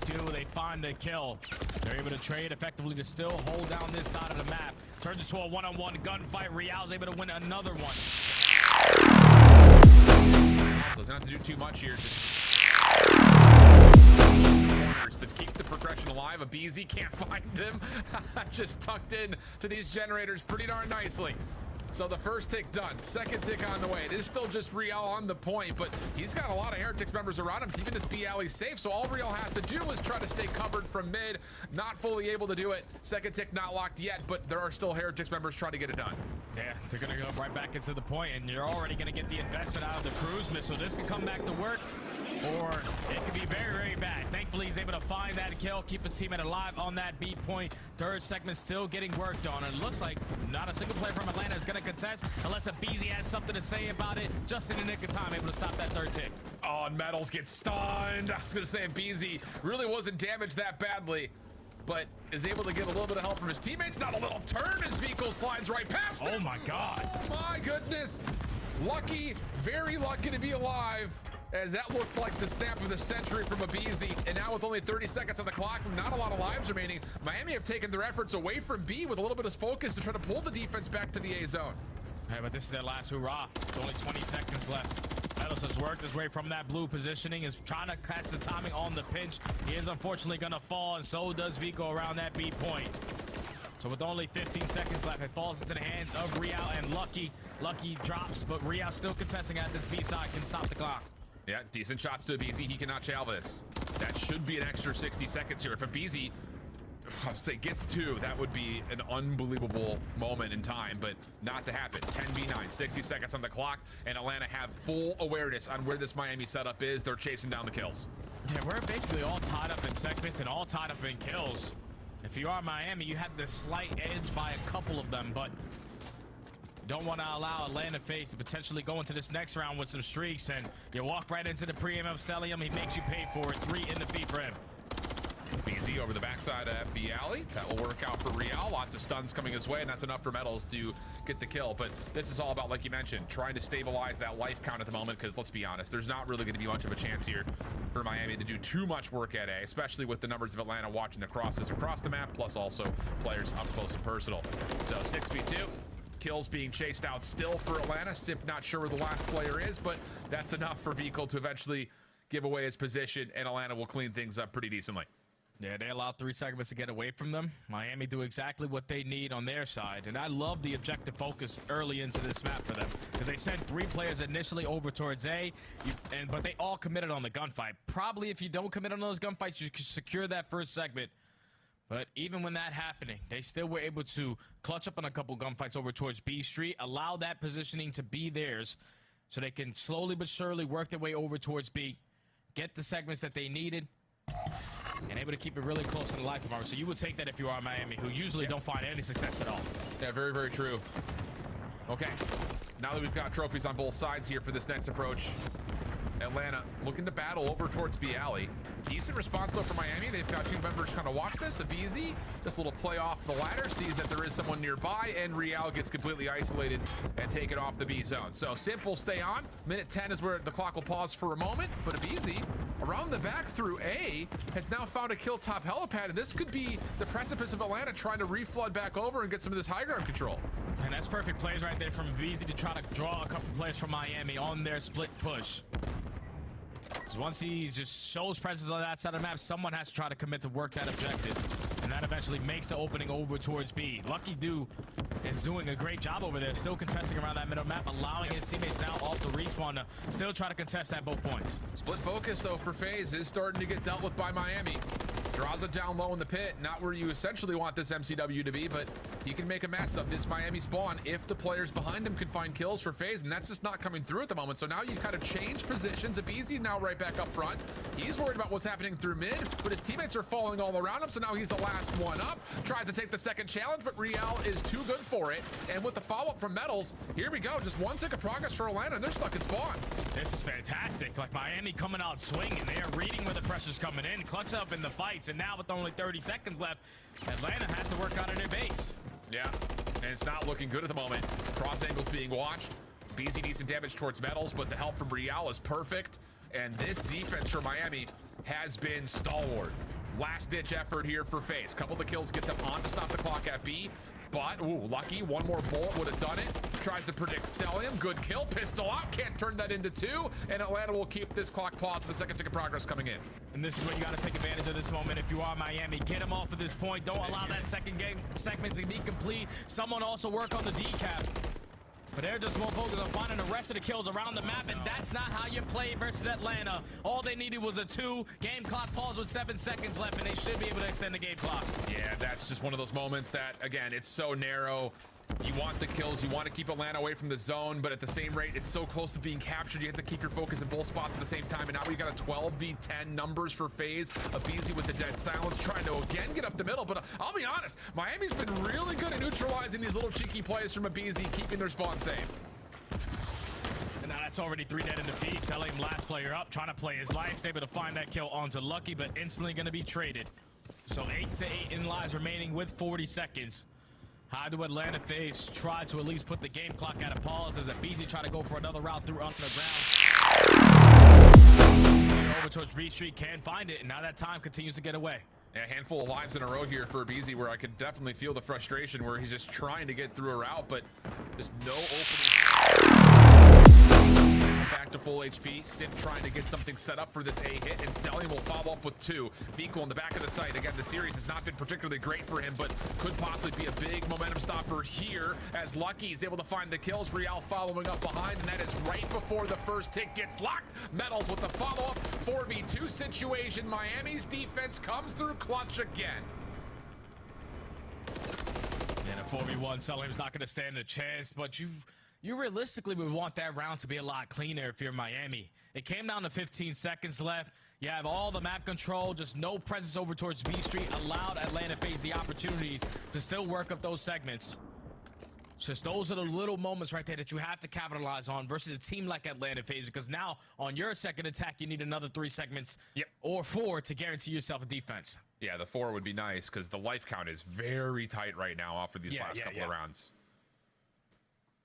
do. They find the kill. They're able to trade effectively to still hold down this side of the map. Turns into a one-on-one gunfight. Real's able to win another one. Doesn't have to do too much here. To keep the progression alive. A BZ can't find him. Just tucked in to these generators pretty darn nicely. So the first tick done, second tick on the way. It is still just Real on the point, but he's got a lot of Heretics members around him, keeping this B alley safe. So all Real has to do is try to stay covered from mid. Not fully able to do it. Second tick not locked yet, but there are still Heretics members trying to get it done. Yeah, they're gonna go right back into the point, and you're already gonna get the investment out of the cruise missile. This can come back to work, or it could be very, very bad. Thankfully, he's able to find that kill, keep his teammate alive on that B point. Third segment still getting worked on, and it looks like not a single player from Atlanta is gonna contest unless a BZ has something to say about it. Just in the nick of time, able to stop that third tick. Oh, and Metals gets stunned. I was gonna say BZ really wasn't damaged that badly, but is able to get a little bit of help from his teammates. Not a little turn as Vico slides right past him. Oh my God. Oh my goodness. Lucky, very lucky to be alive, as that looked like the snap of the century from a BZ. And now with only 30 seconds on the clock, not a lot of lives remaining, Miami have taken their efforts away from B with a little bit of focus to try to pull the defense back to the A zone. Hey, but this is their last hurrah. There's only 20 seconds left. Metals has worked his way from that blue positioning, is trying to catch the timing on the pinch. He is unfortunately gonna fall, and so does Vico around that B point. So with only 15 seconds left, it falls into the hands of Real and Lucky. Lucky drops, but Real still contesting at this B side, can stop the clock. Yeah, decent shots to a BZ. He cannot chow this. That should be an extra 60 seconds here. If a BZ, I'll say, gets two, that would be an unbelievable moment in time, but not to happen. 10v9, 60 seconds on the clock, and Atlanta have full awareness on where this Miami setup is. They're chasing down the kills. Yeah, we're basically all tied up in segments and all tied up in kills. If you are Miami, you have the slight edge by a couple of them, but don't want to allow Atlanta face to potentially go into this next round with some streaks, and you walk right into the pre-aim of Celium. He makes you pay for it. 3 in the feed for him. BZ over the backside of B alley. That will work out for Real. Lots of stuns coming his way, and that's enough for Metals to get the kill. But this is all about, like you mentioned, trying to stabilize that life count at the moment, because let's be honest, there's not really going to be much of a chance here for Miami to do too much work at A, especially with the numbers of Atlanta watching the crosses across the map, plus also players up close and personal. So 6v2. Kills being chased out still for Atlanta. Simp not sure where the last player is, but that's enough for Vico to eventually give away his position, and Atlanta will clean things up pretty decently. Yeah, they allowed 3 segments to get away from them. Miami do exactly what they need on their side, and I love the objective focus early into this map for them, because they sent 3 players initially over towards A, but they all committed on the gunfight. Probably if you don't commit on those gunfights, you can secure that first segment. But even when that happening, they still were able to clutch up on a couple gunfights over towards B Street, allow that positioning to be theirs, so they can slowly but surely work their way over towards B, get the segments that they needed, and able to keep it really close to the live tomorrow. So you would take that if you are Miami, who usually don't find any success at all. Yeah, very, very true. Okay, now that we've got trophies on both sides here for this next approach, Atlanta looking to battle over towards B alley. Decent response though for Miami. They've got 2 members trying to watch this. A BZ, this little play off the ladder, sees that there is someone nearby, and Real gets completely isolated and taken off the B zone. So Simple stay on. Minute 10 is where the clock will pause for a moment, but a BZ around the back through A has now found a kill top helipad, and this could be the precipice of Atlanta trying to reflood back over and get some of this high ground control. And that's perfect plays right there from BZ to try to draw a couple plays from Miami on their split push. So once he just shows presence on that side of the map, someone has to try to commit to work that objective, and that eventually makes the opening over towards B. Lucky Do is doing a great job over there, still contesting around that middle map, allowing his teammates now off the respawn to still try to contest at both points. Split focus though for FaZe is starting to get dealt with by Miami. Draws it down low in the pit, not where you essentially want this MCW to be, but he can make a mess of this Miami spawn if the players behind him can find kills for FaZe, and that's just not coming through at the moment. So now you kind of change positions. Abizi's now right back up front. He's worried about what's happening through mid, but his teammates are falling all around him, so now he's the last one up. Tries to take the second challenge, but Real is too good for it. And with the follow-up from Metals, here we go. Just 1 tick of progress for Atlanta, and they're stuck in spawn. This is fantastic. Like Miami coming out swinging. They are reading where the pressure's coming in, clutch up in the fights, and now with only 30 seconds left, Atlanta has to work out of their base. Yeah, and it's not looking good at the moment. Cross angles being watched. BZ decent damage towards Metals, but the help from Real is perfect. And this defense for Miami has been stalwart. Last ditch effort here for FaZe. Couple of the kills get them on to stop the clock at B. But, ooh, lucky. One more bullet would have done it. Tries to predict Celium. Good kill. Pistol out. Can't turn that into 2. And Atlanta will keep this clock paused. The second tick of progress coming in. And this is when you got to take advantage of this moment if you are Miami. Get them off of this point. Don't allow that second game segment to be complete. Someone also work on the decap. But they're just more focused on finding the rest of the kills around the map, and that's not how you play versus Atlanta. All they needed was a 2. Game clock pause with 7 seconds left, and they should be able to extend the game clock. Yeah, that's just one of those moments that, again, it's so narrow. You want the kills, you want to keep Atlanta away from the zone, but at the same rate, it's so close to being captured. You have to keep your focus in both spots at the same time. And now we got a 12v10 numbers for FaZe. Abizi with the dead silence, trying to again get up the middle. But I'll be honest, Miami's been really good at neutralizing these little cheeky plays from Abizi, keeping their spawn safe. And now that's already 3 dead in the feed. Telling last player up, trying to play his life. He's able to find that kill onto Lucky, but instantly going to be traded. So 8 to 8 in lives remaining with 40 seconds. How do Atlanta FaZe try to at least put the game clock at a pause as Abizi try to go for another route through underground? Over towards B Street, can't find it, and now that time continues to get away. Yeah, a handful of lives in a row here for Abizi, where I could definitely feel the frustration where he's just trying to get through a route, but just no opening. Back to full HP. Sim trying to get something set up for this A hit, and Celium will follow up with 2. Vico in the back of the site. Again, the series has not been particularly great for him, but could possibly be a big momentum stopper here as Lucky is able to find the kills. Real following up behind, and that is right before the first tick gets locked. Metals with the follow-up. 4v2 situation. Miami's defense comes through clutch again. And a 4v1, Celium's not going to stand a chance, but you realistically would want that round to be a lot cleaner if you're Miami. It came down to 15 seconds left. You have all the map control, just no presence over towards B Street. Allowed Atlanta FaZe the opportunities to still work up those segments. Just those are the little moments right there that you have to capitalize on versus a team like Atlanta FaZe, because now on your second attack, you need another 3 segments or 4 to guarantee yourself a defense. Yeah, the 4 would be nice because the life count is very tight right now off of these last couple of rounds.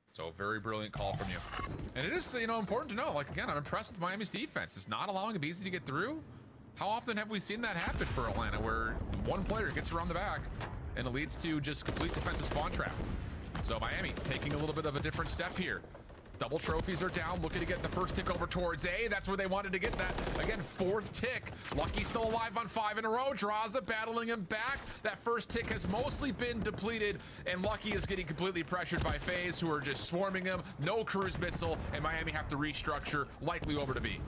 So very brilliant call from you. And it is, you know, important to know, like, again, I'm impressed with Miami's defense. It's not allowing Abizi to get through. How often have we seen that happen for Atlanta, where one player gets around the back and it leads to just complete defensive spawn trap? So Miami taking a little bit of a different step here. Double trophies are down, looking to get the first tick over towards A. That's where they wanted to get that. Again, 4th tick. Lucky still alive on 5 in a row. Draza battling him back. That first tick has mostly been depleted, and Lucky is getting completely pressured by FaZe, who are just swarming him. No cruise missile, and Miami have to restructure, likely over to B.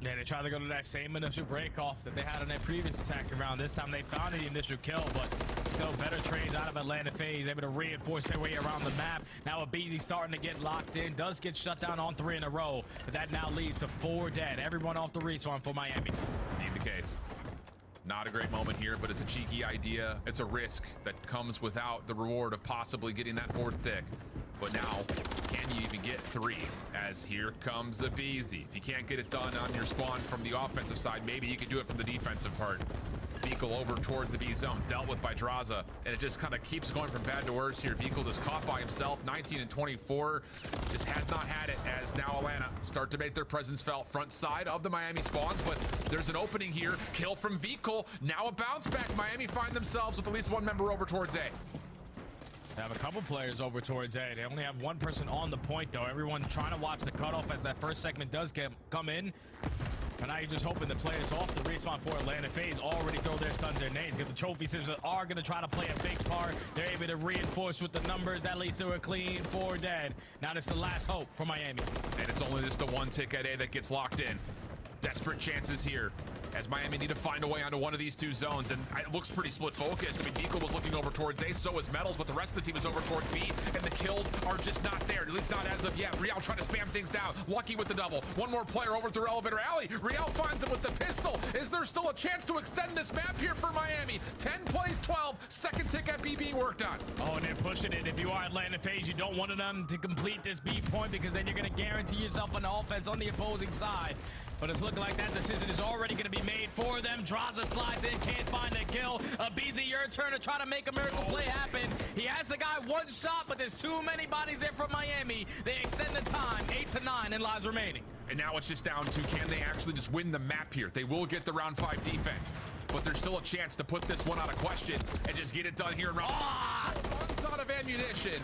Yeah, they tried to go to that same initial break off that they had in their previous attack round. This time they found the initial kill, but still better trades out of Atlanta FaZe, able to reinforce their way around the map. Now Abizi starting to get locked in, does get shut down on 3 in a row, but that now leads to 4 dead. Everyone off the respawn for Miami. Indeed the case. Not a great moment here, but it's a cheeky idea. It's a risk that comes without the reward of possibly getting that 4th tick. But now, can you even get 3? As here comes Abizi. If you can't get it done on your spawn from the offensive side, maybe you can do it from the defensive part. Vehicle over towards the B zone, dealt with by Draza, and it just kind of keeps going from bad to worse here. Vehicle just caught by himself, 19 and 24, just has not had it, as now Atlanta start to make their presence felt front side of the Miami spawns, but there's an opening here. Kill from Vehicle, now a bounce back. Miami find themselves with at least 1 member over towards A. They have a couple players over towards A. They only have 1 person on the point, though. Everyone trying to watch the cutoff as that first segment does come in. And now you're just hoping the players off the respawn for Atlanta FaZe already throw their stuns, their nades. Get the trophy sims that are going to try to play a big part. They're able to reinforce with the numbers. That leads to a clean 4 dead. Now this is the last hope for Miami. And it's only just the 1 tick at A that gets locked in. Desperate chances here, as Miami need to find a way onto one of these 2 zones, and it looks pretty split focused. I mean, Nico was looking over towards A, so is Metals, but the rest of the team is over towards B, and the kills are just not there, at least not as of yet. Real trying to spam things down. Lucky with the double. 1 more player over through Elevator Alley. Real finds him with the pistol. Is there still a chance to extend this map here for Miami? 10 plays 12, second tick at B being worked on. Oh, and they're pushing it. If you are Atlanta FaZe, you don't want them to complete this B point, because then you're going to guarantee yourself an offense on the opposing side. but it's looking like that decision is already going to be made for them. Draza slides in, can't find a kill. Abizi, your turn to try to make a miracle play happen. He has the guy one shot, but there's too many bodies there from Miami. They extend the time, 8 to 9 and lives remaining. And now it's just down to, can they actually just win the map here? They will get the round 5 defense, but there's still a chance to put this one out of question and just get it done here in round. Runs out of ammunition.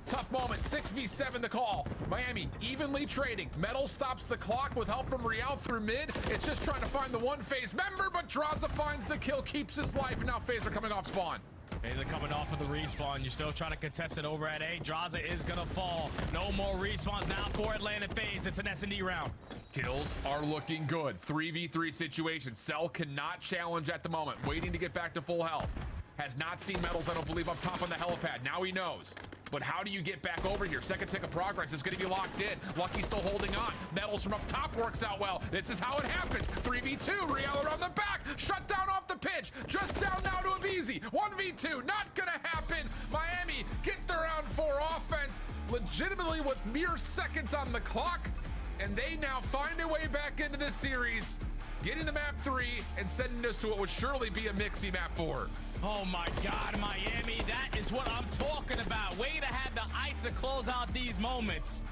Tough moment, 6v7 the call. Miami evenly trading. Metal stops the clock with help from Real through mid. It's just trying to find the one phase member, but Draza finds the kill, keeps his life, and now Phaser coming off spawn. Phaser coming off of the respawn. You're still trying to contest it over at A. Draza is gonna fall. No more respawns now for Atlanta FaZe. It's an S&D round. Kills are looking good. 3v3 situation. Cell cannot challenge at the moment. Waiting to get back to full health. Has not seen Metals, I don't believe, up top on the helipad. Now he knows. But how do you get back over here? Second tick of progress is going to be locked in. Lucky still holding on. Metals from up top works out well. This is how it happens. 3v2. Real around the back. Shut down off the pitch. Just down now to Abizi. 1v2. Not going to happen. Miami get the round 4 offense legitimately with mere seconds on the clock. And they now find a way back into this series, getting the map 3 and sending us to what would surely be a mixy map 4. Oh my God, Miami, that is what I'm talking about. Way to have the ice to close out these moments.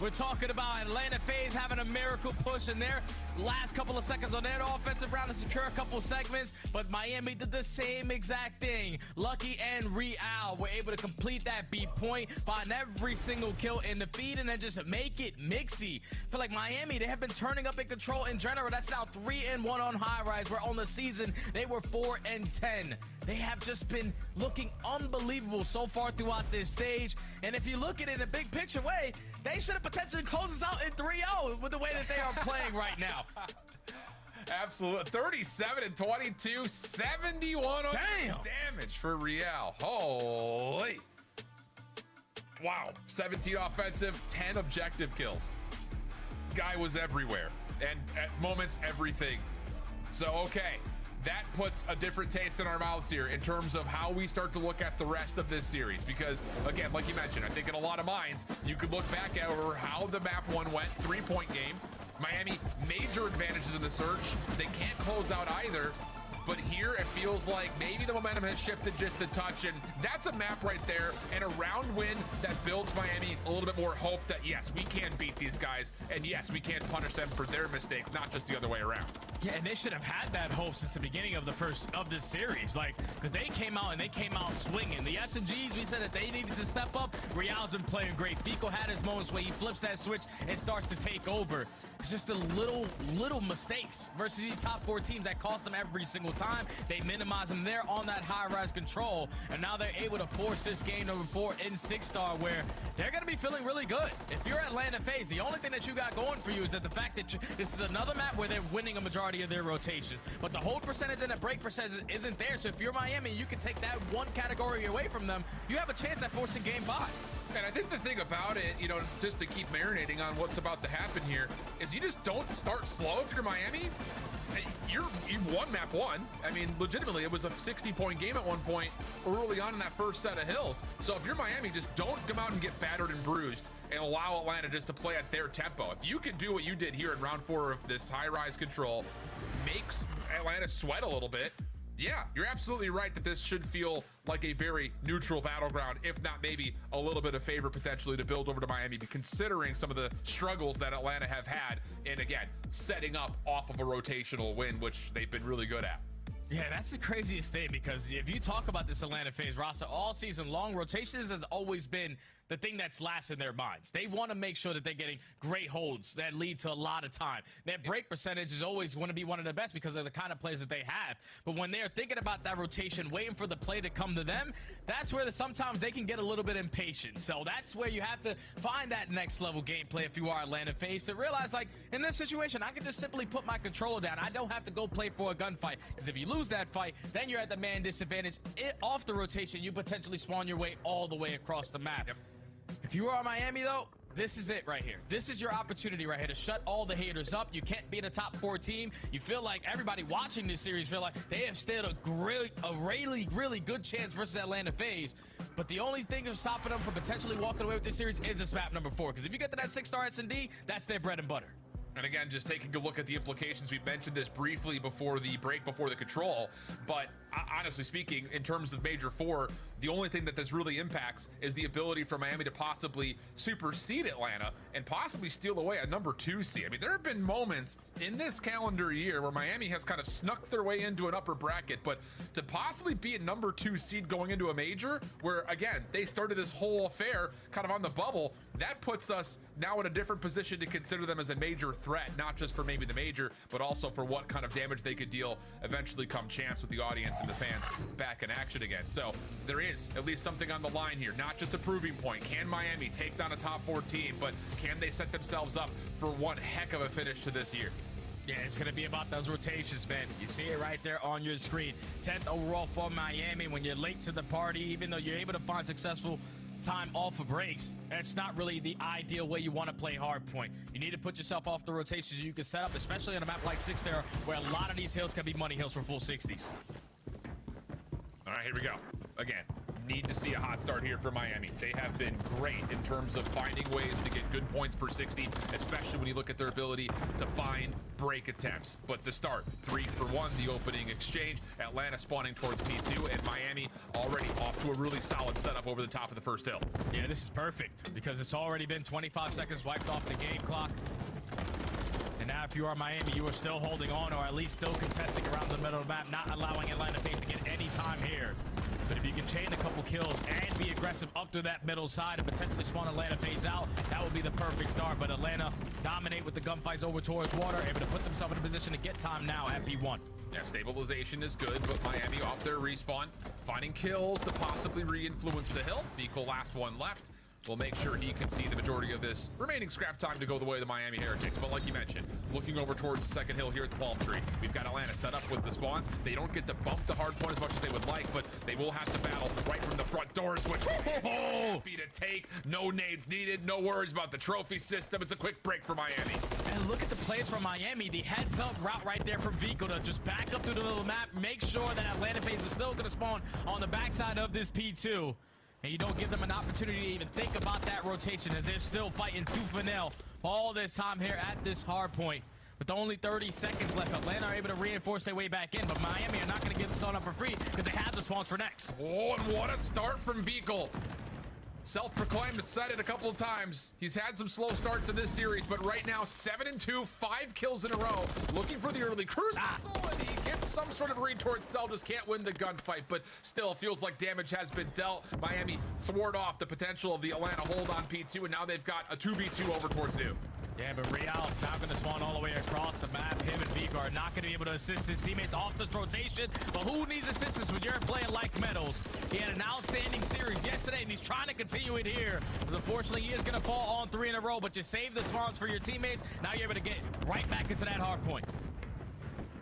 We're talking about Atlanta FaZe having a miracle push in their last couple of seconds on their offensive round to secure a couple segments, but Miami did the same exact thing. Lucky and Real were able to complete that B point, find every single kill in the feed, and then just make it mixy. I feel like Miami, they have been turning up in control in general. That's now 3-1 on high rise, where on the season they were 4-10. They have just been looking unbelievable so far throughout this stage. And if you look at it in a big picture way, they should have potentially closed us out in 3-0 with the way that they are playing right now. Absolutely. 37 and 22, 71 on damage for Real. Holy. Wow. 17 offensive, 10 objective kills. Guy was everywhere. And at moments, everything. So, okay. That puts a different taste in our mouths here in terms of how we start to look at the rest of this series. Because, again, like you mentioned, I think in a lot of minds, you could look back at how the map 1 went, 3-point game. Miami, major advantages in the search. They can't close out either. But here it feels like maybe the momentum has shifted just a touch, and that's a map right there and a round win that builds Miami a little bit more hope that yes, we can beat these guys, and yes, we can punish them for their mistakes, not just the other way around. Yeah, and they should have had that hope since the beginning of this series, like, because they came out swinging. The SMGs, we said that they needed to step up. Real's been playing great. Fico had his moments where he flips that switch and starts to take over. It's just the little mistakes versus these top 4 teams that cost them every single time. They minimize them there on that high-rise control, and now they're able to force this game number 4 in 6-star, where they're going to be feeling really good. If you're Atlanta FaZe, the only thing that you got going for you is that the fact that this is another map where they're winning a majority of their rotations, but the hold percentage and the break percentage isn't there. So if you're Miami, you can take that one category away from them. You have a chance at forcing game 5. And I think the thing about it, you know, just to keep marinating on what's about to happen here, is you just don't start slow if you're Miami. You won map 1. I mean, legitimately, it was a 60-point game at one point early on in that first set of hills. So if you're Miami, just don't come out and get battered and bruised and allow Atlanta just to play at their tempo. If you can do what you did here in round 4 of this high-rise control, makes Atlanta sweat a little bit, yeah, you're absolutely right that this should feel like a very neutral battleground, if not maybe a little bit of favor potentially to build over to Miami, considering some of the struggles that Atlanta have had, and again, setting up off of a rotational win, which they've been really good at. Yeah, that's the craziest thing, because if you talk about this Atlanta FaZe roster all season long, rotations has always been the thing that's last in their minds. They want to make sure that they're getting great holds that lead to a lot of time. Their break percentage is always going to be one of the best because of the kind of plays that they have. But when they're thinking about that rotation, waiting for the play to come to them, that's where sometimes they can get a little bit impatient. So that's where you have to find that next level gameplay if you are Atlanta FaZe, to realize, like, in this situation, I can just simply put my controller down. I don't have to go play for a gunfight, because if you lose that fight, then you're at the man disadvantage. Off the rotation, you potentially spawn your way all the way across the map. Yep. If you are Miami, though, this is it right here. This is your opportunity right here to shut all the haters up. You can't be in a top 4 team. You feel like everybody watching this series feel like they have still a really good chance versus Atlanta FaZe. But the only thing of stopping them from potentially walking away with this series is this map number 4. Because if you get to that 6-star S&D, that's their bread and butter. And again, just taking a look at the implications, we mentioned this briefly before the break, before the control, but honestly speaking, in terms of Major 4, the only thing that this really impacts is the ability for Miami to possibly supersede Atlanta and possibly steal away a number 2 seed. I mean, there have been moments in this calendar year where Miami has kind of snuck their way into an upper bracket, but to possibly be a number 2 seed going into a major, where again, they started this whole affair kind of on the bubble, that puts us now in a different position to consider them as a major threat, not just for maybe the major, but also for what kind of damage they could deal eventually come champs with the audience and the fans back in action again. So there is at least something on the line here, not just a proving point. Can Miami take down a top 4 team, but can they set themselves up for one heck of a finish to this year? Yeah, it's going to be about those rotations, man. You see it right there on your screen. 10th overall for Miami. When you're late to the party, even though you're able to find successful time off of breaks, it's not really the ideal way you want to play hardpoint. You need to put yourself off the rotations you can set up, especially on a map like 6 there, where a lot of these hills can be money hills for full 60s. All right, here we go. Again, need to see a hot start here for Miami. They have been great in terms of finding ways to get good points per 60, especially when you look at their ability to find break attempts. But to start, 3 for 1, the opening exchange, Atlanta spawning towards P2, and Miami already off to a really solid setup over the top of the first hill. Yeah, this is perfect because it's already been 25 seconds wiped off the game clock. And now if you are Miami, you are still holding on, or at least still contesting around the middle of the map, not allowing Atlanta FaZe to get any time here. But if you can chain a couple kills and be aggressive up to that middle side and potentially spawn Atlanta FaZe out, that would be the perfect start. But Atlanta dominate with the gunfights over towards water, able to put themselves in a position to get time now at B1. Yeah, stabilization is good, but Miami off their respawn, finding kills to possibly re-influence the hill. Vehicle last one left. We'll make sure he can see the majority of this remaining scrap time to go the way of the Miami Heretics. But like you mentioned, looking over towards the second hill here at the palm tree, we've got Atlanta set up with the spawns. They don't get to bump the hard point as much as they would like, but they will have to battle right from the front doors, which happy to take. No nades needed, no worries about the trophy system. It's a quick break for Miami. And look at the plays from Miami. The heads up route right there from Vico to just back up through the middle of the map, make sure that Atlanta FaZe is still going to spawn on the backside of this P2. And you don't give them an opportunity to even think about that rotation, as they're still fighting tooth and nail all this time here at this hard point. With only 30 seconds left, Atlanta are able to reinforce their way back in, but Miami are not going to give this on up for free because they have the spawns for next. Oh, and what a start from Vehicle. Self-proclaimed, it's said it a couple of times. He's had some slow starts in this series, but right now 7-2, 5 kills in a row. Looking for the early cruise missile, and he gets some sort of read towards Cell, just can't win the gunfight, but still feels like damage has been dealt. Miami thwart off the potential of the Atlanta hold on P2, and now they've got a 2v2 over towards New. Yeah, but Real is now going to spawn all the way across the map. Him and Vico are not going to be able to assist his teammates off this rotation. But who needs assistance when you're playing like Metals? He had an outstanding series yesterday, and he's trying to continue it here. Because unfortunately, he is going to fall on 3 in a row. But you save the spawns for your teammates. Now you're able to get right back into that hard point.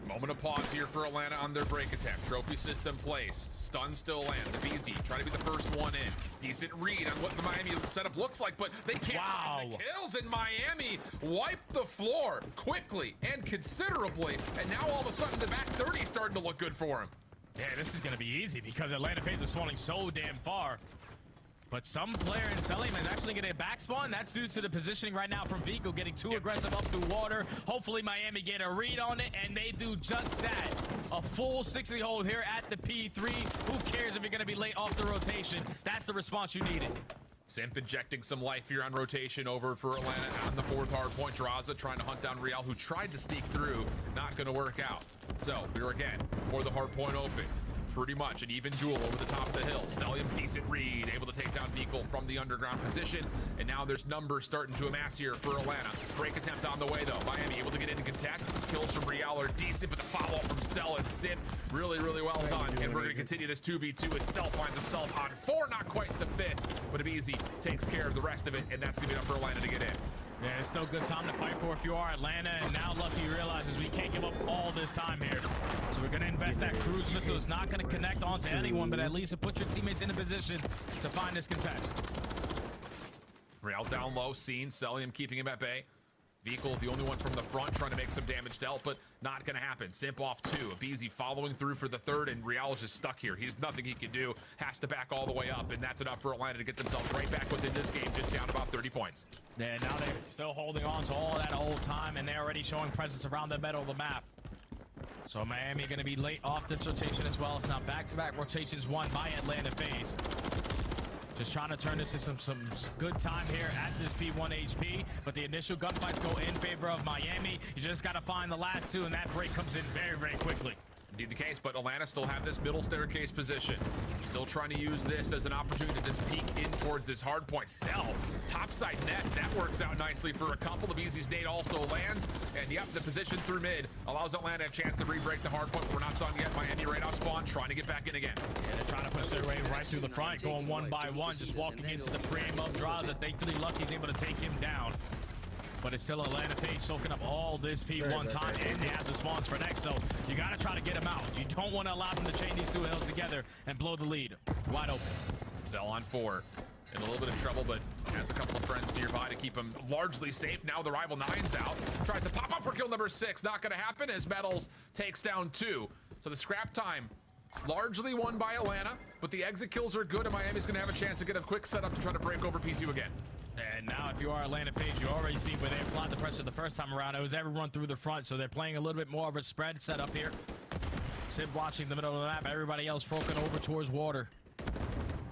Moment of pause here for Atlanta on their break attempt. Trophy system placed. Stun still lands. Easy. Trying to be the first one in. Decent read on what the Miami setup looks like, but they can't find the kills, and Miami wiped the floor quickly and considerably, and now all of a sudden the back 30 is starting to look good for him. Yeah, this is going to be easy because Atlanta FaZe is spawning so damn far. But some player in Selim is actually getting a back spawn. That's due to the positioning right now from Vico getting too aggressive up through water. Hopefully Miami get a read on it, and they do just that. A full 60 hold here at the P3. Who cares if you're going to be late off the rotation? That's the response you needed. Simp injecting some life here on rotation over for Atlanta on the 4th hard point. Draza trying to hunt down Real, who tried to sneak through. Not going to work out. So here again, before the hard point opens, pretty much an even duel over the top of the hill. Selim, decent read, able to take down Vehicle from the underground position. And now there's numbers starting to amass here for Atlanta. Break attempt on the way, though. Miami able to get into contest. Kills from Real are decent, but the follow-up from Cell and Simp, really, really well done. And we're going to continue this 2v2 as Cell finds himself on 4, not quite the 5th, but Easy takes care of the rest of it, and that's going to be enough for Atlanta to get in. Yeah, it's still good time to fight for if you are Atlanta, and now Lucky realizes we can't give up all this time here. So we're going to invest that cruise missile. It's not going to connect onto anyone, but at least it puts your teammates in a position to find this contest. Real down low, seen. Selim keeping him at bay. Vehicle is the only one from the front trying to make some damage dealt, but not going to happen. Simp off 2. Abizi following through for the 3rd, and Real is just stuck here. He's nothing he can do. Has to back all the way up, and that's enough for Atlanta to get themselves right back within this game, just down about 30 points. Yeah, now they're still holding on to all that old time, and they're already showing presence around the middle of the map. So Miami going to be late off this rotation as well. It's now back-to-back rotations won by Atlanta FaZe. Just trying to turn this into some good time here at this P1 HP, but the initial gunfights go in favor of Miami. You just got to find the last 2, and that break comes in very, very quickly. Indeed the case, but Atlanta still have this middle staircase position. Still trying to use this as an opportunity to just peek in towards this hard point. Cell, topside nest, that works out nicely for a couple of Easy's. Nade also lands, and yep, the position through mid allows Atlanta a chance to re-break the hard point. We're not done yet. Miami right off spawn, trying to get back in again. Yeah, they're trying to push their way right through the front, going one by one, just walking into the frame of draws that thankfully Lucky's able to take him down. But it's still Atlanta FaZe soaking up all this P1 time, and they have the spawns for next, so you got to try to get them out. You don't want to allow them to chain these 2 hills together and blow the lead wide open. Cell on 4. In a little bit of trouble, but has a couple of friends nearby to keep him largely safe. Now the rival 9's out. Tries to pop up for kill number 6. Not going to happen as Metals takes down 2. So the scrap time largely won by Atlanta, but the exit kills are good, and Miami's going to have a chance to get a quick setup to try to break over P2 again. And now if you are Atlanta FaZe, you already see where they applied the pressure the first time around. It was everyone through the front, so they're playing a little bit more of a spread setup here. Sid watching the middle of the map, everybody else focusing over towards water.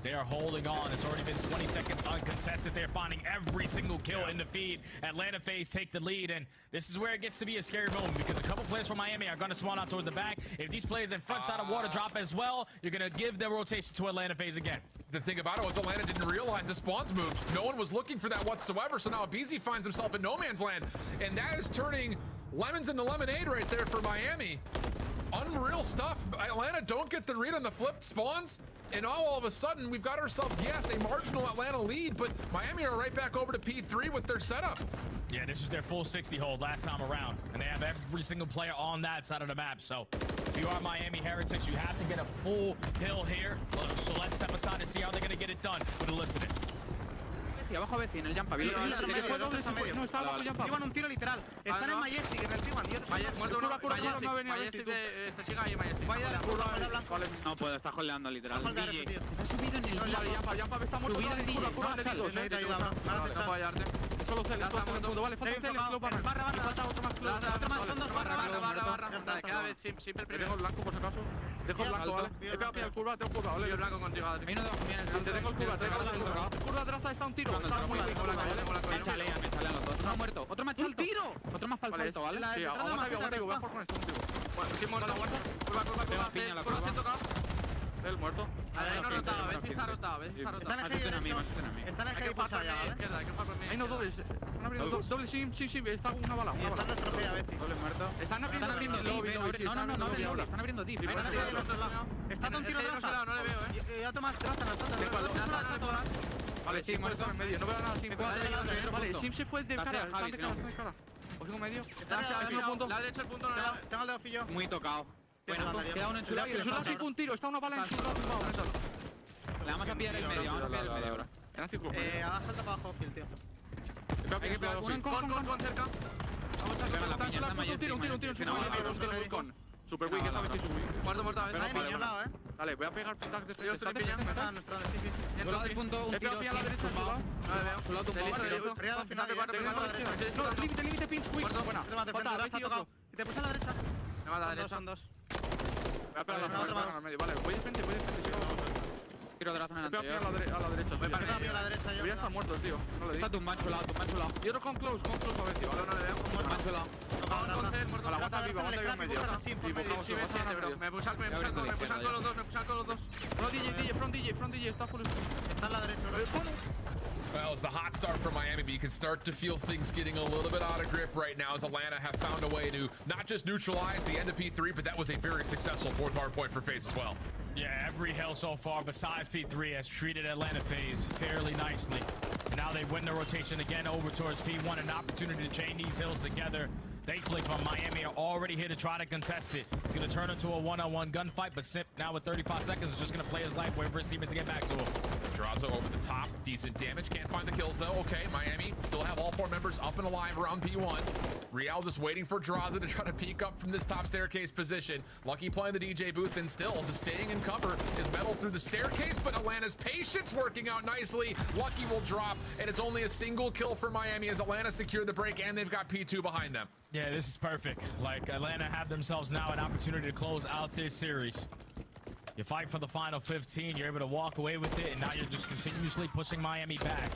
They are holding on. It's already been 20 seconds uncontested. They're finding every single kill in the feed. Atlanta FaZe take the lead, and this is where it gets to be a scary moment because a couple players from Miami are going to spawn out towards the back. If these players in front side of water drop as well, you're going to give the rotation to Atlanta FaZe again. The thing about it was Atlanta didn't realize the spawns moved. No one was looking for that whatsoever, so now Abizi finds himself in no man's land, and that is turning lemons into lemonade right there for Miami. Unreal stuff. Atlanta don't get the read on the flipped spawns, and all of a sudden we've got ourselves, yes, a marginal Atlanta lead, but Miami are right back over to P3 with their setup. Yeah, this is their full 60 hold last time around, and they have every single player on that side of the map. So if you are Miami Heretics, you have to get a full hill here. So let's step aside and see how they're going to get it done with the listening. Abajo Beci, en el jump. No, está abajo el jump. Iban un tiro literal. Están en Majestic, en el T1. Muerto uno. Majestic de esta chica y Majestic. No puedo, está holdeando literal. Está subido en el jump está muerto. No puedo ayudarte. Solo Cel, vale, falta Cel, barra, falta otro más club. Son 2 barra. Cada vez siempre el primero. Dejo el blanco por si acaso. Dejo el blanco, vale. He pegado el curva, tengo curva, vale. Yo el blanco contigo, vale. Te tengo el curva, curva atrás está un tiro. Está muy bien, me chalean los dos. Uno muerto, otro más alto. Otro más para el salto, ¿vale? Sí, aguanta, voy a por con esto contigo. Sí, muerto. Curva, el muerto. Ahí no rotado, ves si está rotado, Están en Hay que jugar por la izquierda, hay que jugar por la izquierda. Hay no dobles, están abriendo doble, sí, está una bala. Están nuestro P a veces. Doble muerto. Están abriendo lobby. No, están abriendo deep. Está un tiro atrás. No le veo, Ya tomas traza, Vale, sí, muerto en medio, no veo nada. Vale, Sim se fue de cara, os tengo medio. La derecha el punto no le da. Tengo el dedo fillo. Muy tocado. Queda uno en su lado y le falta un tiro, está una bala en su lado. Le vamos a pillar el medio, ahora. Haga salto para abajo, tío. Hay que pegar uno en con cerca. Vamos a un tiro. Super weak, esta vez sí weak. Muerto, Dale, voy a pegar tag de frío, estoy piña. Solo del punto, un tiro. He pegado a la derecha, no le veo. Solo tumbado. Límite, pinch, quick. Buena. Te puse a la derecha. Me va a la derecha. Son 2. Voy a pegar la medio. Vale, voy de frente. Tiro de la zona a la derecha. Me parece a mí a la derecha. Voy a estar muerto, tío. No le di. Está tumbado, chulado. Y otro con close a ver, tío. No le veo. Muerto. A la guata viva en medio. Me puse con los dos. Front DJ, está full. Está a la derecha. Well, it's the hot start for Miami, but you can start to feel things getting a little bit out of grip right now as Atlanta have found a way to not just neutralize the end of P3, but that was a very successful 4th hardpoint for FaZe as well. Yeah, every hill so far besides P3 has treated Atlanta FaZe fairly nicely. And now they win the rotation again over towards P1, an opportunity to chain these hills together. Thankfully from Miami are already here to try to contest it. It's going to turn into a one-on-one gunfight, but Simp now with 35 seconds is just going to play his life, wait for his teammates to get back to him. Draza over the top, decent damage, can't find the kills though. Okay, Miami still have all 4 members up and alive around P1. Real just waiting for Draza to try to peek up from this top staircase position. Lucky playing the DJ booth and still is staying in cover. His medals through the staircase, but Atlanta's patience working out nicely. Lucky will drop, and it's only a single kill for Miami as Atlanta secure the break, and they've got P2 behind them. Yeah, this is perfect. Like, Atlanta have themselves now an opportunity to close out this series. You fight for the final 15, you're able to walk away with it, and now you're just continuously pushing Miami back.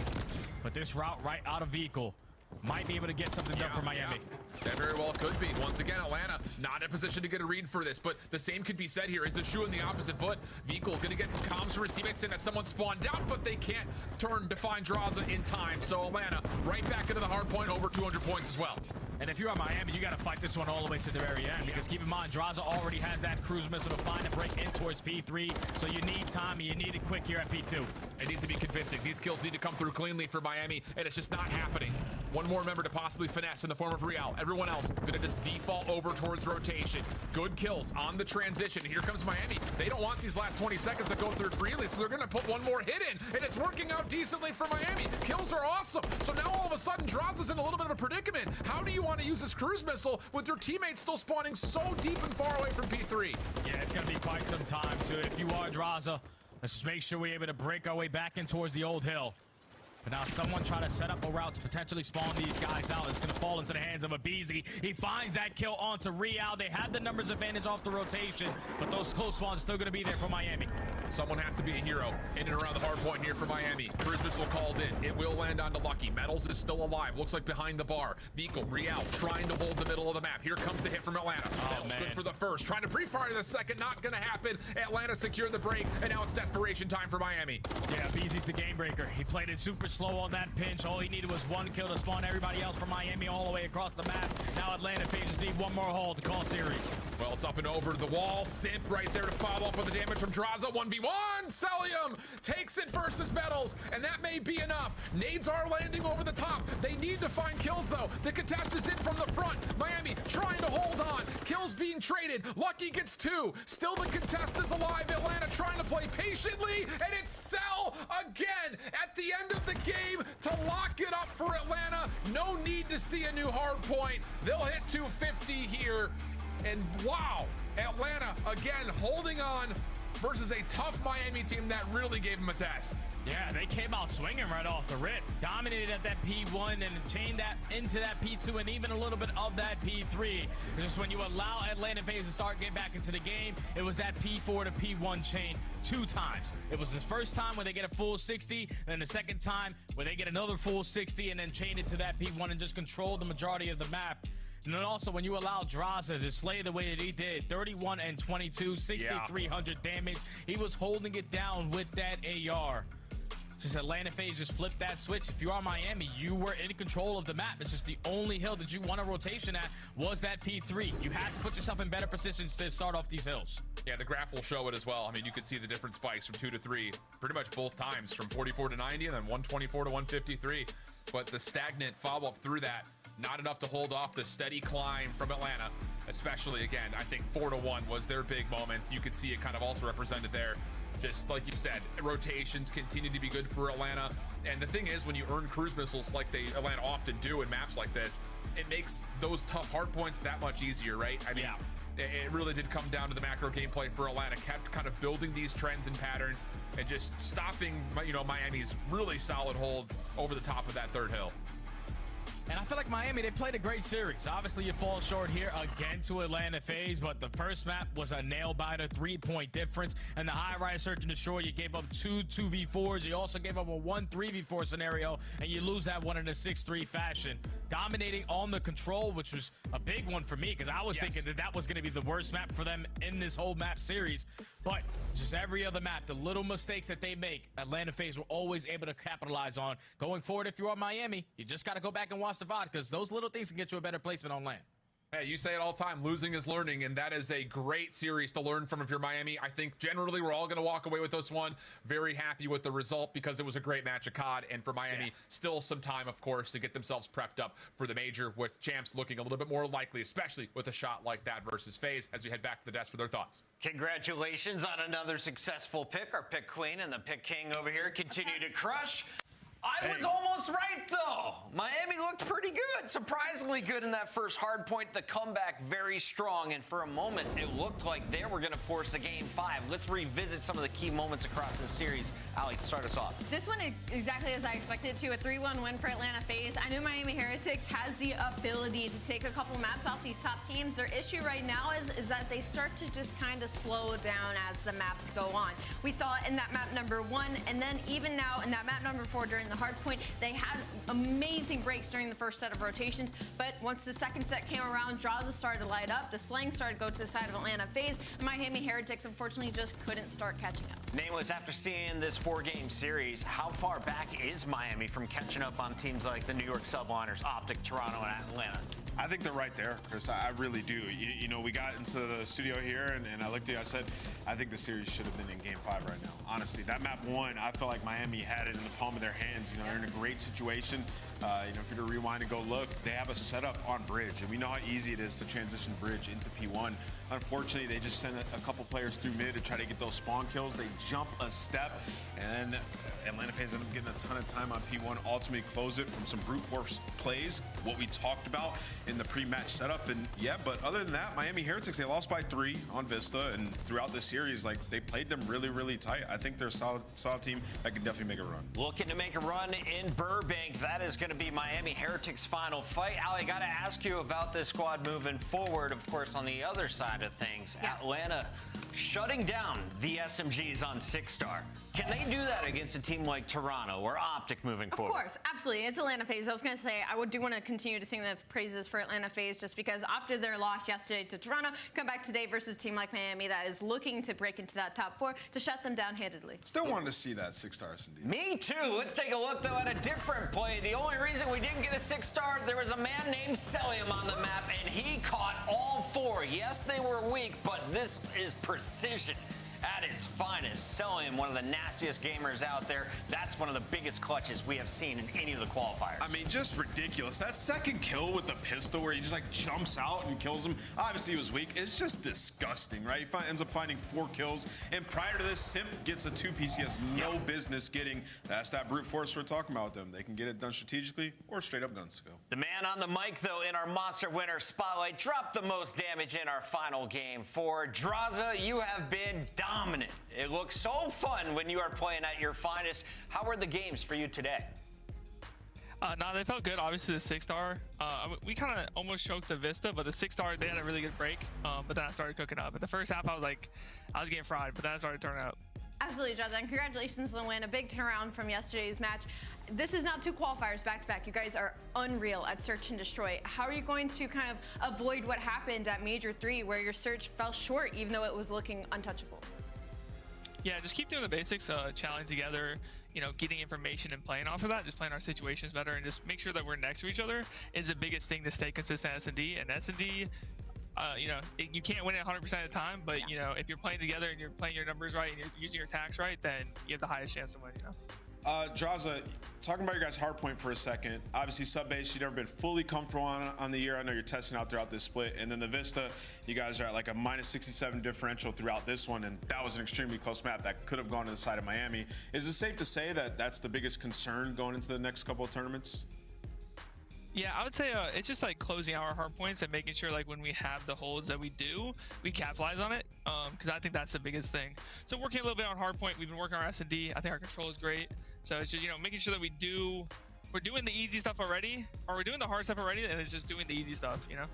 But this route right out of vehicle might be able to get something done for Miami. That very well could be. Once again, Atlanta not in a position to get a read for this, but the same could be said here. Is the shoe in the opposite foot? Vehicle gonna get comms from his teammates saying that someone spawned out, but they can't turn to find Draza in time. So Atlanta right back into the hard point, over 200 points as well. And if you're on Miami, you got to fight this one all the way to the very end, because keep in mind, Draza already has that cruise missile to find a break in towards P3, so you need time, and you need it quick here at P2. It needs to be convincing. These kills need to come through cleanly for Miami, and it's just not happening. One more member to possibly finesse in the form of Real. Everyone else gonna just default over towards rotation. Good kills on the transition. Here comes Miami. They don't want these last 20 seconds to go through freely, so they're gonna put one more hit in, and it's working out decently for Miami. Kills are awesome. So now all of a sudden, Draza's in a little bit of a predicament. How do you want to use this cruise missile with your teammates still spawning so deep and far away from P3? Yeah, it's gonna be quite some time. So if you are Draza, let's just make sure we're able to break our way back in towards the old hill. But now someone trying to set up a route to potentially spawn these guys out. It's going to fall into the hands of a Beezy. He finds that kill onto Real. They had the numbers advantage off the rotation, but those close spawns still going to be there for Miami. Someone has to be a hero in and around the hard point here for Miami. Cruise missile called in. It will land onto Lucky. Metals is still alive. Looks like behind the bar. Vehicle, Real trying to hold the middle of the map. Here comes the hit from Atlanta. Metals good for the first. Trying to pre-fire the second. Not going to happen. Atlanta secured the break, and now it's desperation time for Miami. Yeah, Beezy's the game breaker. He played it super slow on that pinch. All he needed was one kill to spawn everybody else from Miami all the way across the map. Now Atlanta phases need one more hold to call series. Well, it's up and over the wall. Simp right there to follow up with the damage from Draza. 1v1. Celium takes it versus Metals, and that may be enough. Nades are landing over the top. They need to find kills, though. The contest is in from the front. Miami trying to hold on. Kills being traded. Lucky gets 2. Still the contest is alive. Atlanta trying to play patiently, and it's Cell again at the end of the game to lock it up for Atlanta. No need to see a new hard point. They'll hit 250 here. And wow, Atlanta again holding on versus a tough Miami team that really gave them a test. Yeah, they came out swinging right off the rip. Dominated at that P1 and chained that into that P2 and even a little bit of that P3. Just when you allow Atlanta FaZe to start getting back into the game, it was that P4 to P1 chain 2 times. It was the first time where they get a full 60, then the second time where they get another full 60 and then chain it to that P1 and just control the majority of the map. And then also, when you allow Draza to slay the way that he did, 31 and 22, 6,300 damage. He was holding it down with that AR. Just Atlanta FaZe just flipped that switch. If you are Miami, you were in control of the map. It's just the only hill that you want a rotation at was that P3. You had to put yourself in better positions to start off these hills. Yeah, the graph will show it as well. I mean, you could see the different spikes from 2 to 3, pretty much both times, from 44 to 90 and then 124 to 153. But the stagnant follow-up through that, not enough to hold off the steady climb from Atlanta, especially, again, I think 4 to 1 was their big moments. You could see it kind of also represented there. Just like you said, rotations continue to be good for Atlanta. And the thing is, when you earn cruise missiles like Atlanta often do in maps like this, it makes those tough hard points that much easier, right? I mean, it really did come down to the macro gameplay for Atlanta, kept kind of building these trends and patterns and just stopping, Miami's really solid holds over the top of that third hill. And I feel like Miami, they played a great series. Obviously, you fall short here again to Atlanta FaZe, but the first map was a nail-biter, 3-point difference. And the high-rise search and destroy, you gave up 2 2v4s. You also gave up a 1 3v4 scenario, and you lose that one in a 6-3 fashion. Dominating on the control, which was a big one for me, because I was thinking that was going to be the worst map for them in this whole map series. But just every other map, the little mistakes that they make, Atlanta FaZe were always able to capitalize on. Going forward, if you are Miami, you just got to go back and watch the VOD, because those little things can get you a better placement on land. Hey, you say it all the time, losing is learning, and that is a great series to learn from if you're Miami. I think generally we're all going to walk away with this one very happy with the result because it was a great match of COD, and for Miami, still some time, of course, to get themselves prepped up for the major, with champs looking a little bit more likely, especially with a shot like that versus FaZe, as we head back to the desk for their thoughts. Congratulations on another successful pick. Our pick queen and the pick king over here continue to crush. I was almost right, though. Miami looked pretty good, surprisingly good in that first hard point. The comeback very strong, and for a moment, it looked like they were going to force a game 5. Let's revisit some of the key moments across this series. Ali, start us off. This one exactly as I expected to, a 3-1 win for Atlanta FaZe. I knew Miami Heretics has the ability to take a couple maps off these top teams. Their issue right now is that they start to just kind of slow down as the maps go on. We saw it in that map number 1, and then even now in that map number 4 during the hard point, they had amazing breaks during the first set of rotations, but once the second set came around, Draza started to light up, the slang started to go to the side of Atlanta FaZe, and Miami Heretics unfortunately just couldn't start catching up. Nameless, after seeing this 4-game series, how far back is Miami from catching up on teams like the New York Subliners, Optic, Toronto, and Atlanta? I think they're right there, Chris. I really do. You know, we got into the studio here, and I looked at you, I said, I think the series should have been in Game 5 right now. Honestly, that map 1, I felt like Miami had it in the palm of their hands. You know, they're in a great situation. You know, if you're to rewind and go look, they have a setup on bridge, and we know how easy it is to transition bridge into P1. Unfortunately, they just sent a couple players through mid to try to get those spawn kills. They jump a step, and Atlanta FaZe ended up getting a ton of time on P1, ultimately close it from some brute force plays, what we talked about in the pre-match setup. And yeah, but other than that, Miami Heretics, they lost by 3 on Vista, and throughout this series, like, they played them really, really tight. I think they're a solid team that can definitely make a run. Looking to make a run in Burbank, that is going to be Miami Heretics' final fight. Ali, I got to ask you about this squad moving forward. Of course, on the other side of things, Atlanta shutting down the SMGs on 6-star. Can they do that against a team like Toronto or Optic moving forward? Of course, absolutely. It's Atlanta FaZe. I was going to say, I do want to continue to sing the praises for Atlanta FaZe just because after their loss yesterday to Toronto, come back today versus a team like Miami that is looking to break into that top 4 to shut them down handedly. Still wanted to see that 6-star S&D. Me too. Let's take a look, though, at a different play. The only reason we didn't get a 6-star, there was a man named Celium on the map, and he caught all 4. Yes, they were weak, but this is precision at its finest. Celium, one of the nastiest gamers out there. That's one of the biggest clutches we have seen in any of the qualifiers. I mean, just ridiculous. That second kill with the pistol where he just like jumps out and kills him. Obviously he was weak. It's just disgusting, right? He ends up finding 4 kills. And prior to this, Simp gets a 2-piece he has no business getting. That's that brute force we're talking about with them. They can get it done strategically or straight up guns to go. The man on the mic, though, in our Monster Winner Spotlight dropped the most damage in our final game. For Draza, you have been dominant. It looks so fun when you are playing at your finest. How were the games for you today? No, they felt good. Obviously, the 6-star. We kind of almost choked the Vista, but the 6-star, they had a really good break. But then I started cooking up. At the first half, I was getting fried, but then I started turning up. Absolutely, Draza, and congratulations on the win. A big turnaround from yesterday's match. This is now 2 qualifiers back-to-back. You guys are unreal at Search and Destroy. How are you going to kind of avoid what happened at Major 3, where your search fell short, even though it was looking untouchable? Yeah, just keep doing the basics, challenging together, you know, getting information and playing off of that, just playing our situations better, and just make sure that we're next to each other is the biggest thing to stay consistent at S&D. And S&D, you know, you can't win it 100% of the time, but, you know, if you're playing together and you're playing your numbers right and you're using your attacks right, then you have the highest chance to win, you know? Draza, talking about your guys' hard point for a second. Obviously, sub-base, you've never been fully comfortable on the year. I know you're testing out throughout this split. And then the Vista, you guys are at like a -67 differential throughout this one. And that was an extremely close map that could have gone to the side of Miami. Is it safe to say that that's the biggest concern going into the next couple of tournaments? Yeah, I would say it's just like closing our hard points and making sure like when we have the holds that we do, we capitalize on it. Because I think that's the biggest thing. So working a little bit on hard point, we've been working on our S&D. I think our control is great. So it's just, you know, making sure that we're doing the easy stuff already, or we're doing the hard stuff already, and it's just doing the easy stuff, you know?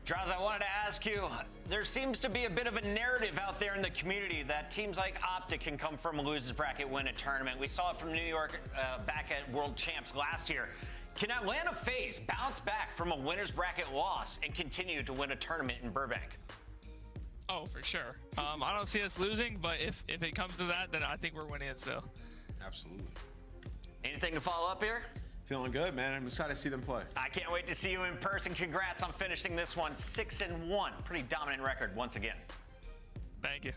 Draza, I wanted to ask you, there seems to be a bit of a narrative out there in the community that teams like Optic can come from a loser's bracket, win a tournament. We saw it from New York back at World Champs last year. Can Atlanta FaZe bounce back from a winner's bracket loss and continue to win a tournament in Burbank? Oh, for sure. I don't see us losing, but if it comes to that, then I think we're winning it, so. Absolutely. Anything to follow up here? Feeling good, man. I'm excited to see them play. I can't wait to see you in person. Congrats on finishing this one 6-1. Pretty dominant record once again. Thank you.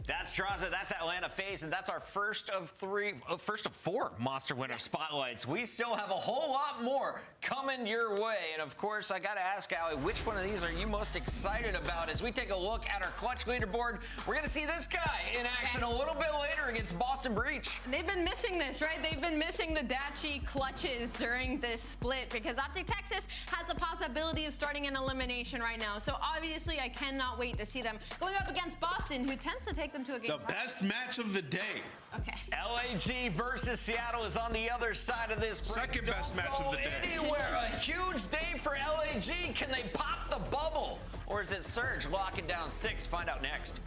That's Straza, that's Atlanta FaZe, and that's our first of 4 Monster Winner Spotlights. We still have a whole lot more coming your way. And of course, I gotta ask, Allie, which one of these are you most excited about? As we take a look at our clutch leaderboard, we're gonna see this guy in action a little bit later against Boston Breach. They've been missing this, right? They've been missing the Dachi clutches during this split because Optic Texas has a possibility of starting an elimination right now. So obviously, I cannot wait to see them going up against Boston, who tends to take them to a game. The best match of the day. Okay. LAG versus Seattle is on the other side of this break. Second best match of the day. Anywhere. A huge day for LAG. Can they pop the bubble? Or is it Surge locking down 6? Find out next.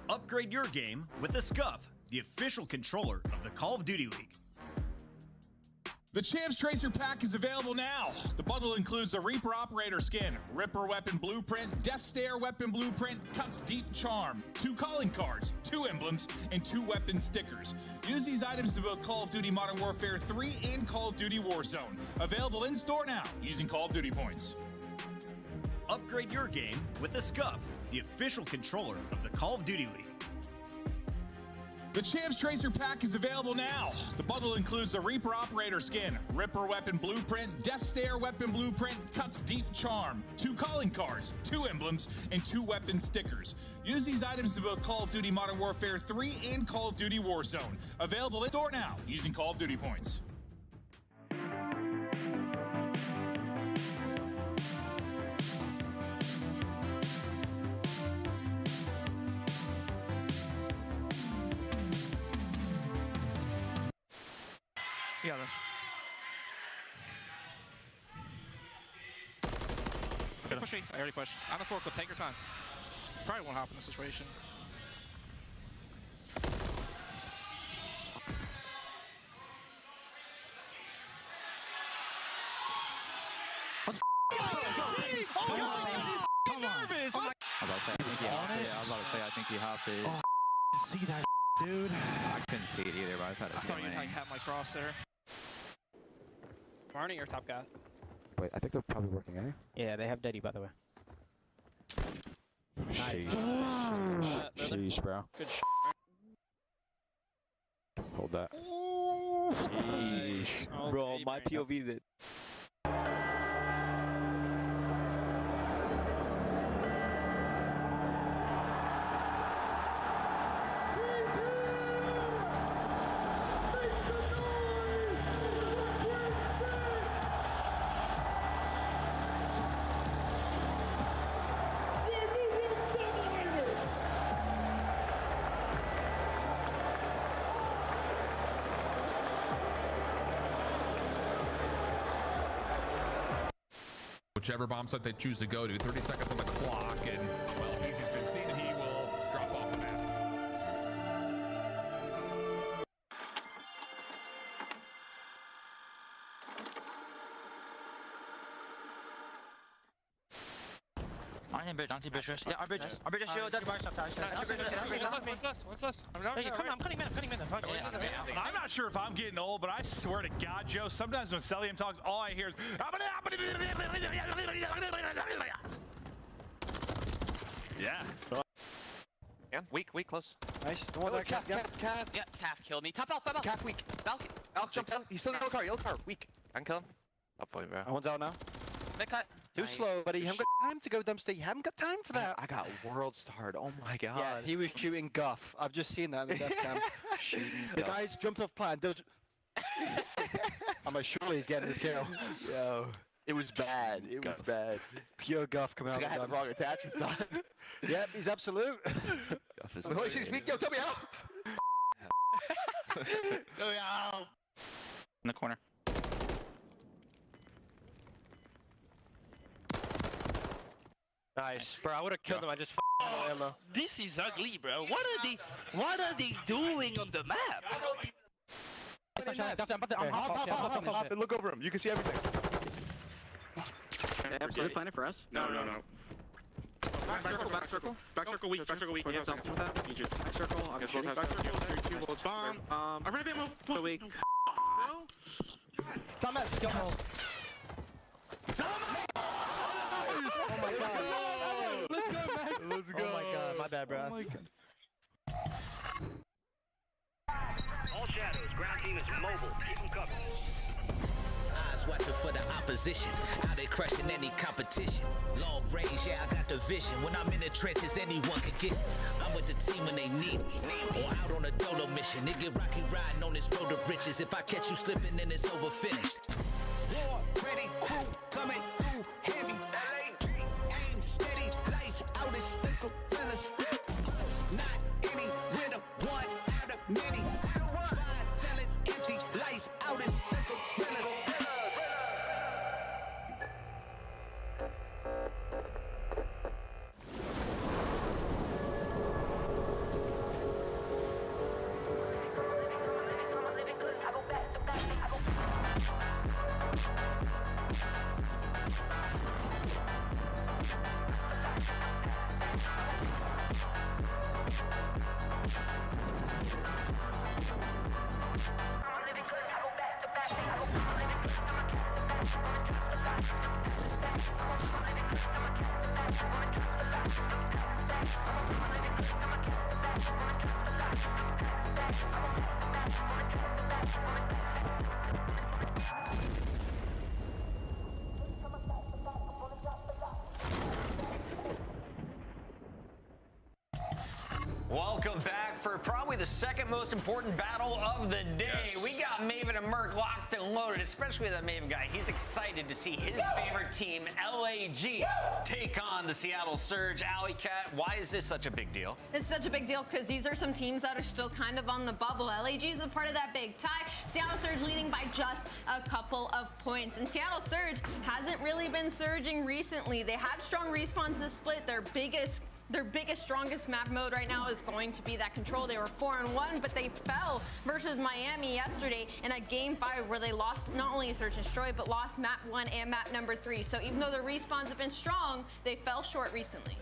Upgrade your game with the Scuff, the official controller of the Call of Duty League. The Champs Tracer pack is available now. The bundle includes the Reaper Operator skin, Ripper Weapon Blueprint, Death Stare Weapon Blueprint, Cuts Deep Charm, 2 calling cards, 2 emblems, and 2 weapon stickers. Use these items in both Call of Duty Modern Warfare 3 and Call of Duty Warzone. Available in store now using Call of Duty points. Upgrade your game with the Scuff, the official controller of the Call of Duty League. The Champs Tracer pack is available now. The bundle includes the Reaper Operator skin, Ripper Weapon Blueprint, Death Stare Weapon Blueprint, Cuts Deep Charm, 2 calling cards, 2 emblems, and 2 weapon stickers. Use these items in both Call of Duty Modern Warfare 3 and Call of Duty Warzone. Available in store now using Call of Duty points. Yeah, push me. I already pushed. On the fork, take your time. Probably won't hop in this situation. Come on. Nervous. I think he hopped it. Oh, see that, dude? I couldn't see it either, but I thought it was I thought you'd like have my cross there. Marnie or top guy? Wait, I think they're probably working, eh? Yeah, they have Daddy, by the way. Nice. Sheesh, bro. Good Hold that. Sheesh. Okay, Bro, my POV that. Whichever bomb site they choose to go to, 30 seconds on the clock, and well, Easy's been seen and he will drop off the map. On the bridge. Yeah, our bridge is shield. One's left. I'm cutting in. I'm not sure if I'm getting old, but I swear to God, Joe, sometimes when Celium talks, all I hear is... Yeah. Weak, close. Nice. Don't want that cat. Yeah, Calf killed me. Top out. Cat weak. Falcon. Jump down. He's still in yellow car. Weak. I can kill him. I'll point, bro. One's out now. Mid cut. Too slow, buddy. You haven't got time to go dumpster. You haven't got time for that. I got world starred. Oh my god. Yeah, he was shooting guff. I've just seen that in the death cam. The guy's jumped off plan. I'm like, surely he's getting his kill. Yo. It was bad. It was bad. Pure guff coming out. I had the wrong attachments on. Yep, he's absolute. Holy shit, speak. Yo, tell me how. Tell me how. In the corner. Nice. Bro, I would have killed him. I just ammo. This is ugly, bro. What are they doing on the map? Hop and look over him. You can see everything. Are they planning for us? No. Back circle, weak. Back circle, weak. Back circle, I'm shooting. Back circle, 3, 2, loads bomb. I'm ready to move. So weak. Come at, go home. Oh my god. Let's go, man. Let's go. Oh my god, my bad, bro. Oh my god. All shadows, ground team is mobile. Keep them covered. Eyes watching for the opposition. Out there crushing any competition. Long range, yeah, I got the vision. When I'm in the trenches, anyone can get me. I'm with the team when they need me. Or out on a dolo mission. They get rocky riding on this road to riches. If I catch you slipping, then it's over finished. War, ready, crew, coming through heavy. Aim steady, lights out, it's the gorillas. Not any winner, one out of many. Five talents, empty, lights out, it's the gorillas. Welcome back for probably the second most important battle of the day. Yes. We got Maven and Merc locked and loaded, especially that Maven guy. He's excited to see his favorite team, LAG, take on the Seattle Surge. Alley Cat, why is this such a big deal? It's such a big deal because these are some teams that are still kind of on the bubble. LAG is a part of that big tie. Seattle Surge leading by just a couple of points. And Seattle Surge hasn't really been surging recently. They had strong respawns this split. Their biggest, strongest map mode right now is going to be that control. They were 4-1, but they fell versus Miami yesterday in a game 5 where they lost not only Search and Destroy, but lost map 1 and map number 3. So even though their respawns have been strong, they fell short recently.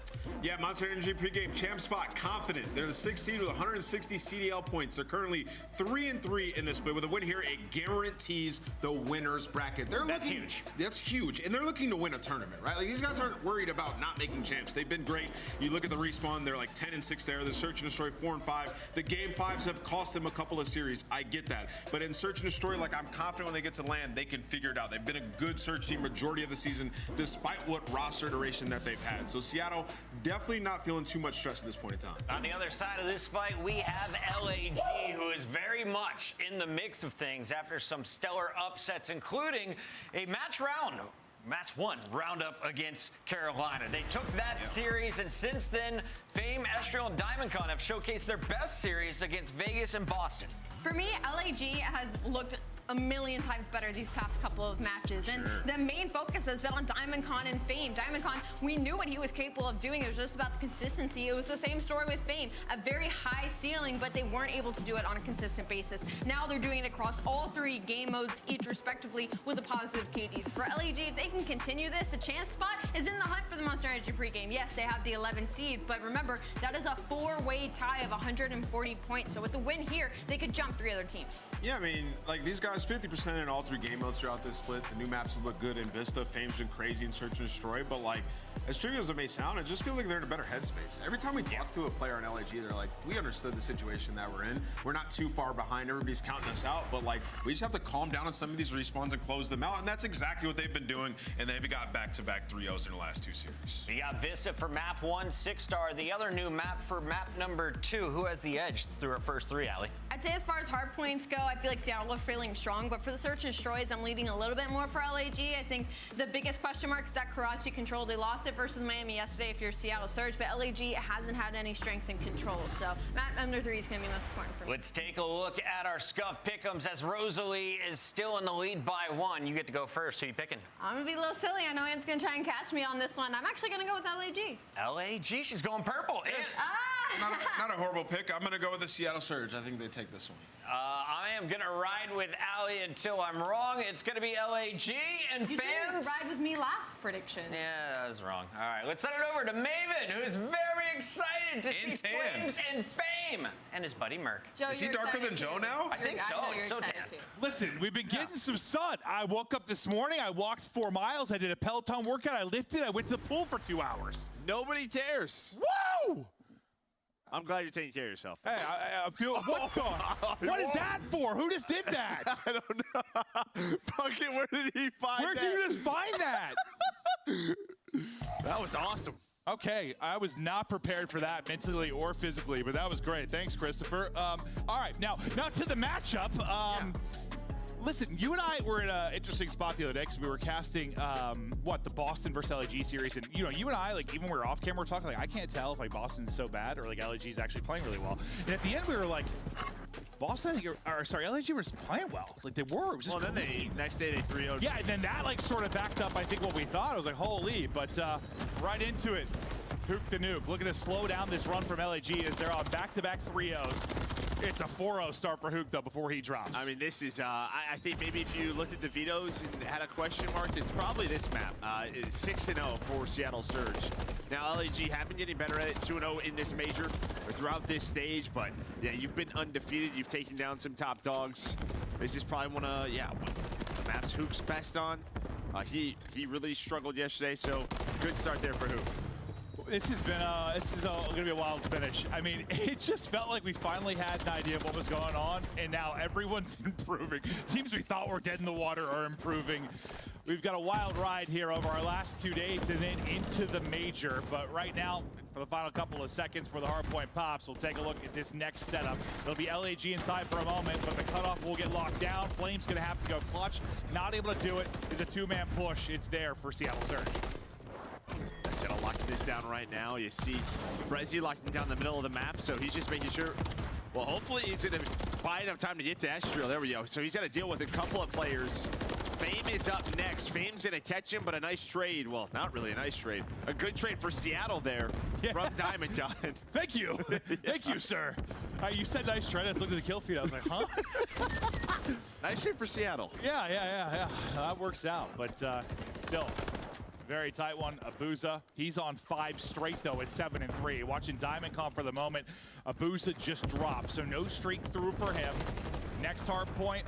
Yeah, Monster Energy pregame champ spot, confident. They're the 6th seed with 160 CDL points. They're currently 3-3 in this split. With a win here, it guarantees the winner's bracket. That's huge. That's huge, and they're looking to win a tournament, right? Like, these guys aren't worried about not making champs. They've been great. You look at the respawn, they're like 10-6 there. The Search and Destroy 4-5. The game 5s have cost them a couple of series. I get that. But in Search and Destroy, like, I'm confident when they get to land, they can figure it out. They've been a good Search team majority of the season, despite what roster duration that they've had. So Seattle definitely not feeling too much stress at this point in time. On the other side of this fight, we have LAG, who is very much in the mix of things after some stellar upsets, including a match 1 roundup against Carolina. They took that series, and since then, Fame, Estriel, and DiamondCon have showcased their best series against Vegas and Boston. For me, LAG has looked a million times better these past couple of matches. And the main focus has been on DiamondCon and Fame. DiamondCon, we knew what he was capable of doing. It was just about the consistency. It was the same story with Fame. A very high ceiling, but they weren't able to do it on a consistent basis. Now they're doing it across all 3 game modes, each respectively, with a positive KDs. For LAG, if they can continue this, the chance spot is in the hunt for the Monster Energy pregame. Yes, they have the 11 seed, but remember, that is a 4-way tie of 140 points. So with the win here, they could jump 3 other teams. Yeah, I mean, like, these guys 50% in all 3 game modes throughout this split. The new maps look good in Vista. Fame's been crazy in Search and Destroy, but like, as trivial as it may sound, it just feels like they're in a better headspace. Every time we talk to a player on LAG, they're like, we understood the situation that we're in. We're not too far behind. Everybody's counting us out, but like, we just have to calm down on some of these respawns and close them out, and that's exactly what they've been doing, and they've got back-to-back 3-0s in the last 2 series. We got Vista for map 1, 6-star. The other new map for map number 2. Who has the edge through our first 3, Allie? I'd say as far as hard points go, I feel like Seattle was feeling strong. But for the search and destroys, I'm leading a little bit more for LAG. I think the biggest question mark is that Karachi control. They lost it versus Miami yesterday if you're Seattle Surge, but LAG hasn't had any strength and control. So map under 3 is going to be most important for me. Let's take a look at our Scuff pick'ems as Rosalie is still in the lead by 1. You get to go first. Who you picking? I'm going to be a little silly. I know Anne's going to try and catch me on this one. I'm actually going to go with LAG. LAG, she's going purple. Yes. Not a horrible pick. I'm going to go with the Seattle Surge. I think they take this one. I am going to ride with Ali until I'm wrong. It's going to be LAG and you fans. You didn't ride with me last prediction. Yeah, that was wrong. All right, let's send it over to Maven, who's very excited to see Flames and Fame. And his buddy Merc. Joe, is he darker than Joe now? I think so. He's so tan. Listen, we've been getting some sun. I woke up this morning. I walked 4 miles. I did a Peloton workout. I lifted. I went to the pool for 2 hours. Nobody cares. Woo! I'm glad you're taking care of yourself. Hey, I feel. What the? What is that for? Who just did that? I don't know. Fucking, where did he find Where'd that? you just find that? That was awesome. Okay, I was not prepared for that mentally or physically, but that was great. Thanks, Christopher. All right, now to the matchup. Listen, you and I were in an interesting spot the other day because we were casting, the Boston versus LAG series. And, you and I, like, even when we were off camera, we're talking, like, I can't tell if, like, Boston's so bad or, like, LAG's actually playing really well. And at the end, we were like, Boston, LAG was playing well. Like, they were. It was just then next day they 3-0'd. Yeah, and then that, like, sort of backed up, I think, what we thought. I was like, holy. But right into it, Hook the Nuke looking to slow down this run from LAG as they're on back-to-back 3-0s. It's a 4-0 start for Hook, though, before he drops. I mean, this is, I think maybe if you looked at the vetoes and had a question mark, it's probably this map. It's 6-0 for Seattle Surge. Now, LAG have been getting better at it, 2-0 in this major or throughout this stage, but yeah, you've been undefeated. You've taken down some top dogs. This is probably one of the maps Hook's best on. He really struggled yesterday, so good start there for Hook. This is gonna be a wild finish. I mean, it just felt like we finally had an idea of what was going on, and now everyone's improving. Teams we thought were dead in the water are improving. We've got a wild ride here over our last 2 days and then into the major. But right now, for the final couple of seconds for the hardpoint pops, we'll take a look at this next setup. It'll be LAG inside for a moment, but the cutoff will get locked down. Flame's gonna have to go clutch. Not able to do it. It's a 2-man push. It's there for Seattle Surge. Gonna lock this down right now. You see Brezzy locking down the middle of the map, so he's just making sure. Well, hopefully he's gonna buy enough time to get to Estriel. There we go. So he's got to deal with a couple of players. Fame is up next. Fame's gonna catch him, but a nice trade. Well, not really a nice trade. A good trade for Seattle there from Diamond John. Thank you. Thank you, sir. You said nice trade. I just looked at the kill feed. I was like, huh? Nice trade for Seattle. Yeah. That works out, but still. Very tight one. Abuza, he's on 5 straight, though, at 7-3. Watching Diamond Comp for the moment. Abuza just dropped, so no streak through for him. Next hard point,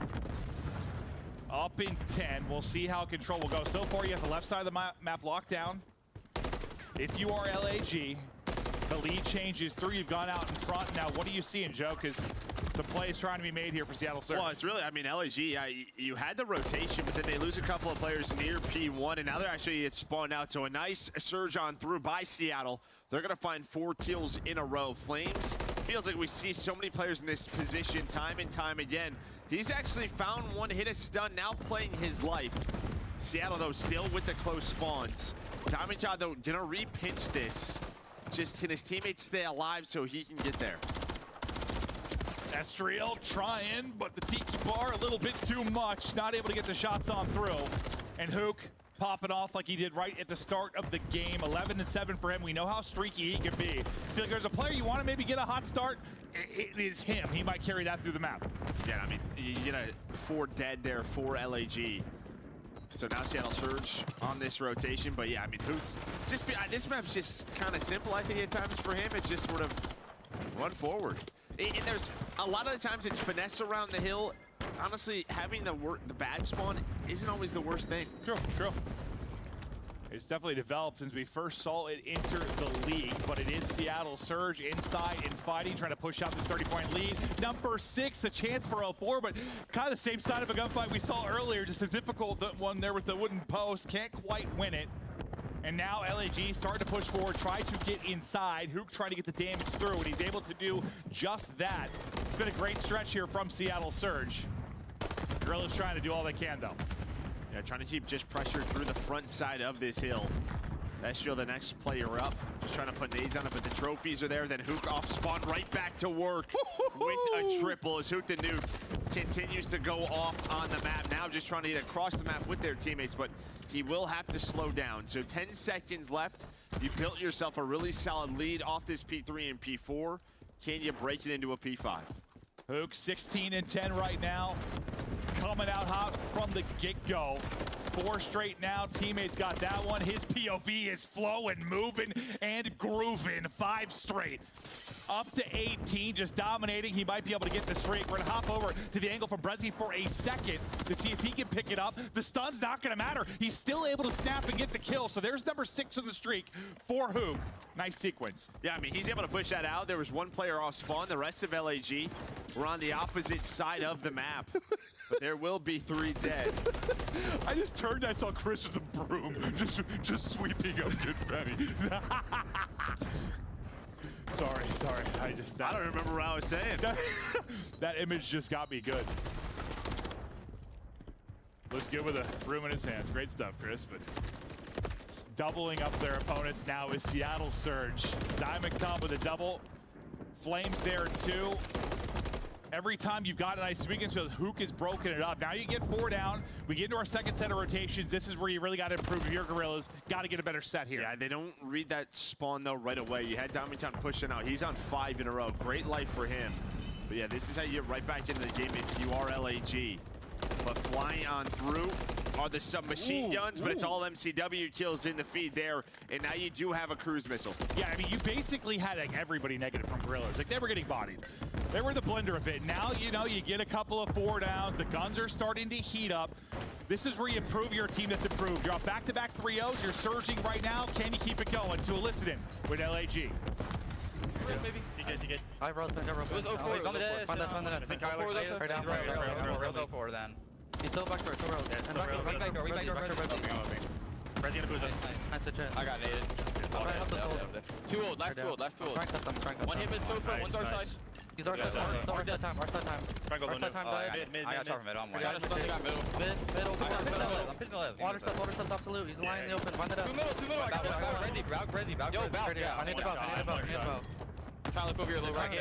up in 10. We'll see how control will go. So far, you have the left side of the map locked down. If you are LAG, the lead changes through. You've gone out in front. Now, what are you seeing, Joe? Because the play is trying to be made here for Seattle Surge. Well, it's really, I mean, LAG, you had the rotation, but then they lose a couple of players near P1, and now they're actually spawned out. So a nice surge on through by Seattle. They're going to find 4 kills in a row. Flames, feels like we see so many players in this position time and time again. He's actually found one hit a stun, now playing his life. Seattle, though, still with the close spawns. Diamond John, though, going to re-pinch this. Just can his teammates stay alive so he can get there? Estriel trying, but the Tiki bar a little bit too much. Not able to get the shots on through. And Hook popping off like he did right at the start of the game. 11-7 for him. We know how streaky he can be. I feel like there's a player you want to maybe get a hot start. It is him. He might carry that through the map. Yeah, I mean, you get a 4 dead there for LAG. So now Seattle Surge on this rotation. But yeah, I mean, Hook, just this map's just kind of simple, I think, at times for him. It's just sort of run forward. And there's a lot of the times it's finesse around the hill. Honestly, having the bad spawn isn't always the worst thing. True. It's definitely developed since we first saw it enter the league, but it is Seattle Surge inside and fighting, trying to push out this 30-point lead. Number 6, a chance for 0-4, but kind of the same side of a gunfight we saw earlier, just a difficult one there with the wooden post. Can't quite win it. And now LAG starting to push forward, try to get inside. Hook trying to get the damage through, and he's able to do just that. It's been a great stretch here from Seattle Surge. Gorilla's trying to do all they can, though. Yeah, trying to keep just pressure through the front side of this hill. Estrio, the next player up, just trying to put nades on it, but the trophies are there. Then Hook off spawn, right back to work with a triple as Hook the Nuke continues to go off on the map. Now just trying to get across the map with their teammates, but he will have to slow down. So 10 seconds left. You built yourself a really solid lead off this P3 and P4. Can you break it into a P5? Hook 16 and 10 right now. Coming out hot from the get-go. 4 straight now. Teammates got that one. His POV is flowing, moving, and grooving. 5 straight. Up to 18, just dominating. He might be able to get the streak. We're going to hop over to the angle from Brezzy for a second to see if he can pick it up. The stun's not going to matter. He's still able to snap and get the kill. So there's number 6 in the streak for Hook. Nice sequence. Yeah, I mean, he's able to push that out. There was 1 player off spawn. The rest of LAG were on the opposite side of the map. But there will be 3 dead. I just turned, I saw Chris with the broom, just sweeping up confetti. Sorry. I don't remember what I was saying. That image just got me good. Looks good with a broom in his hands. Great stuff, Chris, but doubling up their opponents now is Seattle Surge. Diamond come with a double. Flames there too. Every time you've got a nice weakness, Hook has broken it up. Now you get 4 down. We get into our second set of rotations. This is where you really got to improve your Gorillas. Got to get a better set here. Yeah, they don't read that spawn, though, right away. You had Diamond pushing out. He's on 5 in a row. Great life for him. But, yeah, this is how you get right back into the game if you are LAG. But flying on through are the submachine guns, but it's all MCW kills in the feed there. And now you do have a cruise missile. Yeah, I mean, you basically had like everybody negative from Gorillas. Like, they were getting bodied. They were the blender a bit. Now, you know, you get a couple of 4 downs. The guns are starting to heat up. This is where you improve your team that's improved. You're off back-to-back 3-0s. You're surging right now. Can you keep it going? To Elicitin with LAG. Maybe. You good. I rolled back. It was 04. Find that. I think Kyler. Right down. Right 04 then. He's still back door. And back door. Ready to boost it. I got naded. Too old. Last too old. One hit mid sofa. One's our side. He's our side. Our side time. Our side time died. I got top mid. I'm one. Mid. I'm pitching the left. Water stuff absolute. He's lying in the open. Find it up. Two middle. I got ready. Yo, I need the bow. Trying to look over your low right. I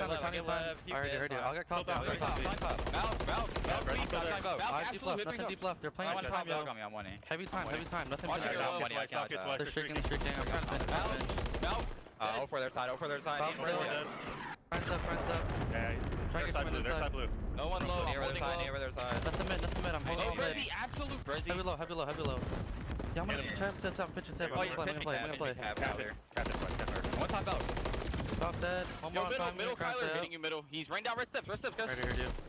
heard you. I'll get caught down. Nothing deep left. They're playing one time, yo. Heavy time. Nothing deep. They're shaking. I'm trying to finish. Over their side. Friends up. Yeah. Try to get their side blue. No one low. Near their side. Nothing mid. I'm holding mid. Absolute Brezzy. Heavy low. Yeah, I'm gonna try pitch and save. I'm gonna play. One time out. Top dead. Middle Kyler hitting you middle. He's right down red steps, guys.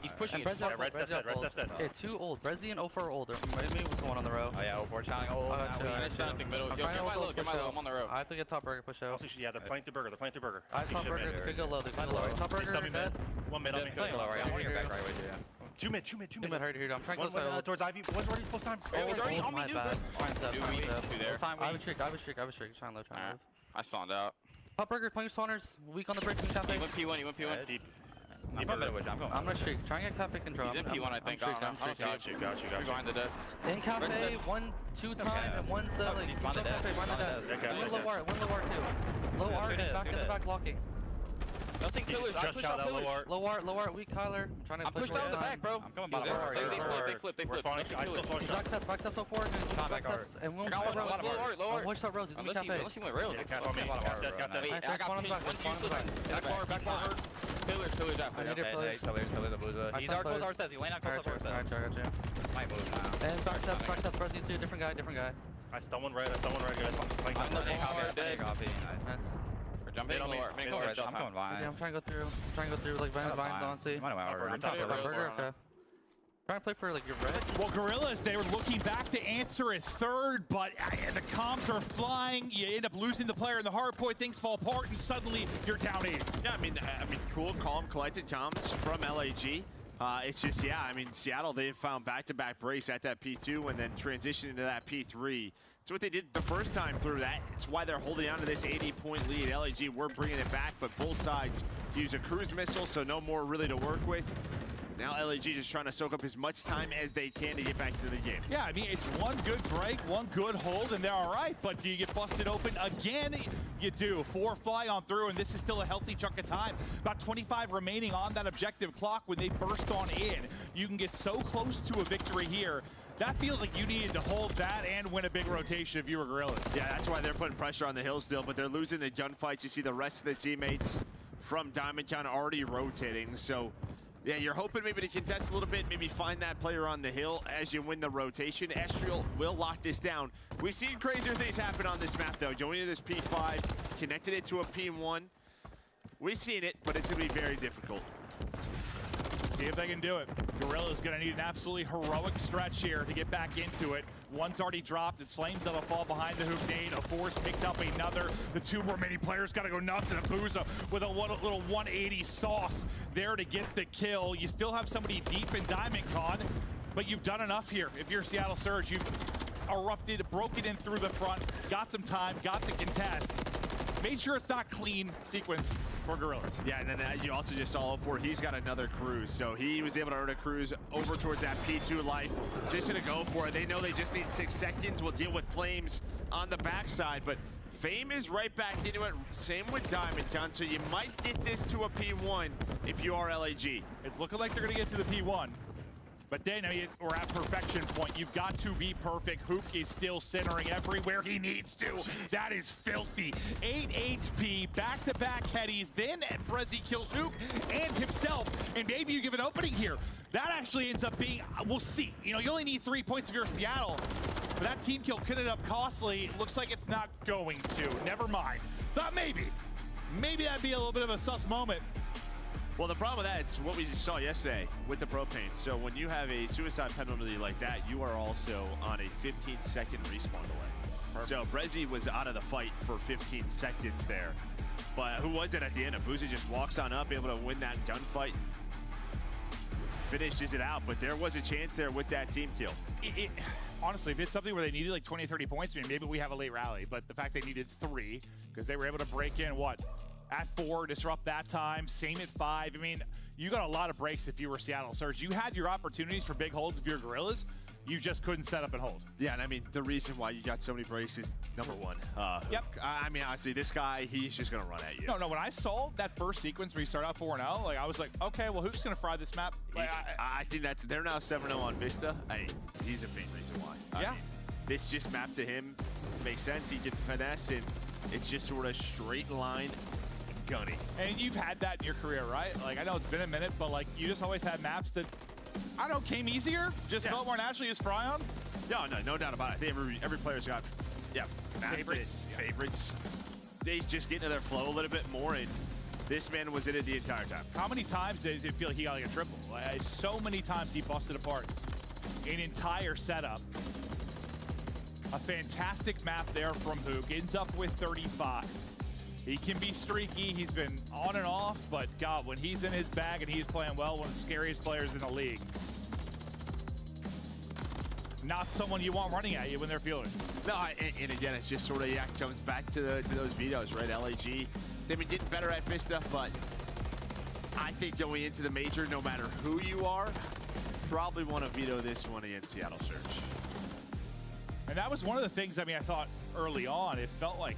He's pushing it. Red steps dead. Okay, 2 old. Brezzy and 04 old. Maybe what's going on the row. Oh yeah, 04 shouting old. Middle. Yo, get my low. I'm on the row. I have to get top burger push out. Yeah, they're playing through burger. I have top burger. They could go low. Top burger dead. One mid. I'm playing low. I'm on your back right way, yeah. Two mid. Right here. I'm trying to go towards Ivy. One's already close time. Oh, he's already on me, dude. Fine stuff. I have a streak. Trying low. I spawned out. Top burger, playing spawners, weak on the bridge in cafe. He went P1. Deep. I'm gonna streak. Try and get cafe control. He's in P1, I think. I'm streaking. Got you. Behind the desk. In cafe, 1-2 time, and one's like, he's on cafe, behind the desk. One low R too. Low R and back in the back blocking. Nothing pillars. I pushed out pillars. Low R, weak Kyler. I'm trying to push down the back, bro. I'm coming bottom R. They flip. Back steps so forward. Back steps. And one low R. Watch that Rose. He's in the cafe. Unless he went rails. I got one back. Back bar hurt. Pillars out. I need it, pillars. He's our close R steps. He lane out close R steps. I got you. Might move now. And back steps. Brezzy too. Different guy. I stun one right, guys. I'm looking hard. Nice. Jumping on me. I'm going Vine. Yeah, I'm trying to go through like Vines on C. Burger, okay. Trying to play for like your red. Well, Gorillas, they were looking back to answer a third, but the comms are flying. You end up losing the player in the hard point. Things fall apart, and suddenly you're down 8. Yeah, I mean, cool, calm, collected comms from LAG. It's just, yeah, I mean, Seattle, they've found back-to-back brace at that P2 and then transitioned into that P3. It's what they did the first time through that. It's why they're holding on to this 80-point lead. LAG, we're bringing it back, but both sides use a cruise missile, so no more really to work with. Now LAG just trying to soak up as much time as they can to get back into the game. Yeah, I mean, it's one good break, one good hold, and they're all right. But do you get busted open again? You do. 4 fly on through, and this is still a healthy chunk of time. About 25 remaining on that objective clock when they burst on in. You can get so close to a victory here. That feels like you needed to hold that and win a big rotation if you were Gorillas. Yeah, that's why they're putting pressure on the hill still, but they're losing the gunfights. You see the rest of the teammates from Diamond kind of already rotating. So, yeah, you're hoping maybe to contest a little bit, maybe find that player on the hill as you win the rotation. Estriel will lock this down. We've seen crazier things happen on this map, though. Going into this P5, connected it to a P1. We've seen it, but it's going to be very difficult. See if they can do it. Gorilla's gonna need an absolutely heroic stretch here to get back into it. One's already dropped. It's Flames that'll fall behind the hoop nade. A Force picked up another. The 2 remaining players gotta go nuts, and Abuza with a little 180 sauce there to get the kill. You still have somebody deep in Diamond Con, but you've done enough here. If you're Seattle Surge, you've erupted, broken in through the front, got some time, got the contest. Made sure it's not clean sequence for Gorillas. Yeah, and then you also just saw 04, he's got another cruise. So he was able to earn a cruise over towards that P2 life. Just gonna go for it. They know they just need 6 seconds. We'll deal with Flames on the backside, but Fame is right back into it. Same with Diamond Con, so you might get this to a P1 if you are LAG. It's looking like they're gonna get to the P1. But then, I mean, we're at perfection point. You've got to be perfect. Hook is still centering everywhere he needs to. That is filthy. 8 HP, back-to-back headies. Then Brezzy kills Hook and himself. And maybe you give an opening here. That actually ends up being, we'll see. You know, you only need 3 points if you're Seattle. But that team kill could end up costly. Looks like it's not going to. Never mind. Thought maybe that'd be a little bit of a sus moment. Well, the problem with that, it's what we just saw yesterday with the propane. So when you have a suicide penalty like that, you are also on a 15-second respawn delay. Perfect. So Brezzy was out of the fight for 15 seconds there. But who was it at the end? Abuza just walks on up, able to win that gunfight. Finishes it out, but there was a chance there with that team kill. Honestly, if it's something where they needed like 20, 30 points, I mean, maybe we have a late rally. But the fact they needed 3, because they were able to break in, what? At 4, disrupt that time, same at 5. I mean, you got a lot of breaks if you were Seattle Surge. You had your opportunities for big holds if you're Gorillas. You just couldn't set up and hold. Yeah, and I mean, the reason why you got so many breaks is number 1. Yep. I mean, honestly, this guy, he's just going to run at you. No, when I saw that first sequence where you start out 4-0, like, I was like, okay, well, who's going to fry this map? Like, I think they're now 7-0 on Vista. He's a main reason why. I mean, this just map to him makes sense. He can finesse, and it's just sort of straight line. Gunny. And you've had that in your career, right? Like, I know it's been a minute, but like, you just always had maps that, I don't know, came easier, just felt more naturally to fry on. No doubt about it. I think every player's got, favorites. They just get into their flow a little bit more, and this man was in it the entire time. How many times did it feel like he got like a triple? Like, so many times he busted apart an entire setup. A fantastic map there from Hook. Ends up with 35. He can be streaky. He's been on and off, but God, when he's in his bag and he's playing well, one of the scariest players in the league. Not someone you want running at you when they're feeling. No, and again, it's just sort of, comes back to those vetoes, right? LAG, they've been getting better at Vista, but I think going into the major, no matter who you are, probably want to veto this one against Seattle Surge. And that was one of the things, I mean, I thought early on, it felt like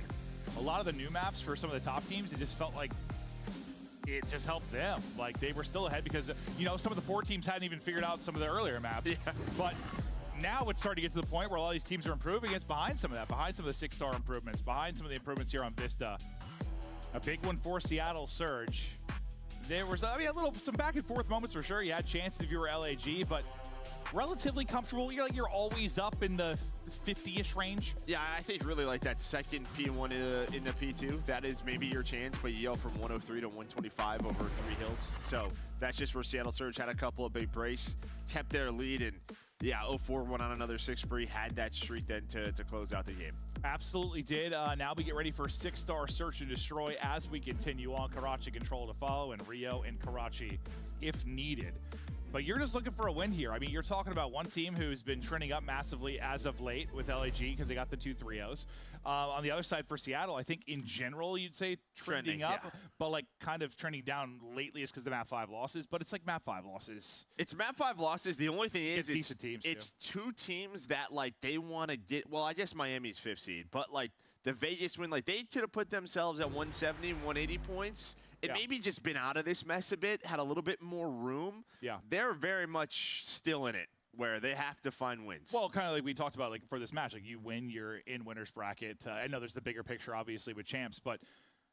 a lot of the new maps for some of the top teams, it just felt like it just helped them. Like, they were still ahead because, you know, some of the poor teams hadn't even figured out some of the earlier maps. Yeah. But now it's starting to get to the point where a lot of these teams are improving. It's behind some of that, behind some of the 6-star improvements, behind some of the improvements here on Vista. A big one for Seattle Surge. There was, I mean, some back and forth moments for sure. You had chances if you were LAG, but relatively comfortable. You're always up in the 50-ish range. Yeah, I think really like that second P1 in the P2. That is maybe your chance, but you go from 103 to 125 over 3 hills. So that's just where Seattle Surge had a couple of big breaks, kept their lead, and 04 went on another 6 spree, had that streak then to close out the game. Absolutely did. Now we get ready for 6-star Search and Destroy as we continue on. Karachi Control to follow, and Rio and Karachi if needed. But you're just looking for a win here. I mean, you're talking about one team who's been trending up massively as of late with LAG because they got the 2 3-0s. On the other side for Seattle, I think in general you'd say trending up, yeah. but like kind of trending down lately is because the map 5 losses. But it's like map 5 losses. It's map 5 losses. The only thing is it's decent teams. It's two teams that like they want to get. Well, I guess Miami's 5th seed, but like the Vegas win, like they could have put themselves at 170, 180 points. It maybe just been out of this mess a bit, had a little bit more room. Yeah. They're very much still in it, where they have to find wins. Well, kind of like we talked about, like for this match, like you win, you're in winner's bracket. I know there's the bigger picture, obviously, with champs, but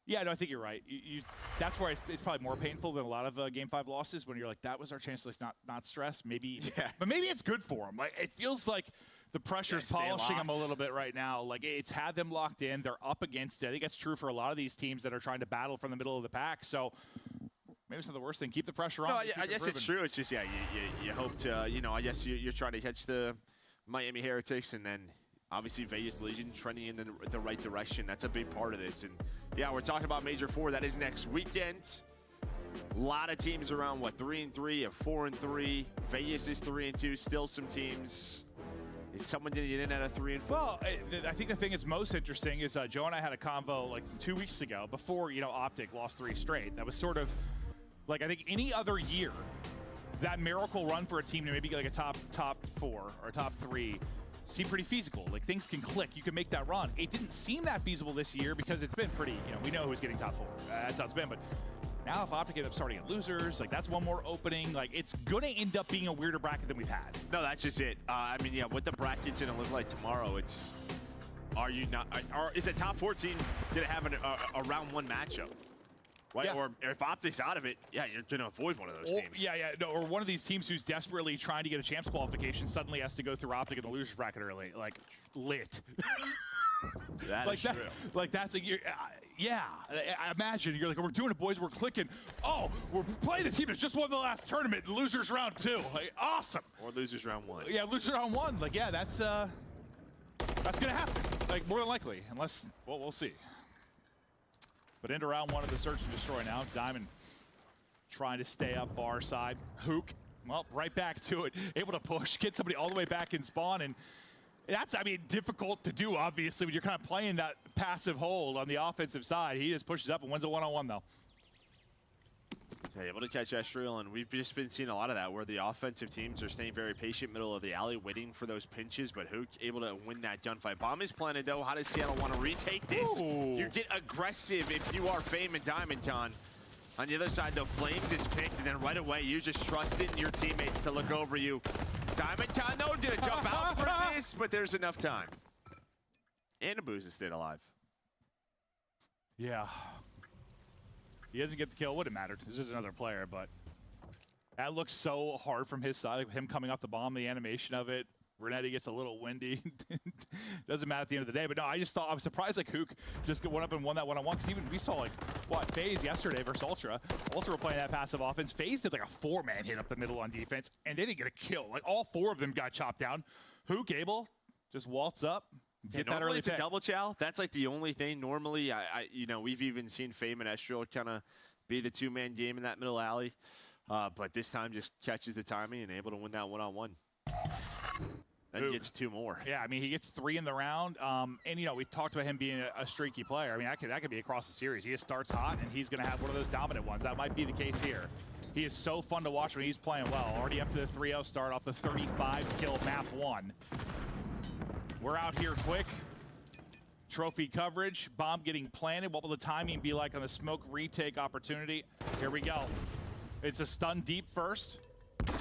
yeah, no, I think you're right. That's where it's probably more painful than a lot of Game 5 losses when you're like, that was our chance to not stress. Maybe, but maybe it's good for them. Like it feels like the pressure's polishing them a little bit right now. Like it's had them locked in. They're up against it. I think that's true for a lot of these teams that are trying to battle from the middle of the pack. So maybe it's not the worst thing. Keep the pressure on. No, I guess it's true. It's just, you hope to, I guess you're trying to catch the Miami Heretics, and then obviously Vegas Legion trending in the right direction. That's a big part of this. And yeah, we're talking about Major 4. That is next weekend. A lot of teams around, 3-3 or 4-3. Vegas is 3-2. Still some teams. Is someone going to get in at a 3-4? Well, I think the thing that's most interesting is Joe and I had a convo like 2 weeks ago before, Optic lost 3 straight. That was sort of like, I think any other year, that miracle run for a team to maybe get like a top 4 or top 3 seemed pretty feasible. Like things can click. You can make that run. It didn't seem that feasible this year because it's been pretty, we know who's getting top 4. That's how it's been. But now if Optic end up starting at losers, like that's one more opening. Like it's going to end up being a weirder bracket than we've had. No, that's just it. I mean, what the bracket's going to look like tomorrow, is a top 4 team going to have a round 1 matchup? Right? Yeah. Or if Optic's out of it, you're going to avoid one of those teams. Or one of these teams who's desperately trying to get a champs qualification suddenly has to go through Optic in the losers bracket early. Like, lit. That is true. Like, that's I imagine you're like, we're doing it, boys. We're clicking. Oh, we're playing the team that's just won the last tournament. Losers round 2. Like, awesome. Or losers round 1. Yeah, losers round 1. Like, yeah, that's going to happen. Like, more than likely. Unless, well, we'll see. But into round 1 of the Search and Destroy now. Diamond trying to stay up bar side. Hook, well, right back to it. Able to push, get somebody all the way back in spawn. And that's, difficult to do, obviously, when you're kind of playing that passive hold on the offensive side. He just pushes up and wins a one-on-one, though. Yeah, able to catch Estriel, and we've just been seeing a lot of that where the offensive teams are staying very patient middle of the alley, waiting for those pinches, but Hook able to win that gunfight. Bomb is planted, though. How does Seattle want to retake this? Ooh. You get aggressive if you are Fame and Diamond Con. On the other side, though, Flames is picked, and then right away, you just trust in your teammates to look over you. Diamond Con, though, did a jump out for this, but there's enough time. And Abuza stayed alive. Yeah. He doesn't get the kill. Wouldn't matter. This is another player, but that looks so hard from his side. Like him coming off the bomb, the animation of it. Renetti gets a little windy. Doesn't matter at the end of the day. But no, I was surprised like Hook just went up and won that one-on-one. Because even we saw FaZe yesterday versus Ultra. Ultra were playing that passive offense. FaZe did like a 4-man hit up the middle on defense, and they didn't get a kill. Like all 4 of them got chopped down. Hook able just waltz up. Get that early it's a double chow. That's like the only thing. Normally, we've even seen Fame and Estriel kind of be the 2-man game in that middle alley. But this time just catches the timing and able to win that one-on-one. Then gets 2 more. Yeah, he gets 3 in the round. And, we've talked about him being a streaky player. that could be across the series. He just starts hot, and he's going to have one of those dominant ones. That might be the case here. He is so fun to watch when he's playing well. Already up to the 3-0 start off the 35-kill map 1. We're out here quick. Trophy coverage. Bomb getting planted. What will the timing be like on the smoke retake opportunity? Here we go. It's a stun deep first.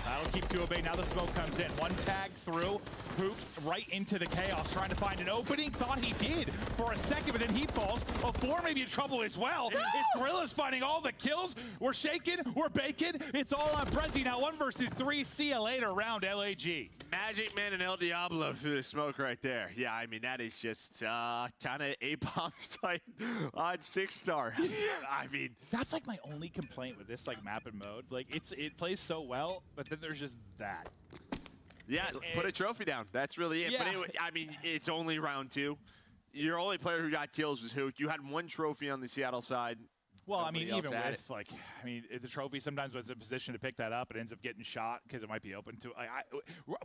That'll keep 2 obey. Now the smoke comes in. 1 tag through. Hook right into the chaos, trying to find an opening. Thought he did for a second, but then he falls. A 4 may be in trouble as well. Yeah. It's Gorillas finding all the kills. We're shaking. We're baking. It's all on Brezzy now. 1 versus 3. See you later round LAG. Magic Man and El Diablo through the smoke right there. Yeah, that is just kind of A-Bombs type on 6-star. That's like my only complaint with this map and mode. It plays so well, but then there's just that. Yeah, put a trophy down. That's really it. Yeah. But it's only round 2. Your only player who got kills was Hook. You had 1 trophy on the Seattle side. Well, I mean, Nobody even else at with, like, I mean, the trophy sometimes was in a position to pick that up. It ends up getting shot because it might be open to.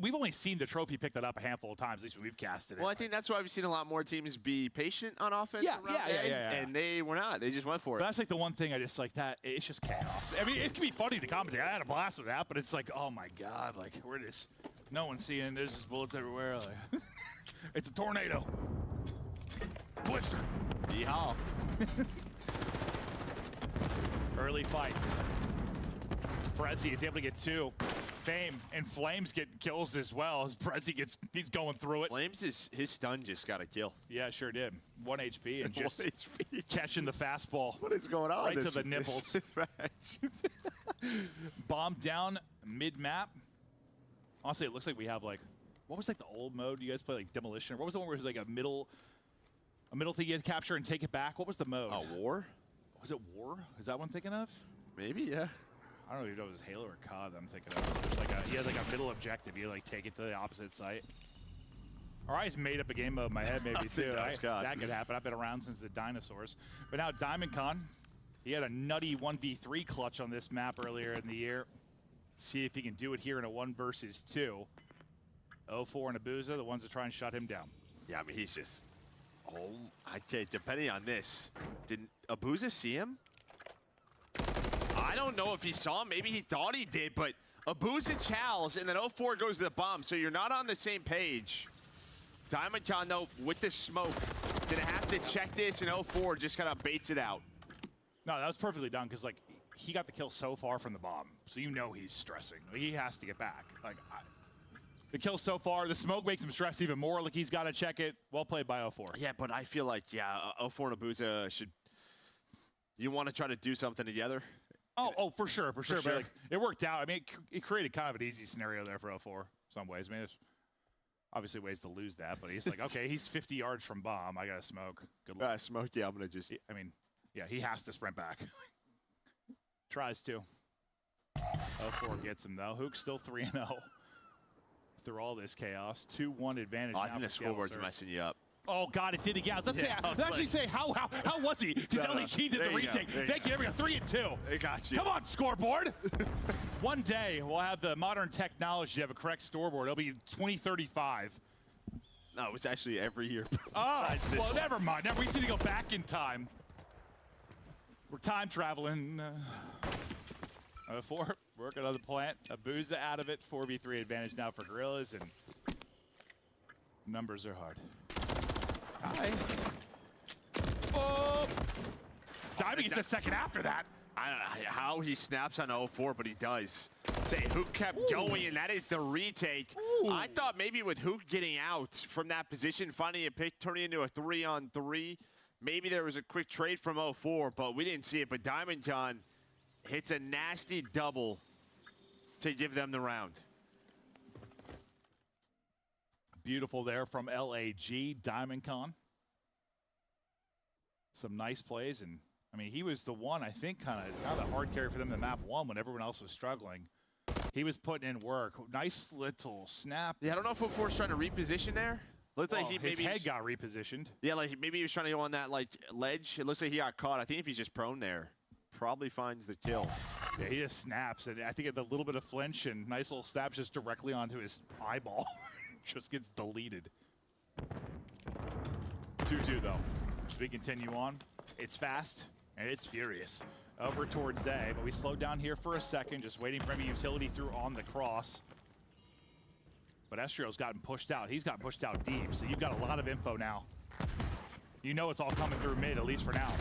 We've only seen the trophy pick that up a handful of times, at least when we've casted it. Well, I think that's why we've seen a lot more teams be patient on offense. Yeah, And they were not. They just went for it. But that's like the one thing I just like that. It's just chaos. I mean, it can be funny to commentate. I had a blast with that, but it's like, oh my God, like, we're just, no one's seeing. There's just bullets everywhere. Like, it's a tornado. Blister. Yeehaw. Early fights. Brezzy is able to get 2. Fame and Flames get kills as well as Brezzy he's going through it. Flames, his stun just got a kill. Yeah, sure did. 1 HP and just 1 HP. Catching the fastball. What is going on? Right to the nipples. Bomb down mid-map. Honestly, it looks like we have like, what was like the old mode you guys play, like Demolition? Or what was the one where it was like a middle thing you had to capture and take it back? What was the mode? Oh, War? Was it War? Is that one I'm thinking of? Maybe, yeah. I don't know if it was Halo or COD that I'm thinking of. It's like you had like a middle objective. You like take it to the opposite site. Or I just made up a game mode in my head maybe too. That could happen. I've been around since the dinosaurs. But now DiamondCon, he had a nutty 1v3 clutch on this map earlier in the year. See if he can do it here in a 1 versus 2. 0-4 and Abuza, the ones that try and shut him down. Yeah, I mean, he's just... Oh, okay, depending on this, did Abuza see him? I don't know if he saw him. Maybe he thought he did, but Abuza chows, and then 0-4 goes to the bomb, so you're not on the same page. DiamondCon, though, with the smoke, did have to check this, and 0-4 just kind of baits it out. No, that was perfectly done, because, like, he got the kill so far from the bomb, so you know he's stressing. Like, he has to get back. Like, the kill so far, the smoke makes him stress even more. Like, he's got to check it. Well played by 0-4. Yeah, but I feel like, 0-4 and Abuza should... You want to try to do something together? Oh, for sure. But, like, it worked out. I mean, it created kind of an easy scenario there for 0-4 some ways. I mean, there's obviously ways to lose that, but he's like, okay, he's 50 yards from bomb. I got to smoke. Good luck. Smoke, yeah, I'm going to just... I mean, yeah, he has to sprint back. Tries to. 0-4 gets him, though. Hook's still 3-0. Through all this chaos, 2-1 advantage. I think the scoreboard's messing you up. Oh God, it did again. Let's say how was he? Because LHG did the retake. Thank you. There we go. 3-2. They got you. Come on, scoreboard. One day we'll have the modern technology to have a correct scoreboard. It'll be 2035. No, it's actually every year. Oh, well, never mind. Now we just need to go back in time. We're time traveling. 4 working on the plant. Abuza out of it. 4v3 advantage now for Gorillas, and numbers are hard. Hi. Oh! Diamond gets a second after that. I don't know how he snaps on 0-4, but he does. Say, Hook kept going, and that is the retake. I thought maybe with Hook getting out from that position, finding a pick, turning into a 3-on-3, maybe there was a quick trade from 0-4, but we didn't see it. But DiamondCon hits a nasty double to give them the round. Beautiful there from LAG, DiamondCon. Some nice plays, and I mean, he was the one, I think, kind of the hard carry for them in map 1 when everyone else was struggling. He was putting in work. Nice little snap. Yeah, I don't know if 0-4's trying to reposition there. Looks like his head got repositioned. Yeah, like maybe he was trying to go on that like ledge. It looks like he got caught. I think if he's just prone there, probably finds the kill. Yeah, he just snaps, and I think the little bit of flinch and nice little snap just directly onto his eyeball. Just gets deleted. 2-2 though. As we continue on, it's fast and it's furious. Over towards A, but we slowed down here for a second, just waiting for maybe utility through on the cross. But Estrio's gotten pushed out. He's gotten pushed out deep, so you've got a lot of info now. You know it's all coming through mid, at least for now.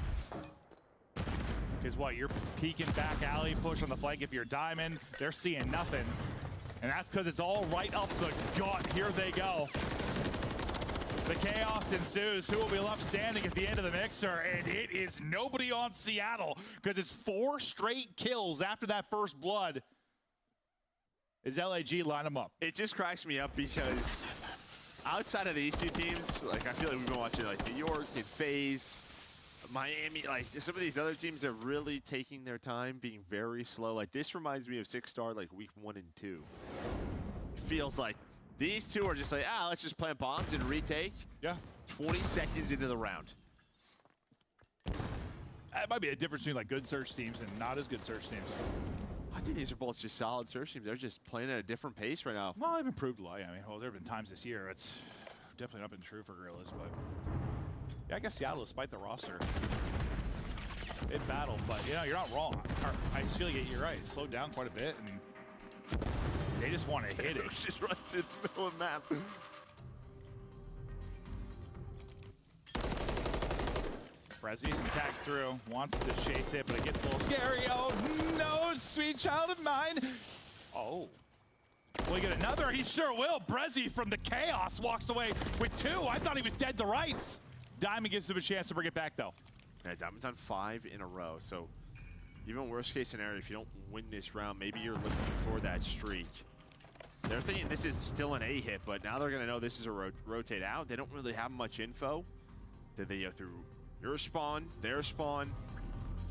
Because what, you're peeking back alley, push on the flank. If you're Diamond, they're seeing nothing. And that's because it's all right up the gut. Here they go. The chaos ensues. Who will be left standing at the end of the mixer? And it is nobody on Seattle, because it's 4 straight kills after that first blood. As LAG line them up. It just cracks me up because outside of these two teams, like I feel like we've been watching like New York and FaZe, Miami, like some of these other teams are really taking their time, being very slow. Like this reminds me of 6-star like week 1 and 2. It feels like these two are just like, let's just plant bombs and retake. Yeah. 20 seconds into the round. That might be a difference between like good search teams and not as good search teams. I think these are both just solid search teams. They're just playing at a different pace right now. Well, they've improved a lot. I mean, well, there have been times this year it's definitely not been true for Gorillas, but yeah, I guess Seattle, despite the roster, in battle. But you know, you're not wrong. I just feel like you're right. It slowed down quite a bit, and they just want to hit it. Just run to the middle of the map. Brezzy, some tags through, wants to chase it, but it gets a little scary. Oh no, sweet child of mine. Oh. Will he get another? He sure will. Brezzy from the Chaos walks away with 2. I thought he was dead to rights. Diamond gives him a chance to bring it back, though. Yeah, Diamond's on 5 in a row, so even worst case scenario, if you don't win this round, maybe you're looking for that streak. They're thinking this is still an A hit, but now they're going to know this is a rotate out. They don't really have much info. Did they go through your spawn, their spawn,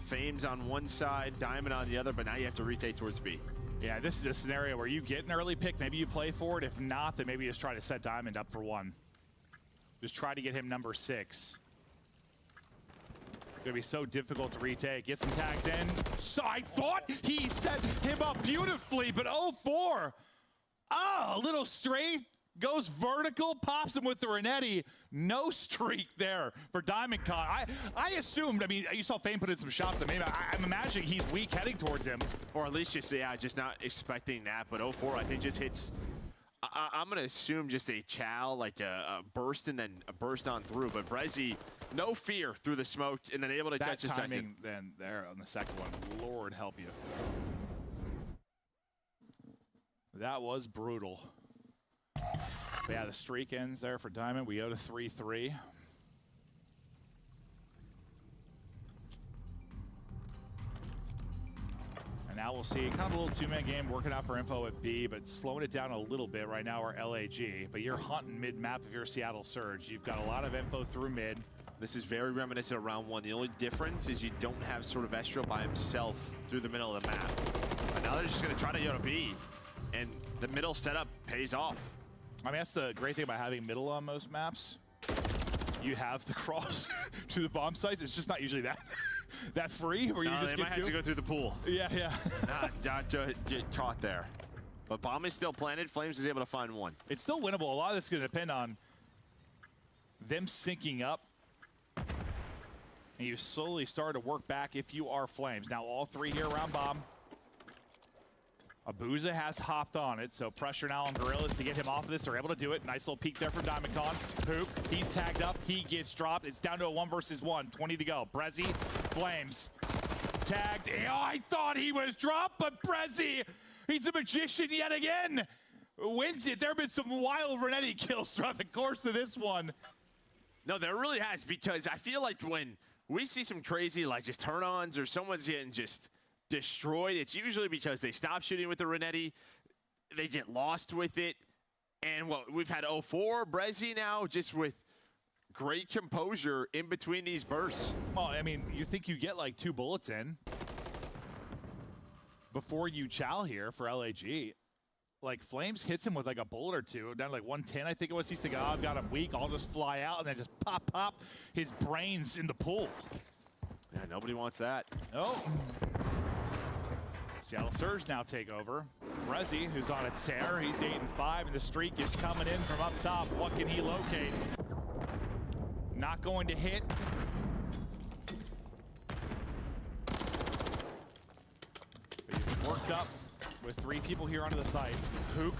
Fame's on one side, Diamond on the other, but now you have to rotate towards B. Yeah, this is a scenario where you get an early pick, maybe you play for it. If not, then maybe you just try to set Diamond up for 1. Just try to get him number 6. It's gonna be so difficult to retake. Get some tags in. So I thought he set him up beautifully, but 0-4. Ah, a little straight. Goes vertical, pops him with the Renetti. No streak there for Diamond Con. I assumed, I mean, you saw Fame put in some shots that maybe I'm imagining he's weak heading towards him. Or at least just, yeah, just not expecting that. But 0-4, I think just hits, I'm going to assume just a chow, like a burst and then a burst on through. But Brezzy, no fear through the smoke and then able to catch the second. That timing then there on the second one, Lord help you. That was brutal. But yeah, the streak ends there for Diamond. We go to 3-3. And now we'll see kind of a little 2-man game working out for info at B, but slowing it down a little bit right now are LAG. But you're hunting mid-map if you're Seattle Surge. You've got a lot of info through mid. This is very reminiscent of round 1. The only difference is you don't have sort of Estro by himself through the middle of the map. But now they're just going to try to go to B. And the middle setup pays off. I mean, that's the great thing about having middle on most maps. You have the cross to the bomb sites. It's just not usually that free, where you just they might have to go through the pool. Yeah, yeah. Not get caught there. But bomb is still planted. Flames is able to find 1. It's still winnable. A lot of this is going to depend on them syncing up. And you slowly start to work back if you are Flames. Now all 3 here around bomb. Abuza has hopped on it, so pressure now on Gorillas to get him off of this. They're able to do it. Nice little peek there from Diamond Con. Hoop, he's tagged up. He gets dropped. It's down to a 1 versus 1. 20 to go. Brezzy, Flames. Tagged. Oh, I thought he was dropped, but Brezzy, he's a magician yet again. Wins it. There have been some wild Renetti kills throughout the course of this one. No, there really has, because I feel like when we see some crazy, like just turn-ons or someone's getting just destroyed, it's usually because they stop shooting with the Renetti, they get lost with it, and well, we've had 0-4, Brezzy now, just with great composure in between these bursts. Well, I mean, you think you get like 2 bullets in before you chow here for LAG. Like, Flames hits him with like a bullet or 2, down to like 110, I think it was. He's thinking, oh, I've got him weak, I'll just fly out, and then just pop his brains in the pool. Yeah, nobody wants that. Oh. Seattle Surge now take over. Brezzy, who's on a tear, he's 8-5, and the streak is coming in from up top. What can he locate? Not going to hit. But he's worked up with 3 people here onto the site. Hook,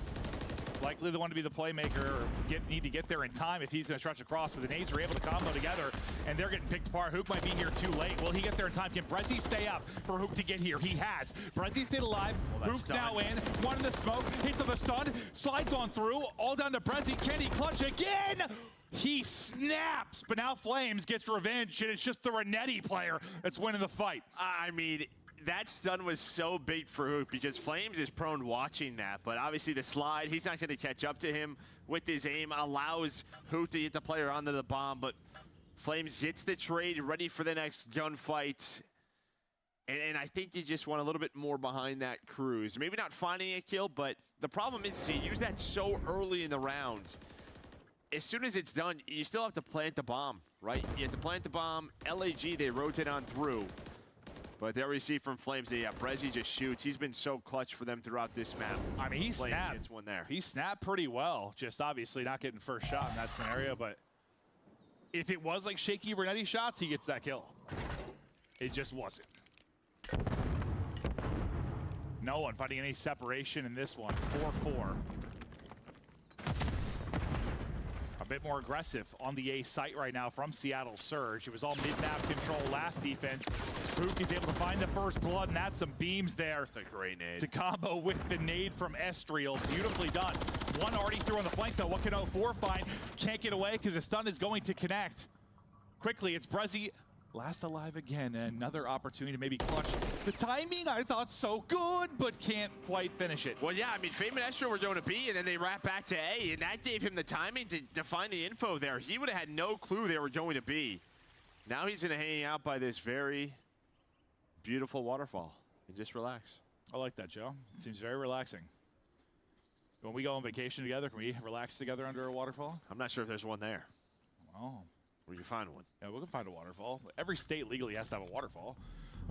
likely the one to be the playmaker, or need to get there in time if he's going to stretch across, but the nades are able to combo together, and they're getting picked apart. Hook might be here too late. Will he get there in time? Can Brezzy stay up for Hook to get here? He has. Brezzy stayed alive. Hook now in. 1 in the smoke. Hits of the stun. Slides on through. All down to Brezzy. Can he clutch again? He snaps, but now Flames gets revenge, and it's just the Renetti player that's winning the fight. I mean, that stun was so big for Hook because Flames is prone to watching that, but obviously the slide, he's not going to catch up to him with his aim, allows Hook to get the player onto the bomb, but Flames gets the trade, ready for the next gunfight. And I think you just want a little bit more behind that cruise. Maybe not finding a kill, but the problem is you use that so early in the round. as soon as it's done, you still have to plant the bomb, right? You have to plant the bomb. LAG, they rotate on through. But there we see from Flames, yeah, Brezzy just shoots. He's been so clutch for them throughout this map. I mean, he snapped. Gets one there. He snapped pretty well. Just obviously not getting first shot in that scenario. But if it was like shaky Bernetti shots, he gets that kill. It just wasn't. No one finding any separation in this one. 4-4. A bit more aggressive on the A site right now from Seattle Surge. It was all mid-map control last defense. Hook is able to find the first blood, and that's some beams there. That's a great nade. To combo with the nade from Estriel. Beautifully done. One already through on the flank, though. What can 04 find? Can't get away because the stun is going to connect. Quickly, it's Brezzy. Last alive again. Another opportunity to maybe clutch. The timing, I thought so good, but can't quite finish it. Well, yeah, I mean, Fame and Estro were going to B, and then they wrap back to A, and that gave him the timing to find the info there. He would have had no clue they were going to B. Now he's going to hang out by this very beautiful waterfall and just relax. I like that, Joe. It seems very relaxing. When we go on vacation together, can we relax together under a waterfall? I'm not sure if there's one there. Well, we can find one. Yeah, we can find a waterfall. Every state legally has to have a waterfall.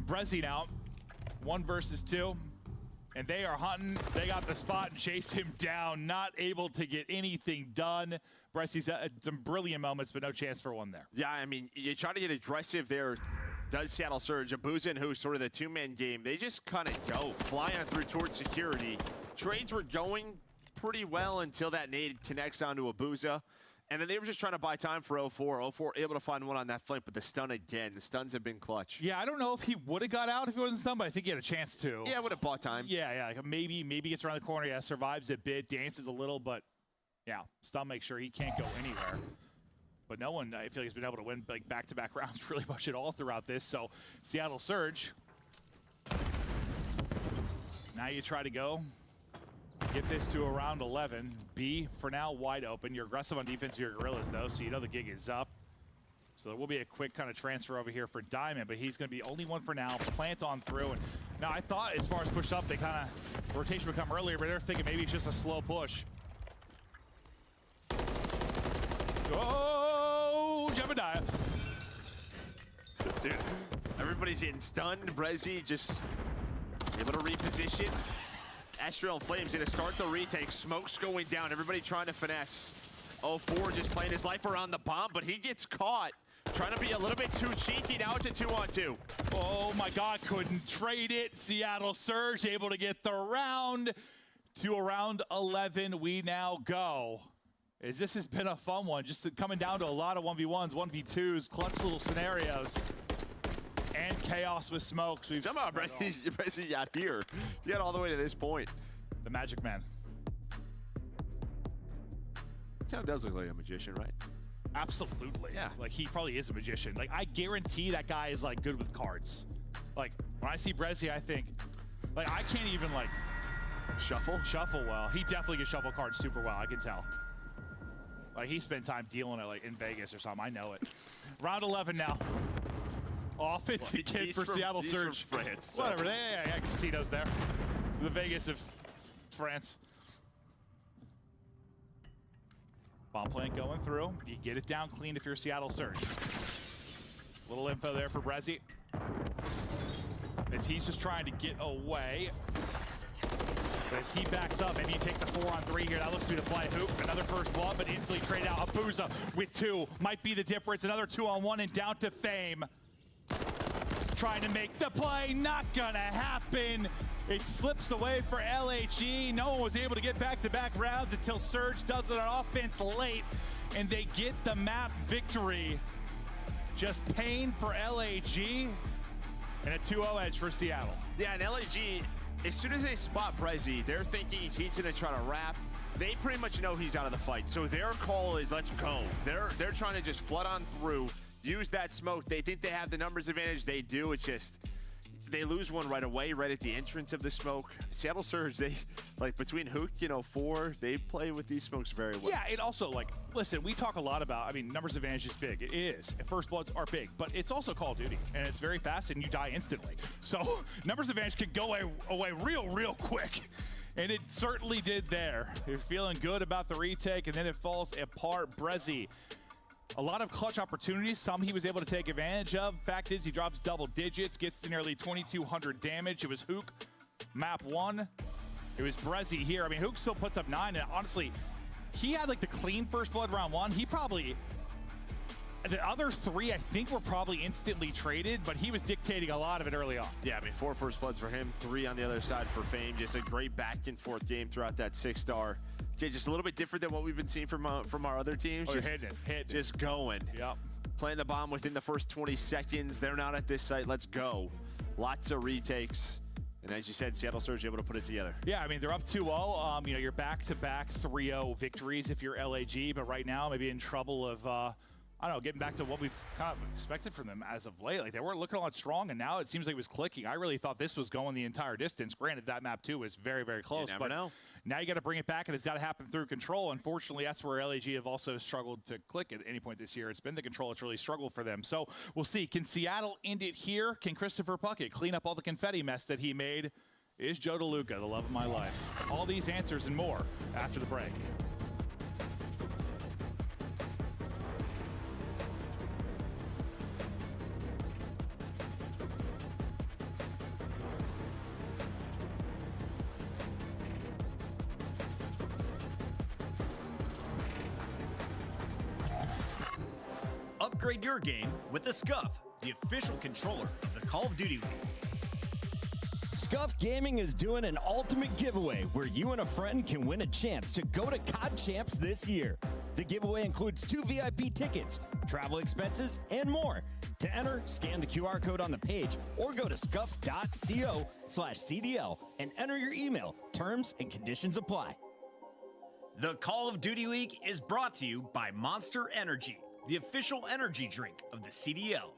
Brezzy now, 1 versus 2. And they are hunting. They got the spot and chase him down. Not able to get anything done. Brezzy's had some brilliant moments, but no chance for one there. Yeah, I mean, you try to get aggressive there. Does Seattle Surge. Abuza and Who, sort of the two-man game. They just kind of go, fly on through towards security. Trades were going pretty well until that nade connects onto Abuza. And then they were just trying to buy time for 04. 04 able to find one on that flank, but the stun again. The stuns have been clutch. Yeah, I don't know if he would have got out if he wasn't stunned, but I think he had a chance to. Yeah, would have bought time. Yeah, like maybe gets around the corner. Yeah, survives a bit, dances a little, but yeah, stun makes sure he can't go anywhere. But no one, I feel like, has been able to win like back-to-back rounds really much at all throughout this. So Seattle Surge. Now you try to go. Get this to around 11. B, for now, wide open. You're aggressive on defense, your Gorillas, though, so you know the gig is up. So there will be a quick kind of transfer over here for Diamond, but he's going to be only one for now. Plant on through. And now, I thought as far as push up, they kind of, rotation would come earlier, but they're thinking maybe it's just a slow push. Go, Jebediah. Dude, everybody's getting stunned. Brezzy just able to reposition. Estriel Flames going to start the retake. Smoke's going down. Everybody trying to finesse. 04 just playing his life around the bomb, but he gets caught. Trying to be a little bit too cheeky. Now it's a 2-on-2. Oh my God, couldn't trade it. Seattle Surge able to get the round. To around 11 we now go. As this has been a fun one, just coming down to a lot of 1v1s, 1v2s, clutch little scenarios. And chaos with smokes. Somehow Brezzy got here. He got all the way to this point. The Magic Man. Kind of does look like a magician, right? Absolutely. Yeah. Like, he probably is a magician. Like, I guarantee that guy is, like, good with cards. Like, when I see Brezzy, I think, like, I can't even, like... Shuffle? Shuffle well. He definitely can shuffle cards super well, I can tell. Like, he spent time dealing it, like, in Vegas or something. I know it. Round 11 now. Offensive kid for Seattle Surge. France, so. Whatever. Yeah, casinos there. The Vegas of France. Bomb plant going through. You get it down clean if you're Seattle Surge. Little info there for Brezzy. As he's just trying to get away. But as he backs up, maybe you take the 4-on-3 here. That looks to be the play. Hoop, another first blood, but instantly trade out. Abuza with 2. Might be the difference. Another 2-on-1 and down to Fame. Trying to make the play. Not gonna happen. It slips away for LHE. No one was able to get back-to-back rounds until Surge does it on offense late. And they get the map victory. Just pain for LHE. And a 2-0 edge for Seattle. Yeah, and LHE, as soon as they spot Brezzy, they're thinking he's going to try to wrap. They pretty much know he's out of the fight. So their call is, let's go. They're trying to just flood on through, use that smoke. They think they have the numbers advantage. They do. It's just, they lose one right away, right at the entrance of the smoke. Seattle Surge, they, like, between Hook, 4, they play with these smokes very well. Yeah, it also, like, listen, we talk a lot about, I mean, numbers advantage is big. It is. First bloods are big, but it's also Call of Duty, and it's very fast, and you die instantly. So numbers advantage can go away real quick. And it certainly did there. You're feeling good about the retake, and then it falls apart. Brezzy, a lot of clutch opportunities. Some he was able to take advantage of. Fact is, he drops double digits, gets to nearly 2,200 damage. It was Hook, map 1. It was Brezzy here. I mean, Hook still puts up 9, and honestly, he had like the clean first blood round 1. He probably, the other 3 I think were probably instantly traded, but he was dictating a lot of it early on. Yeah, I mean, 4 first bloods for him, 3 on the other side for Fame. Just a great back and forth game throughout that 6-star. Okay, just a little bit different than what we've been seeing from our other teams. Oh, hitting it. Just going. Yep. Playing the bomb within the first 20 seconds. They're not at this site. Let's go. Lots of retakes. And as you said, Seattle Surge able to put it together. Yeah, I mean, they're up 2-0. You know, you're back-to-back 3-0 victories if you're LAG, but right now maybe in trouble of, I don't know, getting back to what we've kind of expected from them as of late. Like, they weren't looking a lot strong, and now it seems like it was clicking. I really thought this was going the entire distance. Granted, that map, too, was very, very close. You never know. Now you got to bring it back, and it's got to happen through control. Unfortunately, that's where LAG have also struggled to click at any point this year. It's been the control that's really struggled for them. So we'll see. Can Seattle end it here? Can Christopher Puckett clean up all the confetti mess that he made? Is Joe DeLuca the love of my life? All these answers and more after the break. Upgrade your game with the Scuff, the official controller of the Call of Duty League. Scuff Gaming is doing an ultimate giveaway where you and a friend can win a chance to go to COD Champs this year. The giveaway includes 2 VIP tickets, travel expenses, and more. To enter, scan the QR code on the page or go to scuff.co/CDL and enter your email. Terms and conditions apply. The Call of Duty League is brought to you by Monster Energy, the official energy drink of the CDL.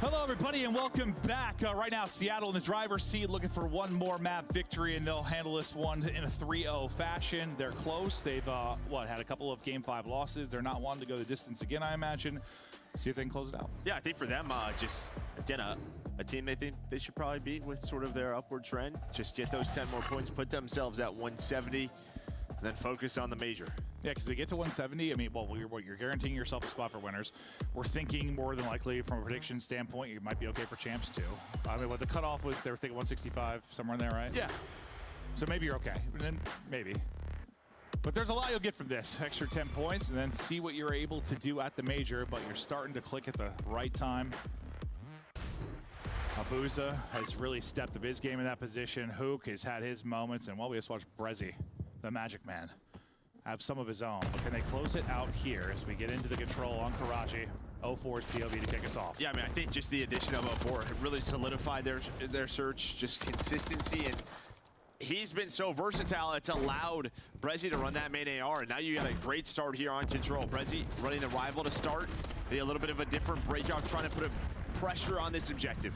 Hello, everybody, and welcome back. Right now, Seattle in the driver's seat looking for one more map victory, and they'll handle this one in a 3-0 fashion. They're close. They've, had a couple of Game 5 losses. They're not wanting to go the distance again, I imagine. See if they can close it out. Yeah, I think for them, just, again, a team they think they should probably beat with sort of their upward trend. Just get those 10 more points, put themselves at 170, and then focus on the major. Yeah, because they get to 170. I mean, well, you're guaranteeing yourself a spot for winners. We're thinking more than likely from a prediction standpoint, you might be okay for champs too. I mean, what the cutoff was, they were thinking 165, somewhere in there, right? Yeah. So maybe you're okay. And then maybe. But there's a lot you'll get from this. Extra 10 points, and then see what you're able to do at the major, but you're starting to click at the right time. Abuza has really stepped up his game in that position. Hook has had his moments, and we just watched Brezzy, the Magic Man, have some of his own. But can they close it out here as we get into the control on Karachi? 04's POV to kick us off. Yeah, I mean, I think just the addition of 04 really solidified their search, just consistency, and he's been so versatile, it's allowed Brezzy to run that main AR, and now you got a great start here on control. Brezzy running the rival to start, a little bit of a different breakout, trying to put a pressure on this objective.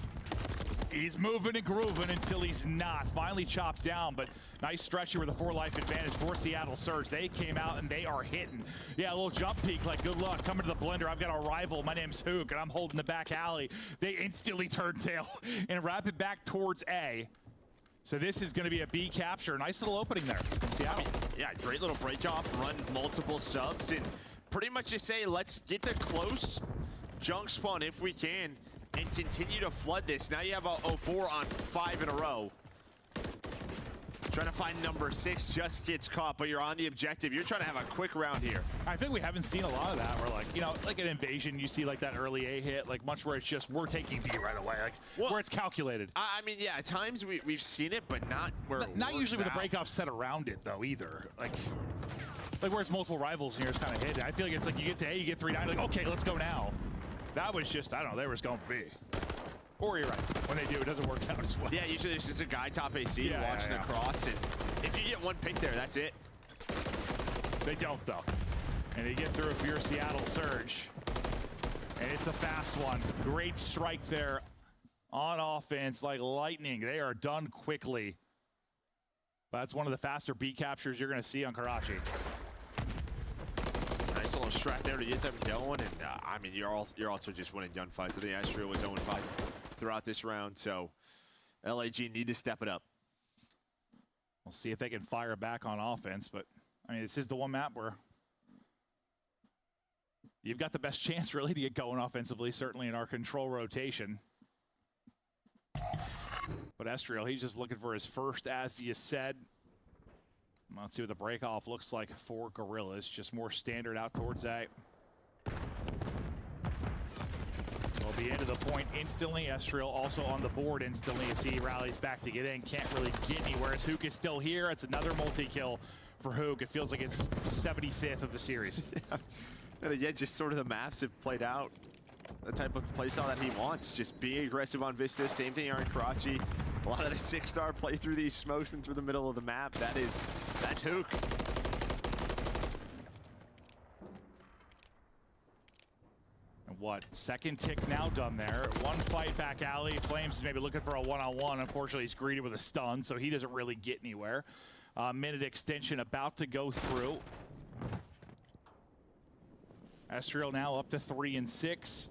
He's moving and grooving until he's not. Finally chopped down, but nice stretching with a 4-life advantage for Seattle Surge. They came out and they are hitting. Yeah, a little jump peek, like good luck. Coming to the blender, I've got a rival. My name's Hook, and I'm holding the back alley. They instantly turn tail and wrap it back towards A. So this is going to be a B capture. Nice little opening there from Seattle. Yeah, great little break off, run multiple subs, and pretty much just say, let's get the close junk spawn if we can, and continue to flood this. Now you have a 04 on 5 in a row. Trying to find number 6, just gets caught, but you're on the objective. You're trying to have a quick round here. I think we haven't seen a lot of that where, like, you know, like an invasion, you see like that early A hit, like much where it's just, we're taking B right away, like where it's calculated. I mean, yeah, at times we've seen it, but not where Not usually with a break-off set around it, though, either. Like where it's multiple rivals and you're just kind of hidden. I feel like it's like you get to A, you get 3-9, like, okay, let's go now. That was just, I don't know, they were just going for B. Or you're right, when they do, it doesn't work out as well. Yeah, usually it's just a guy top AC watching across, and if you get one pick there, that's it. They don't, though. And they get through for your Seattle Surge. And it's a fast one. Great strike there on offense, like lightning. They are done quickly. But that's one of the faster B captures you're going to see on Karachi. Nice little strat there to get them going, and I mean, you're also just winning gunfights. I think Astria was 0-5 throughout this round, so LAG need to step it up. We'll see if they can fire back on offense, but I mean, this is the one map where you've got the best chance really to get going offensively, certainly in our control rotation. But Estriel, he's just looking for his first, as you said. Let's see what the break-off looks like for Gorillas. Just more standard out towards A. Will be into the point instantly. Estriel also on the board instantly as he rallies back to get in. Can't really get anywhere as Hook is still here. It's another multi-kill for Hook. It feels like it's 75th of the series. Yeah, just sort of the maps have played out the type of playstyle that he wants. Just being aggressive on Vista. Same thing here in Karachi. A lot of the 6-star play through these smokes and through the middle of the map. That's Hook. And what? Second tick now done there. One fight back alley. Flames is maybe looking for a one-on-one. Unfortunately, he's greeted with a stun, so he doesn't really get anywhere. Minute extension about to go through. Estriel now up to 3 and 6.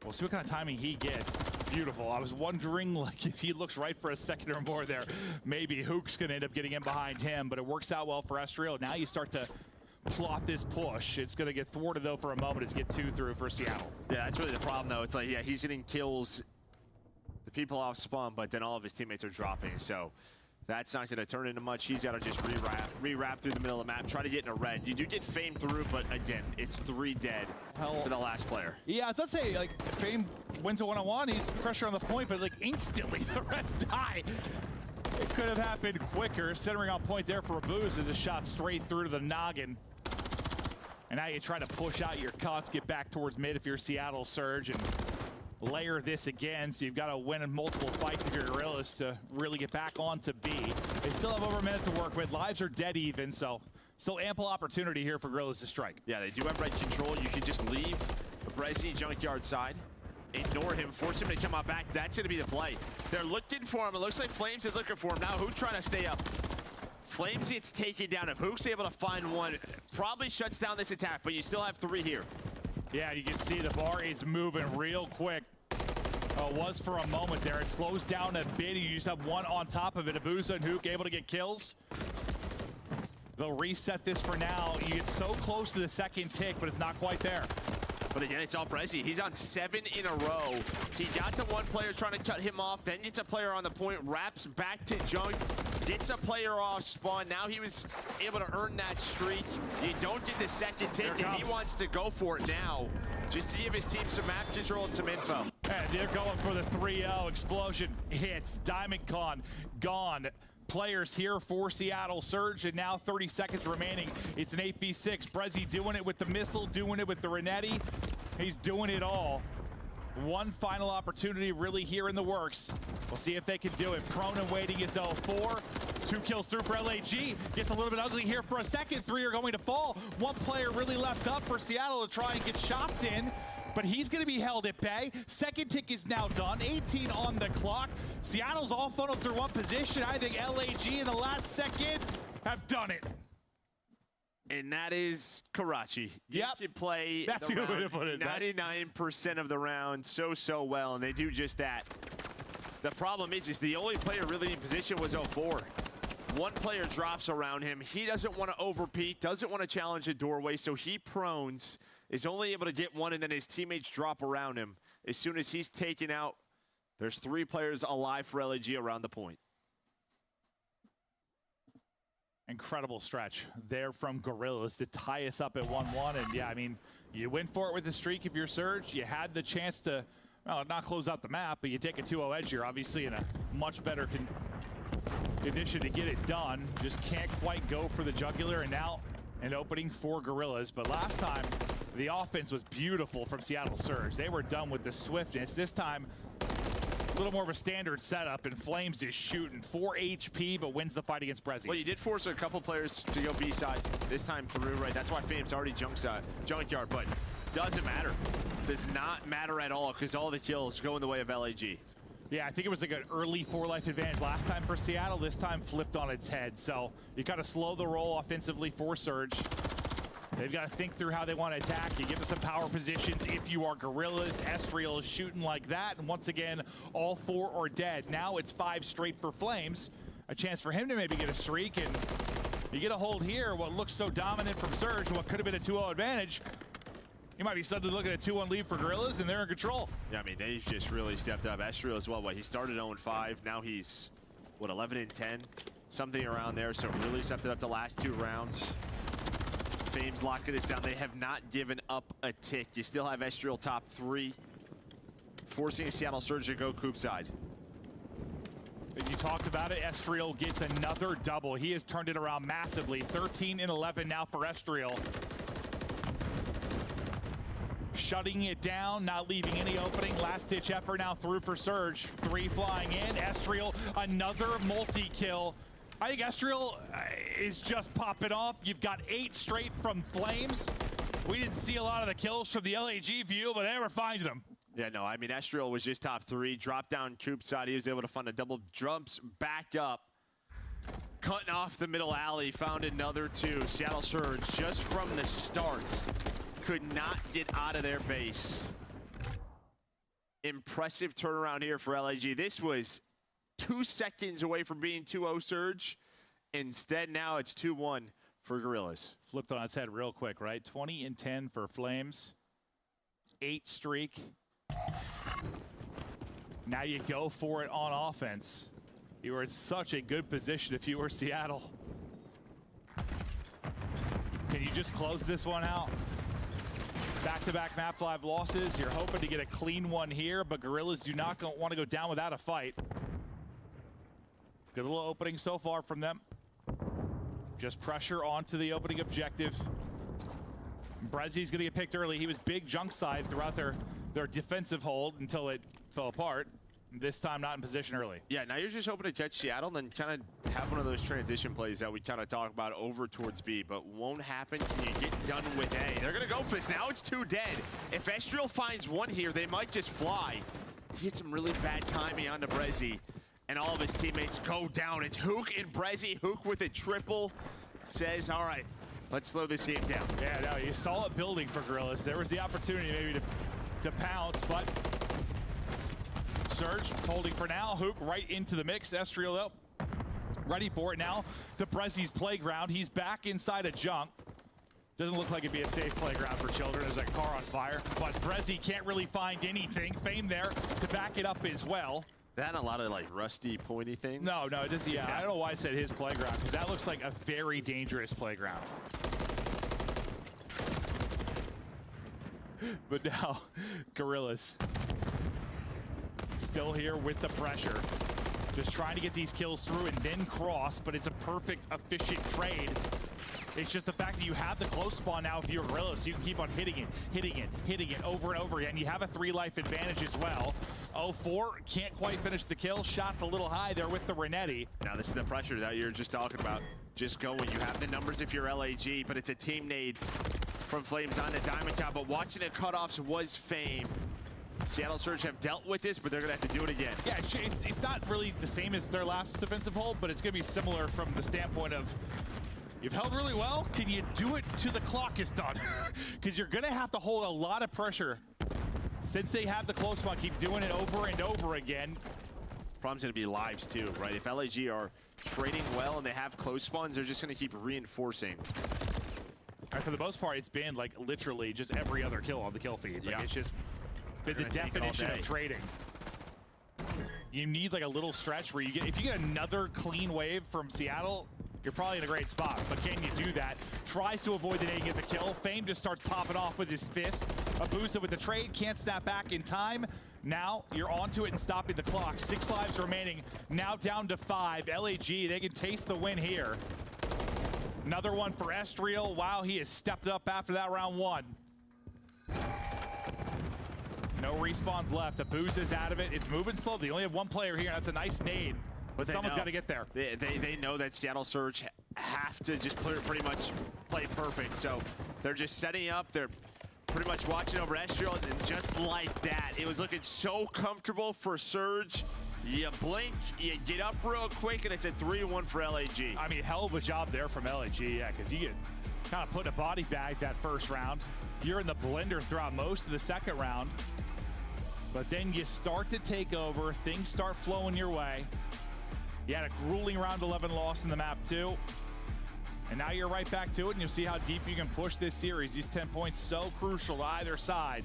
We'll see what kind of timing he gets. Beautiful. I was wondering, like, if he looks right for a second or more there, maybe Hook's going to end up getting in behind him, but it works out well for Estriel. Now you start to plot this push. It's going to get thwarted, though, for a moment to get 2 through for Seattle. Yeah, that's really the problem, though. It's like, yeah, he's getting kills, the people off spawn, but then all of his teammates are dropping, so that's not going to turn into much. He's got to just re-wrap through the middle of the map, try to get in a red. You do get Fame through, but again, it's 3 dead for the last player. Yeah, so let's say, like, Fame wins a one-on-one, he's pressure on the point, but, like, instantly the rest die. It could have happened quicker. Centering on point there for Abuz as a shot straight through to the noggin. And now you try to push out your cuts, get back towards mid if you're Seattle Surge, and layer this again, so you've got to win in multiple fights if you're Gorillas to really get back onto B. They still have over a minute to work with. Lives are dead even, so still ample opportunity here for Gorillas to strike. Yeah, they do have right control. You can just leave Brezzy junkyard side. Ignore him, force him to jump out back. That's going to be the play. They're looking for him. It looks like Flames is looking for him. Now Hook trying to stay up. Flames gets taken down. If Hook's able to find one, probably shuts down this attack, but you still have 3 here. Yeah, you can see the bar is moving real quick. It was for a moment there. It slows down a bit. You just have 1 on top of it. Abuza and Hook able to get kills. They'll reset this for now. You get so close to the second tick, but it's not quite there. But again, it's all Brezzy. He's on 7 in a row. He got the 1 player trying to cut him off, then gets a player on the point, wraps back to Junk, gets a player off spawn. Now he was able to earn that streak. You don't get the second tick, and he wants to go for it now, just to give his team some map control and some info. And they're going for the 3-0. Explosion hits. Diamond Con gone. Players here for Seattle Surge, and now 30 seconds remaining. It's an 8v6. Brezzy doing it with the missile, doing it with the Renetti. He's doing it all. 1 final opportunity really here in the works. We'll see if they can do it. Prone and waiting is 0-4. 2 kills through for LAG. Gets a little bit ugly here for a second. 3 are going to fall. 1 player really left up for Seattle to try and get shots in, but he's going to be held at bay. Second tick is now done. 18 on the clock. Seattle's all funneled through 1 position. I think LAG in the last second have done it. And that is Karachi. You can play That's a good way to put it. 99% of the round so well, and they do just that. The problem is the only player really in position was 0-4. 1 player drops around him. He doesn't want to overpeak, doesn't want to challenge the doorway, so he prones, is only able to get 1, and then his teammates drop around him. As soon as he's taken out, there's 3 players alive for LAG around the point. Incredible stretch there from Gorillas to tie us up at 1-1. And yeah, I mean, you win for it with the streak if you're Surge. You had the chance to, well, not close out the map, but you take a 2-0 edge. You're obviously in a much better condition to get it done. Just can't quite go for the jugular, and now an opening for Gorillas. But last time, the offense was beautiful from Seattle Surge. They were done with the swiftness. This time, a little more of a standard setup, and Flames is shooting 4 HP, but wins the fight against Brezzy. Well, you did force a couple players to go B side this time through, right? That's why Flames already junkyard, but doesn't matter. Does not matter at all, because all the kills go in the way of LAG. Yeah, I think it was like an early 4-life advantage last time for Seattle. This time flipped on its head. So you got to slow the roll offensively for Surge. They've got to think through how they want to attack. You give them some power positions if you are Gorillas. Estriel is shooting like that. And once again, all 4 are dead. Now it's 5 straight for Flames. A chance for him to maybe get a streak. And you get a hold here. What looks so dominant from Surge, what could have been a 2-0 advantage. You might be suddenly looking at a 2-1 lead for Gorillas, and they're in control. Yeah, I mean, they've just really stepped up. Estriel as well. He started 0-5. Now he's, what, 11-10? Something around there. So really stepped it up the last 2 rounds. Flames locking this down. They have not given up a tick. You still have Estriel top 3, forcing a Seattle Surge to go Coop side. As you talked about it, Estriel gets another double. He has turned it around massively. 13 and 11 now for Estriel. Shutting it down, not leaving any opening. Last-ditch effort now through for Surge. 3 flying in. Estriel, another multi-kill. I think Estriel is just popping off. You've got 8 straight from Flames. We didn't see a lot of the kills from the LAG view, but they never find them. Yeah, no, I mean, Estriel was just top 3. Dropped down Coop side. He was able to find a double. Jumps back up. Cutting off the middle alley. Found another 2. Seattle Surge, just from the start, could not get out of their base. Impressive turnaround here for LAG. This was 2 seconds away from being 2-0 Surge. Instead, now it's 2-1 for Gorillas. Flipped on its head real quick, right? 20 and 10 for Flames. 8 streak. Now you go for it on offense. You were in such a good position if you were Seattle. Can you just close this one out? Back-to-back map 5 losses. You're hoping to get a clean one here, but Gorillas do not want to go down without a fight. Good little opening so far from them. Just pressure onto the opening objective. Brezzy's going to get picked early. He was big junk side throughout their defensive hold until it fell apart. This time not in position early. Yeah, now you're just hoping to catch Seattle and then kind of have one of those transition plays that we kind of talk about over towards B, but won't happen. Can you get done with A? They're going to go for this. Now it's 2 dead. If Estriel finds 1 here, they might just fly. He hit some really bad timing onto Brezzy, and all of his teammates go down. It's Hook and Brezzy. Hook with a triple says, all right, let's slow this game down. Yeah, no, you saw it building for Gorillas. There was the opportunity maybe to pounce, but Surge holding for now. Hook right into the mix. Estriel up, ready for it now to Brezzy's playground. He's back inside a junk. Doesn't look like it'd be a safe playground for children. There's a car on fire, but Brezzy can't really find anything. Fame there to back it up as well. That a lot of like rusty, pointy things? No, it just, yeah, I don't know why I said his playground, because that looks like a very dangerous playground. But now, Gorillas still here with the pressure. Just trying to get these kills through and then cross, but it's a perfect, efficient trade. It's just the fact that you have the close spawn now with your Gorillas, so you can keep on hitting it over and over again. You have a 3-life advantage as well. 0-4, can't quite finish the kill. Shot's a little high there with the Renetti. Now this is the pressure that you're just talking about. Just going. You have the numbers if you're LAG, but it's a team nade from Flames on the Diamond Top. But watching the cutoffs was Fame. Seattle Surge have dealt with this, but they're going to have to do it again. Yeah, it's not really the same as their last defensive hold, but it's going to be similar from the standpoint of you've held really well. Can you do it till the clock is done? Because you're going to have to hold a lot of pressure. Since they have the close one, keep doing it over and over again. Problem's going to be lives too, right? If LAG are trading well and they have close spawns, they're just going to keep reinforcing. And for the most part, it's been like literally just every other kill on the kill feed. Like it's just been the definition of trading. You need like a little stretch where you get, if you get another clean wave from Seattle, you're probably in a great spot. But can you do that? Tries to avoid the nade and get the kill. Fame just starts popping off with his fist. Abusa with the trade, can't snap back in time. Now you're onto it and stopping the clock. 6 lives remaining, now down to 5. LAG, they can taste the win here. Another one for Estriel. Wow, he has stepped up after that round 1. No respawns left. Abusa's out of it. It's moving slow. They only have 1 player here. That's a nice nade. But someone's got to get there. They know that Seattle Surge have to just pretty much play perfect. So they're just setting up. They're pretty much watching over Estriel. And just like that, it was looking so comfortable for Surge. You blink, you get up real quick, and it's a 3-1 for LAG. I mean, hell of a job there from LAG, yeah, because you get kind of put in a body bag that first round. You're in the blender throughout most of the second round. But then you start to take over. Things start flowing your way. You had a grueling round 11 loss in the map too. And now you're right back to it, and you'll see how deep you can push this series. These 10 points so crucial to either side.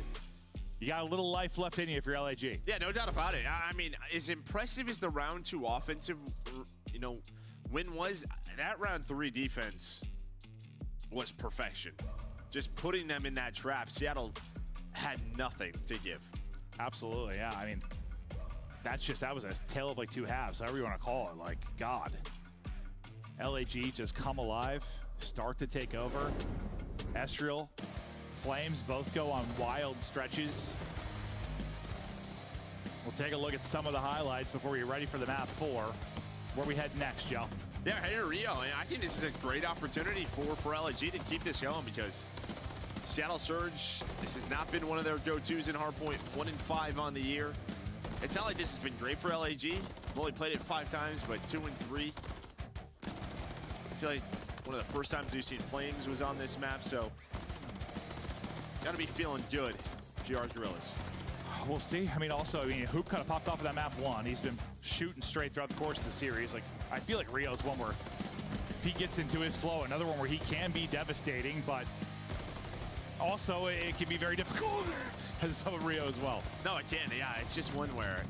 You got a little life left in you if you're LAG. Yeah, no doubt about it. I mean, as impressive as the round 2 offensive, win was, that round 3 defense was perfection. Just putting them in that trap. Seattle had nothing to give. Absolutely, yeah. I mean, that was a tale of like 2 halves, however you want to call it. Like, God. LAG just come alive, start to take over. Estriel, Flames both go on wild stretches. We'll take a look at some of the highlights before we get ready for the map 4. Where we head next, Joe? Yeah, hey Rio, I think this is a great opportunity for LAG to keep this going, because Seattle Surge, this has not been one of their go-tos in Hardpoint. 1-5 on the year. It's not like this has been great for LAG. I've only played it 5 times, but 2-3. I feel like one of the first times we've seen Flames was on this map, so gotta be feeling good if you are Gorillas. We'll see. I mean, Hoop kind of popped off of that map 1. He's been shooting straight throughout the course of the series. Like, I feel like Rio's one where if he gets into his flow, another one where he can be devastating, but also it can be very difficult as some of Rio as well. No, it can. Yeah, it's just one where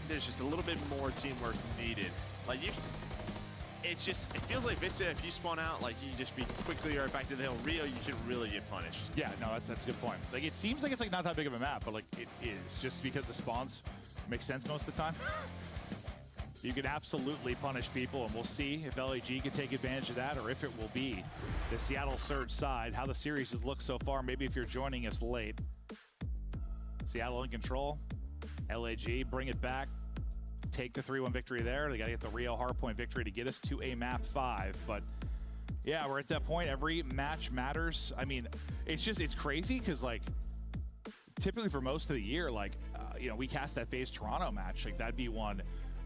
there's just a little bit more teamwork needed. Like, it feels like Vista, if you spawn out, like, you just be quickly right back to the hill. Rio, you can really get punished. Yeah, no, that's a good point. Like, it seems like it's like not that big of a map, but like it is, just because the spawns make sense most of the time. You can absolutely punish people, and we'll see if LAG can take advantage of that, or if it will be the Seattle Surge side. How the series has looked so far, maybe if you're joining us late. Seattle in control. LAG, bring it back. take the 3-1 victory there. They got to get the Rio hardpoint victory to get us to a map 5. But yeah, we're at that point. Every match matters. I mean, it's crazy because like typically for most of the year, like you know, we cast that FaZe Toronto match. Like that'd be one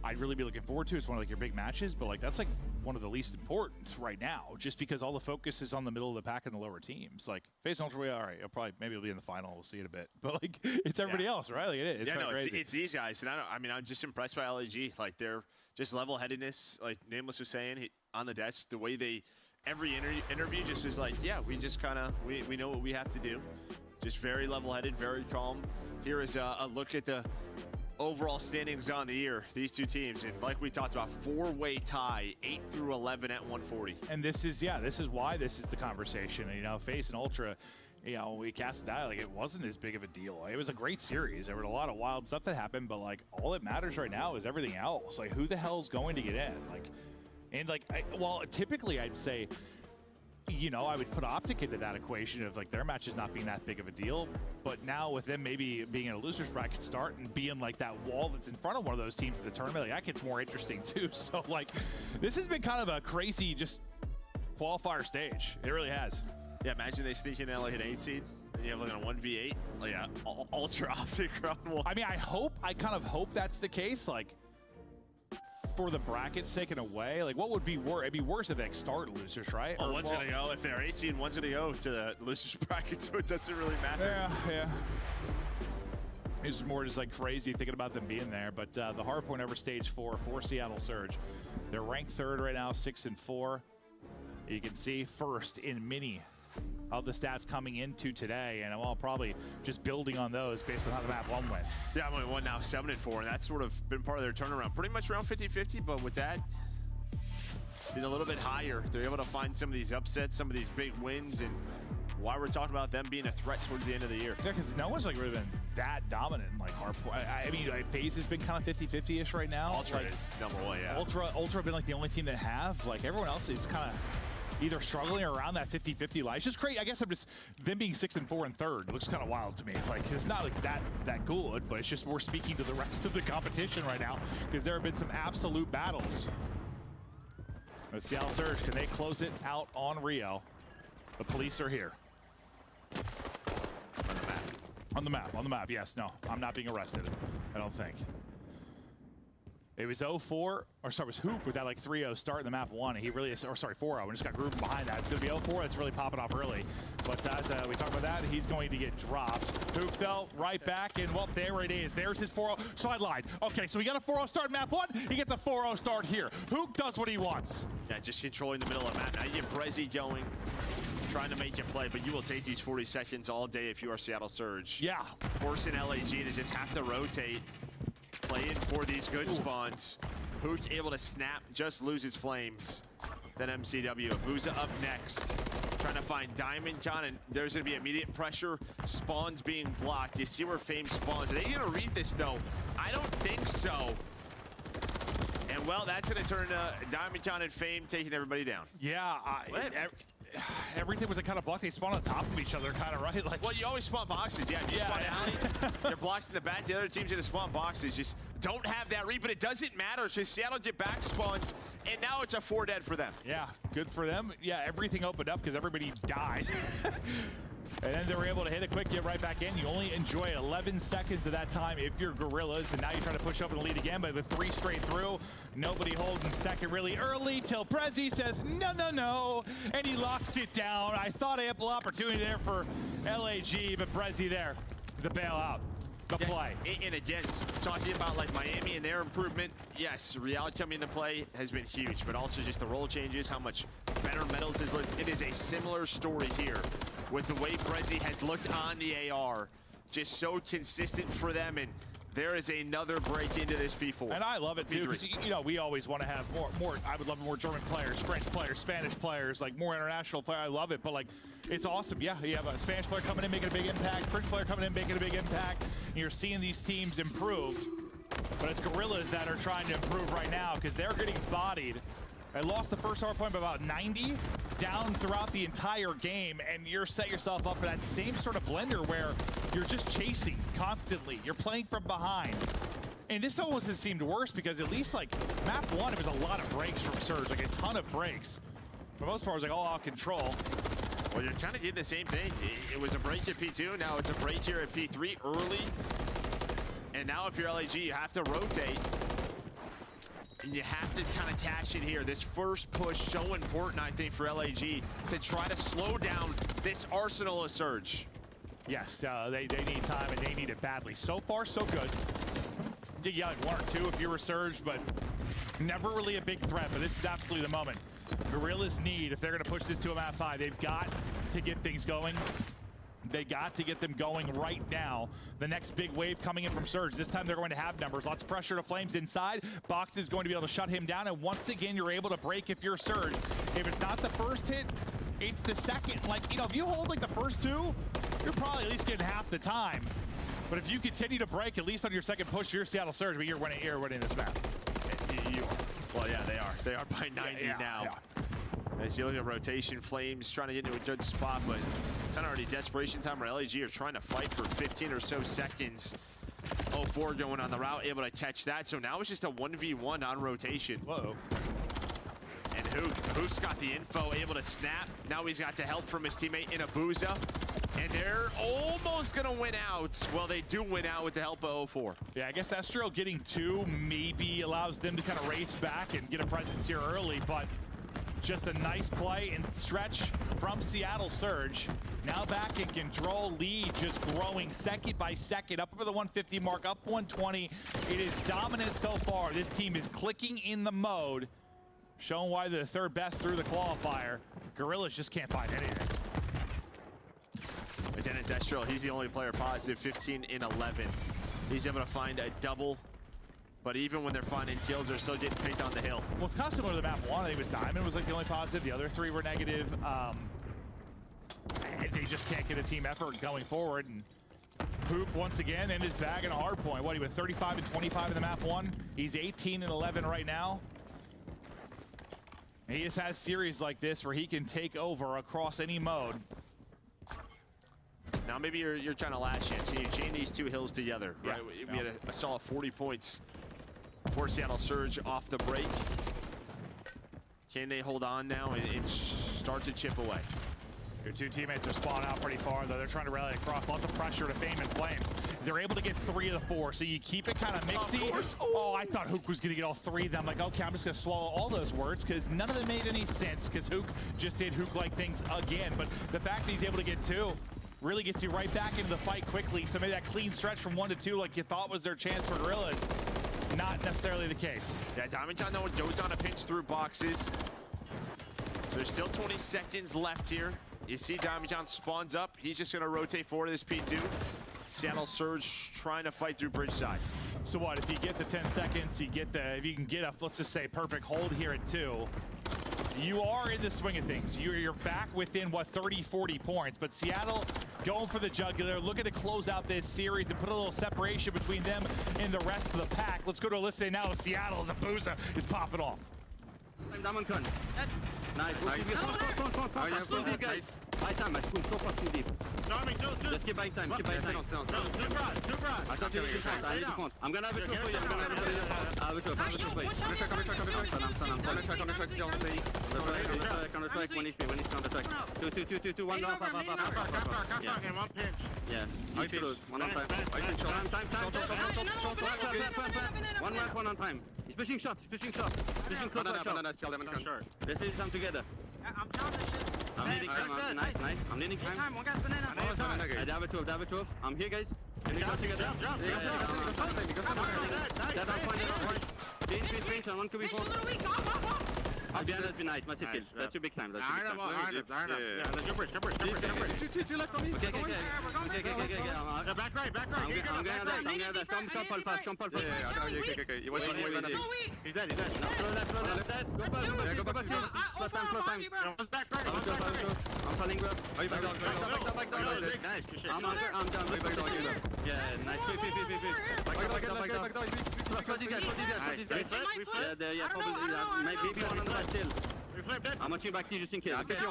I'd really be looking forward to. It's one of like your big matches, but like that's like one of the least important right now, just because all the focus is on the middle of the pack and the lower teams. Like FaZe Ultra, all right, maybe it'll be in the final. We'll see it a bit, but like it's everybody else, right? Like it is. It's these guys, and I'm just impressed by LAG. Like they're just level-headedness. Like Nameless was saying on the desk, the way they every interview just is like, yeah, we just kind of we know what we have to do. Just very level-headed, very calm. Here is a look at the overall standings on the year, these two teams, and like we talked about, 4-way tie, 8 through 11 at 140. And this is why this is the conversation. You know, FaZe and Ultra, you know, we cast that, like it wasn't as big of a deal. It was a great series. There were a lot of wild stuff that happened, but like all that matters right now is everything else. Like who the hell's going to get in? Like, and like, well, typically I'd say, you know, I would put Optic into that equation of like their matches not being that big of a deal, but now with them maybe being in a loser's bracket start and being like that wall that's in front of one of those teams in the tournament, like that gets more interesting too. So like this has been kind of a crazy just qualifier stage. It really has. Yeah, imagine they sneak in LA at 8 seed and you have like a 1v8, like yeah, Ultra Optic round 1. I mean, I kind of hope that's the case. Like for the bracket's sake in a way, like what would be worse? It'd be worse if they start losers, right? Oh, one's gonna go, if they're 8 seed, one's gonna go to the losers bracket, so it doesn't really matter. Yeah. It's more just like crazy thinking about them being there. But the hardpoint over stage 4 for Seattle Surge. They're ranked 3rd right now, 6-4. You can see first in many of the stats coming into today, and well, probably just building on those based on how the map 1 went. Yeah, I'm only 1 now, 7-4, and that's sort of been part of their turnaround. Pretty much around 50-50, but with that being a little bit higher, they're able to find some of these upsets, some of these big wins, and why we're talking about them being a threat towards the end of the year. Yeah, because no one's like really been that dominant in like hardpoint. I mean, like, FaZe has been kind of 50-50-ish right now. Ultra like, is #1, yeah. Ultra have been like the only team that have. Like everyone else is kind of either struggling or around that 50-50 line. It's just crazy. I guess them being 6-4 and 3rd looks kind of wild to me. It's like, it's not like that good, but it's just we're speaking to the rest of the competition right now because there have been some absolute battles. But Seattle Surge, can they close it out on Rio? The police are here. On the map, yes. No, I'm not being arrested, I don't think. It was 0-4, or sorry, it was Hoop with that like 3-0 start in the map 1. And he really is, or sorry, 4-0, and just got grooving behind that. It's going to be 0-4. That's really popping off early. But as we talk about that, he's going to get dropped. Hoop, though, right back, and well, there it is. There's his 4-0 sideline. Okay, so he got a 4-0 start in map 1. He gets a 4-0 start here. Hoop does what he wants. Yeah, just controlling the middle of the map. Now you get Brezzy going, trying to make you play, but you will take these 40 seconds all day if you are Seattle Surge. Yeah. Forcing LAG to just have to rotate, play in for these good spawns. Hook able to snap, just loses flames. Then MCW. Vuza up next, trying to find Diamond John, and there's going to be immediate pressure. Spawns being blocked. You see where Fame spawns. Are they going to read this, though? I don't think so. And, well, that's going to turn Diamond John and Fame taking everybody down. Yeah, everything was kind of blocked. They spawned on top of each other, kind of, right? Like, well, you always spawn boxes. Yeah, you spawn alley, you're blocked in the back. The other team's going to spawn boxes. Just don't have that read, but it doesn't matter. It's just Seattle get back spawns, and now it's a 4 dead for them. Yeah, good for them. Yeah, everything opened up because everybody died. And then they were able to hit a quick get right back in. You only enjoy 11 seconds of that time if you're Gorillas, and now you're trying to push up and lead again, but with 3 straight through, nobody holding second really early till Prezi says, no, and he locks it down. I thought ample opportunity there for LAG, but Prezi there, the bailout. The play. And again, talking about like Miami and their improvement, yes, Real coming into play has been huge, but also just the role changes, how much better Metals has looked. It is a similar story here with the way Prezi has looked on the AR. Just so consistent for them, and there is another break into this P4. And I love it too, because you know, we always want to have more. I would love more German players, French players, Spanish players, like more international players. I love it, but like, it's awesome. Yeah, you have a Spanish player coming in, making a big impact, French player coming in, making a big impact. And you're seeing these teams improve, but it's Gorillas that are trying to improve right now because they're getting bodied. I lost the first hard point by about 90, down throughout the entire game, and you're set yourself up for that same sort of blender where you're just chasing constantly. You're playing from behind. And this almost has seemed worse because at least like map 1, it was a lot of breaks from Surge, like a ton of breaks. For the most part, it was like all out control. Well, you're kind of getting the same thing. It was a break at P2, now it's a break here at P3 early. And now if you're LAG, you have to rotate. And you have to kind of catch it here. This first push, so important, I think, for LAG to try to slow down this arsenal of Surge. Yes, they need time and they need it badly. So far, so good. Yeah, like 1 or 2 if you were Surge, but never really a big threat. But this is absolutely the moment. Gorillas need, if they're going to push this to a map 5, they've got to get things going. They got to get them going right now. The next big wave coming in from Surge. This time they're going to have numbers. Lots of pressure to Flames inside. Box is going to be able to shut him down. And once again, you're able to break if you're Surge. If it's not the first hit, it's the second. Like, you know, if you hold like the first 2, you're probably at least getting half the time. But if you continue to break, at least on your second push, you're Seattle Surge, but you're winning this map. Well, yeah, they are. They are by 90 now. Yeah. As you look at rotation, Flames trying to get into a good spot, but it's not already desperation time where LAG are trying to fight for 15 or so seconds. 0-4 going on the route, able to catch that. So now it's just a 1v1 on rotation. Whoa. And Hook's got the info, able to snap. Now he's got the help from his teammate Inabuza. And they're almost going to win out. Well, they do win out with the help of 0-4. Yeah, I guess Estro getting 2 maybe allows them to kind of race back and get a presence here early, but just a nice play and stretch from Seattle Surge. Now back in control, lead just growing second by second, up over the 150 mark, up 120. It is dominant so far. This team is clicking in the mode, showing why they're the 3rd best through the qualifier. Gorillas just can't find anything. Lieutenant Destro, he's the only player positive, 15 in 11. He's able to find a double, but even when they're finding kills, they're still getting picked on the hill. Well, it's kind of similar to the map 1. I think it was Diamond was like the only positive. The other 3 were negative. And they just can't get a team effort going forward. And Poop, once again, in his bag and a hard point. What, he went 35 and 25 in the map 1? He's 18 and 11 right now. And he just has series like this where he can take over across any mode. Now maybe you're trying to last chance. So you chain these 2 hills together, right? We had a solid 40 points for Seattle Surge off the break. Can they hold on now and start to chip away? Your 2 teammates are spawning out pretty far, though. They're trying to rally across. Lots of pressure to Fame and Flames. They're able to get 3 of the 4, so you keep it kind of mixy. Oh, I thought Hook was going to get all 3 of them. Like, okay, I'm just going to swallow all those words because none of them made any sense because Hook just did Hook-like things again. But the fact that he's able to get 2 really gets you right back into the fight quickly. So maybe that clean stretch from 1 to 2 like you thought was their chance for Gorillas. Not necessarily the case. Yeah, Diamond John though goes on a pinch through boxes. So there's still 20 seconds left here. You see Diamond John spawns up. He's just gonna rotate forward to this P2. Seattle Surge trying to fight through bridge side. So what, if you get the 10 seconds, you get the, if you can get a, let's just say, perfect hold here at 2, you are in the swing of things. You're back within, what, 30, 40 points. But Seattle going for the jugular, looking to close out this series and put a little separation between them and the rest of the pack. Let's go to Alyssa now. Seattle's Abuza is popping off. Diamond con. Nice. Go deep, guys. Buy time, so fucking deep. Just keep buying time, keep buying time. Too broad. I thought you were trying. I need to count. I'm gonna have it for you. I'm gonna have it for you. I have it for you. Counter track, 1 HP, 1 HP counter track. 2, 1 down, Yeah. You feel 1 on time. One mark, 1 on time. He's pushing shots, he's pushing shots. Pushing close shot. Let's do some together. I'm counting this shit. I'm leading time, nice. I'm leading time. One guy's banana. I have a 12. I'm here, guys. Can we go together? Jump. Pinch, one could be 4. I'll be honest, be nice. Massive kill. That's too big time. That's too big time. Yeah, jump bridge. Two left on me. Okay. Back right. I'm going to that. Come pull fast. Okay. He's dead. No, left side. Go back. Plus time. Back right. I'm falling, bro. Back down. Nice. I'm done. Yeah, nice. Back down. Yeah, probably. Maybe 1 on the right still. I'm watching back to you just in case. I'll be right.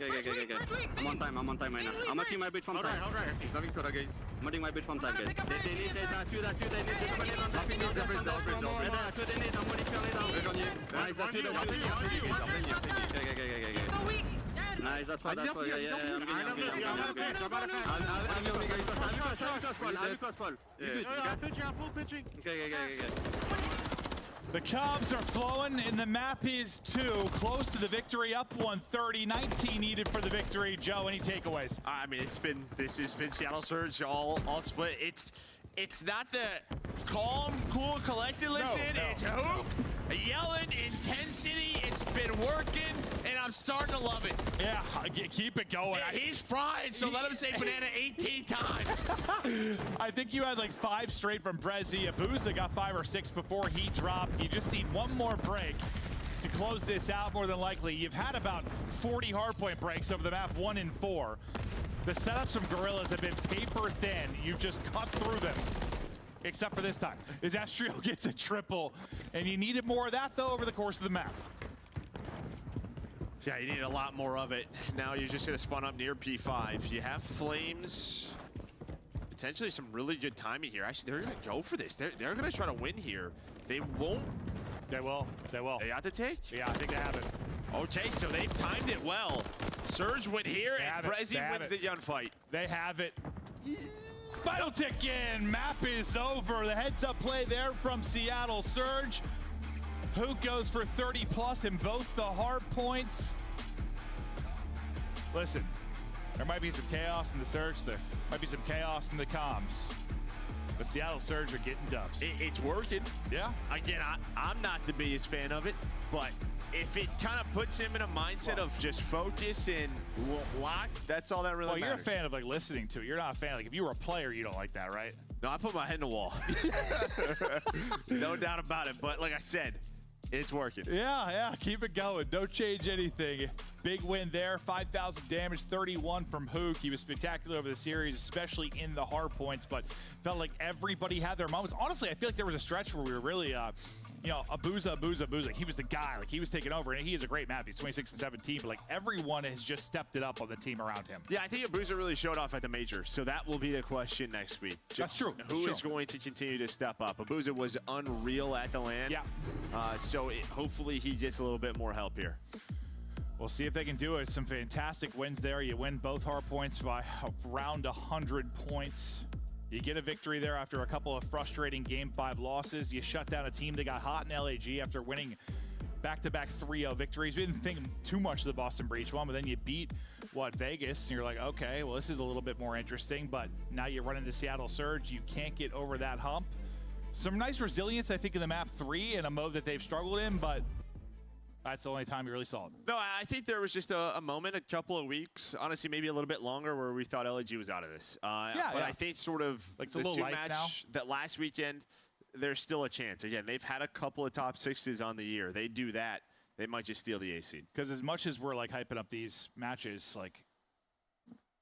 Okay. I'm on time right now. I'm watching my bit from side. Nothing soda, guys. I'm watching my bit from side, guys. They need Nice, that's why, yeah. Okay. The Cubs are flowing, and the map is 2. Close to the victory, up 130. 19 needed for the victory. Joe, any takeaways? I mean, this has been Seattle Surge all split. It's not the calm, cool, collected listen. No. It's hook, yelling, intensity. It's been working, and I'm starting to love it. Yeah, keep it going. He's fried, so let him say banana 18 times. I think you had like 5 straight from Brezzy. Abuza got 5 or 6 before he dropped. You just need one more break to close this out, more than likely. You've had about 40 hardpoint breaks over the map, 1 in 4. The setups from Gorillas have been paper thin. You've just cut through them. Except for this time. Astriel gets a triple. And you needed more of that, though, over the course of the map. Yeah, you need a lot more of it. Now you're just going to spawn up near P5. You have Flames. Potentially some really good timing here. Actually, they're going to go for this. They're going to try to win here. They won't. They will. They got the take? Yeah, I think they have it. Okay, so they've timed it well. Surge went here, and Brezzy wins the gunfight. They have it. Final tick in. Map is over. The heads-up play there from Seattle Surge. Who goes for 30+ in both the hard points? Listen, there might be some chaos in the Surge. There might be some chaos in the comms. But Seattle Surge are getting dubs. It's working. Yeah. Again, I'm not the biggest fan of it, but if it kind of puts him in a mindset of just focus and lock, that's all that really matters. You're a fan of like listening to it. You're not a fan. Like if you were a player, you don't like that, right? No, I put my head in the wall. No doubt about it. But like I said, it's working. Yeah. Keep it going. Don't change anything. Big win there. 5,000 damage, 31 from Hook. He was spectacular over the series, especially in the hard points, but felt like everybody had their moments. Honestly, I feel like there was a stretch where we were really, Abuza. He was the guy. Like, he was taking over, and he is a great map. He's 26 and 17, but, like, everyone has just stepped it up on the team around him. Yeah, I think Abuza really showed off at the major, so that will be the question next week. That's true. Who is going to continue to step up? Abuza was unreal at the LAN. Yeah. Hopefully he gets a little bit more help here. We'll see if they can do it. Some fantastic wins there. You win both hard points by around 100 points. You get a victory there after a couple of frustrating Game 5 losses. You shut down a team that got hot in LAG after winning back-to-back 3-0 victories. We didn't think too much of the Boston Breach one, but then you beat, Vegas, and you're like, okay, well, this is a little bit more interesting, but now you run into Seattle Surge. You can't get over that hump. Some nice resilience, I think, in the map 3 in a mode that they've struggled in, but that's the only time you really saw it. No, I think there was just a moment, a couple of weeks, honestly, maybe a little bit longer, where we thought LAG was out of this. But I think sort of like the 2-match that last weekend, there's still a chance. Again, they've had a couple of top 6s on the year. They do that, they might just steal the A seed. Because as much as we're like hyping up these matches, like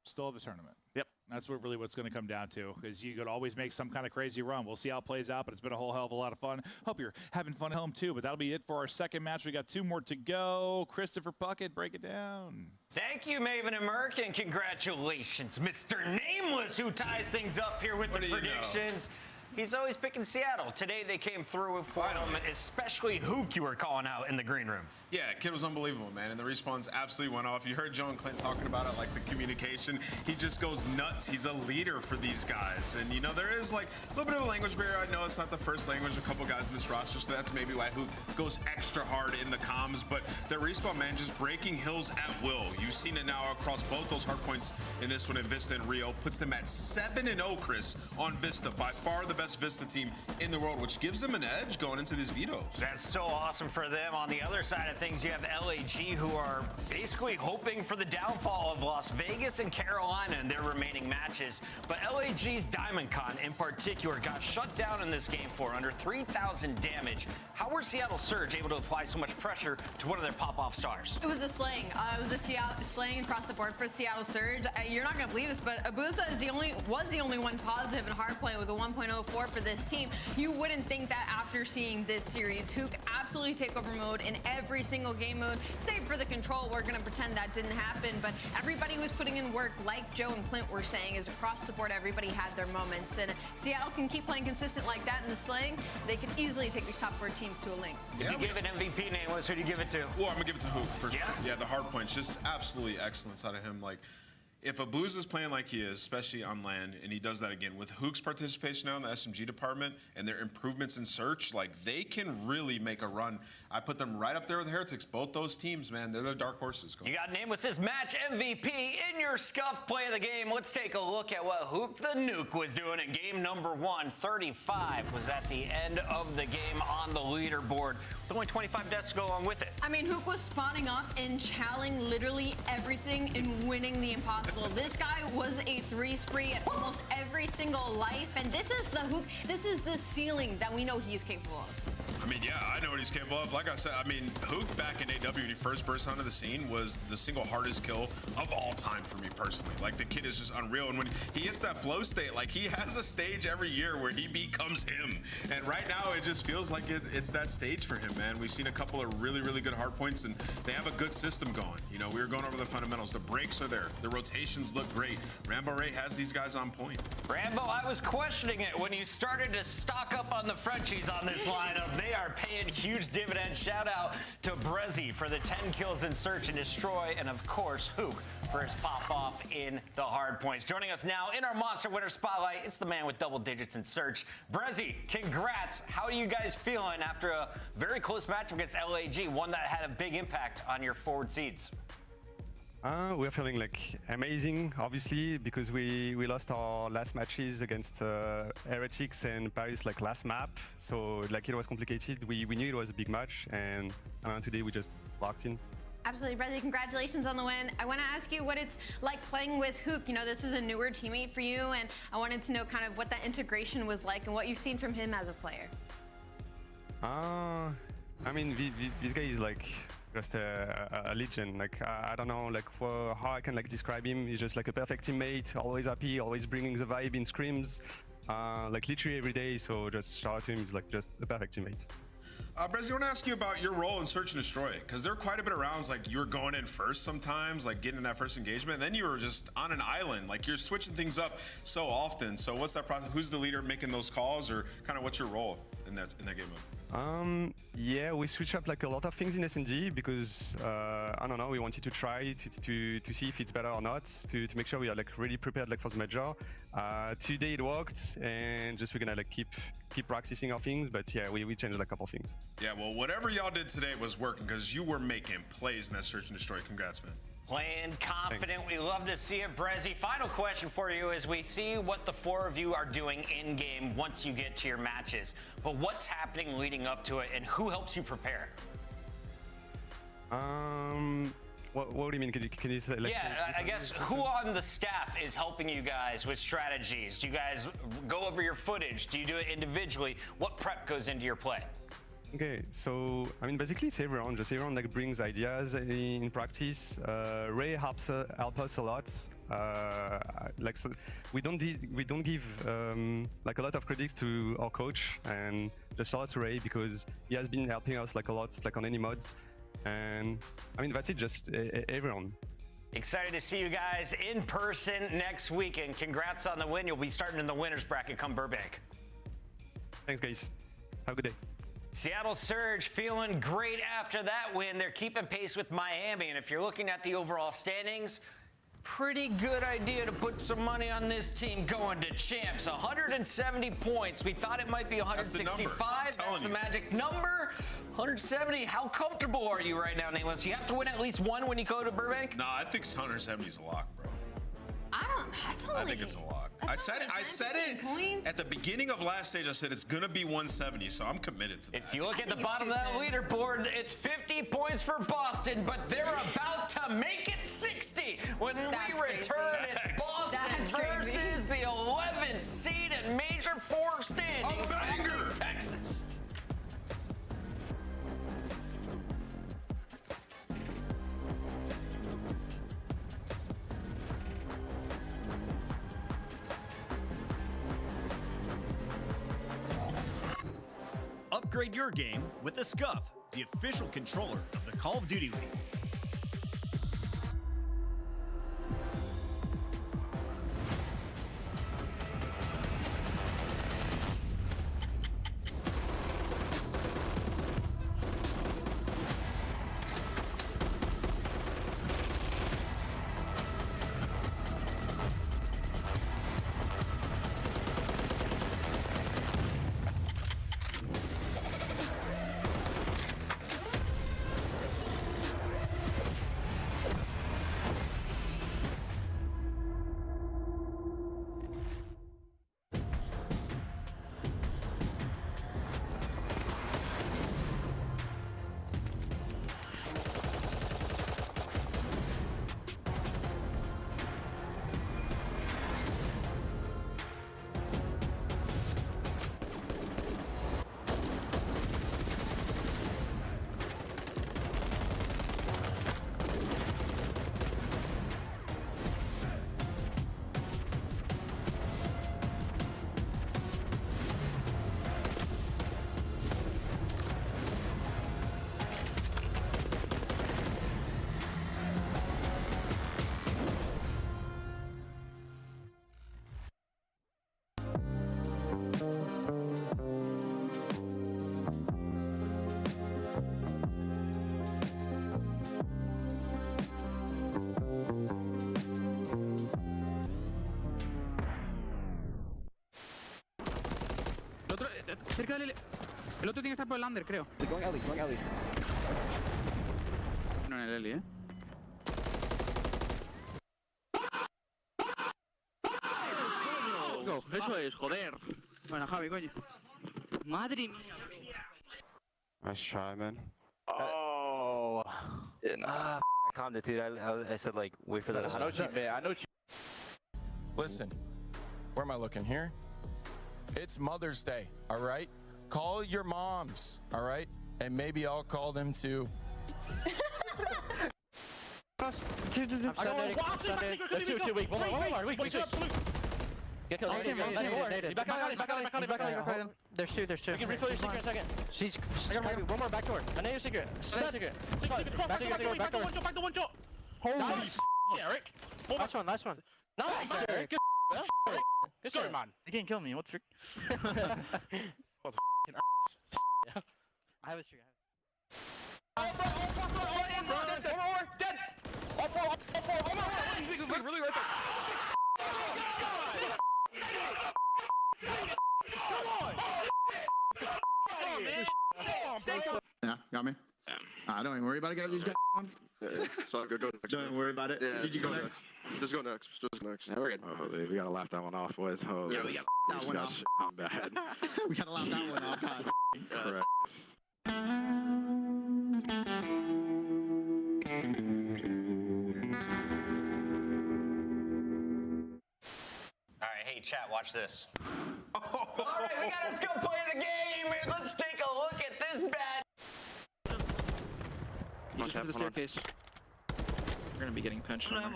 still have a tournament. Yep. That's what's going to come down to, is you could always make some kind of crazy run. We'll see how it plays out, but it's been a whole hell of a lot of fun. Hope you're having fun at home, too. But that'll be it for our second match. We got 2 more to go. Christopher Puckett, break it down. Thank you, Maven and Merc, and congratulations, Mr. Nameless, who ties things up here with the predictions. He's always picking Seattle. Today they came through for him, especially Hook you were calling out in the green room. Yeah, kid was unbelievable, man, and the respawns absolutely went off. You heard Joe and Clint talking about it, like the communication. He just goes nuts. He's a leader for these guys. And, there is, like, a little bit of a language barrier. I know it's not the first language of a couple guys in this roster, so that's maybe why Hook goes extra hard in the comms. But the respawn, man, just breaking hills at will. You've seen it now across both those hard points in this one in Vista and Rio. Puts them at 7-0, Chris, on Vista. By far the best Vista team in the world, which gives them an edge going into these vetoes. That's so awesome for them. On the other side of things, you have LAG, who are basically hoping for the downfall of Las Vegas and Carolina in their remaining matches. But LAG's Diamond Con in particular got shut down in this game for under 3,000 damage. How were Seattle Surge able to apply so much pressure to one of their pop-off stars? It was a slaying. It was a slaying across the board for Seattle Surge. You're not going to believe this, but Abuza was the only one positive in hardpoint with a 1.04 before for this team. You wouldn't think that after seeing this series, Hook absolutely take over mode in every single game mode, save for the control. We're going to pretend that didn't happen, but everybody was putting in work, like Joe and Clint were saying, is across the board, everybody had their moments. And if Seattle can keep playing consistent like that in the sling, they can easily take these top 4 teams to a link. If you give an MVP name, who do you give it to? Well, I'm going to give it to Hook for sure. Yeah, the hard points, just absolutely excellence out of him. Like, if Abuz is playing like he is, especially on land, and he does that again, with Hook's participation now in the SMG department and their improvements in search, like, they can really make a run. I put them right up there with the Heretics. Both those teams, man, they're the dark horses. You got name what's his match MVP in your Scuff play of the game. Let's take a look at what Hook the Nuke was doing in game number 1. 35 was at the end of the game on the leaderboard, with only 25 deaths to go along with it. I mean, Hook was spawning up and challenging literally everything and winning the impossible. This guy was a 3 spree at almost every single life, and this is the Hook. This is the ceiling that we know he is capable of. I mean, yeah, I know what he's capable of. Like I said, I mean, Hook back in AW when he first burst onto the scene was the single hardest kill of all time for me personally. Like, the kid is just unreal. And when he hits that flow state, like, he has a stage every year where he becomes him. And right now, it just feels like it's that stage for him, man. We've seen a couple of really, really good hard points, and they have a good system going. You know, we were going over the fundamentals. The breaks are there. The rotations look great. Rambo Ray has these guys on point. Rambo, I was questioning it when you started to stock up on the Frenchies on this lineup. They are paying huge dividends. Shout out to Brezzy for the 10 kills in Search and Destroy, and of course, Hook for his pop-off in the hard points. Joining us now in our Monster Winner Spotlight, it's the man with double digits in Search. Brezzy, congrats. How are you guys feeling after a very close match against LAG, one that had a big impact on your forward seeds? We're feeling like amazing, obviously, because we lost our last matches against Heretics and Paris, like last map. So like it was complicated. We knew it was a big match, and today we just locked in. Absolutely, Brezzy. Congratulations on the win. I want to ask you what it's like playing with Hook. You know, this is a newer teammate for you, and I wanted to know kind of what that integration was like and what you've seen from him as a player. I mean, this guy is like just a legend. Like I don't know, like how I can like describe him. He's just like a perfect teammate, always happy, always bringing the vibe in scrims, like literally every day. So just shout out to him. He's like just a perfect teammate. Brezzy, I want to ask you about your role in Search and Destroy, because there are quite a bit of rounds like you were going in first sometimes, like getting in that first engagement, and then you were just on an island, like you're switching things up so often. So what's that process? Who's the leader making those calls, or kind of what's your role in that game mode? Yeah, we switch up like a lot of things in SNG because I don't know, we wanted to try to see if it's better or not, to make sure we are like really prepared like for the major. Today it worked, and just we're gonna like keep practicing our things, but yeah, we changed like a couple things. Yeah, well, whatever y'all did today was working, because you were making plays in that Search and Destroy. Congrats, man. Playing confident. Thanks. We love to see it. Brezzy, final question for you as we see what the 4 of you are doing in game once you get to your matches. But what's happening leading up to it, and who helps you prepare? What do you mean? Can you say? Like, yeah, I guess who on the staff is helping you guys with strategies? Do you guys go over your footage? Do you do it individually? What prep goes into your play? Okay, so I mean, basically it's everyone. Just everyone like brings ideas in practice. Ray helps us a lot. Like so we don't give like a lot of credits to our coach, and just shout out to Ray because he has been helping us like a lot, like on any mods. And I mean, that's it. Just everyone. Excited to see you guys in person next weekend. Congrats on the win. You'll be starting in the winners bracket come Burbank. Thanks, guys. Have a good day. Seattle Surge feeling great after that win. They're keeping pace with Miami, and if you're looking at the overall standings, pretty good idea to put some money on this team going to champs. 170 points. We thought it might be 165. That's the magic number. 170. How comfortable are you right now, Nameless? You have to win at least one when you go to Burbank? No, I think 170 is a lock, bro. I think it's a lock. I said it at the beginning of last stage. I said it's gonna be 170, so I'm committed to that. If you look at the bottom of that leaderboard, it's 50 points for Boston, but they're about to make it 60 when we return. It's Boston versus the 11th seed in Major 4 standings, Texas. Upgrade your game with the Scuff, the official controller of the Call of Duty League. Cerca del... El otro tiene que estar por el under, creo. Going alley, going alley. No en el Eli, Go, eso es, joder. Bueno, Javi, coño. Madre mía. Nice try, man. Oh. I calmed it, dude. I said, like, wait for that. I know what you meant. I know what you... Listen, where am I looking here? It's Mother's Day, all right? Call your moms, all right? And maybe I'll call them too. I'm Sunday. Let's do 2 week. One more. Weak. Get killed. Back on him. There's two. You can refill your secret in a second. She's one more back door. I know your secret. Secret. Back door. Holy shit, Eric. Last one. Nice, Eric. Good story, man. You can't kill me. What the frick? What the f***ing I have a streak. All four. Dead. All four. Really right there. Yeah, got me. Yeah. Don't even worry about it, guys. These guys on. So go next. Don't worry about it. Yeah, Did you go next? Just go next. Yeah, we're good. Oh, we gotta laugh that one off, boys. Oh, yeah, we got that one off. I'm bad. We gotta laugh that one off. Correct. All right, hey, chat, watch this. All right, we gotta just go play the game. Let's take a look at this bad. You just the staircase. We're gonna be getting pinched. I have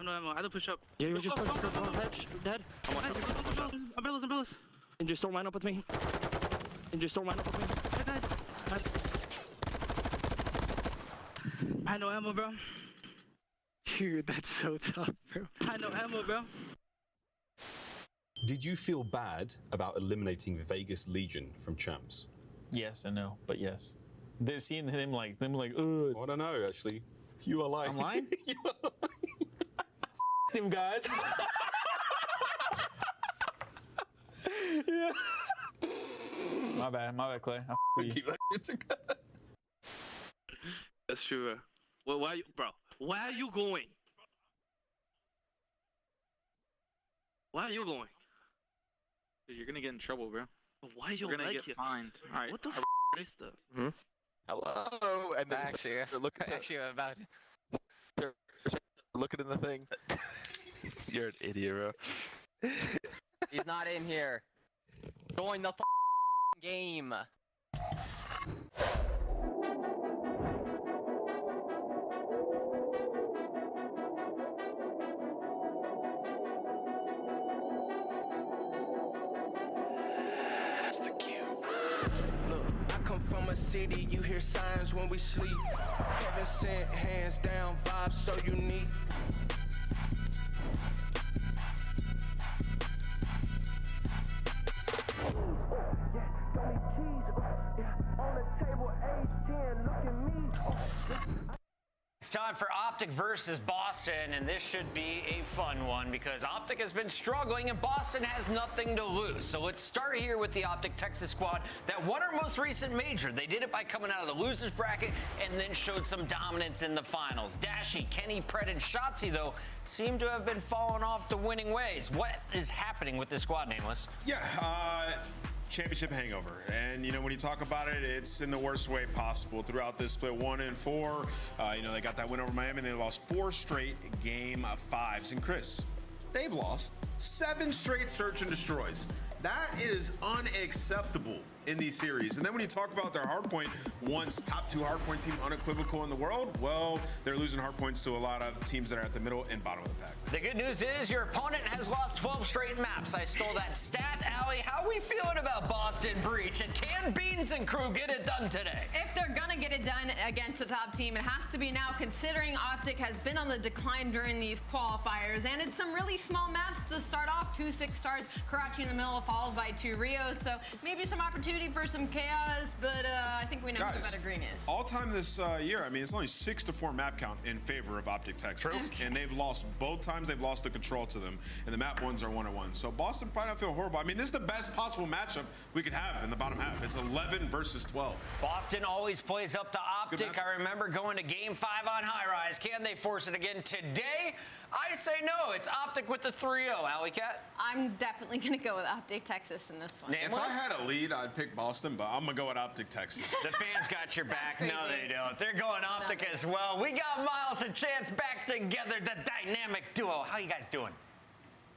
no ammo. I don't push up. Yeah, you just push. Dead. Umbrellas. And just don't line up with me. I have no ammo, bro. Dude, that's so tough, bro. I have no ammo, bro. Did you feel bad about eliminating Vegas Legion from Champs? Yes and no, but yes. They're seeing them like, ugh. I don't know, actually. You are lying. I'm lying? Them guys. Yeah. My bad, Clay. Keep that shit together. That's true. Well, why are you going? Dude, you're gonna get in trouble, bro. Why you You're gonna get fined. All right. What the is the? Hello. And then actually, about looking in the thing. You're an idiot, bro. He's not in here. Join the game. That's the cue. Look. city, you hear signs when we sleep. Heaven sent, hands down, vibes so unique. It's time for Optic versus Boston, and this should be a fun one because Optic has been struggling and Boston has nothing to lose. So let's start here with the Optic Texas squad that won our most recent major. They did it by coming out of the losers bracket and then showed some dominance in the finals. Dashy, Kenny, Pred, and Shotzi, though, seem to have been falling off to winning ways. What is happening with this squad, Nameless? Yeah, championship hangover. And, you know, when you talk about it, it's in the worst way possible. Throughout this split 1 and 4, you know, they got that win over Miami, and they lost 4 straight game 5s. And Chris, they've lost 7 straight search and destroys. That is unacceptable in these series. And then when you talk about their hardpoint, once top 2 hardpoint team unequivocal in the world, well, they're losing hardpoints to a lot of teams that are at the middle and bottom of the pack. The good news is your opponent has lost 12 straight maps. I stole that stat. Allie, how are we feeling about Boston Breach? And can Beans and crew get it done today? If they're gonna get it done against a top team, it has to be now, considering Optic has been on the decline during these qualifiers. And it's some really small maps to start off. 2 6-stars, Karachi in the middle, followed by 2 Rios. So maybe some opportunity for some chaos, but I think we know what better green is. All time this year, I mean, it's only 6-4 map count in favor of Optic Texas. And they've lost both times. They've lost the control to them, and the map ones are 1-1. So Boston probably don't feel horrible. I mean, this is the best possible matchup we could have in the bottom half. It's 11 versus 12. Boston always plays up to Optic. I remember going to game 5 on High Rise. Can they force it again today? I say no. It's Optic with the 3-0. Alley Cat? I'm definitely going to go with Optic Texas in this one. Nameless? If I had a lead, I'd pick Boston, but I'm going to go with Optic Texas. The fans got your back. No, they don't. They're going Optic as well. We got Miles and Chance back together, the dynamic duo. How you guys doing?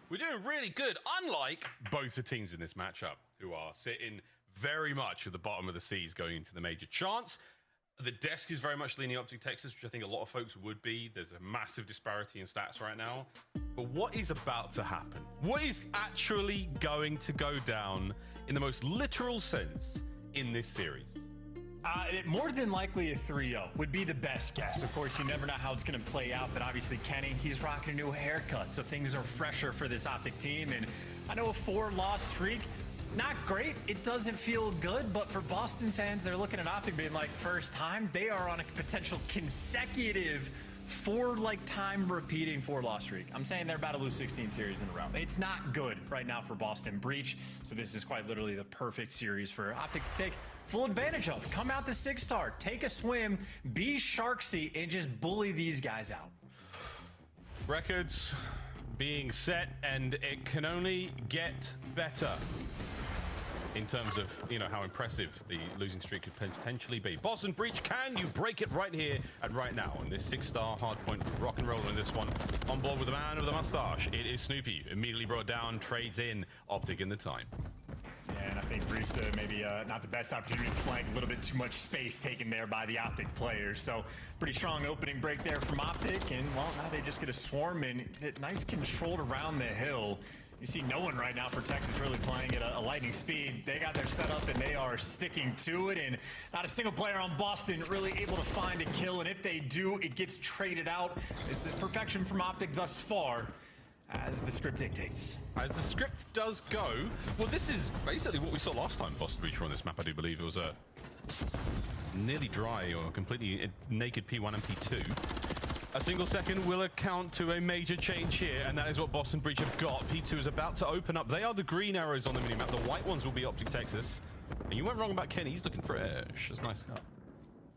We're doing really good, unlike both the teams in this matchup, who are sitting very much at the bottom of the seas going into the major. Chance, the desk is very much leaning Optic Texas, which I think a lot of folks would be. There's a massive disparity in stats right now. But what is about to happen? What is actually going to go down in the most literal sense in this series? More than likely a 3-0 would be the best guess. Of course, you never know how it's going to play out, but obviously Kenny, he's rocking a new haircut, so things are fresher for this Optic team. And I know a 4-loss streak, not great. It doesn't feel good, but for Boston fans, they're looking at Optic being like, first time, they are on a potential consecutive 4-time repeating 4-loss streak. I'm saying they're about to lose 16 series in a row. It's not good right now for Boston Breach, so this is quite literally the perfect series for Optic to take full advantage of. Come out the 6-star, take a swim, be Sharksy, and just bully these guys out. Records being set, and it can only get better in terms of, you know, how impressive the losing streak could potentially be. Boston Breach, can you break it right here and right now? And this 6-star hardpoint rock and roll in this one. On board with the man with the mustache, it is Snoopy. Immediately brought down, trades in Optic in the time. Yeah, and I think Brisa maybe not the best opportunity to flank, a little bit too much space taken there by the Optic players. So pretty strong opening break there from Optic, and well, now they just get a swarm in. Nice controlled around the hill. You see no one right now for Texas really playing at a lightning speed. They got their setup and they are sticking to it, and not a single player on Boston really able to find a kill, and if they do, it gets traded out. This is perfection from Optic thus far, as the script dictates. As the script does go, well, this is basically what we saw last time Boston Breach were on this map, I do believe. It was a nearly dry or completely naked P1 and P2. A single second will account to a major change here, and that is what Boston Breach have got. P2 is about to open up. They are the green arrows on the minimap. The white ones will be Optic Texas. And you went wrong about Kenny. He's looking fresh. That's nice.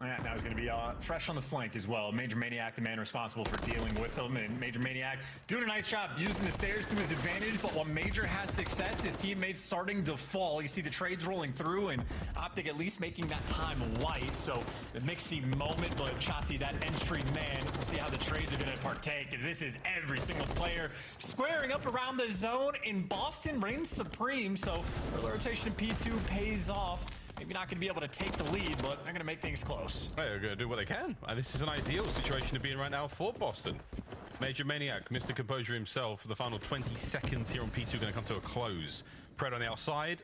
Yeah, now he's going to be fresh on the flank as well. Major Maniac, the man responsible for dealing with them, and Major Maniac doing a nice job using the stairs to his advantage, but while Major has success, his teammates starting to fall. You see the trades rolling through, and Optic at least making that time white, so the mixy moment, but Shotzi, that entry man, we'll see how the trades are going to partake, because this is every single player squaring up around the zone, and Boston reigns supreme, so early rotation in P2 pays off. Maybe not going to be able to take the lead, but they're going to make things close. They're going to do what they can. And this is an ideal situation to be in right now for Boston. Major Maniac, Mr. Composure himself, for the final 20 seconds here on P2 going to come to a close. Pred on the outside,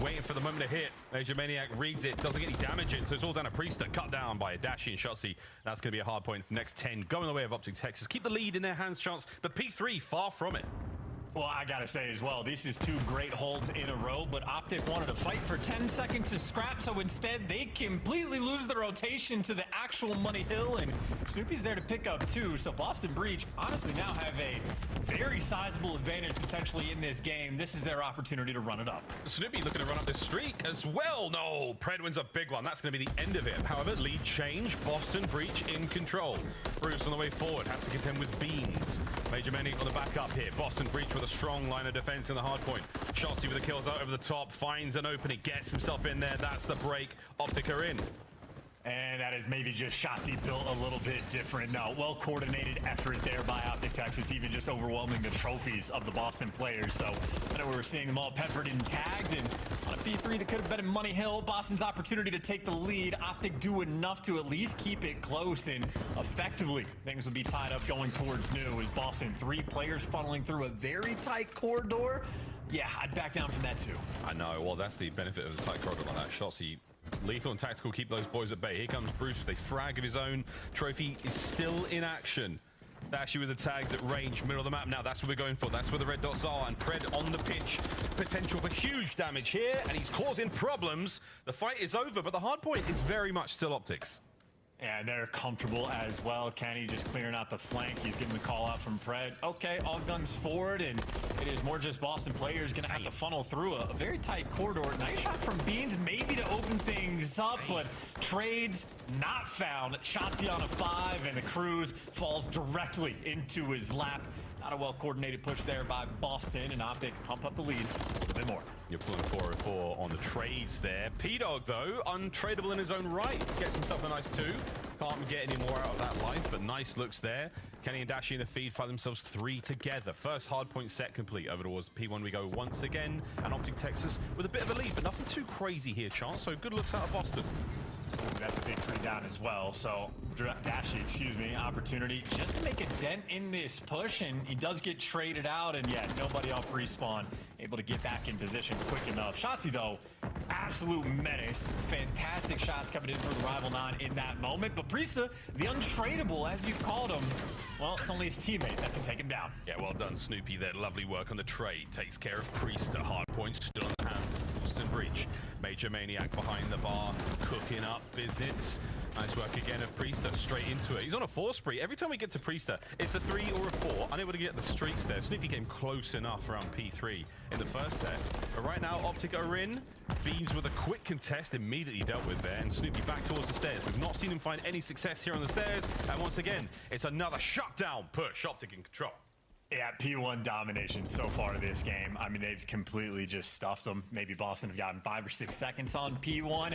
waiting for the moment to hit. Major Maniac reads it, doesn't get any damage in, so it's all down to Priester, cut down by Adachi and Shotzi. That's going to be a hard point for the next 10, going the way of Optic Texas. Keep the lead in their hands, chance, but P3 far from it. Well, I gotta say as well, this is 2 great holds in a row, but Optic wanted to fight for 10 seconds to scrap, so instead they completely lose the rotation to the actual Money Hill, and Snoopy's there to pick up 2, so Boston Breach honestly now have a very sizable advantage potentially in this game. This is their opportunity to run it up. Snoopy looking to run up this streak as well. No, Pred wins a big one. That's going to be the end of it. However, lead change, Boston Breach in control. Bruce on the way forward, has to contend with Beans. Major Maniac on the back up here. Boston Breach with a strong line of defense in the hard point. Shotzi with the kills out over the top, finds an opening, gets himself in there. That's the break. Optic are in. And that is maybe just Shotzi built a little bit different. No, well-coordinated effort there by Optic Texas, even just overwhelming the trophies of the Boston players. So I know we were seeing them all peppered and tagged, and on a P3 that could have been in Money Hill, Boston's opportunity to take the lead. Optic do enough to at least keep it close, and effectively things would be tied up going towards new as Boston, 3 players funneling through a very tight corridor. Yeah, I'd back down from that too. I know, well, that's the benefit of the tight corridor like that. Shotzi lethal and tactical, keep those boys at bay. Here comes Bruce with a frag of his own. Trophy is still in action. Dashy with the tags at range, middle of the map. Now that's what we're going for. That's where the red dots are. And Pred on the pitch. Potential for huge damage here. And he's causing problems. The fight is over, but the hard point is very much still Optics. And they're comfortable as well. Kenny just clearing out the flank. He's getting the call out from Pred. Okay, all guns forward, and it is more just Boston players gonna have to funnel through a very tight corridor. Nice shot from Beans, maybe to open things up, but trades not found. Shotzi on a 5, and the cruise falls directly into his lap. Not a well-coordinated push there by Boston, and Optic pump up the lead just a little bit more. You're pulling 404 on the trades there. P-Dog, though, untradeable in his own right. Gets himself a nice 2. Can't get any more out of that life, but nice looks there. Kenny and Dashi in the feed find themselves 3 together. First hard point set complete. Over towards P1 we go once again. And Optic Texas with a bit of a lead, but nothing too crazy here, Chance. So good looks out of Boston. That's a big 3 down as well. So Dashi, excuse me, opportunity just to make a dent in this push, and he does get traded out, and yeah, nobody off respawn able to get back in position quick enough. Shotzi though, absolute menace. Fantastic shots coming in for the Rival 9 in that moment, but Priesta, the untradeable as you called him, well, it's only his teammate that can take him down. Yeah, well done, Snoopy there. Lovely work on the trade. Takes care of Priesta. Hard point still in the hands. Boston Breach. Major Maniac behind the bar, cooking up business. Nice work again of Priesta, straight into it. He's on a 4 spree. Every time we get to Priesta, it's a 3 or a 4. Unable to get the streaks there. Snoopy came close enough around P3 in the first set. But right now, Optic are in. Beans with a quick contest, immediately dealt with there. And Snoopy back towards the stairs. We've not seen him find any success here on the stairs. And once again, it's another shutdown push. Optic in control. Yeah, P1 domination so far this game. I mean, they've completely just stuffed them. Maybe Boston have gotten 5 or 6 seconds on P1.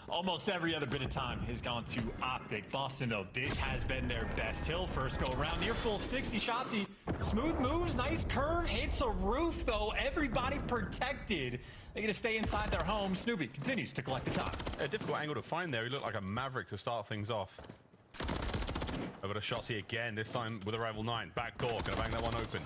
Almost every other bit of time has gone to Optic. Boston, though, this has been their best hill. First go around, near full 60 shots. Smooth moves, nice curve, hits a roof, though. Everybody protected. They're going to stay inside their home. Snoopy continues to collect the time. A difficult angle to find there. He looked like a maverick to start things off. Over to Shotzi again, this time with a Rival 9. Back door, gonna bang that one open.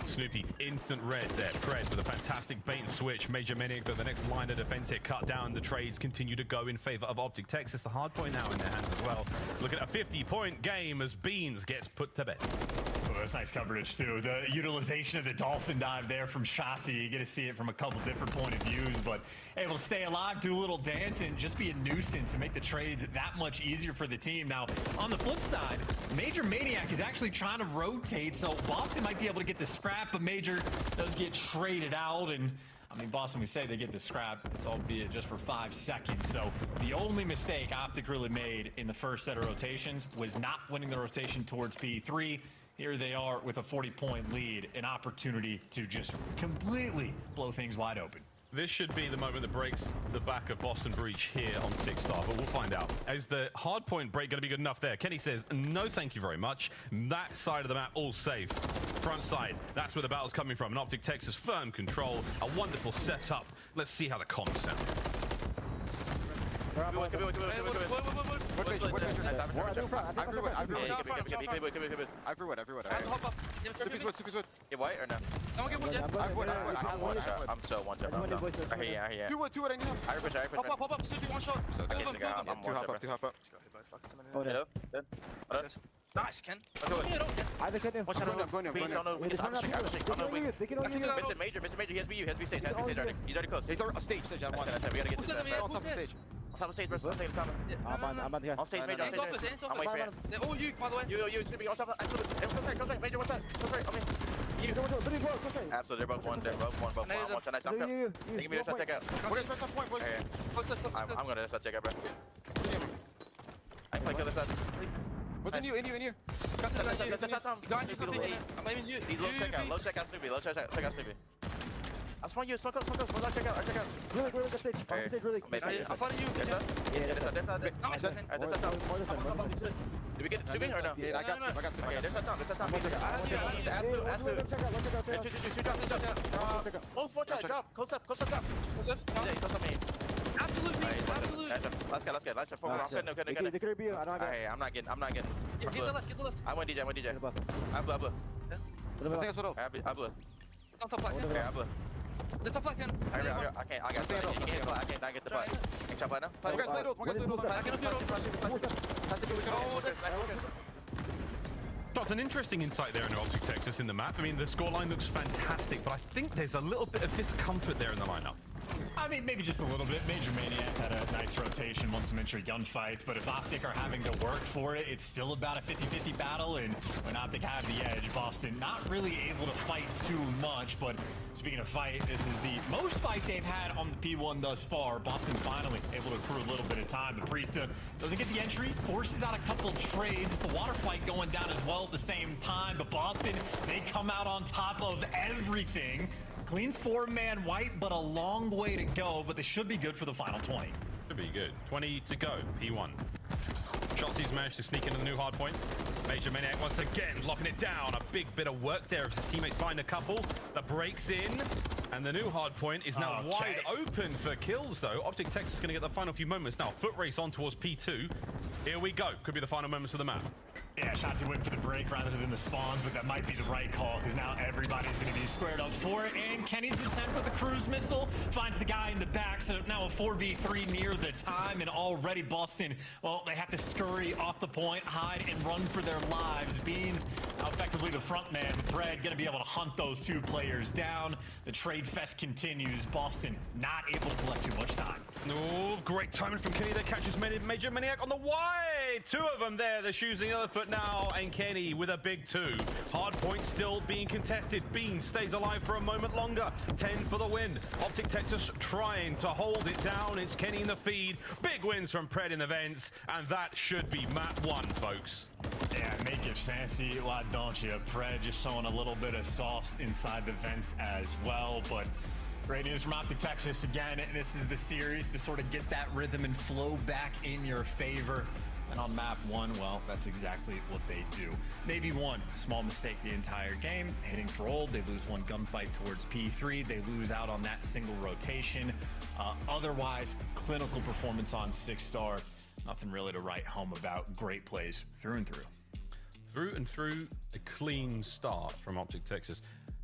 Snoopy, instant red there. Pred with a fantastic bait and switch. Major Maniac, though, the next line of defense here cut down. The trades continue to go in favor of Optic Texas. The hard point now in their hands as well. Look at a 50-point game as Beans gets put to bed. Oh, that's nice coverage, too. The utilization of the dolphin dive there from Shotzi. You get to see it from a couple different point of views, but able to stay alive, do a little dance, and just be a nuisance and make the trades that much easier for the team. Now, on the flip side, Major Maniac is actually trying to rotate, so Boston might be able to get the scrap, but Major does get traded out, and I mean, Boston, we say they get the scrap. It's albeit just for 5 seconds. So the only mistake Optic really made in the first set of rotations was not winning the rotation towards P3. Here they are with a 40-point lead, an opportunity to just completely blow things wide open. This should be the moment that breaks the back of Boston Breach here on 6-star, but we'll find out. Is the hard point break going to be good enough there? Kenny says, no thank you very much. That side of the map, all safe. Front side, that's where the battle's coming from. And Optic Texas, firm control, a wonderful setup. Let's see how the comms sound. Get white or no? Someone get wood, yeah. I have wood. I'm so one shot. I hear you. Do it, I need help. I push. Pop up, Sushi, one shot. I'm Two hop up, two hop up. Oh, no. Nice, Ken. Watch out, I'm going. Major. He has to be stage. He's already close. He's on stage. I want. We gotta get this. On top of stage. Top of stage, bro. Take the top. On stage, Major. I'm waiting for you. They're all you, by the way. You. It's gonna be on top. Close right. Major, what's that? Close right. Okay. You. Absolutely. They're both one. Both one. One shot. Nice. I'm coming. Give me the shot. Check out. Okay, first off point, boys. I'm gonna shot. Check out, bro. I can play kill this side. What's in you? He's low checkout Snoopy. I'll spawn you, smoke out. Check out. Really, stage. I'm fighting you. Did we get Snoopy or no? Yeah, I got two. Okay, there's that top. Absolute. Oh, 4 shot, drop. Close up, drop. Yeah, close up me. Absolute. Let's go. I'm not getting. Get the left. I went DJ. I'm blue. I think that's what I'm blue. It's on top black. Okay, I'm blue. The top black, Ken. I can't get the butt. Can shot butt now? One guy's That's an interesting insight there in Optic Texas in the map. I mean, the scoreline looks fantastic, but I think there's a little bit of discomfort there in the lineup. I mean, maybe just a little bit. Major Maniac had a nice rotation, won some entry gunfights, but if Optic are having to work for it, it's still about a 50-50 battle, and when Optic have the edge, Boston not really able to fight too much, but speaking of fight, this is the most fight they've had on the P1 thus far. Boston finally able to accrue a little bit of time, but Priesta doesn't get the entry, forces out a couple trades, the water fight going down as well at the same time, but Boston, they come out on top of everything. Clean 4-man white, but a long way to go, but they should be good for the final 20. Should be good. 20 to go, P1. Shotzi's managed to sneak into the new hard point. Major Maniac once again locking it down. A big bit of work there as his teammates find a couple. The breaks in, and the new hard point is now wide open for kills, though. Optic Texas is going to get the final few moments now. Foot race on towards P2. Here we go. Could be the final moments of the map. Yeah, Shotzi went for the break rather than the spawns, but that might be the right call because now everybody's going to be squared up for it. And Kenny's attempt with the cruise missile finds the guy in the back, so now a 4v3 near the time, and already Boston, well, they have to scurry off the point, hide, and run for their lives. Beans, now effectively the front man, Bread, going to be able to hunt those two players down. The trade fest continues. Boston not able to collect too much time. Oh, great timing from Kenny that catches Major Maniac on the wide. Two of them there. They're choosing the other foot now, and Kenny with a big 2. Hard point still being contested. Bean stays alive for a moment longer. 10 for the win. Optic Texas trying to hold it down. It's Kenny in the feed. Big wins from Pred in the vents, and that should be map 1, folks. Yeah, make it fancy, why don't you? Pred just showing a little bit of sauce inside the vents as well, but great news from Optic Texas. Again, this is the series to sort of get that rhythm and flow back in your favor. And on map 1, well, that's exactly what they do. Maybe one small mistake the entire game, hitting for old. They lose one gunfight towards P3. They lose out on that single rotation. Otherwise, clinical performance on 6-star. Nothing really to write home about. Great plays through and through. Through and through, a clean start from Optic Texas.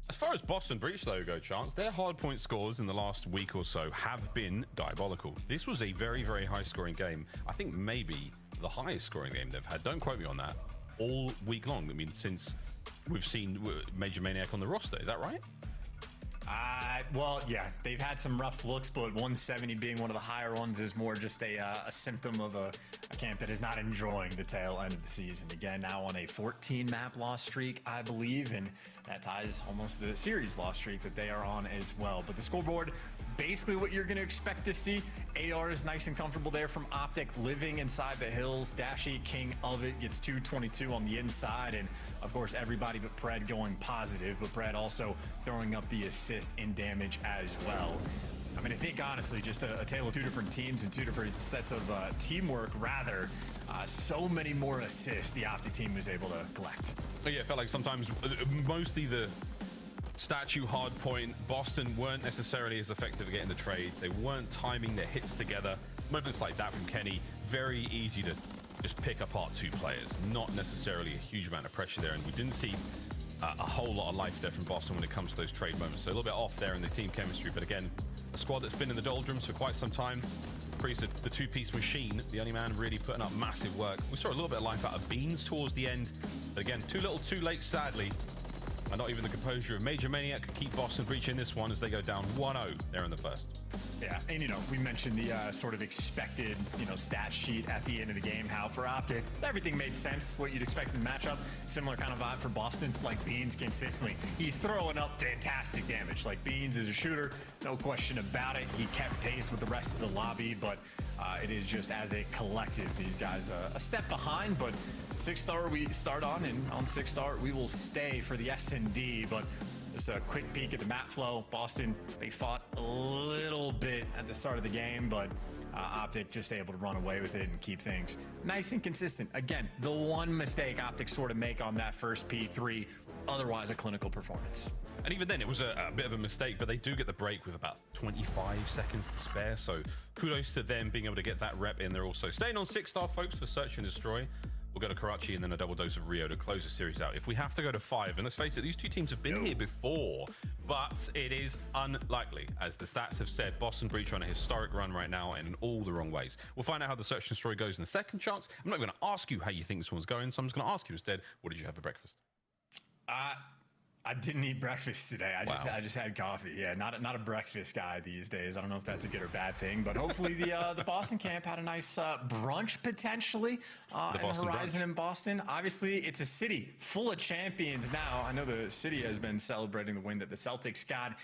As far as Boston Breach, though, go, Chance, their hardpoint scores in the last week or so have been diabolical. This was a very, very high-scoring game. I think maybe the highest scoring game they've had. Don't quote me on that. All week long. I mean, since we've seen Major Maniac on the roster. Is that right? Well, yeah, they've had some rough looks, but 170 being one of the higher ones is more just a symptom of a camp that is not enjoying the tail end of the season. Again, now on a 14-map loss streak, I believe, and that ties almost the series loss streak that they are on as well. But the scoreboard, basically what you're going to expect to see. AR is nice and comfortable there from Optic, living inside the hills. Dashy, king of it, gets 222 on the inside, and of course everybody but Pred going positive, but Pred also throwing up the assist in damage as well. I mean, I think honestly, just a tale of two different teams and two different sets of teamwork, rather. So many more assists the Optic team was able to collect. Yeah, it felt like sometimes mostly the statue hard point, Boston weren't necessarily as effective at getting the trades. They weren't timing their hits together. moments like that from Kenny, very easy to just pick apart two players. Not necessarily a huge amount of pressure there, and we didn't see a whole lot of life there from Boston when it comes to those trade moments. So a little bit off there in the team chemistry, but again, a squad that's been in the doldrums for quite some time. Freeze, the two-piece machine, the only man really putting up massive work. We saw a little bit of life out of Beans towards the end, but again, too little too late, sadly. And not even the composure of Major Maniac could keep Boston Breach in this one as they go down 1-0 there in the first. Yeah, and you know, we mentioned the sort of expected, you know, stat sheet at the end of the game, how for Optic, everything made sense, what you'd expect in the matchup. Similar kind of vibe for Boston, like Beans consistently. He's throwing up fantastic damage. Like Beans is a shooter, no question about it. He kept pace with the rest of the lobby, but it is just as a collective, these guys a step behind, but 6-star we start on, and on 6-star we will stay for the S&D, but just a quick peek at the map flow. Boston, they fought a little bit at the start of the game, but Optic just able to run away with it and keep things nice and consistent. Again, the one mistake Optic sort of make on that first P3, otherwise a clinical performance. And even then, it was a bit of a mistake, but they do get the break with about 25 seconds to spare, so kudos to them being able to get that rep in. They're also staying on 6-star, folks, for Search and Destroy. We'll go to Karachi and then a double dose of Rio to close the series out. If we have to go to 5, and let's face it, these two teams have been here before, but it is unlikely. As the stats have said, Boston Breach on a historic run right now and in all the wrong ways. We'll find out how the Search and Destroy goes in the second chance. I'm not going to ask you how you think this one's going, so I'm just going to ask you instead, what did you have for breakfast? I didn't eat breakfast today. I just had coffee. Yeah, not a breakfast guy these days. I don't know if that's a good or bad thing, but hopefully the Boston camp had a nice brunch potentially in the horizon in Boston. Obviously, it's a city full of champions now. I know the city has been celebrating the win that the Celtics got.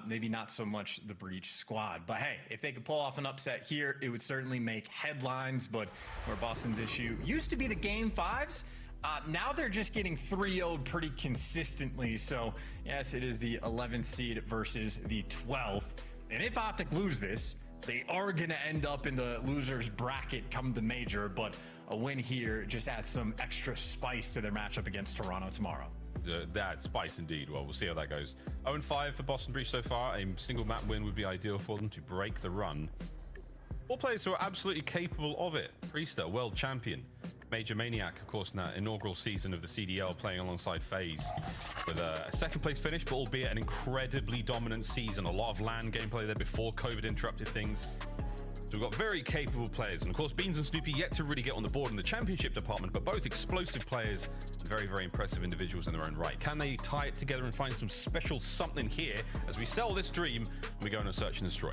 Maybe not so much the Breach squad, but hey, if they could pull off an upset here, it would certainly make headlines. But where Boston's issue used to be the game 5s, now they're just getting 3-0'd pretty consistently. So yes, it is the 11th seed versus the 12th. And if Optic lose this, they are going to end up in the losers bracket come the major, but a win here just adds some extra spice to their matchup against Toronto tomorrow. That spice indeed. Well, we'll see how that goes. 0-5 for Boston Breach so far. A single map win would be ideal for them to break the run. 4 players who are absolutely capable of it. Priester, world champion. Major Maniac, of course, in that inaugural season of the CDL, playing alongside FaZe with a second place finish, but albeit an incredibly dominant season. A lot of LAN gameplay there before COVID interrupted things. So we've got very capable players. And of course, Beans and Snoopy yet to really get on the board in the championship department, but both explosive players and very, very impressive individuals in their own right. Can they tie it together and find some special something here as we sell this dream and we go on a Search and Destroy?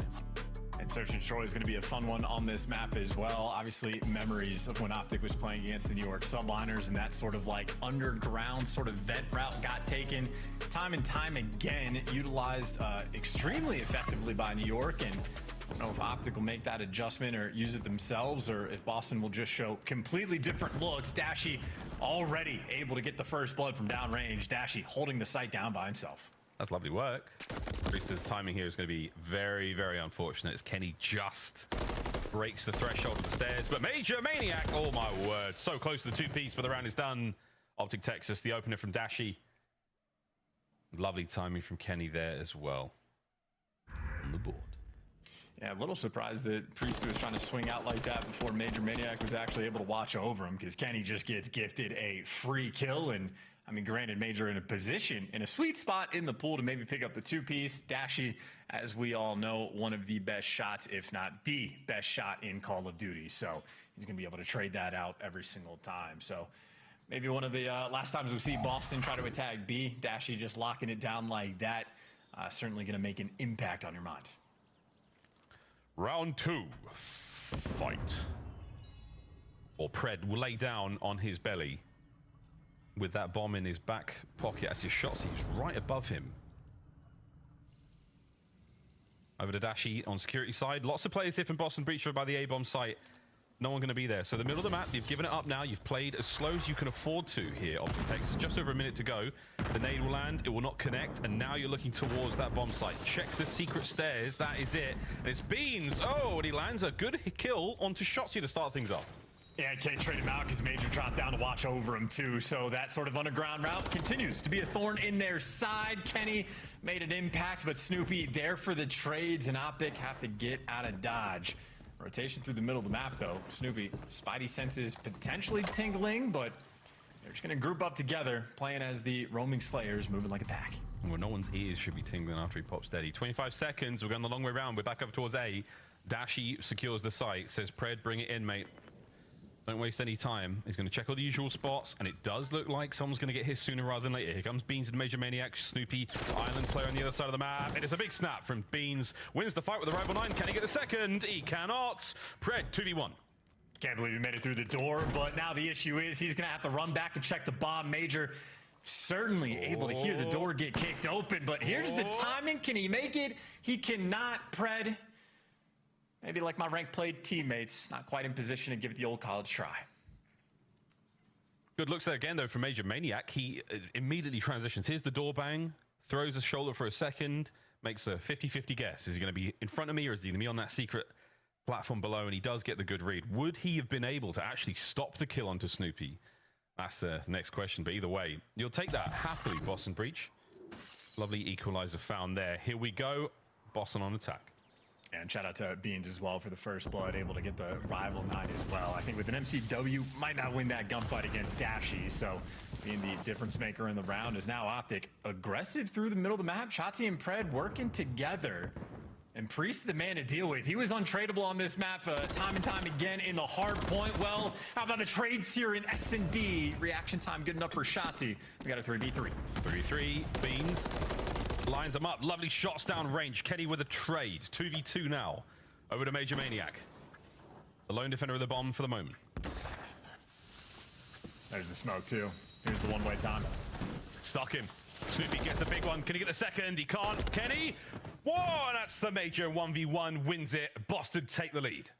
And Search and Destroy is going to be a fun one on this map as well. Obviously, memories of when Optic was playing against the New York Subliners and that sort of like underground sort of vent route got taken time and time again, utilized extremely effectively by New York. And I don't know if Optic will make that adjustment or use it themselves, or if Boston will just show completely different looks. Dashy already able to get the first blood from downrange. Dashy holding the site down by himself. That's lovely work. Priest's timing here is going to be very, very unfortunate as Kenny just breaks the threshold of the stairs. But Major Maniac, oh my word, so close to the 2-piece, but the round is done. Optic Texas, the opener from Dashy. Lovely timing from Kenny there as well on the board. Yeah, a little surprised that Priest was trying to swing out like that before Major Maniac was actually able to watch over him, because Kenny just gets gifted a free kill. And I mean, granted, Major in a position, in a sweet spot in the pool to maybe pick up the 2-piece. Dashy, as we all know, one of the best shots, if not the best shot in Call of Duty. So he's going to be able to trade that out every single time. So maybe one of the last times we see Boston try to attack B. Dashy just locking it down like that. Certainly going to make an impact on your mind. Round 2, fight. Or Pred will lay down on his belly with that bomb in his back pocket as his shot sees right above him. Over to Dashy on security side. Lots of players here from Boston Breach by the A-bomb site. No one going to be there. So the middle of the map, you've given it up now. You've played as slow as you can afford to here. Optic Texas, just over a minute to go. The nade will land. It will not connect. And now you're looking towards that bomb site. Check the secret stairs. That is it. And it's Beans. Oh, and he lands a good kill onto Shotzzy to start things off. Yeah, can't trade him out because Major dropped down to watch over him too. So that sort of underground route continues to be a thorn in their side. Kenny made an impact, but Snoopy there for the trades, and Optic have to get out of Dodge. Rotation through the middle of the map, though. Snoopy, Spidey senses potentially tingling, but they're just going to group up together, playing as the roaming Slayers, moving like a pack. Well, no one's ears should be tingling after he pops steady. 25 seconds. We're going the long way around. We're back up towards A. Dashy secures the site. Says, Pred, bring it in, mate. Don't waste any time. He's going to check all the usual spots, and it does look like someone's going to get his sooner rather than later. Here comes Beans and Major Maniac. Snoopy, Island player on the other side of the map. It is a big snap from Beans. Wins the fight with the rival 9. Can he get the second? He cannot. Pred, 2v1. Can't believe he made it through the door, but now the issue is he's going to have to run back and check the bomb. Major certainly able to hear the door get kicked open, but here's the timing. Can he make it? He cannot. Pred, maybe like my ranked play teammates, not quite in position to give it the old college try. Good looks there again, though, from Major Maniac. He immediately transitions. Here's the door bang, throws his shoulder for a second, makes a 50-50 guess. Is he going to be in front of me, or is he going to be on that secret platform below? And he does get the good read. Would he have been able to actually stop the kill onto Snoopy? That's the next question, but either way, you'll take that happily, Boston Breach. Lovely equalizer found there. Here we go, Boston on attack. And shout out to Beans as well for the first blood, able to get the rival 9 as well. I think with an MCW, might not win that gunfight against Dashy, so being the difference maker in the round is now Optic. Aggressive through the middle of the map, Shotzi and Pred working together. And Priest the man to deal with. He was untradeable on this map time and time again in the hard point. Well, how about the trades here in S&D? Reaction time good enough for Shotzi. We got a 3v3. 3v3, Beans lines them up. Lovely shots down range. Kenny with a trade. 2v2 now. Over to Major Maniac. The lone defender of the bomb for the moment. There's the smoke too. Here's the one-way time. Stuck him. Snoopy gets a big one. Can he get the second? He can't. Kenny? Whoa, that's the Major 1v1. Wins it. Boston take the lead.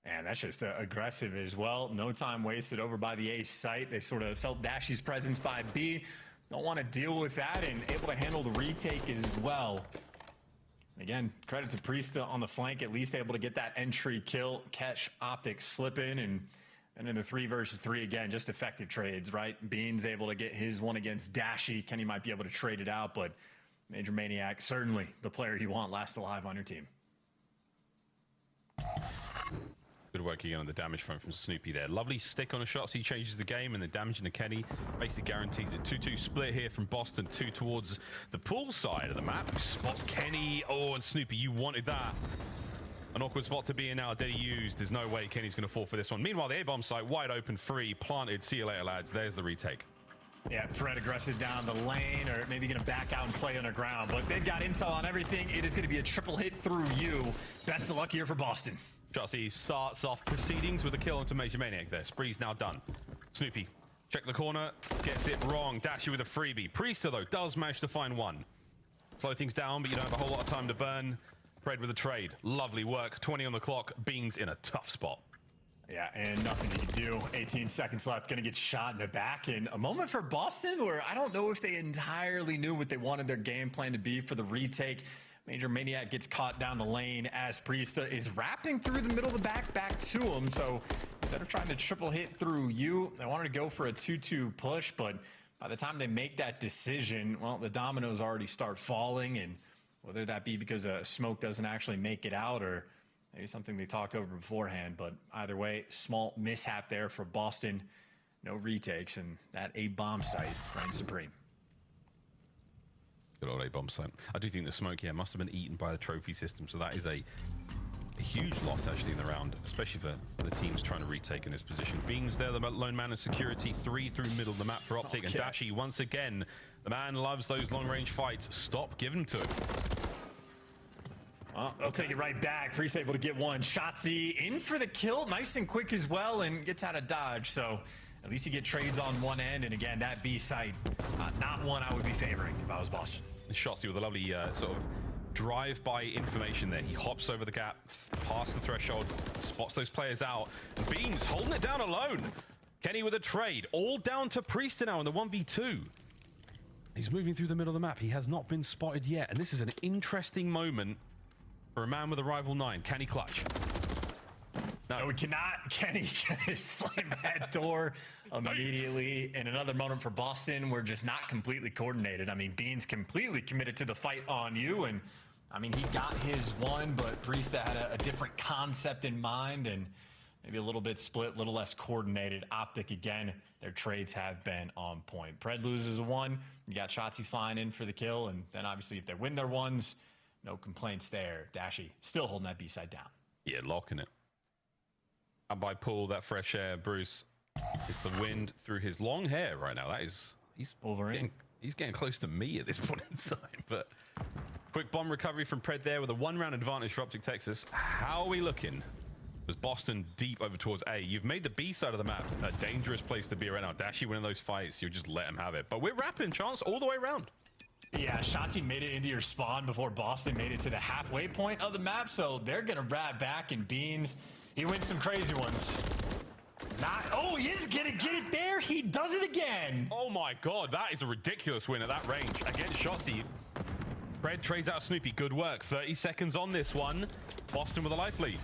And that's just aggressive as well. No time wasted over by the A site. They sort of felt Dashy's presence by B. Don't want to deal with that, and able to handle the retake as well. Again, credit to Priesta on the flank, at least able to get that entry kill, catch Optic slipping, and in the 3 versus 3 again, just effective trades, right? Beans able to get his one against Dashy. Kenny might be able to trade it out, but Major Maniac, certainly the player you want last alive on your team. Good work again on the damage front from Snoopy there. Lovely stick on a shot, so he changes the game, and the damage into Kenny basically guarantees it. 2-2 split here from Boston, 2 towards the pool side of the map. Spots Kenny. Oh, and Snoopy, you wanted that. An awkward spot to be in now, Daddy used. There's no way Kenny's going to fall for this one. Meanwhile, the A-bomb site wide open, free, planted. See you later, lads. There's the retake. Yeah, Pred aggressive down the lane, or maybe going to back out and play underground, but they've got intel on everything. It is going to be a triple hit through you. Best of luck here for Boston. Shotzi starts off proceedings with a kill onto Major Maniac there. Spree's now done. Snoopy, check the corner, gets it wrong. Dashy with a freebie. Priesta, though, does manage to find one. Slow things down, but you don't have a whole lot of time to burn. Pred with a trade. Lovely work. 20 on the clock. Beans in a tough spot. Yeah, and nothing you can do. 18 seconds left. Going to get shot in the back. And a moment for Boston where I don't know if they entirely knew what they wanted their game plan to be for the retake. Major Maniac gets caught down the lane as Priesta is wrapping through the middle of the back to him. So instead of trying to triple hit through you, they wanted to go for a 2-2 push. But by the time they make that decision, well, the dominoes already start falling. And whether that be because smoke doesn't actually make it out or maybe something they talked over beforehand. But either way, small mishap there for Boston. No retakes, and that A-bomb site reigns supreme. Good old A-bomb site. I do think the smoke, yeah, must have been eaten by the trophy system. So that is a huge loss, actually, in the round, especially for the teams trying to retake in this position. Beans there, the lone man of security. 3 through middle of the map for Optic. And Dashy, once again, the man loves those long-range fights. Stop giving them to him. Well, they'll take it right back. Priest able to get one. Shotzi in for the kill. Nice and quick as well, and gets out of dodge. So at least you get trades on one end. And again, that B site, not one I would be favoring if I was Boston. Shotzi with a lovely sort of drive-by information there. He hops over the gap, past the threshold, spots those players out. And Beans holding it down alone. Kenny with a trade. All down to Priest now in the 1v2. He's moving through the middle of the map. He has not been spotted yet. And this is an interesting moment for a man with a rival 9. Can he clutch? No, we cannot. Kenny slam that door immediately. In another moment for Boston, we're just not completely coordinated. I mean, Beans completely committed to the fight on you, and I mean, he got his one, but Priesta had a different concept in mind and maybe a little bit split, a little less coordinated. Optic, again, their trades have been on point. Pred loses a one. You got Shotzzy flying in for the kill, and then obviously if they win their ones, no complaints there. Dashy still holding that B-side down. Yeah, locking it. And by Paul, that fresh air, Bruce. It's the wind through his long hair right now. That is, he's getting close to me at this point in time. But quick bomb recovery from Pred there with a 1-round advantage for Optic Texas. How are we looking? Was Boston deep over towards A? You've made the B side of the map a dangerous place to be right now. Dashy winning those fights, you just let him have it. But we're wrapping Chance all the way around. Yeah, Shotzzy made it into your spawn before Boston made it to the halfway point of the map, so they're gonna wrap back, and Beans, he wins some crazy ones. Oh, he is gonna get it there. He does it again. Oh my God, that is a ridiculous win at that range against Shotzzy. Pred trades out Snoopy. Good work. 30 seconds on this one. Boston with a life lead.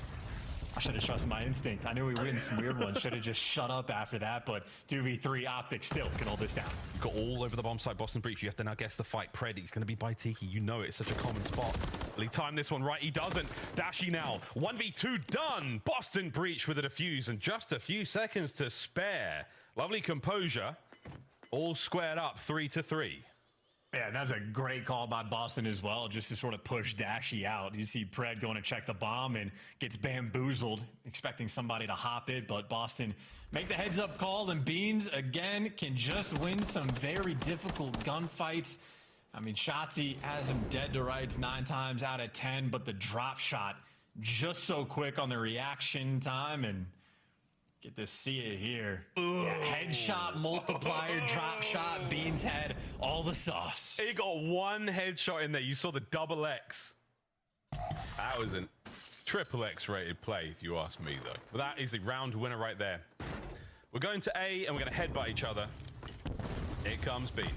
I should have trusted my instinct. I knew we were in some weird ones. Should have just shut up after that, but 2v3 Optic still can hold this down. Got all over the bomb site, Boston Breach. You have to now guess the fight. Pred, he's going to be by Tiki. You know it's such a common spot. Will he time this one right? He doesn't. Dashy now. 1v2 done. Boston Breach with a defuse and just a few seconds to spare. Lovely composure. All squared up 3-3. Yeah, that's a great call by Boston as well, just to sort of push Dashy out. You see Pred going to check the bomb and gets bamboozled, expecting somebody to hop it, but Boston make the heads up call, and Beans, again, can just win some very difficult gunfights. I mean, Shotzzy has him dead to rights 9 times out of 10, but the drop shot just so quick on the reaction time, and get to see it here. Yeah, headshot, multiplier, drop shot. Beans had all the sauce. He got one headshot in there. You saw the double X. That was a triple X rated play, if you ask me, though. But that is the round winner right there. We're going to A, and we're going to headbutt each other. Here comes Beans.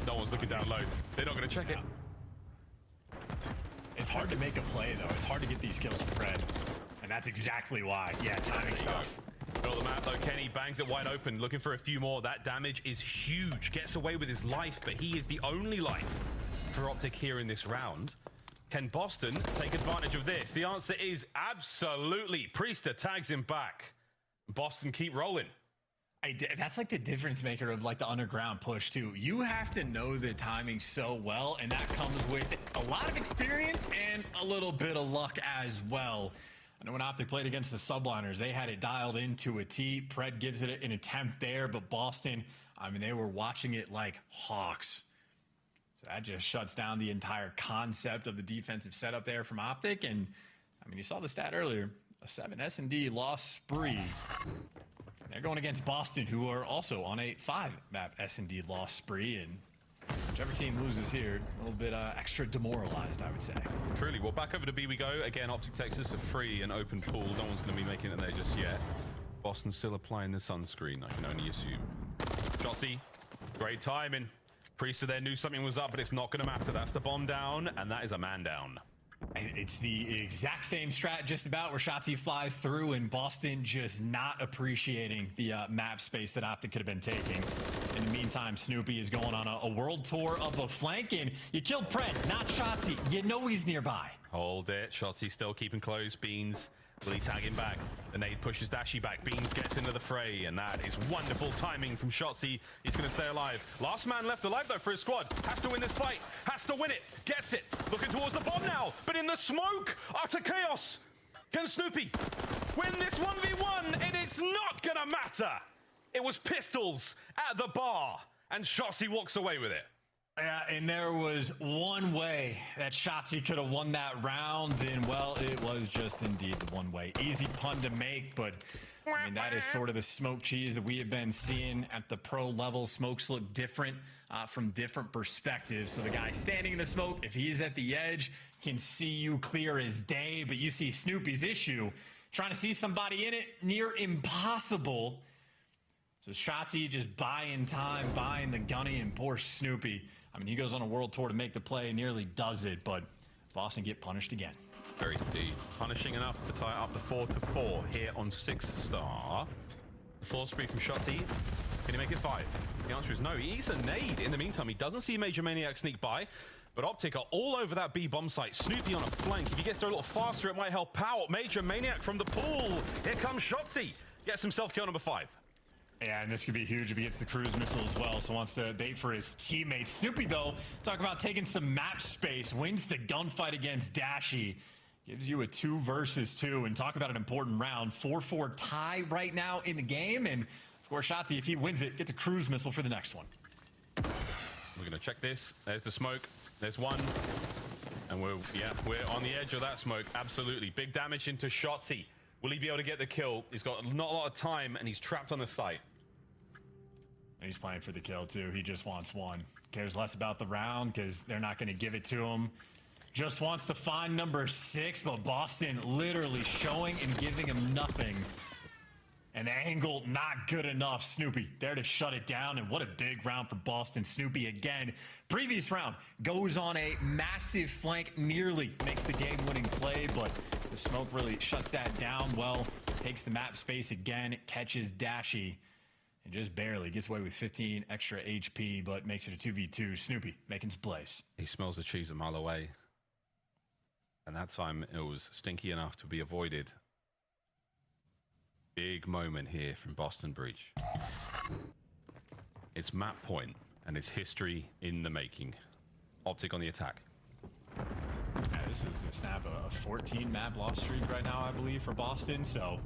No one's looking down low. They're not going to check it. It's hard to make a play, though. It's hard to get these kills from Pred. And that's exactly why. Yeah, timing stuff. Got the map though. Kenny bangs it wide open, looking for a few more. That damage is huge. Gets away with his life, but he is the only life for Optic here in this round. Can Boston take advantage of this? The answer is absolutely. Priesta tags him back. Boston keep rolling. That's like the difference maker of like the underground push too. You have to know the timing so well, and that comes with a lot of experience and a little bit of luck as well. I know when Optic played against the subliners, they had it dialed into a T. Pred gives it an attempt there, but Boston, I mean, they were watching it like hawks. So that just shuts down the entire concept of the defensive setup there from Optic. And I mean, you saw the stat earlier, a 7 S&D loss spree. They're going against Boston, who are also on a 5-map S&D loss spree, and whichever team loses here, a little bit extra demoralized, I would say. Truly. Well, back over to B we go. Again, Optic Texas, a free and open pool. No one's going to be making it there just yet. Boston still applying the sunscreen, I can only assume. Shotzzy, great timing. Priesta there knew something was up, but it's not going to matter. That's the bomb down, and that is a man down. It's the exact same strat just about where Shotzzy flies through, and Boston just not appreciating the map space that Optic could have been taking. In the meantime, Snoopy is going on a world tour of a flank, and you killed Pred, not Shotzzy. You know he's nearby. Hold it. Shotzzy still keeping close. Beans, will he tag him back? The nade pushes Dashy back. Beans gets into the fray, and that is wonderful timing from Shotzzy. He's going to stay alive. Last man left alive, though, for his squad. Has to win this fight. Has to win it. Gets it. Looking towards the bomb now, but in the smoke, utter chaos. Can Snoopy win this 1v1? And it's not going to matter. It was pistols at the bar, and Shotzzy walks away with it. Yeah, and there was one way that Shotzzy could have won that round, and well, it was just indeed the one way. Easy pun to make, but I mean, that is sort of the smoke cheese that we have been seeing at the pro level. Smokes look different from different perspectives. So the guy standing in the smoke, if he's at the edge, can see you clear as day, but you see Snoopy's issue. Trying to see somebody in it, near impossible. So Shotzzy just buying time, buying the gunny, and poor Snoopy. I mean, he goes on a world tour to make the play, nearly does it, but Boston get punished again. Very indeed. Punishing enough to tie up the 4-4 here on 6-star. Full spree from Shotzzy. Can he make it 5? The answer is no. He eats a nade in the meantime. He doesn't see Major Maniac sneak by. But Optic are all over that B bomb site. Snoopy on a flank. If he gets there a little faster, it might help out. Major Maniac from the pool. Here comes Shotzi. Gets himself kill number 5. Yeah, and this could be huge if he gets the cruise missile as well, so wants to bait for his teammates. Snoopy, though, talk about taking some map space, wins the gunfight against Dashy, gives you a 2 versus 2, and talk about an important round. 4-4 tie right now in the game, and of course, Shotzi, if he wins it, gets a cruise missile for the next one. We're gonna check this. There's the smoke. There's one. And we're on the edge of that smoke. Absolutely. Big damage into Shotzi. Will he be able to get the kill? He's got not a lot of time, and he's trapped on the site. And he's playing for the kill, too. He just wants one. Cares less about the round, because they're not going to give it to him. Just wants to find number 6, but Boston literally showing and giving him nothing. And the angle, not good enough. Snoopy there to shut it down, and what a big round for Boston. Snoopy again. Previous round goes on a massive flank, nearly makes the game-winning play, but the smoke really shuts that down well. Takes the map space again, catches Dashy, and just barely gets away with 15 extra HP, but makes it a 2v2. Snoopy making some plays. He smells the cheese a mile away. And that time it was stinky enough to be avoided. Big moment here from Boston Breach. It's map point, and it's history in the making. Optic on the attack. Yeah, this is to snap a 14 map loss streak right now, I believe, for Boston. So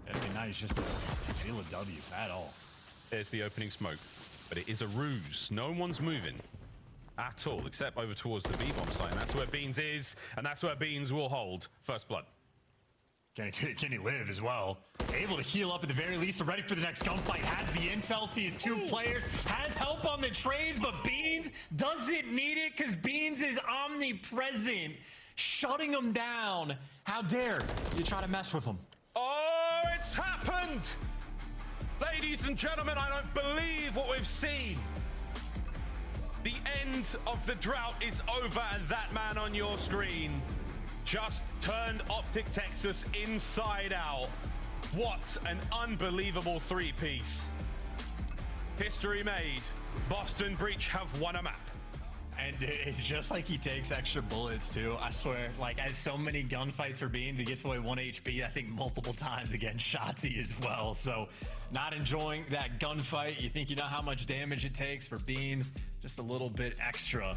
it'd be nice just to feel a W at all. There's the opening smoke, but it is a ruse. No one's moving at all, except over towards the B-bomb site, and that's where Beans is, and that's where Beans will hold first blood. Can he live as well? Able to heal up at the very least, so ready for the next gunfight. Has the intel, sees 2 players, has help on the trades, but Beans doesn't need it because Beans is omnipresent, shutting him down. How dare you try to mess with him? Oh, it's happened! Ladies and gentlemen, I don't believe what we've seen. The end of the drought is over, and that man on your screen just turned Optic Texas inside out. What an unbelievable 3-piece. History made. Boston Breach have won a map. And it's just like he takes extra bullets too. I swear, like, as so many gunfights for Beans, he gets away 1 HP, I think multiple times against Shotzi as well. So not enjoying that gunfight. You think you know how much damage it takes for Beans, just a little bit extra.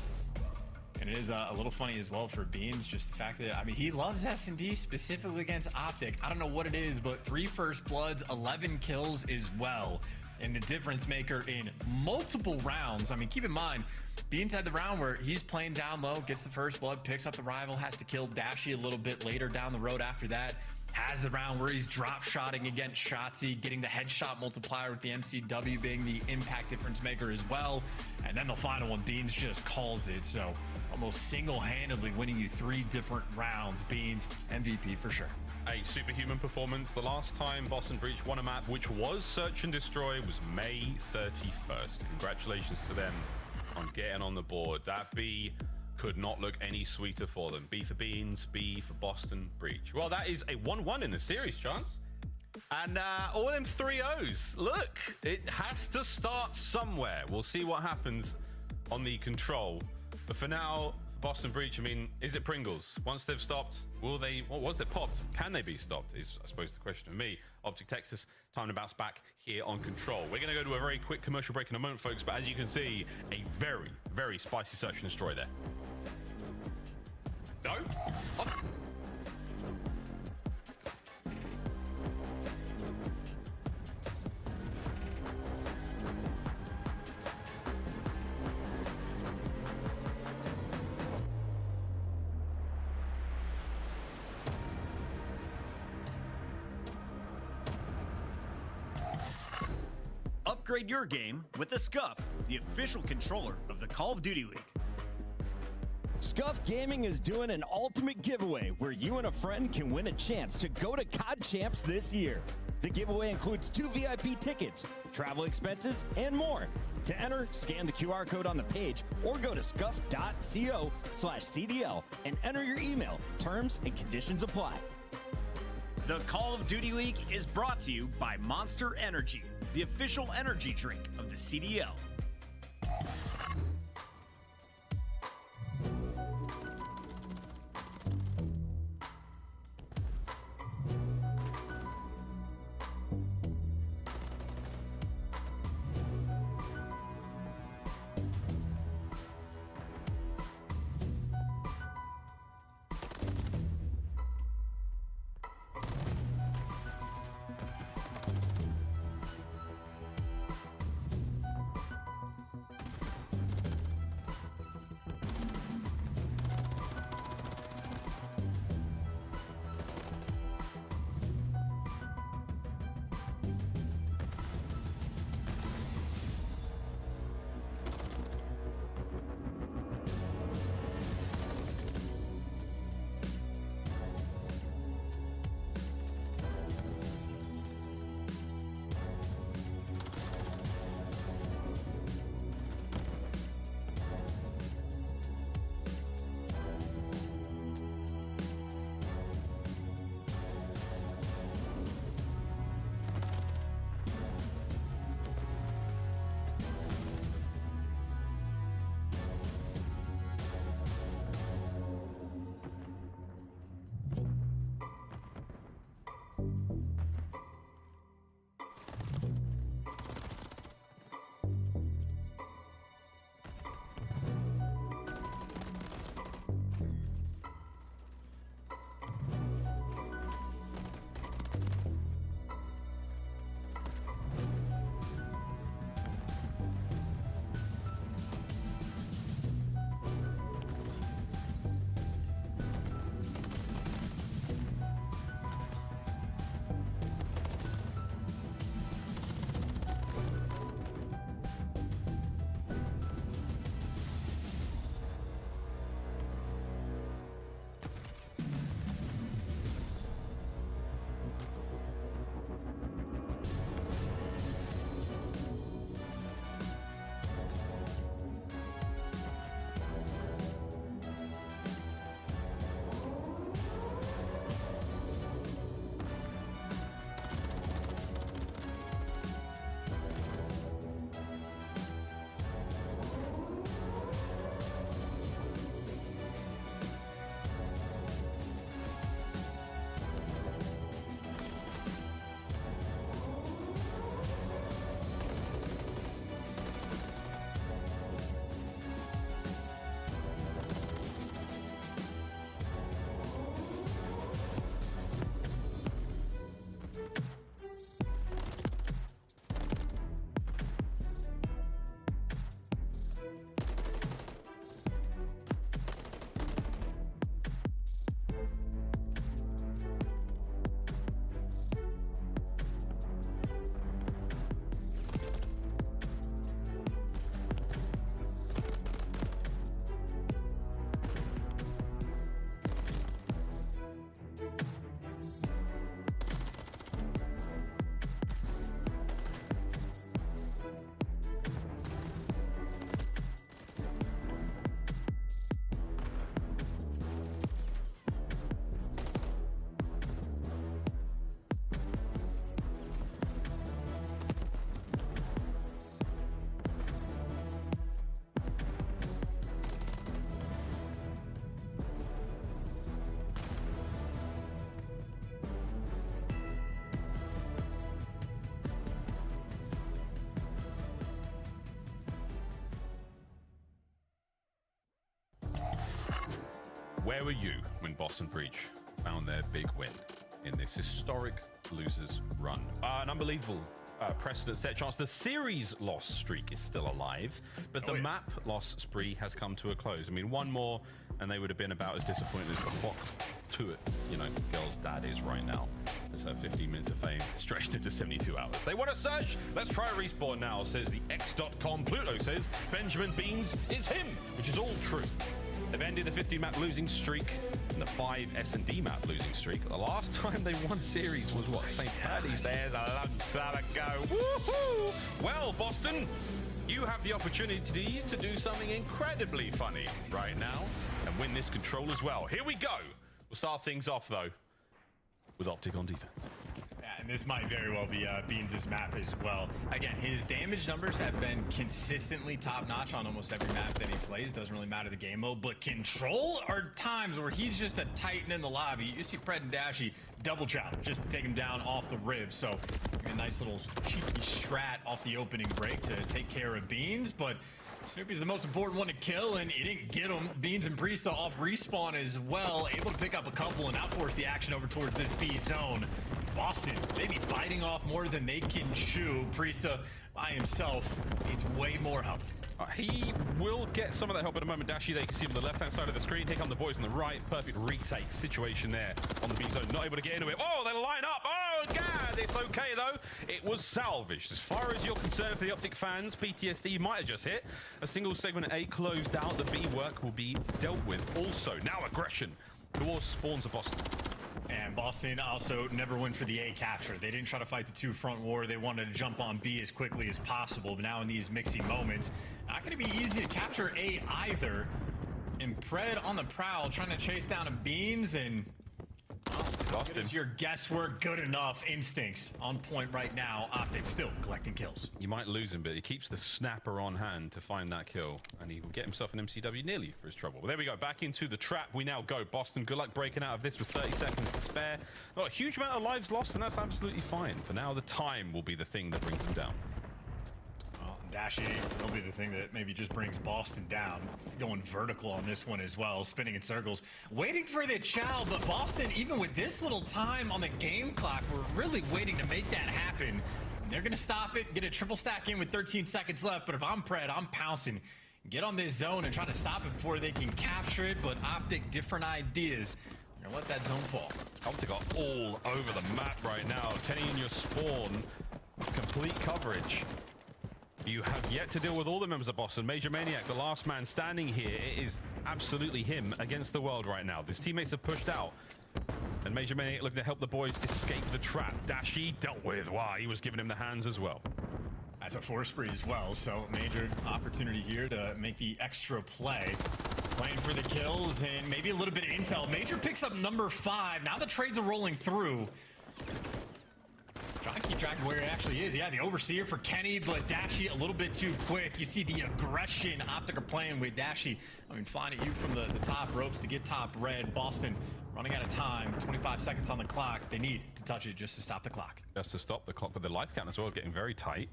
And it is a little funny as well for Beans, just the fact that, I mean, he loves S&D specifically against Optic. I don't know what it is, but 3 first bloods, 11 kills as well. And the difference maker in multiple rounds. I mean, keep in mind, Beans had the round where he's playing down low, gets the first blood, picks up the rival, has to kill Dashy a little bit later down the road after that. Has the round where he's drop shotting against Shotzi, getting the headshot multiplier with the MCW being the impact difference maker as well. And then the final one, Beans just calls it. So almost single-handedly winning you 3 different rounds. Beans, MVP for sure. A superhuman performance. The last time Boston Breach won a map, which was Search and Destroy, was May 31st. Congratulations to them on getting on the board. That B could not look any sweeter for them. B for Beans, B for Boston Breach. Well, that is a 1-1 in the series, Chance. And all them 3-0s. Look, it has to start somewhere. We'll see what happens on the control. But for now, Boston Breach, I mean, is it Pringles? Once they've stopped, will they, what was they popped? Can they be stopped is, I suppose, the question of me. Optic Texas, time to bounce back here on control. We're going to go to a very quick commercial break in a moment, folks, but as you can see, a very, very spicy Search and Destroy there. No? Oh. Upgrade your game with the Scuff, the official controller of the Call of Duty League. Scuff Gaming is doing an ultimate giveaway where you and a friend can win a chance to go to COD Champs this year. The giveaway includes 2 VIP tickets, travel expenses, and more. To enter, scan the QR code on the page or go to scuff.co/CDL and enter your email. Terms and conditions apply. The Call of Duty League is brought to you by Monster Energy, the official energy drink of the CDL. where were you when Boston Breach found their big win in this historic losers run? An unbelievable precedent set chance. The series loss streak is still alive, but the map loss spree has come to a close. I mean, one more and they would have been about as disappointed as the flock to it, you know, girl's dad is right now. As her 15 minutes of fame stretched into 72 hours. They want to search. Let's try a respawn now, says the X.com. Pluto says Benjamin Beans is him, which is all true. They've ended the 50 map losing streak and the 5 S&D map losing streak. The last time they won series was what? St. Paddy's Day a long time ago. Woohoo! Well, Boston, you have the opportunity to do something incredibly funny right now and win this control as well. Here we go. We'll start things off though with Optic on defense. Yeah, and this might very well be Beans' map as well. Again, his damage numbers have been consistently top-notch on almost every map that he plays. Doesn't really matter the game mode, but control are times where he's just a titan in the lobby. You see Pred and Dashy double chop just to take him down off the rib. So a nice little cheeky strat off the opening break to take care of Beans, but Snoopy's the most important one to kill, and he didn't get him. Beans and Priesta off respawn as well, able to pick up a couple and now force the action over towards this B zone. Boston, maybe biting off more than they can chew. Priesta by himself needs way more help. He will get some of that help in a moment. Dashy, they can see him on the left-hand side of the screen. Here come the boys on the right. Perfect retake situation there on the B zone. Not able to get into it. Oh, they line up. Oh, God. It's okay, though. It was salvaged. As far as you're concerned for the Optic fans, PTSD might have just hit. A single segment A closed out. The B work will be dealt with. Also, now aggression towards spawns of Boston. And Boston also never went for the A capture. They didn't try to fight the two front war. They wanted to jump on B as quickly as possible. But now in these mixing moments, not going to be easy to capture A either. And Pred on the prowl trying to chase down a Beans, and is your guesswork good enough? Instincts on point right now. Optic still collecting kills. You might lose him, but he keeps the snapper on hand to find that kill, and he will get himself an MCW nearly for his trouble. Well, there we go. Back into the trap we now go. Boston, good luck breaking out of this with 30 seconds to spare. Not a huge amount of lives lost, and that's absolutely fine. For now, the time will be the thing that brings him down. Dashy will be the thing that maybe just brings Boston down. Going vertical on this one as well, spinning in circles, waiting for the chow, but Boston, even with this little time on the game clock, we're really waiting to make that happen. They're gonna stop it, get a triple stack in with 13 seconds left, but if I'm Pred, I'm pouncing. Get on this zone and try to stop it before they can capture it, but Optic, different ideas. They're gonna let that zone fall. Optic are all over the map right now. Kenny in your spawn, complete coverage. You have yet to deal with all the members of Boston. Major Maniac, the last man standing here. It is absolutely him against the world right now. His teammates have pushed out. And Major Maniac looking to help the boys escape the trap. Dashy dealt with. Wow, he was giving him the hands as well. That's a force spree as well, so major opportunity here to make the extra play. Playing for the kills and maybe a little bit of intel. Major picks up number 5. Now the trades are rolling through. Trying to keep track of where it actually is. Yeah, the overseer for Kenny, but Dashy a little bit too quick. You see the aggression Optic are playing with Dashy. I mean, flying at you from the top ropes to get top red. Boston running out of time. 25 seconds on the clock. They need to touch it just to stop the clock. Just to stop the clock, but the life count as well is getting very tight.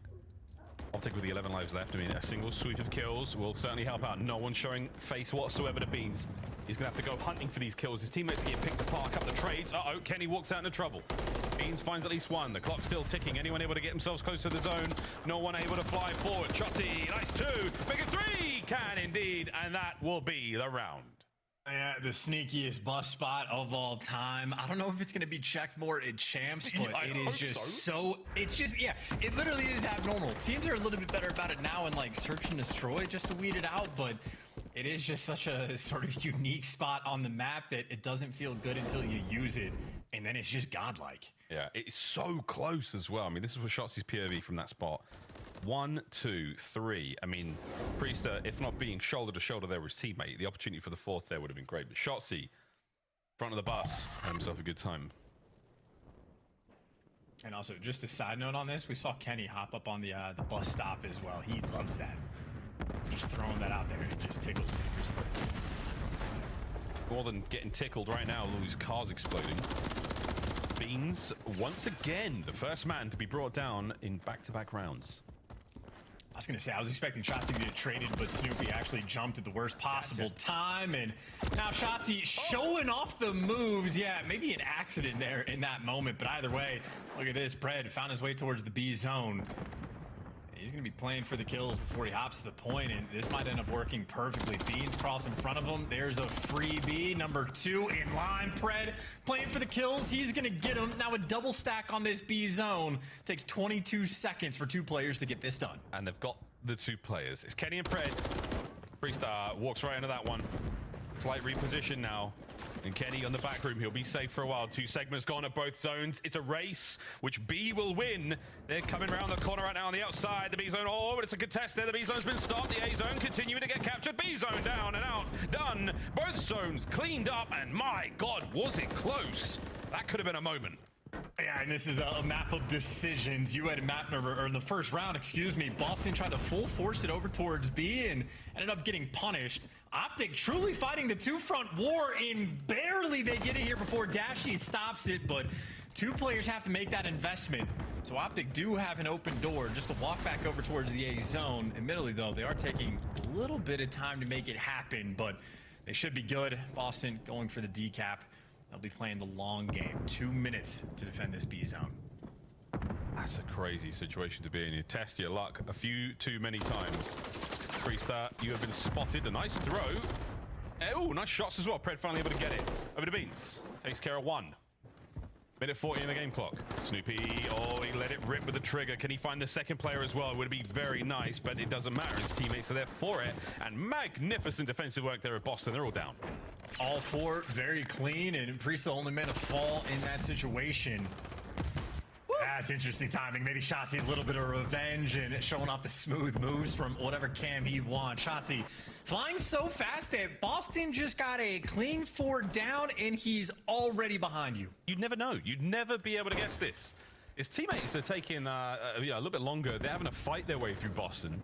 Optic with the 11 lives left. I mean, a single sweep of kills will certainly help out. No one showing face whatsoever to Beans. He's going to have to go hunting for these kills. His teammates are getting picked apart. A couple of trades. Uh-oh, Kenny walks out into trouble. Beans finds at least one. The clock's still ticking. Anyone able to get themselves close to the zone? No one able to fly forward. Chotty, nice 2. Make it 3. Can indeed. And that will be the round. Yeah, the sneakiest bust spot of all time. I don't know if it's going to be checked more at champs, but it is just it's just, yeah, it literally is abnormal. Teams are a little bit better about it now and like search and destroy just to weed it out, but it is just such a sort of unique spot on the map that it doesn't feel good until you use it, and then it's just godlike. Yeah, it's so close as well. I mean, this is what Shotzi's POV from that spot. 1, 2, 3. I mean, Priesta, if not being shoulder to shoulder there with his teammate, the opportunity for the 4th there would have been great. But Shotzi, front of the bus, had himself a good time. And also, just a side note on this, we saw Kenny hop up on the bus stop as well. He loves that. Just throwing that out there, it just tickles me for some reason. More than getting tickled right now, all these cars exploding. Beans, once again, the first man to be brought down in back-to-back rounds. I was going to say, I was expecting Shotzzy to get traded, but Snoopy actually jumped at the worst possible time. And now Shotzzy showing off the moves. Yeah, maybe an accident there in that moment. But either way, look at this. Pred found his way towards the B zone. He's going to be playing for the kills before he hops to the point, and this might end up working perfectly. Beans cross in front of him. There's a freebie. Number 2 in line. Pred playing for the kills. He's going to get him. Now a double stack on this B zone. Takes 22 seconds for 2 players to get this done. And they've got the 2 players. It's Kenny and Pred. Priest walks right into that one. Slight reposition now. And Kenny on the back room, he'll be safe for a while. 2 segments gone at both zones. It's a race, which B will win. They're coming around the corner right now on the outside. The B zone, oh, but it's a contest there. The B zone's been stopped. The A zone continuing to get captured. B zone down and out, done. Both zones cleaned up, and my God, was it close? That could have been a moment. Yeah, and this is a map of decisions. You had map number, or in the first round, excuse me, Boston tried to full force it over towards B and ended up getting punished. Optic truly fighting the 2-front war, and barely they get it here before Dashy stops it, but 2 players have to make that investment. So Optic do have an open door just to walk back over towards the A zone. Admittedly, though, they are taking a little bit of time to make it happen, but they should be good. Boston going for the decap. They'll be playing the long game. 2 minutes to defend this B zone. That's a crazy situation to be in. You test your luck a few too many times. Priesta, you have been spotted. A nice throw. Oh, nice shots as well. Pred finally able to get it. Over to Beans. Takes care of 1. Minute 40 in the game clock. Snoopy, oh, he let it rip with the trigger. Can he find the second player as well? It would be very nice, but it doesn't matter. His teammates are there for it. And magnificent defensive work there at Boston. They're all down. All 4 very clean, and Priest the only man to fall in that situation. That's interesting timing. Maybe Shotzzy a little bit of revenge and showing off the smooth moves from whatever cam he wants. Shotzzy flying so fast that Boston just got a clean 4 down, and he's already behind you. You'd never know. You'd never be able to guess this. His teammates are taking a little bit longer. They're having to fight their way through Boston.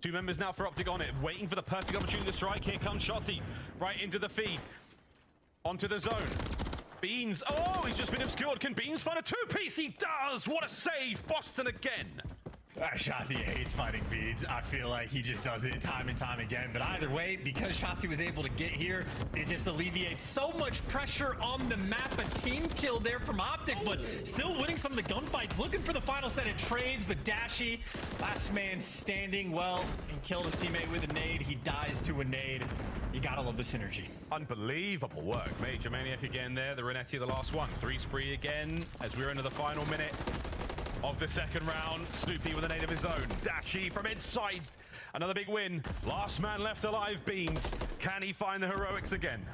2 members now for Optic on it, waiting for the perfect opportunity to strike. Here comes Shotzzy, right into the feed. Onto the zone. Beans, oh, he's just been obscured. Can Beans find a 2-piece? He does! What a save! Boston again. Shotzzy hates fighting Beans. I feel like he just does it time and time again. But either way, because Shotzzy was able to get here, it just alleviates so much pressure on the map. A team kill there from Optic, but still winning some of the gunfights. Looking for the final set of trades, but Dashy, last man standing, well, and killed his teammate with a nade. He dies to a nade. You gotta love the synergy. Unbelievable work. Major Maniac again there. The Renetti, the last one. 3 spree again as we're into the final minute of the second round. Snoopy with a nade of his own. Dashy from inside. Another big win. Last man left alive, Beans. Can he find the heroics again?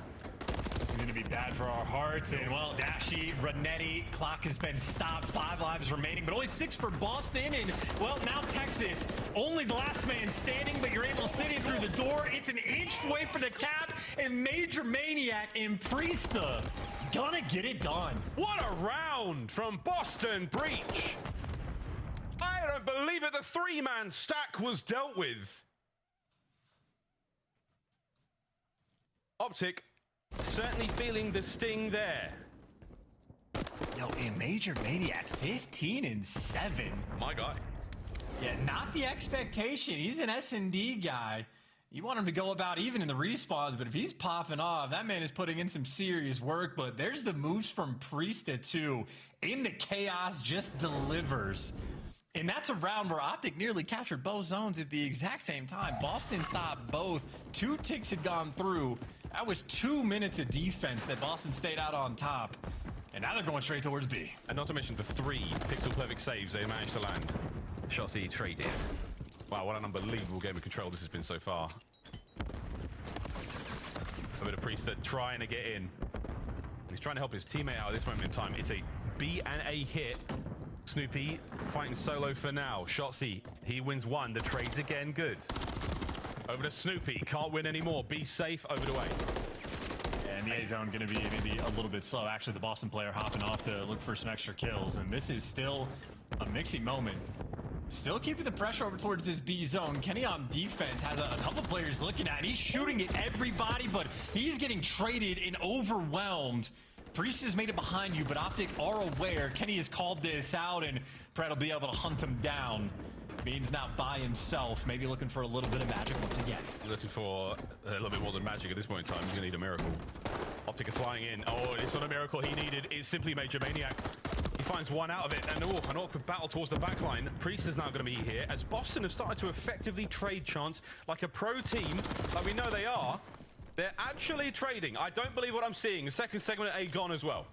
This is going to be bad for our hearts. And, well, Dashy, Renetti, clock has been stopped. 5 lives remaining, but only 6 for Boston. And, well, now Texas, only the last man standing, but you're able to sit in through the door. It's an inch away for the cap, and Major Maniac and Priesta gonna get it done. What a round from Boston Breach. I don't believe it. The 3-man stack was dealt with. Optic certainly feeling the sting there. Yo, a Major Maniac, 15-7. My guy. Yeah, not the expectation. He's an S&D guy. You want him to go about even in the respawns, but if he's popping off, that man is putting in some serious work. But there's the moves from Priesta, too. In the chaos, just delivers. And that's a round where Optic nearly captured both zones at the exact same time. Boston stopped both. 2 ticks had gone through. That was 2 minutes of defense that Boston stayed out on top. And now they're going straight towards B. And not to mention the 3 pixel perfect saves they managed to land. Shotzzy traded. Wow, what an unbelievable game of control this has been so far. A bit of Priesta trying to get in. He's trying to help his teammate out at this moment in time. It's a B and A hit. Snoopy fighting solo for now. Shotzzy, he wins 1. The trade's again good. Over to Snoopy. Can't win anymore. Be safe. Over to A. And the A zone going to be maybe a little bit slow. Actually, the Boston player hopping off to look for some extra kills. And this is still a mixing moment. Still keeping the pressure over towards this B zone. Kenny on defense has a couple players looking at it. He's shooting at everybody, but he's getting traded and overwhelmed. Priest has made it behind you, but Optic are aware. Kenny has called this out, and Pred will be able to hunt him down. Beans now by himself, maybe looking for a little bit of magic once again. He's looking for a little bit more than magic at this point in time. He's gonna need a miracle. Optic are flying in. Oh, it's not a miracle he needed. It's simply Major Maniac. He finds one out of it, and an awkward battle towards the back line. Priest is now going to be here, as Boston have started to effectively trade chance like a pro team, like we know they are. They're actually trading. I don't believe what I'm seeing. The second segment A gone as well.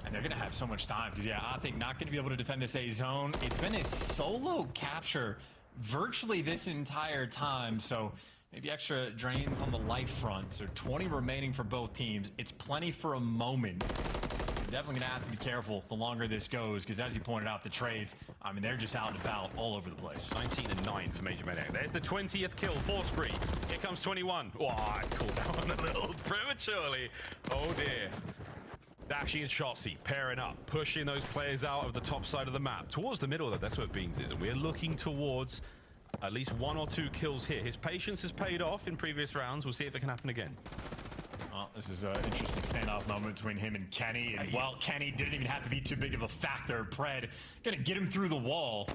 And they're going to have so much time, because, yeah, Optic not going to be able to defend this A zone. It's been a solo capture virtually this entire time, so maybe extra drains on the life front. So 20 remaining for both teams. It's plenty for a moment. Definitely gonna have to be careful the longer this goes, because as you pointed out, the trades, I mean, they're just out and about all over the place. 19 and 9 for Major Maniac. There's the 20th kill for Spree. Here comes 21. Oh, I called that one a little prematurely. Oh dear. Dashy and Shotzi pairing up, pushing those players out of the top side of the map towards the middle. That's where Beans is, and we're looking towards at least 1 or 2 kills here. His patience has paid off in previous rounds. We'll see if it can happen again. Well, this is an interesting standoff moment between him and Kenny. And while Kenny didn't even have to be too big of a factor, Pred gonna get him through the wall.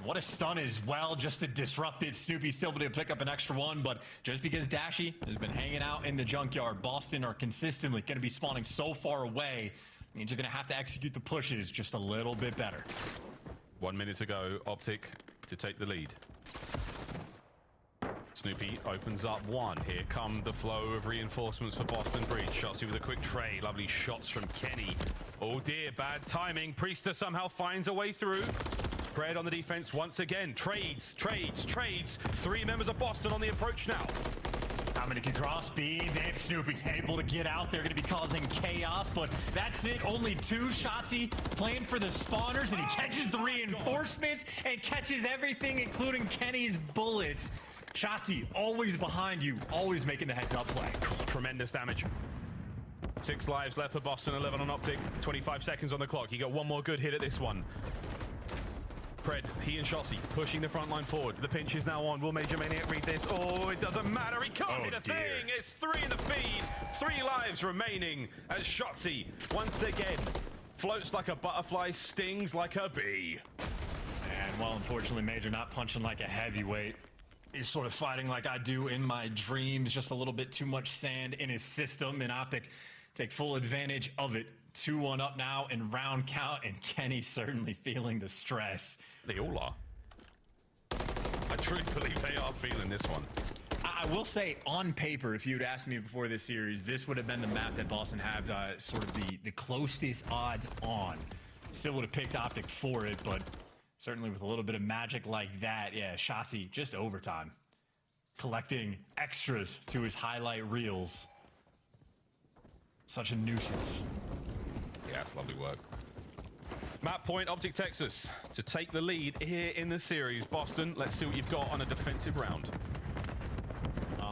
What a stun as well, just to disrupt it. Snoopy still able to pick up an extra one, but just because Dashy has been hanging out in the junkyard, Boston are consistently gonna be spawning so far away, means you're gonna have to execute the pushes just a little bit better. 1 minute to go, Optic to take the lead. Snoopy opens up one. Here come the flow of reinforcements for Boston Breach. Shotzi with a quick trade. Lovely shots from Kenny. Oh dear, bad timing. Priester somehow finds a way through. Pred on the defense once again. Trades. 3 members of Boston on the approach now. Dominic across, Beans and Snoopy able to get out. They're going to be causing chaos, but that's it. Only 2. Shotzi playing for the spawners, and he catches the reinforcements and catches everything, including Kenny's bullets. Shotzi, always behind you, always making the heads-up play. Tremendous damage. 6 lives left for Boston, 11 on Optic. 25 seconds on the clock. He got one more good hit at this one. Pred, he and Shotzi pushing the front line forward. The pinch is now on. Will Major Maniac read this? Oh, it doesn't matter. He can't hit a thing. It's 3 in the feed. 3 lives remaining as Shotzi once again floats like a butterfly, stings like a bee. And well, unfortunately, Major not punching like a heavyweight. He's sort of fighting like I do in my dreams, just a little bit too much sand in his system, and Optic take full advantage of it. 2-1 up now in round count, and Kenny certainly feeling the stress. They all are. I truly believe they are feeling this one. I will say, on paper, if you'd asked me before this series, this would have been the map that Boston have sort of the closest odds on. Still would have picked Optic for it, but certainly with a little bit of magic like that, yeah, Shotzi just overtime. Collecting extras to his highlight reels. Such a nuisance. Yeah, it's lovely work. Map point, Optic Texas to take the lead here in the series. Boston, let's see what you've got on a defensive round.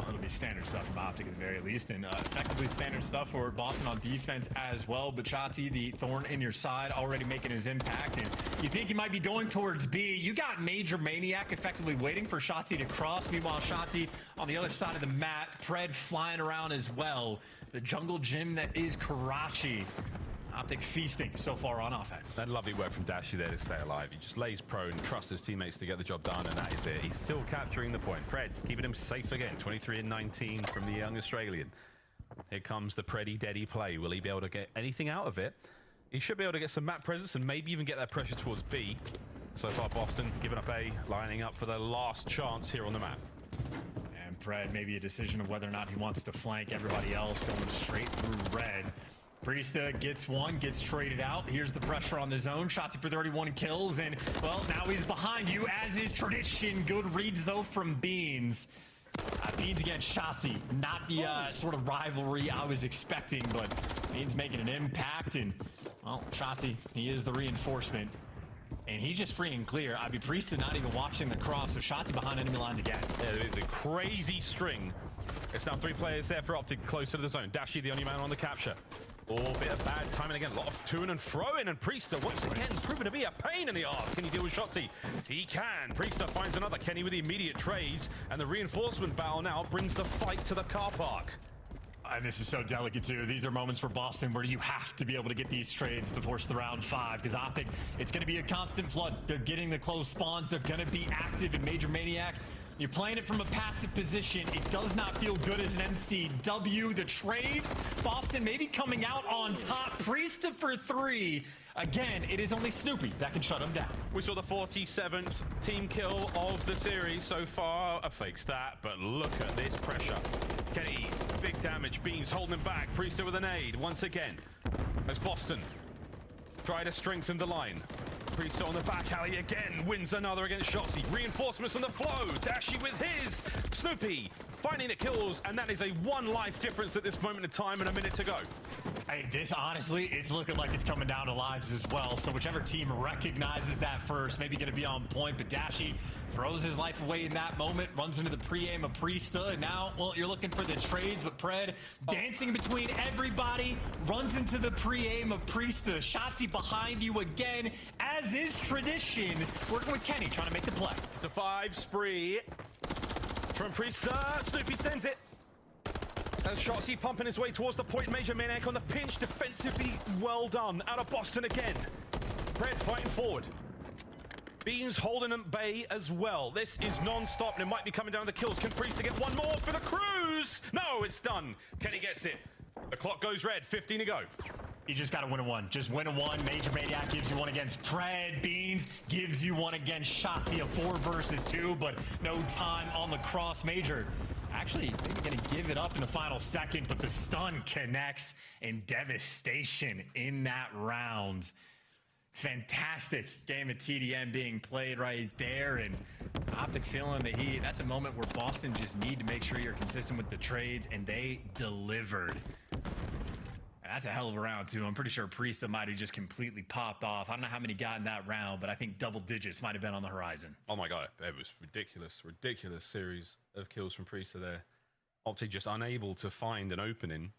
It'll be standard stuff from Optic at the very least, and effectively standard stuff for Boston on defense as well. But Shotzi, the thorn in your side, already making his impact, and you think he might be going towards B. You got Major Maniac effectively waiting for Shotzi to cross. Meanwhile, Shotzi on the other side of the map, Pred flying around as well. The jungle gym that is Karachi. Optic feasting so far on offense. That lovely work from Dashy there to stay alive. He just lays prone, trusts his teammates to get the job done, and that is it. He's still capturing the point. Pred keeping him safe again. 23 and 19 from the young Australian. Here comes the Preddy Deddy play. Will he be able to get anything out of it? He should be able to get some map presence and maybe even get that pressure towards B. So far, Boston giving up A, lining up for their last chance here on the map. And Pred, maybe a decision of whether or not he wants to flank everybody else, going straight through red. Priesta gets one, gets traded out. Here's the pressure on the zone. Shotzi for 31 kills, and, well, now he's behind you, as is tradition. Good reads, though, from Beans. Beans against Shotzi. Not the sort of rivalry I was expecting, but Beans making an impact, and, well, Shotzi, he is the reinforcement. And he's just free and clear. Priesta not even watching the cross, so Shotzi behind enemy lines again. Yeah, it is a crazy string. It's now 3 players there for Optic closer to the zone. Dashy, the only man on the capture. Oh, bit of bad timing again. A lot of to-ing and throwing, and Priester once again proven to be a pain in the arse. Can he deal with Shotzi? He can. Priester finds another. Kenny with the immediate trades, and the reinforcement battle now brings the fight to the car park. And this is so delicate too. These are moments for Boston where you have to be able to get these trades to force the round 5, because Optic, it's going to be a constant flood. They're getting the close spawns. They're going to be active in Major Maniac. You're playing it from a passive position. It does not feel good as an MCW. The trades, Boston maybe coming out on top. Priesta for 3. Again, it is only Snoopy that can shut him down. We saw the 47th team kill of the series so far. A fake stat, but look at this pressure. Kenny, big damage. Beans holding him back. Priesta with an aid once again. As Boston try to strengthen the line. Priesta on the back alley again, wins another against Shotzzy. Reinforcements on the flow. Dashi with his. Snoopy finding the kills, and that is a 1 life difference at this moment in time and a minute to go. Hey, this honestly, it's looking like it's coming down to lives as well. So whichever team recognizes that first, maybe going to be on point. But Dashi throws his life away in that moment, runs into the pre-aim of Priesta, and now, well, you're looking for the trades, but Pred dancing between everybody, runs into the pre-aim of Priesta. Shotzzy behind you again, as is tradition, working with Kenny, trying to make the play. It's a 5 spree from Priesta. Snoopy sends it. As Shotzzy pumping his way towards the point. Major Maniac on the pinch, defensively well done. Out of Boston again. Pred fighting forward. Beans holding him bay as well. This is non-stop, and it might be coming down to the kills. Can Priesta get one more for the cruise? No, it's done. Kenny gets it. The clock goes red, 15 to go. You just got to win a 1. Just win a 1. Major Maniac gives you 1 against Pred. Beans gives you 1 against Shotzzy, a 4 versus 2, but no time on the cross. Major actually maybe going to give it up in the final second, but the stun connects, and devastation in that round. Fantastic game of TDM being played right there, and Optic feeling the heat. That's a moment where Boston just need to make sure you're consistent with the trades, and they delivered. That's a hell of a round, too. I'm pretty sure Priesta might have just completely popped off. I don't know how many got in that round, but I think double digits might have been on the horizon. Oh my god, it was ridiculous series of kills from Priesta there. Optic just unable to find an opening.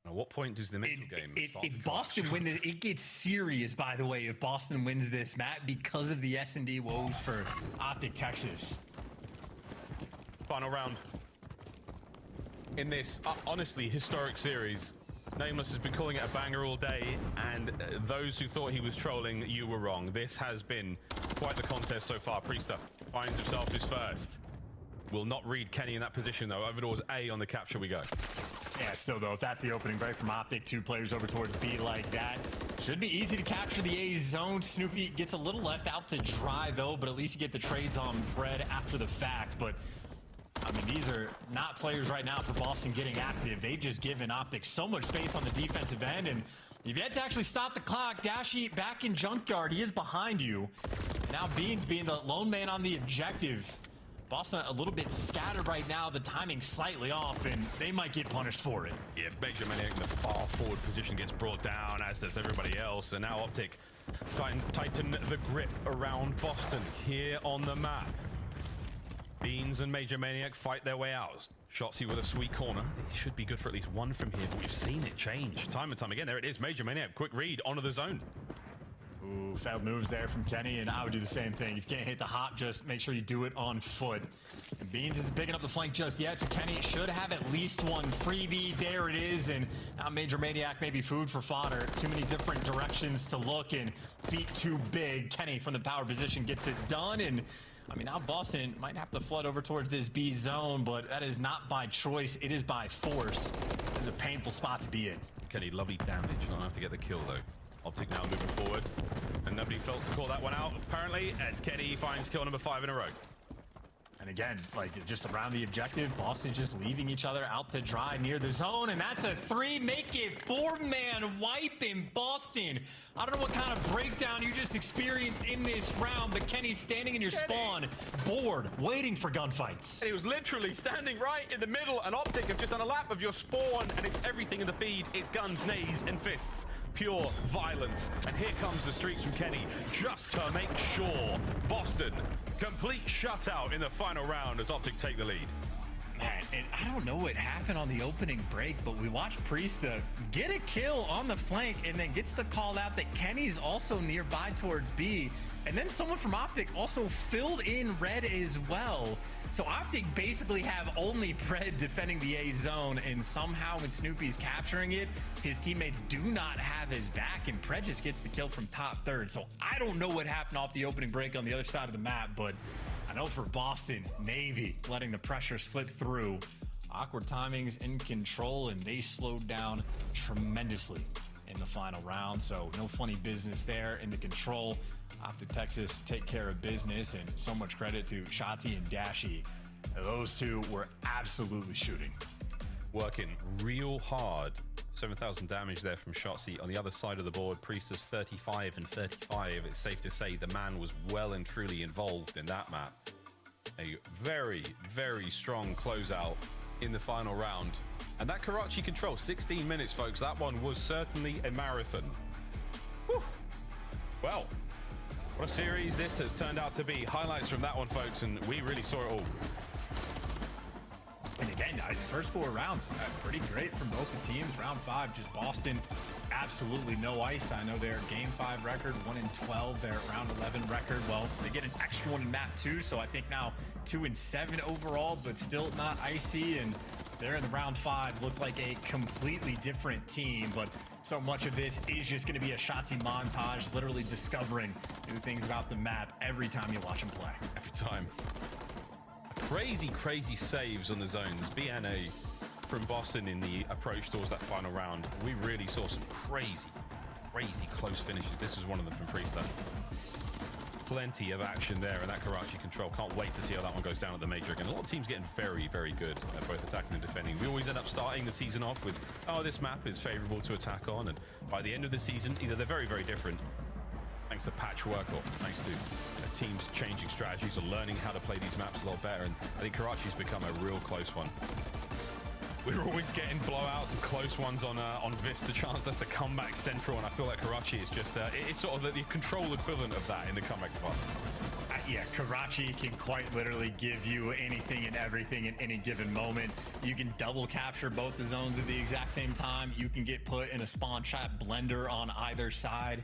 At what point does the mental game start to if Boston wins this, it gets serious, by the way, if Boston wins this match because of the S&D woes for Optic Texas. Final round. In this, honestly, historic series. Nameless has been calling it a banger all day, and those who thought he was trolling, you were wrong. This has been quite the contest so far. Priesta finds himself his first. Will not read Kenny in that position, though. Over towards A on the capture we go. Yeah, still, though, if that's the opening break from Optic, 2 players over towards B like that, should be easy to capture the A zone. Snoopy gets a little left out to dry, though, but at least you get the trades on Pred after the fact. But I mean, these are not players right now for Boston getting active. They've just given Optic so much space on the defensive end, and you've yet to actually stop the clock. Dashi back in Junkyard. He is behind you. Now Beans being the lone man on the objective. Boston a little bit scattered right now. The timing slightly off, and they might get punished for it. Yeah, Major Maniac in the far forward position gets brought down, as does everybody else. And now Optic trying to tighten the grip around Boston here on the map. Beans and Major Maniac fight their way out. Shotzzy with a sweet corner. It should be good for at least 1 from here, but we've seen it change time and time again. There it is, Major Maniac, quick read onto the zone. Ooh, failed moves there from Kenny, and I would do the same thing. If you can't hit the hop, just make sure you do it on foot. And Beans isn't picking up the flank just yet, so Kenny should have at least 1 freebie. There it is, and now Major Maniac may be food for fodder. Too many different directions to look, and feet too big. Kenny from the power position gets it done, and I mean, now Boston might have to flood over towards this B zone, but that is not by choice. It is by force. It's a painful spot to be in. Kenny, lovely damage. Not enough to get the kill, though. Optic now moving forward, and nobody felt to call that one out, apparently, as Kenny finds kill number 5 in a row. And again, like, just around the objective, Boston just leaving each other out to dry near the zone, and that's a 3, make it 4-man wipe in Boston. I don't know what kind of breakdown you just experienced in this round, but Kenny's standing in your spawn, bored, waiting for gunfights. And he was literally standing right in the middle, and Optic have just done a lap of your spawn, and it's everything in the feed. It's guns, knees, and fists. Pure violence. And here comes the streaks from Kenny, just to make sure. Boston, complete shutout in the final round as Optic take the lead. Man, and I don't know what happened on the opening break, but we watched Priesta get a kill on the flank and then gets the call out that Kenny's also nearby towards B. And then someone from Optic also filled in red as well. So Optic basically have only Pred defending the A zone, and somehow when Snoopy's capturing it, his teammates do not have his back, and Pred just gets the kill from top third. So I don't know what happened off the opening break on the other side of the map, but I know for Boston, Navy letting the pressure slip through. Awkward timings in control, and they slowed down tremendously in the final round. So no funny business there in the control. Optic Texas take care of business, and so much credit to Shotzi and Dashy. Those two were absolutely shooting. Working real hard. 7,000 damage there from Shotzi. On the other side of the board, Priestess 35 and 35. It's safe to say the man was well and truly involved in that map. A very, very strong closeout in the final round. And that Karachi control, 16 minutes, folks. That one was certainly a marathon. Whew. Well, what a series this has turned out to be. Highlights from that one, folks, and we really saw it all. And again, the first 4 rounds, pretty great from both the teams. Round 5, just Boston, absolutely no ice. I know their Game 5 record, 1-12. Their Round 11 record, well, they get an extra one in Map 2, so I think now 2-7 overall, but still not icy. And they're in the Round 5, look like a completely different team, but so much of this is just going to be a Shotzi montage, literally discovering new things about the map every time you watch them play. Every time. Crazy saves on the zones. BNA from Boston in the approach towards that final round. We really saw some crazy close finishes. This was one of them from Priesta. Plenty of action there, and that Karachi control. Can't wait to see how that one goes down at the major again. A lot of teams getting very good at both attacking and defending. We always end up starting the season off with, oh, this map is favorable to attack on, and by the end of the season, either they're very different, thanks to patchwork, or thanks to teams changing strategies or learning how to play these maps a lot better. And I think Karachi's become a real close one. We're always getting blowouts and close ones on Vista Chance. That's the comeback central, and I feel like Karachi is just it's sort of the control equivalent of that in the comeback department. Yeah, Karachi can quite literally give you anything and everything at any given moment. You can double capture both the zones at the exact same time. You can get put in a spawn trap blender on either side.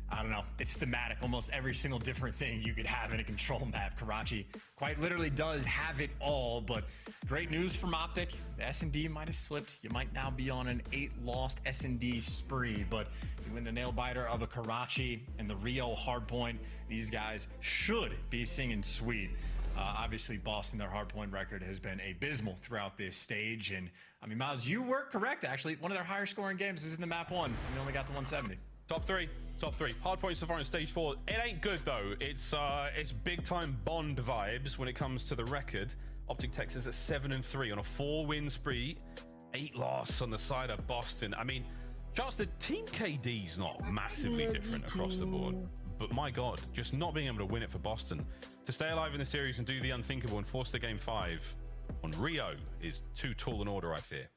I don't know, it's thematic. Almost every single different thing you could have in a control map. Karachi quite literally does have it all, but great news from Optic. The S&D might have slipped. You might now be on an 8-lost S&D spree, but you win the nail biter of a Karachi and the Rio hardpoint. These guys should be singing sweet. Obviously, Boston, their hardpoint record has been abysmal throughout this stage. And I mean, Miles, you were correct, actually. One of their higher scoring games was in the map 1. We only got to 170. Top three. Hard points so far in stage 4. It ain't good though. It's big time Bond vibes when it comes to the record. Optic Texas at 7-3 on a 4-win spree, 8 loss on the side of Boston. I mean, just the team KD's not massively different across the board, but my God, just not being able to win it for Boston to stay alive in the series and do the unthinkable and force the Game 5 on Rio is too tall an order, I fear.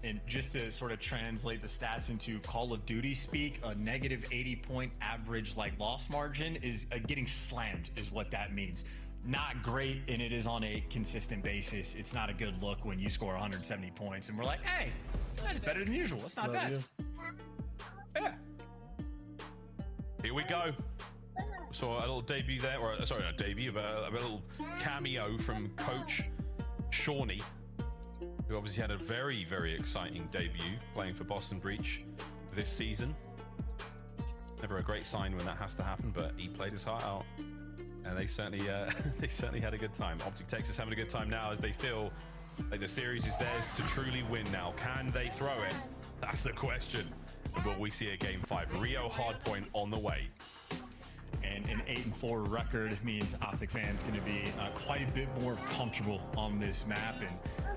And just to sort of translate the stats into Call of Duty speak, a negative 80-point average loss margin is getting slammed is what that means. Not great, and it is on a consistent basis. It's not a good look when you score 170 points and we're like, hey, that's better than usual. It's not bad. Yeah. Here we go. So a little debut there, or sorry, not debut, but a little cameo from Coach Shawnee, who obviously had a very exciting debut playing for Boston Breach this season. Never a great sign when that has to happen, but he played his heart out, and they certainly had a good time. Optic Texas having a good time now as they feel like the series is theirs to truly win now. Can they throw it? That's the question. But we see a Game 5. Rio hardpoint on the way. And an 8-4 record means Optic fans going to be quite a bit more comfortable on this map. And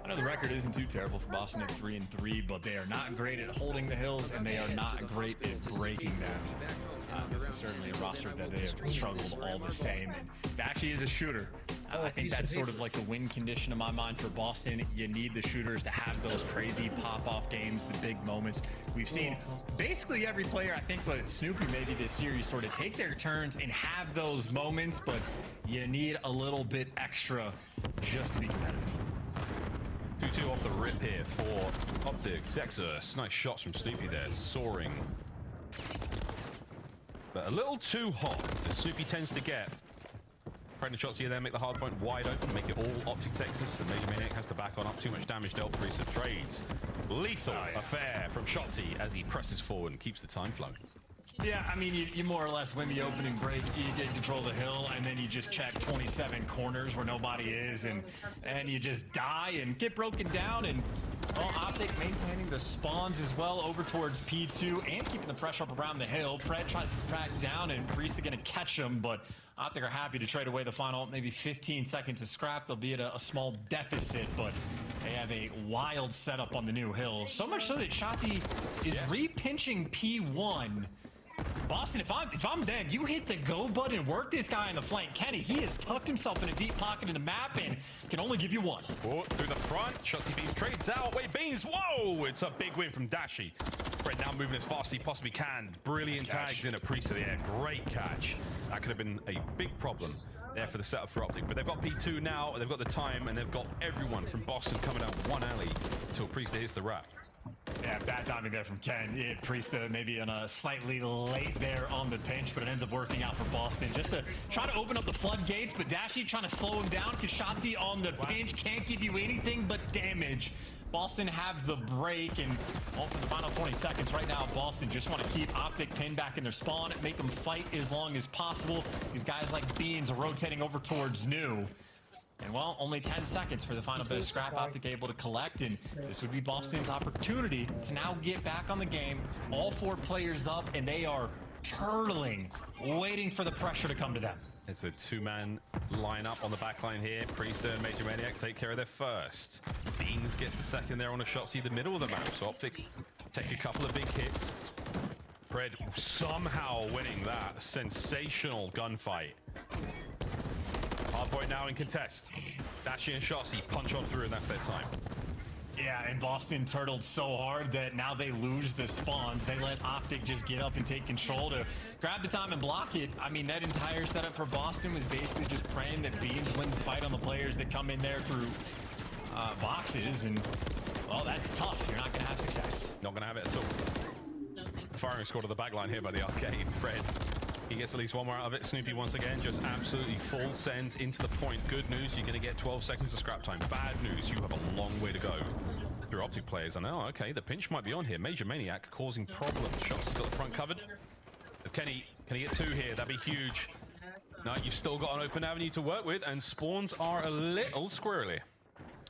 I know the record isn't too terrible for Boston at 3-3, but they are not great at holding the hills, and they are not great at breaking them. This is certainly a roster that they have struggled all the same. And Bashy is a shooter. I think that's sort of like the win condition in my mind for Boston. You need the shooters to have those crazy pop-off games, the big moments. We've seen basically every player, I think, but Snoopy maybe this series, sort of take their turns and have those moments, but you need a little bit extra just to be competitive. 2-2 off the rip here for Optic. Texas, nice shots from Snoopy there, soaring. But a little too hot, as Snoopy tends to get. Predator shots here, then make the hard point wide open, make it all Optic Texas, and Major Maniac has to back on up. Too much damage dealt. Priest of trades. Lethal affair from Shotzi as he presses forward and keeps the time flowing. Yeah, I mean, you more or less win the opening break, you get control of the hill, and then you just check 27 corners where nobody is, and you just die and get broken down, and well, Optic maintaining the spawns as well over towards P2 and keeping the pressure up around the hill. Pred tries to track down, and Priest is going to catch him, but Optic are happy to trade away the final maybe 15 seconds to scrap. They'll be at a small deficit, but they have a wild setup on the new hill. So much so that Shotzi is re-pinching P1. Boston, if I'm them, you hit the go button and work this guy on the flank. Kenny, he has tucked himself in a deep pocket in the map and can only give you one. Oh, through the front, Shotzi Beans trades out. Wait, Beans, whoa! It's a big win from Dashi. Fred now moving as fast as he possibly can. Brilliant tags in a Priest of the Air. Great catch. That could have been a big problem there for the setup for Optic. But they've got P2 now, they've got the time, and they've got everyone from Boston coming out one alley until Priest hits the wrap. Yeah, bad timing there from Ken. Yeah, Priest maybe on a slightly late there on the pinch, but it ends up working out for Boston. Just to try to open up the floodgates, but Dashi trying to slow him down because Shotzi on the pinch can't give you anything but damage. Boston have the break, and all for the final 20 seconds right now, Boston just want to keep Optic pinned back in their spawn, make them fight as long as possible. These guys like Beans are rotating over towards New. And well, only 10 seconds for the final bit of scrap Optic able to collect, and this would be Boston's opportunity to now get back on the game. All 4 players up, and they are turtling, waiting for the pressure to come to them. It's a 2-man lineup on the back line here. Priest and Major Maniac take care of their first. Beans gets the second there on a shot, see the middle of the map, so Optic take a couple of big hits. Pred somehow winning that sensational gunfight. Hard point now in contest. Dashi and Shotzi punch on through, and that's their time. Yeah, and Boston turtled so hard that now they lose the spawns. They let Optic just get up and take control to grab the time and block it. I mean, that entire setup for Boston was basically just praying that Beans wins the fight on the players that come in there through boxes, and well, that's tough. You're not going to have success. Not going to have it at all. Firing squad to the back line here by the arcade. Fred. He gets at least one more out of it. Snoopy once again just absolutely full sends into the point. Good news, you're going to get 12 seconds of scrap time. Bad news, you have a long way to go. Your Optic players are now, okay, the pinch might be on here. Major Maniac causing problems. Shots got the front covered. Kenny, can he get 2 here? That'd be huge. No, you've still got an open avenue to work with, and spawns are a little squirrely.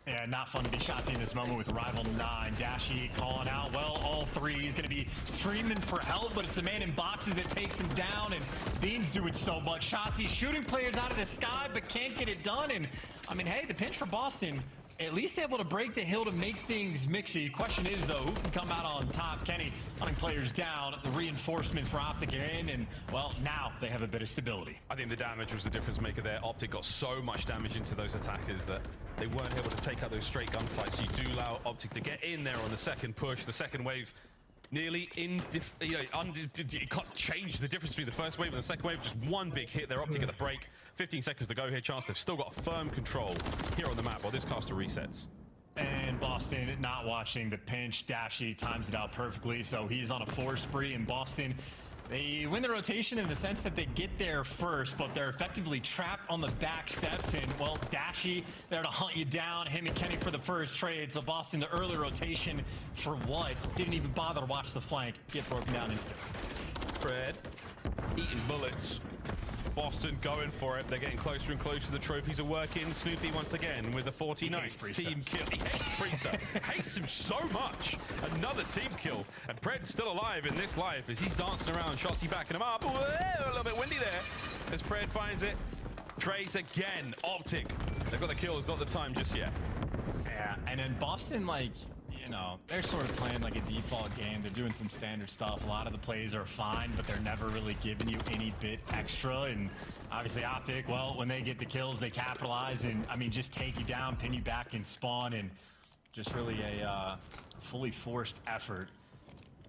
Yeah, not fun to be Shotzi in this moment with Rival 9. Dashi calling out, well, all 3. He's going to be screaming for help, but it's the man in boxes that takes him down, and Beans doing so much. Shotzi shooting players out of the sky, but can't get it done, and, I mean, hey, the pinch for Boston, at least able to break the hill to make things mixy. Question is, though, who can come out on top? Kenny hunting players down, the reinforcements for Optic are in, and, well, now they have a bit of stability. I think the damage was the difference maker there. Optic got so much damage into those attackers that they weren't able to take out those straight gunfights. You do allow Optic to get in there on the second push. The second wave nearly you can't change the difference between the first wave and the second wave. Just one big hit there. Optic at the break. 15 seconds to go here. Chance they've still got firm control here on the map while this caster resets. And Boston not watching the pinch. Dashi times it out perfectly, so he's on a 4 spree, and Boston, they win the rotation in the sense that they get there first, but they're effectively trapped on the back steps, and, well, Dashi there to hunt you down, him and Kenny for the first trade, so Boston, the early rotation for what? Didn't even bother to watch the flank get broken down instantly. Fred eating bullets. Boston going for it. They're getting closer and closer. The trophies are working. Snoopy once again with a 49th team kill. He hates Priester. Hates him so much. Another team kill. And Pred's still alive in this life as he's dancing around. Shotzi backing him up. Whoa, a little bit windy there as Pred finds it. Trades again. Optic. They've got the kills, not the time just yet. Yeah, and then Boston, like, you know, they're sort of playing like a default game. They're doing some standard stuff. A lot of the plays are fine, but they're never really giving you any bit extra. And obviously Optic, well, when they get the kills, they capitalize and, I mean, just take you down, pin you back and spawn, and just really a fully forced effort.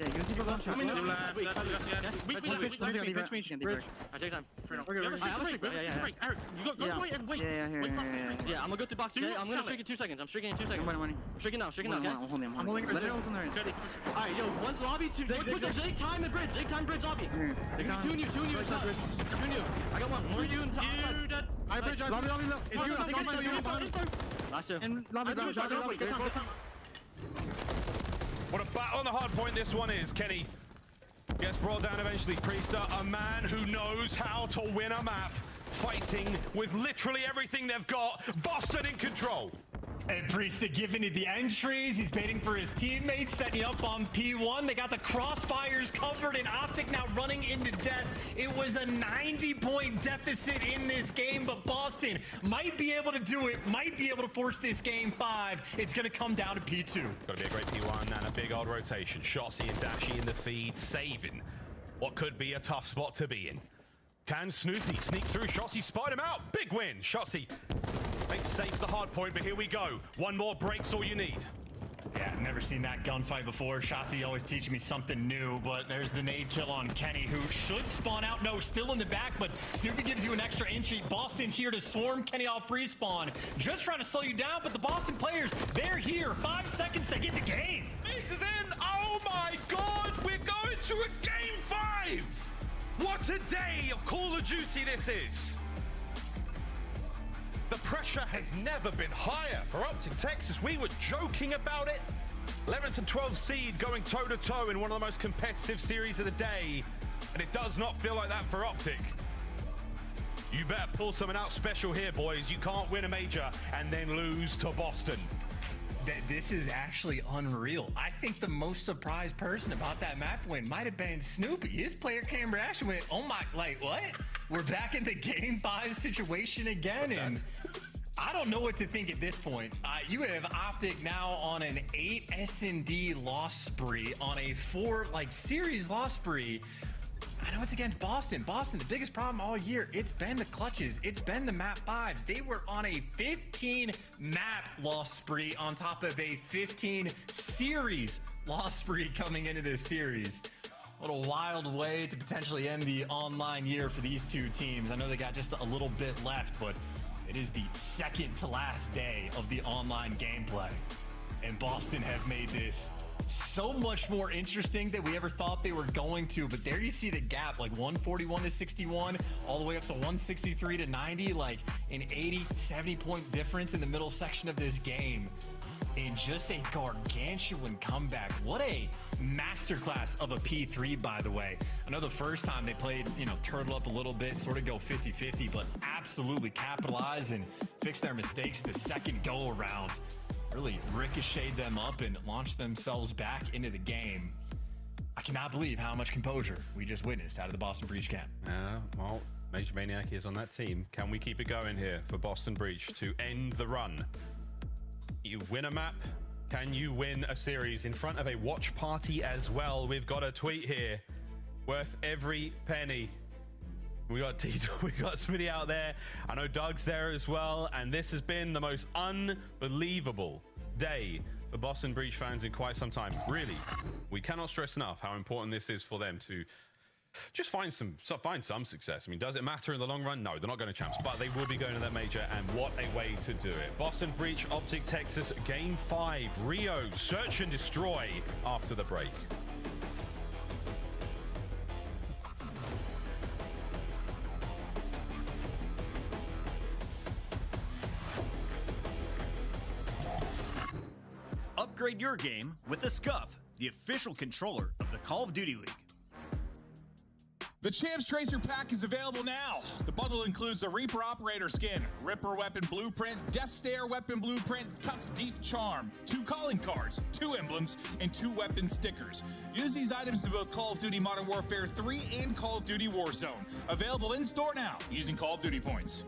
Yeah, you can keep it going. I take time. Eric, you go wait and wait. Yeah, I'm gonna go through box. Yeah, I'm gonna streak in 2 seconds. I'm streaking in 2 seconds. I'm streaking now, okay? I'm holding. Let it go. Alright, yo, one's lobby, two. Put the Zig time and bridge. Zig time, bridge lobby. Two and you. I got one. More you and top. You dead. Alright, bridge. Lobby. It's you. I think it's you. Last two. And lobby. What a battle on the hard point this one is. Kenny gets brought down eventually. Priester, a man who knows how to win a map, fighting with literally everything they've got. Boston in control. And Priester giving it the entries. He's waiting for his teammates, setting up on P1. They got the crossfires covered, and Optic now running into death. It was a 90-point deficit in this game, but Boston might be able to do it, might be able to force this game 5. It's going to come down to P2. Got to be a great P1 and a big old rotation. Shotzi and Dashy in the feed, saving what could be a tough spot to be in. Can Snoopy sneak through? Shotzi spied him out. Big win. Shotzi makes safe the hard point, but here we go. One more break's all you need. Yeah, never seen that gunfight before. Shotzi always teaching me something new, but there's the nade kill on Kenny, who should spawn out. No, still in the back, but Snoopy gives you an extra entry. Boston here to swarm Kenny off free spawn. Just trying to slow you down, but the Boston players, they're here. 5 seconds to get the game. Mix is in. Oh my God, we're going to a game 5. What a day of Call of Duty this is. The pressure has never been higher for Optic Texas. We were joking about it. 11th and 12th seed going toe-to-toe in one of the most competitive series of the day. And it does not feel like that for Optic. You better pull something out special here, boys. You can't win a major and then lose to Boston. This is actually unreal. I think the most surprised person about that map win might have been Snoopy. His player cam reaction went, oh my, like what? We're back in the game 5 situation again, and I don't know what to think at this point. You have Optic now on an 8 S&D loss spree, on a 4 series loss spree. I know it's against Boston. Boston, the biggest problem all year, it's been the clutches. It's been the map 5s. They were on a 15 map loss spree on top of a 15 series loss spree coming into this series. What a wild way to potentially end the online year for these two teams. I know they got just a little bit left, but it is the second to last day of the online gameplay. And Boston have made this so much more interesting than we ever thought they were going to. But there you see the gap, like 141 to 61 all the way up to 163 to 90, like an 80-70 point difference in the middle section of this game. In just a gargantuan comeback. What a masterclass of a P3, by the way. I know the first time they played, turtle up a little bit, sort of go 50-50, but absolutely capitalize and fix their mistakes the second go around. Really ricocheted them up and launched themselves back into the game. I cannot believe how much composure we just witnessed out of the Boston Breach camp. Well, Major Maniac is on that team. Can we keep it going here for Boston Breach to end the run? You win a map. Can you win a series in front of a watch party as well? We've got a tweet here worth every penny. We got Tito, we got Smitty out there. I know Doug's there as well. And this has been the most unbelievable day for Boston Breach fans in quite some time. Really, we cannot stress enough how important this is for them to just find some success. I mean, does it matter in the long run? No, they're not going to champs, but they will be going to that major, and what a way to do it. Boston Breach, Optic Texas, Game 5, Rio, search and destroy after the break. Upgrade your game with the Scuff, the official controller of the Call of Duty League. The Champs Tracer Pack is available now. The bundle includes the Reaper Operator skin, Ripper Weapon Blueprint, Death Stare Weapon Blueprint, Cuts Deep Charm, 2 calling cards, 2 emblems, and 2 weapon stickers. Use these items in both Call of Duty Modern Warfare 3 and Call of Duty Warzone. Available in store now using Call of Duty points.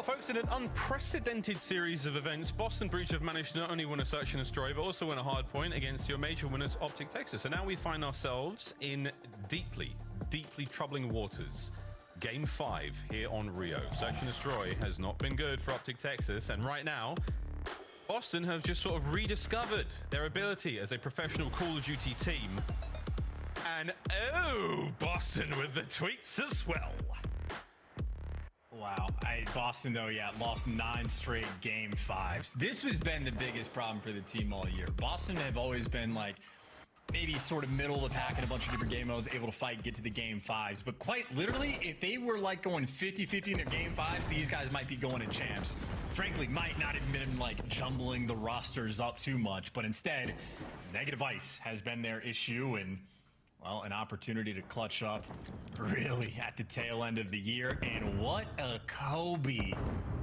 Folks, in an unprecedented series of events, Boston Breach have managed to not only win a search and destroy, but also win a hard point against your major winners, Optic Texas. So now we find ourselves in deeply troubling waters. Game 5 here on Rio. Search and destroy has not been good for Optic Texas, and right now, Boston have just sort of rediscovered their ability as a professional Call of Duty team. And oh, Boston with the tweets as well. Wow. Boston, though, yeah, lost 9 straight game 5s. This has been the biggest problem for the team all year. Boston have always been like maybe sort of middle of the pack in a bunch of different game modes, able to fight, get to the game 5s. But quite literally, if they were like going 50-50 in their game 5s, these guys might be going to champs. Frankly, might not have been like jumbling the rosters up too much, but instead, negative ice has been their issue, and well, an opportunity to clutch up really at the tail end of the year. And what a Kobe.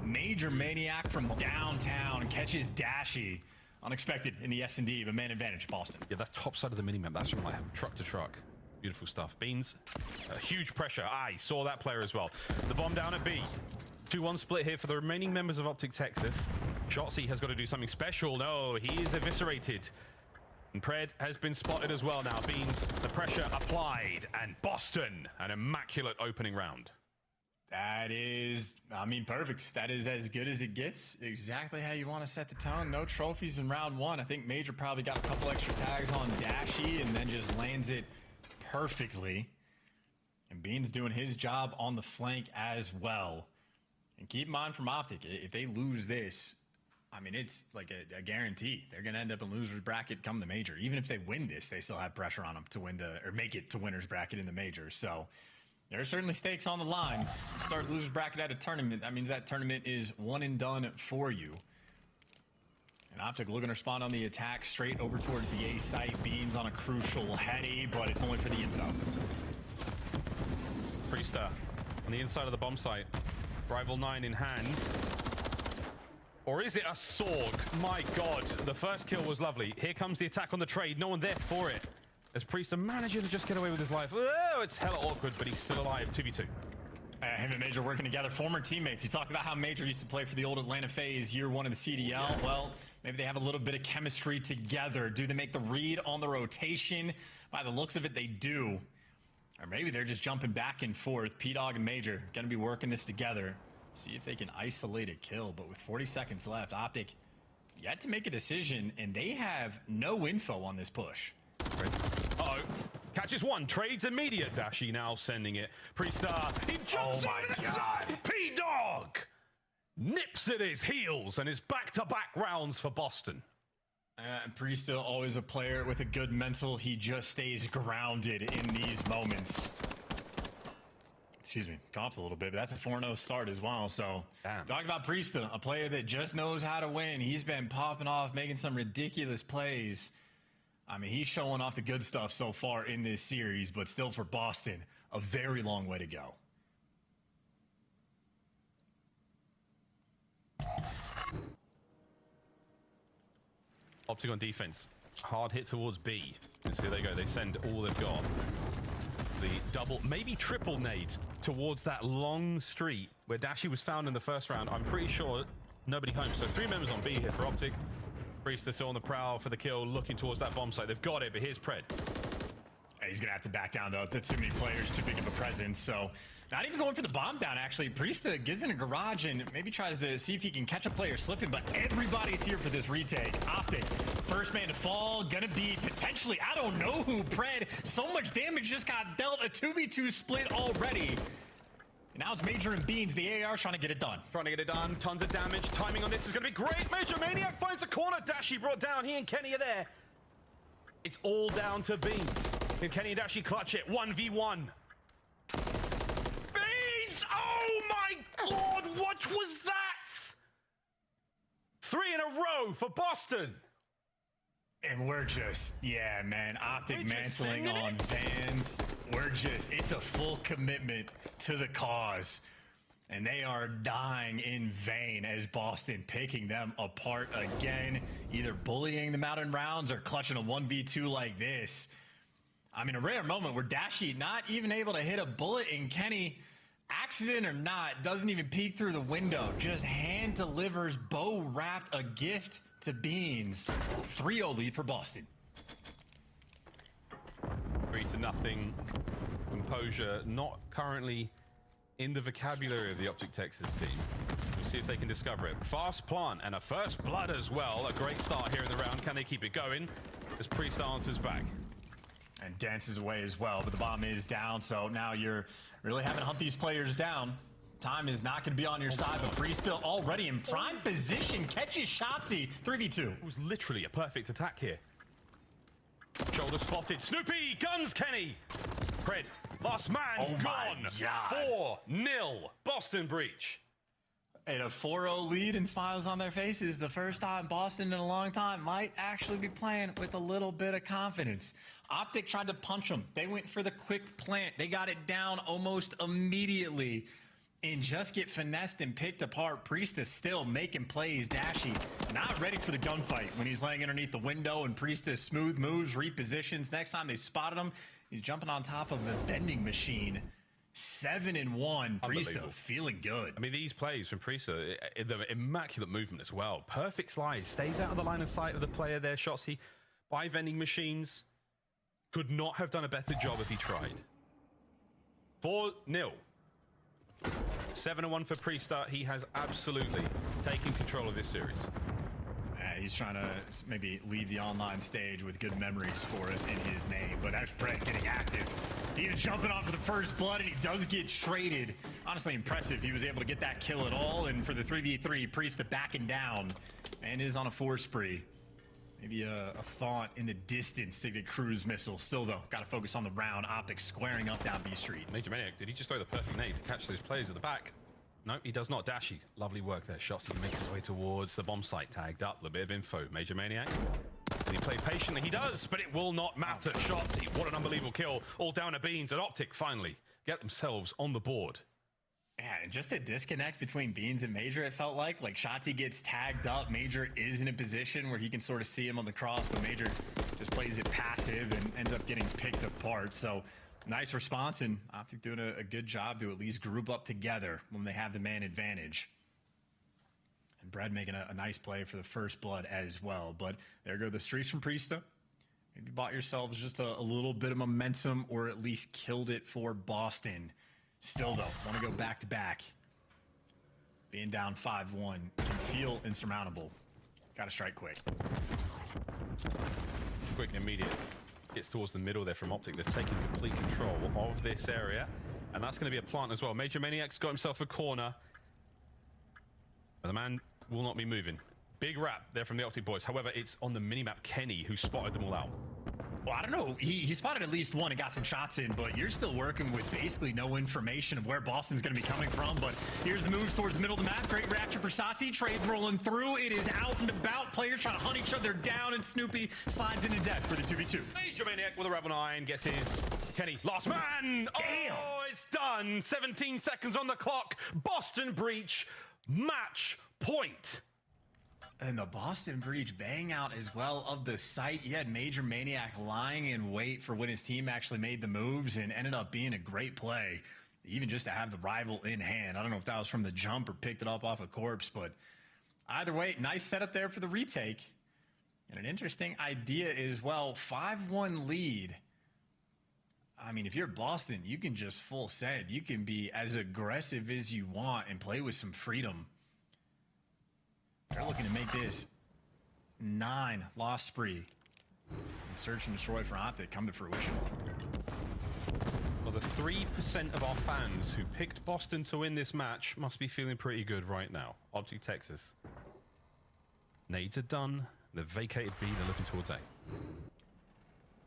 Major maniac from downtown catches Dashy. Unexpected in the S&D, but man advantage, Boston. Yeah, that's top side of the minimap. That's from like truck to truck. Beautiful stuff. Beans, huge pressure. He saw that player as well. The bomb down at B. 2-1 split here for the remaining members of Optic Texas. Shotzzy has got to do something special. No, he is eviscerated. And Pred has been spotted as well now. Beans, the pressure applied, and Boston, an immaculate opening round. That is, I mean, perfect. That is as good as it gets. Exactly how you want to set the tone. No trophies in round 1. I think Major probably got a couple extra tags on Dashy and then just lands it perfectly. And Beans doing his job on the flank as well. And keep in mind from Optic, if they lose this, I mean, it's like a guarantee. They're going to end up in loser's bracket come the major. Even if they win this, they still have pressure on them to win or make it to winner's bracket in the major. So there are certainly stakes on the line. Start loser's bracket at a tournament. That means that tournament is one and done for you. And Optic looking to respond on the attack straight over towards the A site. Beans on a crucial heady, but it's only for the info. Priester on the inside of the bomb site. Rival 9 in hand. Or is it a Sorg? My God, the first kill was lovely. Here comes the attack on the trade. No one there for it. As Priester managing to just get away with his life. Oh, it's hella awkward, but he's still alive. 2v2. Him and Major working together, former teammates. He talked about how Major used to play for the old Atlanta FaZe year 1 of the CDL. Yeah. Well, maybe they have a little bit of chemistry together. Do they make the read on the rotation? By the looks of it, they do. Or maybe they're just jumping back and forth. P-Dog and Major going to be working this together. See if they can isolate a kill, but with 40 seconds left, Optic yet to make a decision, and they have no info on this push. Uh-oh. Catches one, trades immediate. Dashy now sending it. Priester, he jumps in. God. P-Dog nips at his heels and is back-to-back rounds for Boston. And Priester, always a player with a good mental. He just stays grounded in these moments. Excuse me, coughed a little bit, but that's a 4-0 start as well. So, talk about Priester, a player that just knows how to win. He's been popping off, making some ridiculous plays. I mean, he's showing off the good stuff so far in this series, but still for Boston, a very long way to go. Optic on defense. Hard hit towards B. And so there they go. They send all they've got. The double, maybe triple nade towards that long street where Dashy was found in the first round. I'm pretty sure nobody home. So 3 members on B here for Optic. Priester still on the prowl for the kill, looking towards that bomb site. They've got it, but here's Pred. He's going to have to back down, though. That's too many players, too big of a presence. So not even going for the bomb down, actually. Priester gives in a garage and maybe tries to see if he can catch a player slipping, but everybody's here for this retake. Optic, first man to fall, gonna be potentially, I don't know who, Pred. So much damage just got dealt, a 2v2 split already. And now it's Major and Beans, the AR trying to get it done. Trying to get it done, tons of damage. Timing on this is gonna be great. Major Maniac finds a corner. Dashy brought down, he and Kenny are there. It's all down to Beans. Can Kenny and Dashy clutch it? 1v1. Beans! Oh my God, what was that? 3 in a row for Boston. And we're just, yeah, man, Optic mantling on Vans. We're just, it's a full commitment to the cause. And they are dying in vain as Boston picking them apart again, either bullying them out in rounds or clutching a 1v2 like this. I mean, a rare moment where Dashy not even able to hit a bullet, and Kenny accident or not, doesn't even peek through the window. Just hand delivers bow wrapped a gift to Beans. 3-0 lead for Boston. 3-0. Composure not currently in the vocabulary of the Optic Texas team. We'll see if they can discover it. Fast plant and a first blood as well. A great start here in the round. Can they keep it going? As Priest answers back. And dances away as well, but the bomb is down, so now you're really having to hunt these players down. Time is not going to be on your side, but Priest still already in prime position. Catches Shotzi. 3v2. It was literally a perfect attack here. Shoulder spotted. Snoopy guns Kenny. Pred, last man gone. 4-0 Boston Breach. And a 4-0 lead and smiles on their faces. The first time Boston in a long time might actually be playing with a little bit of confidence. Optic tried to punch them. They went for the quick plant. They got it down almost immediately and just get finessed and picked apart. Priestess still making plays. Dashy not ready for the gunfight when he's laying underneath the window, and Priestess smooth moves, repositions. Next time they spotted him, he's jumping on top of the vending machine. 7-1. Priestess feeling good. I mean, these plays from Priestess, the immaculate movement as well. Perfect slides. Stays out of the line of sight of the player there. Shotzi by vending machines. Could not have done a better job if he tried. 4-0. 7-1 for Priestess. He has absolutely taken control of this series. He's trying to maybe leave the online stage with good memories for us in his name, but that's Pred getting active. He was jumping on for the first blood, and he does get traded. Honestly impressive. He was able to get that kill at all, and for the 3v3, Priestess backing down and is on a 4 spree. Maybe a thought in the distance to get cruise missile. Still, though, got to focus on the round. Optic squaring up down B Street. Major Maniac, did he just throw the perfect nade to catch those players at the back? No, he does not. Dashy, lovely work there. Shotzi makes his way towards the bomb site. Tagged up, a little bit of info. Major Maniac. Can he play patiently? He does, but it will not matter. Shotzi, what an unbelievable kill. All down to Beans, and Optic finally get themselves on the board. Yeah, and just a disconnect between Beans and Major, it felt like. Like, Shotzi gets tagged up. Major is in a position where he can sort of see him on the cross, but Major just plays it passive and ends up getting picked apart. So, nice response, and Optic doing a good job to at least group up together when they have the man advantage. And Brad making a nice play for the first blood as well. But there go the streaks from Priestess. Maybe bought yourselves just a little bit of momentum, or at least killed it for Boston. Still, though, want to go back-to-back. Being down 5-1 can feel insurmountable. Got to strike quick. Quick and immediate. Gets towards the middle there from Optic. They're taking complete control of this area. And that's going to be a plant as well. Major Maniac's got himself a corner. But the man will not be moving. Big wrap there from the Optic boys. However, it's on the minimap Kenny who spotted them all out. Well, I don't know. He spotted at least one and got some shots in, but you're still working with basically no information of where Boston's going to be coming from. But here's the moves towards the middle of the map. Great reaction for Sassi. Trades rolling through. It is out and about. Players trying to hunt each other down, and Snoopy slides into death for the 2v2. Major Maniac with a Rebel 9 gets his Kenny. Last man. Damn. Oh, it's done. 17 seconds on the clock. Boston Breach. Match point. And the Boston Breach bang out as well of the site. You had Major Maniac lying in wait for when his team actually made the moves, and ended up being a great play, even just to have the rival in hand. I don't know if that was from the jump or picked it up off a corpse, but either way, nice setup there for the retake. And an interesting idea as well. 5-1 lead. I mean, if you're Boston, you can just full send. You can be as aggressive as you want and play with some freedom. They're looking to make this 9 loss spree. And search and destroy for Optic come to fruition. Well, the 3% of our fans who picked Boston to win this match must be feeling pretty good right now. Optic Texas. Nades are done. They've vacated B. They're looking towards A.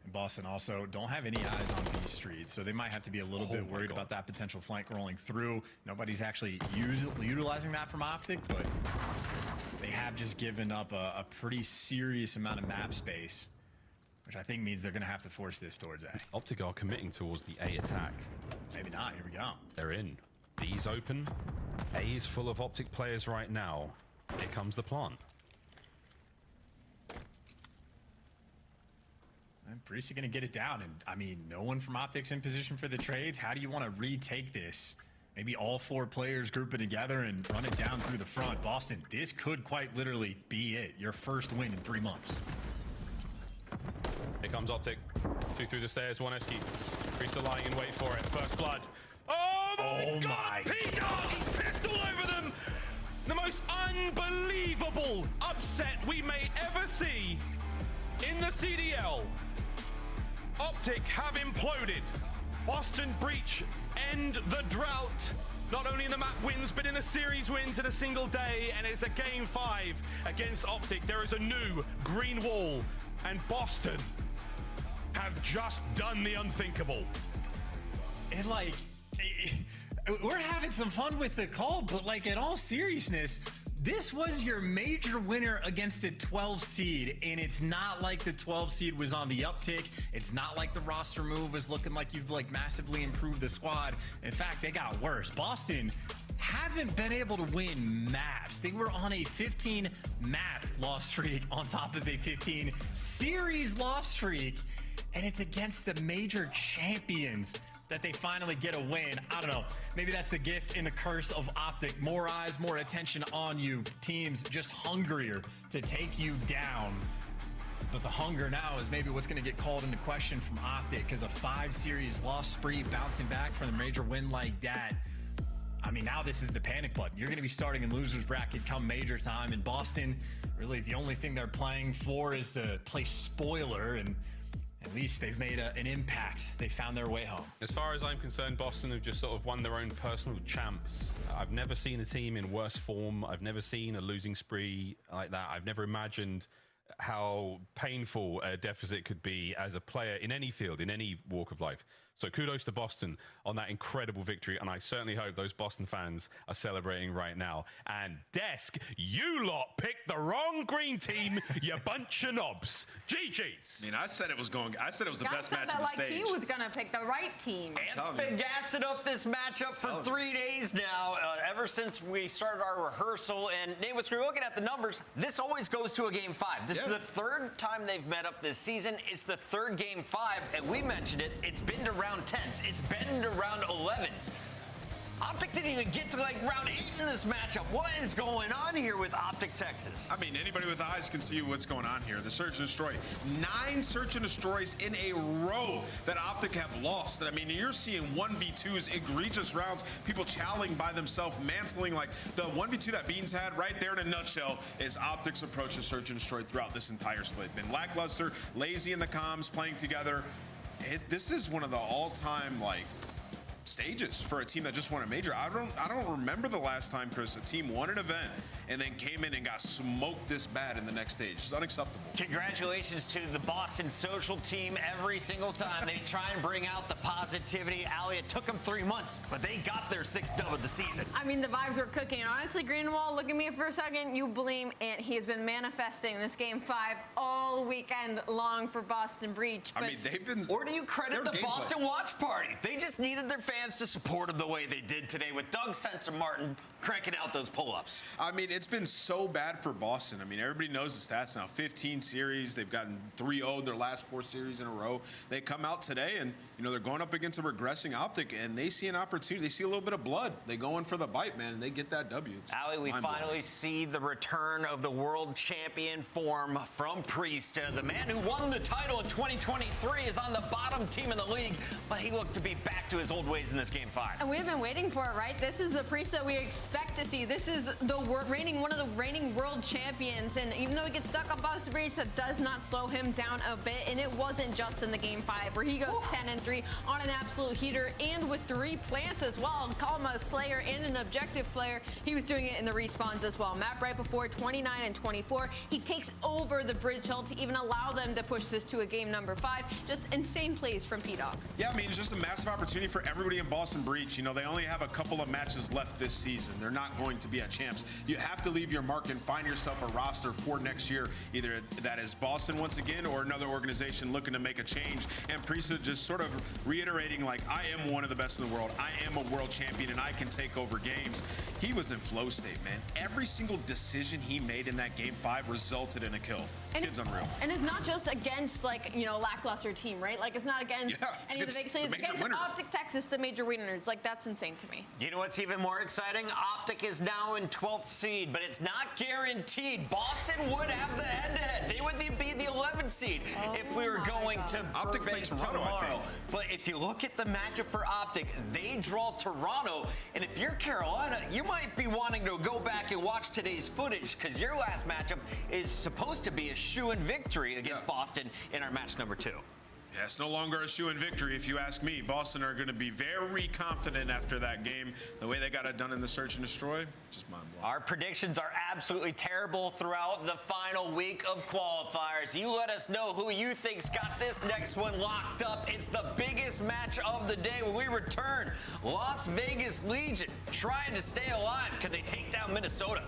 And Boston also don't have any eyes on B Street, so they might have to be a little bit worried about that potential flank rolling through. Nobody's actually utilizing that from Optic, but they have just given up a pretty serious amount of map space, which I think means they're going to have to force this towards A. Optic are committing towards the A attack. Maybe not. Here we go. They're in. B's open. A is full of Optic players right now. Here comes the plant. And Priest are going to get it down. And, I mean, no one from Optic's in position for the trades. How do you want to retake this? maybe all 4 players grouping together and run it down through the front. Boston, this could quite literally be it. Your first win in 3 months. Here comes Optic. 2 through the stairs, 1 Eski. Priest lying in wait for it. First blood. Oh my God! P-Dog, he's pissed all over them! The most unbelievable upset we may ever see in the CDL. Optic have imploded. Boston Breach end the drought. Not only in the map wins, but in a series wins in a single day, and it's a game 5 against Optic. There is a new green wall, and Boston have just done the unthinkable. And like, we're having some fun with the call, but like in all seriousness, this was your major winner against a 12 seed, and it's not like the 12 seed was on the uptick. It's not like the roster move was looking like you've like massively improved the squad. In fact, they got worse. Boston haven't been able to win maps. They were on a 15 map loss streak on top of a 15 series loss streak, and it's against the major champions that they finally get a win. I don't know. Maybe that's the gift and the curse of Optic. More eyes, more attention on you. Teams just hungrier to take you down. But the hunger now is maybe what's going to get called into question from Optic, because a 5 series loss spree bouncing back from a major win like that. I mean, now this is the panic button. You're going to be starting in loser's bracket come major time. In Boston, really the only thing they're playing for is to play spoiler, and at least they've made an impact. They found their way home. As far as I'm concerned, Boston have just sort of won their own personal champs. I've never seen a team in worse form. I've never seen a losing spree like that. I've never imagined how painful a deficit could be as a player in any field, in any walk of life. So kudos to Boston on that incredible victory, and I certainly hope those Boston fans are celebrating right now. And Desk, you lot picked the wrong green team, you bunch of knobs. GG's. I mean, I said it was the best match on the like stage. he was gonna pick the right team. It's been gassing up this matchup for 3 days now, ever since we started our rehearsal. And Nate, we're looking at the numbers. This always goes to a game 5. This is the 3rd time they've met up this season. It's the 3rd game 5, and we mentioned it. It's been to round 10s. It's been to round 11s. Optic didn't even get to like round 8 in this matchup. What is going on here with Optic Texas? I mean, anybody with eyes can see what's going on here. The search and destroy. 9 search and destroys in a row that Optic have lost. I mean, you're seeing 1v2s, egregious rounds, people chowing by themselves, mantling. Like the 1v2 that Beans had right there in a nutshell is Optic's approach to search and destroy throughout this entire split. Been lackluster, lazy in the comms, playing together. This is one of the all-time like stages for a team that just won a major. I don't remember the last time, Chris, a team won an event and then came in and got smoked this bad in the next stage. It's unacceptable. Congratulations to the Boston social team. Every single time they try and bring out the positivity. Ali, it took them 3 months, but they got their 6th dub of the season. I mean, the vibes were cooking. Honestly, Greenwald, look at me for a second. You blame Ant. He has been manifesting this game 5 all weekend long for Boston Breach. I mean, they've been... Or do you credit the Boston Watch Party? They just needed their fans to support them the way they did today with Doug Sense and Martin cranking out those pull-ups. I mean, it's been so bad for Boston. I mean, everybody knows the stats now. 15 series. They've gotten 3-0 their last 4 series in a row. They come out today and, you know, they're going up against a regressing Optic, and they see an opportunity. They see a little bit of blood. They go in for the bite, man, and they get that W. Ali, we finally see the return of the world champion form from Priest. The man who won the title in 2023 is on the bottom team in the league, but he looked to be back to his old ways in this game 5. And we've been waiting for it, right? This is the Priest that we expect to see. This is the one of the reigning world champions, and even though he gets stuck on Boston Breach, that does not slow him down a bit. And it wasn't just in the game 5 where he goes 10-3 on an absolute heater and with 3 plants as well. Call him a slayer and an objective player. He was doing it in the respawns as well. Map right before 29 and 24. He takes over the bridge hill to even allow them to push this to a game number 5. Just insane plays from P-Dog. Yeah, I mean, it's just a massive opportunity for everybody in Boston Breach. You know, they only have a couple of matches left this season. They're not going to be at champs. You have to leave your mark and find yourself a roster for next year. Either that is Boston once again or another organization looking to make a change. And Priest just sort of reiterating, like, I am one of the best in the world. I am a world champion and I can take over games. He was in flow state, man. Every single decision he made in that game 5 resulted in a kill. Kid's unreal. And it's not just against, like, you know, lackluster team, right? Like, it's not against any of the big slates. It's against Optic Texas, the major winners. Like, that's insane to me. You know what's even more exciting? Optic is now in 12th seed, but it's not guaranteed. Boston would have the head-to-head. They would be the 11th seed if we were going to Optic Burbank played Toronto, I tomorrow. think. But if you look at the matchup for Optic, they draw Toronto. And if you're Carolina, you might be wanting to go back and watch today's footage because your last matchup is supposed to be a shoo-in victory against Boston in our match number 2. Yeah, it's no longer a shoo-in victory, if you ask me. Boston are going to be very confident after that game. The way they got it done in the search and destroy, just mind-blowing. Our predictions are absolutely terrible throughout the final week of qualifiers. You let us know who you think's got this next one locked up. It's the biggest match of the day when we return. Las Vegas Legion trying to stay alive. Could they take down Minnesota?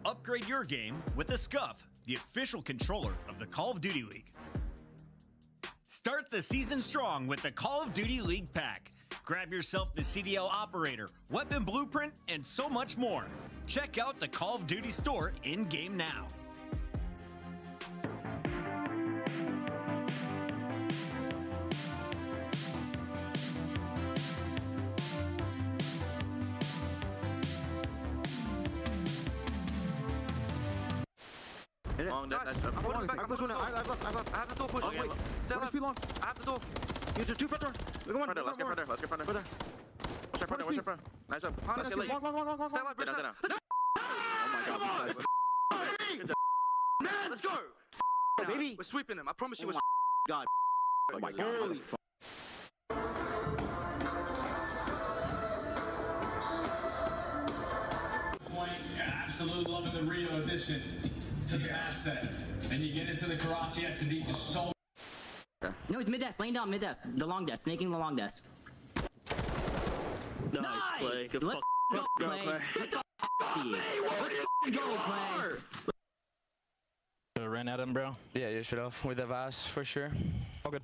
Upgrade your game with the Scuff, the official controller of the Call of Duty League. Start the season strong with the Call of Duty League pack. Grab yourself the CDL operator, weapon blueprint, and so much more. Check out the Call of Duty store in-game now. Long, Nice. I'm holding back. I'm pushing it. I have the door push. Okay, Wait. Stay alive. long. I have the door. You just 2 front door. Look at one. Let's get front door. Let's get front door. Watch your front door. Watch your front. Nice job. Let's get late. Stay alive. Get down. Oh my god. Let's go. Baby. We're sweeping them. I promise you. God. Oh my god. Holy Absolute loving the Rio edition to the asset. And you get into the Karachi SD just so. No, he's mid-desk, laying down mid-desk. The long desk, snaking the long desk. Nice play. Good Let's go, Clay. Let's go, Clay. Ran at him, bro. Yeah, you should have with the Vaz for sure. All good.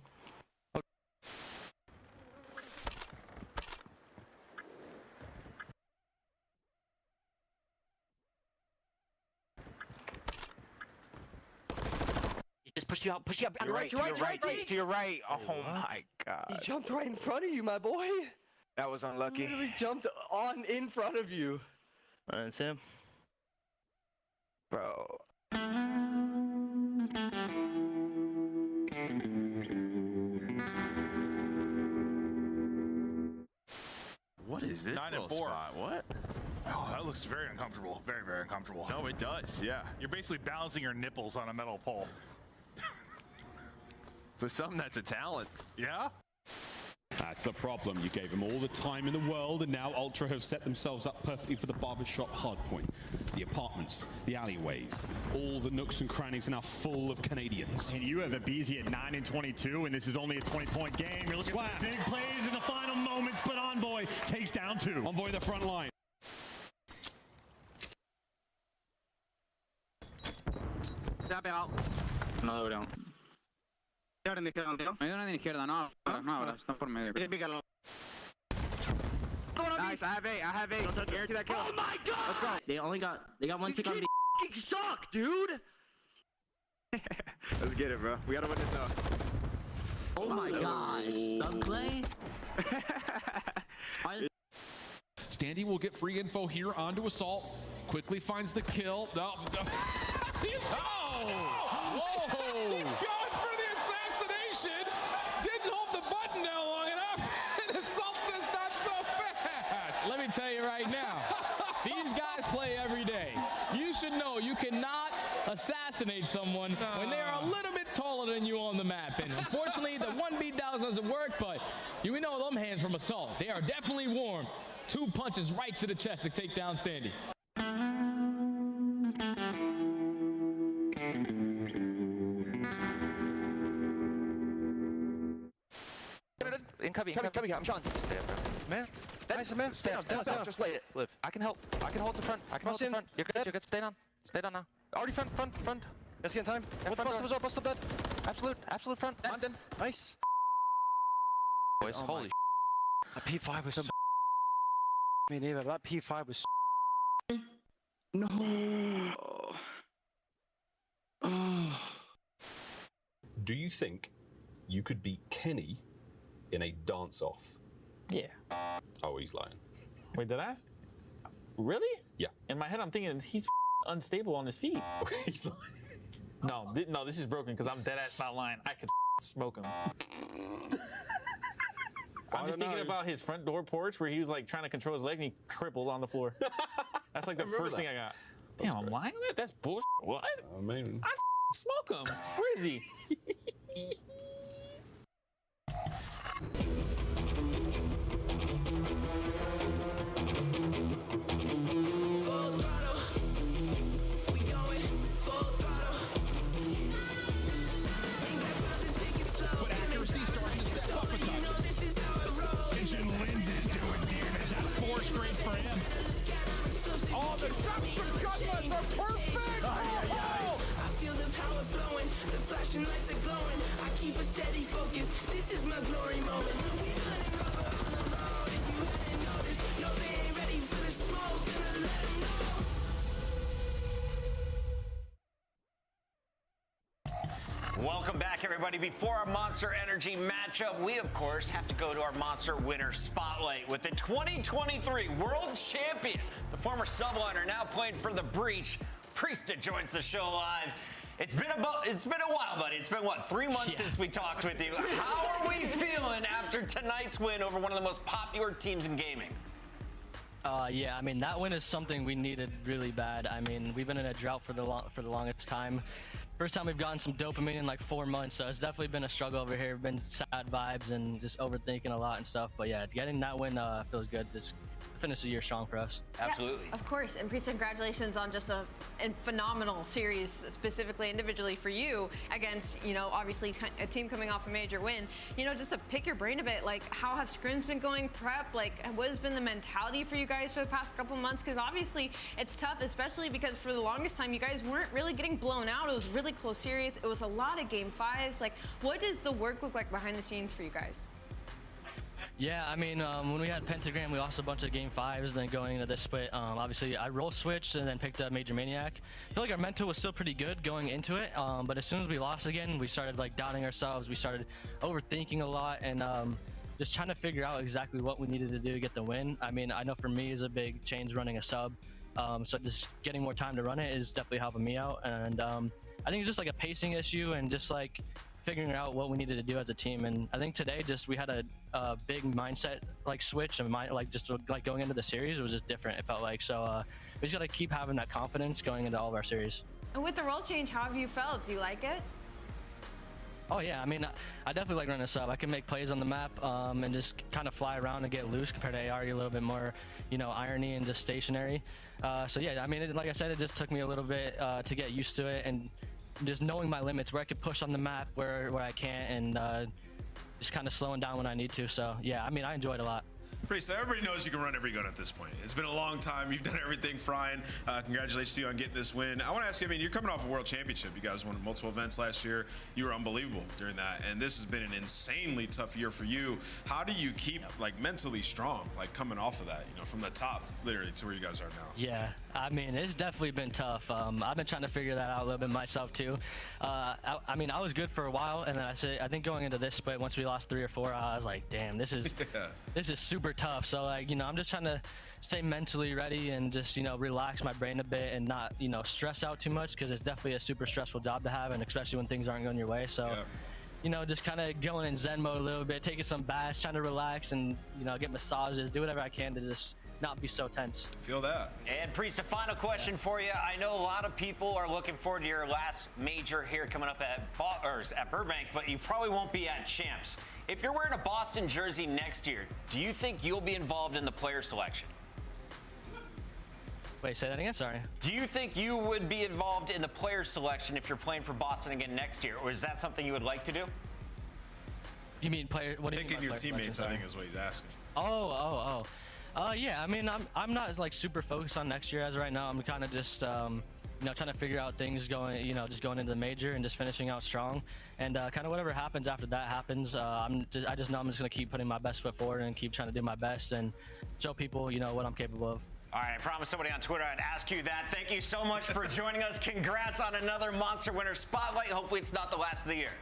Just push you out, push you out. To your right. Oh my god. He jumped right in front of you, my boy. That was unlucky. He literally jumped on in front of you. That's him. Bro. What is this 9 and 4. spot? What? Oh, that looks very uncomfortable. Very, very uncomfortable. No, it does. Yeah. You're basically balancing your nipples on a metal pole. For some, that's a talent. Yeah? That's the problem. You gave them all the time in the world, and now Ultra have set themselves up perfectly for the barbershop hardpoint. The apartments, the alleyways, all the nooks and crannies are now full of Canadians. And you have a BZ at 9 and 22, and this is only a 20-point game. You're looking at big plays in the final moments, but Envoy takes down 2. Envoy the front line. Ya ha pegado. No lo veo. Ahora en la izquierda, tío. Me ayudan en la izquierda, no ahora, están por medio. Pícalo. Nice, I have 8. Guarantee that kill. Oh my god! Let's go. They got one tick on B. You suck, dude! Let's get it, bro. We gotta win this now. Oh my gosh. Sub Clay? Standy will get free info here onto Assault. Quickly finds the kill. No, Whoa! He's gone for the assassination! Didn't hold the button down long enough, and Assault says not so fast! Let me tell you right now, these guys play every day. You should know you cannot assassinate someone when they are a little bit taller than you on the map. And unfortunately, the 1 down doesn't work, but you know them hands from Assault. They are definitely warm. 2 punches right to the chest to take down Standy. In cubby, I'm Sean. Stay up, bro. Man. Nice, man. Stay down. Just lay it. Live. I can help. I can hold the front. You're good. Stay down. Stay down now. Already front. Let's get in time. Yeah, What bust up dead? Absolute front. I'm dead. Nice. Boys, holy A P5 was so Me neither. That P5 was. No. Do you think you could beat Kenny in a dance-off? Yeah. Oh, he's lying. Wait, did I? Really? Yeah. In my head, I'm thinking he's unstable on his feet. He's lying. No, this is broken because I'm dead ass not lying. I could smoke him. I'm just thinking about his front door porch where he was like trying to control his legs and he crippled on the floor. That's like the first thing I got. Damn, I'm lying on that? That's bullshit. What? I mean, I'd smoke him. Where is he? But accuracy starting to step up a touch. Vision Lindsay's doing damage. That's 4 straight for him. Oh, the shots from Cutlass are perfect! Ay, ay, ay. I feel the power flowing, the flashing lights are glowing. I keep a steady focus, this is my glory moment. We burning rubber on the road, if you hadn't noticed. No, they ain't ready for the smoke, gonna let them know. Welcome back, everybody. Before our Monster Energy matchup, we, of course, have to go to our Monster Winner Spotlight with the 2023 World Champion, the former subliner, now playing for the Breach. Priesthood joins the show live. It's been a while, buddy. It's been, what, 3 months since we talked with you. How are we feeling after tonight's win over one of the most popular teams in gaming? Yeah, I mean, that win is something we needed really bad. I mean, we've been in a drought for the longest time. First time we've gotten some dopamine in like 4 months, so it's definitely been a struggle over here. Been sad vibes and just overthinking a lot and stuff. But yeah, getting that win feels good. Just finish the year strong for us. Absolutely. Yeah, of course. And Priest, congratulations on just a phenomenal series, specifically individually for you against, you know, obviously a team coming off a major win. You know, just to pick your brain a bit, like how have scrims been going, prep? Like what has been the mentality for you guys for the past couple months? Because obviously it's tough, especially because for the longest time you guys weren't really getting blown out. It was really close series. It was a lot of game 5s. Like what does the work look like behind the scenes for you guys? Yeah, I mean, when we had Pentagram, we lost a bunch of game 5s. Then going into this split, obviously I role switched and then picked up Major Maniac. I feel like our mental was still pretty good going into it, but as soon as we lost again, we started like doubting ourselves. We started overthinking a lot and just trying to figure out exactly what we needed to do to get the win. I mean, I know for me is a big change running a sub, so just getting more time to run it is definitely helping me out. And I think it's just like a pacing issue and just like figuring out what we needed to do as a team. And I think today we had a big mindset like switch and like going into the series, it was just different, it felt like. So we just got to keep having that confidence going into all of our series. And with the role change, how have you felt? Do you like it? Oh yeah, I mean, I definitely like running a sub. I can make plays on the map and just kind of fly around and get loose compared to Aari, a little bit more, you know, irony and just stationary. So yeah, I mean, like I said, it just took me a little bit to get used to it and just knowing my limits, where I could push on the map, where I can't, and just kind of slowing down when I need to. So yeah, I mean, I enjoyed it a lot. Priest, everybody knows you can run every gun at this point. It's been a long time. You've done everything fine. Congratulations to you on getting this win. I want to ask you, I mean, you're coming off a world championship. You guys won multiple events last year. You were unbelievable during that. And this has been an insanely tough year for you. How do you keep like mentally strong, like coming off of that, you know, from the top literally to where you guys are now? Yeah, I mean, it's definitely been tough. I've been trying to figure that out a little bit myself too. I mean, I was good for a while, and then I think going into this split, once we lost 3 or 4, I was like, damn, this is this is super tough. So like, you know, I'm just trying to stay mentally ready and just, you know, relax my brain a bit and not, you know, stress out too much, because it's definitely a super stressful job to have, and especially when things aren't going your way. So you know, just kind of going in Zen mode a little bit, taking some baths, trying to relax and, you know, get massages, do whatever I can to just not be so tense. Feel that. And Priest, a final question for you. I know a lot of people are looking forward to your last major here coming up at Burbank, but you probably won't be at Champs. If you're wearing a Boston jersey next year, do you think you'll be involved in the player selection? Wait, say that again, sorry. Do you think you would be involved in the player selection if you're playing for Boston again next year, or is that something you would like to do? You mean player? What do you mean by your player teammates, selection? I think is what he's asking. Yeah, I mean, I'm not like super focused on next year as of right now. I'm kind of just trying to figure out things going, just going into the major and just finishing out strong. And kind of whatever happens after that happens. I just know I'm just gonna keep putting my best foot forward and keep trying to do my best and show people, what I'm capable of. All right, I promised somebody on Twitter I'd ask you that. Thank you so much for joining us. Congrats on another Monster Winner Spotlight. Hopefully it's not the last of the year.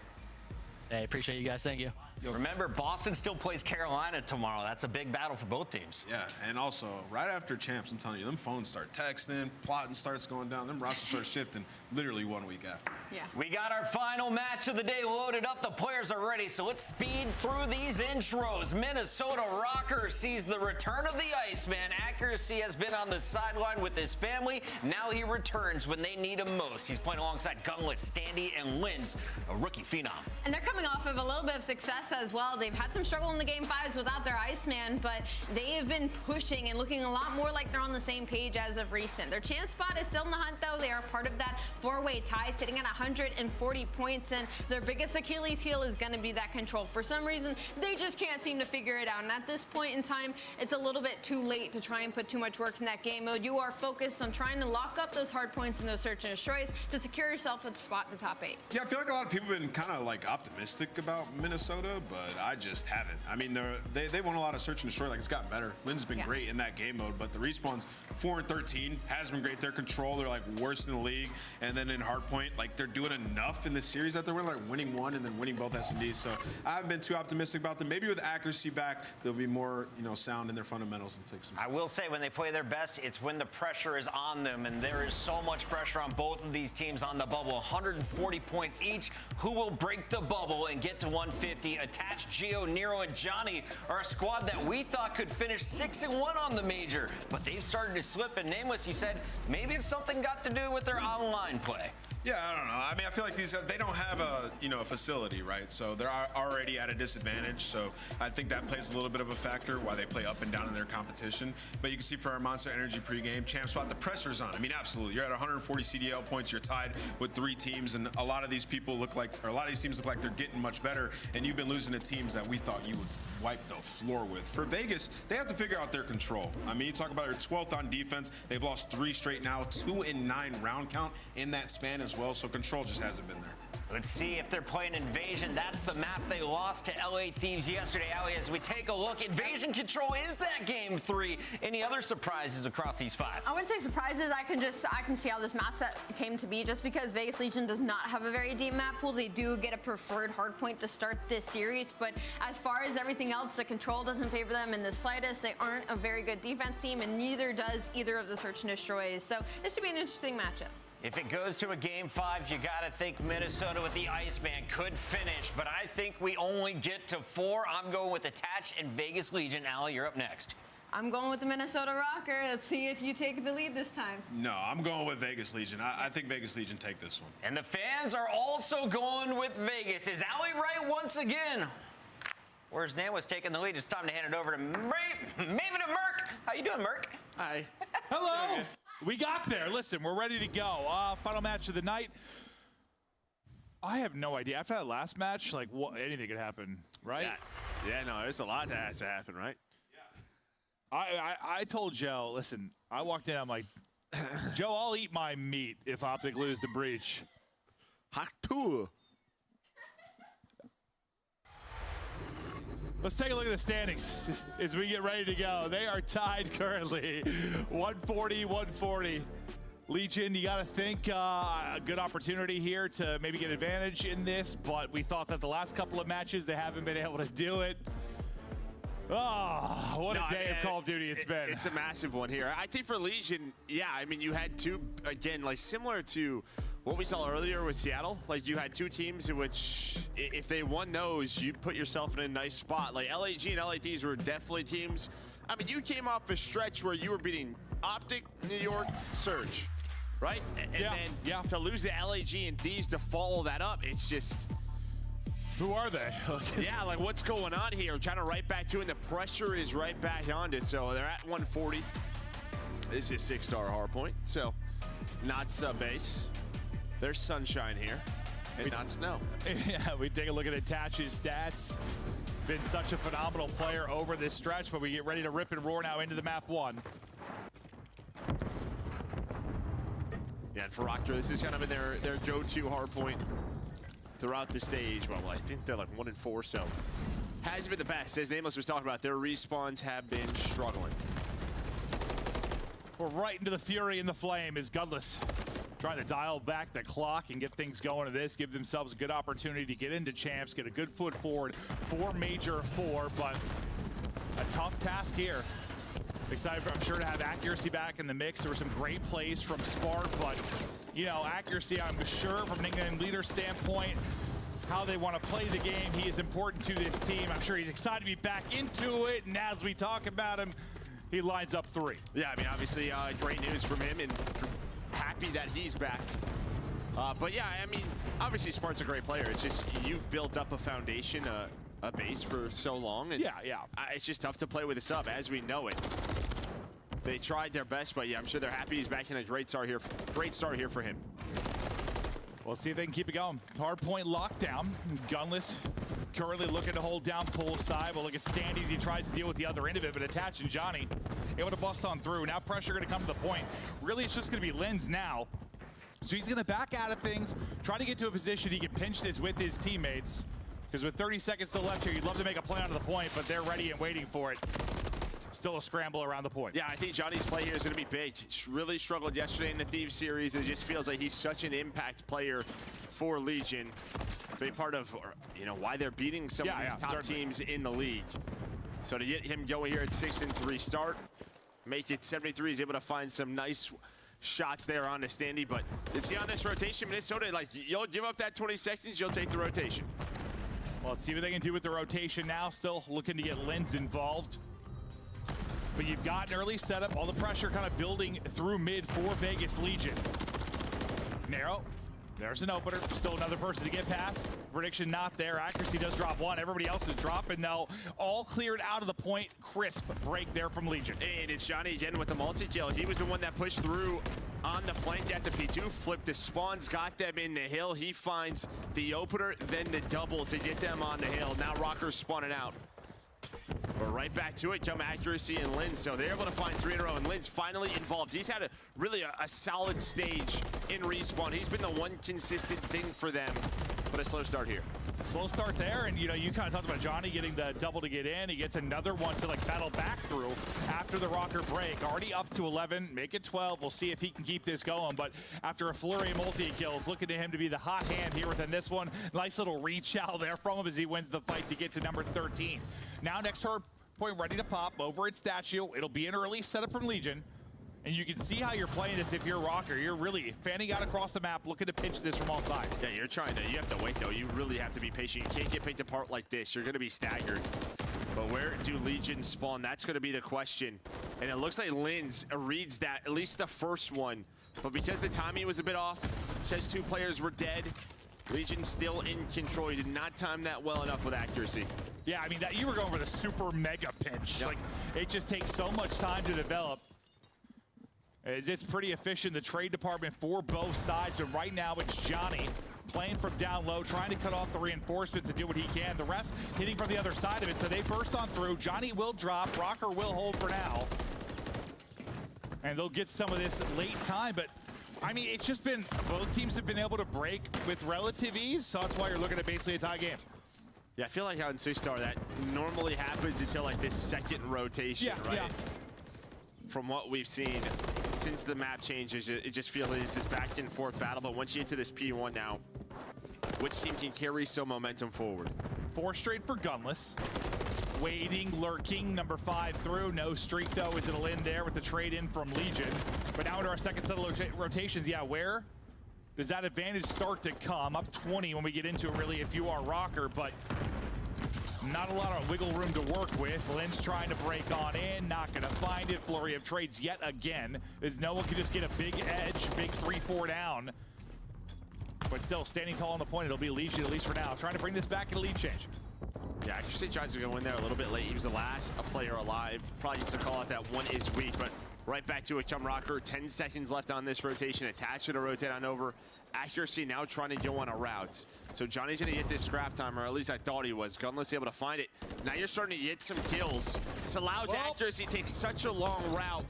Hey, appreciate you guys. Thank you. Remember, Boston still plays Carolina tomorrow. That's a big battle for both teams. Yeah, and also, right after champs, I'm telling you, them phones start texting, plotting starts going down, them rosters start shifting literally 1 week after. Yeah. We got our final match of the day loaded up. The players are ready, so let's speed through these intros. Minnesota Rocker sees the return of the Iceman. Accuracy has been on the sideline with his family. Now he returns when they need him most. He's playing alongside Gungless, Standy, and Linz, a rookie phenom. And they're coming off of a little bit of success as well. They've had some struggle in the Game 5s without their Iceman, but they have been pushing and looking a lot more like they're on the same page as of recent. Their chance spot is still in the hunt, though. They are part of that four-way tie, sitting at 140 points, and their biggest Achilles heel is going to be that control. For some reason, they just can't seem to figure it out, and at this point in time, it's a little bit too late to try and put too much work in that game mode. You are focused on trying to lock up those hard points in those search and destroys to secure yourself a spot in the top 8. Yeah, I feel like a lot of people have been kind of like optimistic about Minnesota, but I just haven't. I mean, they won a lot of search and destroy. Like, it's gotten better. Lynn's been great in that game mode, but the respawn's 4-13 has been great. Their control, they're like worst in the league. And then in hardpoint, like they're doing enough in the series that they're winning, like winning one and then winning both S&Ds. So I haven't been too optimistic about them. Maybe with accuracy back, they'll be more, sound in their fundamentals and take some. I will say when they play their best, it's when the pressure is on them, and there is so much pressure on both of these teams on the bubble. 140 points each. Who will break the bubble and get to 150? Attached, Geo, Nero, and Johnny are a squad that we thought could finish 6-1 on the major, but they've started to slip. And Nameless, you said maybe it's something got to do with their online play. Yeah, I don't know. I mean, I feel like these guys, they don't have a facility, right? So they're already at a disadvantage. So I think that plays a little bit of a factor why they play up and down in their competition. But you can see for our Monster Energy pregame, champ spot, the pressure's on. I mean, absolutely. You're at 140 CDL points. You're tied with 3 teams, and a lot of these people look like, or a lot of these teams look like they're getting much better. And you've been losing to teams that we thought you would wipe the floor with. For Vegas, they have to figure out their control. I mean, you talk about their 12th on defense. They've lost 3 straight now, 2-9 round count in that span as well. So control just hasn't been there. Let's see if they're playing Invasion. That's the map they lost to LA Thieves yesterday. Ali, as we take a look, Invasion Control is that game 3. Any other surprises across these 5? I wouldn't say surprises. I can see how this map set came to be. Just because Vegas Legion does not have a very deep map pool, they do get a preferred hardpoint to start this series. But as far as everything else, the control doesn't favor them in the slightest. They aren't a very good defense team, and neither does either of the search and destroys. So this should be an interesting matchup. If it goes to a game 5, you got to think Minnesota with the Iceman could finish, but I think we only get to 4. I'm going with Attached and Vegas Legion. Ali, you're up next. I'm going with the Minnesota Rocker. Let's see if you take the lead this time. No, I'm going with Vegas Legion. I think Vegas Legion take this one. And the fans are also going with Vegas. Is Ali right once again? Where's Nameless taking the lead? It's time to hand it over to Maven and Merc. How you doing, Merc? Hi. Hello. We got there. Listen, we're ready to go. Final match of the night. I have no idea. After that last match, like, anything could happen, right? Yeah, no, there's a lot that has to happen, right? Yeah. I told Joe, listen, I walked in, I'm like, Joe, I'll eat my meat if Optic lose the breach. Hatu. Let's take a look at the standings as we get ready to go. They are tied currently, 140-140. Legion, you got to think a good opportunity here to maybe get advantage in this, but we thought that the last couple of matches, they haven't been able to do it. Oh, what a day of Call of Duty it's been. It's a massive one here. I think for Legion, yeah, I mean, you had 2, again, like similar to what we saw earlier with Seattle. Like, you had 2 teams in which, if they won those, you'd put yourself in a nice spot. Like, LAG and LADs were definitely teams. I mean, you came off a stretch where you were beating Optic, New York, Surge, right? And then to lose the LAG and D's to follow that up, it's just... Who are they? Yeah, like what's going on here? I'm trying to right back to it, and the pressure is right back on it. So they're at 140. This is 6-star hardpoint, so not sub-base. There's sunshine here, and not snow. Yeah, we take a look at Attach's stats. Been such a phenomenal player over this stretch, but we get ready to rip and roar now into the map 1. Yeah, man. For Rocker, this has kind of been their go-to hard point throughout the stage. Well, I think they're like 1-4, so hasn't been the best. As Nameless was talking about, their respawns have been struggling. We're right into the fury and the flame as Gunless trying to dial back the clock and get things going to this, give themselves a good opportunity to get into champs, get a good foot forward for Major 4, but a tough task here. Excited, I'm sure, to have accuracy back in the mix. There were some great plays from Spark, but, you know, accuracy, I'm sure, from an England leader standpoint, how they want to play the game, he is important to this team. I'm sure he's excited to be back into it, and as we talk about him, he lines up 3. Yeah, I mean, obviously, great news from him, and happy that he's back. But yeah, I mean, obviously Spark's a great player. It's just you've built up a foundation, a base for so long, and it's just tough to play with a sub as we know it. They tried their best, but yeah, I'm sure they're happy he's back in a great start here for him. We'll see if they can keep it going. Hardpoint lockdown. Gunless currently looking to hold down poolside. We'll look at Standys. He tries to deal with the other end of it, but attaching Johnny able to bust on through. Now pressure going to come to the point. Really, it's just going to be Linz now. So he's going to back out of things, try to get to a position he can pinch this with his teammates. Because with 30 seconds still left here, you'd love to make a play onto the point, but they're ready and waiting for it. Still a scramble around the point. Yeah, I think Johnny's play here is going to be big. Really struggled yesterday in the Thieves series. It just feels like he's such an impact player for Legion. Big part of, you know, why they're beating some of these top teams in the league. So to get him going here at 6-3 start, make it 73, he's able to find some nice shots there on the Standy, but let's see on this rotation, Minnesota, like, you'll give up that 20 seconds, you'll take the rotation. Well, let's see what they can do with the rotation now. Still looking to get Linz involved. But you've got an early setup, all the pressure kind of building through mid for Vegas Legion. Narrow, there's an opener, still another person to get past. Prediction not there, accuracy does drop 1, everybody else is dropping though. All cleared out of the point, crisp break there from Legion. And it's Johnny again with the multi-kill. He was the one that pushed through on the flank at the P2, flipped the spawns, got them in the hill. He finds the opener, then the double to get them on the hill. Now Rocker's spawning out. But right back to it, come accuracy and Linz. So they're able to find 3 in a row, and Linz finally involved. He's had really a solid stage in respawn. He's been the one consistent thing for them, but a slow start here. Slow start there, and you know, you kind of talked about Johnny getting the double to get in. He gets another one to like battle back through after the Rocker break. Already up to 11, make it 12. We'll see if he can keep this going, but after a flurry of multi-kills, looking to him to be the hot hand here within this one. Nice little reach out there from him as he wins the fight to get to number 13. Now next hard point ready to pop over at Statue. It'll be an early setup from Legion. And you can see how you're playing this if you're Rocker. You're really fanning out across the map, looking to pinch this from all sides. Yeah, you're trying to, you have to wait though. You really have to be patient. You can't get picked apart like this. You're gonna be staggered. But where do Legion spawn? That's gonna be the question. And it looks like Linz reads that, at least the first one. But because the timing was a bit off, says 2 players were dead, Legion still in control. He did not time that well enough with accuracy. Yeah, I mean, that you were going for the super mega pinch. Yep. Like, it just takes so much time to develop. It's pretty efficient, the trade department for both sides, but right now it's Johnny playing from down low, trying to cut off the reinforcements and do what he can. The rest hitting from the other side of it, so they burst on through. Johnny will drop, Rocker will hold for now. And they'll get some of this late time, but I mean, it's just been, both teams have been able to break with relative ease, so that's why you're looking at basically a tie game. Yeah, I feel like on Sustar that normally happens until like this second rotation, right? Yeah. From what we've seen since the map changes, it just feels like it's this back and forth battle. But once you get to this P1 now, which team can carry some momentum forward? 4 straight for Gunless. Waiting, lurking, number 5 through. No streak though, as it'll end there with the trade in from Legion. But now into our second set of rotations. Yeah, where does that advantage start to come? Up 20 when we get into it, really, if you are Rocker, but not a lot of wiggle room to work with. Linz trying to break on in, not gonna find it. Flurry of trades yet again, as no one can just get a big edge, big 3-4 down. But still standing tall on the point, it'll be Legion at least for now. Trying to bring this back in a lead change. Yeah, actually tries to go in there a little bit late. He was the last player alive. Probably needs to call out that one is weak, but right back to it, come Rocker. 10 seconds left on this rotation. Attached to rotate on over. Accuracy now trying to go on a route. So Johnny's gonna get this scrap time, or at least I thought he was. Gunless able to find it. Now you're starting to get some kills. This allows accuracy to take such a long route.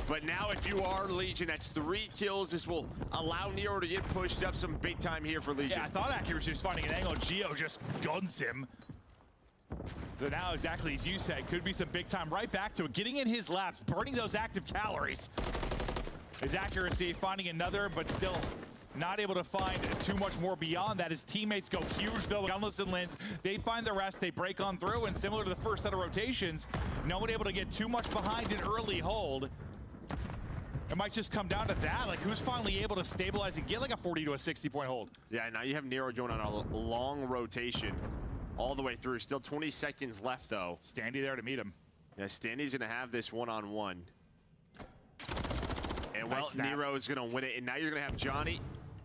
But now if you are Legion, that's 3 kills. This will allow Nero to get pushed up some big time here for Legion. Yeah, I thought Accuracy was finding an angle. Geo just guns him. So now, exactly as you said, could be some big time. Right back to it, getting in his laps, burning those active calories. His Accuracy finding another, but still not able to find too much more beyond that. His teammates go huge though. Gunless and Lins, they find the rest, they break on through, and similar to the first set of rotations, no one able to get too much behind an early hold. It might just come down to that, like who's finally able to stabilize and get like a 40 to a 60 point hold. Yeah, now you have Nero going on a long rotation all the way through. Still 20 seconds left though. Standy there to meet him. Yeah, Standy's gonna have this one-on-one. And well, Nice Nero is gonna win it, and now you're gonna have Johnny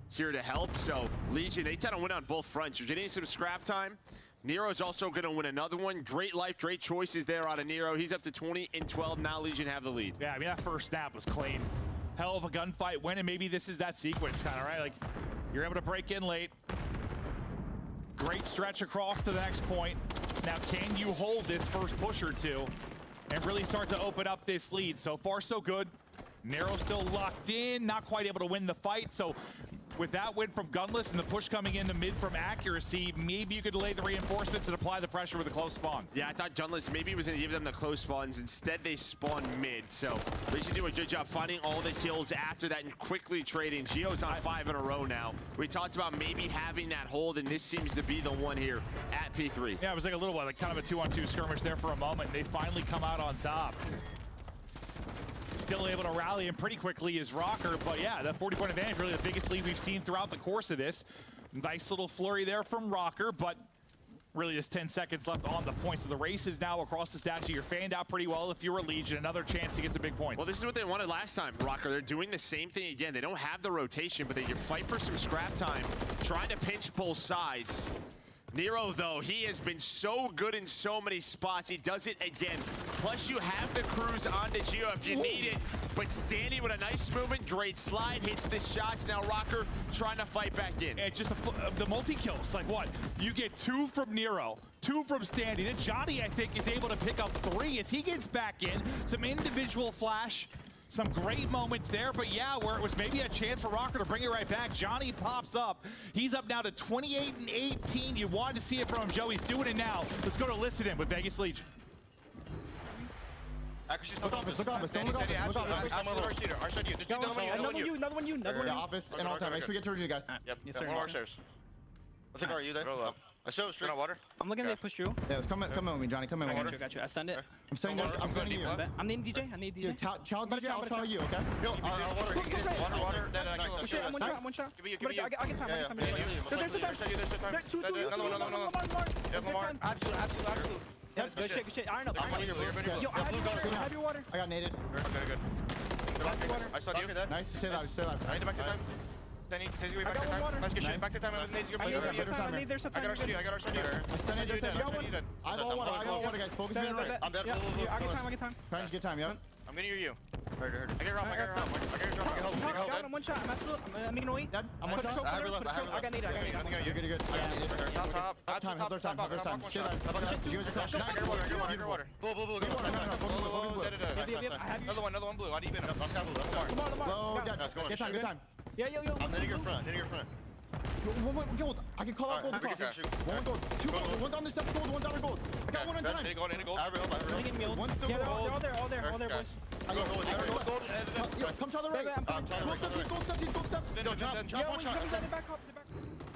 here to help. So Legion, they tend to win on both fronts. You're getting some scrap time. Nero's also gonna win another one. Great life, great choices there out of Nero. He's up to 20 and 12. Now Legion have the lead. Yeah, I mean, that first snap was clean. Hell of a gunfight win, and maybe this is that sequence kind of, right? Like, you're able to break in late. Great stretch across to the next point. Now, can you hold this first push or two and really start to open up this lead? So far, so good. Nero still locked in, not quite able to win the fight. So with that win from Gunless and the push coming into mid from Accuracy, maybe you could delay the reinforcements and apply the pressure with a close spawn. Yeah, I thought Gunless maybe was going to give them the close spawns. Instead, they spawn mid. So they should do a good job finding all the kills after that and quickly trading. Geo's on 5 in a row now. We talked about maybe having that hold, and this seems to be the one here at P3. Yeah, it was like a little like kind of a 2-on-2 skirmish there for a moment. They finally come out on top. Still able to rally him pretty quickly is Rocker, but yeah, that 40-point advantage, really the biggest lead we've seen throughout the course of this. Nice little flurry there from Rocker, but really just 10 seconds left on the point. So the race is now across the statue. You're fanned out pretty well if you're a Legion. Another chance to get some big points. Well, this is what they wanted last time, Rocker. They're doing the same thing again. They don't have the rotation, but they can fight for some scrap time, trying to pinch both sides. Nero, though, he has been so good in so many spots. He does it again. Plus, you have the cruise onto Geo if you need it. But Standy with a nice movement, great slide, hits the shots. Now Rocker trying to fight back in. And just the multi-kills, like what? You get 2 from Nero, 2 from Standy. Then Johnny, I think, is able to pick up 3 as he gets back in. Some individual flash. Some great moments there, but yeah, where it was maybe a chance for Rocker to bring it right back. Johnny pops up. He's up now to 28 and 18. You wanted to see it from him, Joe. He's doing it now. Let's go to listen in with Vegas Legion. Look office, look office. Look office. Another one, you. Yeah, office and all time. Make sure we get towards you guys. Yep. Yes, sir. One more stairs. I think, are you there? I still have water. I'm looking at push you. Yeah, let's come in with me, Johnny. Come in. Got you. I stunned it. I'm saying this. I'm sending you. I'm needing DJ. I need DJ. Chow DJ, I'll chow you, okay? Yo, water. I'm one shot. Give me. I get time. There's some time. Two. Another one. Absolute. Good shit. Iron up. Yo, I have your water. I got naded. Good. I saw you. Nice. Stay alive. I need to back to time. Let's get shit. Back to time. I got our studio. I have all water, guys. Focus on right. I'm dead. I get time. Trying to get time, yeah. I'm gonna hear you. Heard. I get her off. I'm one shot. I'm making a wait. I'm one shot. I got needed. You're good. Top. Time. Stay alive. I got water. Blue. I have you. Another one blue. I need Get time. Yo. I'm hitting your front. Gold. I can call out gold. One gold. 2 gold. One's on the steps gold. One's on our gold. I got one on time. One's still gold. All there, boys. I got gold. Come to the right. Gold steps.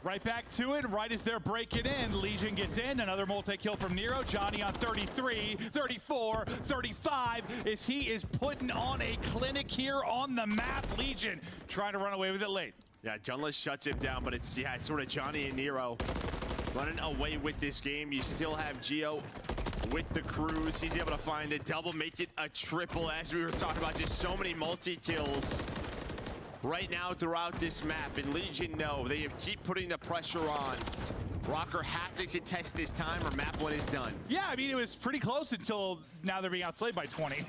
Right back to it, right as they're breaking in. Legion gets in, another multi-kill from Nero. Johnny on 33, 34, 35, as he is putting on a clinic here on the map. Legion trying to run away with it late. Yeah, Gunless shuts him down, but it's sort of Johnny and Nero running away with this game. You still have Geo with the cruise. He's able to find a double, make it a triple, as we were talking about. Just so many multi-kills right now throughout this map. And Legion know they keep putting the pressure on. Rocker had to contest this time or map 1 is done. Yeah, I mean, it was pretty close until now they're being outslayed by 20.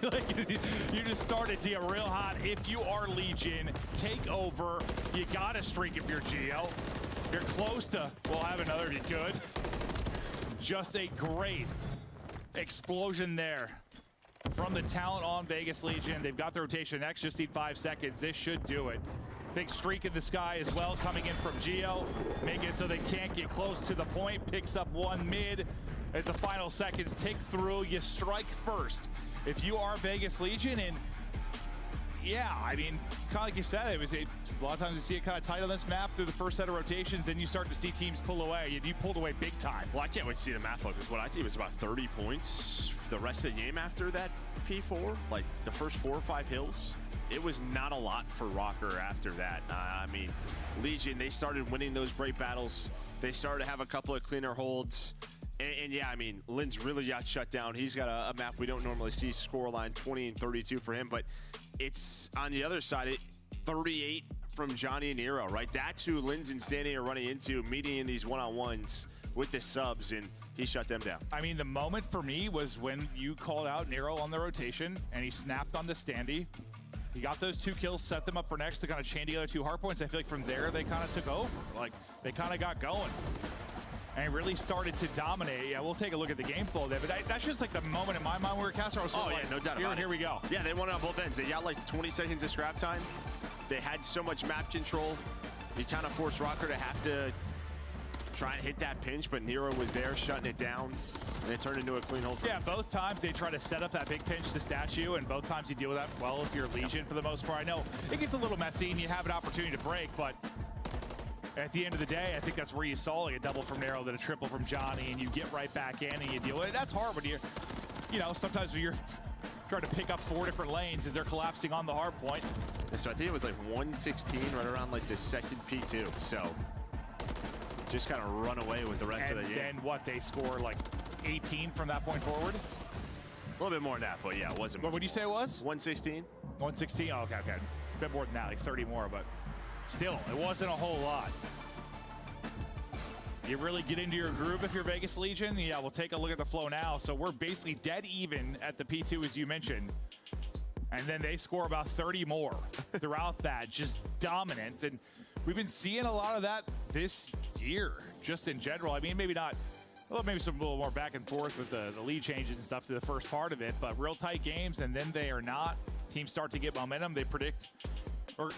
You just started to get real hot. If you are Legion, take over. You got a streak if you're Geo. You're close to, we'll have another be good. Just a great explosion there from the talent on Vegas Legion. They've got the rotation next, just need 5 seconds. This should do it. Big streak in the sky as well, coming in from Geo, making it so they can't get close to the point. Picks up one mid as the final seconds tick through. You strike first if you are Vegas Legion, and yeah, I mean, kind of like you said, a lot of times you see it kind of tight on this map through the first set of rotations, then you start to see teams pull away, and you pulled away big time. Well, I can't wait to see the map look, because what I think was about 30 points for the rest of the game after that P4, like the first 4 or 5 hills. It was not a lot for Rocker after that. I mean, Legion, they started winning those break battles. They started to have a couple of cleaner holds. And yeah, I mean, Lin's really got shut down. He's got a map we don't normally see, scoreline 20 and 32 for him, but it's on the other side, 38 from Johnny and Nero, right? That's who Linz and Stanley are running into, meeting in these one-on-ones with the subs, and he shut them down. I mean, the moment for me was when you called out Nero on the rotation, and he snapped on the Standy. He got those 2 kills, set them up for next to kind of chain together 2 hardpoints. I feel like from there, they kind of took over. Like, they kind of got going and really started to dominate. Yeah, we'll take a look at the game flow there, but that's just like the moment in my mind where Castro was yeah, like, no doubt about it. Here we go. Yeah, they won it on both ends. They got like 20 seconds of scrap time. They had so much map control. You kind of forced Rocker to have to try and hit that pinch, but Nero was there shutting it down, and it turned into a clean hold. Yeah, both times they try to set up that big pinch to stash you, and both times you deal with that well if you're Legion for the most part. I know it gets a little messy, and you have an opportunity to break, but at the end of the day, I think that's where you saw like a double from Nero, then a triple from Johnny, and you get right back in and you deal with it. That's hard when you know, sometimes when you're trying to pick up 4 different lanes as they're collapsing on the hard point. Yeah, so I think it was like 116 right around like the second P2. So just kind of run away with the rest of the game. And then what, they score like 18 from that point forward? A little bit more than that, but yeah, it wasn't. What would you say it was? 116. 116? Oh, okay. A bit more than that, like 30 more, but still, it wasn't a whole lot. You really get into your groove if you're Vegas Legion. Yeah, we'll take a look at the flow now. So we're basically dead even at the P2, as you mentioned. And then they score about 30 more throughout that, just dominant. And we've been seeing a lot of that this year, just in general. I mean, maybe not, well, maybe some a little more back and forth with the lead changes and stuff to the first part of it, but real tight games, and then they are not. Teams start to get momentum. They predict, or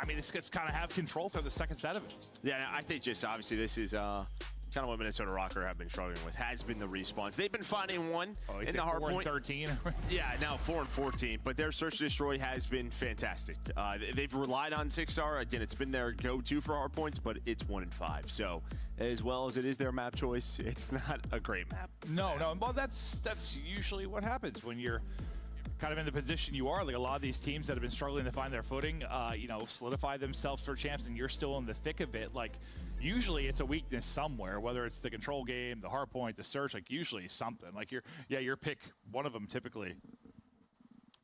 I mean, it's kind of have control through the second set of it. Yeah, I think just obviously this is kind of what Minnesota Rocker have been struggling with, has been the respawns. They've been finding one in the hard point. 13. Yeah, now 4 and 14, but their search and destroy has been fantastic. They've relied on 6-star. Again, it's been their go-to for hard points, but it's 1 and 5. So as well as it is their map choice, it's not a great map. No. Well, that's usually what happens when you're kind of in the position you are. Like a lot of these teams that have been struggling to find their footing, you know, solidify themselves for champs, and you're still in the thick of it. Like usually it's a weakness somewhere, whether it's the control game, the hard point, the search, like usually something. Like your pick, one of them typically.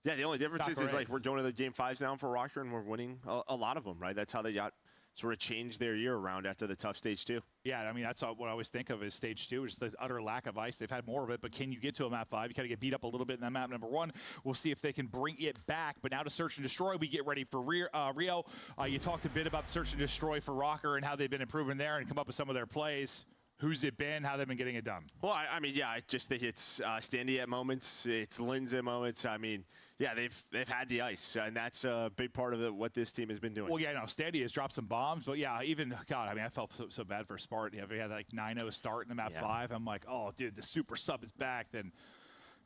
Yeah, the only difference is like we're doing the game 5s now for Rocker, and we're winning a lot of them, right? That's how they got sort of changed their year around after the tough stage 2. Yeah, I mean, that's what I always think of as stage 2, is the utter lack of ice. They've had more of it, but can you get to a map 5? You kind of get beat up a little bit in that map number 1. We'll see if they can bring it back. But now to search and destroy, we get ready for Rio. You talked a bit about search and destroy for Rocker and how they've been improving there and come up with some of their plays. Who's it been? How they've been getting it done? Well, I mean, yeah, I just think it's Standy at moments. It's Linz at moments. I mean, yeah, they've had the ice, and that's a big part of what this team has been doing. Well, yeah, no, Standy has dropped some bombs, but yeah, even, God, I mean, I felt so bad for Spartan. He had like 9-0 start in the map 5. I'm like, oh, dude, the super sub is back. Then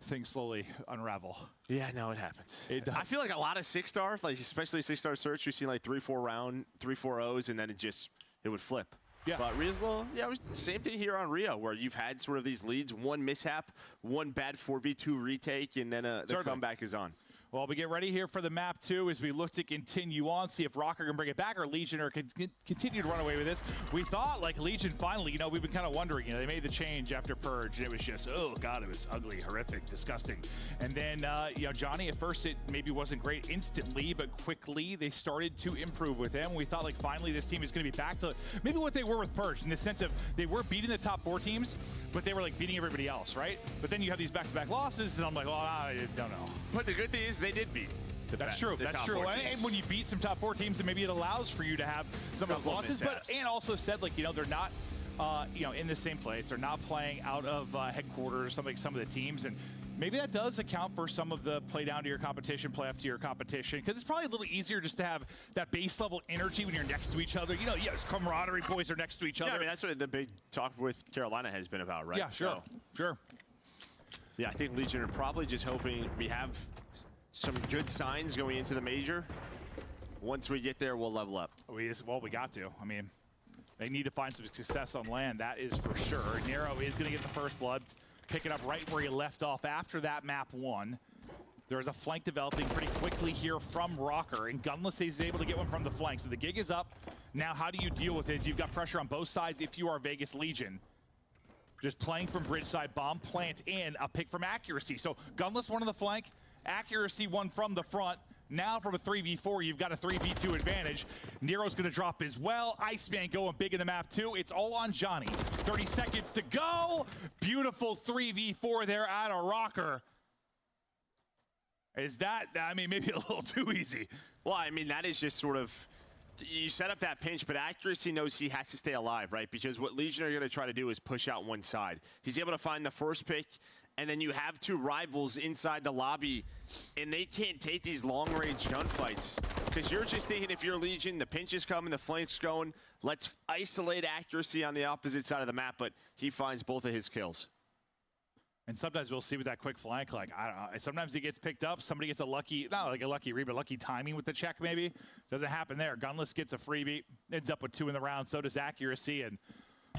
things slowly unravel. Yeah, no, it happens. I feel like a lot of 6-stars, like especially 6-star search, we've seen like 3-4 O's, and then it would flip. Yeah. But Rio's it was same thing here on Rio, where you've had sort of these leads, one mishap, one bad 4v2 retake, and then the comeback is on. Well, we get ready here for the map 2 as we look to continue on, see if Rocker can bring it back or Legion or can continue to run away with this. We thought, like, Legion finally, you know, we've been kind of wondering, you know, they made the change after Purge, and it was just, oh, God, it was ugly, horrific, disgusting. And then, you know, Johnny, at first it maybe wasn't great instantly, but quickly they started to improve with him. We thought, like, finally this team is going to be back to maybe what they were with Purge, in the sense of they were beating the top 4 teams, but they were, like, beating everybody else, right? But then you have these back-to-back losses, and I'm like, well, I don't know. But the good thing is they did beat. That's true. That's true. And when you beat some top 4 teams, and maybe it allows for you to have some of those losses. But and also said, like, you know, they're not, you know, in the same place. They're not playing out of headquarters. Some of the teams, and Maybe that does account for some of the play down to your competition, play up to your competition, because it's probably a little easier just to have that base level energy when you're next to each other. You know, yes, camaraderie, boys are next to each other. Yeah, I mean, that's what the big talk with Carolina has been about, right? Yeah, sure, sure. Yeah, I think Legion are probably just hoping we have some good signs going into the major. Once we get there, we'll level up. Well, we got to. I mean, they need to find some success on land, that is for sure. Nero is going to get the first blood. Pick it up right where he left off after that map 1. There is a flank developing pretty quickly here from Rocker, and Gunless is able to get one from the flank. So the gig is up. Now, how do you deal with this? You've got pressure on both sides if you are Vegas Legion. Just playing from bridge side, bomb plant in, a pick from Accuracy. So Gunless one on the flank, Accuracy one from the front. Now from a 3v4, you've got a 3v2 advantage. Nero's gonna drop as well. Iceman going big in the map too. It's all on Johnny. 30 seconds to go. Beautiful 3v4 there out of Rocker. Is that, I mean, maybe a little too easy. Well, I mean, that is just sort of, you set up that pinch, but Accuracy knows he has to stay alive, right? Because what Legion are gonna try to do is push out one side. He's able to find the first pick, and then you have 2 rivals inside the lobby, and they can't take these long-range gunfights. Because you're just thinking, if you're Legion, the pinch is coming, the flank's going, let's isolate Accuracy on the opposite side of the map, but he finds both of his kills. And sometimes we'll see with that quick flank, like, I don't know, sometimes he gets picked up, somebody gets a lucky, not like a lucky read, but lucky timing with the check maybe. Doesn't happen there. Gunless gets a freebie, ends up with 2 in the round, so does Accuracy, and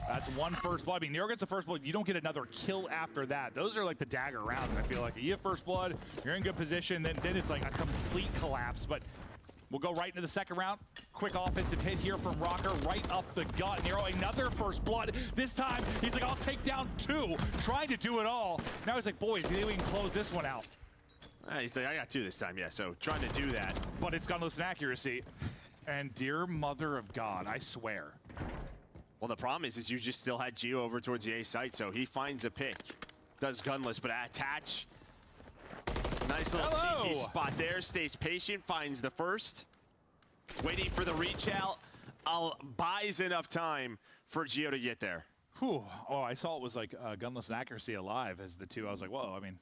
that's 1 first blood. I mean, Nero gets the first blood. You don't get another kill after that. Those are like the dagger rounds, I feel like. You have first blood, you're in good position, then it's like a complete collapse. But we'll go right into the second round. Quick offensive hit here from Rocker, right up the gut. Nero, another first blood. This time, he's like, I'll take down 2, trying to do it all. Now he's like, boys, we can close this one out. He's like, I got 2 this time, yeah, so trying to do that. But it's Gunless and Accuracy. And dear mother of God, I swear. Well, the problem is you just still had Gio over towards the A site, so he finds a pick. Does Gunless, but attach. Nice little cheeky spot there. Stays patient, finds the first. Waiting for the reach out. Buys enough time for Gio to get there. Whew. Oh, I saw it was like Gunless and Accuracy alive as the 2. I was like, whoa, I mean,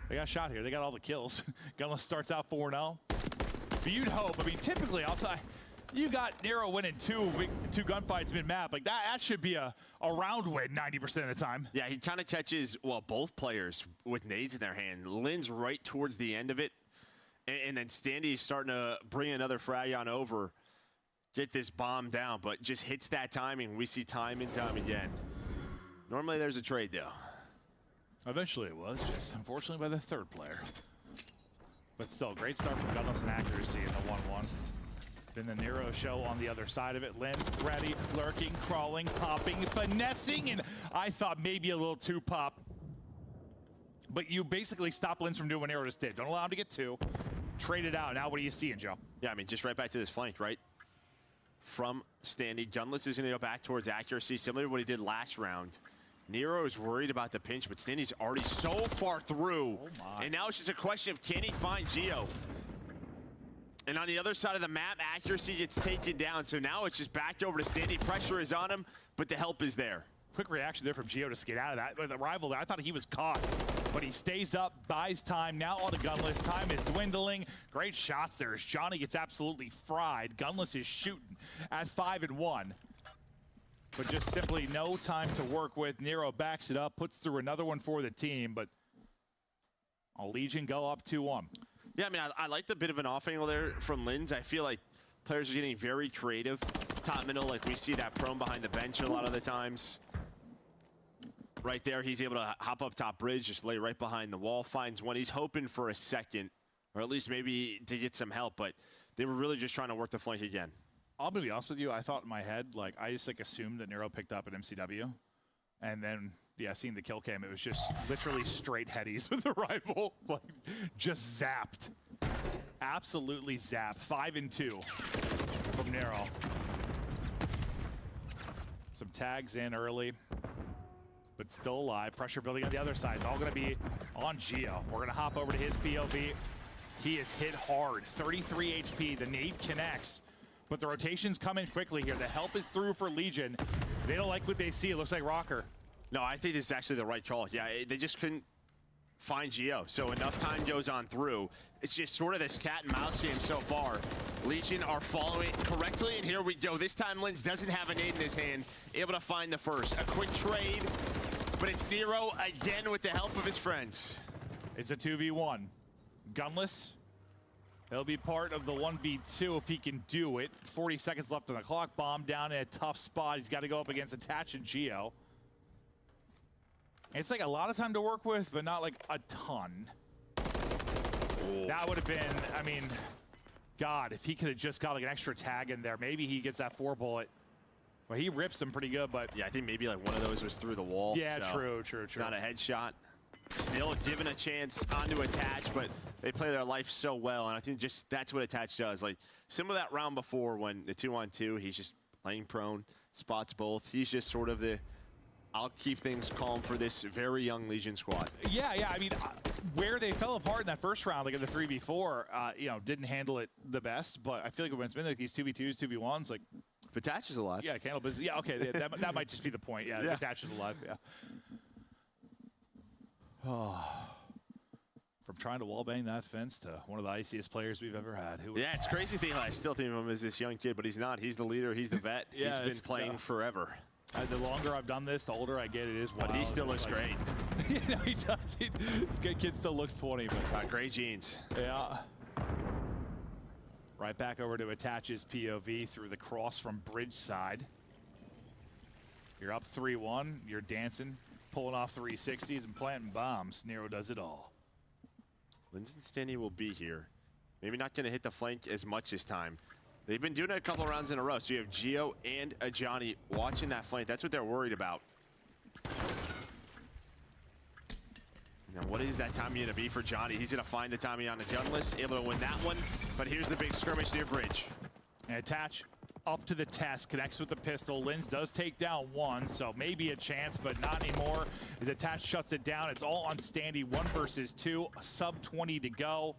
they got a shot here. They got all the kills. Gunless starts out 4-0. But you'd hope. I mean, typically, I'll tell you, you got Nero winning 2 gunfights mid-map. Like, that should be a round win 90% of the time. Yeah, he kind of catches, well, both players with nades in their hand. Lynn's right towards the end of it. And then Standy's starting to bring another frag on over, get this bomb down, but just hits that timing. We see time and time again. Normally there's a trade, though. Eventually it was, just unfortunately by the 3rd player. But still, great start from Gunless and Accuracy in the 1-1. Then the Nero show on the other side of it. Lynn's ready, lurking, crawling, popping, finessing, and I thought maybe a little 2 pop. But you basically stop Lynn's from doing what Nero just did. Don't allow him to get 2. Trade it out. Now what are you seeing, Joe? Yeah, I mean, just right back to this flank, right? From Standy. Gunless is going to go back towards Accuracy, similar to what he did last round. Nero is worried about the pinch, but Standy's already so far through. Oh my. And now it's just a question of, can he find Gio? And on the other side of the map, Accuracy gets taken down. So now it's just backed over to Standy. Pressure is on him, but the help is there. Quick reaction there from Gio to skate out of that. With the rival there, I thought he was caught. But he stays up, buys time. Now on to Gunless. Time is dwindling. Great shots there as Johnny gets absolutely fried. Gunless is shooting at 5-1. But just simply no time to work with. Nero backs it up, puts through another one for the team. But a Legion go up 2-1. Yeah, I mean, I like the bit of an off angle there from Linz. I feel like players are getting very creative. Top middle, like we see that prone behind the bench a lot of the times. Right there, he's able to hop up top bridge, just lay right behind the wall, finds one. He's hoping for a second, or at least maybe to get some help, but they were really just trying to work the flank again. I'm gonna be honest with you, I thought in my head, like, I just like assumed that Nero picked up at MCW. And then, yeah, seeing the kill cam, it was just literally straight headies with the rifle. Like, just zapped. Absolutely zapped. 5-2 from Nero. Some tags in early, but still alive. Pressure building on the other side. It's all going to be on Gio. We're going to hop over to his POV. He is hit hard. 33 HP. The nade connects, but the rotation's coming quickly here. The help is through for Legion. They don't like what they see. It looks like Rocker. No, I think this is actually the right call. Yeah, they just couldn't find Geo. So enough time goes on through. It's just sort of this cat and mouse game so far. Legion are following correctly, and here we go. This time Linz doesn't have a nade in his hand, able to find the first. A quick trade, but it's Nero again with the help of his friends. It's a 2v1. Gunless. He'll be part of the 1v2 if he can do it. 40 seconds left on the clock. Bomb down in a tough spot. He's got to go up against Attach and Geo. It's like a lot of time to work with, but not like a ton. Ooh. That would have been, I mean, God, if he could have just got like an extra tag in there, maybe he gets that 4 bullet. Well, he rips him pretty good, but... Yeah, I think maybe like one of those was through the wall. Yeah, so true. It's not a headshot. Still given a chance onto Attach, but they play their life so well, and I think just that's what Attach does. Like, similar to that round before when the 2-on-2, he's just playing prone, spots both. He's just sort of the... I'll keep things calm for this very young Legion squad. Yeah. I mean, where they fell apart in that first round, like in the 3v4, you know, didn't handle it the best. But I feel like when it's been like these 2v2s, 2v1s, like if Attach is alive. Yeah, Candle business. Yeah, okay, that might just be the point. Yeah, if Attach is alive. Yeah. Oh. From trying to wallbang that fence to one of the iciest players we've ever had. Yeah, it's crazy thing. I still think of him as this young kid, but he's not. He's the leader. He's the vet. Yeah, he's been playing forever. The longer I've done this, the older I get. It is wild. But he still looks great. You know, he does. This kid still looks 20. But great genes. Yeah. Right back over to Attach's POV through the cross from bridge side. You're up 3-1. You're dancing, pulling off 360s and planting bombs. Nero does it all. Linz and Stanley will be here. Maybe not going to hit the flank as much this time. They've been doing it a couple rounds in a row. So you have Geo and a Johnny watching that flank. That's what they're worried about. Now, what is that Tommy going to be for Johnny? He's going to find the Tommy on the gunless, able to win that one. But here's the big skirmish near bridge. And Attach up to the test, connects with the pistol. Linz does take down one, so maybe a chance, but not anymore. As Attach shuts it down, it's all on Standy. 1 versus 2, sub 20 to go.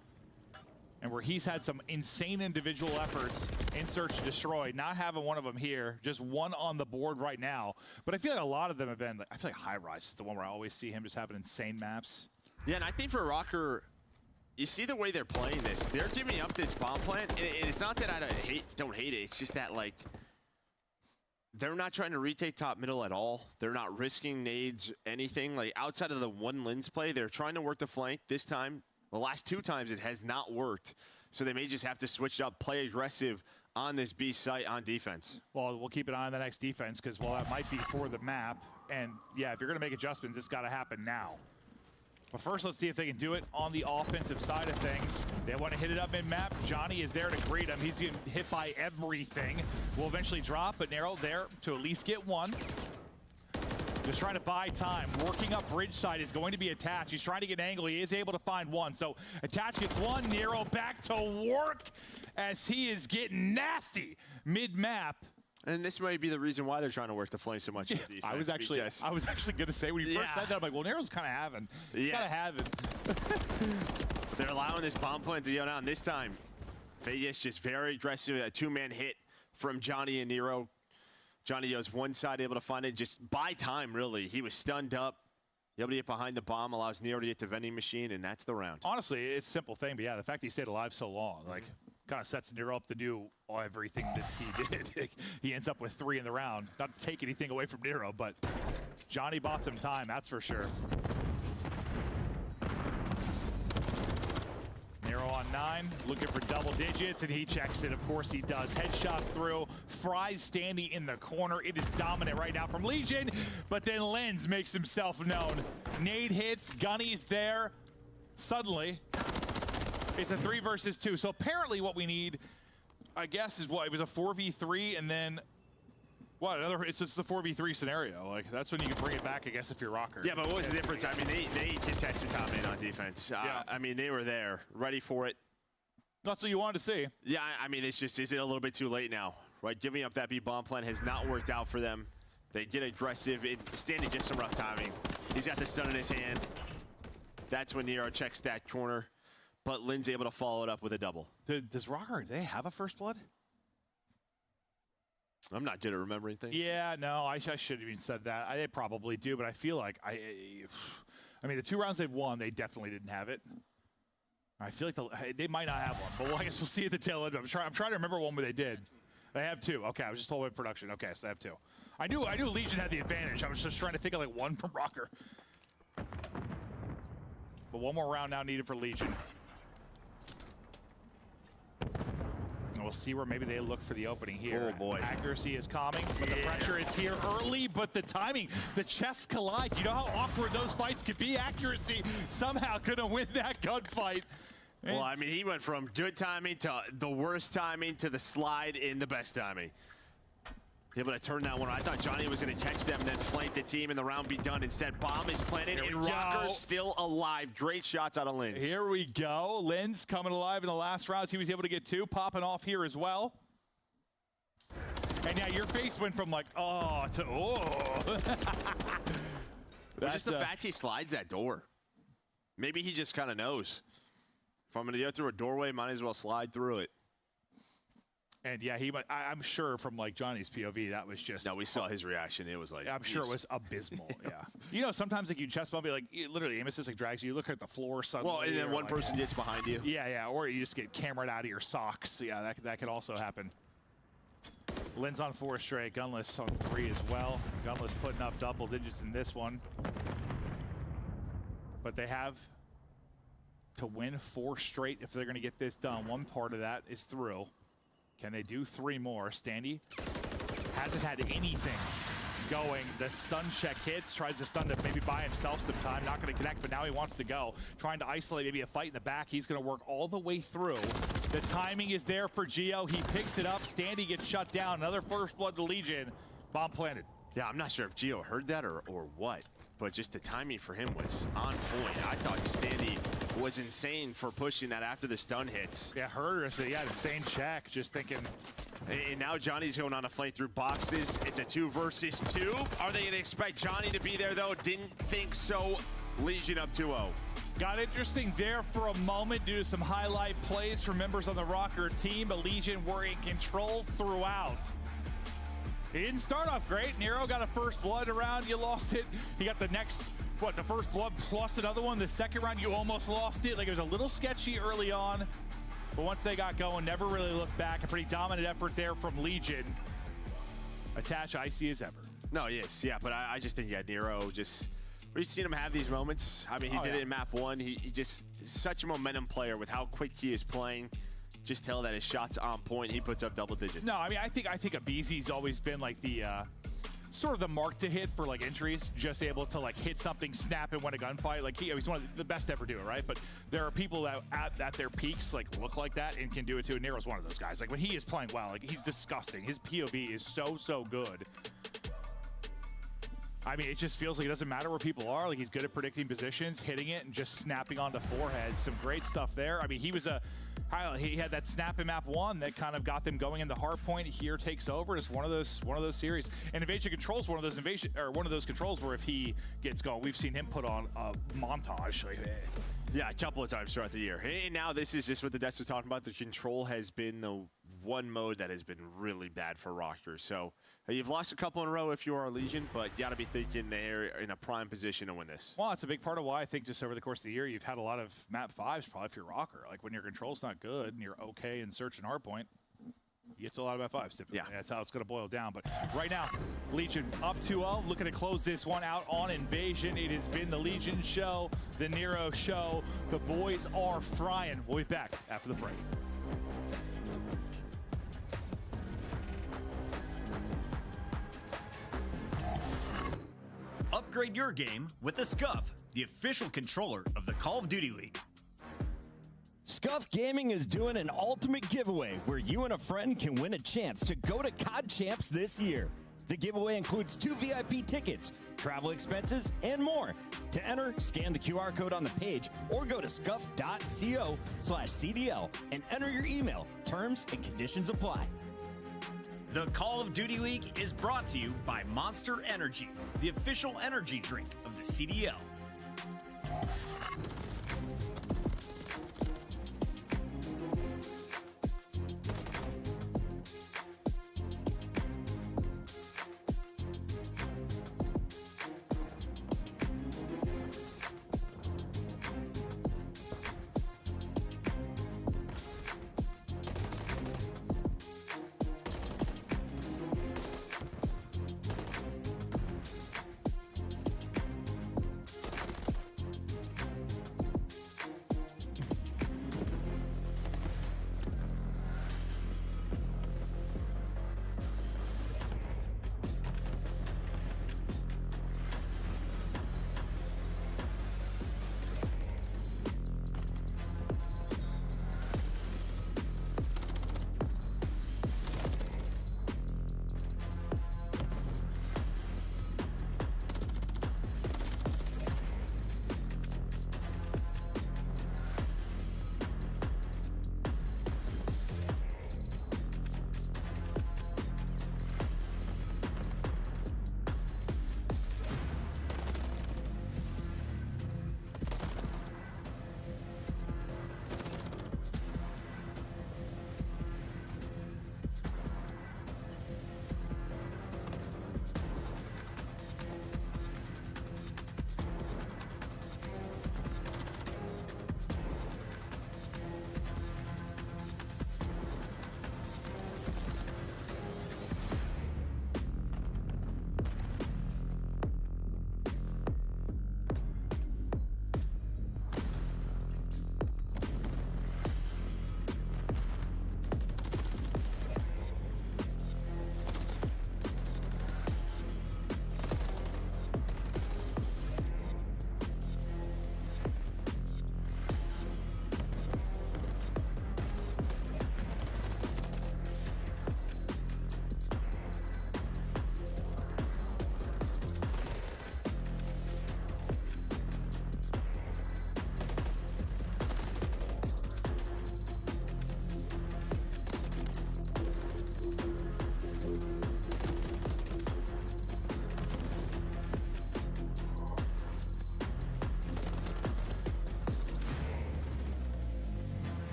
And where he's had some insane individual efforts in Search to Destroy, not having one of them here, just one on the board right now. But I feel like a lot of them have been, I feel like High Rise is the one where I always see him just having insane maps. Yeah, and I think for Rocker, you see the way they're playing this. They're giving up this bomb plant, and it's not that I don't hate it. It's just that, like, they're not trying to retake top middle at all. They're not risking nades, anything. Like, outside of the one Linz play, they're trying to work the flank this time. The last 2 times it has not worked, so they may just have to switch up, play aggressive on this B site on defense. Well, we'll keep an eye on the next defense because, well, that might be for the map. And, yeah, if you're going to make adjustments, it's got to happen now. But first, let's see if they can do it on the offensive side of things. They want to hit it up mid-map. Johnny is there to greet him. He's getting hit by everything. Will eventually drop, but Nero there to at least get one. Just trying to buy time. Working up bridge side is going to be Attach. He's trying to get an angle. He is able to find one. So Attach gets one. Nero back to work as he is getting nasty mid-map. And this may be the reason why they're trying to work the flank so much. Yeah, I was actually going to say when you first said that, I'm like, well, Nero's kind of having. He's kind of having. They're allowing this bomb plant to go down this time. Vegas just very aggressive. A 2-man hit from Johnny and Nero. Johnny goes one side, able to find it. Just buy time, really. He was stunned up. Able to get behind the bomb, allows Nero to get to vending machine, and that's the round. Honestly, it's a simple thing, but yeah, the fact that he stayed alive so long, like, kind of sets Nero up to do everything that he did. He ends up with 3 in the round. Not to take anything away from Nero, but Johnny bought some time, that's for sure. Nero on 9, looking for double digits, and he checks it. Of course he does. Headshots through. Fries standing in the corner. It is dominant right now from Legion, but then Lenz makes himself known. Nade hits, Gunny's there. Suddenly, it's a 3 versus 2. So apparently what we need, I guess, is what? It was a 4v3, and then what? It's just a 4v3 scenario. Like, that's when you can bring it back, I guess, if you're Rocker. Yeah, but what was the difference? I mean, they contested top in on defense. Yeah. I mean, they were there, ready for it. That's what you wanted to see. Yeah, I mean, it's just, is it a little bit too late now? Right, giving up that B-bomb plan has not worked out for them. They get aggressive. Standing just some rough timing. He's got the stun in his hand. That's when Nero checks that corner. But Lynn's able to follow it up with a double. Does Rocker, do they have a first blood? I'm not good at remembering things. Yeah, no, I should have even said that. They probably do, but I feel like I I mean, the 2 rounds they've won, they definitely didn't have it. I feel like they might not have one, but I guess we'll see at the tail end. I'm trying to remember one where they did. They have 2. Okay, I was just told by production. Okay, so they have 2. I knew Legion had the advantage. I was just trying to think of like one from Rocker. But one more round now needed for Legion. And we'll see where maybe they look for the opening here. Oh boy. Accuracy is calming, but the pressure is here early, but the timing, the chests collide. You know how awkward those fights could be? Accuracy somehow couldn't win that gunfight. Well, I mean, he went from good timing to the worst timing to the slide in the best timing. Able to turn that one. I thought Johnny was going to catch them and then flank the team and the round be done. Instead, bomb is planted and Rocker still alive. Great shots out of Linz. Here we go. Linz coming alive in the last rounds. He was able to get 2, popping off here as well. And now your face went from like, oh, to oh. That's just the fact he slides that door. Maybe he just kind of knows. If I'm going to go through a doorway, might as well slide through it. And yeah, I'm sure from like Johnny's POV, that was just. No, we saw his reaction. It was like. I'm sure it was abysmal. Yeah. You know, sometimes like you chest bump, like literally Amos just like drags you. Look at the floor suddenly. Well, and then one person gets behind you. Yeah, yeah. Or you just get cameraed out of your socks. Yeah, that could also happen. Linz on 4 straight. Gunless on 3 as well. Gunless putting up double digits in this one. But they have to win 4 straight if they're going to get this done. One part of that is through. Can they do 3 more? Standy hasn't had anything going. The stun check hits, tries to stun to maybe buy himself some time. Not going to connect, but now he wants to go. Trying to isolate maybe a fight in the back. He's going to work all the way through. The timing is there for Geo. He picks it up. Standy gets shut down. Another first blood to Legion. Bomb planted. Yeah, I'm not sure if Geo heard that or what, but just the timing for him was on point. I thought Standy was insane for pushing that after the stun hits. Yeah, heard us. Yeah, insane check. Just thinking. And now Johnny's going on a flank through boxes. It's a 2 versus 2. Are they going to expect Johnny to be there, though? Didn't think so. Legion up 2-0. Got interesting there for a moment due to some highlight plays from members on the Rocker team, but Legion were in control throughout. He didn't start off great. Nero got a first blood around. You lost it. He got the next, the first blood plus another one. The second round, you almost lost it. Like, it was a little sketchy early on. But once they got going, never really looked back. A pretty dominant effort there from Legion. Attach icy as ever. No, yes, yeah, but I just think, yeah, Nero just, we've seen him have these moments. I mean, he did it in map 1. He just is such a momentum player with how quick he is playing. Just tell that his shot's on point. He puts up double digits. No, I mean, I think Abizi's always been like the sort of the mark to hit for like entries. Just able to like hit something, snap, and win a gunfight. Like he's one of the best to ever do it, right? But there are people that at their peaks like look like that and can do it too. And Nero's one of those guys. Like when he is playing well, like he's disgusting. His POV is so good. I mean, it just feels like it doesn't matter where people are. Like he's good at predicting positions, hitting it, and just snapping onto foreheads. Some great stuff there. I mean, he had that snap in map 1 that kind of got them going in the hard point. Here takes over. It's one of those series. And Invasion Control's one of those controls where if he gets going, we've seen him put on a montage. Yeah, a couple of times throughout the year. And now this is just what the devs are talking about. The control has been the one mode that has been really bad for Rockers. So you've lost a couple in a row if you are a Legion, but you got to be thinking they're in a prime position to win this. Well, it's a big part of why I think just over the course of the year, you've had a lot of map 5s probably if you're Rocker. Like when your control's not good and you're okay in search and hardpoint, you get to a lot of map 5s typically. Yeah. That's how it's going to boil down. But right now, Legion up 2-0, looking to close this one out on Invasion. It has been the Legion show, the Nero show. The boys are frying. We'll be back after the break. Upgrade your game with the Scuff, the official controller of the Call of Duty League. Scuff Gaming is doing an ultimate giveaway where you and a friend can win a chance to go to COD Champs this year. The giveaway includes 2 VIP tickets, travel expenses, and more. To enter, scan the QR code on the page or go to scuff.co/CDL and enter your email. Terms and conditions apply. The Call of Duty League is brought to you by Monster Energy, the official energy drink of the CDL.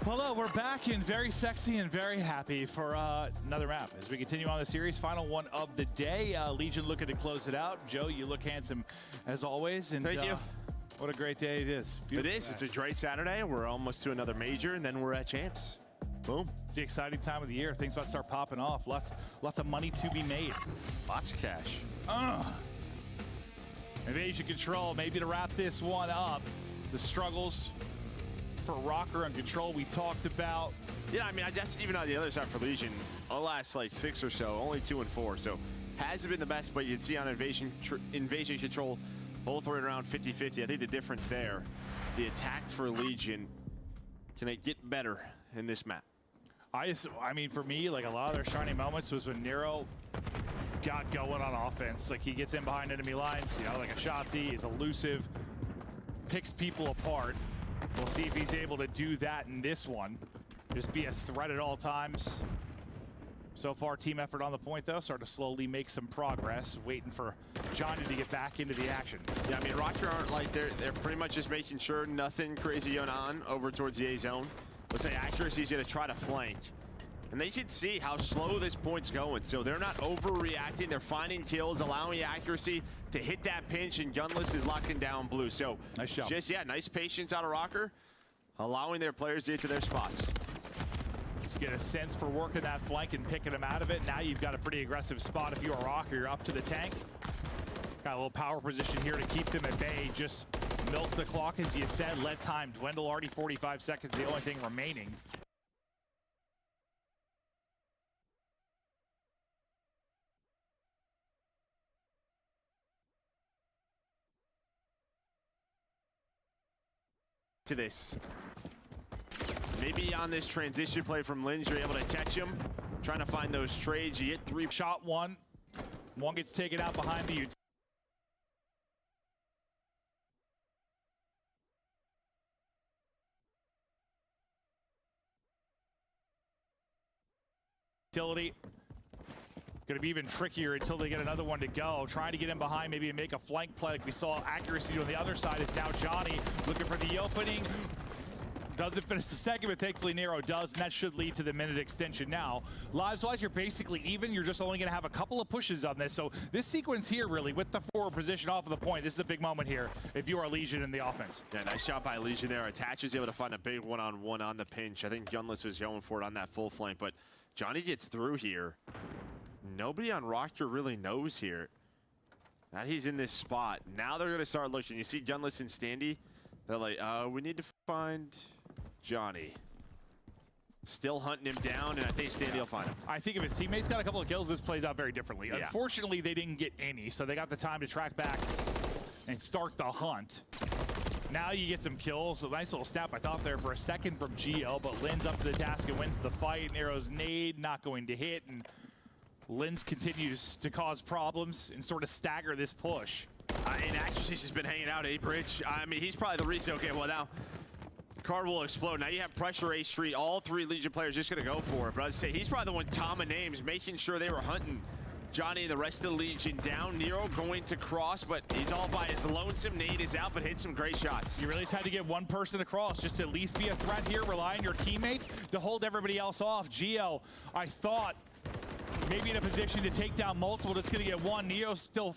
Hello, we're back and very sexy and very happy for another map as we continue on the series. Final one of the day. Legion looking to close it out. Joe, you look handsome as always. And thank you. What a great day it is. Beautiful. It is. It's a great Saturday. We're almost to another major, and then we're at champs. Boom. It's the exciting time of the year. Things about to start popping off. Lots of money to be made. Lots of cash. Invasion Control, maybe to wrap this one up. The struggles for Rocker and Control we talked about. Yeah, I mean, I guess even on the other side for Legion, the last like 6 or so, only 2 and 4. So hasn't been the best, but you'd see on Invasion Control, both right around 50-50. I think the difference there, the attack for Legion, can it get better in this map? I mean, for me, like a lot of their shining moments was when Nero got going on offense. Like he gets in behind enemy lines, you know, like a Shotzi, he's elusive, picks people apart. We'll see if he's able to do that in this one. Just be a threat at all times. So far, team effort on the point, though. Starting to slowly make some progress. Waiting for Johnny to get back into the action. Yeah, I mean, Rocker aren't like, they're pretty much just making sure nothing crazy going on over towards the A zone. Let's say accuracy is going to try to flank. And they should see how slow this point's going. So they're not overreacting. They're finding kills, allowing accuracy to hit that pinch, and Gunless is locking down blue. So nice job. Just, yeah, nice patience out of Rocker, allowing their players to get to their spots. Just get a sense for working that flank and picking them out of it. Now you've got a pretty aggressive spot. If you are Rocker, you're up to the tank. Got a little power position here to keep them at bay. Just milk the clock, as you said. Let time dwindle. Already 45 seconds, the only thing remaining. To this. Maybe on this transition play from Lins, you're able to catch him. Trying to find those trades. You get 3. Shot one. One gets taken out behind the utility. Going to be even trickier until they get another one to go. Trying to get in behind, maybe make a flank play like we saw accuracy on the other side. Is now Johnny looking for the opening. Doesn't finish the second, but thankfully Nero does, and that should lead to the minute extension now. Lives-wise, you're basically even. You're just only going to have a couple of pushes on this. So this sequence here, really, with the forward position off of the point, this is a big moment here if you are Legion in the offense. Yeah, nice shot by Legion there. Attach is able to find a big one-on-one on the pinch. I think Gunless was going for it on that full flank, but Johnny gets through here. Nobody on Rocker really knows here that he's in this spot. Now they're going to start looking. You see Gunless and Standy. They're like, we need to find Johnny. Still hunting him down, and I think Standy will find him. I think if his teammates got a couple of kills, this plays out very differently. Yeah. Unfortunately, they didn't get any, so they got the time to track back and start the hunt. Now you get some kills. A nice little snap, I thought, there for a second from Geo, but Lin's up to the task and wins the fight. Nero's nade not going to hit, and Linz continues to cause problems and sort of stagger this push. And Accuracy's just been hanging out A bridge. I mean, he's probably the reason. Okay, well now, card will explode. Now you have pressure A Street. All 3 Legion players just going to go for it. But I'd say he's probably the one common names, making sure they were hunting Johnny and the rest of the Legion down. Nero going to cross, but he's all by his lonesome. Nade is out, but hit some great shots. You really just had to get one person across, just to at least be a threat here. Rely on your teammates to hold everybody else off. Geo, I thought, maybe in a position to take down multiple, just gonna get one. Nero's still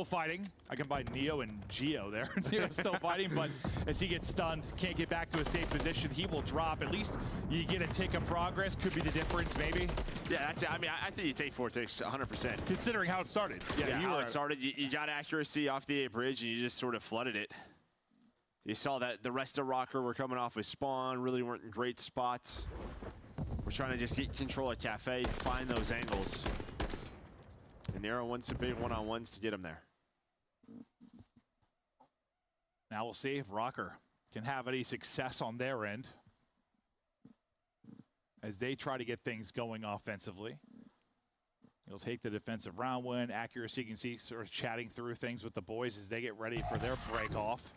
fighting. I can buy Neo and Geo there. Nero's still fighting, but as he gets stunned, can't get back to a safe position, he will drop. At least you get a tick of progress. Could be the difference, maybe. Yeah, that's it. I mean, I think you take 4 ticks 100%. Considering how it started. Yeah, how it started, you got accuracy off the A bridge, and you just sort of flooded it. You saw that the rest of Rocker were coming off with spawn, really weren't in great spots. We're trying to just get control at Cafe, find those angles. And Nero wants some big one-on-ones to get him there. Now we'll see if Rocker can have any success on their end as they try to get things going offensively. He'll take the defensive round win. Accuracy, you can see sort of chatting through things with the boys as they get ready for their break off.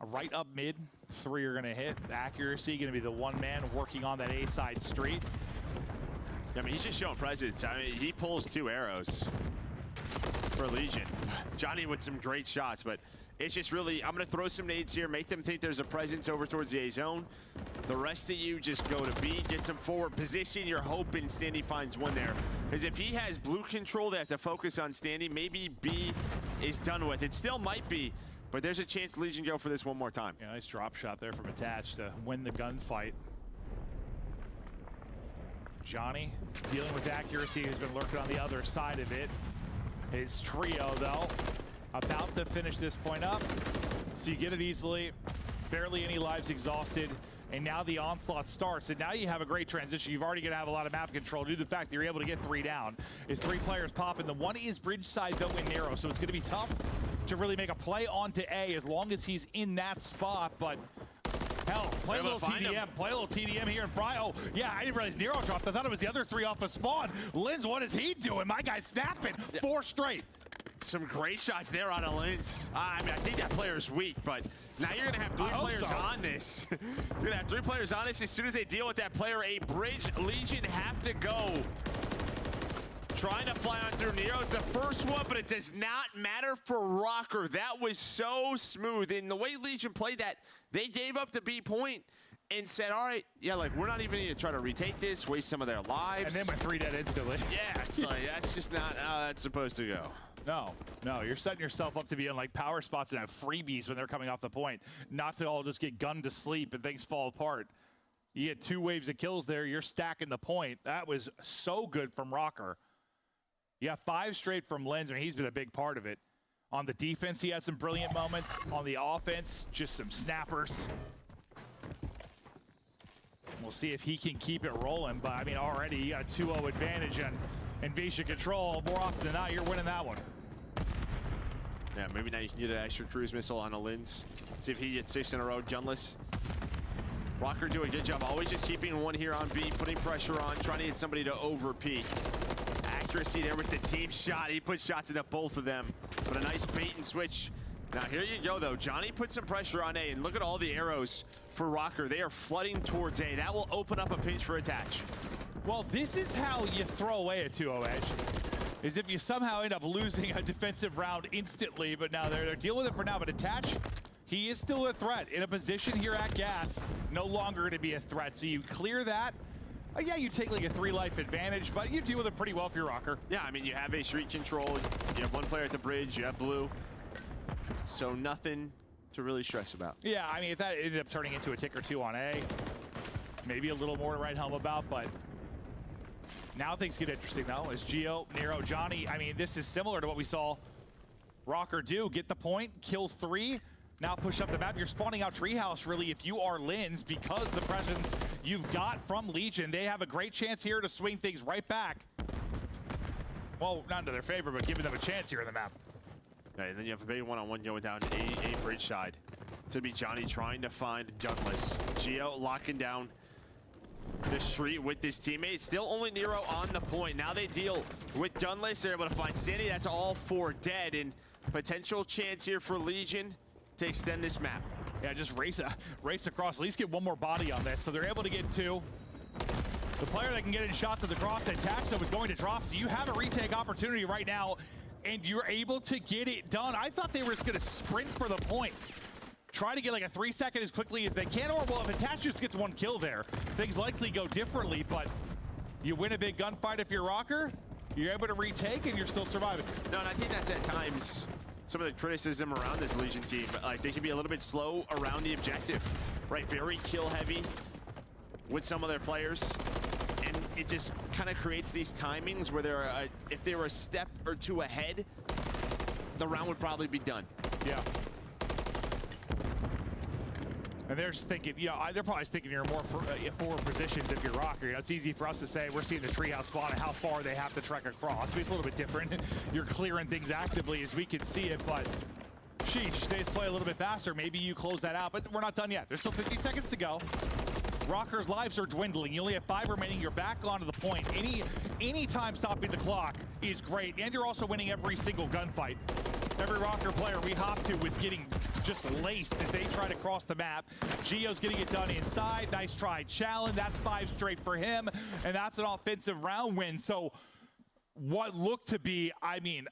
Right up mid, 3 are gonna hit. Accuracy gonna be the one man working on that A side street. I mean, he's just showing presence. I mean, he pulls 2 arrows. for Legion. Johnny with some great shots, but it's just really, I'm going to throw some nades here, make them think there's a presence over towards the A zone. The rest of you just go to B, get some forward position. You're hoping Standy finds one there. Because if he has blue control, they have to focus on Standy. Maybe B is done with. It still might be, but there's a chance Legion go for this one more time. Yeah, nice drop shot there from Attached to win the gunfight. Johnny dealing with accuracy, who's been lurking on the other side of it. His trio, though, about to finish this point up. So you get it easily, barely any lives exhausted, and now the onslaught starts. And now you have a great transition. You've already going to have a lot of map control due to the fact that you're able to get 3 down. Is 3 players popping. The one is bridge side, though, in narrow, so it's going to be tough to really make a play onto A as long as he's in that spot. But hell, play a little TDM. Play a little TDM here in Fry. Oh, yeah, I didn't realize Nero dropped. I thought it was the other 3 off of spawn. Linz, what is he doing? My guy's snapping. 4 straight. Some great shots there out of Linz. I mean, I think that player's weak, but now you're going to have 3 players on this. You're going to have 3 players on this. As soon as they deal with that player, a bridge, Legion have to go. Trying to fly on through Nero's the first one, but it does not matter for Rocker. That was so smooth. And the way Legion played that, they gave up the B point and said, all right, yeah, like, we're not even going to try to retake this, waste some of their lives. And then went 3 dead instantly. Yeah, it's like, that's just not how that's supposed to go. No, you're setting yourself up to be in like power spots and have freebies when they're coming off the point. Not to all just get gunned to sleep and things fall apart. You get 2 waves of kills there, you're stacking the point. That was so good from Rocker. You got 5 straight from Lenz, and he's been a big part of it. On the defense, he had some brilliant moments. On the offense, just some snappers. We'll see if he can keep it rolling, but I mean, already you got a 2-0 advantage on Invasion Control. More often than not, you're winning that one. Yeah, maybe now you can get an extra cruise missile on a Linz. See if he gets 6 in a row, gunless. Rocker doing a good job, always just keeping one here on B, putting pressure on, trying to get somebody to over peek. Accuracy there with the team shot. He put shots into both of them, but a nice bait and switch. Now here you go though. Johnny put some pressure on A, and look at all the arrows for Rocker. They are flooding towards A. That will open up a pinch for Attach. Well, this is how you throw away a 2-0 edge, is if you somehow end up losing a defensive round instantly, but now they're dealing with it for now. But Attach, he is still a threat. In a position here at Gas, no longer going to be a threat. So you clear that. Yeah, you take like a 3-life advantage, but you deal with it pretty well for your Rocker. Yeah, I mean, you have a street control. You have 1 player at the bridge. You have blue. So nothing to really stress about. Yeah, I mean, if that ended up turning into a tick or 2 on A, maybe a little more to write home about, but now things get interesting, though, as Gio, Nero, Johnny, I mean, this is similar to what we saw Rocker do. Get the point, kill 3, now push up the map. You're spawning out Treehouse, really, if you are Linz, because the presence you've got from Legion. They have a great chance here to swing things right back. Well, not into their favor, but giving them a chance here in the map. Right, and then you have a big one-on-one going down A bridge side. To be Johnny trying to find gunless. Gio locking down the street with his teammate. Still only Nero on the point. Now they deal with gunless. They're able to find Standy. That's all 4 dead, and potential chance here for Legion to extend this map. Yeah, just race across. At least get 1 more body on this. So they're able to get 2. The player that can get in shots of the cross attached was going to drop. So you have a retake opportunity right now, and you're able to get it done. I thought they were just going to sprint for the point. Try to get like a 3-second as quickly as they can, or well, if Attach just gets 1 kill there, things likely go differently, but you win a big gunfight if you're Rocker, you're able to retake, and you're still surviving. No, and I think that's at times some of the criticism around this Legion team. Like, they can be a little bit slow around the objective, right? Very kill heavy with some of their players. And it just kind of creates these timings where they're, if they were a step or 2 ahead, the round would probably be done. Yeah. And they're just thinking, you know, they're probably thinking you're more forward positions if you're Rocker. You know, it's easy for us to say we're seeing the treehouse spawn and how far they have to trek across. But it's a little bit different. You're clearing things actively as we can see it, but sheesh, they just play a little bit faster. Maybe you close that out, but we're not done yet. There's still 50 seconds to go. Rocker's lives are dwindling. You only have 5 remaining. You're back onto the point. Any time stopping the clock is great, and you're also winning every single gunfight. Every Rocker player we hop to is getting just laced as they try to cross the map. Gio's getting it done inside. Nice try, challenge. That's 5 straight for him, and that's an offensive round win. So what looked to be, I mean,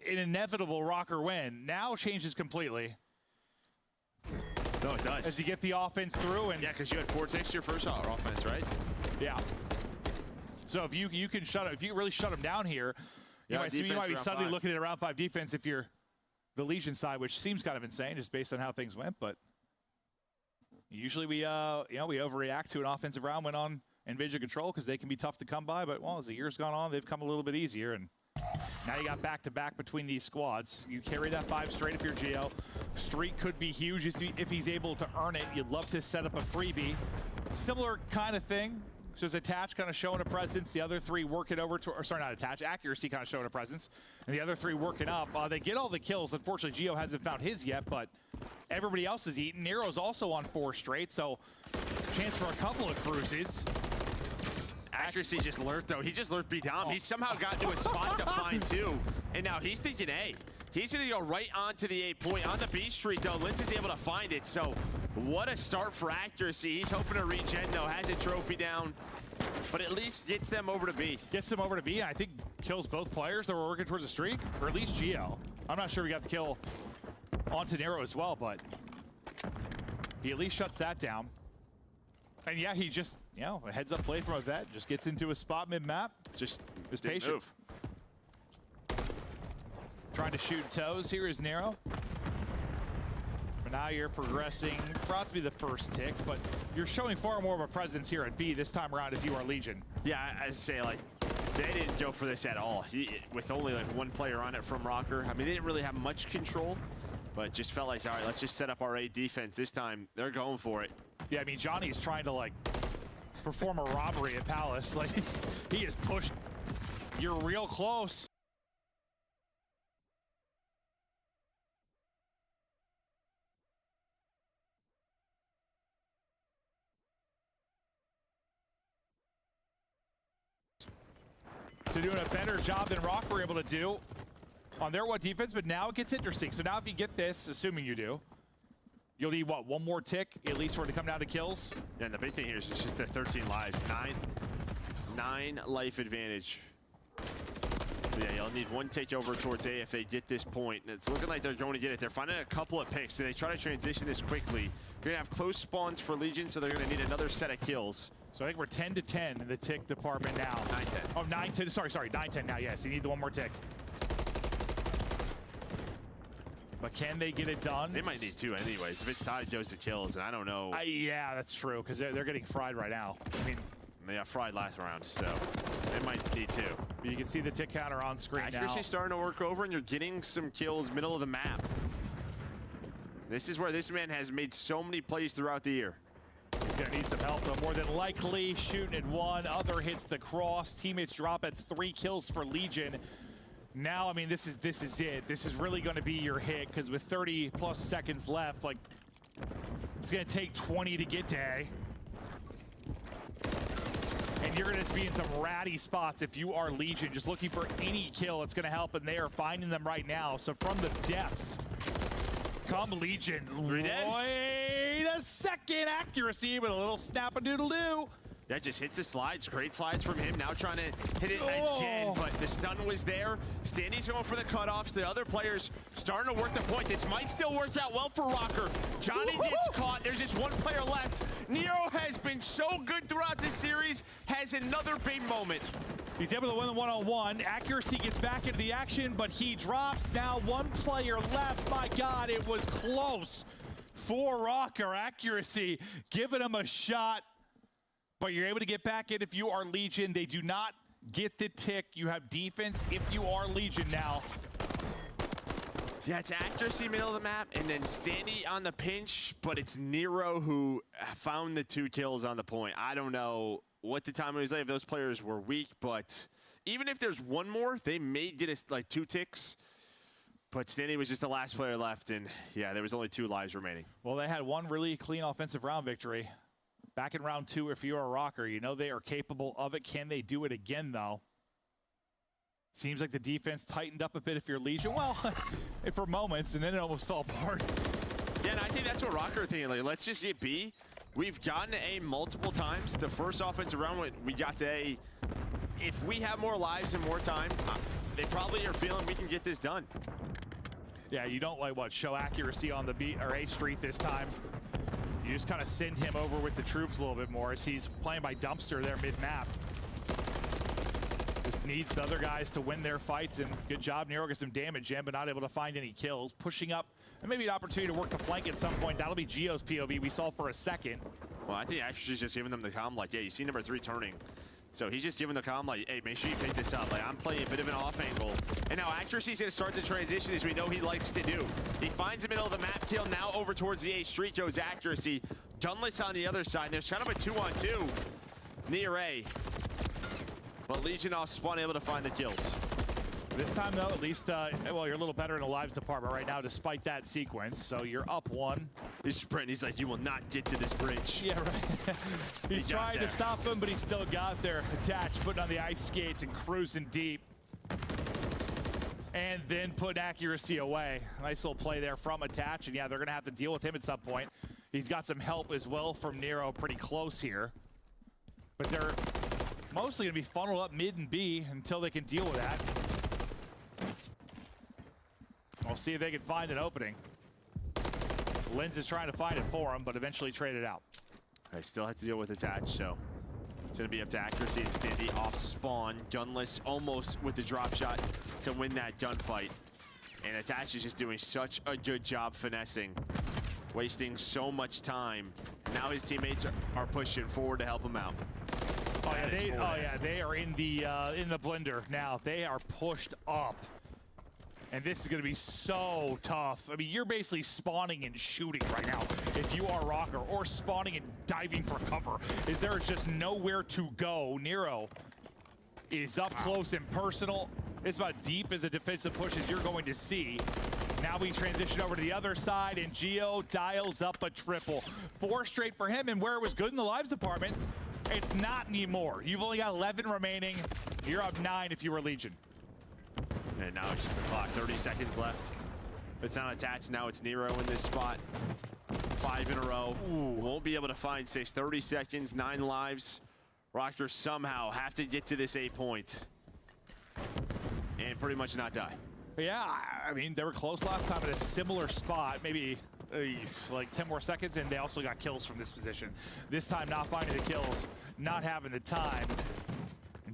an inevitable Rocker win now changes completely. No, it does. As you get the offense through. And yeah, because you had 4 ticks to your first offense, right? Yeah. So if you can if you really shut them down here, you might be suddenly looking at a round 5 defense if you're the Legion side, which seems kind of insane just based on how things went. But usually we overreact to an offensive round when on Invasion Control because they can be tough to come by. But well, as the year's gone on, they've come a little bit easier. And now you got back-to-back between these squads. You carry that 5 straight if you're Geo. Streak could be huge if he's able to earn it. You'd love to set up a freebie. Similar kind of thing. Just attach, kind of showing a presence. The other 3 work it over to, or sorry, not attach, accuracy kind of showing a presence. And the other 3 working up. They get all the kills. Unfortunately, Geo hasn't found his yet, but everybody else is eating. Nero's also on 4 straight, so chance for a couple of cruises. Accuracy just lurked, though. He just lurked B down. He somehow got to a spot to find 2, and now he's thinking A. He's going to go right onto the A point. On the B street, though, Lintz is able to find it, so what a start for accuracy. He's hoping to regen, though. Has a trophy down, but at least gets them over to B. Gets them over to B, and I think kills both players that were working towards a streak, or at least Geo. I'm not sure we got the kill onto Nero as well, but he at least shuts that down. And yeah, he just, a heads-up play from a vet, just gets into a spot mid-map. Just patient. Move. Trying to shoot toes. Here is Nero. But now you're progressing. Brought to be the first tick, but you're showing far more of a presence here at B this time around if you are Legion. Yeah, I say, like, they didn't go for this at all. With only, like, 1 player on it from Rocker. I mean, they didn't really have much control, but just felt like, all right, let's just set up our A defense. This time, they're going for it. Yeah, I mean, Johnny's trying to, like, perform a robbery at Palace. Like, he is pushed. You're real close. To doing a better job than Rock were able to do on their defense, but now it gets interesting. So now if you get this, assuming you do, you'll need, what, 1 more tick, at least for it to come down to kills? Yeah, and the big thing here is just the 13 lives. 9 life advantage. So yeah, you'll need 1 takeover towards A if they get this point. And it's looking like they're going to get it. They're finding a couple of picks. So they try to transition this quickly. You're going to have close spawns for Legion, so they're going to need another set of kills. So I think we're 10 to 10 in the tick department now. 9-10. Oh, 9-10. Sorry, 9-10 now. Yes, you need the 1 more tick. But can they get it done? They might need 2 anyways. If it's tied, goes to kills, and I don't know. Yeah, that's true, because they're getting fried right now. I mean, they got fried last round, so they might need 2. You can see the tick counter on screen now. Accuracy's starting to work over, and you're getting some kills middle of the map. This is where this man has made so many plays throughout the year. He's going to need some help, though. More than likely, shooting at 1. Other hits the cross. Teammates drop at 3 kills for Legion. Now, I mean, this is it. This is really going to be your hit, because with 30+ seconds left, like, it's going to take 20 to get to A. And you're going to be in some ratty spots if you are Legion, just looking for any kill. It's going to help, and they are finding them right now. So from the depths, come Legion. Wait a second. Accuracy with a little snap-a-doodle-doo. That just hits the slides. Great slides from him. Now trying to hit it again, but the stun was there. Standy's going for the cutoffs. The other players starting to work the point. This might still work out well for Rocker. Johnny gets caught. There's just 1 player left. Nero has been so good throughout this series. Has another big moment. He's able to win the 1-on-1. Accuracy gets back into the action, but he drops. Now 1 player left. My God, it was close for Rocker. Accuracy giving him a shot. But you're able to get back in if you are Legion. They do not get the tick. You have defense if you are Legion now. Yeah, it's accuracy middle of the map, and then Standy on the pinch, but it's Nero who found the 2 kills on the point. I don't know what the time was like if those players were weak, but even if there's 1 more, they may get us like 2 ticks. But Standy was just the last player left, and yeah, there was only 2 lives remaining. Well, they had 1 really clean offensive round victory. Back in round 2, if you're a Rocker, you know they are capable of it. Can they do it again, though? Seems like the defense tightened up a bit if you're Legion. Well, for moments, and then it almost fell apart. Yeah, and I think that's what Rocker thinking. Like, let's just get B. We've gotten to A multiple times. The first offensive round, we got to A if we have more lives and more time, they probably are feeling we can get this done. Yeah, you don't like show accuracy on the B or A street this time. You just kind of send him over with the troops a little bit more as he's playing by dumpster there mid-map. Just needs the other guys to win their fights, and good job. Nero gets some damage in, but not able to find any kills. Pushing up, and maybe an opportunity to work the flank at some point. That'll be Gio's POV we saw for a second. Well, I think actually just giving them the comm, like, yeah, you see number 3 turning. So he's just giving the comm, like, hey, make sure you pick this up. Like, I'm playing a bit of an off angle. And now accuracy's going to start to transition as we know he likes to do. He finds the middle of the map kill, now over towards the A street goes accuracy. Gunless on the other side. There's kind of a 2-on-2 near A. But Legion off spawn able to find the kills. This time, though, at least, well, you're a little better in the lives department right now, despite that sequence. So you're up 1. He's sprinting. He's like, you will not get to this bridge. Yeah, right. He's trying to stop him, but he still got there. Attached, putting on the ice skates and cruising deep. And then put accuracy away. Nice little play there from Attach. And yeah, they're going to have to deal with him at some point. He's got some help as well from Nero pretty close here. But they're mostly going to be funneled up mid and B until they can deal with that. We'll see if they can find an opening. Linz is trying to find it for him, but eventually traded out. I still have to deal with Attach, so it's going to be up to accuracy and Standy off spawn. Gunless almost with the drop shot to win that gunfight. And Attach is just doing such a good job finessing, wasting so much time. Now his teammates are pushing forward to help him out. Oh yeah, they are in the blender now. They are pushed up. And this is going to be so tough. I mean, you're basically spawning and shooting right now if you are Rocker, or spawning and diving for cover. There is just nowhere to go. Nero is up close and personal. It's about deep as a defensive push as you're going to see. Now we transition over to the other side, and Gio dials up a triple. 4 straight for him, and where it was good in the lives department, it's not anymore. You've only got 11 remaining. You're up 9 if you were Legion. And now it's just the clock. 30 seconds left. If it's not attached, now it's Nero in this spot. 5 in a row. Ooh, won't be able to find 6. 30 seconds, 9 lives. Rockers somehow have to get to this 8 point. And pretty much not die. Yeah, I mean, they were close last time at a similar spot. Maybe like 10 more seconds, and they also got kills from this position. This time, not finding the kills, not having the time.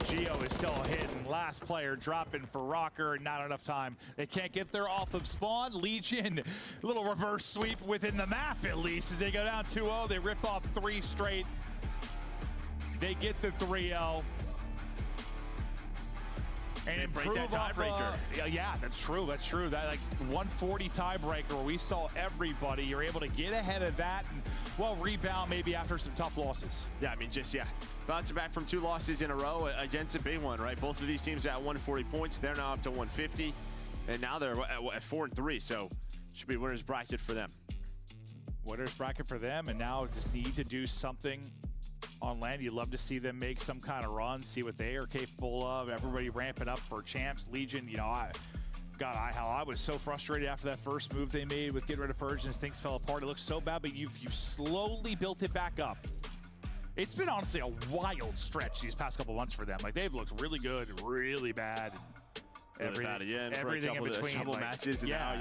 Gio is still hidden. Last player dropping for Rocker, not enough time. They can't get there off of spawn. Legion, a little reverse sweep within the map at least as they go down 2-0. They rip off 3 straight. They get the 3-0. And improve that tiebreaker. Yeah, that's true. That's true. That like 140 tiebreaker where we saw everybody. You're able to get ahead of that and, well, rebound maybe after some tough losses. Yeah, I mean, just, yeah. Bouncing back from 2 losses in a row against a big one, right? Both of these teams at 140 points. They're now up to 150. And now they're at 4-3. So should be winner's bracket for them. Winner's bracket for them. And now just need to do something on land. You'd love to see them make some kind of run, see what they are capable of. Everybody ramping up for champs. Legion, you know, I was so frustrated after that first move they made with getting rid of Persians. Things fell apart. It looked so bad, but you've slowly built it back up. It's been honestly a wild stretch these past couple months for them. Like, they've looked really good, really bad. Everything in between. Couple matches, and now,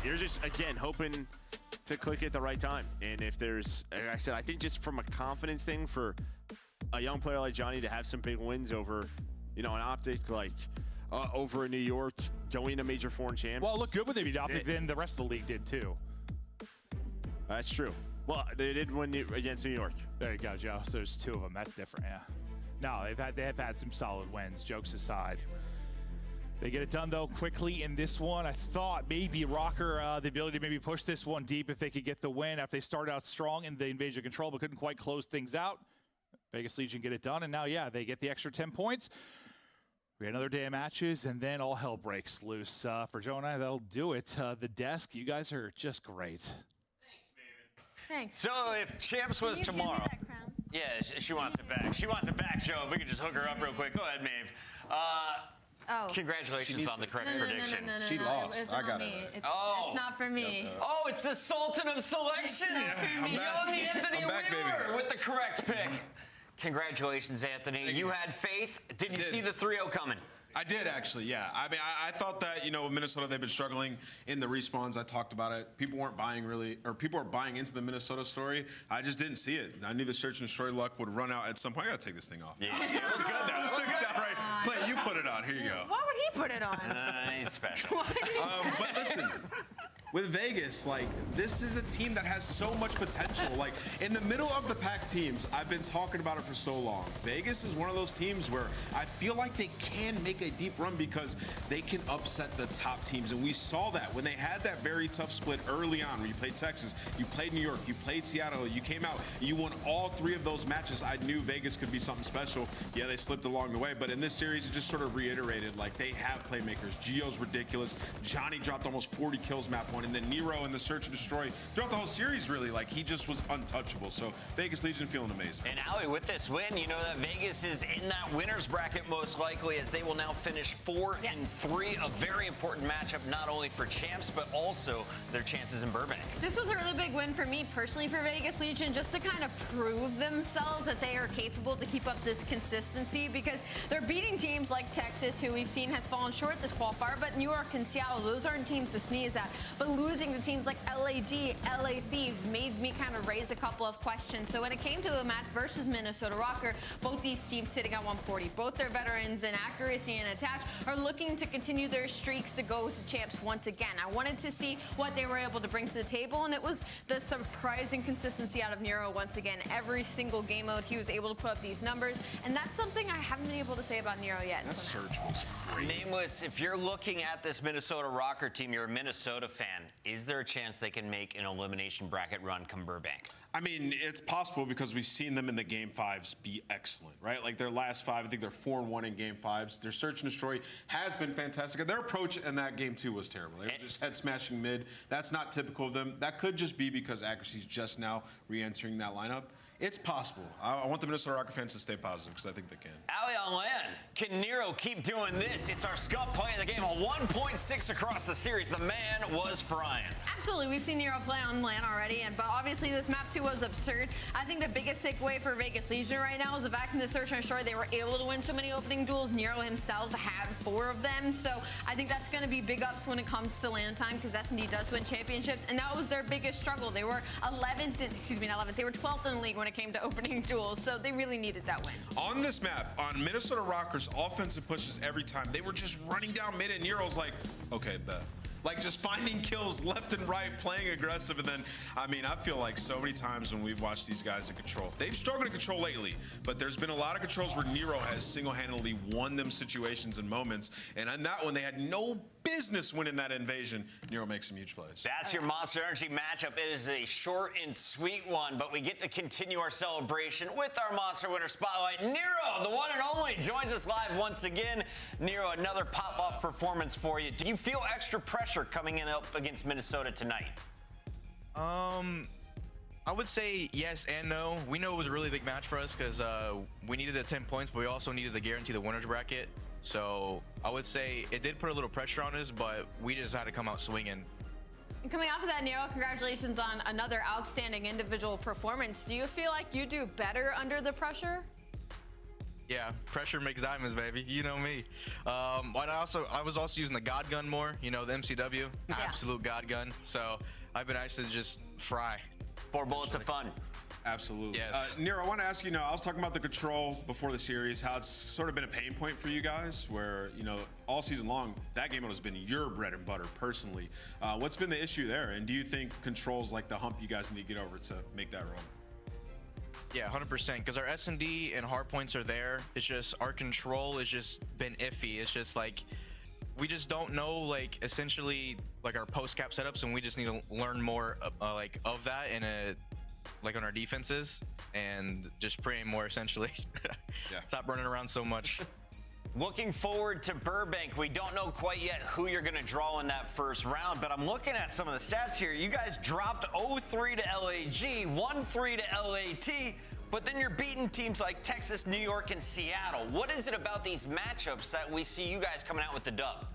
you're just, again, hoping to click at the right time. And if there's, like I said, I think just from a confidence thing for a young player like Johnny to have some big wins over, you know, an Optic, like over in New York, going to major foreign champs. Well, it looked good when they beat Optic, then the rest of the league did too. That's true. Well, they did win against New York. There you go, Joe. So there's 2 of them. That's different, yeah. No, they have had some solid wins, jokes aside. They get it done, though, quickly in this one. I thought maybe Rocker, the ability to maybe push this one deep if they could get the win after they started out strong in the invasion control, but couldn't quite close things out. Vegas Legion get it done, and now, yeah, they get the extra 10 points. We got another day of matches, and then all hell breaks loose. For Joe and I, that'll do it. The desk, you guys are just great. Thanks. So if champs was tomorrow, yeah, she wants it back. She wants it back, Joe. If we could just hook her up real quick. Go ahead, Maeve. Congratulations on the correct prediction. She lost. I got it. It's not for me. Oh, it's the Sultan of Selections. It's not for me. Young Anthony Wheeler with the correct pick. Congratulations, Anthony. You had faith. Did you see the 3-0 coming? I did, actually, yeah. I mean, I thought that, you know, with Minnesota, they've been struggling in the respawns. I talked about it. People weren't buying people are buying into the Minnesota story. I just didn't see it. I knew the search and destroy luck would run out at some point. I gotta take this thing off. Yeah. It looks good now. This looks good, right? Clay, you put it on. Here you go. Why would he put it on? He's special. But listen, with Vegas, like, this is a team that has so much potential. Like, in the middle of the pack teams, I've been talking about it for so long. Vegas is one of those teams where I feel like they can make a deep run because they can upset the top teams. And we saw that when they had that very tough split early on, where you played Texas, you played New York, you played Seattle, you came out, you won all 3 of those matches. I knew Vegas could be something special. Yeah, they slipped along the way, but in this series, it just sort of reiterated, like, they have playmakers. Gio's ridiculous. Johnny dropped almost 40 kills map 1, and then Nero in the search and destroy throughout the whole series, really, like, he just was untouchable. So Vegas Legion feeling amazing. And Ali, with this win, you know that Vegas is in that winner's bracket most likely, as they will now finish 4-3. A very important matchup, not only for champs, but also their chances in Burbank. This was a really big win for me personally for Vegas Legion, just to kind of prove themselves that they are capable to keep up this consistency, because they're beating teams like Texas, who we've seen has fallen short this qualifier, but New York and Seattle, those aren't teams to sneeze at. But losing to teams like LAG, LA Thieves made me kind of raise a couple of questions. So when it came to a match versus Minnesota Rocker, both these teams sitting at 140, both their veterans in accuracy and attach are looking to continue their streaks to go to champs once again. I wanted to see what they were able to bring to the table, and it was the surprising consistency out of Nero once again. Every single game mode, he was able to put up these numbers, and that's something I haven't been able to say about Nero yet. That search was great. Nameless, if you're looking at this Minnesota Rocker team, you're a Minnesota fan, is there a chance they can make an elimination bracket run come Burbank? I mean, it's possible because we've seen them in the game 5s be excellent, right? Like their last 5, I think they're 4-1 in game 5s. Their search and destroy has been fantastic. And their approach in that game 2 was terrible. They were just head smashing mid. That's not typical of them. That could just be because accuracy is just now re-entering that lineup. It's possible. I want the Minnesota Rocker fans to stay positive because I think they can. Ali on land. Can Nero keep doing this? It's our Scuff play of the game. A 1.6 across the series. The man was frying. Absolutely. We've seen Nero play on LAN already, but obviously this map 2 was absurd. I think the biggest takeaway for Vegas Legion right now is the fact in the search and destroy they were able to win so many opening duels. Nero himself had 4 of them, so I think that's going to be big ups when it comes to LAN time, because S&D does win championships, and that was their biggest struggle. They were 11th, excuse me, not 11th. They were 12th in the league when it came to opening duels, so they really needed that win. On this map, on Minnesota Rockers' offensive pushes every time, they were just running down mid, and Nero's like, okay, bet. Like, just finding kills left and right, playing aggressive. And then, I mean, I feel like so many times when we've watched these guys in control, they've struggled in control lately, but there's been a lot of controls where Nero has single-handedly won them situations and moments. And on that one, they had no business winning that invasion. Nero makes some huge plays. That's your Monster Energy matchup. It is a short and sweet one, but we get to continue our celebration with our Monster Winner Spotlight. Nero, the one and only, joins us live once again. Nero, another pop-off performance for you. Do you feel extra pressure coming in up against Minnesota tonight? I would say yes and no. We know it was a really big match for us because we needed the 10 points, but we also needed to guarantee the winner's bracket. So I would say it did put a little pressure on us, but we just had to come out swinging. And coming off of that, Nero, congratulations on another outstanding individual performance. Do you feel like you do better under the pressure? Yeah, pressure makes diamonds, baby. You know me. But I was also using the God Gun more. You know, the MCW, absolute God Gun. So I've been nice to just fry. 4 bullets of fun. Absolutely. Yes. Nero, I want to ask you now, I was talking about the control before the series, how it's sort of been a pain point for you guys, where, you know, all season long, that game mode has been your bread and butter personally. What's been the issue there? And do you think control's like the hump you guys need to get over to make that run? Yeah, 100%, because our S&D and hard points are there. It's just our control has just been iffy. It's just like we just don't know, like, essentially, like, our post-cap setups, and we just need to learn more like of that in a like on our defenses and just praying more, essentially. Yeah. Stop running around so much. Looking forward to Burbank. We don't know quite yet who you're going to draw in that first round, but I'm looking at some of the stats here. You guys dropped 0-3 to LAG, 1-3 to LAT, but then you're beating teams like Texas, New York, and Seattle. What is it about these matchups that we see you guys coming out with the dub?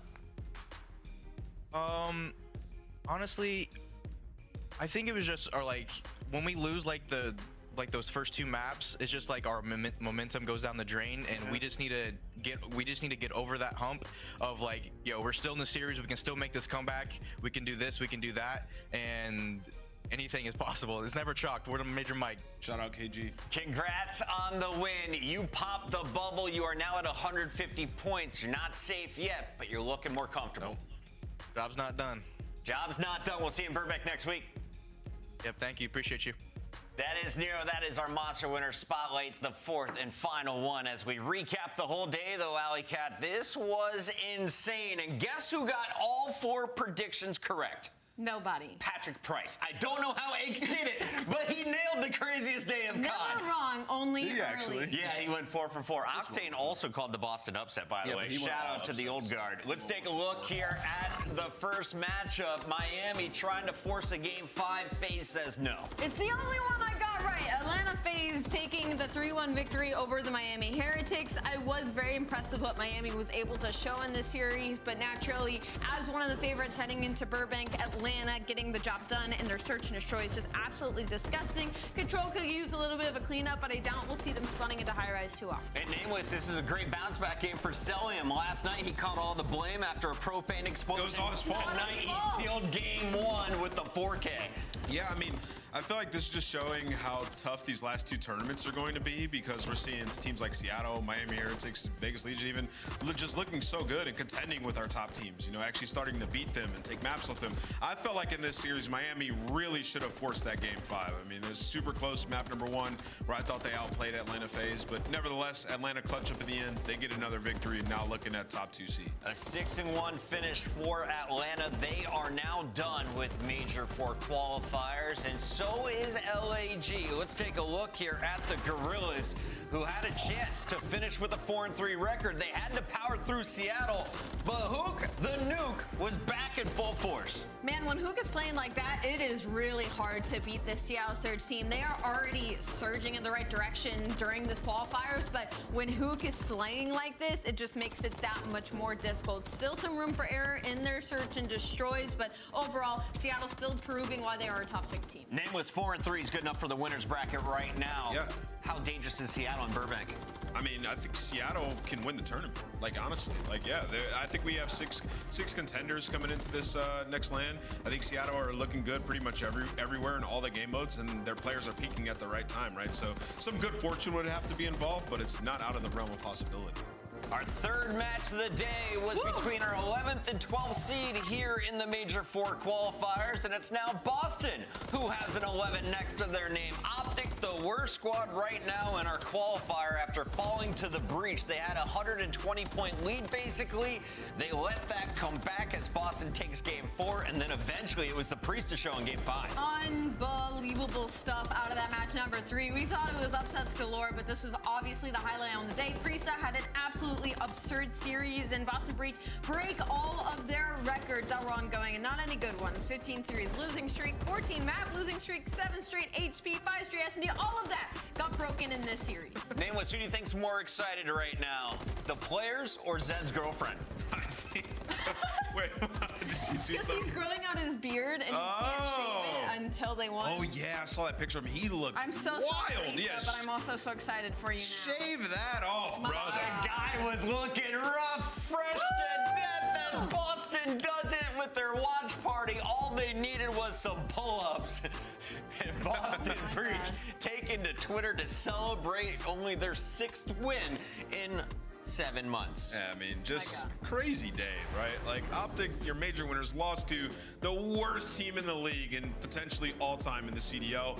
Honestly, I think it was just, or like, when we lose like the like those first 2 maps, it's just like our momentum goes down the drain, and we just need to get over that hump of like, yo, we're still in the series, we can still make this comeback, we can do this, we can do that, and anything is possible. It's never chalked. We're the Major Mike. Shout out KG. Congrats on the win. You popped the bubble. You are now at 150 points. You're not safe yet, but you're looking more comfortable. Job's not done. Job's not done. We'll see you in Burbank next week. Yep, thank you. Appreciate you. That is Nero. That is our Monster Winner Spotlight, the 4th and final one. As we recap the whole day, though, Alley Cat, this was insane. And guess who got all 4 predictions correct? Nobody. Patrick Price. I don't know how Aches did it, but he nailed the craziest day of COD. Never wrong, only Did he early. actually? Yeah, he went 4 for 4. Octane also called the Boston upset, by the way. Shout out to the old guard. Let's take a look here at the first matchup. Miami trying to force a game 5. FaZe says no. It's the only one I got right. Atlanta FaZe taking the 3-1 victory over the Miami Heretics. I was very impressed with what Miami was able to show in this series, but naturally, as one of the favorites heading into Burbank, Atlanta getting the job done in their search and destroy is just absolutely disgusting. Control could use a little bit of a cleanup, but I doubt we'll see them spawning into high rise too often. And Nameless, this is a great bounce back game for Celium. Last night, he caught all the blame after a propane explosion. It was all his fault. Tonight, he sealed game 1 with the 4K. Yeah, I mean, I feel like this is just showing how tough these last 2 tournaments are going to be, because we're seeing teams like Seattle, Miami Heretics, Vegas Legion even just looking so good and contending with our top teams, you know, actually starting to beat them and take maps with them. I felt like in this series, Miami really should have forced that game 5. I mean, it was super close, map number 1, where I thought they outplayed Atlanta FaZe, but nevertheless, Atlanta clutch up at the end. They get another victory, now looking at top 2 seed. A 6-1 finish for Atlanta. They are now done with Major 4 qualifiers, and so is LAG. Let's take a look here at the Gorillas, who had a chance to finish with a 4-3 record. They had to power through Seattle, but Hook, the nuke, was back in full force. Man, when Hook is playing like that, it is really hard to beat this Seattle Surge team. They are already surging in the right direction during this qualifiers, but when Hook is slaying like this, it just makes it that much more difficult. Still some room for error in their search and destroys, but overall, Seattle's still proving why they are a top 6 team. Nameless 4-3 is good enough for the winners bracket right now. Yeah. How dangerous is Seattle and Burbank? I mean, I think Seattle can win the tournament. Like, honestly, like, yeah, I think we have six contenders coming into this next LAN. I think Seattle are looking good pretty much everywhere in all the game modes, and their players are peaking at the right time, right? So some good fortune would have to be involved, but it's not out of the realm of possibility. Our third match of the day was between our 11th and 12th seed here in the Major 4 qualifiers, and it's now Boston who has an 11 next to their name. Optic, the worst squad right now in our qualifier after falling to the breach. They had a 120-point lead, basically. They let that come back as Boston takes game 4, and then eventually it was the Priestess show in game 5. Unbelievable stuff out of that match number 3. We thought it was upsets galore, but this was obviously the highlight on the day. Priestess had an absolutely absurd series, and Boston Breach break all of their records that were ongoing, and not any good ones. 15 series losing streak, 14 map losing streak, 7 straight HP, 5 straight S&D. All of that got broken in this series. Nameless, who do you think's more excited right now? The players or Zed's girlfriend? Wait, did she do Because something? he's growing out his beard, and he can't shave it until they won. Oh, yeah, I saw that picture of him. He looked I'm so wild. sorry, Lisa, Yes. but I'm also so excited for you now. Shave that off, brother. The guy was looking rough, fresh to death as Boston does it with their watch party. All they needed was some pull-ups. And Boston Breach taken to Twitter to celebrate only their 6th win in 7 months. Yeah, I mean, just crazy day, right? Like, Optic, your major winners, lost to the worst team in the league and potentially all time in the CDL.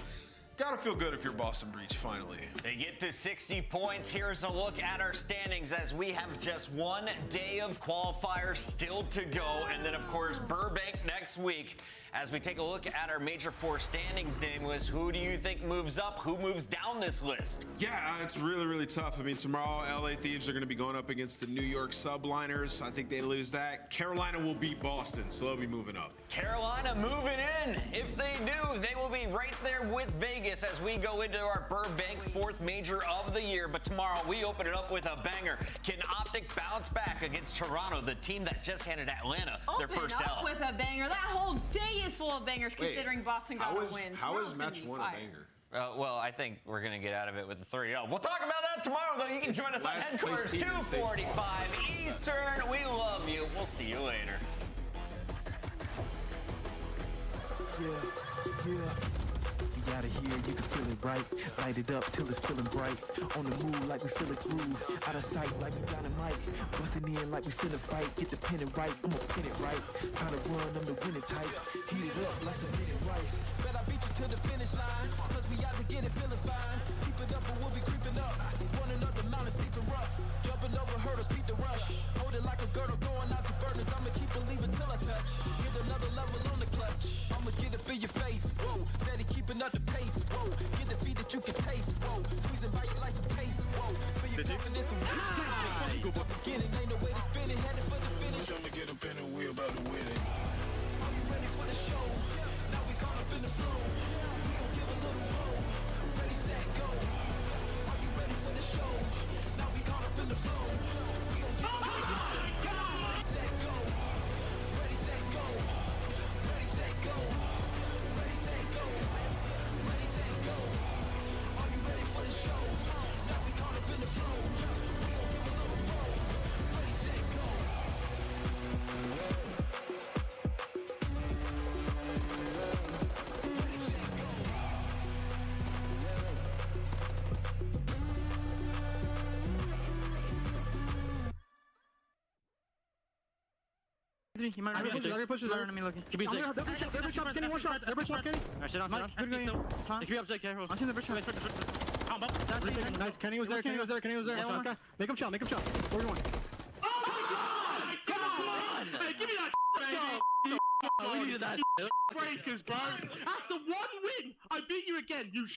Gotta feel good if you're Boston Breach, finally. They get to 60 points. Here's a look at our standings as we have just 1 day of qualifiers still to go. And then, of course, Burbank next week. As we take a look at our Major 4 standings, Nameless, who do you think moves up? Who moves down this list? Yeah, it's really, really tough. I mean, tomorrow, LA Thieves are going to be going up against the New York Subliners. I think they lose that. Carolina will beat Boston, so they'll be moving up. Carolina moving in. If they do, they will be right there with Vegas as we go into our Burbank 4th Major of the year. But tomorrow, we open it up with a banger. Can Optic bounce back against Toronto, the team that just handed Atlanta their first Open up L? with a banger. That whole day is full of bangers considering Boston got a win. How is Tomorrow's match gonna be 1 a fire. banger? Well, I think we're going to get out of it with the 3-0. We'll talk about that tomorrow, though. You can join us on Headquarters, 2:45 Eastern. We love you. We'll see you later. Yeah. You gotta hear, you can feel it right. Light it up till it's feeling bright. On the move like we feel a groove. Out of sight like we dynamite. Busting in like we finna fight. Get the pen it right, I'ma pin it right. Trying to run, I'm the winning type. Heat it up like some minute rice. Bet I beat you to the finish line. Cause we out to get it feeling fine. Keep it up or we'll be creeping up. Running up the mountain, sleeping rough. Jumping over hurdles, beat the rush. Hold it like a girdle, throwing out the burners. I'ma keep believing till I touch. Hit another level on the clutch. I'ma get up in your face, whoa. Steady keeping up the pace, whoa. Get the feed that you can taste, whoa. Squeezing by you like some pace, whoa. Feel your confidence and beginning, ain't no way to spin it. Headed for the finish. I'ma get up in the wheel about to win it. Are you ready for the show? Now we caught up in the flow. We gon' give a little blow. Ready, set, go. Are you ready for the show? Now we caught up in the flow. We gon' give a little blow. Ready, set, go. Ready, set, go. Ready, set, go. Ready, set, go. Ready, set, go. Are you ready for the show? Now we caught up in the flow. We gon' give a little blow. Ready, set, go. He might every push is enemy looking. Could be sick. Every shot, Kenny, one shot. Every shot, Kenny. Alright, sit on. It could be upside, careful. I'm seeing the bridge shot. Nice, Kenny was there, Kenny was there. Make him shot, Where you going? Oh my god! Hey, give me that, we needed that. Breakers, bro. That's the one win! I beat you again, you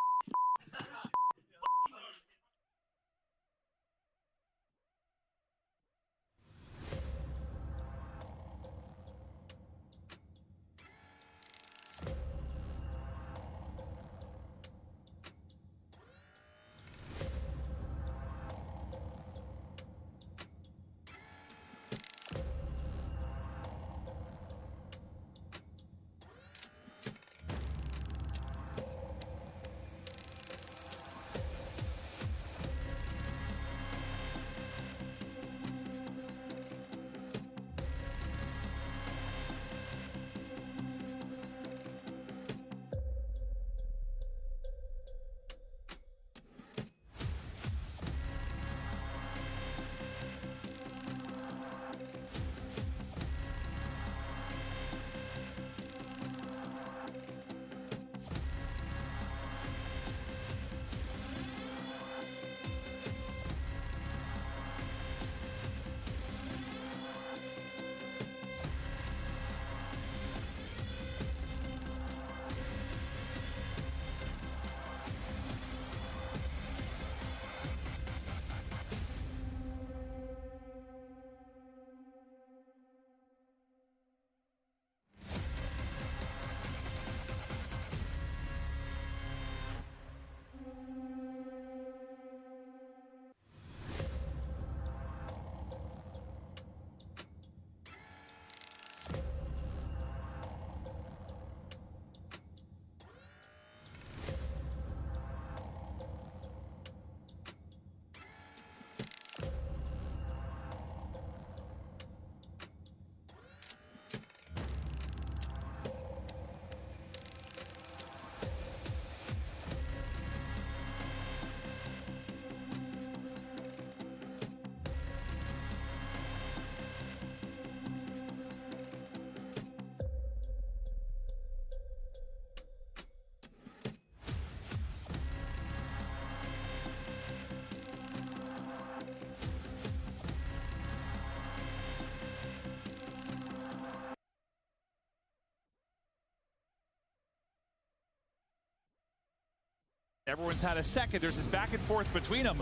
Everyone's had a second. There's this back and forth between them.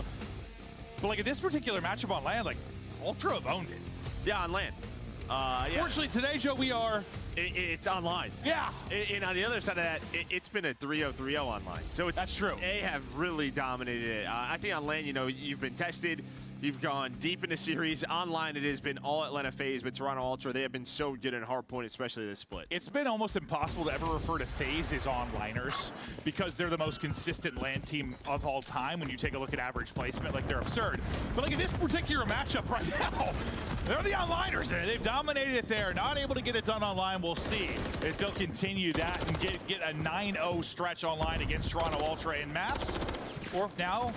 But like in this particular matchup on land, like Ultra have owned it. Yeah, on land. Yeah. Fortunately today, Joe, we are. It's online. Yeah. And on the other side of that, it's been a 3-0, 3-0 online. So it's that's true. They have really dominated it. I think on land, you know, you've been tested. You've gone deep in the series. Online, it has been all Atlanta FaZe, but Toronto Ultra, they have been so good in hardpoint, especially this split. It's been almost impossible to ever refer to FaZe as onliners because they're the most consistent LAN team of all time when you take a look at average placement. Like, they're absurd. But, like, in this particular matchup right now, they're the onliners there. They've dominated it there. Not able to get it done online. We'll see if they'll continue that and get a 9-0 stretch online against Toronto Ultra in maps, or if now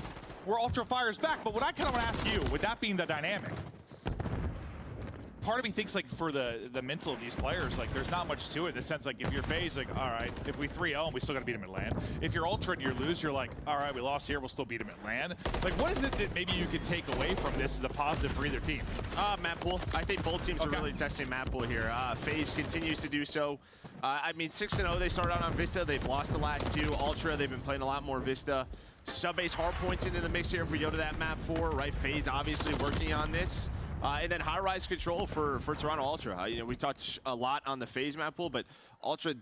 we're Ultra Fire's back. But what I kind of want to ask you, with that being the dynamic, part of me thinks, like, for the mental of these players, like, there's not much to it in the sense, like, if you're FaZe, like, all right, if we 3-0, we still got to beat them at LAN. If you're Ultra and you lose, you're like, all right, we lost here, we'll still beat them at LAN. Like, what is it that maybe you could take away from this as a positive for either team? Map pool. I think both teams are really testing map pool here. FaZe continues to do so. I mean, 6-0, they started out on Vista. They've lost the last two. Ultra, they've been playing a lot more Vista. Sub-base hardpoints into the mix here if we go to that map 4, right? FaZe obviously working on this. And then high-rise control for Toronto Ultra. You know, we talked a lot on the FaZe map pool, but Ultra,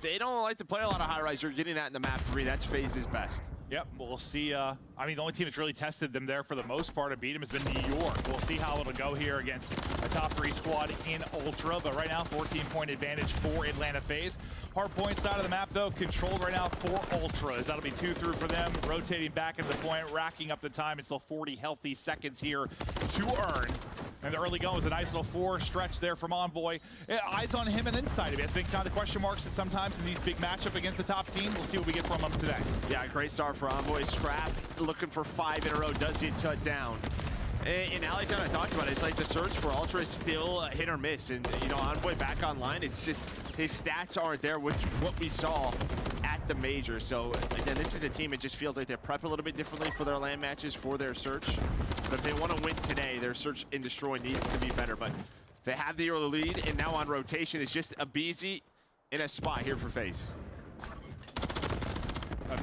they don't like to play a lot of high-rise. You're getting that in the map 3. That's FaZe's best. Yep, we'll see. I mean, the only team that's really tested them there for the most part and beat them has been New York. We'll see how it'll go here against a top 3 squad in Ultra. But right now, 14-point advantage for Atlanta FaZe. Hardpoint side of the map, though, controlled right now for Ultras. That'll be 2 through for them, rotating back into the point, racking up the time. It's still 40 healthy seconds here to earn. And the early going was a nice little 4 stretch there from Envoy. Eyes on him and inside of it. It's been kind of the question marks that sometimes in these big matchups against the top team. We'll see what we get from him today. Yeah, great start for Envoy. Scrap looking for 5 in a row. Does get cut down. And Ali kind of talked about it. It's like the search for Ultra is still hit or miss. And, you know, Envoy back online, it's just his stats aren't there, which what we saw at the major. So, again, this is a team that just feels like they're prepped a little bit differently for their LAN matches, for their search. But if they want to win today, their search and destroy needs to be better. But they have the early lead, and now on rotation is just a BZ in a spot here for FaZe.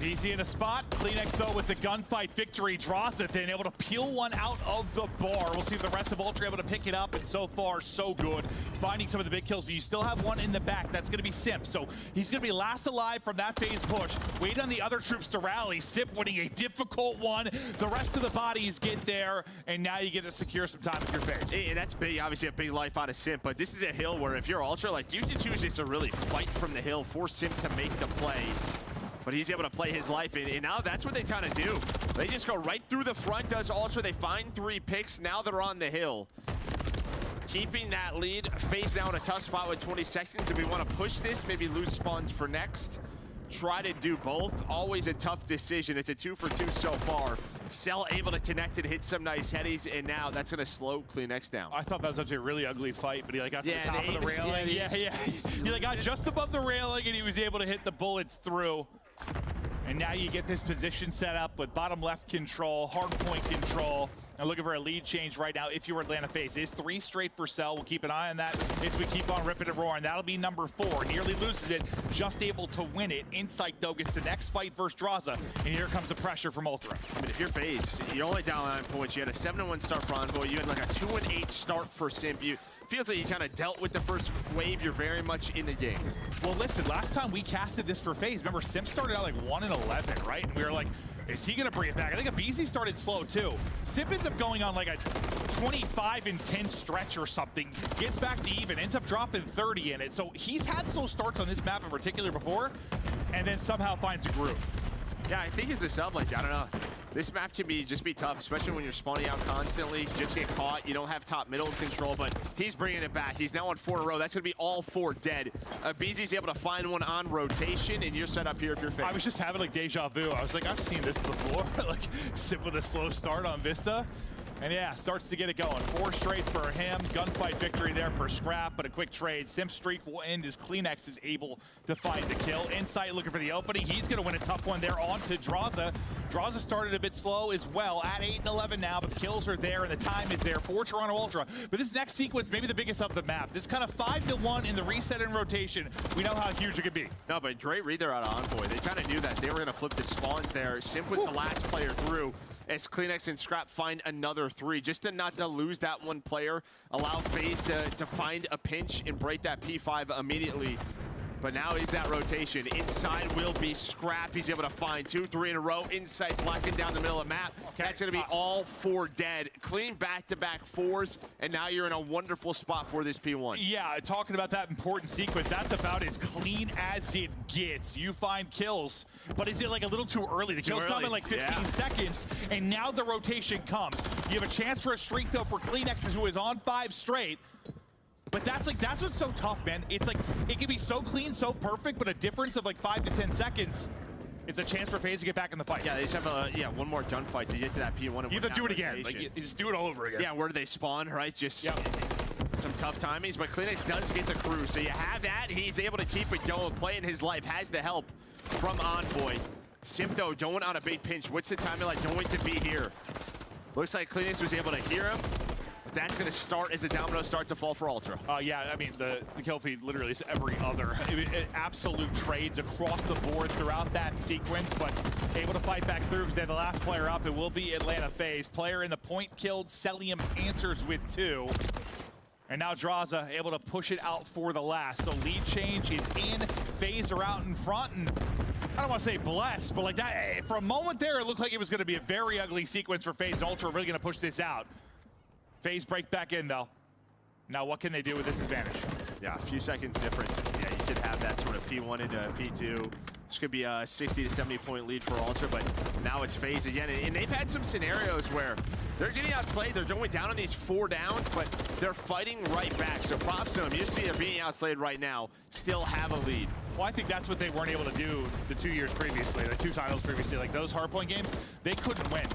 Easy in a spot. Kleenex, though, with the gunfight victory, draws it then, able to peel one out of the bar. We'll see if the rest of Ultra are able to pick it up, and so far, so good. Finding some of the big kills, but you still have one in the back. That's going to be Simp, so he's going to be last alive from that FaZe push. Wait on the other troops to rally. Simp winning a difficult one. The rest of the bodies get there, and now you get to secure some time with your FaZe. And that's big, obviously a big life out of Simp, but this is a hill where if you're Ultra, like, you can choose just to really fight from the hill, force Simp to make the play. But he's able to play his life, and now that's what they kind of do. They just go right through the front, does Ultra. They find 3 picks. Now they're on the hill. Keeping that lead. FaZe now in a tough spot with 20 seconds. Do we want to push this? Maybe lose spawns for next. Try to do both. Always a tough decision. It's a 2 for 2 so far. Cell able to connect and hit some nice headies, and now that's going to slow Kleenex down. I thought that was actually a really ugly fight, but he like got to the top of the railing. He like got just above the railing, and he was able to hit the bullets through. And now you get this position set up with bottom left control, hard point control. I'm looking for a lead change right now if you're Atlanta FaZe. It's 3 straight for Cell. We'll keep an eye on that as we keep on ripping and roaring. That'll be number 4. Nearly loses it, just able to win it. Insight, though, gets the next fight versus Draza. And here comes the pressure from Ultra. I mean, if you're FaZe, you're only down 9 points. You had a 7-1 start for Envoy. You had like a 2-8 start for Simp. Feels like you kind of dealt with the first wave. You're very much in the game. Well, listen, last time we casted this for FaZe, remember, Simp started out like 1-11, right? And we were like, is he going to bring it back? I think Abizi started slow, too. Simp ends up going on like a 25-10 stretch or something, gets back to even, ends up dropping 30 in it. So he's had slow starts on this map in particular before, and then somehow finds a groove. Yeah, I think as a sub, like, I don't know. This map can just be tough, especially when you're spawning out constantly. Just get caught. You don't have top middle control, but he's bringing it back. He's now on 4 in a row. That's going to be all 4 dead. BZ's able to find one on rotation, and you're set up here if you're FaZe. I was just having like deja vu. I was like, I've seen this before. Like, sit with a slow start on Vista. And yeah, starts to get it going. 4 straight for him. Gunfight victory there for Scrap, but a quick trade. Simp streak will end as Kleenex is able to find the kill. Insight looking for the opening. He's going to win a tough one there on to Draza. Draza started a bit slow as well at 8-11 now, but the kills are there and the time is there for Toronto Ultra. But this next sequence, maybe the biggest of the map. This kind of 5-1 in the reset and rotation. We know how huge it could be. No, but great read there out of Envoy. They kind of knew that they were going to flip the spawns there. Simp was the last player through, as Kleenex and Scrap find another 3, just to not to lose that one player, allow FaZe to find a pinch and break that P5 immediately. But now is that rotation. Inside will be Scrap. He's able to find 2, 3 in a row. Inside blocking down the middle of the map. Okay. That's going to be all 4 dead. Clean back-to-back 4s, and now you're in a wonderful spot for this P1. Yeah, talking about that important sequence, that's about as clean as it gets. You find kills, but is it like a little too early? The kills come in like 15 seconds, and now the rotation comes. You have a chance for a streak, though, for Kleenexes, who is on 5 straight. But that's what's so tough, man. It's like, it can be so clean, so perfect, but a difference of like 5 to 10 seconds, it's a chance for FaZe to get back in the fight. Yeah, they just have one more gunfight to get to that P1. You have to do it again. Like, you just do it all over again. Yeah, where do they spawn, right? Just some tough timings, but Kleenex does get the crew. So you have that. He's able to keep it going, playing his life, has the help from Envoy. Sympto going on a big pinch. What's the timing like going to be here? Looks like Kleenex was able to hear him. That's going to start as the dominoes start to fall for Ultra. Yeah, I mean, the kill feed literally is every other. Absolute trades across the board throughout that sequence, but able to fight back through because they have the last player up. It will be Atlanta FaZe. Player in the point killed. Celium answers with 2. And now Draza able to push it out for the last. So lead change is in. FaZe are out in front, and I don't want to say blessed, but like that, for a moment there, it looked like it was going to be a very ugly sequence for FaZe. Ultra really going to push this out. FaZe break back in, though. Now, what can they do with this advantage? Yeah, a few seconds difference. Yeah, you could have that sort of P1 into P2. This could be a 60 to 70 point lead for Ultra, but now it's FaZe again. And they've had some scenarios where they're getting outslayed. They're going down on these 4 downs, but they're fighting right back. So props to them. You see they're being outslayed right now, still have a lead. Well, I think that's what they weren't able to do the 2 years previously, the 2 titles previously. Like those hardpoint games, they couldn't win.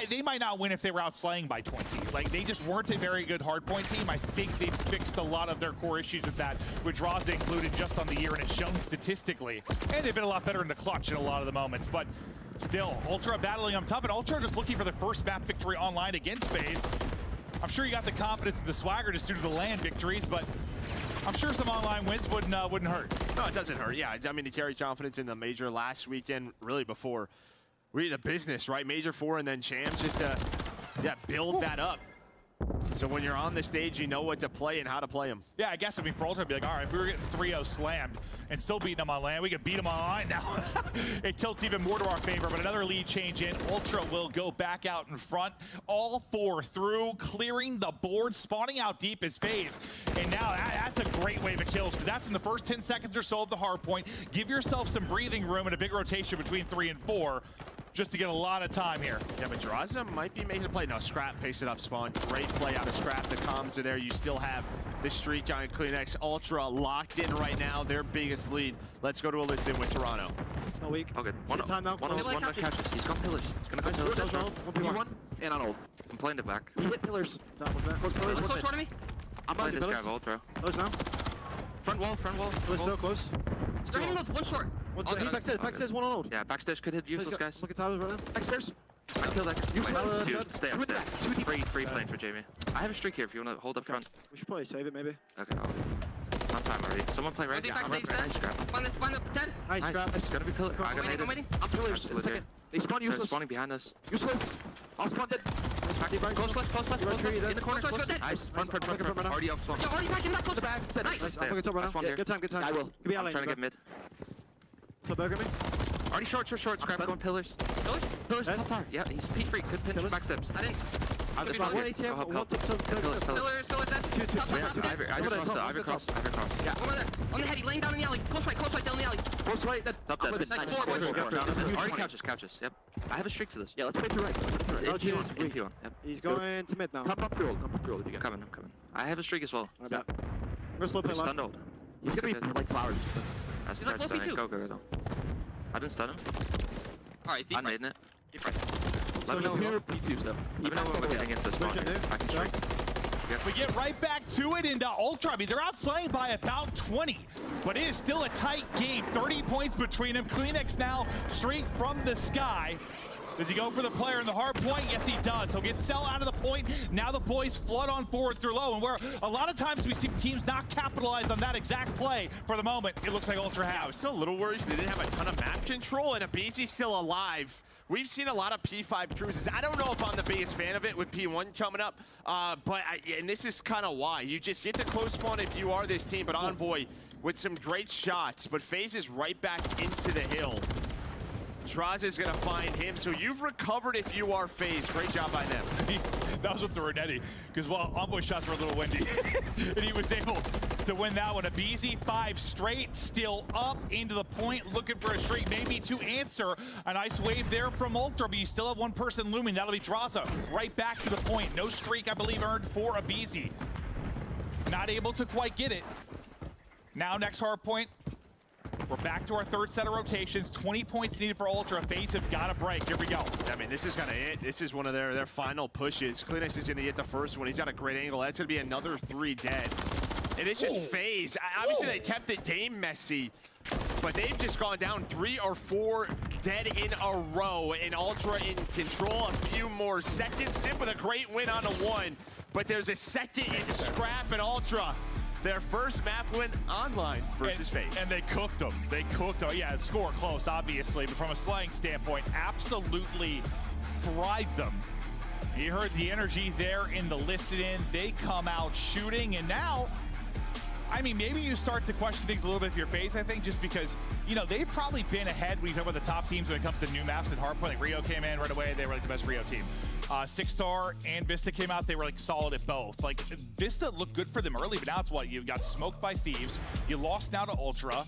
They might not win if they were outslaying by 20. Like they just weren't a very good hardpoint team. I think they've fixed a lot of their core issues with that, with Draza included just on the year, and it's shown statistically. And they've been a lot better in the clutch in a lot of the moments. But still, Ultra battling them tough, and Ultra just looking for the first map victory online against FaZe. I'm sure you got the confidence and the swagger just due to the LAN victories, but I'm sure some online wins wouldn't hurt. No, it doesn't hurt. Yeah, I mean, to carry confidence in the major last weekend, really before we the business, right? Major 4 and then champs, just to build that up. So when you're on the stage, you know what to play and how to play them. Yeah, I guess, I mean, for Ultra, I'd be like, all right, if we were getting 3-0 slammed and still beating them on LAN, we could beat them online now. It tilts even more to our favor, but another lead change in. Ultra will go back out in front. All 4 through, clearing the board, spawning out deep as FaZe. And now that's a great wave of kills, because that's in the first 10 seconds or so of the hard point. Give yourself some breathing room and a big rotation between 3 and 4. Just to get a lot of time here. Yeah, but Draza might be making a play. No, Scrap pasted up spawn. Great play out of Scrap. The comms are there. You still have the streak on Kleenex. Ultra locked in right now. Their biggest lead. Let's go to Alyssa with Toronto. No weak. Okay, one catches. He's got pillars. He's gonna go pillars. P1 and on ult. I'm playing it back. He hit pillars. Close pillars. Close to me. I'm playing this guy of ult, bro. Close now. Front wall. Close, still close. Starting ult, 1 short. Backstairs, 1 on ult. Yeah, backstairs could hit useless, guys. Look at towers right now. Backstairs. I kill that. Dude, stay upstairs. Free plane for Jamie. I have a streak here if you want to hold up front. We should probably save it, maybe. Okay, on time already. Someone play right. Yeah, I'm right. Nice Scrap. Spawn up 10. Nice Scrap. It's gonna be pillar. I'm waiting. I'm pillars in a second. They spawn useless. Spawning behind us. Useless. I'll spawn dead. Close left. In the corner. Nice. Front. Already up spawn. You're already back in that close back. Nice. I'm top right now. Yeah, good time. I will. I'm trying to get mid. So burger me. Already short. Scrap going pillars. Pillars top tower. Yeah, he's P-free. Could pinch back steps. I didn't. I'm just one ATM. Pillars. Ivy cross. Yeah. Over there. On the head. He laying down in the alley. Close right down the alley. Close right. Top dead. Nice. Already couches. Yep. I have a streak for this. Yeah, let's play through right. In P1. Yep. He's going to mid now. Come up roll if you can. I'm coming. I have a streak as well. I'm gonna slow play stunned ult. He's gonna be like flowers. That's the first time. Go. I didn't stun him. Alright, I'm nading it. Let me know P2 stuff. Even though we're getting into the spawn here, I can streak. We get right back to it, and Ultra, I mean, they're outslaying by about 20, but it is still a tight game. 30 points between them. Kleenex now straight from the sky. Does he go for the player in the hard point? Yes, he does. He'll get Cell out of the point. Now the boys flood on forward through low, and where a lot of times we see teams not capitalize on that exact play for the moment, it looks like Ultra have. I was still a little worried they didn't have a ton of map control, and Abeezy's still alive. We've seen a lot of P5 cruises. I don't know if I'm the biggest fan of it with P1 coming up, and this is kind of why. You just get the close spawn if you are this team, but Envoy with some great shots, but FaZe is right back into the hill. Traz is going to find him, so you've recovered if you are FaZe. Great job by them. That was with the Renetti, because while Envoy shots were a little windy, and he was able to win that one. Abizi, 5 straight, still up into the point, looking for a streak, maybe to answer. A nice wave there from Ultra, but you still have one person looming. That'll be Draza, right back to the point. No streak, I believe, earned for Abizi. Not able to quite get it. Now next hard point. We're back to our third set of rotations. 20 points needed for Ultra. FaZe have got to break. Here we go. I mean, this is kind of it. This is one of their final pushes. Kleenex is going to get the first one. He's got a great angle. That's going to be another 3 dead. And it's just FaZe. Obviously, they kept the game messy, but they've just gone down 3 or 4 dead in a row. And Ultra in control. A few more seconds. Sim with a great win on a 1. But there's a second in scrap at Ultra. Their first map win online versus FaZe. And they cooked them. They cooked them. Yeah, score close, obviously, but from a slaying standpoint, absolutely fried them. You heard the energy there in the listen-in. They come out shooting, and now, I mean, maybe you start to question things a little bit for your FaZe, I think, just because, you know, they've probably been ahead when you talk about the top teams when it comes to new maps and hardpoint. Like Rio came in right away. They were like the best Rio team. Six Star and Vista came out. They were like solid at both. Like Vista looked good for them early, but now it's what? You got smoked by Thieves. You lost now to Ultra.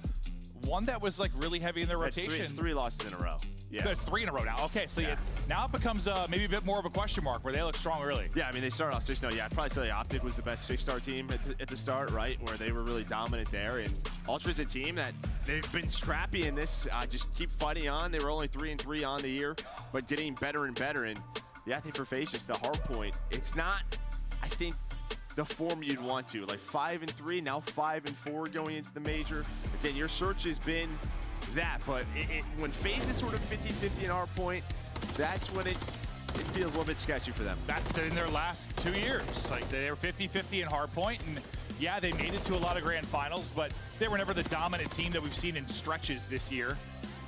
One that was like really heavy in their rotation. It's 3 losses in a row. Yeah. It's 3 in a row now. Okay, so now it becomes maybe a bit more of a question mark where they look strong early. Yeah, I mean, they started off 6-0. Yeah, I'd probably say Optic was the best 6-star team at the start, right? Where they were really dominant there. And Ultra's a team that they've been scrappy in this. Just keep fighting on. They were only 3-3 on the year, but getting better and better. And yeah, I think for FaZe, just the hard point. It's not, I think, the form you'd want to. Like 5-3, now 5-4 going into the major. Again, your search has been that, but when FaZe is sort of 50-50 in hard point, that's when it feels a little bit sketchy for them. That's in their last 2 years. Like they were 50-50 in hard point, and yeah, they made it to a lot of grand finals, but they were never the dominant team that we've seen in stretches this year.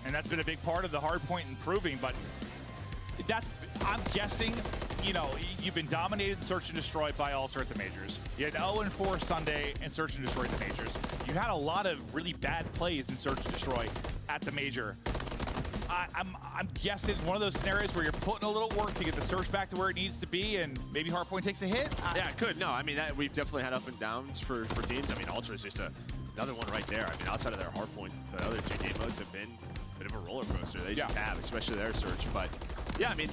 And that's been a big part of the hard point improving, but I'm guessing, you know, you've been dominated Search and Destroy by Ultra at the majors. You had 0-4 Sunday and Search and Destroy at the majors. You had a lot of really bad plays in Search and Destroy at the major. I'm guessing one of those scenarios where you're putting a little work to get the Search back to where it needs to be, and maybe Hardpoint takes a hit. Yeah, it could. No, I mean, we've definitely had up and downs for teams. I mean, Ultra is just another one right there. I mean, outside of their Hardpoint, the other 2 game modes have been a bit of a roller coaster. They just have, especially their Search. But yeah, I mean,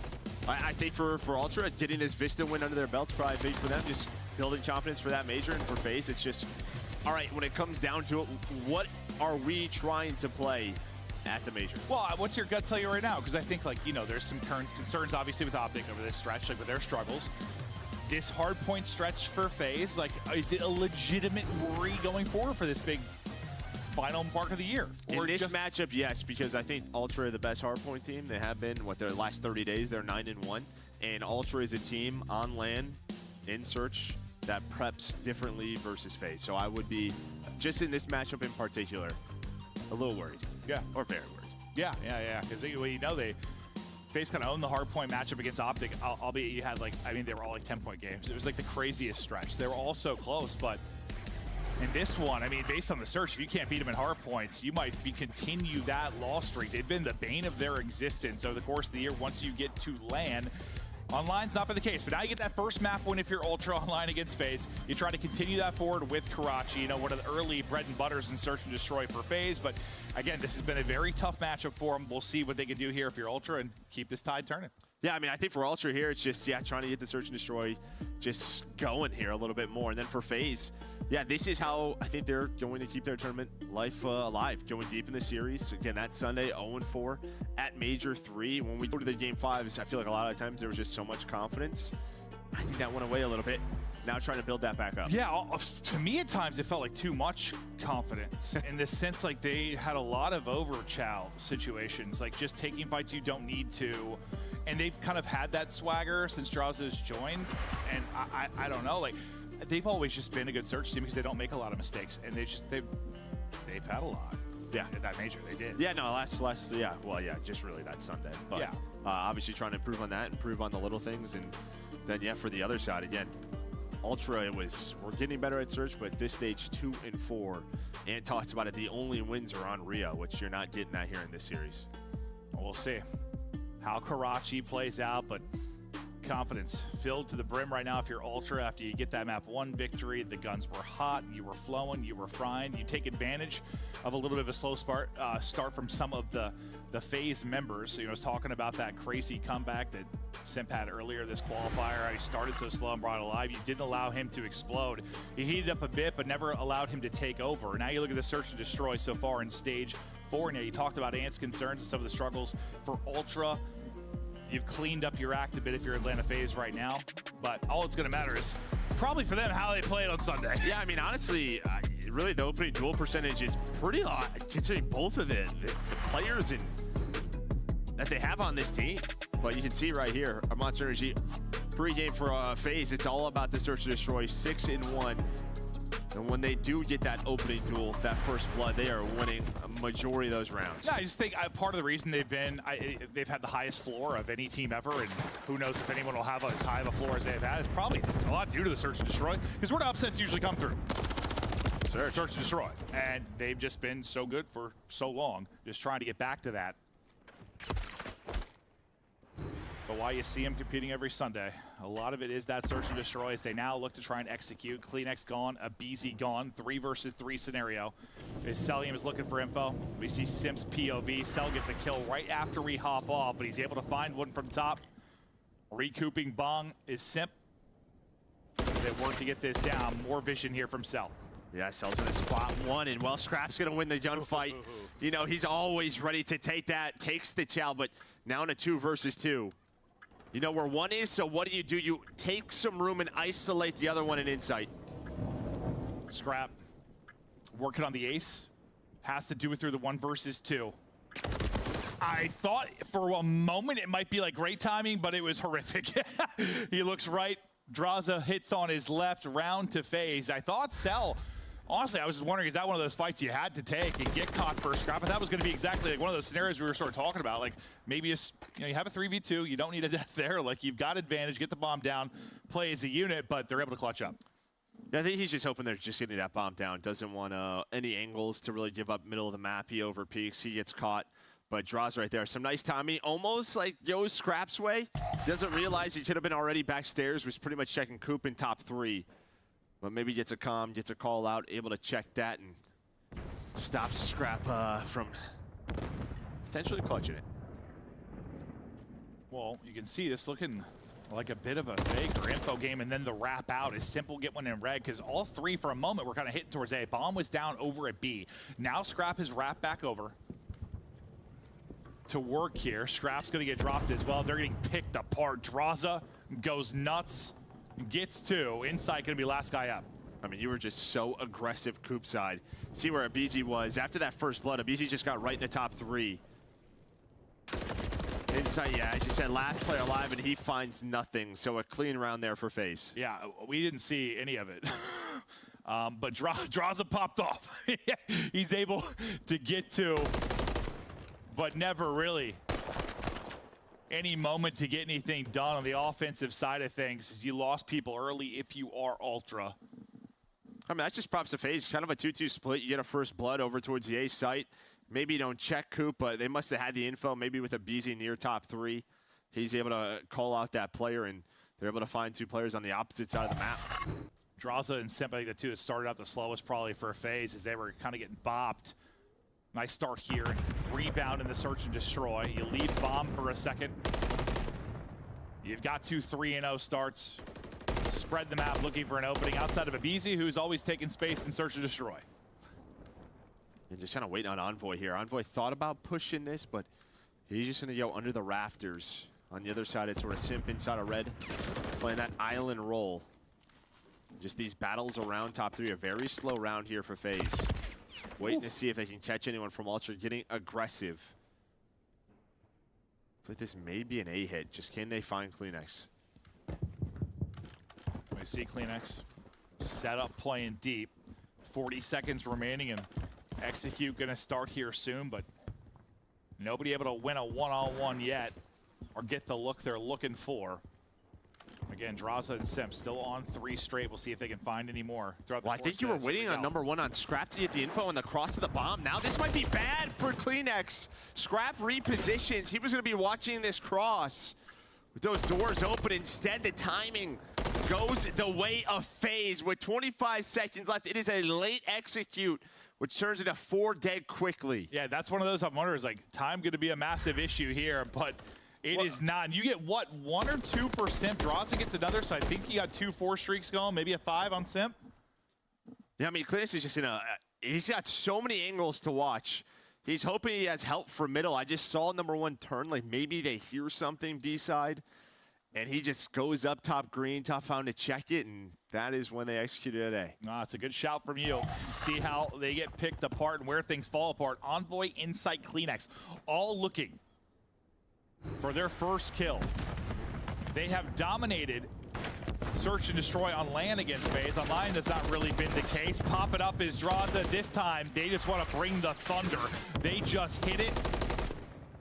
I think for Ultra, getting this Vista win under their belts probably big for them, just building confidence for that major. And for FaZe, it's just, all right, when it comes down to it, what are we trying to play at the major? Well, what's your gut tell you right now? Because I think, like, you know, there's some current concerns, obviously, with Optic over this stretch, like with their struggles. This hard point stretch for FaZe, like, is it a legitimate worry going forward for this big final mark of the year? Or in this matchup, yes, because I think Ultra are the best hardpoint team. They have been, their last 30 days, they're 9-1. And Ultra is a team on LAN, in Search, that preps differently versus FaZe. So I would be, just in this matchup in particular, a little worried. Yeah. Or very worried. Yeah. Because you know, FaZe kind of owned the hardpoint matchup against Optic, albeit you had, like, I mean, they were all like 10-point games. It was like the craziest stretch. They were all so close, but in this one, I mean, based on the Search, if you can't beat them in hard points, you might continue that loss streak. They've been the bane of their existence over the course of the year once you get to LAN. Online's not been the case, but now you get that first map win if you're Ultra online against FaZe. You try to continue that forward with Karachi, you know, one of the early bread and butters in Search and Destroy for FaZe. But again, this has been a very tough matchup for them. We'll see what they can do here if you're Ultra and keep this tide turning. Yeah, I mean, I think for Ultra here, it's just, trying to get the Search and Destroy just going here a little bit more. And then for FaZe, this is how I think they're going to keep their tournament life alive, going deep in the series. Again, that Sunday, 0-4 at Major 3. When we go to the Game 5s, I feel like a lot of times there was just so much confidence. I think that went away a little bit. Now trying to build that back up. Yeah, to me at times it felt like too much confidence in the sense like they had a lot of over-chow situations, like just taking fights you don't need to. And they've kind of had that swagger since Draza's joined. And I don't know, like they've always just been a good Search team because they don't make a lot of mistakes. And they've had a lot. Yeah, at that major, they did. Yeah, no, just really that Sunday. But obviously trying to improve on that, improve on the little things. And then, for the other side, again, Ultra, we're getting better at search, but this stage 2 and 4, and talked about it, the only wins are on Rio, which you're not getting that here in this series. We'll see how Karachi plays out, but confidence filled to the brim right now if you're Ultra after you get that map 1 victory. The guns were hot, you were flowing, you were frying. You take advantage of a little bit of a slow start from some of the FaZe members. You know, I was talking about that crazy comeback that Simp had earlier this qualifier. He started so slow and brought it alive. You didn't allow him to explode. He heated up a bit, but never allowed him to take over. Now you look at the search and destroy so far in stage 4. Now you talked about Ant's concerns and some of the struggles for Ultra. You've cleaned up your act a bit if you're Atlanta FaZe right now, but all it's going to matter is probably for them how they play it on Sunday. Yeah, I mean, honestly, really the opening duel percentage is pretty low, considering both of the players that they have on this team. But you can see right here, our Monster Energy pregame for FaZe, it's all about the search and destroy, 6-1. And when they do get that opening duel, that first blood, they are winning a majority of those rounds. Yeah, I just think part of the reason they've had the highest floor of any team ever, and who knows if anyone will have as high of a floor as they've had, is probably a lot due to the search and destroy, because where do upsets usually come through? Search and destroy. And they've just been so good for so long, just trying to get back to that. But why you see them competing every Sunday, a lot of it is that search and destroy as they now look to try and execute. Kleenex gone, Abizi gone, 3 versus 3 scenario. As Celium is looking for info, we see Simp's POV. Cell gets a kill right after we hop off, but he's able to find one from top. Recouping Bong is Simp. They work to get this down. More vision here from Cell. Yeah, Cell's gonna spot one, and well, Scrap's gonna win the gunfight. You know, he's always ready to take that, takes the chow, but now in a 2 versus 2. You know where one is, so what do? You take some room and isolate the other one in insight. Scrap working on the ace. Has to do it through the 1 versus 2. I thought for a moment it might be like great timing, but it was horrific. He looks right. Draza hits on his left, round to FaZe. I thought Cell, honestly, I was just wondering, is that one of those fights you had to take and get caught first Scrap? But that was going to be exactly like one of those scenarios we were sort of talking about. Like maybe just, you have a 3v2, you don't need a death there. Like you've got advantage, get the bomb down, play as a unit, but they're able to clutch up. Yeah, I think he's just hoping they're just getting that bomb down. Doesn't want any angles to really give up middle of the map. He over peaks, he gets caught. But draws right there. Some nice timing, almost like goes Scrap's way. Doesn't realize he should have been already backstairs. Was pretty much checking Coop in top 3. But maybe gets a comm, gets a call out, able to check that and stops Scrap from potentially clutching it. Well, you can see this looking like a bit of a fake or info game, and then the wrap out is Simple get one in red, because all 3 for a moment were kind of hitting towards A. Bomb was down over at B. Now Scrap is wrapped back over to work here. Scrap's gonna get dropped as well. They're getting picked apart. Draza goes nuts, gets 2. Inside gonna be last guy up. I mean, you were just so aggressive Coop side. See where Abizi was. After that first blood, Abizi just got right in the top 3. Inside, yeah, as you said, last player alive, and he finds nothing. So a clean round there for FaZe. Yeah, we didn't see any of it. But Draza popped off. He's able to get 2. But never really any moment to get anything done on the offensive side of things. You lost people early if you are Ultra. I mean, that's just props to FaZe. Kind of a 2-2 split. You get a first blood over towards the A site. Maybe you don't check Coop, but they must have had the info. Maybe with Abizi near top 3. He's able to call out that player, and they're able to find 2 players on the opposite side of the map. Draza and Simp, the 2 that started out the slowest probably for FaZe as they were kind of getting bopped. Nice start here. Rebound in the search and destroy. You leave bomb for a second. You've got 2 3-0 starts. Spread the map looking for an opening outside of Abizi, who's always taking space in search and destroy. And just kind of waiting on Envoy here. Envoy thought about pushing this, but he's just going to go under the rafters. On the other side, it's sort of Simp inside of red, playing that island role. Just these battles around top 3. A very slow round here for FaZe. Waiting to see if they can catch anyone from Ultra, getting aggressive. Looks like this may be an A hit. Just can they find Kleenex? We see Kleenex set up playing deep. 40 seconds remaining, and execute gonna start here soon, but nobody able to win a one-on-one yet or get the look they're looking for. Again, Draza and Simp still on 3 straight. We'll see if they can find any more throughout the I think you were waiting on number 1 on Scrap to get the info and the cross to the bomb. Now this might be bad for Kleenex. Scrap repositions. He was going to be watching this cross with those doors open. Instead, the timing goes the way of FaZe with 25 seconds left. It is a late execute, which turns into 4 dead quickly. Yeah, that's one of those I'm wondering, is like, time going to be a massive issue here, but it is not. And you get, what, 1 or 2 for Simp? Draza gets another, so I think he got 2 4 streaks going, maybe a 5 on Simp. Yeah, I mean, Kleenex is just in a, he's got so many angles to watch. He's hoping he has help from middle. I just saw number 1 turn, like maybe they hear something B-side, and he just goes up top green, top found to check it, and that is when they executed today. It's a good shout from you. See how they get picked apart and where things fall apart. Envoy, Insight, Kleenex, all looking for their first kill. They have dominated search and destroy on land against FaZe. On line, that's not really been the case. Pop it up is Draza. This time, they just want to bring the thunder. They just hit it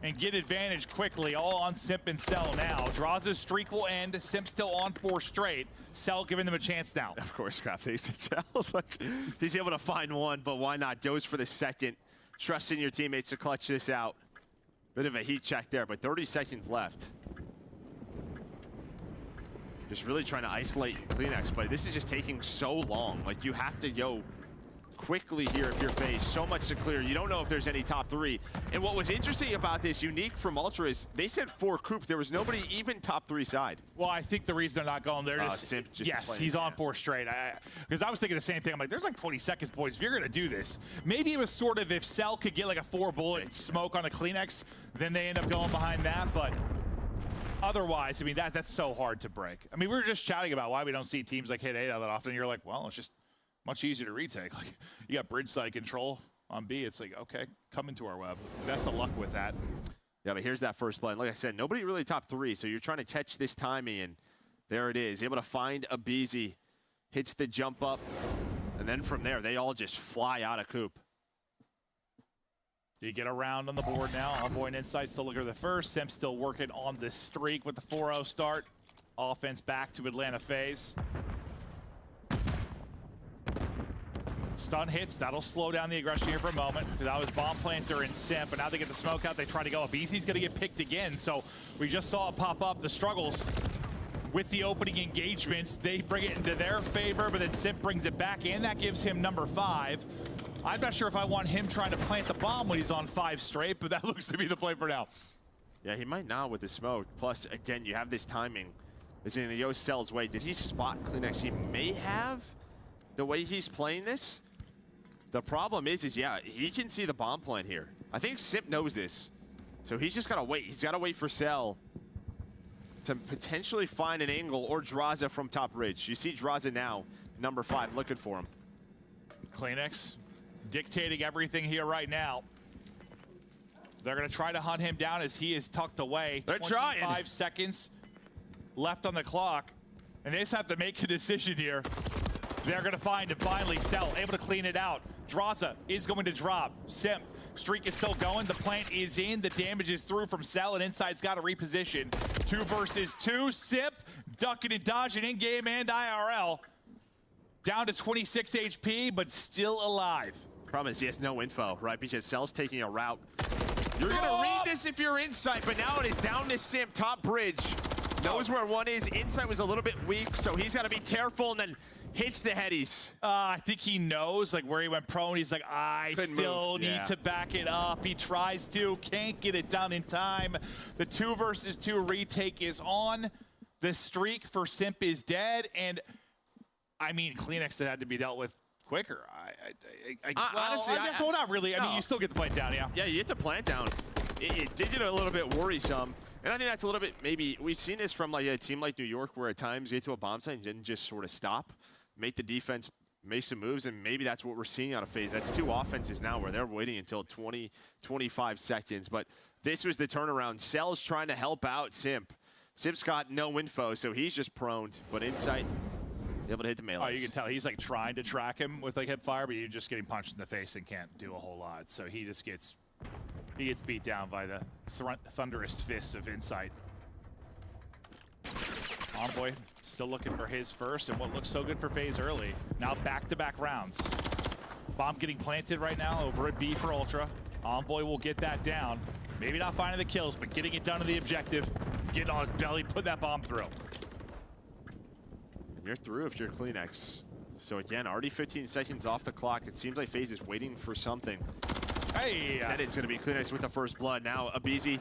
and get advantage quickly. All on Simp and Cell now. Draza's streak will end. Simp still on 4 straight. Cell giving them a chance now. Of course, Scrap takes the challenge. Like, he's able to find 1, but why not? Goes for the second. Trust in your teammates to clutch this out. Bit of a heat check there, but 30 seconds left. Just really trying to isolate Kleenex, but this is just taking so long. Like, you have to go quickly here if you're FaZe. So much to clear. You don't know if there's any top 3. And what was interesting about this, unique from Ultra, is they said 4 coop. There was nobody even top 3 side. Well, I think the reason they're not going there is Simp just yes, he's on 4 straight. Because I was thinking the same thing. I'm like, there's like 20 seconds, boys. If you're going to do this, maybe it was sort of if Cell could get like a 4-bullet smoke on a Kleenex, then they end up going behind that. But otherwise, I mean, that's so hard to break. I mean, we were just chatting about why we don't see teams like hit A that often. You're like, well, it's just much easier to retake. Like, you got bridge side control on B. It's like, okay, come into our web. Best of luck with that. Yeah, but here's that first play. And like I said, nobody really top 3, so you're trying to catch this timing, and there it is. Able to find a Beezy, hits the jump up, and then from there, they all just fly out of coop. You get around on the board now. Envoy and Insight still looking for the first. Simp still working on the streak with the 4-0 start. Offense back to Atlanta FaZe. Stun hits, that'll slow down the aggression here for a moment. That was Bomb Planter and Simp, but now they get the smoke out, they try to go. BZ's gonna get picked again, so we just saw it pop up, the struggles with the opening engagements. They bring it into their favor, but then Simp brings it back in. That gives him number 5. I'm not sure if I want him trying to plant the bomb when he's on 5 straight, but that looks to be the play for now. Yeah, he might now with the smoke. Plus, again, you have this timing. Is in the Yo Cell's way. Did he spot Kleenex? He may have, the way he's playing this. The problem is yeah, he can see the bomb plant here. I think Simp knows this. So he's just got to wait. He's got to wait for Cell to potentially find an angle, or Draza from top ridge. You see Draza now, number 5, looking for him. Kleenex dictating everything here right now. They're going to try to hunt him down as he is tucked away. They're 25 trying. seconds left on the clock, and they just have to make a decision here. They're going to find it finally. Cell able to clean it out. Draza is going to drop. Simp, streak is still going. The plant is in. The damage is through from Cell, and Inside's got to reposition. 2 versus 2. Simp ducking and dodging in game and IRL. Down to 26 HP, but still alive. Problem is he has no info, right? Because Cell's taking a route. You're going to read this if you're Insight, but now it is down to Simp, top bridge. Knows where 1 is. Insight was a little bit weak, so he's got to be careful, and then hits the headies. I think he knows like where he went prone. He's like, I still need to back it up. He tries to, can't get it done in time. The 2 versus 2 retake is on. The streak for Simp is dead. And I mean, Kleenex had to be dealt with quicker. Honestly, I guess, well, not really. I mean, you still get the plant down, yeah. Yeah, you get the plant down. It did get a little bit worrisome. And I think that's a little bit, maybe, we've seen this from like a team like New York where at times you get to a bomb site and then just sort of stop, make the defense make some moves, and maybe that's what we're seeing out of FaZe. That's 2 offenses now where they're waiting until 20, 25 seconds. But this was the turnaround. Cell's trying to help out Simp. Simp's got no info, so he's just prone. But Insight, able to hit the melee. Oh, you can tell he's like trying to track him with like hip fire, but you're just getting punched in the face and can't do a whole lot. So he just gets beat down by the thunderous fists of Insight. Envoy Still looking for his first, and what looks so good for FaZe early. Now back-to-back rounds. Bomb getting planted right now over at B for Ultra. Envoy will get that down. Maybe not finding the kills, but getting it done to the objective. Getting on his belly, put that bomb through. You're through if you're CleanX. So again, already 15 seconds off the clock. It seems like FaZe is waiting for something. Hey! Said it's gonna be CleanX with the first blood. Now Abizi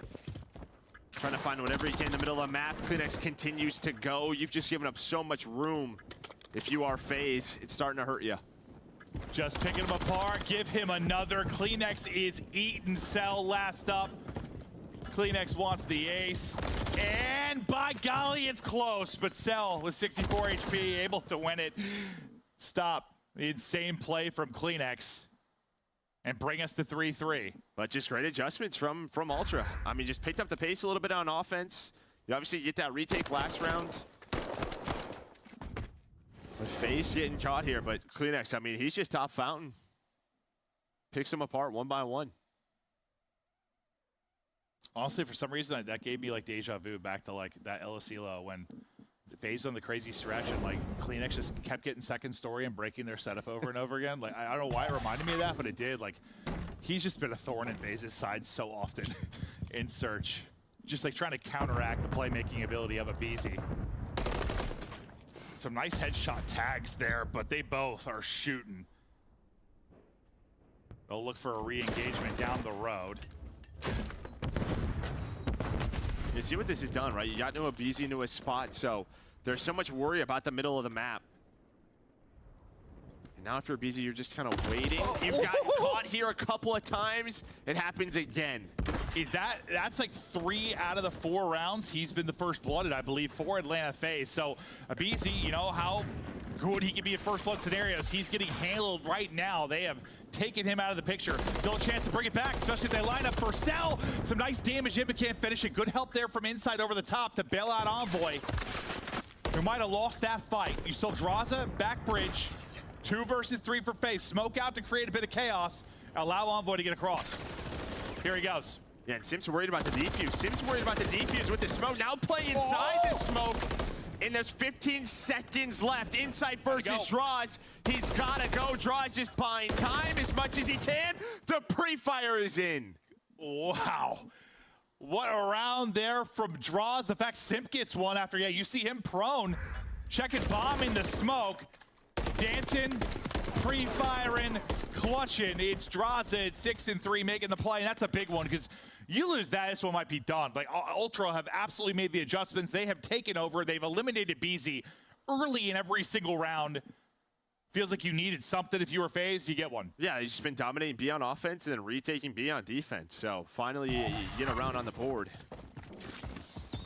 trying to find whatever he can in the middle of the map. CleanX continues to go. You've just given up so much room. If you are FaZe, it's starting to hurt you. Just picking him apart. Give him another. CleanX is eating Cell last up. CleanX wants the ace. And by golly, it's close. But Cell with 64 HP, able to win it. Stop the insane play from CleanX and bring us to 3-3. But just great adjustments from Ultra. I mean, just picked up the pace a little bit on offense. You obviously get that retake last round. With FaZe getting caught here, but CleanX, I mean, he's just top fountain. Picks them apart one by one. Honestly, for some reason, that gave me like deja vu back to like that Elisilo when FaZe on the crazy stretch and like CleanX just kept getting second story and breaking their setup over and over again. Like, I don't know why it reminded me of that, but it did. Like, he's just been a thorn in FaZe's side so often in search. Just like trying to counteract the playmaking ability of Abizi. Some nice headshot tags there, but they both are shooting. They'll look for a re-engagement down the road. You see what this has done, right? You got no Abizi into a spot, so there's so much worry about the middle of the map. And now if you're Abizi, you're just kind of waiting. You've got caught here a couple of times. It happens again. That's like 3 out of the 4 rounds he's been the first blooded, I believe, for Atlanta FaZe. So Abizi, you know how good he can be in first blood scenarios. He's getting handled right now. They have taken him out of the picture. Still a chance to bring it back, especially if they line up for Cell. Some nice damage in, but can't finish it. Good help there from inside over the top to bail out Envoy, who might have lost that fight. You saw Draza, back bridge, 2 versus 3 for FaZe. Smoke out to create a bit of chaos. Allow Envoy to get across. Here he goes. Yeah, and Sim's worried about the defuse. Sim's worried about the defuse with the smoke. Now play inside the smoke. And there's 15 seconds left. Inside versus Draws. He's got to go. Draws just buying time as much as he can. The pre-fire is in. Wow. What a round there from Draws. The fact Simp gets one after, yeah, you see him prone. Checking bomb in the smoke. Dancing, pre-firing, clutching. It's Draza at 6-3 making the play, and that's a big one because you lose that, this one might be done. Like, Ultra have absolutely made the adjustments. They have taken over. They've eliminated BZ early in every single round. Feels like you needed something. If you were FaZe, you get one. Yeah, you've just been dominating B on offense and then retaking B on defense. So finally, you get a round on the board.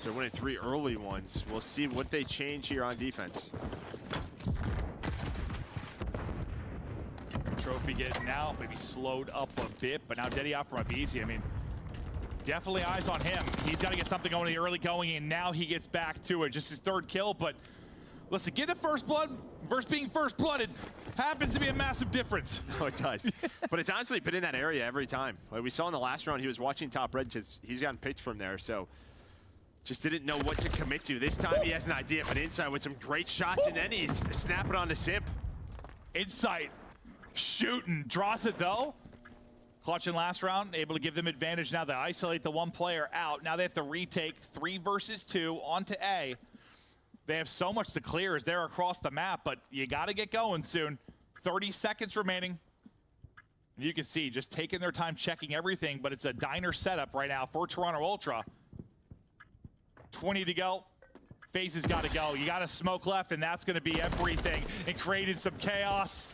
They're winning 3 early ones. We'll see what they change here on defense. Trophy getting out, maybe slowed up a bit, but now Deddy out from Abizi. I mean, definitely eyes on him. He's got to get something going in the early going, and now he gets back to it. Just his 3rd kill, but listen, get the first blood versus being first blooded happens to be a massive difference. Oh, it does. But it's honestly been in that area every time. Like we saw in the last round, he was watching top red because he's gotten picked from there, so just didn't know what to commit to. This time he has an idea, but inside with some great shots, and then he's snapping on the Simp. Insight. Shooting. Draws it though. Clutching last round, able to give them advantage. Now they isolate the 1 player out. Now they have to retake 3 versus 2 onto A. They have so much to clear as they're across the map, but you got to get going soon. 30 seconds remaining. You can see just taking their time checking everything, but it's a diner setup right now for Toronto Ultra. 20 to go. FaZe has got to go. You got a smoke left, and that's going to be everything. And created some chaos.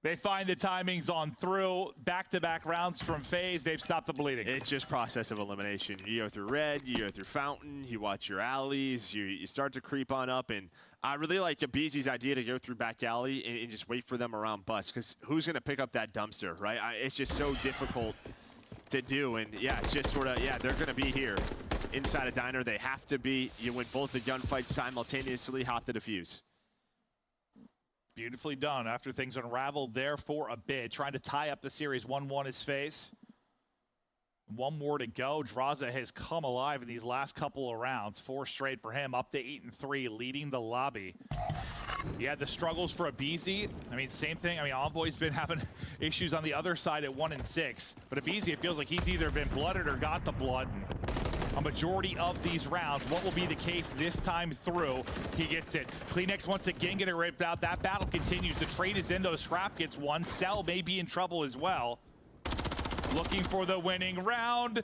They find the timings on through. Back-to-back rounds from FaZe. They've stopped the bleeding. It's just process of elimination. You go through red, you go through fountain, you watch your alleys, you start to creep on up. And I really like Abizi's idea to go through back alley and just wait for them around bus, because who's going to pick up that dumpster, right? It's just so difficult to do. And yeah, it's just sort of, yeah, they're going to be here inside a diner. They have to be. You win both the gunfights simultaneously, hop the defuse. Beautifully done after things unraveled there for a bit. Trying to tie up the series 1-1 is FaZe. 1 more to go. Draza has come alive in these last couple of rounds. 4 straight for him, up to 8-3, leading the lobby. He had the struggles for Abizi. I mean, same thing. I mean, Envoy's been having issues on the other side at 1-6. But Abizi, it feels like he's either been blooded or got the blood. A majority of these rounds, what will be the case this time through? He gets it. Kleenex once again getting ripped out. That battle continues. The trade is in, though. Scrap gets one. Cell may be in trouble as well. Looking for the winning round.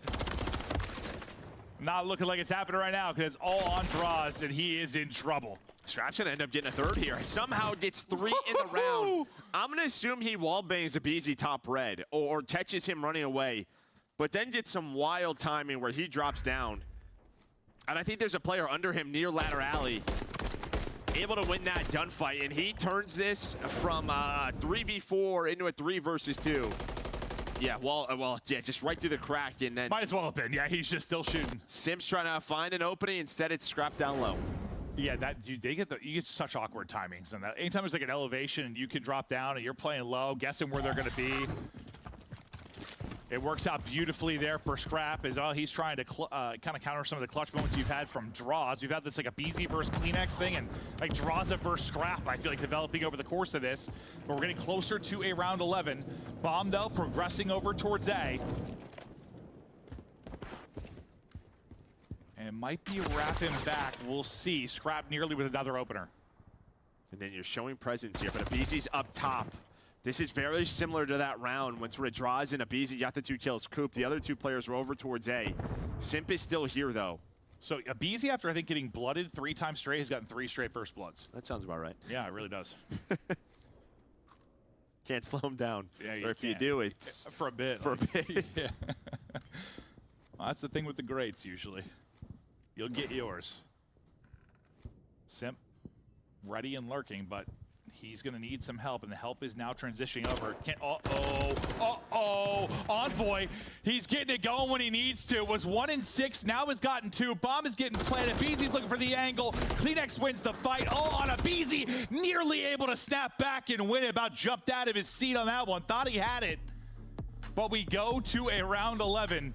Not looking like it's happening right now because it's all on Draws, and he is in trouble. Scrap's gonna end up getting a 3rd here. Somehow gets 3 in the round. I'm gonna assume he wallbangs Abizi top red or catches him running away, but then gets some wild timing where he drops down. And I think there's a player under him near ladder alley, able to win that gunfight, and he turns this from 3v4 into a 3 versus 2. Yeah, well, yeah, just right through the crack, and then might as well have been. Yeah, he's just still shooting. Sim's trying to find an opening. Instead, it's Scrap down low. Yeah, you get such awkward timings, and that anytime there's like an elevation and you can drop down and you're playing low, guessing where they're going to be. It works out beautifully there for Scrap as well. He's trying to kind of counter some of the clutch moments you've had from Draws. We've had this like a BZ versus Kleenex thing, and like Draws versus Scrap, I feel like developing over the course of this. But we're getting closer to a round 11. Bomb, though, progressing over towards A. And might be wrapping back. We'll see. Scrap nearly with another opener. And then you're showing presence here, but Abizi's up top. This is very similar to that round when sort of Draws and Abizi got the 2 kills. Coop, the other 2 players were over towards A. Simp is still here, though. So Abizi, after I think getting blooded 3 times straight, has gotten 3 straight first bloods. That sounds about right. Yeah, it really does. Can't slow him down. Yeah, or if you do, it's for a bit. For a bit. Yeah. Well, that's the thing with the greats usually. You'll get yours. Simp ready and lurking, but he's going to need some help, and the help is now transitioning over. Envoy, he's getting it going when he needs to. Was 1-6, now has gotten 2. Bomb is getting planted. Abizi's looking for the angle. Kleenex wins the fight. All on Abizi, nearly able to snap back and win it. About jumped out of his seat on that one. Thought he had it. But we go to a round 11.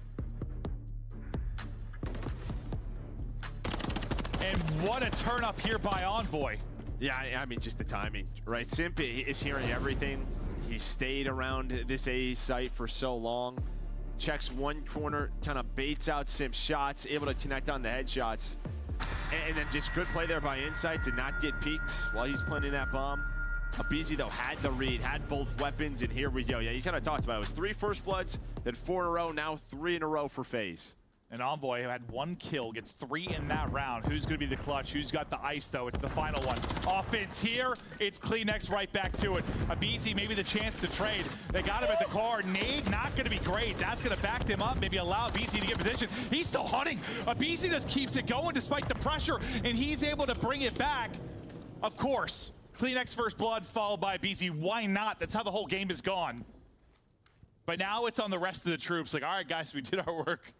And what a turn up here by Envoy. Yeah, I mean, just the timing, right? Simp is hearing everything. He stayed around this A site for so long. Checks one corner, kind of baits out Simp's shots, able to connect on the headshots. And then just good play there by Insight to not get peeked while he's planting that bomb. Abizi, though, had the read, had both weapons, and here we go. Yeah, you kind of talked about it. It was 3 first bloods, then 4 in a row, now 3 in a row for FaZe. And Envoy, who had 1 kill, gets 3 in that round. Who's going to be the clutch? Who's got the ice, though? It's the final one. Offense here. It's Kleenex right back to it. Abizi, maybe the chance to trade. They got him at the car. Nade, not going to be great. That's going to back them up, maybe allow Abizi to get position. He's still hunting. Abizi just keeps it going despite the pressure, and he's able to bring it back. Of course, Kleenex first blood followed by Abizi. Why not? That's how the whole game is gone. But now it's on the rest of the troops. Like, all right, guys, we did our work.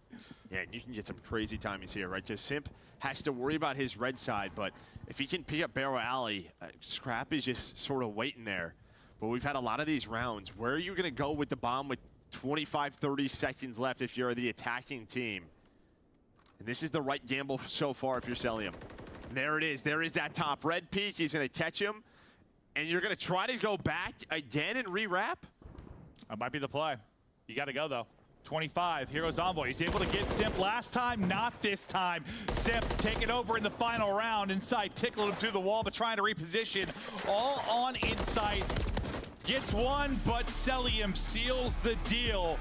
Yeah, and you can get some crazy timings here, right? Just Simp has to worry about his red side, but if he can pick up Barrow Alley, Scrap is just sort of waiting there. But we've had a lot of these rounds. Where are you going to go with the bomb with 25, 30 seconds left if you're the attacking team? And this is the right gamble so far if you're selling him. And there it is. There is that top red peak. He's going to catch him. And you're going to try to go back again and re-wrap? That might be the play. You got to go, though. 25, here goes Envoy. He's able to get Simp last time, not this time. Simp taking over in the final round. Inside, tickling him through the wall, but trying to reposition. All on Insight. Gets one, but Celium seals the deal.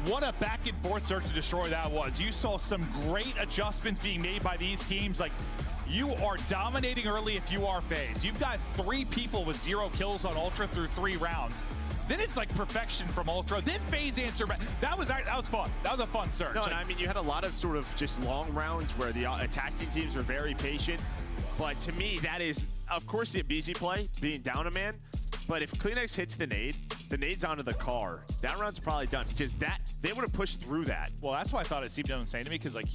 What a back and forth search and destroy that was. You saw some great adjustments being made by these teams. Like, you are dominating early if you are FaZe. You've got 3 people with 0 kills on Ultra through 3 rounds. Then it's like perfection from Ultra. Then FaZe answer back. That was fun. That was a fun search. No, and I mean, you had a lot of sort of just long rounds where the attacking teams were very patient. But to me, that is, of course, the Abizi play, being down a man. But if Kleenex hits the nade's onto the car. That round's probably done because they would have pushed through that. Well, that's why I thought it seemed insane to me because like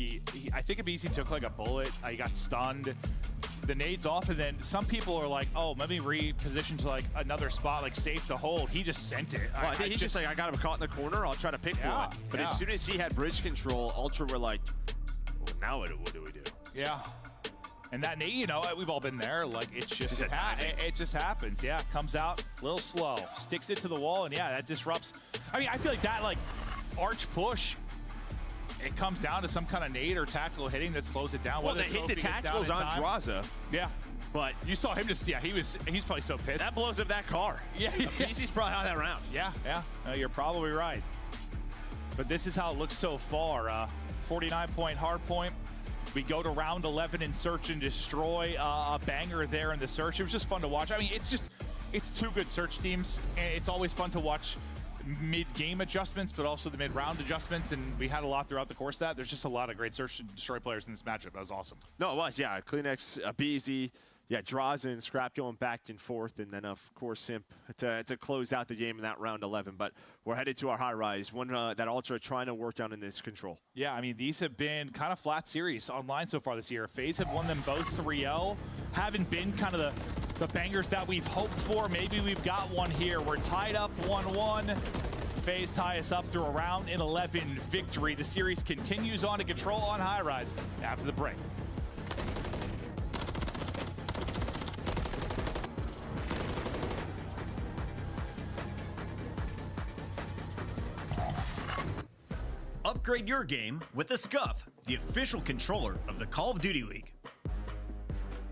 I think Abizi took like a bullet. He got stunned. the nades off, and then some people are like, oh, let me reposition to like another spot, like safe to hold. He just sent it. Well, I think he's just like, I got him caught in the corner. I'll try to pick one. But as soon as he had bridge control, Ultra were like, well, now what do we do? Yeah. And that nade, you know, we've all been there. Like, it's just it just happens. Yeah, comes out a little slow, sticks it to the wall, and yeah, that disrupts. I mean, I feel like that like arch push. It comes down to some kind of nade or tactical hitting that slows it down. Well, they hit the tacticals on Draza. Yeah. But you saw him just, yeah, he's probably so pissed. That blows up that car. Yeah. PC's probably on that round. Yeah. You're probably right. But this is how it looks so far. 49-point hard point. We go to round 11 and search and destroy. A banger there in the search. It was just fun to watch. I mean, it's two good search teams. And it's always fun to watch mid-game adjustments, but also the mid-round adjustments, and we had a lot throughout the course of that. There's just a lot of great search and destroy players in this matchup. That was awesome. No, it was, yeah. Kleenex, BZ, yeah, Draza and Scrap going back and forth, and then, of course, Simp to close out the game in that round 11. But we're headed to our high-rise, one that Ultra trying to work on in this control. Yeah, I mean, these have been kind of flat series online so far this year. FaZe have won them both 3-0. Haven't been kind of the bangers that we've hoped for. Maybe we've got one here. We're tied up 1-1. FaZe tie us up through a round 11 victory. The series continues on to control on high rise after the break. Upgrade your game with the Scuff, the official controller of the Call of Duty League.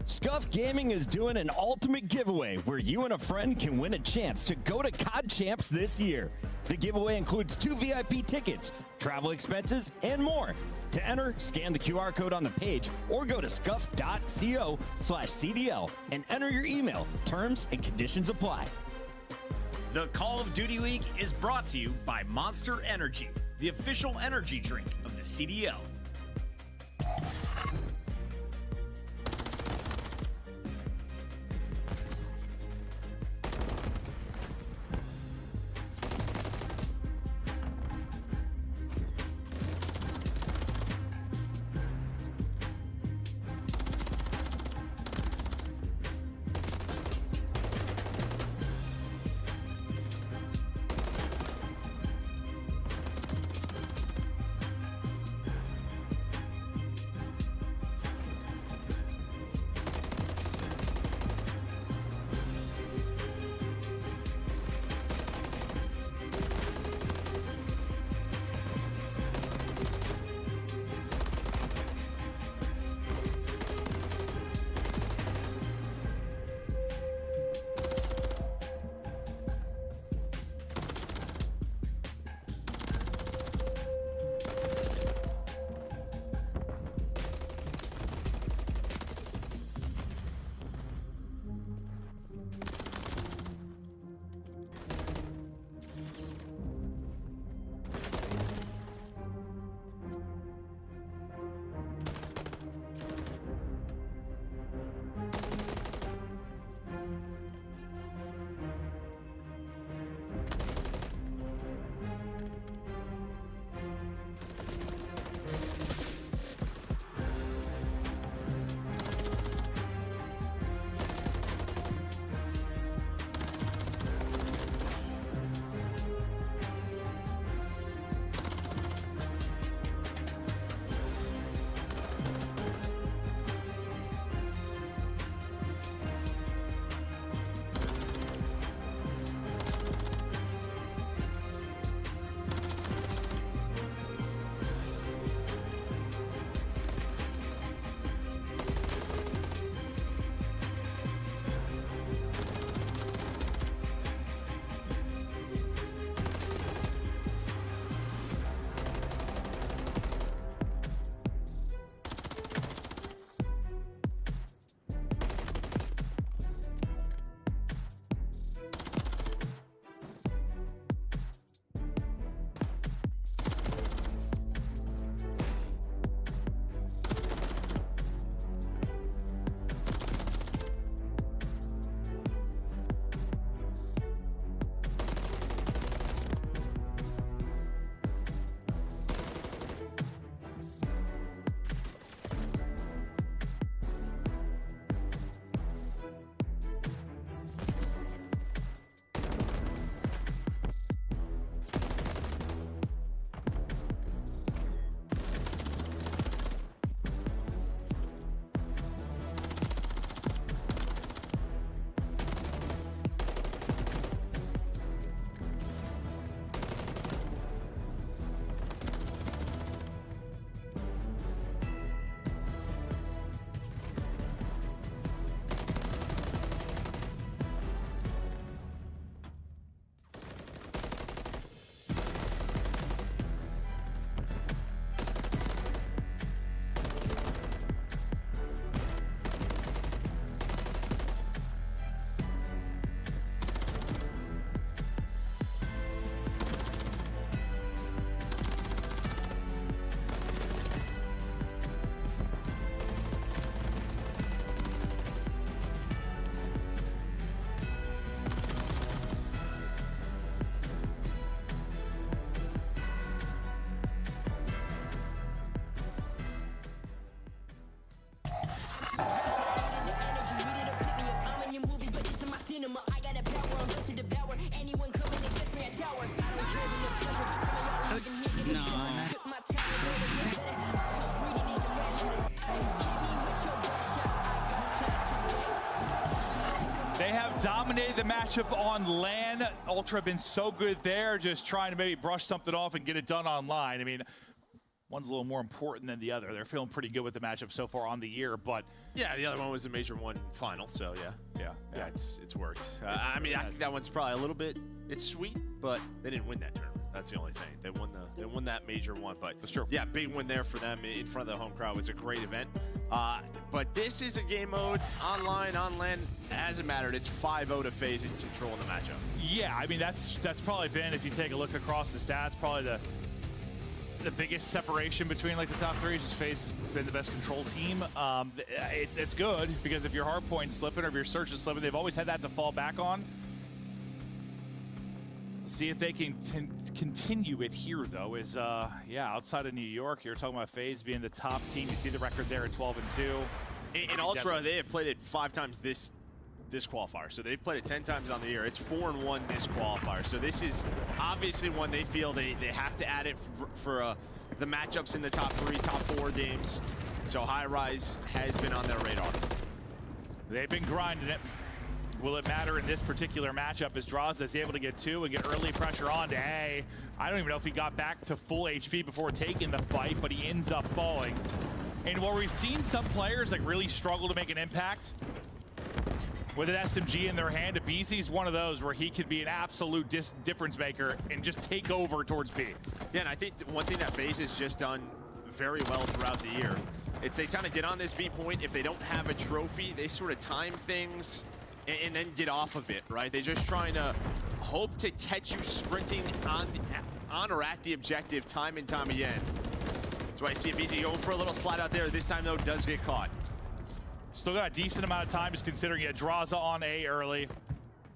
Scuff Gaming is doing an ultimate giveaway where you and a friend can win a chance to go to COD Champs this year. The giveaway includes 2 VIP tickets, travel expenses, and more. To enter, scan the QR code on the page or go to scuff.co/CDL and enter your email. Terms and conditions apply. The Call of Duty League is brought to you by Monster Energy, the official energy drink of the CDL. dominated the matchup on LAN. Ultra have been so good there, just trying to maybe brush something off and get it done online. I mean, one's a little more important than the other. They're feeling pretty good with the matchup so far on the year, but yeah, the other one was the Major 1 final, so yeah, it's worked. I mean, I think that one's probably a little bit, it's sweet, but they didn't win that tournament. That's the only thing. They won that Major 1, but that's true. Yeah, big win there for them in front of the home crowd. It was a great event. But this is a game mode online, on LAN. Hasn't mattered. It's 5-0 to FaZe in control in the matchup. Yeah, I mean that's probably been, if you take a look across the stats, probably the biggest separation between like the top three is just FaZe been the best control team. It's good because if your hard point's slipping or if your search is slipping, they've always had that to fall back on. See if they can continue it here, though. Is outside of New York, you're talking about FaZe being the top team. You see the record there at 12-2. In Ultra, they have played it 5 times this qualifier, so they've played it 10 times on the year. It's 4-1 this qualifier, so this is obviously one they feel they have to add it for the matchups in the top 3, top 4 games. So High Rise has been on their radar. They've been grinding it. Will it matter in this particular matchup as Draza is able to get 2 and get early pressure on to A? I don't even know if he got back to full HP before taking the fight, but he ends up falling. And where we've seen some players like really struggle to make an impact with an SMG in their hand, BZ's one of those where he could be an absolute difference maker and just take over towards B. Yeah, and I think one thing that FaZe has just done very well throughout the year, it's they kind of get on this B point. If they don't have a trophy, they sort of time things and then get off of it, right? They're just trying to hope to catch you sprinting on or at the objective time and time again. That's why I see BZ going for a little slide out there. This time, though, does get caught. Still got a decent amount of time, just considering you had Draza on A early.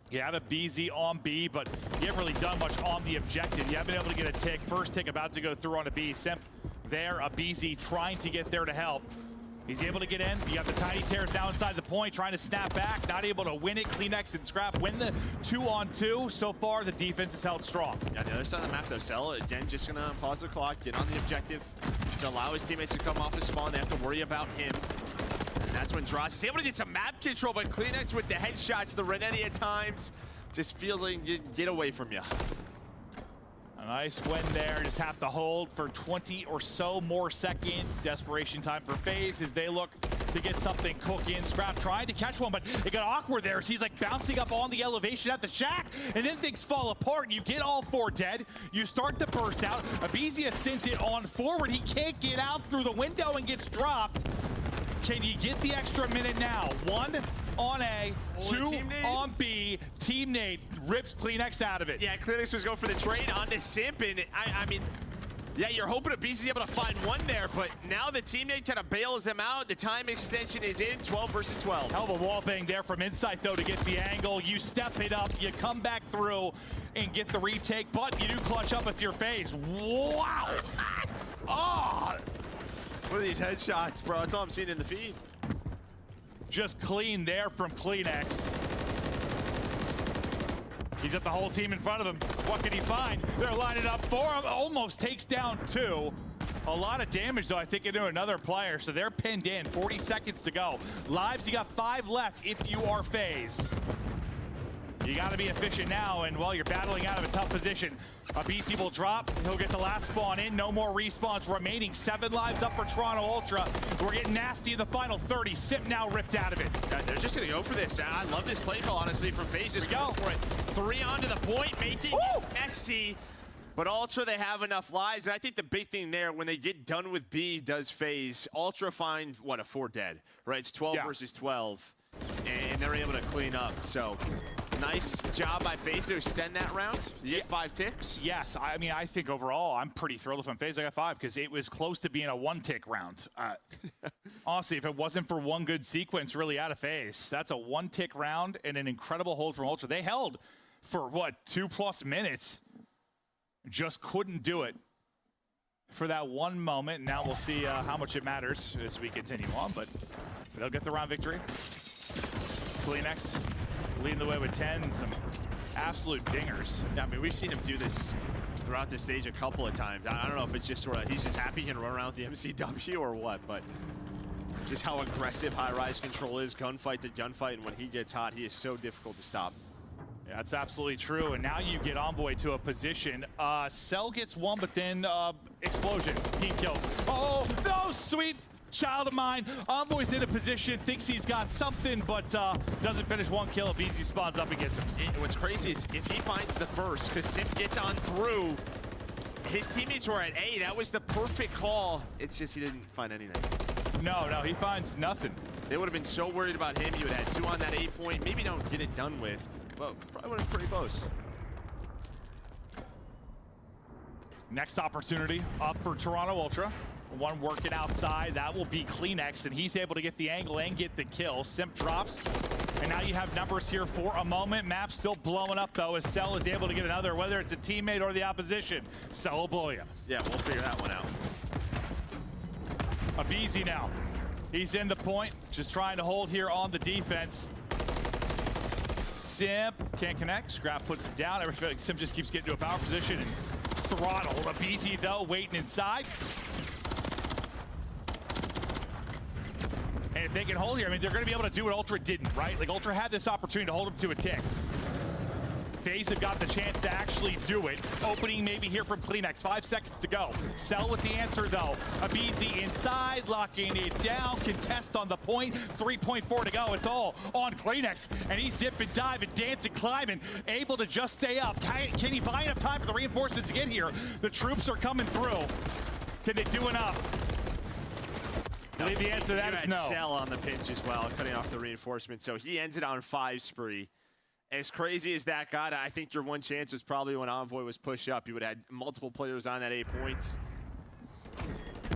You have a BZ on B, but you haven't really done much on the objective. You haven't been able to get a tick. First tick about to go through on a B. Simp there, a BZ trying to get there to help. He's able to get in. You got the Tiny Tears now inside the point, trying to snap back, not able to win it. Kleenex and Scrap win the 2-on-2. So far, the defense is held strong. Yeah, the other side of the map, though, Cell, again, just gonna pause the clock, get on the objective to allow his teammates to come off the spawn. They have to worry about him. And that's when Dross is able to get some map control, but Kleenex with the headshots, the Renetti at times, just feels like he can get away from you. A nice win there. Just have to hold for 20 or so more seconds. Desperation time for FaZe as they look to get something cooking. Scrap trying to catch one, but it got awkward there. So he's like bouncing up on the elevation at the shack, and then things fall apart. You get all 4 dead. You start to burst out. Abizia sends it on forward. He can't get out through the window and gets dropped. Can you get the extra minute now? 1 on A, 2 on B. Team Nate rips Kleenex out of it. Yeah, Kleenex was going for the trade on this Simp, and I mean, yeah, you're hoping BZ's able to find one there, but now the teammate kind of bails them out. The time extension is in, 12 versus 12. Hell of a wall bang there from Insight, though, to get the angle. You step it up, you come back through and get the retake, but you do clutch up with your FaZe. Wow! Oh! What are these headshots, bro? That's all I'm seeing in the feed. Just clean there from Kleenex. He's got the whole team in front of him. What can he find? They're lining up for him. Almost takes down 2. A lot of damage, though, I think, into another player. So they're pinned in. 40 seconds to go. Lives, you got 5 left if you are FaZe. You got to be efficient now, and while you're battling out of a tough position, a BC will drop. He'll get the last spawn in. No more respawns remaining. 7 lives up for Toronto Ultra. We're getting nasty in the final 30. Simp now ripped out of it. Yeah, they're just going to go for this. I love this play call, honestly, from FaZe. Just go for it. 3 onto the point, making it messy. But Ultra, they have enough lives. And I think the big thing there, when they get done with B, does FaZe, Ultra find, what, a 4 dead, right? It's 12 versus 12. And they're able to clean up. So nice job by FaZe to extend that round. You get 5 ticks. Yes, I mean, I think overall, I'm pretty thrilled if I'm FaZe. I got 5 because it was close to being a 1-tick round. Honestly, if it wasn't for one good sequence really out of FaZe, that's a 1-tick round and an incredible hold from Ultra. They held for, what, 2+ minutes. Just couldn't do it for that one moment. Now we'll see how much it matters as we continue on, but they'll get the round victory. Kleenex leading the way with 10, some absolute dingers. Yeah, I mean, we've seen him do this throughout the stage a couple of times. I don't know if it's just sort of, he's just happy he can run around with the MCW or what, but just how aggressive high-rise control is, gunfight to gunfight, and when he gets hot, he is so difficult to stop. Yeah, that's absolutely true. And now you get Envoy to a position. Cell gets one, but then explosions, team kills. Oh, no, sweet child of mine. Envoy's in a position, thinks he's got something, but doesn't finish one kill. BZ spawns up and gets him. What's crazy is if he finds the first, because Simp gets on through, his teammates were at A. That was the perfect call. It's just he didn't find anything. No, he finds nothing. They would have been so worried about him. He would have had 2 on that A point. Maybe don't get it done with. Well, probably would have been pretty close. Next opportunity up for Toronto Ultra. One working outside, that will be Kleenex, and he's able to get the angle and get the kill. Simp drops, and now you have numbers here for a moment. Map still blowing up, though, as Cell is able to get another, whether it's a teammate or the opposition. Cell will blow you. Yeah, we'll figure that one out. Abizi now. He's in the point, just trying to hold here on the defense. Simp can't connect. Scrap puts him down. I feel like Simp just keeps getting to a power position and throttled. Abizi, though, waiting inside. And if they can hold here, I mean, they're going to be able to do what Ultra didn't, right? Like, Ultra had this opportunity to hold him to a tick. FaZe have got the chance to actually do it. Opening maybe here from Kleenex. 5 seconds to go. Cell with the answer, though. Abizi inside, locking it down. Contest on the point. 3.4 to go. It's all on Kleenex. And he's dipping, diving, dancing, climbing. Able to just stay up. Can he buy enough time for the reinforcements to get here? The troops are coming through. Can they do enough? I believe the answer to that is no. Cell on the pinch as well, cutting off the reinforcement. So he ends it on 5 spree. As crazy as that got, I think your one chance was probably when Envoy was pushed up. You would have had multiple players on that A point.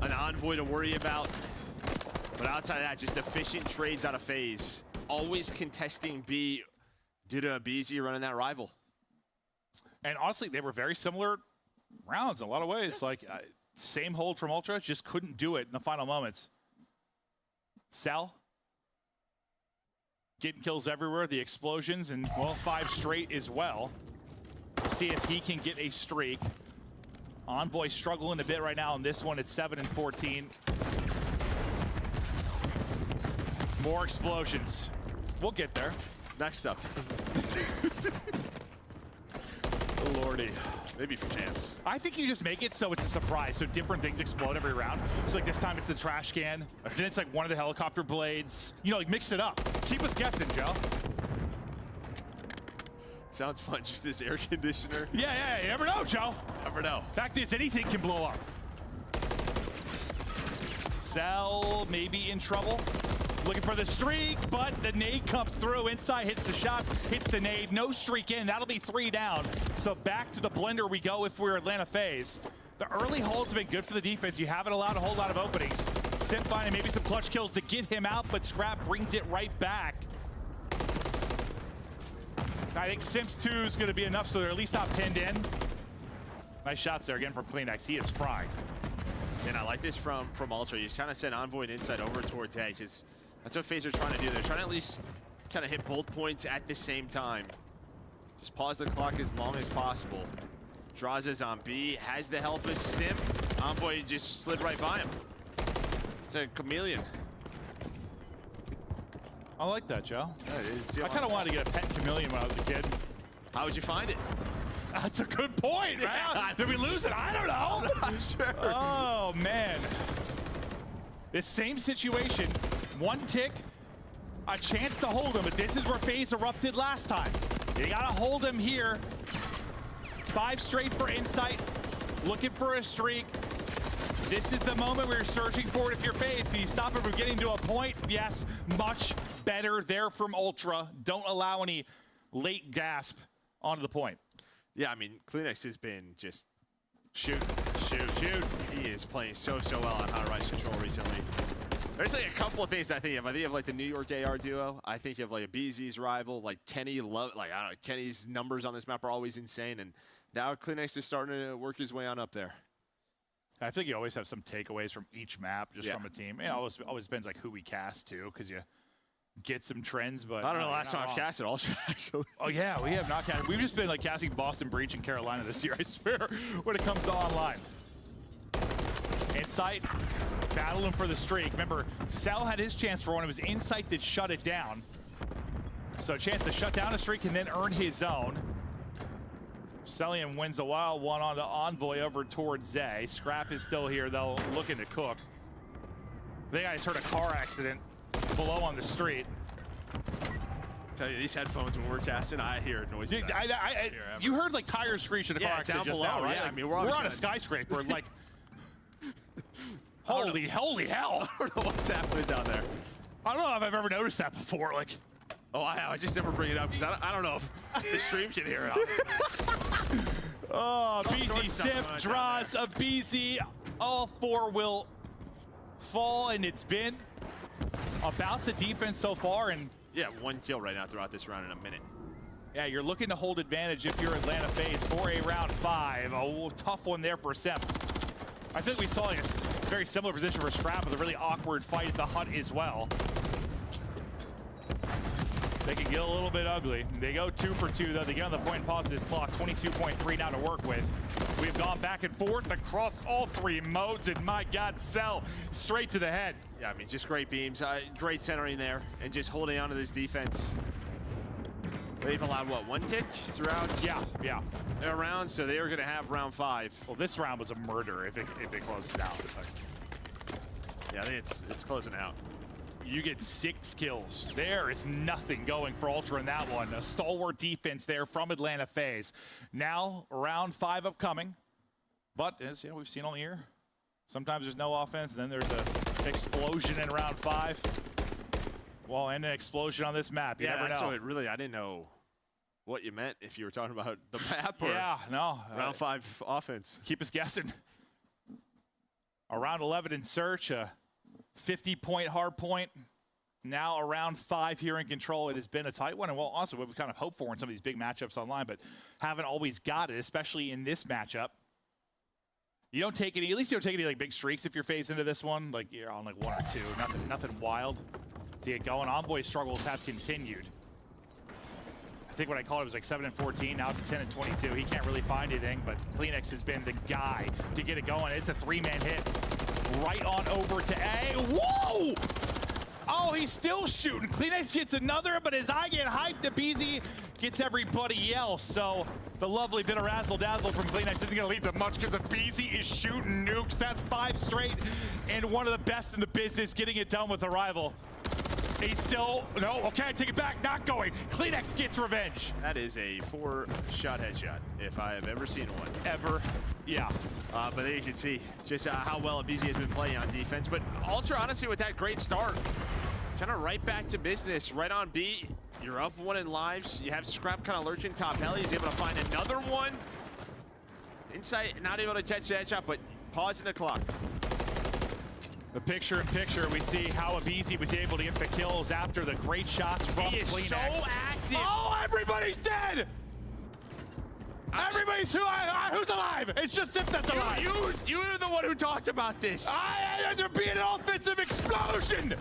An Envoy to worry about. But outside of that, just efficient trades out of FaZe. Always contesting B due to Abizi running that rival. And honestly, they were very similar rounds in a lot of ways. Like, same hold from Ultra, just couldn't do it in the final moments. Sal getting kills everywhere, the explosions, and, well, 5 straight as well. We'll see if he can get a streak. Envoy struggling a bit right now on this one. It's 7 and 14. More explosions. We'll get there. Next up. Lordy. Maybe for champs. I think you just make it so it's a surprise, so different things explode every round. So like this time it's the trash can, then it's like one of the helicopter blades. You know, like mix it up. Keep us guessing, Joe. Sounds fun, just this air conditioner. Yeah, you never know, Joe. Never know. Fact is, anything can blow up. Cell maybe in trouble. Looking for the streak, but the nade comes through. Inside hits the shots, hits the nade. No streak in. That'll be 3 down. So back to the blender we go if we're Atlanta FaZe. The early holds have been good for the defense. You haven't allowed a whole lot of openings. Simp finding maybe some clutch kills to get him out, but Scrap brings it right back. I think Simp's 2 is going to be enough, so they're at least not pinned in. Nice shots there again from Kleenex. He is fried. And I like this from Ultra. He's trying to send Envoy and inside over towards A. That's what FaZe are trying to do. They're trying to at least kind of hit both points at the same time. Just pause the clock as long as possible. Draws is on B, has the help of Simp. Envoy just slid right by him. It's a chameleon. I like that, Joe. Yeah, I kind of wanted to get a pet chameleon when I was a kid. How would you find it? That's a good point, right? Yeah. Did we lose it? I don't know. I'm not sure. Oh, man. This same situation, 1 tick, a chance to hold him, but this is where FaZe erupted last time. You gotta hold him here. 5 straight for Insight, looking for a streak. This is the moment where you're searching for it if you're FaZe. Can you stop it from getting to a point? Yes, much better there from Ultra. Don't allow any late gasp onto the point. Yeah, I mean, Kleenex has been just shoot. He is playing so well on high-rise control recently. There's like a couple of things I think of. I think of like the New York AR duo. I think of like Abizi's rival, like Kenny. I don't know, Kenny's numbers on this map are always insane, and now Kleenex is starting to work his way on up there. I think you always have some takeaways from each map, just from a team. It always depends like who we cast too, because you get some trends. But I don't know last time I've casted also actually. Oh yeah, we have not casted. We've just been like casting Boston Breach and Carolina this year. I swear when it comes to online. Insight, battling for the streak. Remember, Cell had his chance for one. It was Insight that shut it down. So chance to shut down a streak and then earn his own. Cellian wins a wild one on the Envoy over towards Zay. Scrap is still here, though, looking to cook. I think I just heard a car accident below on the street. I tell you, these headphones, when we're casting, I hear noises. You heard like tires screech in the car accident just now, right? Yeah, Like, I mean, we're on a skyscraper. Like, holy hell! I don't know what's happening down there. I don't know if I've ever noticed that before. Like, oh, I just never bring it up because I don't know if the stream can hear it. Oh, BZ Sip draws a BZ. All four will fall, and it's been about the defense so far. And yeah, 1 kill right now throughout this round in a minute. Yeah, you're looking to hold advantage if you're Atlanta FaZe for a round 5. A tough one there for Sep. I think we saw like a very similar position for Scrap with a really awkward fight at the hut as well. They can get a little bit ugly. They go 2 for 2, though. They get on the point and pause this clock. 22.3 now to work with. We've gone back and forth across all 3 modes, and my God, Cell straight to the head. Yeah, I mean, just great beams, great centering there, and just holding on to this defense. They've allowed, what, 1 tick throughout their round, so they are going to have round 5. Well, this round was a murder if it closes out. Yeah, I think it's closing out. You get 6 kills. There is nothing going for Ultra in that one. A stalwart defense there from Atlanta FaZe. Now, round 5 upcoming. But, as we've seen all year, sometimes there's no offense, then there's an explosion in round 5. Well, and an explosion on this map. You never know. So I didn't know what you meant if you were talking about the map or round 5 offense. Keep us guessing. Around 11 in search. 50-point hard point. Now around 5 here in control. It has been a tight one, and well, also what we kind of hoped for in some of these big matchups online, but haven't always got it, especially in this matchup. You don't take any, at least you don't take any like big streaks if you're FaZe into this one. Like you're on like 1 or 2, nothing wild to get going. Envoy struggles have continued. I think what I called it was like 7 and 14, now to 10 and 22. He can't really find anything, but Kleenex has been the guy to get it going. It's a 3-man hit. Right on over to A. Whoa! Oh, he's still shooting. Kleenex gets another, but as I get hyped, the BZ gets everybody else. So the lovely bit of razzle-dazzle from Kleenex isn't going to lead to much because the BZ is shooting nukes. That's 5 straight, and one of the best in the business getting it done with a rival. He's still, no, okay, I take it back, not going. Kleenex gets revenge. That is a 4-shot headshot, if I have ever seen one. Ever, yeah. But there you can see just how well BZ has been playing on defense. But Ultra, honestly, with that great start, kind of right back to business, right on B. You're up 1 in lives. You have Scrap kind of lurching top heli. He's able to find another one. Insight, not able to catch the headshot, but pausing the clock. The picture-in-picture, we see how Abizi was able to get the kills after the great shots from Kleenex. He is so active. Oh, everybody's dead! Everybody's who's alive? It's just Sip that's alive. You were the one who talked about this. There being an offensive explosion!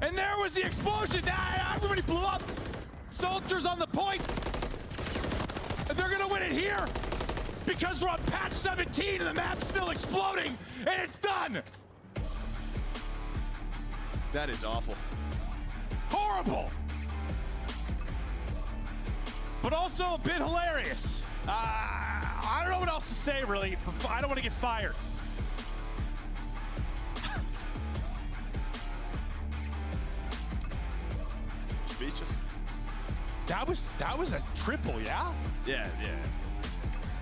And there was the explosion. Everybody blew up. Soldiers on the point. And they're gonna win it here because we're on patch 17 and the map's still exploding, and it's done. That is awful. Horrible. But also a bit hilarious. I don't know what else to say, really. I don't want to get fired. Speechless. That was a triple, yeah? Yeah.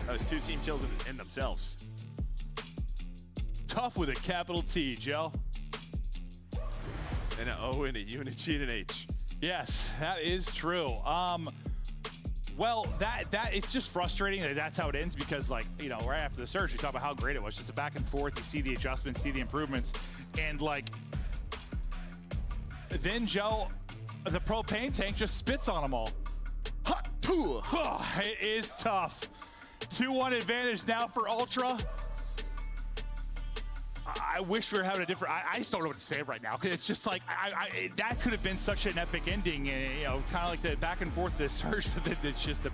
That was 2 team kills in themselves. Tough with a capital T, Joe. And an O and a U and a G and an H. Yes, that is true. Well, that it's just frustrating that that's how it ends because, like, you know, right after the surge, we talk about how great it was. Just a back and forth. You see the adjustments, see the improvements, and like, then Joe, the propane tank just spits on them all. Hot tool. Oh, it is tough. 2-1 advantage now for Ultra. I wish we were having a different. I just don't know what to say right now because it's just like that could have been such an epic ending, you know, kind of like the back and forth this surge, but then it's just the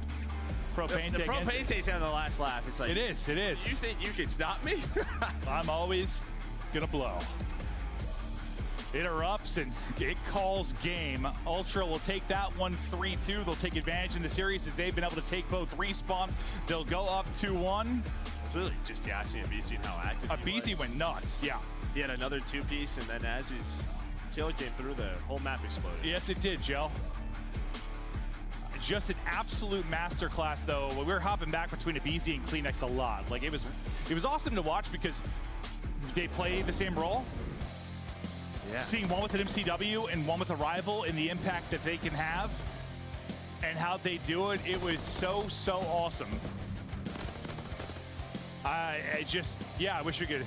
propane the tank. propane tank's on the last lap. It's like it is. It is. You think you can stop me? I'm always gonna blow. It erupts and it calls game. Ultra will take that one 3-2. They'll take advantage in the series as they've been able to take both respawns. They'll go up 2-1. It's really just Yassi and BC and how active BC went nuts, yeah. He had another 2-piece, and then as his kill came through, the whole map exploded. Yes, it did, Joe. Just an absolute masterclass, though. We were hopping back between Abizi and Kleenex a lot. Like, it was awesome to watch because they play the same role. Yeah. Seeing one with an MCW and one with a rival and the impact that they can have and how they do it, it was so awesome. I wish we could.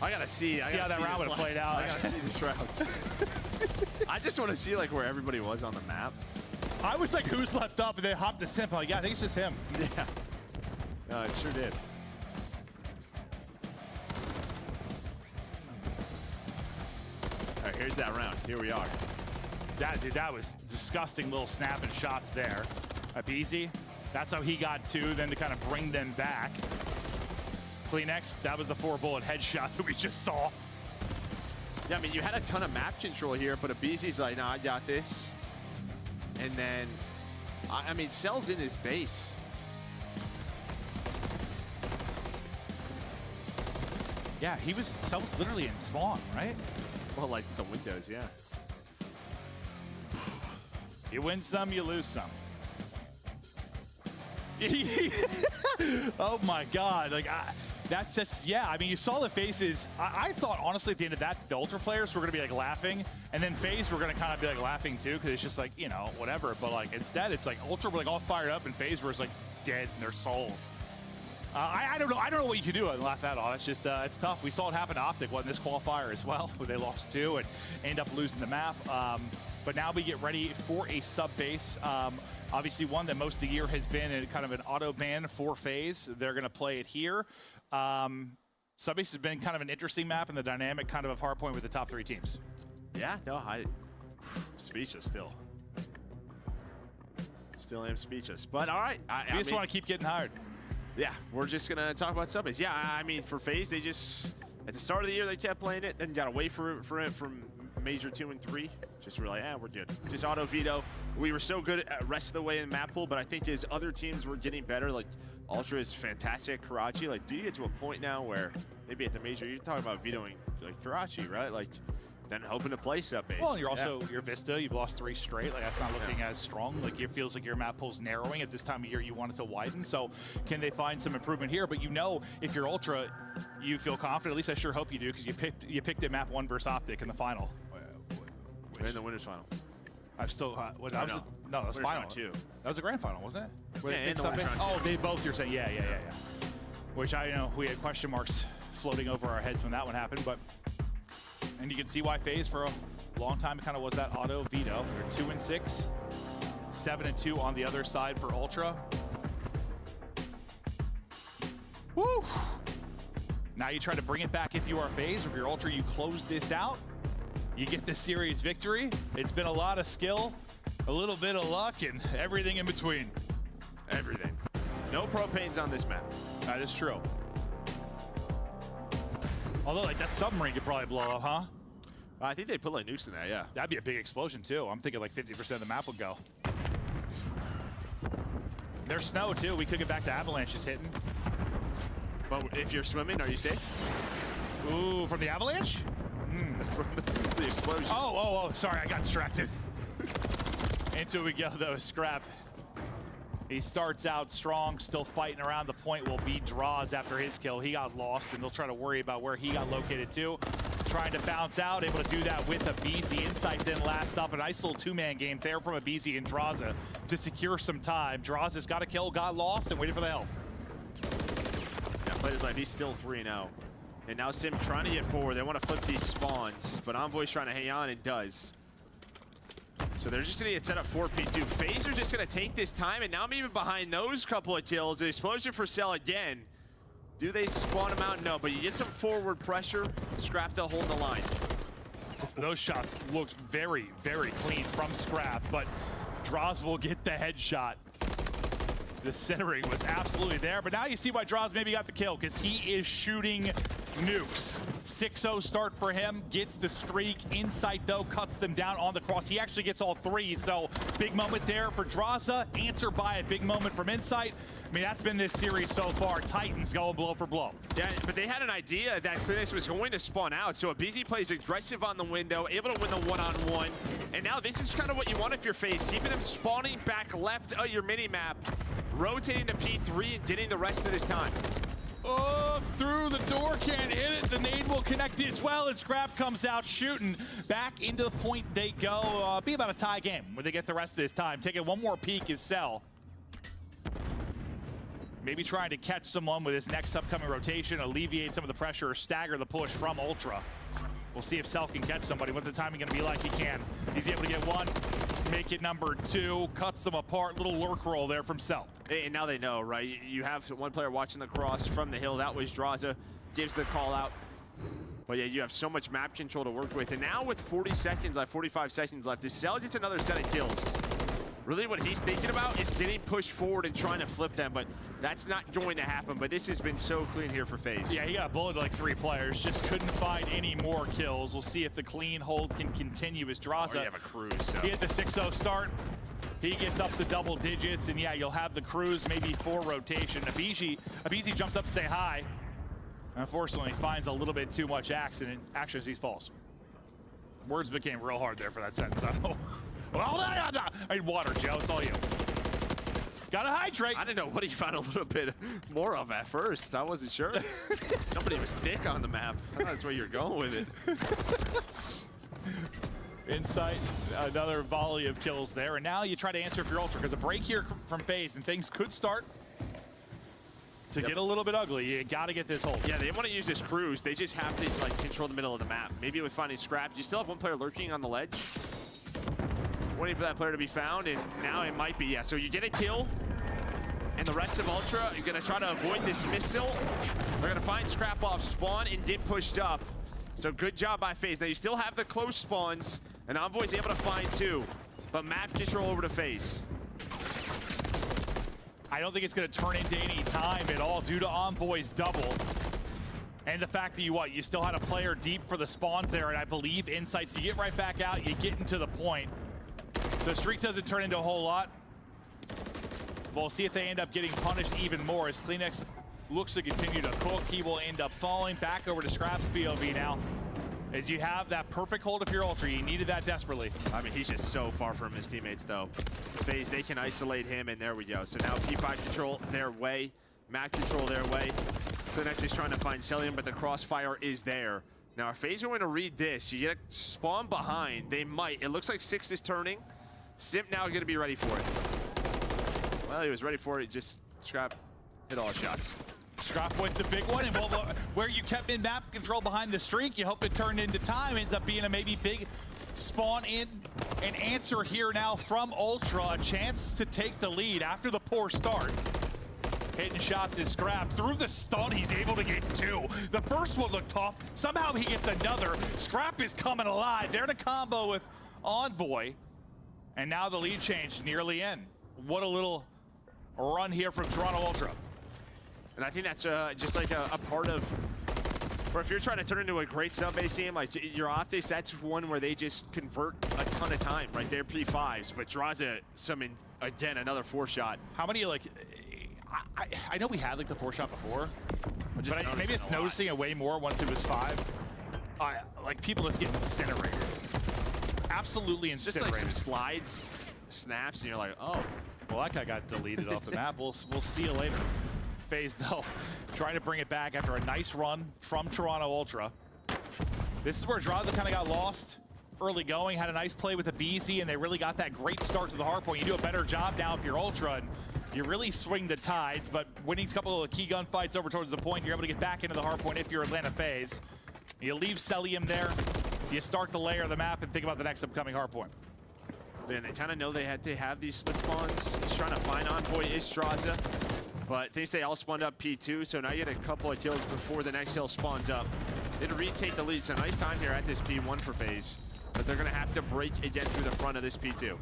I gotta see how that round would have played out. I gotta see this round. I just want to see like where everybody was on the map. I was like, who's left up? And they hopped the simp. I'm like, yeah, I think it's just him. Yeah. No, it sure did. All right, here's that round. Here we are. That was disgusting little snapping shots there. Abizi, that's how he got 2, then to kind of bring them back. Kleenex, that was the 4-bullet headshot that we just saw. Yeah, I mean, you had a ton of map control here, but Abizi's like, no, I got this. And then, I mean, Cell's in his base. Yeah, Cell was literally in spawn, right? Well, like the windows, yeah. You win some, you lose some. Oh my God! Like that's just I mean, you saw the faces. I thought honestly at the end of that, the Ultra players were gonna be like laughing, and then FaZe were gonna kind of be like laughing too, because it's just like whatever. But like instead, it's like Ultra were like all fired up, and FaZe was like dead in their souls. I don't know. I don't know what you can do and laugh that off. It's just it's tough. We saw it happen to Optic in this qualifier as well, where they lost 2 and end up losing the map. But now we get ready for a sub base. Obviously, one that most of the year has been in kind of an auto ban for FaZe. They're going to play it here. Sub base has been kind of an interesting map and the dynamic kind of of Hardpoint with the top 3 teams. Yeah, no, speechless still. Still am speechless. But all right, I just want to keep getting hired. Yeah, we're just gonna talk about subbase. Yeah, I mean, for FaZe, they just at the start of the year they kept playing it, then got away for it from Major 2 and 3. Just were like, we're good. Just auto veto. We were so good at rest of the way in map pool, but I think as other teams were getting better, like Ultra is fantastic. Karachi, like, do you get to a point now where maybe at the Major you're talking about vetoing like Karachi, right? Like, then hoping to play sub base. Well, and you're also your Vista. You've lost 3 straight. Like that's not looking as strong. Like it feels like your map pool's narrowing at this time of year. You want it to widen. So can they find some improvement here? But if you're Ultra, you feel confident. At least I sure hope you do, because you picked it map 1 versus Optic in the final. In the winners final. I'm still. No, that was final. Too. That was the grand final, wasn't it? Yeah, they both. You're saying, yeah. Which I know we had question marks floating over our heads when that one happened, but. And you can see why FaZe for a long time kind of was that auto veto. They're 2-6, 7-2 on the other side for Ultra. Woo! Now you try to bring it back if you are FaZe, or if you're Ultra, you close this out. You get the series victory. It's been a lot of skill, a little bit of luck, and everything in between. Everything. No propanes on this map. That is true. Although, like, that submarine could probably blow up, huh? I think they put like nukes in that, yeah. That'd be a big explosion, too. I'm thinking like 50% of the map would go. There's snow, too. We could get back to avalanches hitting. But if you're swimming, are you safe? Ooh, from the avalanche? From the explosion. Oh, sorry, I got distracted. Into we go, though, Scrap. He starts out strong, still fighting around. The point will be draws after his kill. He got lost, and they'll try to worry about where he got located too. Trying to bounce out, able to do that with Abizi. Insight then last up. A nice little 2-man game there from Abizi and Draza to secure some time. Draza's got a kill, got lost, and waited for the help. Yeah, players like he's still 3-0. And now Sim trying to get forward. They want to flip these spawns, but Envoy's trying to hang on and does. So they're just going to get set up for P2. FaZe are just going to take this time, and now I'm even behind those couple of kills. The explosion for Cell again. Do they spawn him out? No, but you get some forward pressure. Scrap to hold the line. Those shots looked very, very clean from Scrap, but Draws will get the headshot. The centering was absolutely there, but now you see why Draws maybe got the kill, because he is shooting nukes. 6-0 start for him, gets the streak. Insight, though, cuts them down on the cross. He actually gets all three, so big moment there for Draza. Answer by a big moment from Insight. I mean, that's been this series so far. Titans going blow for blow. Yeah, but they had an idea that Clinics was going to spawn out, so BZ plays aggressive on the window, able to win the one-on-one, and now this is kind of what you want if you're FaZe, keeping them spawning back left of your mini-map, rotating to P3 and getting the rest of this time. Oh, through the door, can't hit it. The nade will connect as well, and Scrap comes out shooting. Back into the point they go. Be about a tie game when they get the rest of this time. Taking one more peek is Cell. Maybe trying to catch someone with his next upcoming rotation, alleviate some of the pressure, or stagger the push from Ultra. We'll see if Cell can catch somebody. What's the timing going to be like? He can. He's able to get one, make it number two, cuts them apart. Little lurk roll there from Cell. And now they know, right? You have one player watching the cross from the hill. That was Draza. Gives the call out. But yeah, you have so much map control to work with. And now with 40 seconds left, 45 seconds left, if Cell gets another set of kills, really what he's thinking about is getting pushed forward and trying to flip them, but that's not going to happen. But this has been so clean here for FaZe. Yeah, he got bullied like 3 players, just couldn't find any more kills. We'll see if the clean hold can continue as Draza. Oh, you have a cruise. So. He had the 6-0 start. He gets up to double digits, and yeah, you'll have the cruise, maybe 4 rotation. Abizi jumps up to say hi. Unfortunately, finds a little bit too much action as he falls. Words became real hard there for that sentence. Well, I need water, Joe. It's all you. Gotta hydrate. I didn't know what he found a little bit more of at first. I wasn't sure. Nobody was thick on the map. I thought that's where you're going with it. Insight, another volley of kills there. And now you try to answer if you're Ultra, because a break here from FaZe and things could start to get a little bit ugly. You got to get this hold. Yeah, they want to use this cruise. They just have to like control the middle of the map. Maybe with finding Scrap. You still have one player lurking on the ledge, waiting for that player to be found, and now it might be. Yeah, so you get a kill, and the rest of Ultra are going to try to avoid this missile. They're going to find Scrap off spawn and get pushed up. So good job by FaZe. Now you still have the close spawns, and Envoy's able to find 2, but map control over to FaZe. I don't think it's going to turn into any time at all due to Envoy's double. And the fact that you still had a player deep for the spawns there, and I believe Insights, you get right back out, you get into the point. So streak doesn't turn into a whole lot. We'll see if they end up getting punished even more as Kleenex looks to continue to cook. He will end up falling back over to Scrap's POV now. As you have that perfect hold if you're Ultra, you needed that desperately. I mean, he's just so far from his teammates, though. FaZe, they can isolate him, and there we go. So now P5 control their way, map control their way. Kleenex is trying to find Celium, but the crossfire is there. Now, if FaZe are going to read this, you get a spawn behind. They might. It looks like 6 is turning. Simp now going to be ready for it. Well, he was ready for it. Just Scrap hit all shots. Scrap wins a big one, and where you kept in map control behind the streak, you hope it turned into time. Ends up being a maybe big spawn in. An answer here now from Ultra, a chance to take the lead after the poor start. Hitting shots is Scrap. Through the stun, he's able to get 2. The first one looked tough. Somehow he gets another. Scrap is coming alive. There to combo with Envoy. And now the lead change nearly in. What a little run here from Toronto Ultra. And I think that's just like a part of, or if you're trying to turn into a great sub-base team, like your optics, that's one where they just convert a ton of time, right? They're P5s, but Draza summon, again, another 4-shot. How many, like, I know we had like the 4-shot before, but maybe it's noticing it way more once it was 5. Like people just get incinerated. Absolutely incinerated. Just like some slides, snaps, and you're like, oh. Well, that guy got deleted off the map. We'll see you later. FaZe, though, trying to bring it back after a nice run from Toronto Ultra. This is where Draza kind of got lost early going, had a nice play with the BZ, and they really got that great start to the hard point. You do a better job now if you're Ultra, and you really swing the tides, but winning a couple of key gunfights over towards the point, you're able to get back into the hard point if you're Atlanta FaZe. You leave Celium there, you start to layer the map and think about the next upcoming hard point. Man, they kind of know they had to have these split spawns. He's trying to find Envoy is Draza, but things they all spawned up P2, so now you get a couple of kills before the next hill spawns up. It'll retake the lead, so nice time here at this P1 for FaZe, but they're going to have to break again through the front of this P2.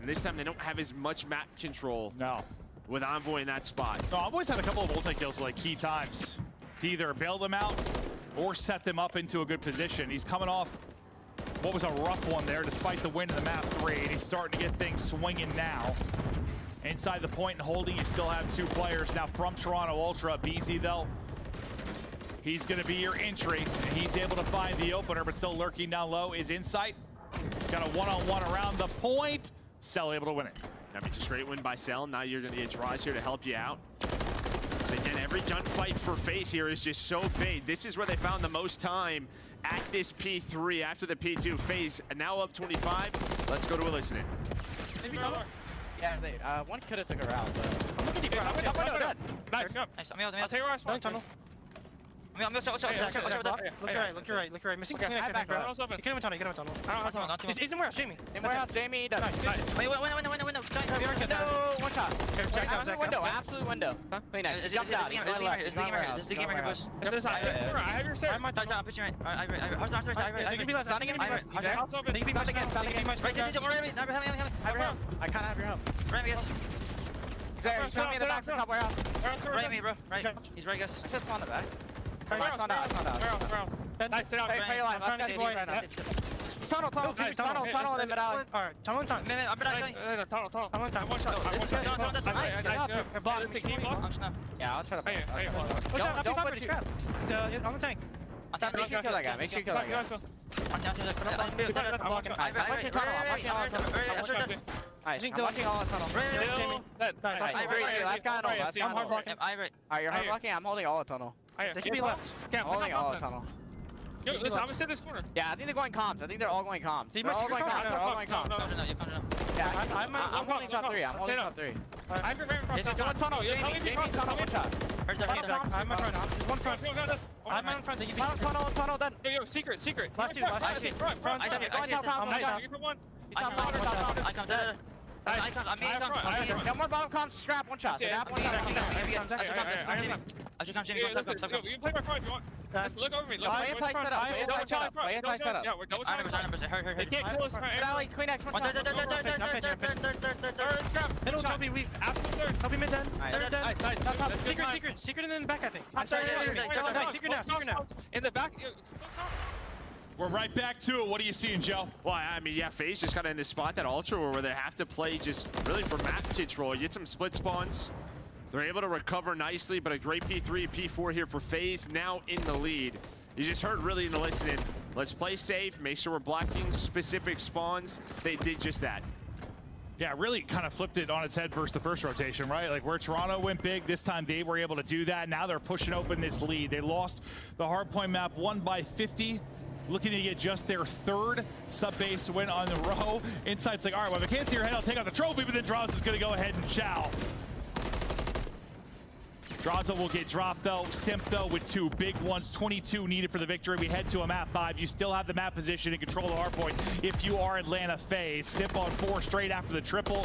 And this time they don't have as much map control. No. with Envoy in that spot. No, Envoy's had a couple of multi-kills like key times to either bail them out or set them up into a good position. He's coming off what was a rough one there despite the win in the map 3, and he's starting to get things swinging now. Inside the point and holding, you still have 2 players. Now from Toronto Ultra, BZ though, he's gonna be your entry, and he's able to find the opener, but still lurking down low is Insight. Got a one-on-one around the point. Cell able to win it. I mean, just great win by Cell. Now you're gonna get Draws here to help you out. Again, every gunfight for FaZe here is just so big. This is where they found the most time at this P3 after the P2. FaZe now up 25. Let's go to a listening. Yeah, one could have took her out, but I'm looking deep. Nice. I'll take her out. Tunnel. Look your right. Missing clean, I think, bro. You can even tunnel, He's in warehouse, Jamie. In warehouse, Jamie. Wait, window. No, one shot. Window, absolute window. Clean it. It's jumped out. There's the gamer here. Boys. I have your set. I'm on top. Pitching right. I can be left. Sounding in. Right, can't have your help. Ram me, guys. He's me in the back from top warehouse. Right me, bro. Right. He's right, guys. I just spawned the back. Nice, I'm trying to boy. Tunnel, in mid alley. Alright, tunnel in time. I'm Tunnel in time. One shot. Yeah, I'll try to. Don't put scrap. He's on the tank. Make sure you kill that guy. Nice. I'm watching all the tunnel. Last guy on last guy. I'm hard blocking. Alright, you're hard blocking. I'm holding all the tunnel. They should be left. I'm holding all the tunnel. Yo, listen, I'm gonna sit this corner. Yeah, I think they're going comms. They're all going comms. They're all going comms. Yeah, I'm holding top 3. I'm holding top 3. I'm your tunnel. Jamie, tunnel, one shot. I'm in front. There's one front. I'm in front. Tunnel, then. Yo, secret. Last two. Front. He's top mountain. Got more bottom comms. Scrap, one shot. You can play my front if you want. Look over me. Play setup. Yeah, we're double time. They can't kill us. Kleenex, one shot. Middle, Toby, weak. Absolute third. Toby mid then. Nice. Secret in the back, I think. Secret now. In the back. We're right back to it. What are you seeing, Joe? Well, I mean, yeah, FaZe just got in this spot that Ultra where they have to play just really for map control. You get some split spawns. They're able to recover nicely, but a great P3, P4 here for FaZe, now in the lead. You just heard really in the listening, let's play safe, make sure we're blocking specific spawns. They did just that. Yeah, really kind of flipped it on its head versus the first rotation, right? Like where Toronto went big, this time they were able to do that. Now they're pushing open this lead. They lost the hardpoint map 1 by 50. Looking to get just their 3rd sub-base win on the row. Insight's like, all right, well, if I can't see your head, I'll take out the trophy, but then Draza is going to go ahead and chow. Draza will get dropped, though. Simp, though, with 2 big ones. 22 needed for the victory. We head to a map 5. You still have the map position and control the hardpoint if you are Atlanta FaZe. Simp on 4 straight after the triple.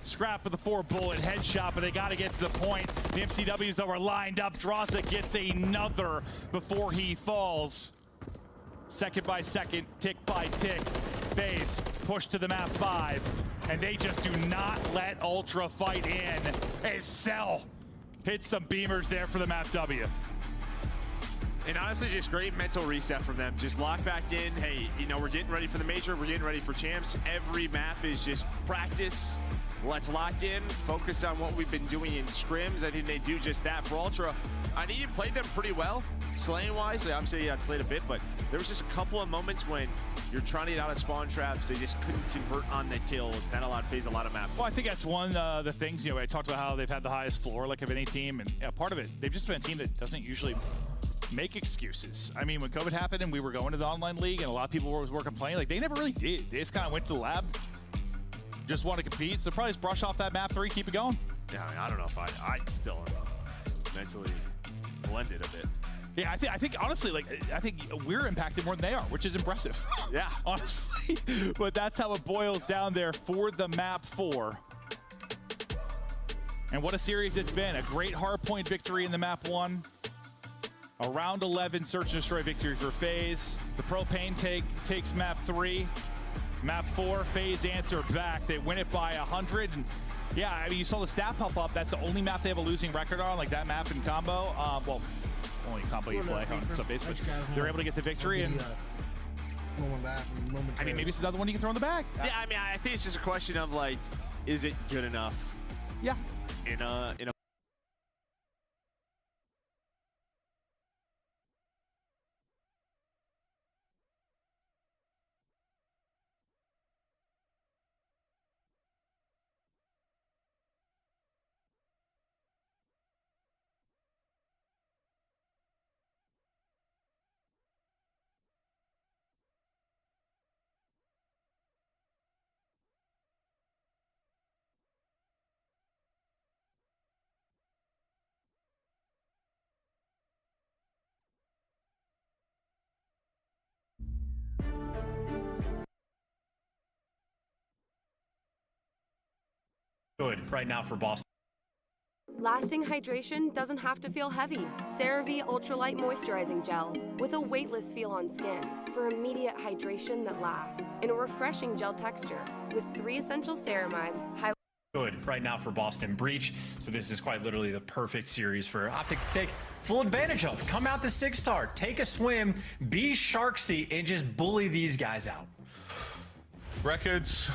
Scrap with the 4-bullet headshot, but they got to get to the point. The MCWs, though, are lined up. Draza gets another before he falls. Second by second, tick by tick. FaZe push to the map 5, and they just do not let Ultra fight in. As Cell hits some beamers there for the map W. And honestly, just great mental reset from them. Just lock back in. Hey, you know, we're getting ready for the major. We're getting ready for champs. Every map is just practice. Let's lock in, focus on what we've been doing in scrims. I think they do just that for Ultra. I think you played them pretty well, slaying-wise. Obviously, you got slayed a bit, but there was just a couple of moments when you're trying to get out of spawn traps. They just couldn't convert on the kills. That allowed FaZe a lot of map. Well, I think that's one of the things, you know, I talked about how they've had the highest floor like of any team, and part of it, they've just been a team that doesn't usually make excuses. I mean, when COVID happened and we were going to the online league and a lot of people were complaining, like they never really did. They just kind of went to the lab, just want to compete. So probably just brush off that map 3, keep it going. Yeah, I mean, I don't know if I still mentally blended a bit. Yeah, I think honestly, like I think we're impacted more than they are, which is impressive. Yeah, honestly. But that's how it boils down there for the map 4. And what a series it's been. A great hardpoint victory in the map 1. A round 11 search and destroy victory for FaZe. The Propane takes map 3. Map 4, FaZe answer back. They win it by 100. And Yeah, I mean, you saw the stat pop up. That's the only map they have a losing record on, like that map in Combo. Well, only Combo you play on some base, but they're able to get the victory. And I mean, maybe it's another one you can throw in the bag. Yeah, I mean, I think it's just a question of like, is it good enough? Yeah. In a good right now for Boston. Lasting hydration doesn't have to feel heavy. CeraVe Ultralight Moisturizing Gel with a weightless feel on skin for immediate hydration that lasts in a refreshing gel texture with 3 essential ceramides. Good right now for Boston Breach. So this is quite literally the perfect series for Optic to take full advantage of. Come out the 6-star, take a swim, be Sharksy, and just bully these guys out. Records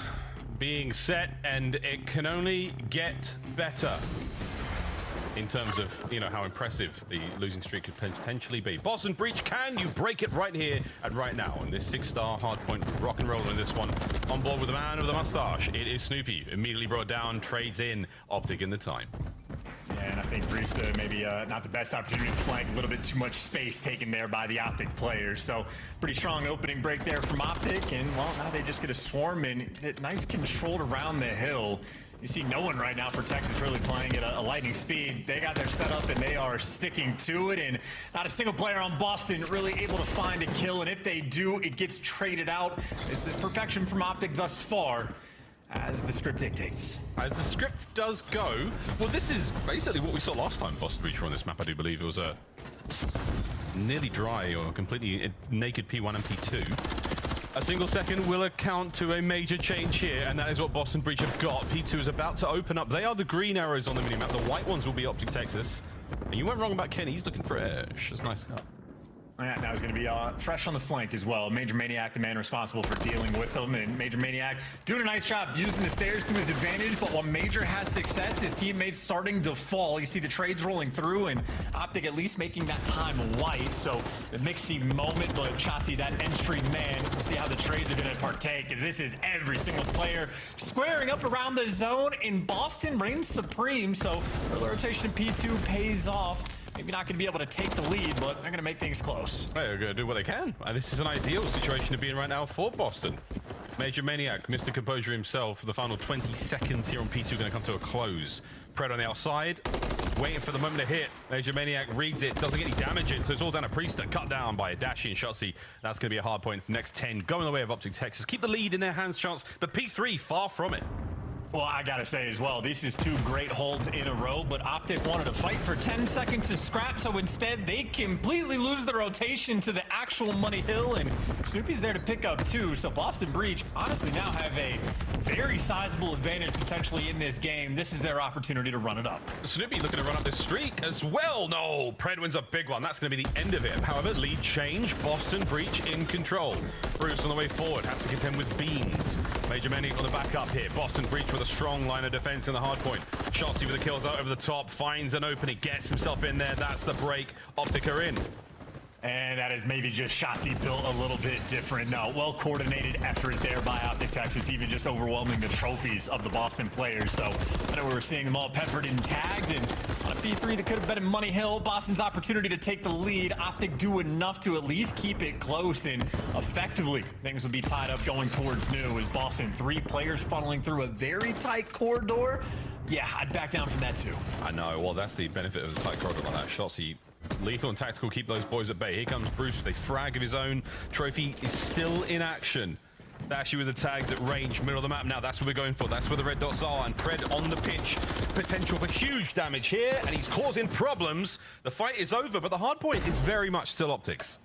being set, and it can only get better in terms of, you know, how impressive the losing streak could potentially be. Boston Breach, can you break it right here and right now? And this 6-star hardpoint rock and roll in this one. On board with the man with the mustache, it is Snoopy. Immediately brought down, trades in Optic in the time. Yeah, and I think Breach maybe not the best opportunity to flank, a little bit too much space taken there by the Optic players. So pretty strong opening break there from Optic, and well, now they just get a swarm and nice controlled around the hill. You see no one right now for Texas really playing at a lightning speed. They got their setup and they are sticking to it, and not a single player on Boston really able to find a kill, and if they do, it gets traded out. This is perfection from Optic thus far, as the script dictates. As the script does go, well, this is basically what we saw last time Boston Breach were on this map, I do believe. It was a nearly dry or completely naked P1 and P2. A single second will account to a major change here, and that is what Boston Breach have got. P2 is about to open up. They are the green arrows on the minimap. The white ones will be Optic Texas. And you went wrong about Kenny. He's looking fresh. That's nice. Yeah, now he's going to be fresh on the flank as well. Major Maniac, the man responsible for dealing with them, and Major Maniac doing a nice job using the stairs to his advantage, but while Major has success, his teammates starting to fall. You see the trades rolling through, and Optic at least making that time white, so the mixy moment, but Shotzi, that entry man, we'll see how the trades are going to partake, because this is every single player squaring up around the zone, and Boston reigns supreme, so early rotation of P2 pays off. Maybe not going to be able to take the lead, but they're going to make things close. They're going to do what they can. And this is an ideal situation to be in right now for Boston. Major Maniac, Mr. Composure himself, for the final 20 seconds here on P2 going to come to a close. Pred on the outside, waiting for the moment to hit. Major Maniac reads it, doesn't get any damage in, so it's all down to Priester, cut down by Adachi and Shotzi. That's going to be a hard point for the next 10, going the way of Optic Texas. Keep the lead in their hands, chance, but P3 far from it. Well, I gotta say as well, this is 2 great holds in a row, but Optic wanted to fight for 10 seconds to scrap, so instead they completely lose the rotation to the actual Money Hill, and Snoopy's there to pick up 2, so Boston Breach honestly now have a very sizable advantage potentially in this game. This is their opportunity to run it up. Snoopy looking to run up this streak as well. No, Pred wins a big one. That's going to be the end of it. However, lead change, Boston Breach in control. Bruce on the way forward, has to contend with Beans. Major Maniac on the back up here. Boston Breach with a strong line of defense in the hard point. Shotzi with the kills out over the top, finds an opening, gets himself in there. That's the break. Optic are in. And that is maybe just Shotzi built a little bit different. No, well-coordinated effort there by Optic Texas, even just overwhelming the trophies of the Boston players. So I know we were seeing them all peppered and tagged, and on a P3 that could have been in Money Hill, Boston's opportunity to take the lead. Optic do enough to at least keep it close, and effectively things would be tied up going towards new as Boston, 3 players funneling through a very tight corridor. Yeah, I'd back down from that too. I know, well, that's the benefit of the tight corridor like that. Shotzi, lethal and tactical, keep those boys at bay. Here comes Bruce with a frag of his own. Trophy is still in action. Dashy with the tags at range, middle of the map now. That's what we're going for. That's where the red dots are. And Pred on the pitch. Potential for huge damage here, and he's causing problems. The fight is over, but the hard point is very much still Optics.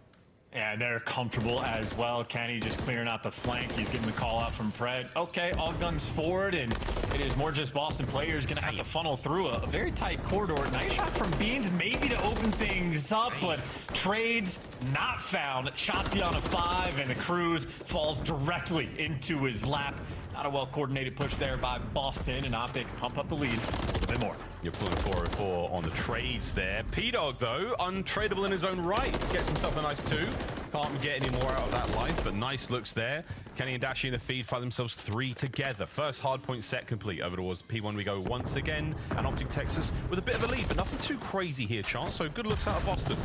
And they're comfortable as well. Kenny just clearing out the flank. He's getting the call out from Pred. Okay, all guns forward, and it is more just Boston players gonna have to funnel through a very tight corridor. Nice shot from Beans, maybe to open things up, but trades not found. Shotzi on a 5, and the cruise falls directly into his lap. Not a well-coordinated push there by Boston, and Optic pump up the lead just a little bit more. You're pulling 404 on the trades there. P-Dog, though, untradeable in his own right. Gets himself a nice 2. Can't get any more out of that life, but nice looks there. Kenny and Dashi in the feed find themselves 3 together. First hardpoint set complete. Over towards P1 we go once again. And Optic Texas with a bit of a lead, but nothing too crazy here, Chance. So good looks out of Boston.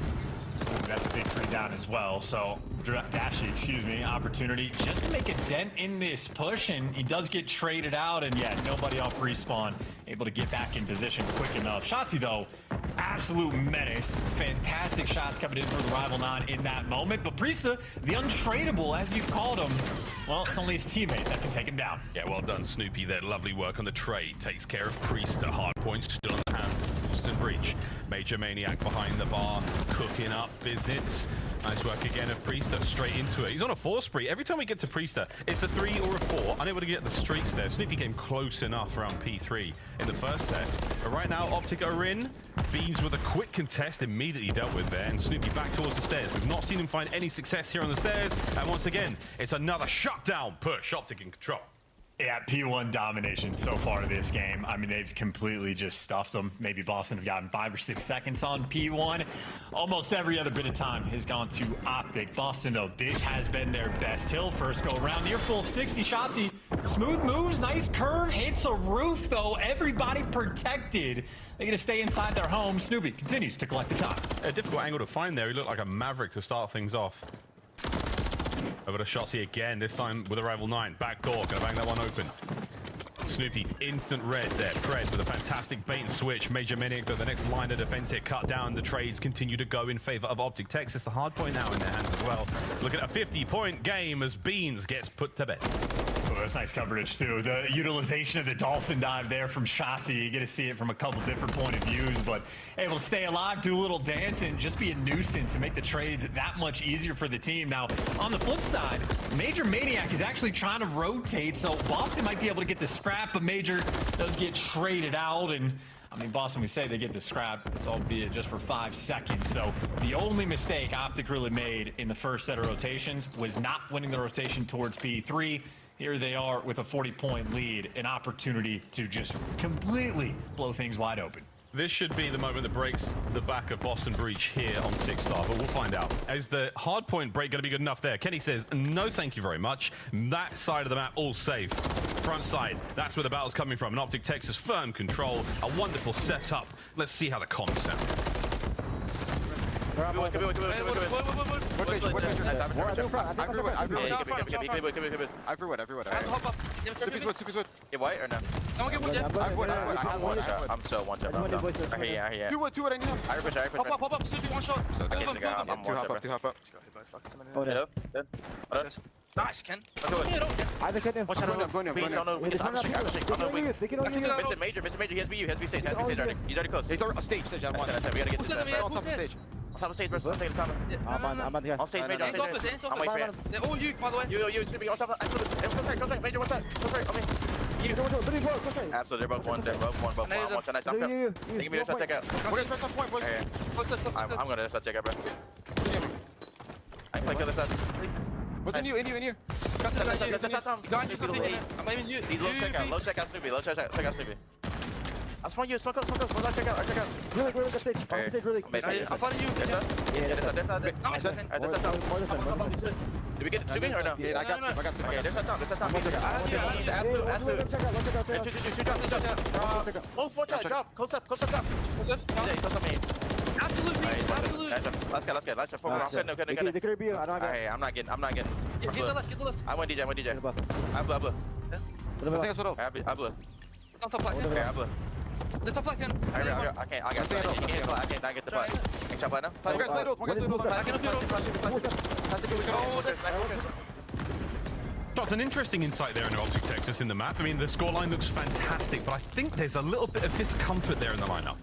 That's a big 3 down as well. So Dashi, excuse me, opportunity just to make a dent in this push, and he does get traded out, and yeah, nobody off respawn able to get back in position quick enough. Shotzi though, absolute menace. Fantastic shots coming in for the Rival 9 in that moment, but Priesta, the untradeable as you called him, well, it's only his teammate that can take him down. Yeah, well done, Snoopy there. Lovely work on the trade. Takes care of Priesta. Hard points still in the hands. Boston Breach. Major Maniac behind the bar, cooking up business. Nice work again of Priesta, straight into it. He's on a 4 spree. Every time we get to Priesta, it's a 3 or a 4. Unable to get the streaks there. Snoopy came close enough around P3 in the first set. But right now, Optic are in. Beans with a quick contest, immediately dealt with there. And Snoopy back towards the stairs. We've not seen him find any success here on the stairs. And once again, it's another shutdown push. Optic in control. Yeah, P1 domination so far in this game. I mean, they've completely just stuffed them. Maybe Boston have gotten 5 or 6 seconds on P1. Almost every other bit of time has gone to Optic. Boston, though, this has been their best hill. First go around, near full 60 shots. Smooth moves, nice curve, hits a roof, though. Everybody protected. They're going to stay inside their home. Snoopy continues to collect the top. A difficult angle to find there. He looked like a maverick to start things off. Over to Shotzi again, this time with a Rival 9. Back door, gonna bang that one open. Snoopy, instant red there. Pred with a fantastic bait and switch. Major Maniac, though, the next line of defense here cut down. The trades continue to go in favor of Optic Texas. The hard point now in their hands as well. Look at a 50-point game as Beans gets put to bed. Oh, that's nice coverage, too. The utilization of the dolphin dive there from Shotzi. You get to see it from a couple different point of views, but able to stay alive, do a little dance, and just be a nuisance and make the trades that much easier for the team. Now, on the flip side, Major Maniac is actually trying to rotate, so Boston might be able to get the scrap, but Major does get traded out, and I mean, Boston, we say they get the scrap, it's albeit just for 5 seconds. So the only mistake Optic really made in the first set of rotations was not winning the rotation towards P3. Here they are with a 40-point lead, an opportunity to just completely blow things wide open. This should be the moment that breaks the back of Boston Breach here on 6-star, but we'll find out. Is the hard point break going to be good enough there? Kenny says, no thank you very much. That side of the map, all safe. Front side, that's where the battle's coming from. And Optic Texas, firm control, a wonderful setup. Let's see how the comms sound. Get white or no? Someone get wood, yeah. I'm wood. I'm so one tap. I hear you. 2 wood, I need him. I push. Pop up, Susie, 1 shot. I'm 2 hop up. Oh, dead. Dead. Nice, Ken. I have a kid. Watch out, I'm going. I'm Major, he has to be you. He's already close. He's on stage. We gotta get this. Top of stage, bro. Take the top. I'm on the guy. On stage, Major. I'm waiting for you. They're all you, by the way. You. It's gonna be on top. Go straight. Major, one side. Go straight. Okay. You. Absolutely, they're both one. Both one. Nice. I'm good. Take me to check out. Where's the first point, boys? I'm gonna start check out, bro. I can play kill this side. What's in you? I'm aiming you. He's low checkout, Snoopy. I spawn you, smoke out. Check out. Really, stage. Really. I'm fighting you. Yeah, that's top. Did we get Snoopy or no? Yeah, I got two. Okay, there's that top. Absolute. Oh, 4 shot, drop. Close up, drop. Close up me. Absolute. Let's get. Good. I'm not getting. Get the left. I went DJ. I'm blue. I think I saw it. I'm blue. On top black. Okay, I'm blue. The top black can. I got it. I can't get the black. Can shot black now? One guy's That's an interesting insight there in Optic Texas in the map. I mean, the scoreline looks fantastic, but I think there's a little bit of discomfort there in the lineup.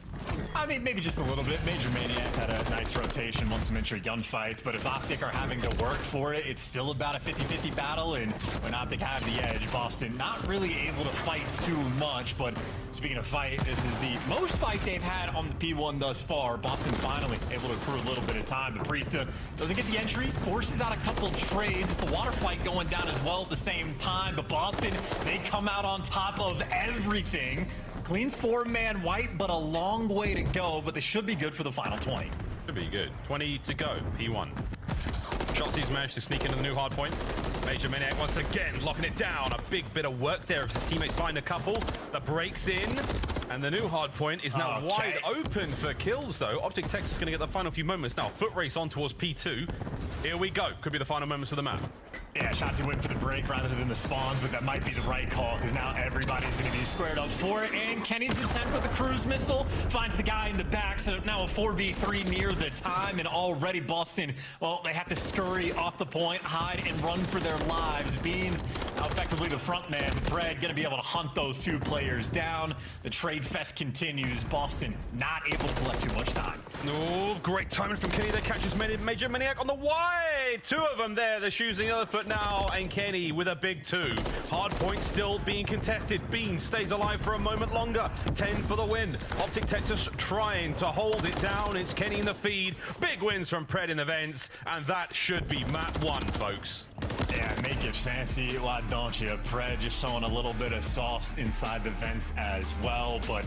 I mean, maybe just a little bit. Major Maniac had a nice rotation, won some entry gunfights, but if Optic are having to work for it, it's still about a 50-50 battle, and when Optic have the edge, Boston not really able to fight too much, but speaking of fight, this is the most fight they've had on the P1 thus far. Boston finally able to accrue a little bit of time, but Priesta doesn't get the entry, forces out a couple trades, the water fight going down as well at the same time, but Boston, they come out on top of everything. Clean 4-man wipe, but a long way to go, but they should be good for the final 20. Should be good. 20 to go, P1. Shotzi's managed to sneak into the new hard point. Major Maniac once again locking it down. A big bit of work there as his teammates find a couple. The breaks in, and the new hard point is now wide open for kills, though. Optic Texas is going to get the final few moments now. Foot race on towards P2. Here we go. Could be the final moments of the map. Yeah, Shotzi went for the break rather than the spawns, but that might be the right call because now everybody's going to be squared up for it. And Kenny's attempt with the cruise missile finds the guy in the back, so now a 4v3 near the time, and already Boston, well, they have to scurry off the point, hide, and run for their lives. Beans, now effectively the front man, Bread, going to be able to hunt those two players down. The trade fest continues. Boston not able to collect too much time. Oh, great timing from Kenny that catches Major Maniac on the wide. Two of them there. They're choosing the other foot now, and Kenny with a big 2. Hard point still being contested. Beans stays alive for a moment longer. 10 for the win. Optic Texas trying to hold it down. It's Kenny in the feed. Big wins from Pred in the vents, and that should be map 1, folks. Yeah, make it fancy, why don't you? Pred just showing a little bit of sauce inside the vents as well, but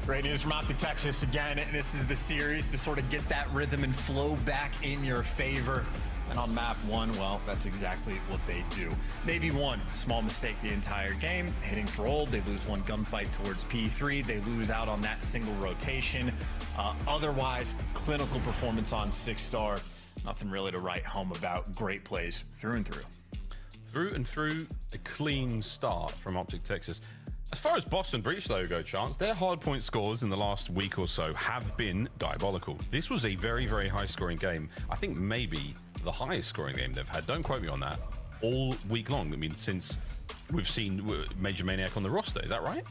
great news from Optic Texas again. This is the series to sort of get that rhythm and flow back in your favor. And on map 1, well, that's exactly what they do. Maybe one small mistake the entire game, hitting for old. They lose one gunfight towards P3. They lose out on that single rotation. Otherwise, clinical performance on 6-star. Nothing really to write home about. Great plays through and through. Through and through, a clean start from Optic Texas. As far as Boston Breach, though, go, Chance, their hardpoint scores in the last week or so have been diabolical. This was a very, very high-scoring game. I think maybe the highest scoring game they've had, don't quote me on that, all week long. I mean, since we've seen Major Maniac on the roster, is that right?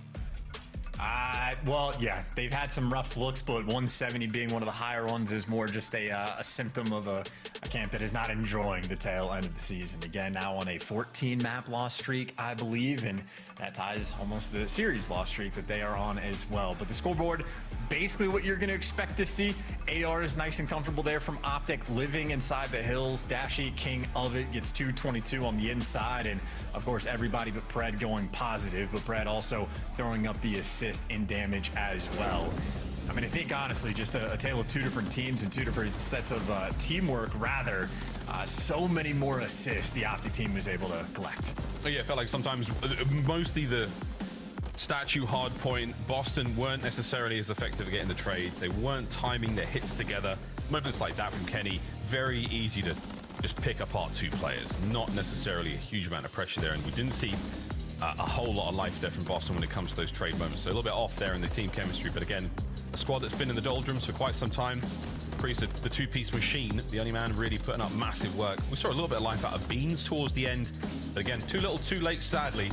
Well, yeah, they've had some rough looks, but 170 being one of the higher ones is more just a symptom of a camp that is not enjoying the tail end of the season. Again, now on a 14-map loss streak, I believe, and that ties almost the series loss streak that they are on as well. But the scoreboard, basically what you're going to expect to see. AR is nice and comfortable there from Optic, living inside the hills. Dashy, king of it, gets 222 on the inside, and of course everybody but Pred going positive, but Pred also throwing up the assist in damage as well. I mean, I think honestly, just a tale of two different teams and two different sets of teamwork, rather. So many more assists the Optic team was able to collect. Oh, yeah, it felt like sometimes mostly the statue hard point, Boston weren't necessarily as effective at getting the trades. They weren't timing their hits together. Moments like that from Kenny, very easy to just pick apart two players. Not necessarily a huge amount of pressure there, and we didn't see a whole lot of life there from Boston when it comes to those trade moments. So a little bit off there in the team chemistry, but again, a squad that's been in the doldrums for quite some time. Priest, the two-piece machine, the only man really putting up massive work. We saw a little bit of life out of Beans towards the end, but again, too little too late, sadly.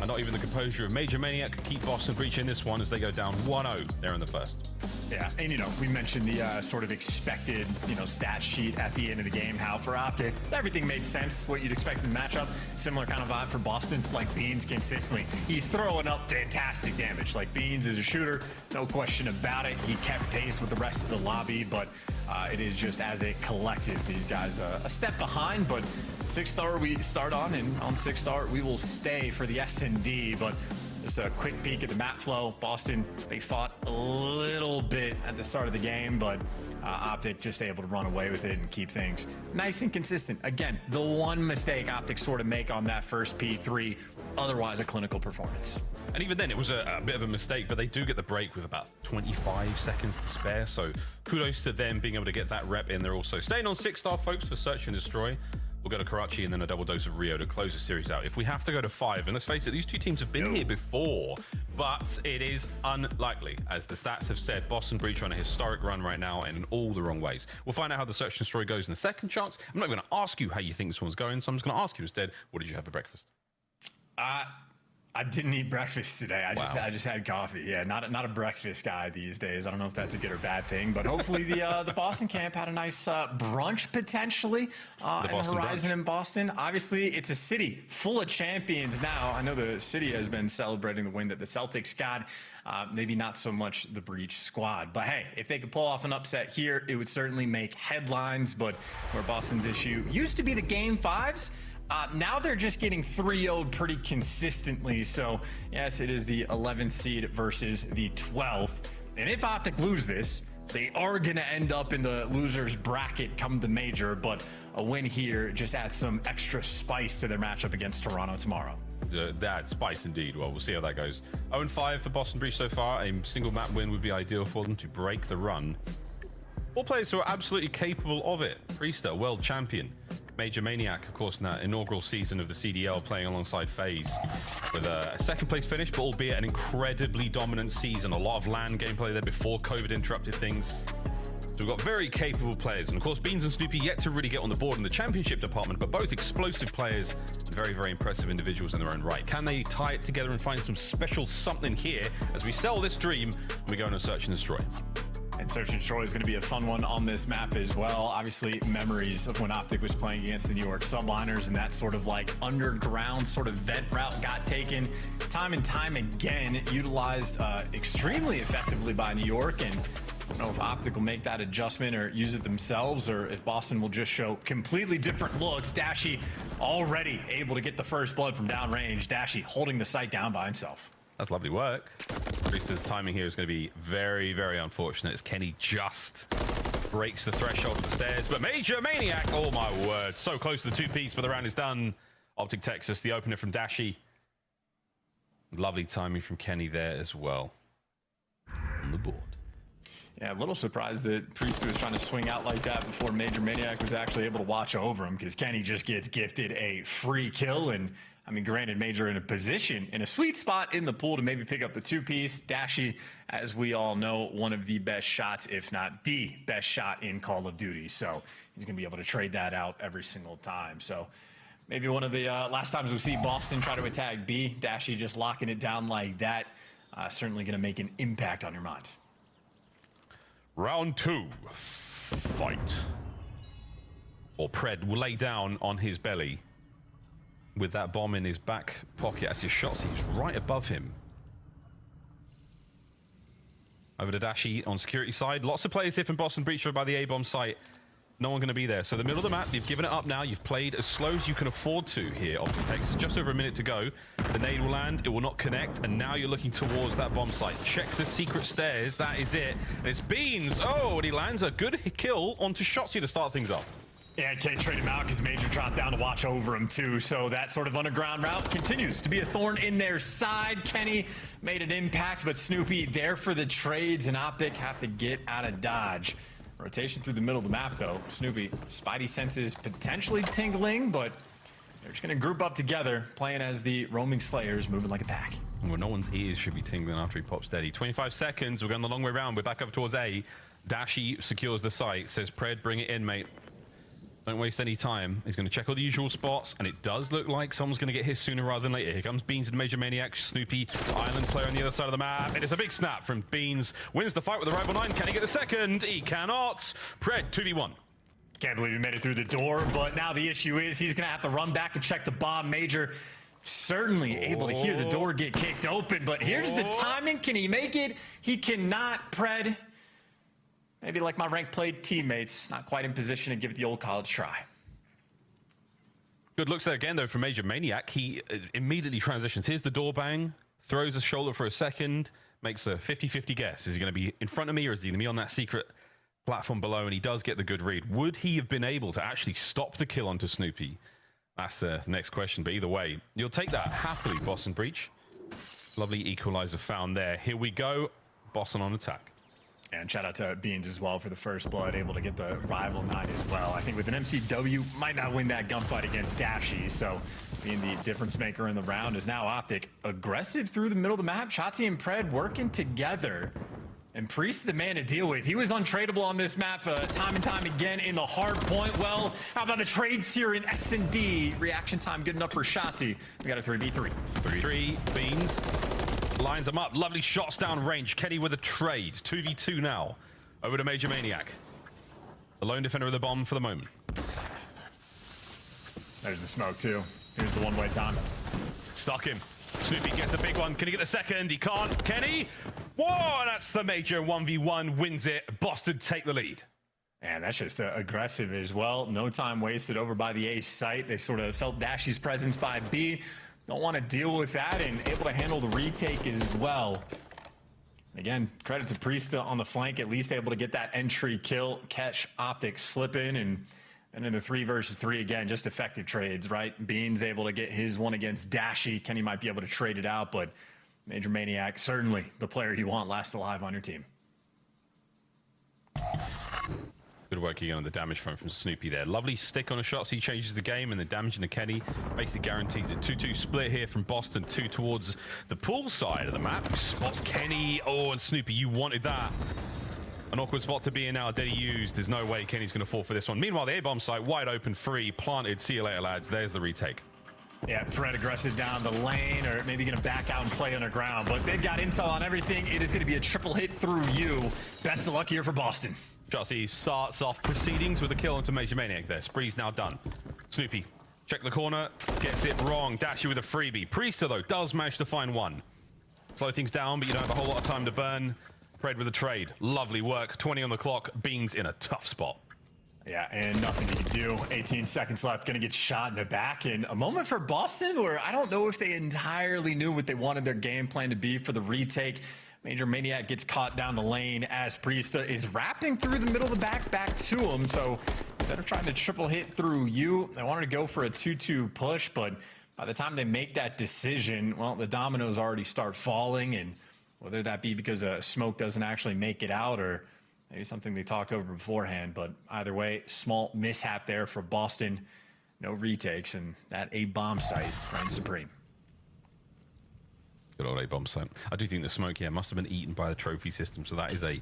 And not even the composure of Major Maniac could keep Boston Breach in this one as they go down 1-0 there in the first. Yeah, and we mentioned the sort of expected, stat sheet at the end of the game, how for Optic, everything made sense, what you'd expect in the matchup. Similar kind of vibe for Boston, like Beans consistently. He's throwing up fantastic damage. Like Beans is a shooter, no question about it. He kept pace with the rest of the lobby, but it is just as a collective, these guys a step behind, but 6-star we start on, and on 6-star we will stay for the S&D, but just a quick peek at the map flow. Boston, they fought a little bit at the start of the game, but Optic just able to run away with it and keep things nice and consistent. Again, the one mistake Optic sort of make on that first P3, otherwise a clinical performance. And even then, it was a bit of a mistake, but they do get the break with about 25 seconds to spare, so kudos to them being able to get that rep in there also. Staying on 6-star, folks, for Search and Destroy. We'll go to Karachi and then a double dose of Rio to close the series out. If we have to go to 5, and let's face it, these two teams have been here before, but it is unlikely. As the stats have said, Boston Breach on a historic run right now and in all the wrong ways. We'll find out how the Search and Destroy goes in the second chance. I'm not going to ask you how you think this one's going, so I'm just going to ask you instead, what did you have for breakfast? I I didn't eat breakfast today. I just had coffee. Yeah, not a breakfast guy these days. I don't know if that's a good or bad thing, but hopefully the Boston camp had a nice brunch potentially in the horizon in Boston. Obviously, it's a city full of champions now. I know the city has been celebrating the win that the Celtics got. Maybe not so much the Breach squad, but hey, if they could pull off an upset here, it would certainly make headlines. But where Boston's issue used to be the Game 5s, now they're just getting 3-0'd pretty consistently. So yes, it is the 11th seed versus the 12th. And if Optic lose this, they are going to end up in the losers bracket come the major, but a win here just adds some extra spice to their matchup against Toronto tomorrow. That spice indeed. Well, we'll see how that goes. 0-5 for Boston Breach so far. A single map win would be ideal for them to break the run. 4 players who are absolutely capable of it. Priester, world champion. Major Maniac, of course, in that inaugural season of the CDL, playing alongside FaZe with a second place finish, but albeit an incredibly dominant season. A lot of LAN gameplay there before COVID interrupted things. So we've got very capable players. And of course, Beans and Snoopy yet to really get on the board in the championship department, but both explosive players and very, very impressive individuals in their own right. Can they tie it together and find some special something here as we sell this dream and we go on a search and destroy? And Search and Destroy is going to be a fun one on this map as well. Obviously, memories of when Optic was playing against the New York Subliners, and that sort of like underground sort of vent route got taken time and time again, utilized extremely effectively by New York. And I don't know if Optic will make that adjustment or use it themselves, or if Boston will just show completely different looks. Dashy already able to get the first blood from downrange. Dashy holding the site down by himself. That's lovely work. Priester's timing here is going to be very, very unfortunate as Kenny just breaks the threshold of the stairs. But Major Maniac, oh my word, so close to the 2-piece, but the round is done. Optic Texas, the opener from Dashy. Lovely timing from Kenny there as well on the board. Yeah, a little surprised that Priest was trying to swing out like that before Major Maniac was actually able to watch over him, because Kenny just gets gifted a free kill. And I mean, granted, Major in a position, in a sweet spot in the pool to maybe pick up the 2-piece. Dashy, as we all know, one of the best shots, if not the best shot in Call of Duty. So he's going to be able to trade that out every single time. So maybe one of the last times we see Boston try to attack B, Dashy just locking it down like that, certainly going to make an impact on your mind. Round 2, fight. Or Pred will lay down on his belly with that bomb in his back pocket as his shots. He's right above him. Over to Dashy on security side. Lots of players here from Boston Breach by the A-bomb site. No one going to be there. So the middle of the map, you've given it up now. You've played as slow as you can afford to here. Optic Texas, just over a minute to go. The nade will land. It will not connect. And now you're looking towards that bomb site. Check the secret stairs. That is it. And it's Beans. Oh, and he lands a good kill onto Shotzzy to start things off. Yeah, can't trade him out because Major dropped down to watch over him too. So that sort of underground route continues to be a thorn in their side. Kenny made an impact, but Snoopy there for the trades, and Optic have to get out of dodge. Rotation through the middle of the map though. Snoopy, Spidey senses potentially tingling, but they're just gonna group up together, playing as the roaming Slayers, moving like a pack. Well, no one's ears should be tingling after he pops steady. 25 seconds, we're going the long way around. We're back over towards A. Dashy secures the site, says Pred, bring it in, mate. Don't waste any time. He's going to check all the usual spots, and it does look like someone's going to get hit sooner rather than later. Here comes Beans and Major Maniac. Snoopy, Island player on the other side of the map. It is a big snap from Beans. Wins the fight with the rival 9. Can he get the second? He cannot. Pred, 2v1. Can't believe he made it through the door, but now the issue is he's going to have to run back and check the bomb. Major certainly able to hear the door get kicked open, but here's the timing. Can he make it? He cannot. Pred, maybe like my ranked played teammates, not quite in position to give it the old college try. Good looks there again, though, from Major Maniac. He immediately transitions. Here's the door bang, throws his shoulder for a second, makes a 50-50 guess. Is he going to be in front of me, or is he going to be on that secret platform below? And he does get the good read. Would he have been able to actually stop the kill onto Snoopy? That's the next question, but either way, you'll take that happily, Boston Breach. Lovely equalizer found there. Here we go, Boston on attack. And shout out to Beans as well for the first blood, able to get the rival 9 as well. I think with an MCW, might not win that gunfight against Dashy, so being the difference maker in the round is now Optic. Aggressive through the middle of the map. Shotzzy and Pred working together. And Priest the man to deal with. He was untradeable on this map time and time again in the hard point. Well, how about the trades here in S&D? Reaction time good enough for Shotzi. We got a 3v3. 3-3, Beans lines them up. Lovely shots down range. Kenny with a trade. 2v2 now. Over to Major Maniac. The lone defender of the bomb for the moment. There's the smoke too. Here's the one-way time. Stuck him. Snoopy gets a big one. Can he get the second? He can't. Kenny? Whoa, that's the Major 1v1. Wins it. Boston take the lead. And that's just aggressive as well. No time wasted over by the A site. They sort of felt Dashy's presence by B. Don't want to deal with that and able to handle the retake as well. Again, credit to Priesta on the flank, at least able to get that entry kill, catch Optic slip in, and in the 3 versus 3 again, just effective trades, right? Beans able to get his one against Dashy. Kenny might be able to trade it out, but Major Maniac, certainly the player you want last alive on your team. Good work again on the damage front from Snoopy there. Lovely stick on a shot, so he changes the game, and the damage into Kenny basically guarantees it. 2-2 split here from Boston, 2 towards the pool side of the map. Spots Kenny. Oh, and Snoopy, you wanted that. An awkward spot to be in now, Deddy used. There's no way Kenny's going to fall for this one. Meanwhile, the A-bomb site, wide open, free, planted. See you later, lads. There's the retake. Yeah, Fred aggressive down the lane, or maybe going to back out and play underground. But they've got intel on everything. It is going to be a triple hit through you. Best of luck here for Boston. Shotzi starts off proceedings with a kill onto Major Maniac there. Spree's now done. Snoopy, check the corner, gets it wrong. Dashy with a freebie. Priester, though, does manage to find one. Slow things down, but you don't have a whole lot of time to burn. Fred with a trade. Lovely work. 20 on the clock. Beans in a tough spot. Yeah, and nothing you can do. 18 seconds left. Going to get shot in the back. And a moment for Boston where I don't know if they entirely knew what they wanted their game plan to be for the retake. Major Maniac gets caught down the lane as Priesta is wrapping through the middle of the back to him. So instead of trying to triple hit through you, they wanted to go for a 2-2 push. But by the time they make that decision, well, the dominoes already start falling. And whether that be because smoke doesn't actually make it out or maybe something they talked over beforehand. But either way, small mishap there for Boston. No retakes, and that A-bomb site reigns supreme. Good old A-bomb site. I do think the smoke, yeah, must have been eaten by the trophy system. So that is a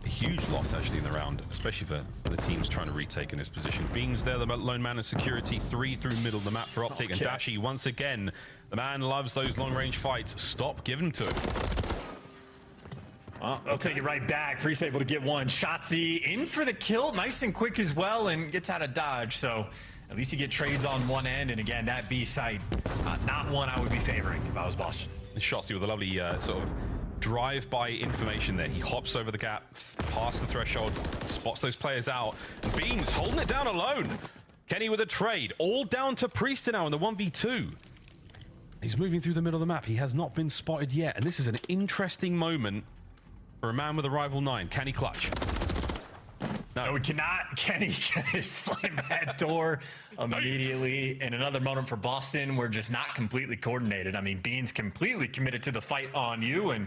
huge loss, actually, in the round, especially for the teams trying to retake in this position. Beans there, the lone man of security. 3 through middle of the map for Optic. And Dashy, once again, the man loves those long-range fights. Stop giving to him. Well, they'll take it right back. Priest able to get one. Shotzi in for the kill. Nice and quick as well, and gets out of dodge. So at least you get trades on one end. And again, that B site, not one I would be favoring if I was Boston. Shotzi with a lovely sort of drive-by information there. He hops over the gap, past the threshold, spots those players out. And Beans holding it down alone. Kenny with a trade. All down to Priester now in the 1v2. He's moving through the middle of the map. He has not been spotted yet. And this is an interesting moment for a man with a rival 9. Can he clutch? No, we cannot. Kenny slam that door immediately. And another moment for Boston. We're just not completely coordinated. I mean, Beans completely committed to the fight on you. And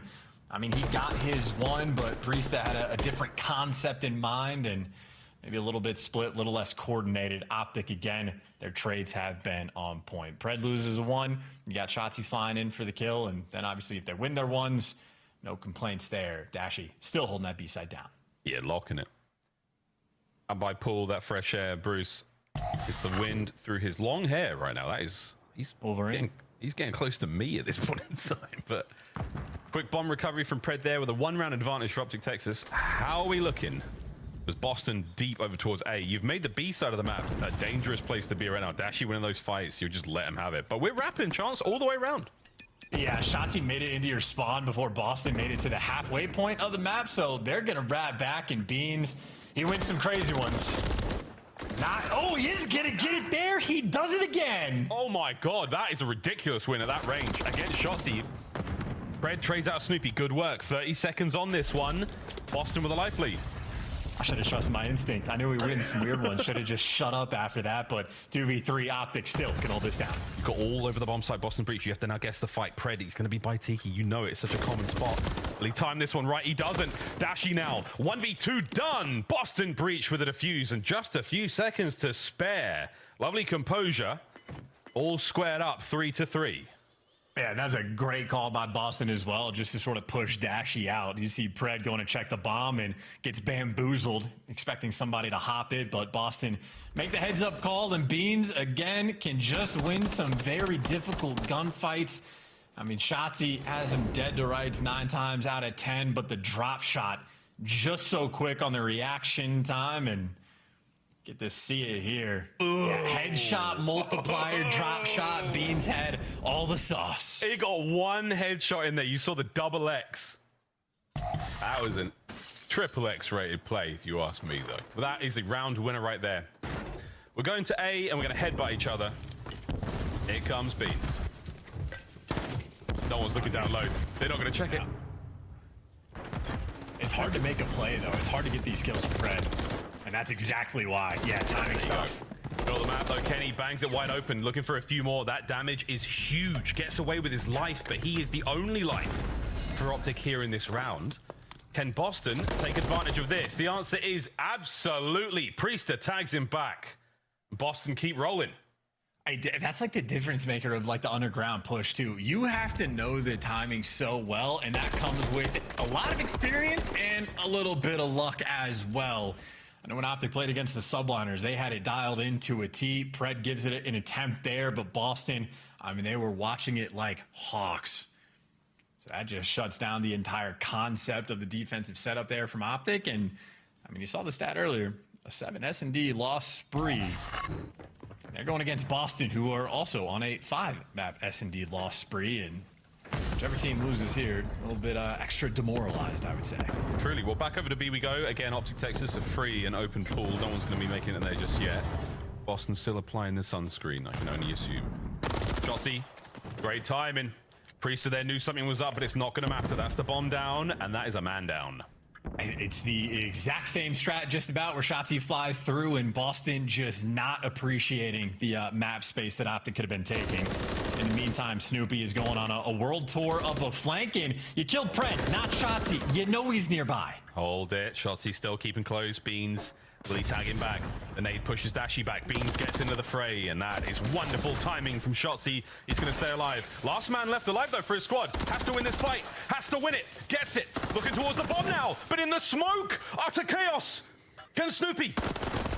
I mean, he got his one, but Priesta had a different concept in mind and maybe a little bit split, a little less coordinated. Optic, again, their trades have been on point. Pred loses a 1. You got Shotzi flying in for the kill. And then obviously if they win their ones, no complaints there. Dashy still holding that B side down. Yeah, locking it. And by pull, that fresh air, Bruce. It's the wind through his long hair right now. That is, he's Wolverine. He's getting close to me at this point in time. But quick bomb recovery from Pred there with a 1-round advantage for Optic Texas. How are we looking? Was Boston deep over towards A? You've made the B side of the map a dangerous place to be right now. Dashy winning those fights, you just let him have it. But we're wrapping chance all the way around. Yeah, Shotzi made it into your spawn before Boston made it to the halfway point of the map, so they're gonna wrap back. And Beans, he wins some crazy ones. Oh, he is gonna get it there. He does it again. Oh my God, that is a ridiculous win at that range against Shotzi. Fred trades out Snoopy. Good work. 30 seconds on this one. Boston with a life lead. I should have trusted my instinct. I knew we win some weird ones. Should have just shut up after that, but 2v3 Optic still can hold this down. You've got all over the bomb site, Boston Breach. You have to now guess the fight. Pred, he's going to be by Tiki. You know it's such a common spot. Will he time this one right? He doesn't. Dashy now. 1v2 done. Boston Breach with a defuse and just a few seconds to spare. Lovely composure. All squared up 3-3. Yeah, that's a great call by Boston as well, just to sort of push Dashy out. You see Pred going to check the bomb and gets bamboozled, expecting somebody to hop it, but Boston make the heads-up call, and Beans, again, can just win some very difficult gunfights. I mean, Shotzi has him dead to rights 9 times out of 10, but the drop shot just so quick on the reaction time, and get to see it here. Yeah, headshot, multiplier, drop shot, Beans had all the sauce. He got one headshot in there. You saw the double X. That was a triple X rated play, if you ask me, though. But that is the round winner right there. We're going to A, and we're going to headbutt each other. Here comes Beans. No one's looking down low. They're not going to check it. It's hard to make a play, though. It's hard to get these kills for Fred. And that's exactly why. Yeah, timing stuff. Got the map, though. Kenny bangs it wide open, looking for a few more. That damage is huge. Gets away with his life, but he is the only life for Optic here in this round. Can Boston take advantage of this? The answer is absolutely. Priester tags him back. Boston keep rolling. That's like the difference maker of like the underground push too. You have to know the timing so well, and that comes with a lot of experience and a little bit of luck as well. I know when Optic played against the Subliners, they had it dialed into a T. Pred gives it an attempt there, but Boston, I mean, they were watching it like hawks. So that just shuts down the entire concept of the defensive setup there from Optic. And I mean, you saw the stat earlier, a 7 S&D loss spree. They're going against Boston, who are also on a 5-map S&D loss spree, and whichever team loses here, a little bit extra demoralized, I would say. Truly. Well, back over to B we go. Again, Optic takes us a free and open pool. No one's going to be making it there just yet. Boston still applying the sunscreen, I can only assume. Jossie, great timing. Priester there knew something was up, but it's not going to matter. That's the bomb down, and that is a man down. It's the exact same strat just about where Shotzi flies through and Boston just not appreciating the map space that Optic could have been taking. In the meantime, Snoopy is going on a world tour of a flank, and you killed Pred, not Shotzi. You know he's nearby. Hold it. Shotzi still keeping close. Beans, will he tag him back? The nade pushes Dashy back. Beans gets into the fray, and that is wonderful timing from Shotzi. He's going to stay alive. Last man left alive, though, for his squad. Has to win this fight. Has to win it. Gets it. Looking towards the bomb now, but in the smoke. Utter chaos. Can Snoopy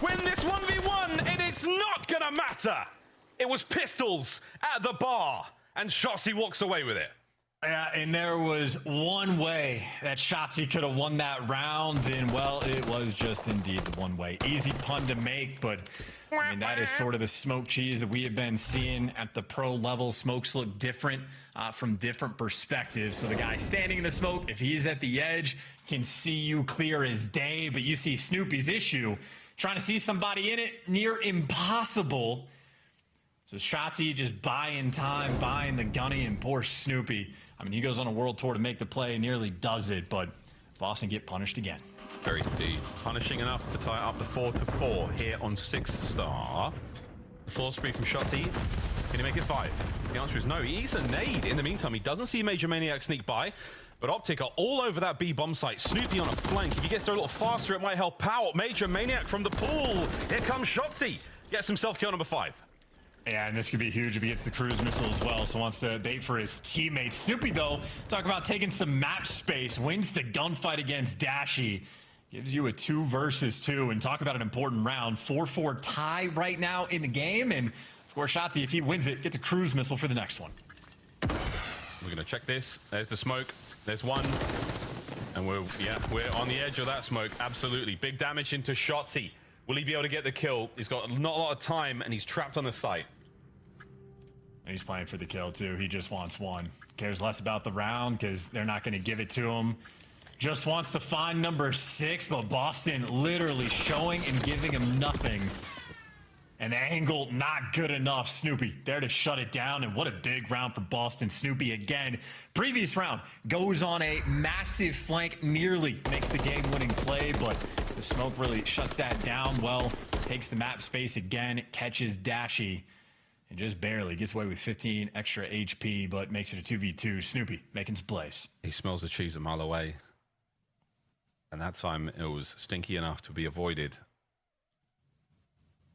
win this 1v1? And it's not going to matter. It was pistols at the bar, and Shotzi walks away with it. Yeah, and there was one way that Shotzi could have won that round, and well, it was just indeed the one way. Easy pun to make, but I mean, that is sort of the smoke cheese that we have been seeing at the pro level. Smokes look different from different perspectives. So the guy standing in the smoke, if he's at the edge, can see you clear as day, but you see Snoopy's issue. Trying to see somebody in it, near impossible. So Shotzi just buying time, buying the gunny, and poor Snoopy. I mean, he goes on a world tour to make the play, nearly does it, but Boston get punished again. Very deep. Punishing enough to tie up the 4-4 here on 6-star. The 4 spree from Shotzi. Can he make it 5? The answer is no. He eats a nade. In the meantime, he doesn't see Major Maniac sneak by, but Optic are all over that B bomb site. Snoopy on a flank. If he gets there a little faster, it might help out. Major Maniac from the pool. Here comes Shotzi. Gets himself kill number 5. Yeah, and this could be huge if he gets the cruise missile as well, so wants to bait for his teammates. Snoopy, though, talk about taking some map space, wins the gunfight against Dashy, gives you a 2 versus 2, and talk about an important round. 4-4 tie right now in the game, and of course, Shotzi, if he wins it, gets a cruise missile for the next one. We're going to check this. There's the smoke. There's one. And we're on the edge of that smoke. Absolutely. Big damage into Shotzi. Will he be able to get the kill? He's got not a lot of time, and he's trapped on the site. And he's playing for the kill, too. He just wants one. Cares less about the round, because they're not going to give it to him. Just wants to find number 6, but Boston literally showing and giving him nothing. And the angle, not good enough. Snoopy there to shut it down, and what a big round for Boston. Snoopy again. Previous round goes on a massive flank, nearly makes the game-winning play, but the smoke really shuts that down well. Takes the map space again, catches Dashy, and just barely gets away with 15 extra HP, but makes it a 2v2. Snoopy making some plays. He smells the cheese a mile away. And that time it was stinky enough to be avoided.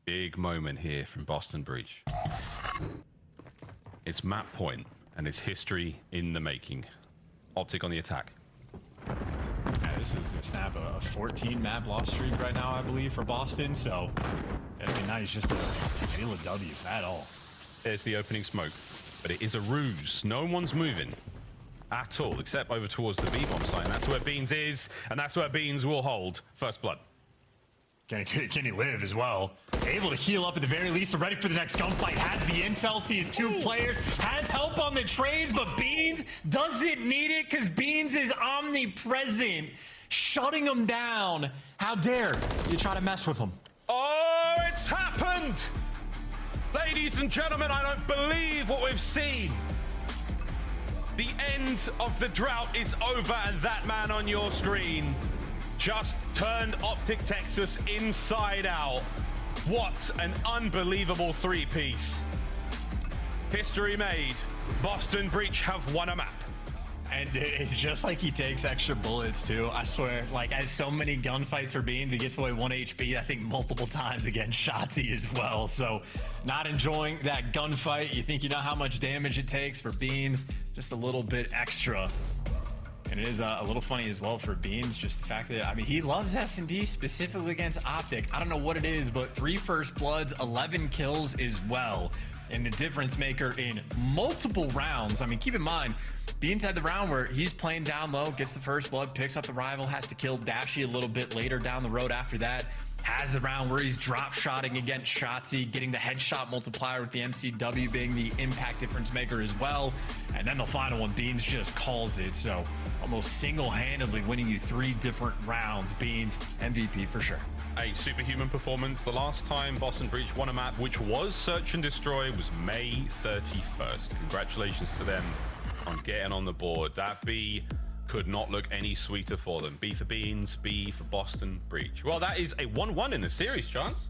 Big moment here from Boston Breach. It's map point, and it's history in the making. Optic on the attack. Yeah, this is the snap a 14 map loss streak right now, I believe, for Boston. So it'd be nice just to feel a W at all. There's the opening smoke, but it is a ruse. No one's moving at all, except over towards the B-bomb site. And that's where Beans is, and that's where Beans will hold first blood. Can he live as well? Able to heal up at the very least, so ready for the next gunfight. Has the intel, sees two players, has help on the trades, but Beans doesn't need it because Beans is omnipresent, shutting him down. How dare you try to mess with him? Oh, it's happened! Ladies and gentlemen, I don't believe what we've seen. The end of the drought is over, and that man on your screen just turned Optic Texas inside out. What an unbelievable three-piece. History made. Boston Breach have won a map. And it's just like he takes extra bullets too. I swear, like, as so many gunfights for Beans, he gets away 1 HP, I think multiple times against Shotzi as well. So not enjoying that gunfight. You think you know how much damage it takes for Beans, just a little bit extra. And it is a little funny as well for Beans, just the fact that, I mean, he loves S&D specifically against Optic. I don't know what it is, but 3 first bloods, 11 kills as well. And the difference maker in multiple rounds. I mean, keep in mind, Beans had the round where he's playing down low, gets the first blood, picks up the rival, has to kill Dashy a little bit later down the road after that. Has the round where he's drop shotting against Shotzi, getting the headshot multiplier with the MCW being the impact difference maker as well. And then the final one, Beans just calls it. So almost single-handedly winning you 3 different rounds. Beans, MVP for sure. A superhuman performance. The last time Boston Breach won a map, which was Search and Destroy, was May 31st. Congratulations to them on getting on the board. That B could not look any sweeter for them. B for Beans, B for Boston Breach. Well, that is a 1-1 in the series, Chance.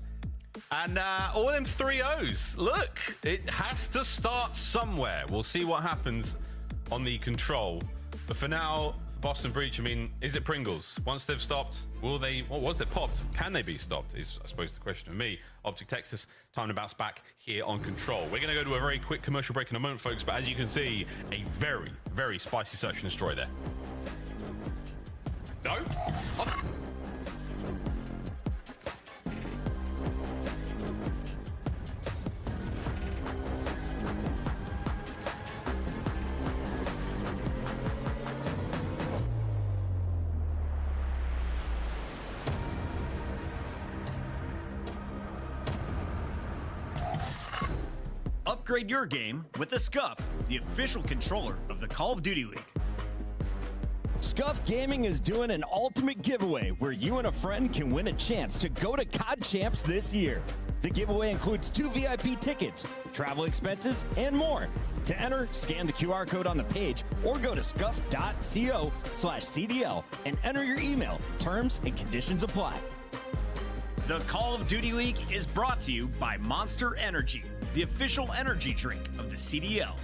And all them 3-0s. Look, it has to start somewhere. We'll see what happens on the control. But for now, Boston Breach, I mean, is it Pringles? Once they've stopped, will they, or once they've popped, can they be stopped? Is, I suppose, the question of me. Optic Texas, time to bounce back here on control. We're going to go to a very quick commercial break in a moment, folks, but as you can see, a very, very spicy search and destroy there. No? Oh. Upgrade your game with the Scuff, the official controller of the Call of Duty League. Scuff Gaming is doing an ultimate giveaway where you and a friend can win a chance to go to COD Champs this year. The giveaway includes 2 VIP tickets, travel expenses, and more. To enter, scan the QR code on the page or go to scuff.co/CDL and enter your email. Terms and conditions apply. The Call of Duty League is brought to you by Monster Energy, the official energy drink of the CDL.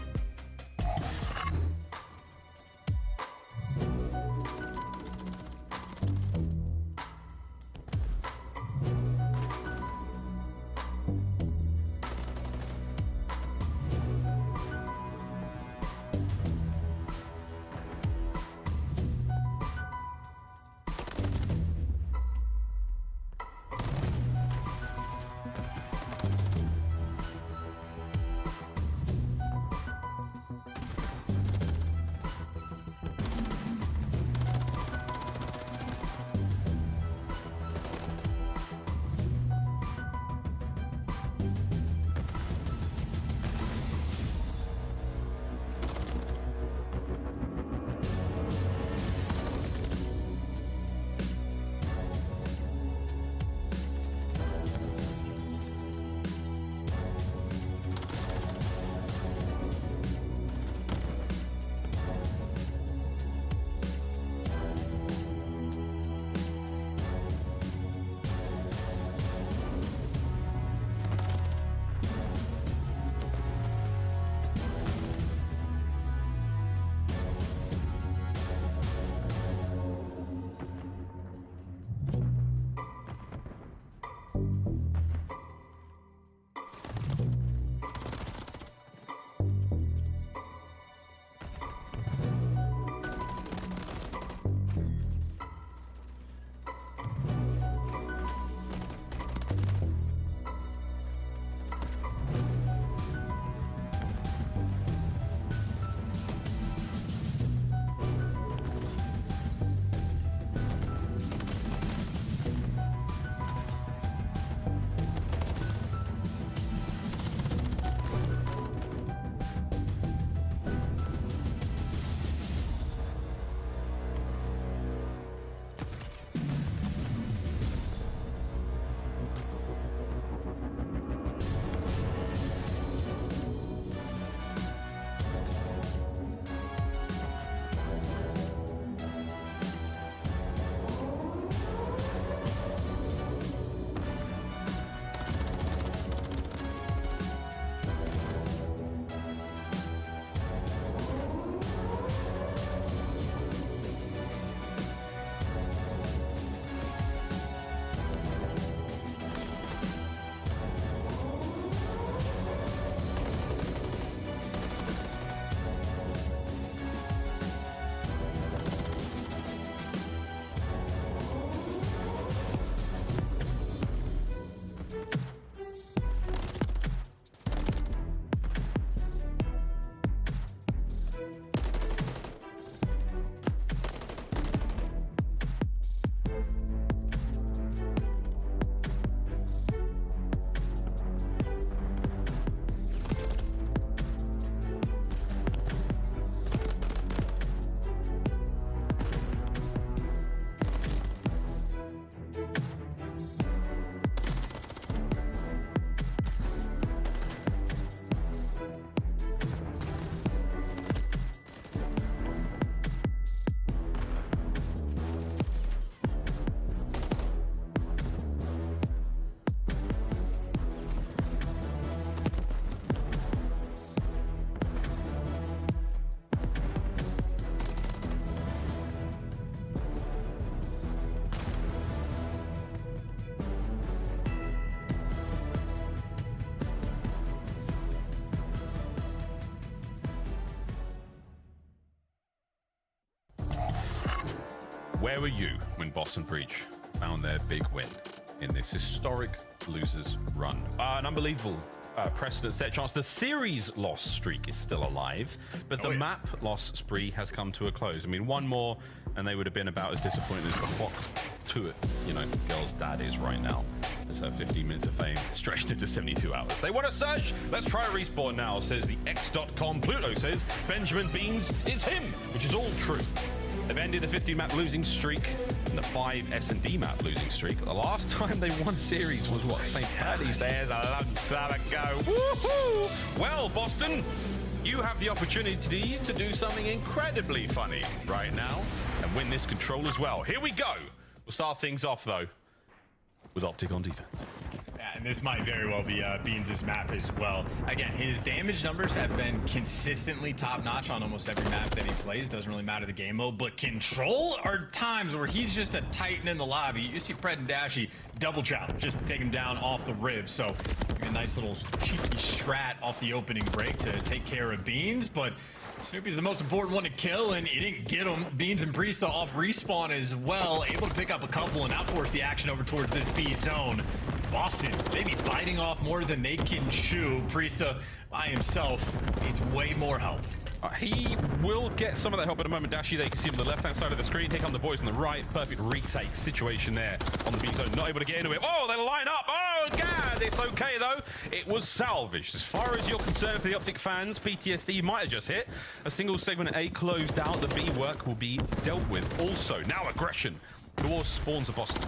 where were you when Boston Breach found their big win in this historic losers run? An unbelievable precedent set chance. The series loss streak is still alive, but the map loss spree has come to a close. I mean, one more and they would have been about as disappointed as the Hawk to it, girl's dad is right now. As her 15 minutes of fame stretched into 72 hours. They want to search? Let's try a respawn now, says the X.com. Pluto says Benjamin Beans is him, which is all true. They've ended the 50-map losing streak and the 5 S&D map losing streak. The last time they won series was, what, St. Paddy's Day a long time ago. Woohoo! Well, Boston, you have the opportunity to do something incredibly funny right now and win this control as well. Here we go. We'll start things off, though, with Optic on defense. Yeah, and this might very well be Beans' map as well. Again, his damage numbers have been consistently top-notch on almost every map that he plays. Doesn't really matter the game mode, but control are times where he's just a titan in the lobby. You see Pred and Dashy double chop just to take him down off the rib. So a nice little cheeky strat off the opening break to take care of Beans, but Snoopy's the most important one to kill, and he didn't get him. Beans and Priesta off respawn as well, able to pick up a couple and now force the action over towards this B zone. Boston, they be biting off more than they can chew. Priesta by himself needs way more help. He will get some of that help in a moment. Dashy, there you can see him on the left-hand side of the screen. Here come the boys on the right. Perfect retake situation there on the B zone. Not able to get into it. Oh, they line up. Oh, God. It's okay, though. It was salvaged. As far as you're concerned for the Optic fans, PTSD might have just hit. A single segment A closed out. The B work will be dealt with. Also, now aggression towards spawns of Boston.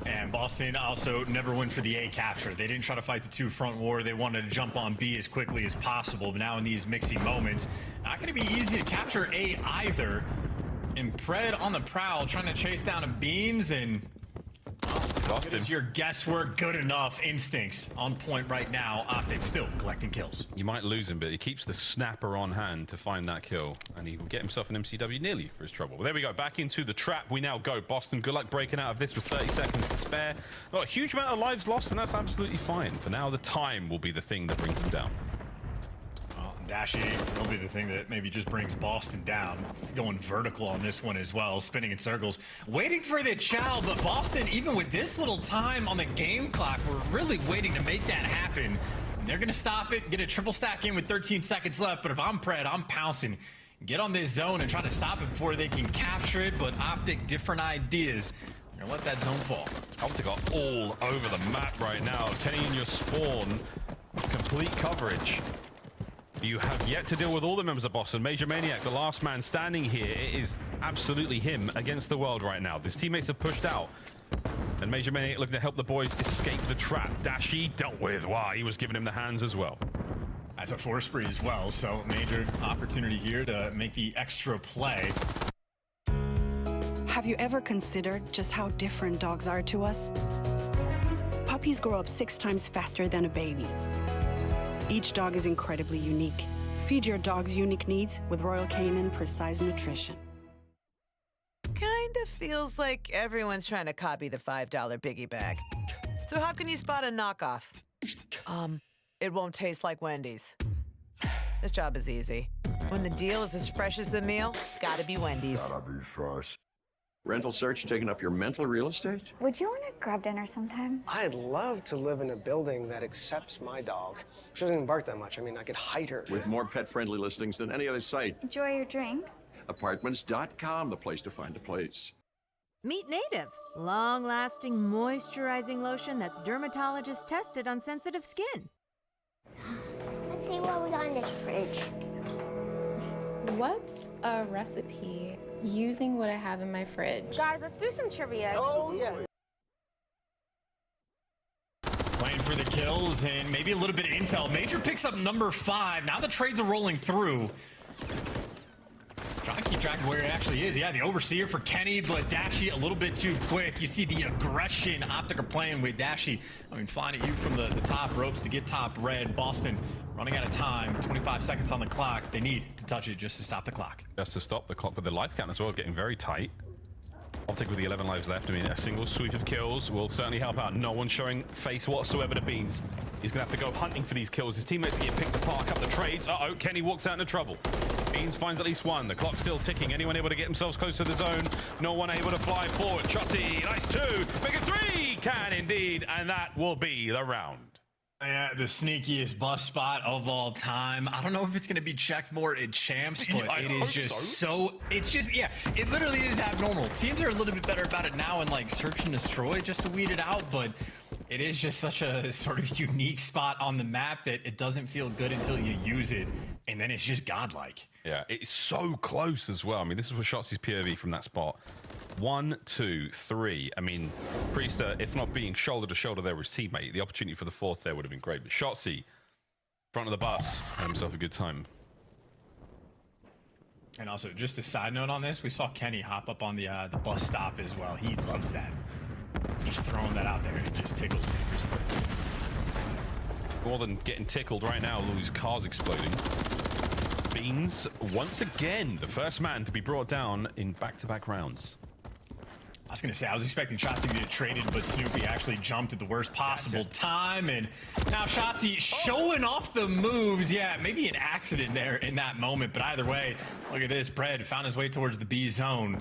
And Boston also never went for the A capture. They didn't try to fight the two front war. They wanted to jump on B as quickly as possible. But now in these mixy moments, not going to be easy to capture A either. And Pred on the prowl, trying to chase down a Beans, and good as your guesswork, good enough. Instincts on point right now. Optic still collecting kills. You might lose him, but he keeps the snapper on hand to find that kill, and he will get himself an MCW nearly for his trouble. But there we go, back into the trap we now go. Boston, good luck breaking out of this with 30 seconds to spare. Not a huge amount of lives lost, and that's absolutely fine. For now, the time will be the thing that brings him down. Dashy will be the thing that maybe just brings Boston down. Going vertical on this one as well, spinning in circles, waiting for the chow, but Boston, even with this little time on the game clock, we're really waiting to make that happen. And they're gonna stop it, get a triple stack in with 13 seconds left, but if I'm Pred, I'm pouncing. Get on this zone and try to stop it before they can capture it, but Optic, different ideas. They're gonna let that zone fall. Optic are all over the map right now. Kenny in your spawn, complete coverage. You have yet to deal with all the members of Boston. Major Maniac, the last man standing here. It is absolutely him against the world right now. His teammates have pushed out. And Major Maniac looking to help the boys escape the trap. Dashy dealt with. Wow, he was giving him the hands as well. That's a force spree as well, so major opportunity here to make the extra play. Have you ever considered just how different dogs are to us? Puppies grow up 6 times faster than a baby. Each dog is incredibly unique. Feed your dog's unique needs with Royal Canin Precise Nutrition. Kind of feels like everyone's trying to copy the $5 biggie bag. So how can you spot a knockoff? It won't taste like Wendy's. This job is easy. When the deal is as fresh as the meal, gotta be Wendy's. Gotta be fresh. Rental search taking up your mental real estate? Would you want to grab dinner sometime? I'd love to live in a building that accepts my dog. She doesn't even bark that much. I mean, I could hide her. With more pet-friendly listings than any other site. Enjoy your drink. Apartments.com, the place to find a place. Meet Native, long-lasting moisturizing lotion that's dermatologist tested on sensitive skin. Let's see what we got in this fridge. What's a recipe using what I have in my fridge? Guys, let's do some trivia. Oh, yes. Playing for the kills and maybe a little bit of intel. Major picks up number 5. Now the trades are rolling through. Trying to keep track of where it actually is. Yeah, the overseer for Kenny, but Dashy a little bit too quick. You see the aggression Optic are playing with. Dashy, I mean, flying at you from the top ropes to get top red. Boston running out of time. 25 seconds on the clock. They need to touch it just to stop the clock. Just to stop the clock, but the life count as well is getting very tight. Optic with the 11 lives left. I mean, a single sweep of kills will certainly help out. No one showing face whatsoever to Beans. He's going to have to go hunting for these kills. His teammates are getting picked apart. A couple of trades. Uh-oh, Kenny walks out into trouble. Beans finds at least one. The clock's still ticking. Anyone able to get themselves close to the zone? No one able to fly forward. Chotty, nice 2. Make it 3. Can indeed. And that will be the round. Yeah, the sneakiest bust spot of all time. I don't know if it's going to be checked more at champs, but it is just it's just, yeah, it literally is abnormal. Teams are a little bit better about it now and like search and destroy just to weed it out, but it is just such a sort of unique spot on the map that it doesn't feel good until you use it, and then it's just godlike. Yeah, it's so close as well. I mean, this is what Shotzi's POV from that spot. 1, 2, 3. I mean, Priester, if not being shoulder to shoulder there with his teammate, the opportunity for the 4th there would have been great. But Shotzi, front of the bus, had himself a good time. And also, just a side note on this, we saw Kenny hop up on the bus stop as well. He loves that. Just throwing that out there, it just tickles me for some reason. More than getting tickled right now, all these cars exploding. Beans, once again, the first man to be brought down in back-to-back rounds. I was going to say, I was expecting Shotzi to get traded, but Snoopy actually jumped at the worst possible time. And now Shotzi showing off the moves. Yeah, maybe an accident there in that moment. But either way, look at this. Pred found his way towards the B zone.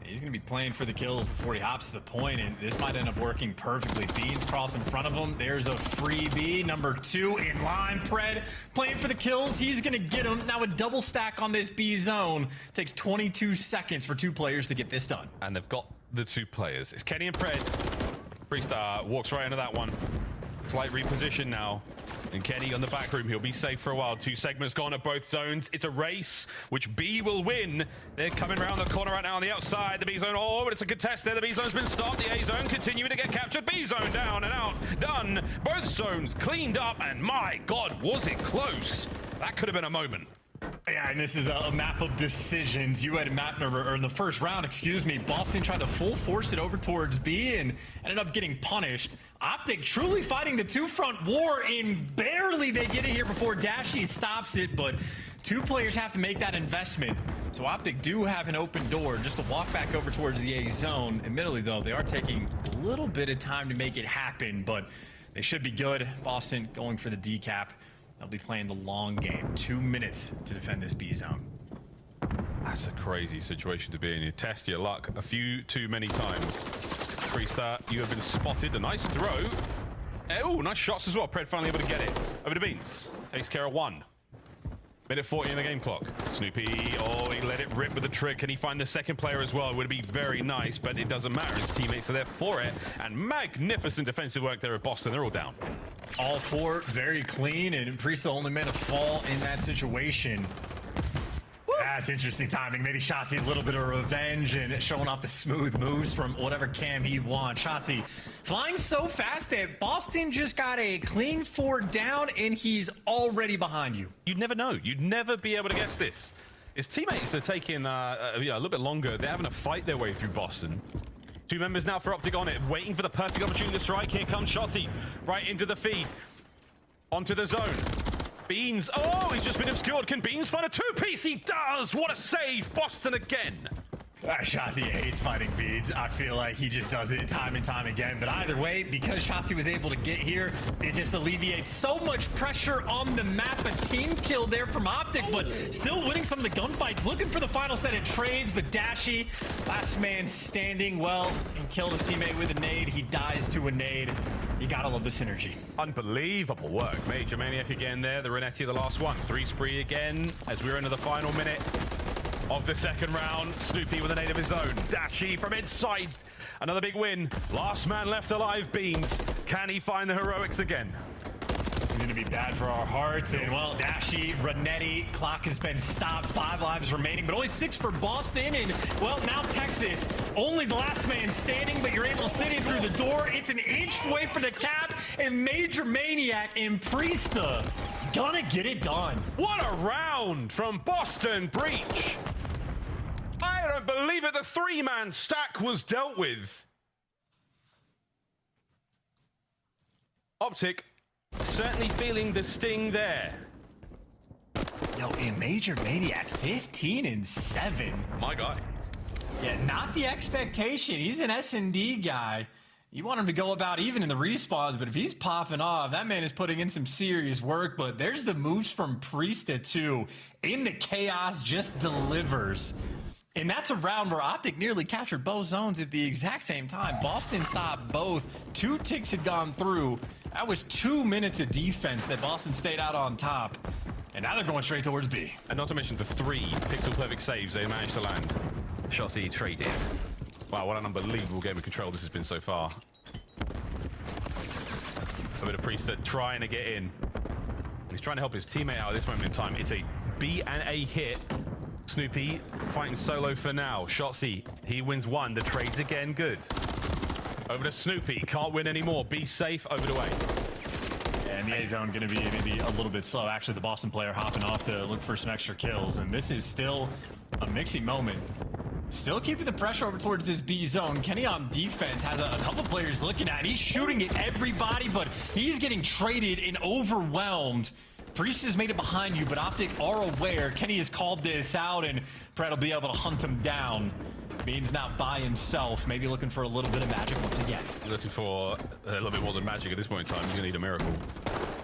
He's going to be playing for the kills before he hops to the point, and this might end up working perfectly. Beans cross in front of him. There's a free B. Number 2 in line. Pred playing for the kills. He's going to get him. Now a double stack on this B zone. Takes 22 seconds for 2 players to get this done. And they've got the 2 players. It's Kenny and Pred. Priester walks right into that one. Slight reposition now. And Kenny on the back room, he'll be safe for a while. 2 segments gone at both zones. It's a race, which B will win. They're coming around the corner right now on the outside. The B zone, oh, but it's a good test there. The B zone's been stopped. The A zone continuing to get captured. B zone down and out. Done. Both zones cleaned up, and my God, was it close. That could have been a moment. Yeah, and this is a map of decisions. You had map number, or in the first round, excuse me, Boston tried to full force it over towards B and ended up getting punished. Optic truly fighting the 2-front war, and barely they get it here before Dashy stops it, but 2 players have to make that investment. So Optic do have an open door just to walk back over towards the A zone. Admittedly, though, they are taking a little bit of time to make it happen, but they should be good. Boston going for the decap. They'll be playing the long game. 2 minutes to defend this B zone. That's a crazy situation to be in. You test your luck a few too many times. Priester, you have been spotted. A nice throw. Oh, nice shots as well. Pred finally able to get it. Over to Beans. Takes care of 1. Minute 40 in the game clock. Snoopy, oh, he let it rip with the trick. Can he find the second player as well? It would be very nice, but it doesn't matter. His teammates are there for it. And magnificent defensive work there at Boston. They're all down. All 4 very clean, and Priest only made a fall in that situation. That's interesting timing. Maybe Shotzi a little bit of revenge and showing off the smooth moves from whatever cam he wants. Shotzi flying so fast that Boston just got a clean 4 down, and he's already behind you. You'd never know. You'd never be able to guess this. His teammates are taking a little bit longer. They're having to fight their way through Boston. 2 members now for Optic on it, waiting for the perfect opportunity to strike. Here comes Shotzi, right into the feed, onto the zone. Beans, oh, he's just been obscured. Can Beans find a 2-piece? He does! What a save! Boston again. Shotzi hates fighting Beans. I feel like he just does it time and time again. But either way, because Shotzi was able to get here, it just alleviates so much pressure on the map. A team kill there from Optic, but still winning some of the gunfights. Looking for the final set of trades, but Dashy, last man standing, well, and killed his teammate with a nade. He dies to a nade. You gotta love the synergy. Unbelievable work. Major Maniac again there. The Renetti, the last one. 3 spree again as we're into the final minute of the second round. Snoopy with a nade of his own. Dashy from inside. Another big win. Last man left alive, Beans. Can he find the heroics again? This is going to be bad for our hearts. And, well, Dashy, Renetti, clock has been stopped. 5 lives remaining, but only 6 for Boston. And, well, now Texas, only the last man standing, but you're able to sit in through the door. It's an inch away for the cap, and Major Maniac and Priesta gonna get it done. What a round from Boston Breach. I don't believe it. The 3-man stack was dealt with. Optic certainly feeling the sting there. Yo, a Major Maniac, 15 and 7. My guy. Yeah, not the expectation. He's an S&D guy. You want him to go about even in the respawns, but if he's popping off, that man is putting in some serious work. But there's the moves from Priesta too. In the chaos, just delivers. And that's a round where Optic nearly captured both zones at the exact same time. Boston stopped both. 2 ticks had gone through. That was 2 minutes of defense that Boston stayed out on top. And now they're going straight towards B. And not to mention the 3 pixel perfect saves they managed to land. Shotzzy traded. Wow, what an unbelievable game of control this has been so far. A bit of Priesta trying to get in. He's trying to help his teammate out at this moment in time. It's a B and A hit. Snoopy fighting solo for now. Shotzzy, he wins 1. The trade's again good. Over to Snoopy. Can't win anymore. B safe. Over to A. And the A zone going to be maybe a little bit slow. Actually, the Boston player hopping off to look for some extra kills. And this is still a mixing moment. Still keeping the pressure over towards this B zone. Kenny on defense has a couple players looking at it. He's shooting at everybody, but he's getting traded and overwhelmed. Priest has made it behind you, but Optic are aware. Kenny has called this out, and Pred will be able to hunt him down. Means not by himself. Maybe looking for a little bit of magic once again. He's looking for a little bit more than magic at this point in time. He's going to need a miracle.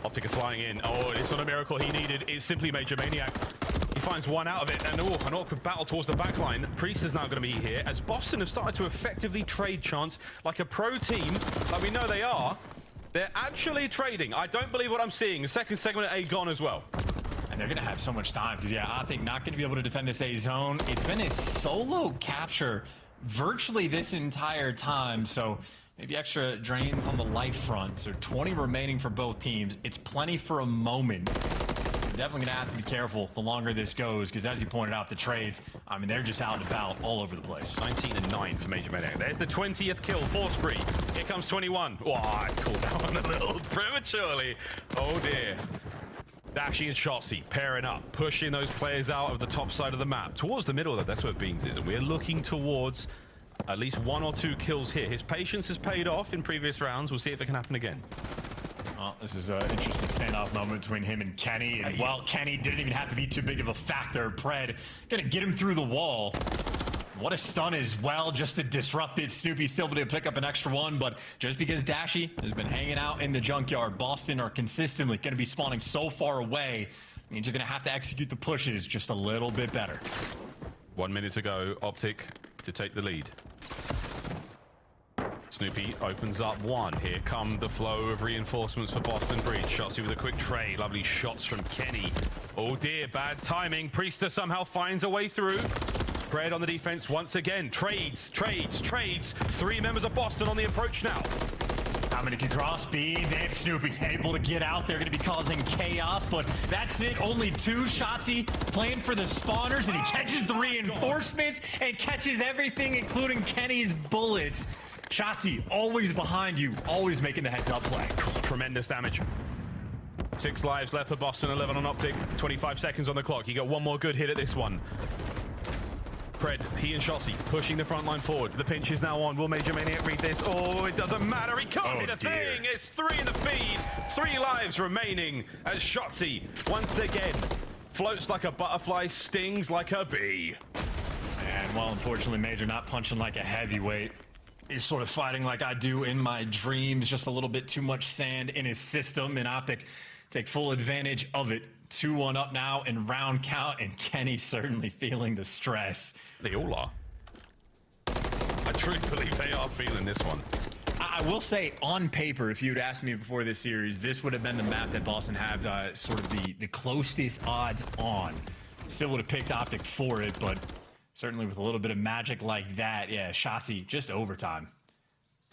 Optic are flying in. Oh, it's not a miracle he needed. It's simply Major Maniac. He finds 1 out of it, and an awkward battle towards the backline. Priest is now going to be here, as Boston have started to effectively trade chance like a pro team, like we know they are. They're actually trading. I don't believe what I'm seeing. The second segment at A gone as well. And they're going to have so much time, because, yeah, Optic not going to be able to defend this A zone. It's been a solo capture virtually this entire time, so maybe extra drains on the life front. So 20 remaining for both teams. It's plenty for a moment. Definitely going to have to be careful the longer this goes, because as you pointed out, the trades, I mean, they're just out and about all over the place. 19 and 9 for Major Maniac. There's the 20th kill for Spree. Here comes 21. Oh, I called that one a little prematurely. Oh dear. Dashy and Shotzzy pairing up, pushing those players out of the top side of the map towards the middle. That's where Beans is, and we're looking towards at least 1 or 2 kills here. His patience has paid off in previous rounds. We'll see if it can happen again. Well, this is an interesting standoff moment between him and Kenny. And while Kenny didn't even have to be too big of a factor, Pred gonna get him through the wall. What a stun as well, just to disrupt it. Snoopy still able to pick up an extra 1, but just because Dashy has been hanging out in the junkyard, Boston are consistently gonna be spawning so far away, means you're gonna have to execute the pushes just a little bit better. 1 minute to go, Optic to take the lead. Snoopy opens up 1. Here come the flow of reinforcements for Boston Breach. Shotzzy with a quick trade. Lovely shots from Kenny. Oh dear, bad timing. Priesta somehow finds a way through. Pred on the defense once again. Trades. 3 members of Boston on the approach now. How many can cross? Beans and Snoopy able to get out. They're going to be causing chaos, but that's it. Only 2. Shotzzy playing for the spawners, and he catches the reinforcements and catches everything, including Kenny's bullets. Shotzzy, always behind you, always making the heads-up play. Tremendous damage. 6 lives left for Boston, 11 on Optic. 25 seconds on the clock. You got 1 more good hit at this one. Pred, he and Shotzzy pushing the front line forward. The pinch is now on. Will Major Maniac read this? Oh, it doesn't matter. He can't hit a thing. It's 3 in the feed. 3 lives remaining as Shotzzy once again floats like a butterfly, stings like a bee. And while unfortunately Major not punching like a heavyweight, he's sort of fighting like I do in my dreams. Just a little bit too much sand in his system, and Optic take full advantage of it. 2-1 up now in round count, and Kenny certainly feeling the stress. They all are. I truly believe they are feeling this one. I will say, on paper, if you'd asked me before this series, this would have been the map that Boston have sort of the closest odds on. Still would have picked Optic for it, but certainly with a little bit of magic like that, yeah, Shotzzy just overtime.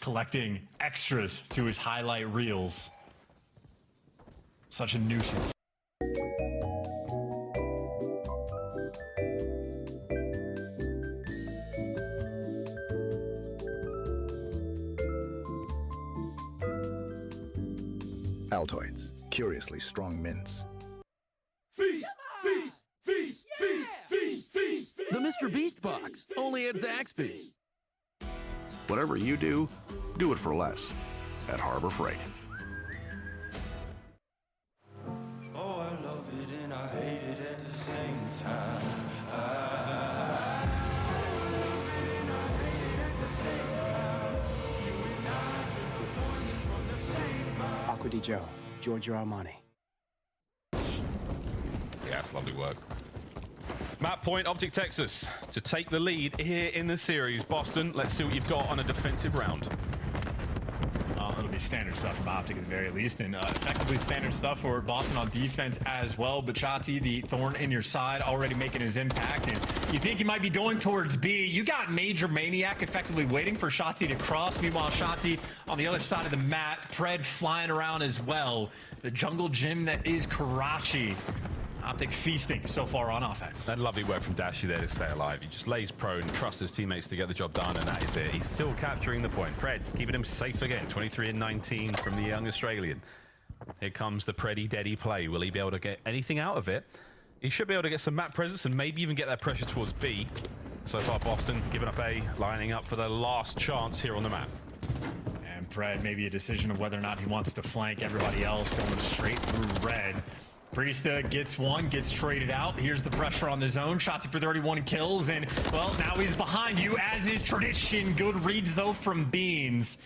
Collecting extras to his highlight reels. Such a nuisance. Altoids, curiously strong mints. Feast! Feast! Feast! Feast! Feast! Feast! The Mr. Beast box, only at Zaxby's. Whatever you do, do it for less at Harbor Freight. Oh, I love it and I hate it at the same time. Equity Joe, Giorgio Armani. Yeah, it's lovely work. Map point, Optic Texas to take the lead here in the series. Boston, let's see what you've got on a defensive round. It'll be standard stuff from Optic at the very least, and effectively standard stuff for Boston on defense as well. But Shotzi, the thorn in your side, already making his impact, and you think he might be going towards B. You got Major Maniac effectively waiting for Shotzi to cross. Meanwhile, Shotzi on the other side of the map, Pred flying around as well. The jungle gym that is Karachi. Optic feasting so far on offense. That lovely work from Dashi there to stay alive. He just lays prone, trusts his teammates to get the job done, and that is it. He's still capturing the point. Pred keeping him safe again. 23 and 19 from the young Australian. Here comes the Preddy Deddy play. Will he be able to get anything out of it? He should be able to get some map presence and maybe even get that pressure towards B. So far, Boston giving up A, lining up for the last chance here on the map. And Pred, maybe a decision of whether or not he wants to flank everybody else, going straight through red. Priesta gets one, gets traded out. Here's the pressure on the zone. Shotzi for 31 kills, and, well, now he's behind you, as is tradition. Good reads, though, from Beans.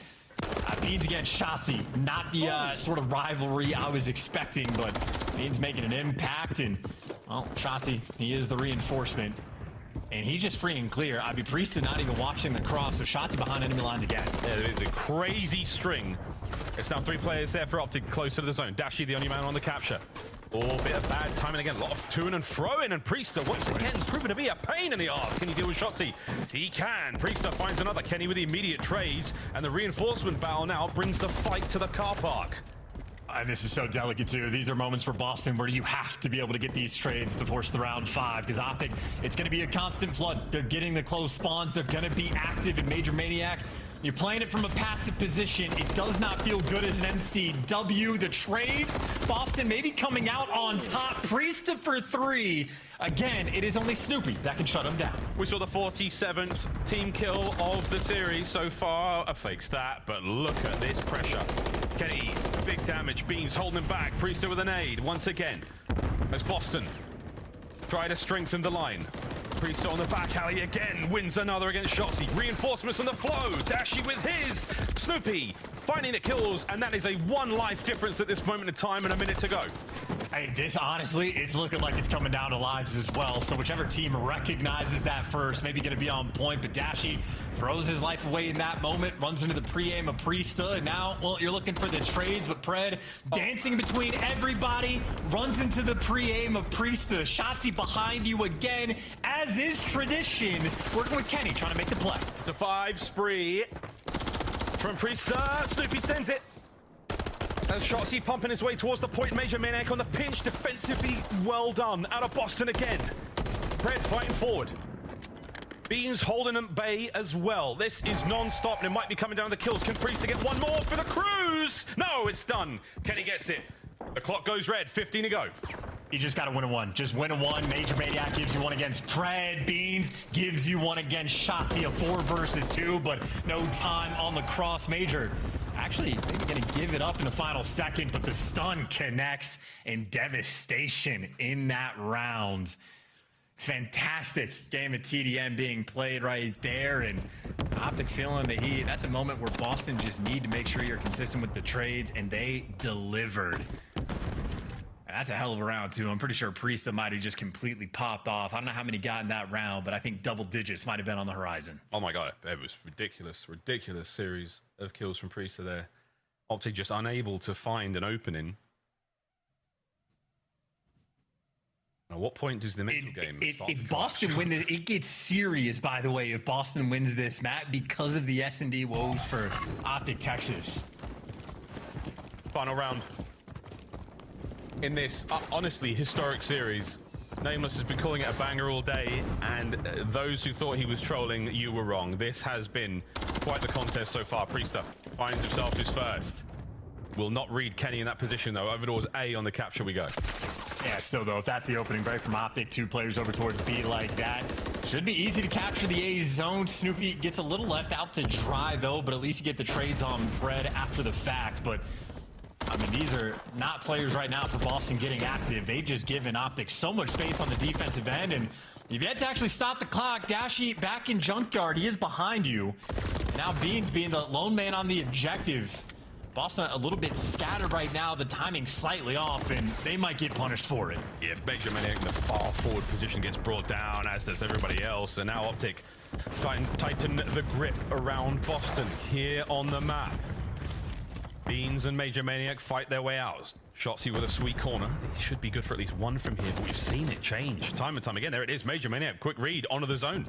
Beans against Shotzi. Not the sort of rivalry I was expecting, but Beans making an impact, and, well, Shotzi, he is the reinforcement. And he's just free and clear. I'd be Priesta not even watching the cross, so Shotzi behind enemy lines again. Yeah, there is a crazy string. It's now 3 players there for Optic closer to the zone. Dashi, the only man on the capture. Oh, bit of bad timing again. A lot of to and fro-in, and Priesta once again proven to be a pain in the arse. Can he deal with Shotzi? He can. Priesta finds another. Kenny with the immediate trades, and the reinforcement battle now brings the fight to the car park. And this is so delicate, too. These are moments for Boston where you have to be able to get these trades to force the round 5, because Optic, it's going to be a constant flood. They're getting the close spawns. They're going to be active in Major Maniac. You're playing it from a passive position. It does not feel good as an MCW. The trades, Boston maybe coming out on top. Priesta for 3. Again, it is only Snoopy that can shut him down. We saw the 47th team kill of the series so far. A fake stat, but look at this pressure. Kenny, big damage. Beans holding him back. Priesta with an aid once again. As Boston try to strengthen the line. Priesta on the back alley again, wins another against Shotzi. Reinforcements on the flow. Dashi with his. Snoopy finding the kills, and that is a 1 life difference at this moment in time and a minute to go. Hey, this honestly, it's looking like it's coming down to lives as well. So whichever team recognizes that first, maybe going to be on point. But Dashi throws his life away in that moment, runs into the pre-aim of Priesta, and now, well, you're looking for the trades, but Pred dancing between everybody, runs into the pre-aim of Priesta. Shotzi behind you again, as is tradition. Working with Kenny, trying to make the play. It's a 5 spree from Priesta. Snoopy sends it. As Shotzi pumping his way towards the point. Major Maniac on the pinch. Defensively well done. Out of Boston again. Pred fighting forward. Beans holding him bay as well. This is non-stop, and it might be coming down the kills. Can Priesta get one more for the cruise? No, it's done. Kenny gets it. The clock goes red. 15 to go. You just got to win a 1. Just win a 1. Major Maniac gives you 1 against Pred. Beans gives you 1 against Shotzi. A 4 versus 2, but no time on the cross. Major actually maybe going to give it up in the final second, but the stun connects, and devastation in that round. Fantastic game of TDM being played right there, and Optic feeling the heat. That's a moment where Boston just need to make sure you're consistent with the trades, and they delivered. That's a hell of a round, too. I'm pretty sure Priesta might have just completely popped off. I don't know how many got in that round, but I think double digits might have been on the horizon. Oh my god, it was ridiculous series of kills from Priesta there. Optic just unable to find an opening. At what point does the mental game start if Boston win this, it gets serious, by the way, if Boston wins this map because of the S&D woes for Optic Texas. Final round in this, honestly, historic series. Nameless has been calling it a banger all day, and those who thought he was trolling, you were wrong. This has been quite the contest so far. Priesta finds himself his first. Will not read Kenny in that position, though. Over towards A on the capture we go. Yeah, still, though, if that's the opening break from Optic, 2 players over towards B like that, should be easy to capture the A zone. Snoopy gets a little left out to dry, though, but at least you get the trades on Pred after the fact. But I mean, these are not players right now for Boston getting active. They've just given Optic so much space on the defensive end, and you've yet to actually stop the clock. Dashi back in Junkyard. He is behind you. Now Beans being the lone man on the objective. Boston a little bit scattered right now. The timing's slightly off, and they might get punished for it. Yeah, Major Maniac in the far forward position gets brought down, as does everybody else. And now Optic trying to tighten the grip around Boston here on the map. Beans and Major Maniac fight their way out. Shotzzy with a sweet corner. He should be good for at least one from here, but we've seen it change time and time again. There it is, Major Maniac, quick read onto the zone.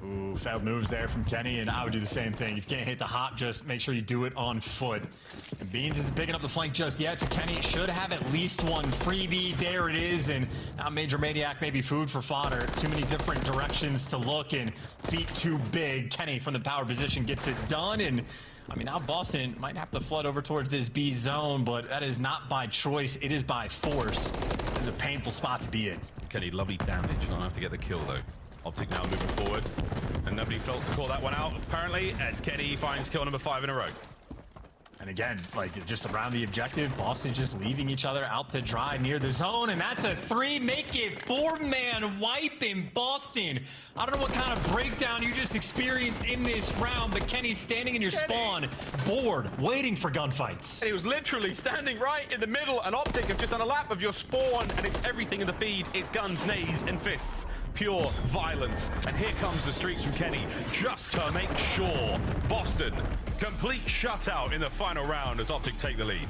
Ooh, failed moves there from Kenny, and I would do the same thing. If you can't hit the hop, just make sure you do it on foot. And Beans isn't picking up the flank just yet, so Kenny should have at least one freebie. There it is, and now Major Maniac may be food for fodder. Too many different directions to look, and feet too big. Kenny from the power position gets it done, and I mean, now Boston might have to flood over towards this B zone, but that is not by choice. It is by force. This is a painful spot to be in. Kenny, lovely damage. Not enough to get the kill, though. Optic now moving forward, and nobody felt to call that one out, apparently, as Kenny finds kill number 5 in a row. And again, like, just around the objective, Boston just leaving each other out to dry near the zone, and that's a 3, make it 4-man wipe in Boston. I don't know what kind of breakdown you just experienced in this round, but Kenny's standing in your spawn, bored, waiting for gunfights. And he was literally standing right in the middle, and Optic have just done a lap of your spawn, and it's everything in the feed. It's guns, nays, and fists. Pure violence. And here comes the streaks from Kenny, just to make sure. Boston, complete shutout in the final round as Optic take the lead.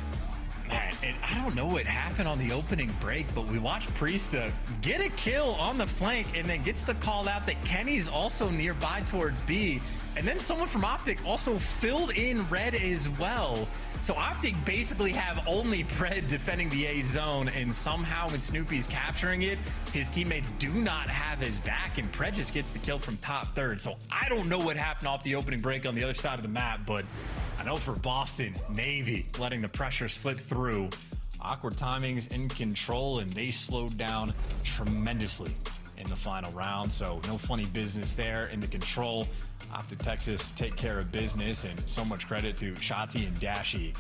Man, and I don't know what happened on the opening break, but we watched Priesta get a kill on the flank and then gets the call out that Kenny's also nearby towards B. And then someone from Optic also filled in red as well. So Optic basically have only Pred defending the A zone, and somehow when Snoopy's capturing it, his teammates do not have his back, and Pred just gets the kill from top third. So I don't know what happened off the opening break on the other side of the map, but I know for Boston, Navy letting the pressure slip through. Awkward timings in control, and they slowed down tremendously in the final round. So no funny business there in the control. Optic Texas take care of business, and so much credit to Shotty and Dashy.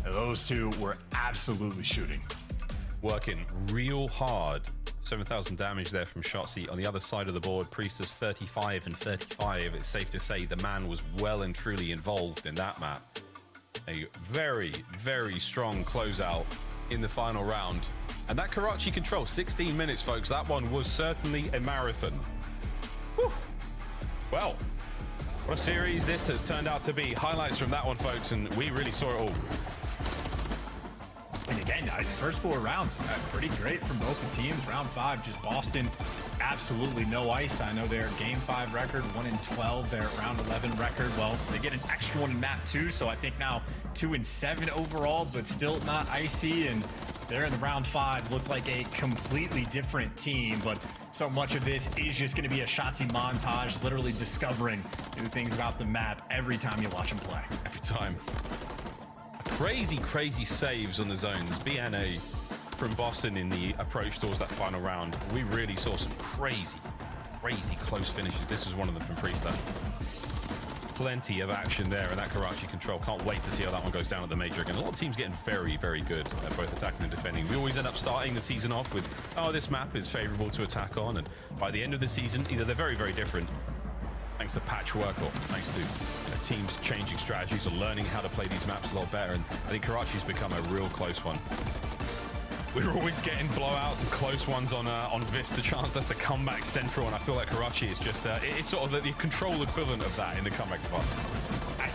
Those two were absolutely shooting. Working real hard. 7,000 damage there from Shotzi. On the other side of the board, Priestess 35 and 35. It's safe to say the man was well and truly involved in that map. A very, very strong closeout in the final round. And that Karachi control, 16 minutes, folks. That one was certainly a marathon. Whew. Well, what a series this has turned out to be. Highlights from that one, folks, and we really saw it all. And again, the first 4 rounds, pretty great from both the teams. Round 5, just Boston, absolutely no ice. I know their Game 5 record, 1-12. Their Round 11 record, well, they get an extra one in Map 2, so I think now 2-7 overall, but still not icy. And they're in the Round 5, look like a completely different team, but so much of this is just going to be a Shotzi montage, literally discovering new things about the map every time you watch them play. Every time. Crazy, crazy saves on the zones. BNA from Boston in the approach towards that final round. We really saw some crazy, crazy close finishes. This was one of them from Priesta. Plenty of action there, and that Karachi control. Can't wait to see how that one goes down at the major again. A lot of teams getting very, very good at both attacking and defending. We always end up starting the season off with, oh, this map is favorable to attack on, and by the end of the season, either they're very, very different, thanks to patchwork, or thanks to teams changing strategies or learning how to play these maps a lot better. And I think Karachi's become a real close one. We were always getting blowouts and close ones on Vista Chance. That's the comeback central, and I feel like Karachi is just it's sort of the control equivalent of that in the comeback department.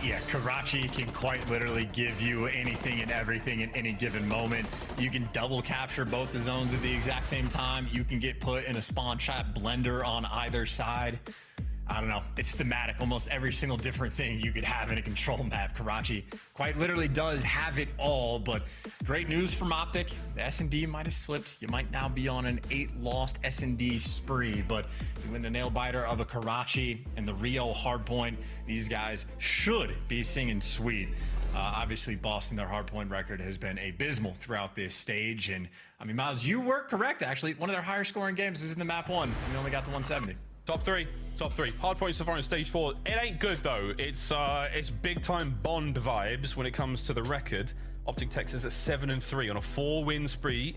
Yeah, Karachi can quite literally give you anything and everything in any given moment. You can double capture both the zones at the exact same time. You can get put in a spawn trap blender on either side. I don't know, it's thematic. Almost every single different thing you could have in a control map. Karachi quite literally does have it all, but great news from Optic. The S&D might have slipped. You might now be on an 8-lost S&D spree, but you win the nail biter of a Karachi and the Rio hardpoint. These guys should be singing sweet. Obviously, Boston, their hardpoint record has been abysmal throughout this stage. And I mean, Miles, you were correct, actually. One of their higher scoring games was in the map 1. We only got to 170. Top three. Hard points so far in stage 4. It ain't good though. It's big time Bond vibes when it comes to the record. Optic Texas at 7-3 on a 4-win spree,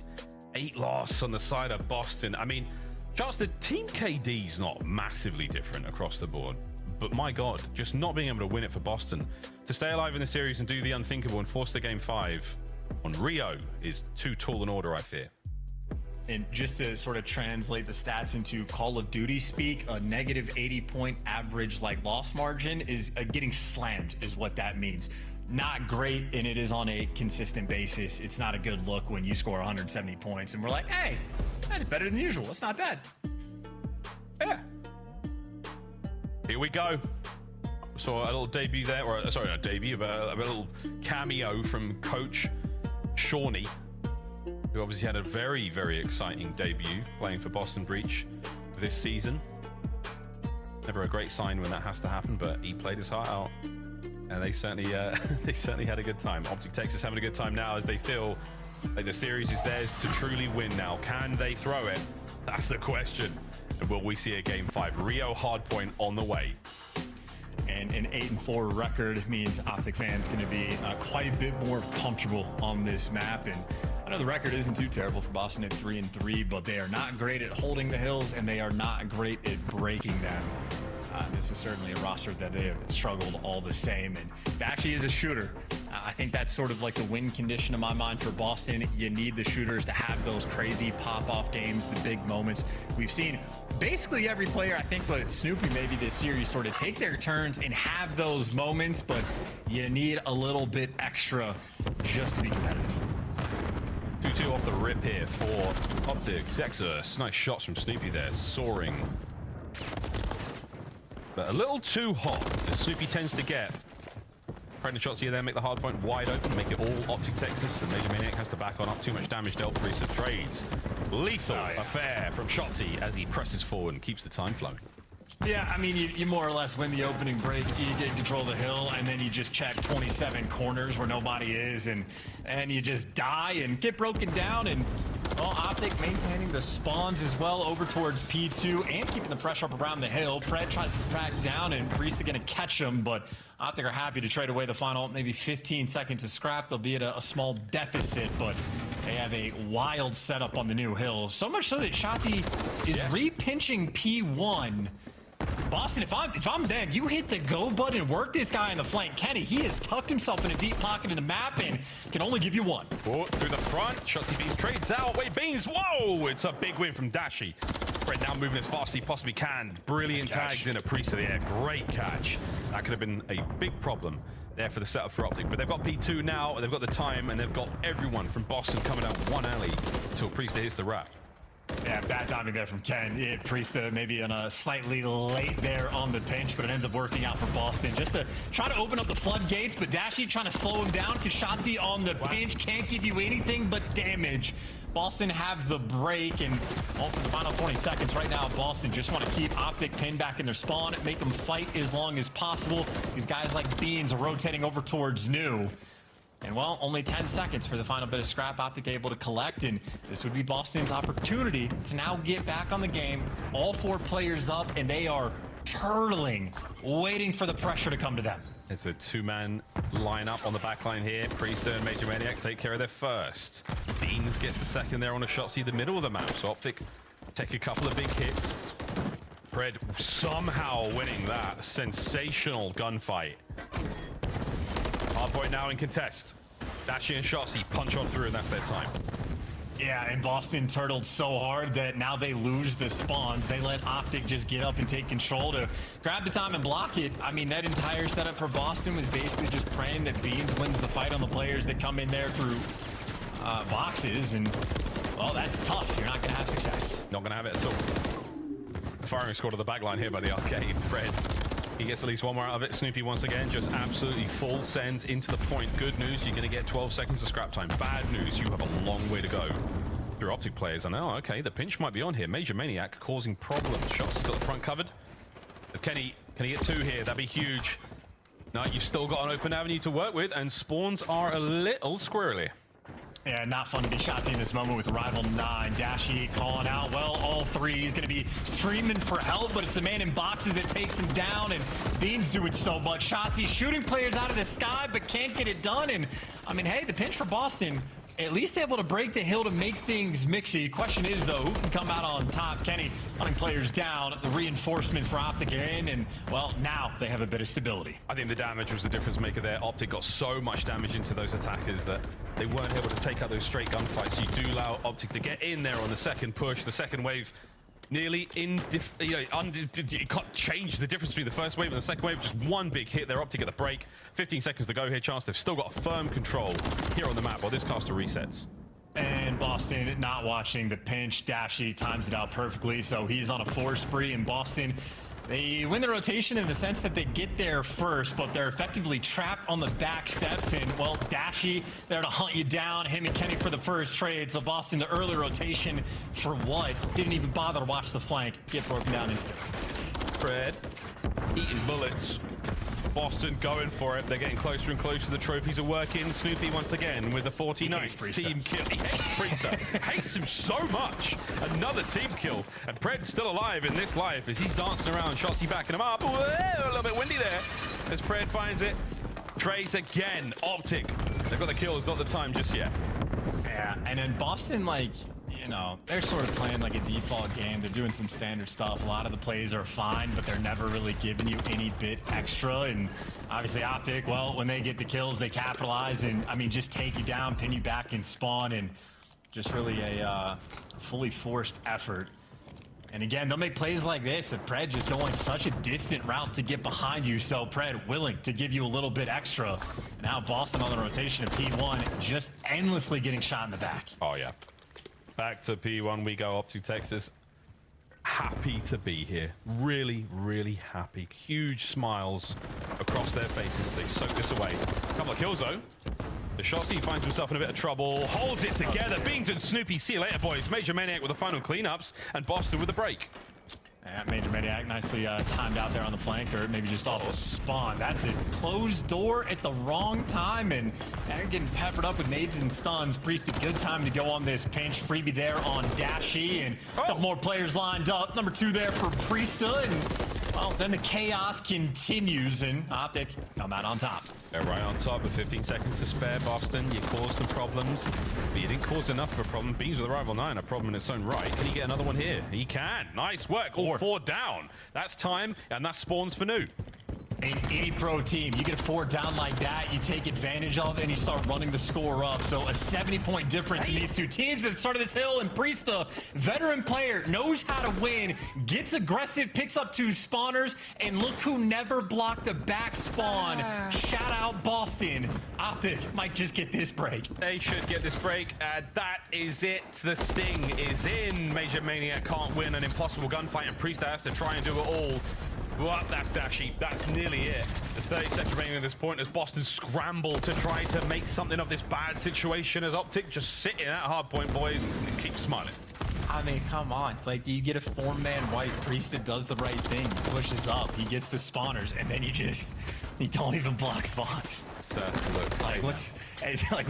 8 loss on the side of Boston. I mean, Charles, the team KD's not massively different across the board. but my God, just not being able to win it for Boston. To stay alive in the series and do the unthinkable and force the game 5 on Rio is too tall an order, I fear. And just to sort of translate the stats into Call of Duty speak, a negative 80-point average like loss margin is getting slammed is what that means. Not great, and it is on a consistent basis. It's not a good look when you score 170 points and we're like, hey, that's better than usual. It's not bad. Yeah. Here we go. Saw a little debut there, or sorry, not debut, but a little cameo from Coach Shawnee, who obviously had a very, very exciting debut playing for Boston Breach this season. Never a great sign when that has to happen, but he played his heart out, and they certainly had a good time. Optic Texas having a good time now as they feel like the series is theirs to truly win now. Can they throw it? That's the question. And will we see a Game 5? Rio Hardpoint on the way. And an 8-4 record means Optic fans going to be quite a bit more comfortable on this map. And I know the record isn't too terrible for Boston at 3-3, but they are not great at holding the hills, and they are not great at breaking them. This is certainly a roster that they have struggled all the same. And Bashy is a shooter. I think that's sort of like the win condition in my mind for Boston. You need the shooters to have those crazy pop-off games, the big moments. We've seen basically every player, I think, but Snoopy maybe this series, sort of take their turns and have those moments, but you need a little bit extra just to be competitive. 2-2 off the rip here for Optic Texas. Nice shots from Snoopy there, soaring. But a little too hot, as Snoopy tends to get. Predator shots here then make the hard point wide open, make it all Optic Texas, and Major Maniac has to back on up. Too much damage dealt. Priest of trades. Lethal affair from Shotzi as he presses forward and keeps the time flowing. Yeah, I mean, you more or less win the opening break, you get in control of the hill, and then you just check 27 corners where nobody is, and you just die and get broken down. And well, Optic maintaining the spawns as well over towards P2 and keeping the pressure up around the hill. Pred tries to track down, and Priest are going to catch him, but Optic are happy to trade away the final maybe 15 seconds to scrap. They'll be at a small deficit, but they have a wild setup on the new hill. So much so that Shotzi is re-pinching P1. Boston, if I'm them, you hit the go button and work this guy on the flank. Kenny, he has tucked himself in a deep pocket in the map and can only give you one. Oh, through the front, Shotzi Beans trades out. Wait, Beans, whoa! It's a big win from Dashi. Fred now moving as fast as he possibly can. Brilliant tags in a Priest of the air. Great catch. That could have been a big problem there for the setup for Optic, but they've got P2 now, they've got the time, and they've got everyone from Boston coming out one alley until Priest hits the wrap. Yeah, bad timing there from Ken. Yeah, Priesta maybe on a slightly late there on the pinch, but it ends up working out for Boston. Just to try to open up the floodgates, but Dashi trying to slow him down because Shotzi on the pinch can't give you anything but damage. Boston have the break, and all for the final 20 seconds right now, Boston just want to keep Optic pinned back in their spawn, make them fight as long as possible. These guys like Beans are rotating over towards New. And well, only 10 seconds for the final bit of scrap. Optic able to collect, and this would be Boston's opportunity to now get back on the game. All 4 players up, and they are turtling, waiting for the pressure to come to them. It's a 2-man lineup on the back line here. Priester and Major Maniac take care of their first. Beans gets the second there on a shot, see the middle of the map. So Optic take a couple of big hits. Pred somehow winning that sensational gunfight. Hardpoint now in contest. Dashi and Shotzi punch on through, and that's their time. Yeah, and Boston turtled so hard that now they lose the spawns. They let Optic just get up and take control to grab the time and block it. I mean, that entire setup for Boston was basically just praying that Beans wins the fight on the players that come in there through boxes, and well, that's tough. You're not going to have success. Not going to have it at all. Firing squad to the back line here by the arcade. Fred, he gets at least one more out of it. Snoopy once again just absolutely full sends into the point. Good news, you're going to get 12 seconds of scrap time. Bad news, you have a long way to go. Your Optic players are now, okay, the pinch might be on here. Major Maniac causing problems. Shots got the front covered. If Kenny, can he get 2 here? That'd be huge. No, you've still got an open avenue to work with, and spawns are a little squirrely. Yeah, not fun to be Shotzi in this moment with Rival 9. Dashi calling out, well, all 3. He's going to be screaming for help, but it's the man in boxes that takes him down, and Bean's doing so much. Shotzi shooting players out of the sky, but can't get it done, and I mean, hey, the pinch for Boston at least able to break the hill to make things mixy. Question is, though, who can come out on top? Kenny hunting players down. The reinforcements for Optic are in, and, well, now they have a bit of stability. I think the damage was the difference maker there. Optic got so much damage into those attackers that they weren't able to take out those straight gunfights. You do allow Optic to get in there on the second push. The second wave nearly you can't change the difference between the first wave and the second wave. Just one big hit there. Optic at the break. 15 seconds to go here. Chance they've still got firm control here on the map while this caster resets. And Boston not watching the pinch. Dashy times it out perfectly, so he's on a 4 spree. And Boston, they win the rotation in the sense that they get there first, but they're effectively trapped on the back steps. And, well, Dashy there to hunt you down. Him and Kenny for the first trade. So Boston, the early rotation for what? Didn't even bother to watch the flank. Get broken down instantly. Fred eating bullets. Boston going for it. They're getting closer and closer. The trophies are working. Snoopy once again with the 49th team kill. He hates Priester. Hates him so much. Another team kill. And Pred's still alive in this life as he's dancing around. Shotzi backing him up. Whoa, a little bit windy there as Pred finds it. Trades again. Optic. They've got the kills, not the time just yet. Yeah, and then Boston, like, you know, they're sort of playing like a default game. They're doing some standard stuff. A lot of the plays are fine, but they're never really giving you any bit extra. And obviously Optic, well, when they get the kills, they capitalize and, I mean, just take you down, pin you back and spawn, and just really a fully forced effort. And again, they'll make plays like this if Pred just going such a distant route to get behind you. So Pred willing to give you a little bit extra. And now Boston on the rotation of P1 just endlessly getting shot in the back. Oh, yeah. Back to P1 we go. Optic Texas happy to be here. Really, really happy. Huge smiles across their faces. They soak this away. A couple of kills though. The Shotzi finds himself in a bit of trouble. Holds it together. Beans and Snoopy, see you later, boys. Major Maniac with the final cleanups and Boston with the break. Yeah, Major Maniac nicely timed out there on the flank, or maybe just off the spawn. That's it. Closed door at the wrong time, and they're getting peppered up with nades and stuns. Priest, a good time to go on this pinch. Freebie there on Dashy, and a couple more players lined up. Number 2 there for Priesta, and, well, then the chaos continues, and Optic come out on top. They're right on top with 15 seconds to spare. Boston, you caused some problems, but you didn't cause enough of a problem. Beans with a rival 9, a problem in its own right. Can he get another one here? He can. Nice work. All 4 down. That's time, and that spawns for new. In any pro team, you get 4 down like that, you take advantage of it, and you start running the score up. So a 70-point difference in these two teams at the start of this hill, and Priesta, veteran player, knows how to win, gets aggressive, picks up 2 spawners, and look who never blocked the back spawn. Shout out Boston. Optic might just get this break. They should get this break. That is it. The sting is in. Major Maniac can't win an impossible gunfight, and Priesta has to try and do it all. Well, that's Dashy. That's nearly it. There's 30 seconds remaining at this point as Boston scramble to try to make something of this bad situation as Optic just sitting at hard point, boys, and keep smiling. I mean, come on. Like, you get a 4-man white. Priest does the right thing. He pushes up. He gets the spawners, and then you don't even block spawns. Look, like,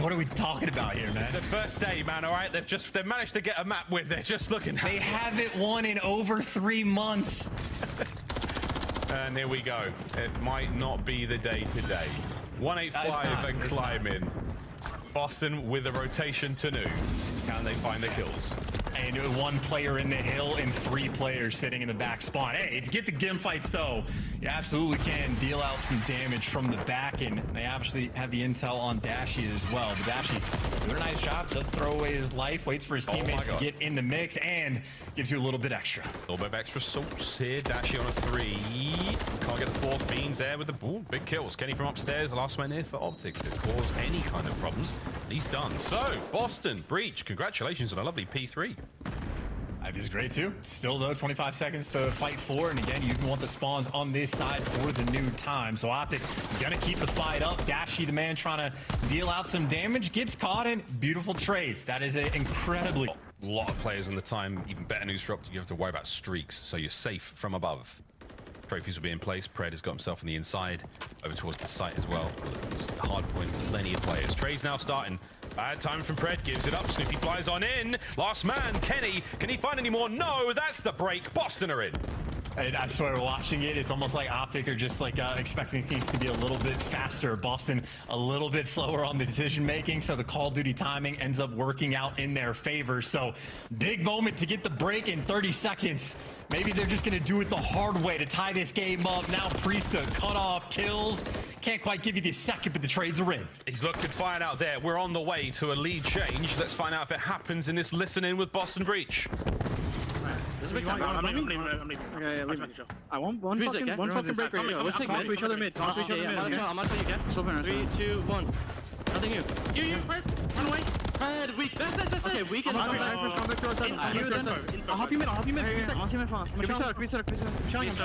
what are we talking about here, man? It's the first day, man, all right? They've managed to get a map win. They're just looking. They haven't won in over 3 months. And here we go. It might not be the day today. 185 and climbing. Boston with a rotation to new. Can they find the kills? And 1 player in the hill and 3 players sitting in the back spawn. Hey, if you get the gunfights though, you absolutely can deal out some damage from the back, and they obviously have the intel on Dashy as well. But Dashy doing a nice job, doesn't throw away his life, waits for his teammates to get in the mix, and gives you a little bit extra. A little bit of extra sauce here. Dashy on a 3. Can't get the 4th. Beans there with the big kills. Kenny from upstairs, the last man here for Optic to cause any kind of problems. He's done. So, Boston, Breach, congratulations on a lovely P3. This is great too. Still though, 25 seconds to fight for, and again, you want the spawns on this side for the new time. So Optic gonna keep the fight up. Dashy, the man trying to deal out some damage, gets caught in. Beautiful trades. That is an incredibly... A lot of players in the time, even better news for Optic, you have to worry about streaks, so you're safe from above. Trophies will be in place. Pred has got himself on the inside, over towards the site as well. Hard point, plenty of players. Trades now starting. Bad time from Pred, gives it up. Snoopy flies on in. Last man, Kenny. Can he find any more? No, that's the break. Boston are in. And I swear, watching it, it's almost like Optic are just like expecting things to be a little bit faster. Boston a little bit slower on the decision making, so the Call of Duty timing ends up working out in their favor. So big moment to get the break in 30 seconds. Maybe they're just going to do it the hard way to tie this game up. Now Priesta cut off kills. Can't quite give you the second, but the trades are in. He's looking fine out there. We're on the way to a lead change. Let's find out if it happens in this listen-in with Boston Breach. I'm leaving. Okay, leave it. I want one fucking break right here. Let's take mid to each other mid. Talk to each other mid. I'm not telling you, 3, 2, 1. Nothing you. You, Fred. Run away. Fred, weak. Okay, weak is I'll help you mid. I'll help you mid. I'll see him in front. I'm gonna set up. Showing him.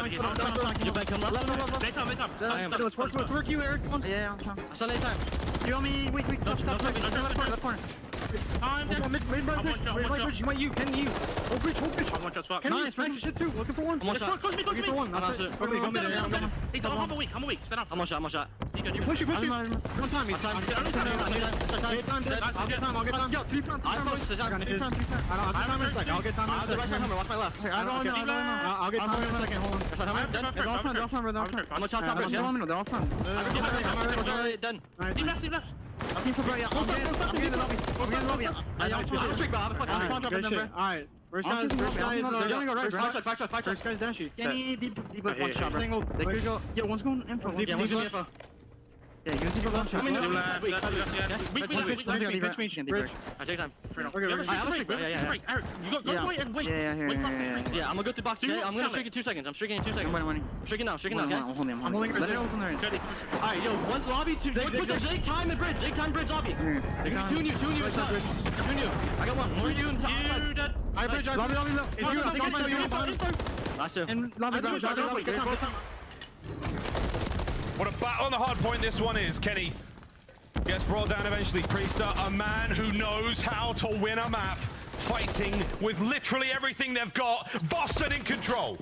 You back him. Let's work you, Eric. Yeah, I'm trying. Sunday time. You want me? Weak. Left corner. Mid-bridge, you might you, Ken, you. Hold bridge. Nice, bridge, shit too, looking for one. Close me. Looking for one, that's it. Okay, go mid, I'm weak, stand up. I'm one shot. Push it. One time, I'll get time. Yo, 3 times. I'll get time in a second. Watch my left. I'll get time in a second, hold on. They're all front. I'm gonna chop top, they're all front. Done. Leave left. I'm getting the lobby. Alright. First guy's dashy. Any deep one shot, bro. Yeah, one's going info. Yeah, one's going info. Yeah, you can see one shot. Weak. I take time. Yeah, I'm gonna go through box. I'm gonna streak in 2 seconds. I'm streaking in 2 seconds. I'm streaking now. I'm holding. Alright, yo, one's lobby, two. Put the Jake time and bridge. Jake time bridge lobby. They're gonna be 2 and you. I got one. More you and top. Alright, bridge. Lobby. It's you. Last two. And lobby. What a battle on the hard point this one is, Kenny. Gets brought down eventually. Priesta, a man who knows how to win a map, fighting with literally everything they've got. Boston in control.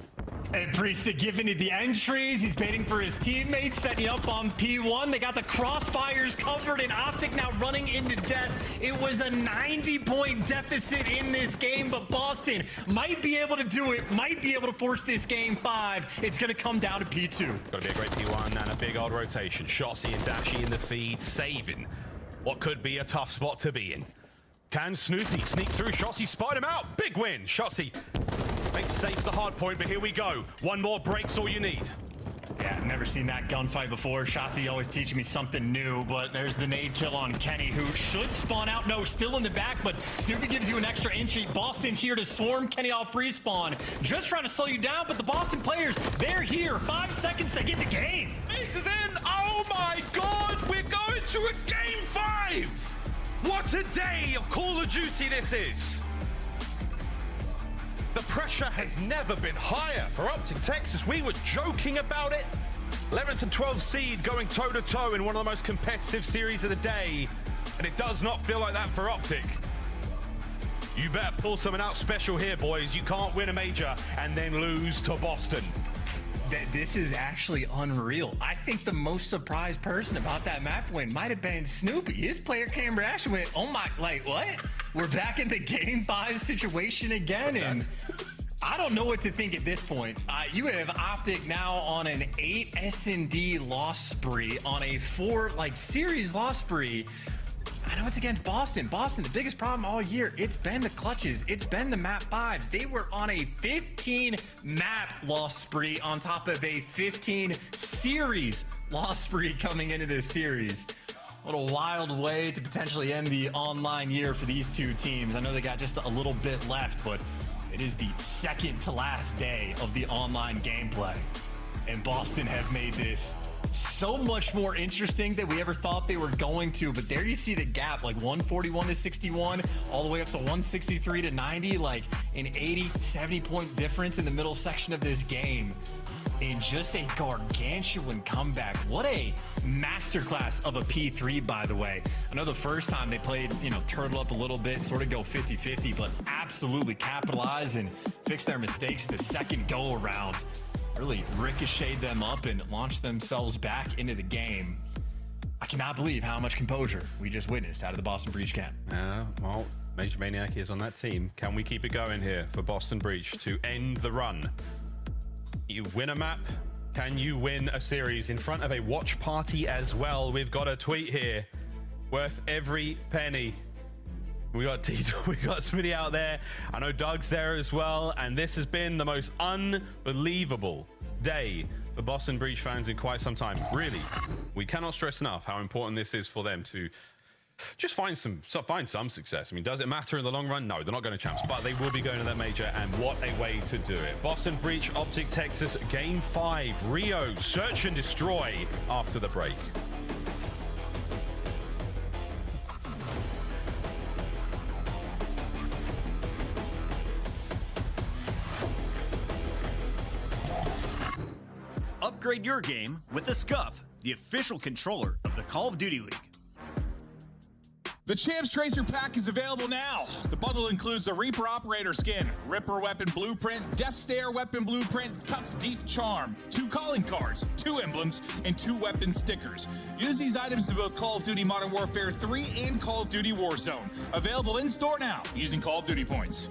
And Priesta giving it the entries. He's waiting for his teammates, setting up on P1. They got the crossfires covered, and Optic now running into death. It was a 90-point deficit in this game, but Boston might be able to do it, might be able to force this game 5. It's going to come down to P2. Got to be a great P1 and a big old rotation. Shotzi and Dashy in the feed, saving what could be a tough spot to be in. Can Snoopy sneak through? Shotzi spied him out. Big win. Shotzi makes safe the hard point, but here we go. One more break's all you need. Yeah, never seen that gunfight before. Shotzi always teaching me something new, but there's the nade kill on Kenny, who should spawn out. No, still in the back, but Snoopy gives you an extra entry. Boston here to swarm Kenny off respawn. Just trying to slow you down, but the Boston players, they're here. 5 seconds, they get the game. Mix is in. Oh my God, we're going to a game 5. What a day of Call of Duty this is. The pressure has never been higher for Optic Texas. We were joking about it. 11th and 12th seed going toe-to-toe in one of the most competitive series of the day. And it does not feel like that for Optic. You better pull something out special here, boys. You can't win a major and then lose to Boston. This is actually unreal. I think the most surprised person about that map win might have been Snoopy. His player cam reaction went, oh my, like what? We're back in the game 5 situation again, and I don't know what to think at this point. You have Optic now on an 8 S&D loss spree, on a 4 series loss spree. I know it's against Boston. Boston, the biggest problem all year, it's been the clutches. It's been the map 5s. They were on a 15 map loss spree on top of a 15 series loss spree coming into this series. What a wild way to potentially end the online year for these two teams. I know they got just a little bit left, but it is the second to last day of the online gameplay. And Boston have made this so much more interesting than we ever thought they were going to. But there you see the gap, like 141 to 61 all the way up to 163 to 90, like an 80-70 point difference in the middle section of this game. In just a gargantuan comeback. What a masterclass of a P3, by the way. I know the first time they played, turtle up a little bit, sort of go 50-50, but absolutely capitalize and fix their mistakes the second go around. Really ricocheted them up and launched themselves back into the game. I cannot believe how much composure we just witnessed out of the Boston Breach camp. Well, Major Maniac is on that team. Can we keep it going here for Boston Breach to end the run? You win a map. Can you win a series in front of a watch party as well? We've got a tweet here worth every penny. We got Tito, we got Smitty out there. I know Doug's there as well. And this has been the most unbelievable day for Boston Breach fans in quite some time. Really, we cannot stress enough how important this is for them to just find some success. I mean, does it matter in the long run? No, they're not going to champs, but they will be going to that major, and what a way to do it. Boston Breach, Optic Texas, Game 5, Rio, search and destroy after the break. Upgrade your game with the Scuff, the official controller of the Call of Duty League. The Champs Tracer Pack is available now. The bundle includes the Reaper Operator skin, Ripper Weapon Blueprint, Death Stare Weapon Blueprint, Cuts Deep Charm, 2 calling cards, 2 emblems, and 2 weapon stickers. Use these items in both Call of Duty Modern Warfare 3 and Call of Duty Warzone. Available in store now using Call of Duty points.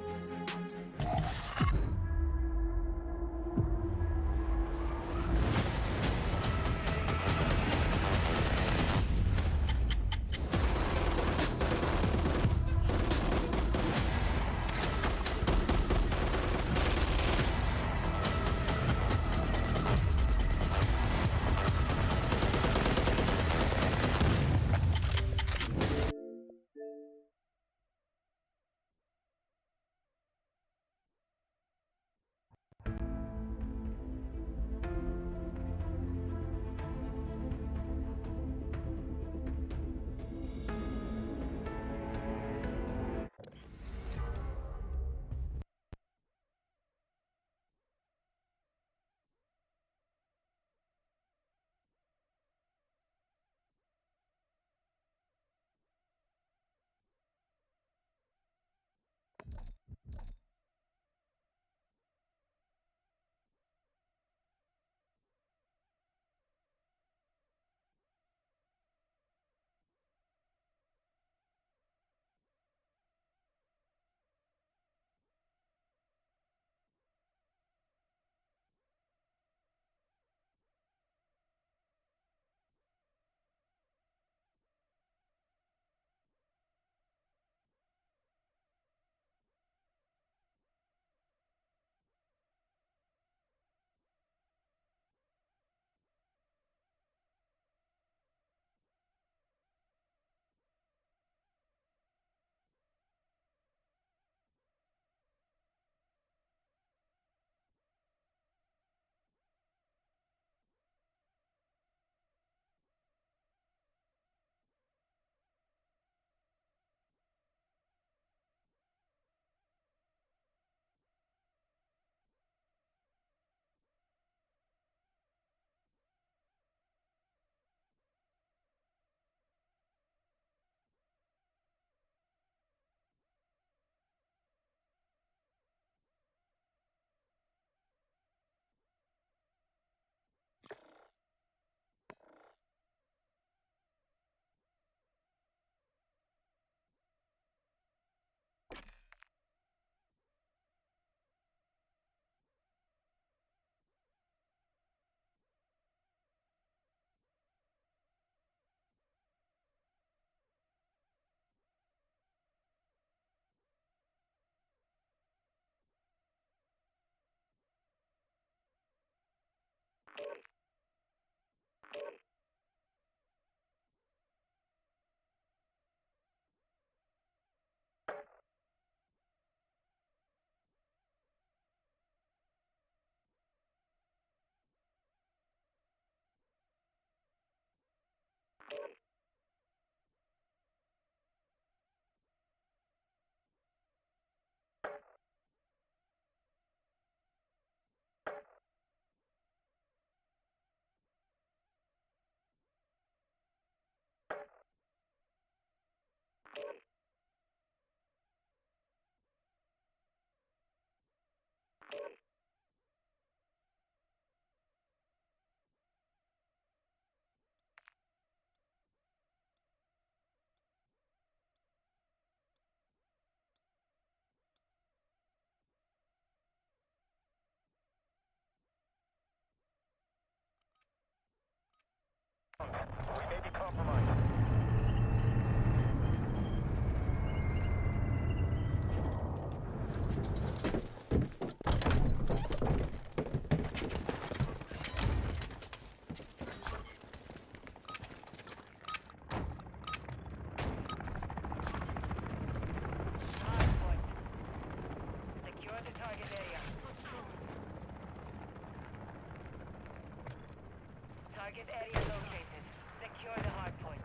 Target area located. Secure the hard point.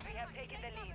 We have taken the lead.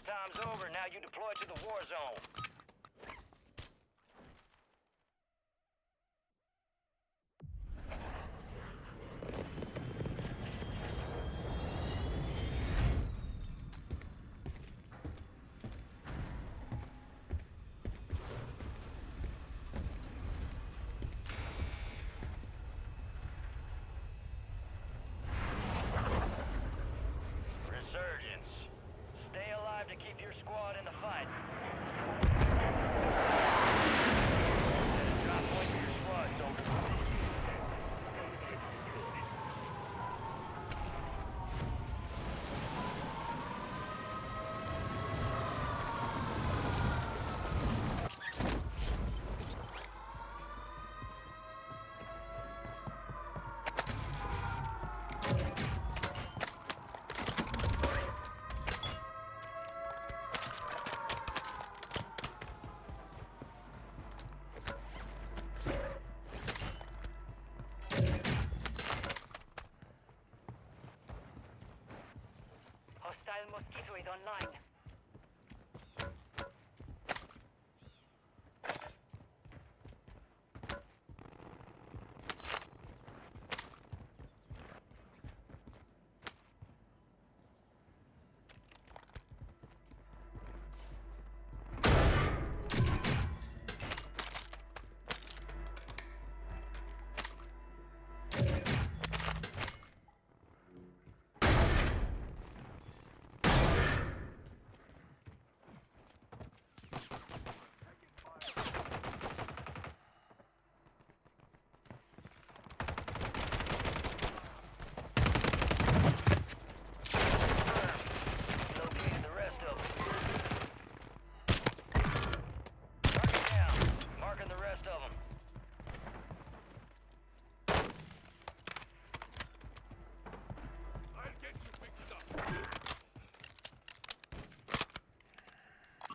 time's over. Now you deploy to the war zone. To keep your squad in the fight. Drop point for your squad, soldier. Hostile mosquito is online.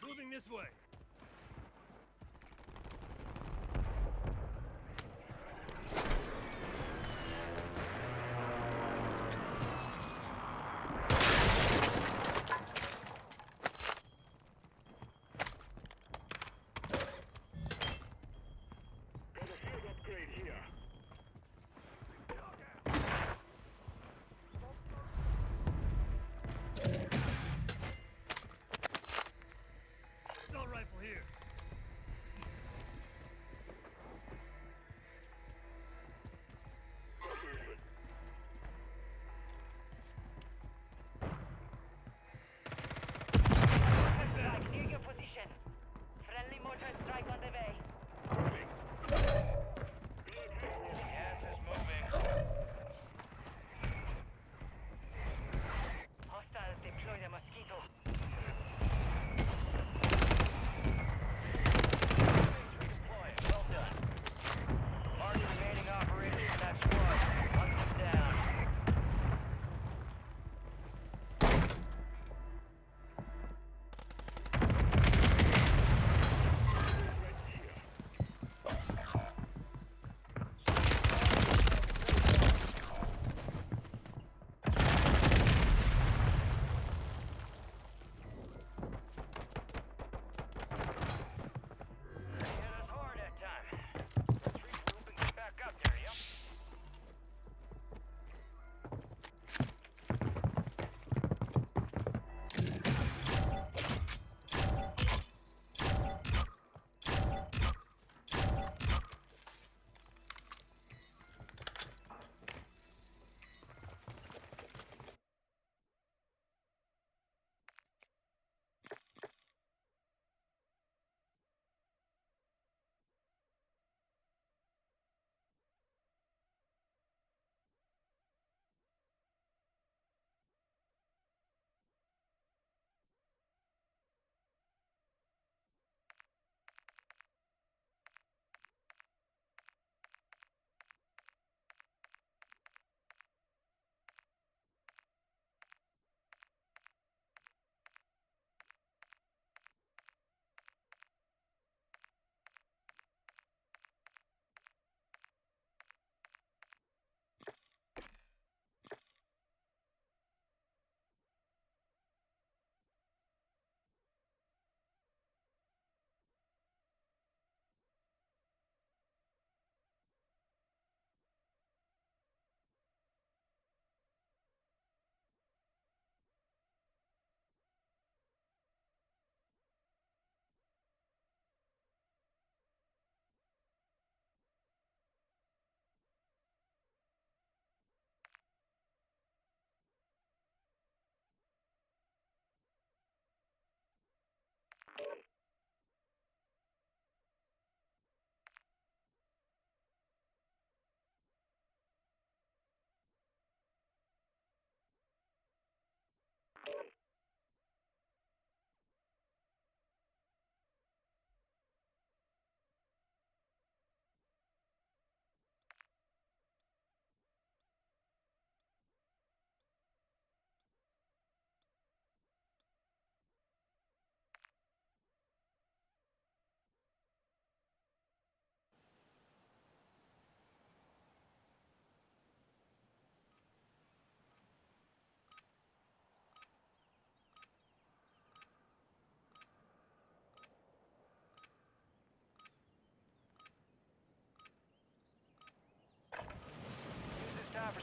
Moving this way. Got a field upgrade here. Assault rifle here. Strike near your position. Friendly mortar strike on the way. Gas is moving. Hostiles deploy the mosquito. Deploy. Well done. Mark the remaining operators in that squad. Hunt them down.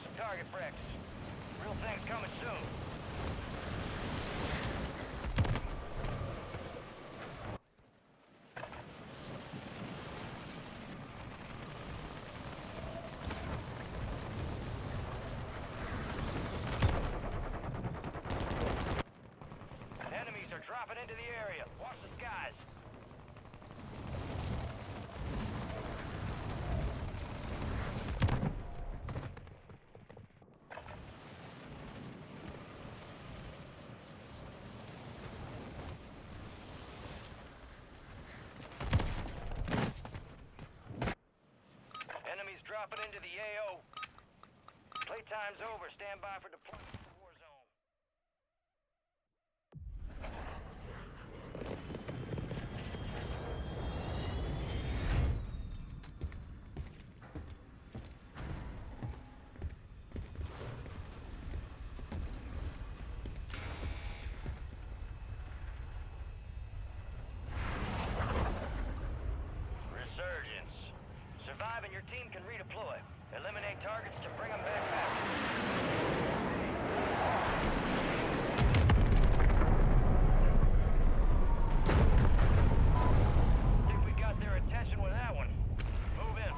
some target practice. Real thing's coming soon. Enemies are dropping into the area. Watch the skies. Enemies dropping into the AO. Playtime's over. Stand by for deployment to the war zone. Resurgence. Survive and your team can redeploy. Eliminate targets to bring them back fast. Think we got their attention with that one. Move in.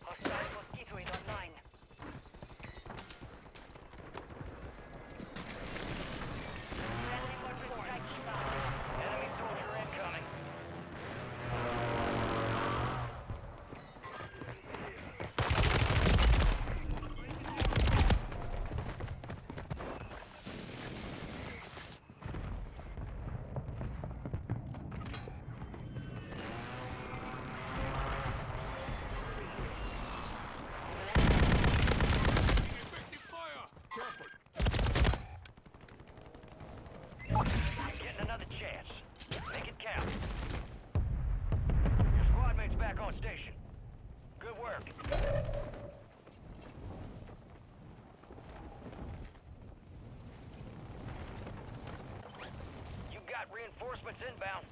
Hostile mosquito is online. Friendly mortar strike inbound. Enemy soldier incoming. Getting another chance. Make it count. Your squad mate's back on station. Good work. You got reinforcements inbound.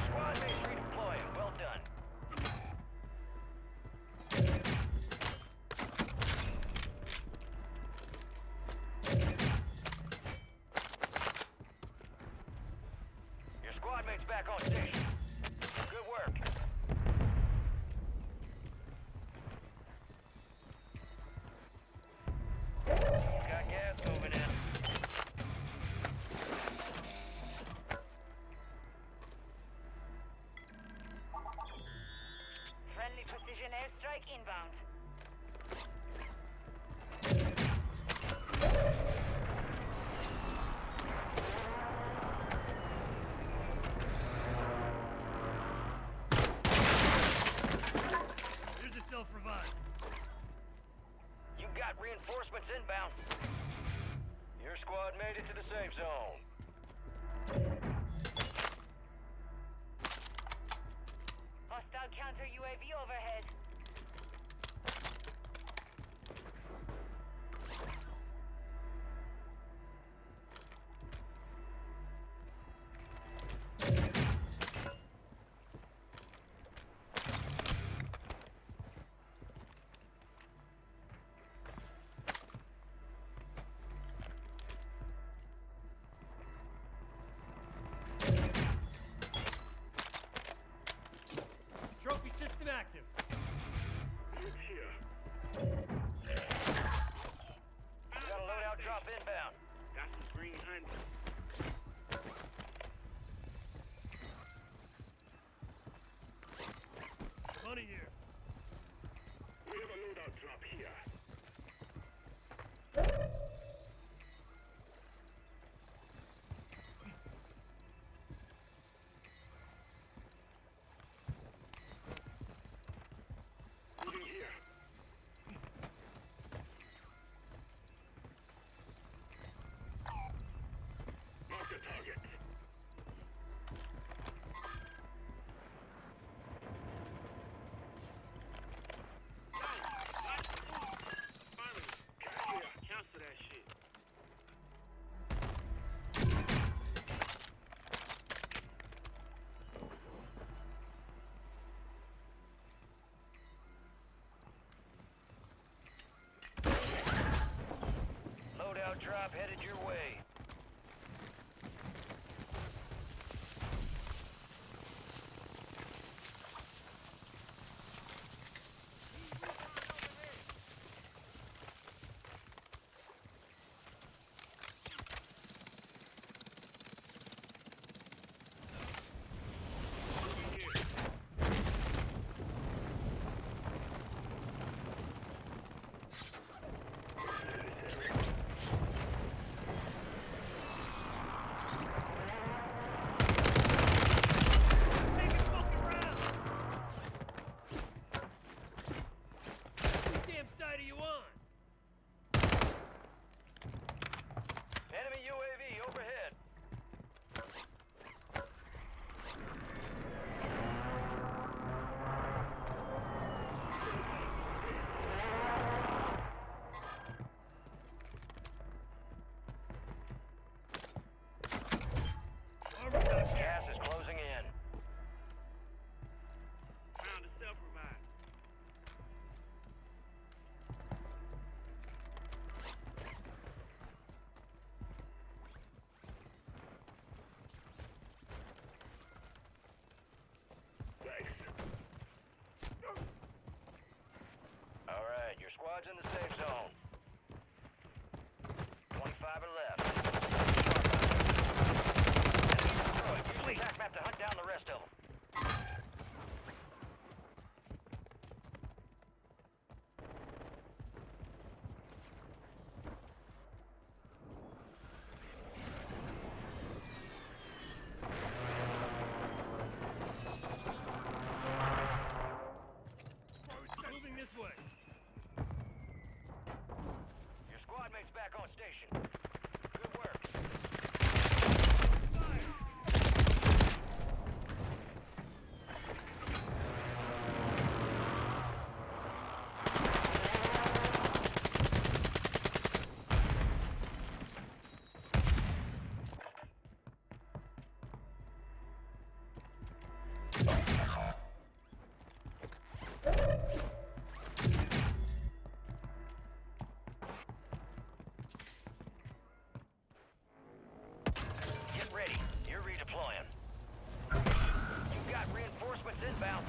Squad mate's redeploying. Well done. Your squad mate's back on station. Good work. Got gas moving in. Friendly precision airstrike inbound. Airdrop here. Moving here. Mark the target. Cancel that shit. Loadout drop headed your way. Enemy UAV overhead. Gas is closing in. Found a self-revive. All right, your squad's in the safe zone. 25 are left. Use the attack map to hunt down the rest of them. Moving this way. Your squad mate's back on station. Good work. Get ready. You're redeploying. You've got reinforcements inbound.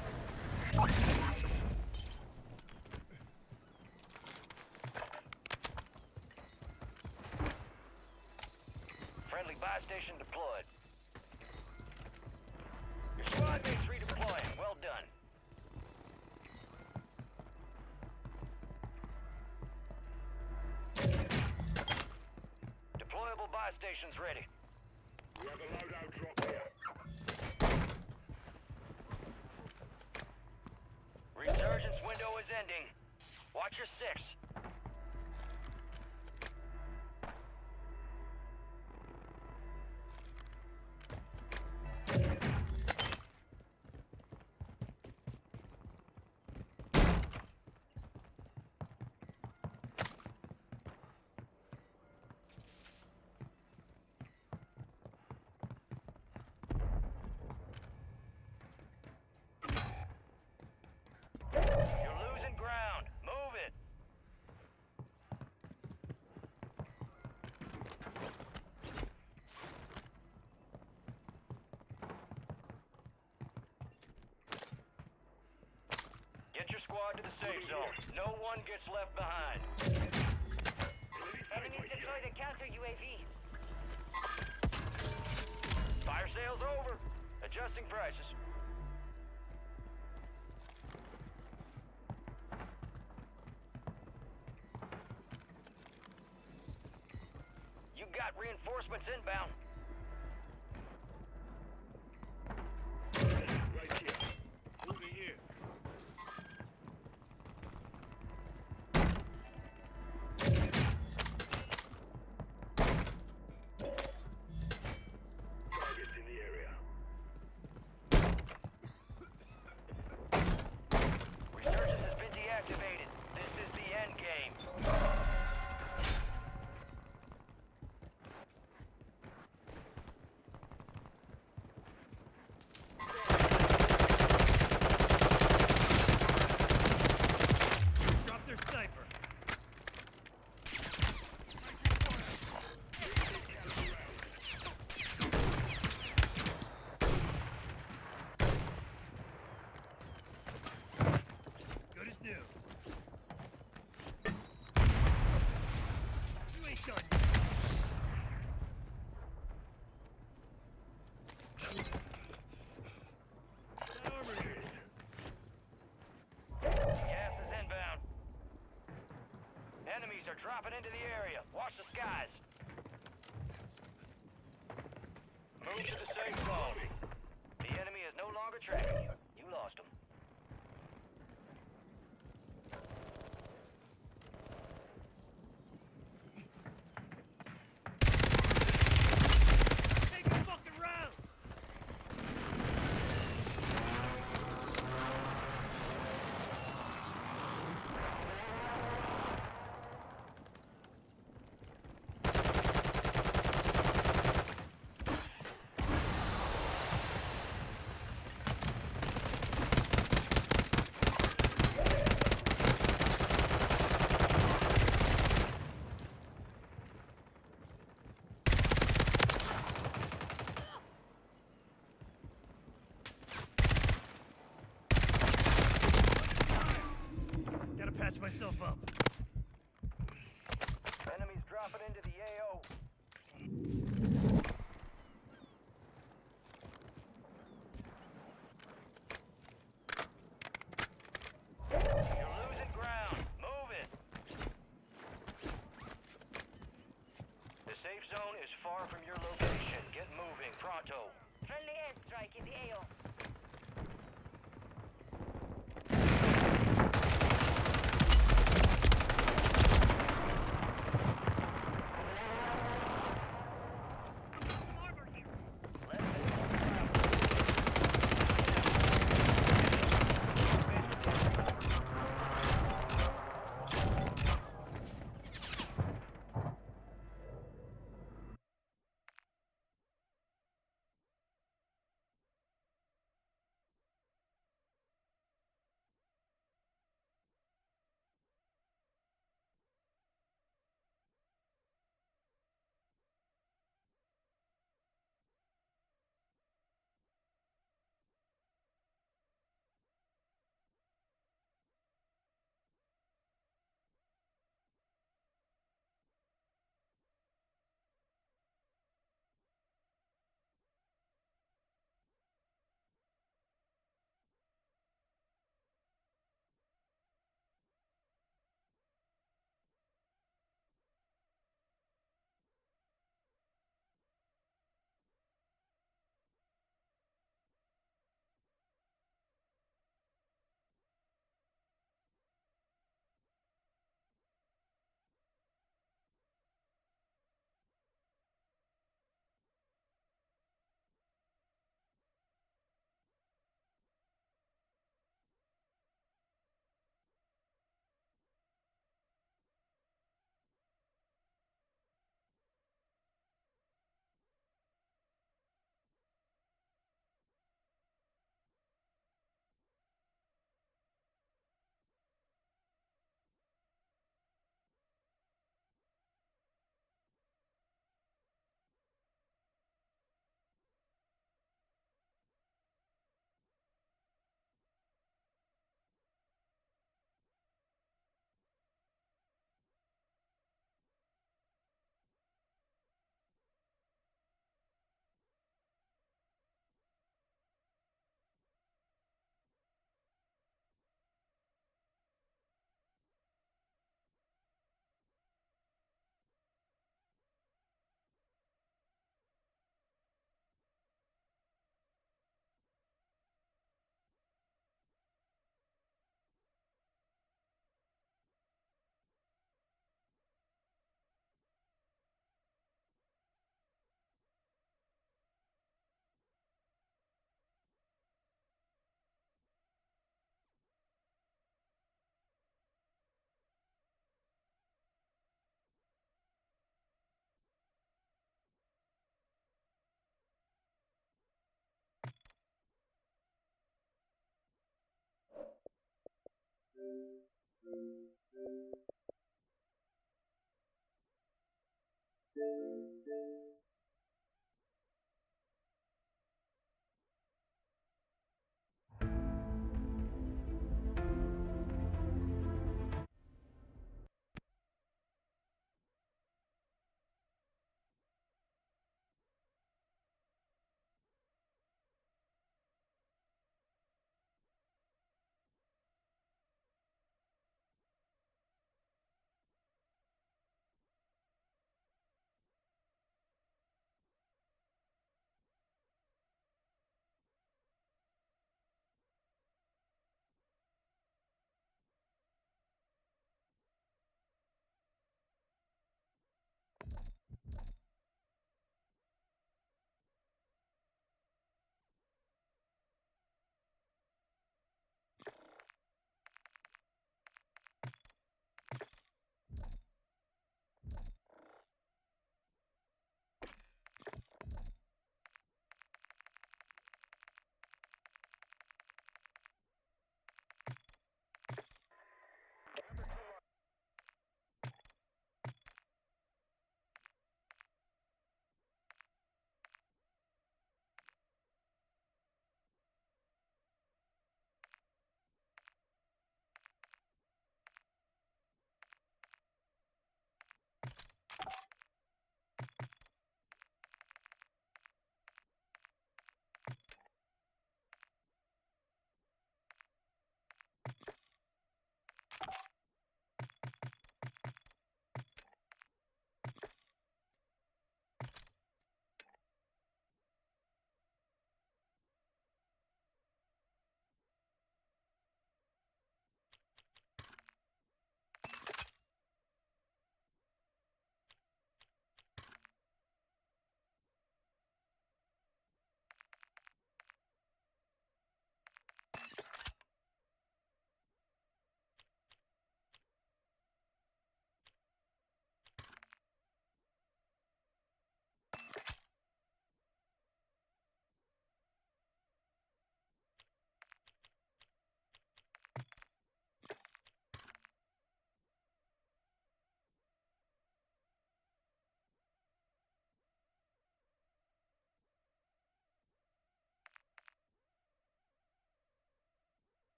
Friendly buy station deployed. Your squad mate's redeploying. Well done. Deployable buy stations ready. We have a loadout drop here. Resurgence window is ending. Watch your six. You're losing ground. Move it. Get your squad to the safe zone. No one gets left behind. Enemy deployed a counter UAV. Fire sales over. Adjusting prices. Reinforcements inbound. Right here. Moving here. Targets in the area. Resurgence has been deactivated. This is the end game. Drop their sniper. Good as new. You ain't done yet. That armor here. Gas is inbound. Enemies are dropping into the area. Watch the skies. Move to the safe zone. The enemy is no longer tracking you. You lost them. Take a fucking round. Gotta patch myself up. Enemies dropping into the AO. You're losing ground. Move it. The safe zone is far from your location. Get moving. Pronto. Friendly airstrike in the AO.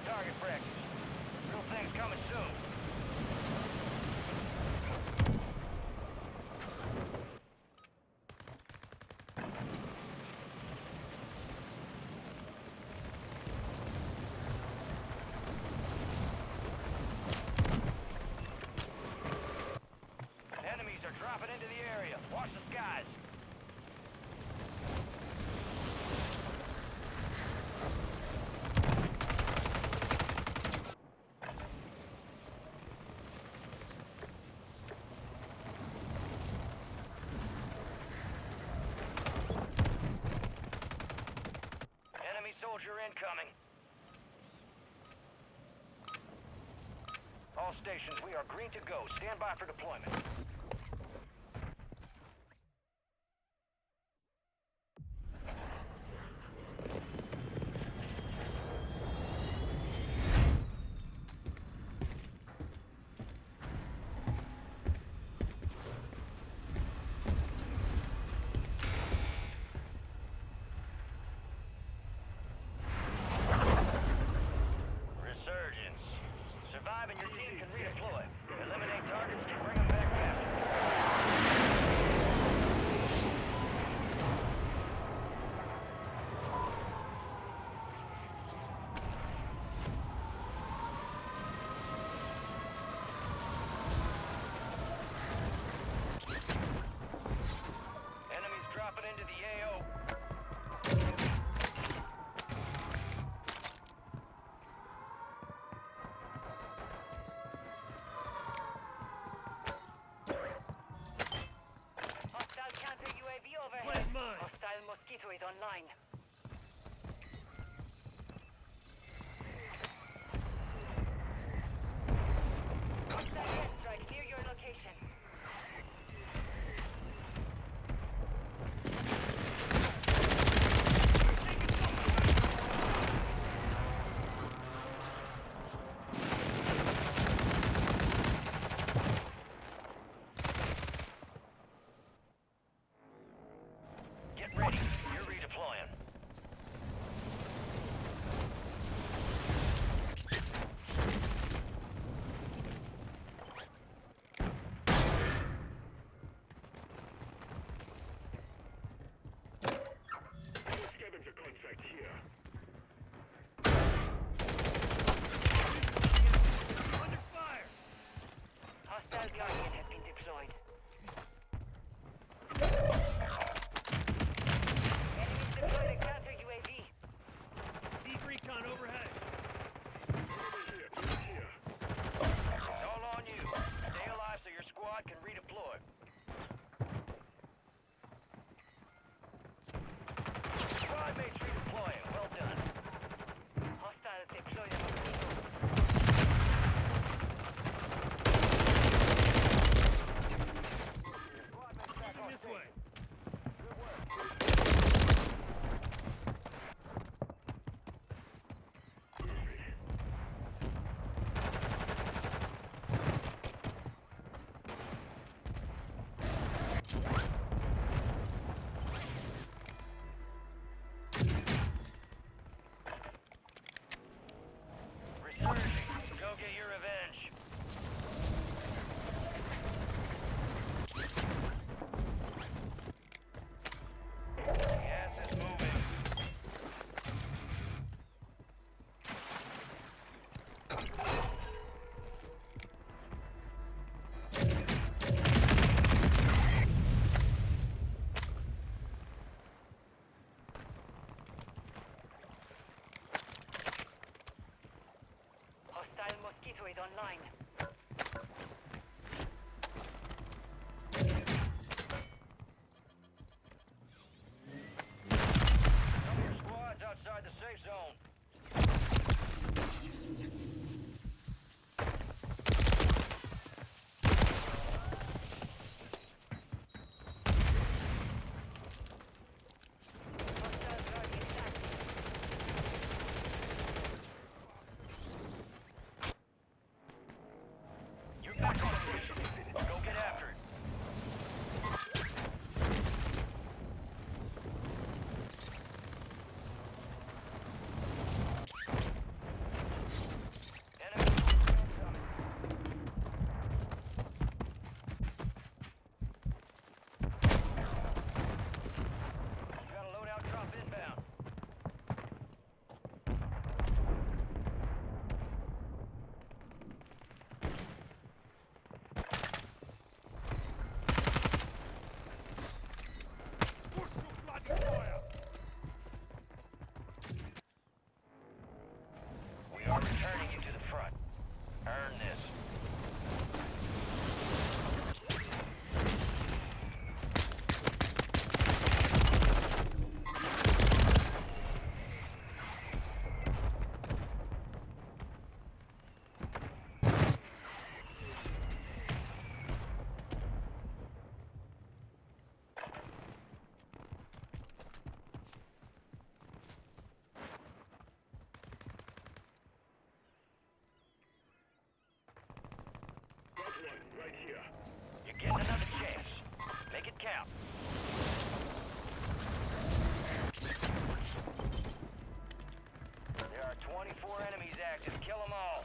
Target practice. Real thing's coming soon. Enemies are dropping into the area. Watch the skies. Soldier incoming. All stations, we are green to go. Stand by for deployment. online. Hostile airstrike near your location. Get ready. You're redeploying. Scavenger contract here. Under fire! Hostile Guardian has been deployed. Enemies deployed a counter UAV. Deep recon overhead. It's all on you. Stay alive so your squad can redeploy. Squad mates redeploying. Well done. Hostiles deployed a mosquito. This way. Resurging. Go get your revenge. Gas is moving. Hostile mosquito is online. Some of your squad's outside the safe zone. Hostile Guardian active. You're back on station. Go get after it. Got a loadout drop inbound. We are returning you to the front. Earn this. Right here. You're getting another chance. Make it count. There are 24 enemies active. Kill them all.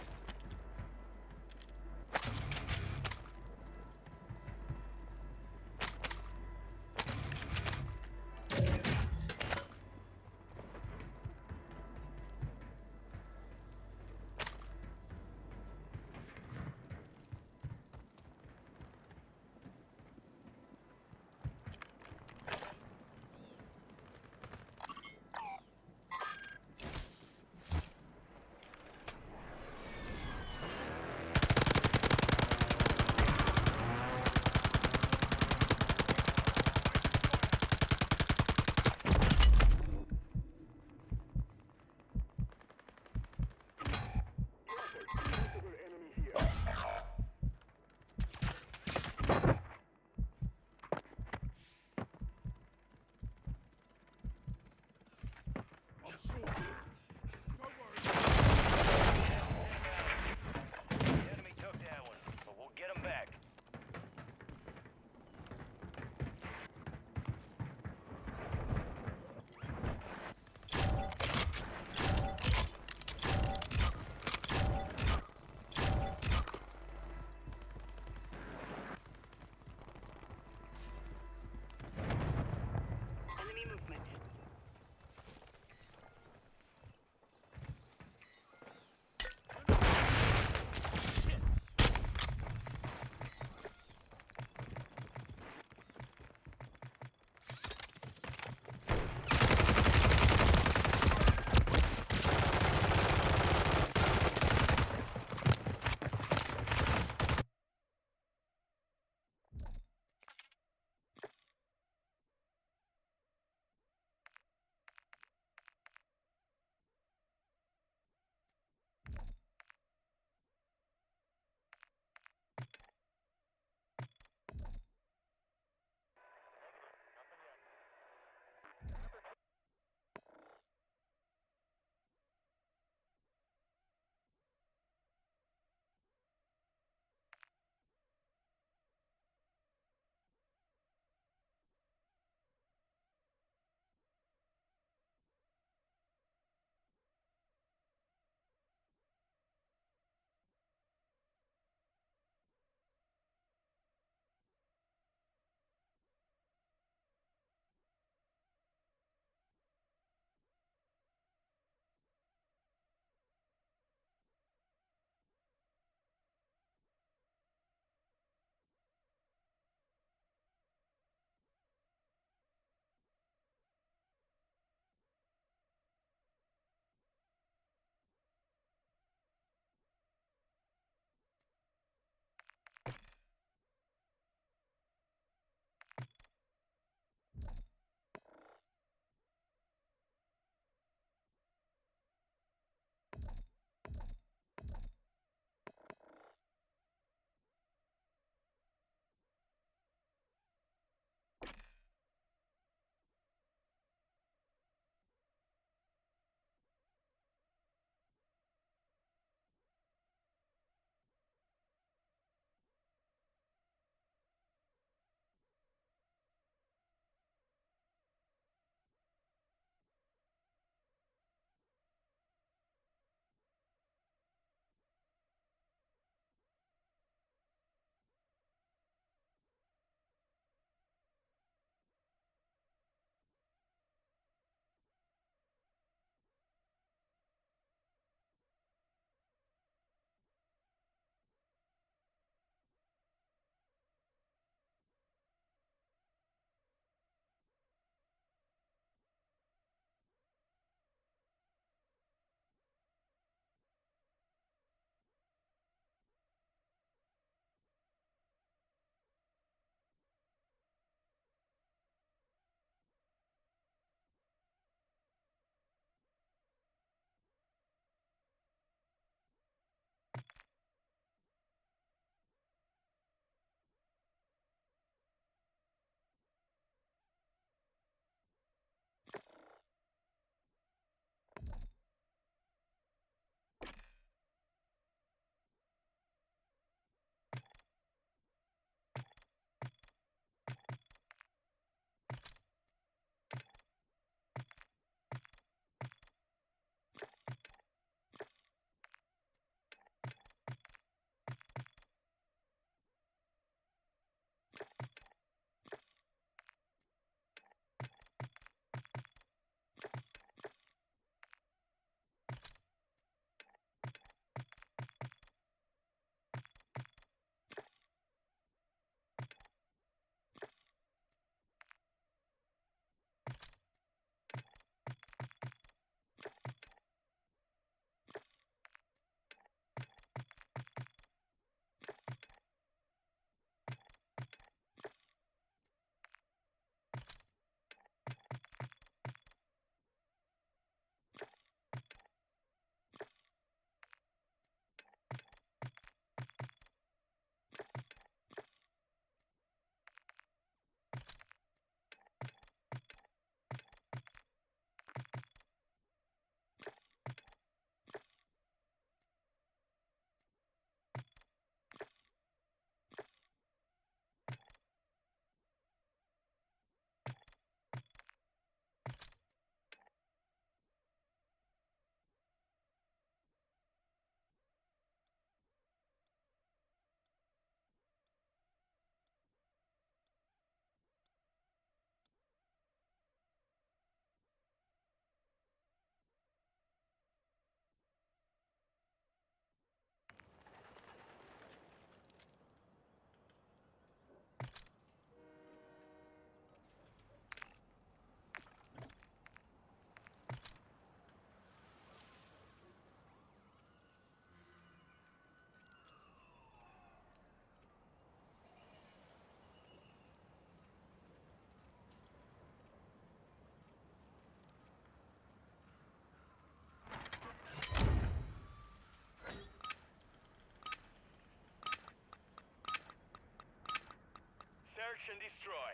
Search and destroy.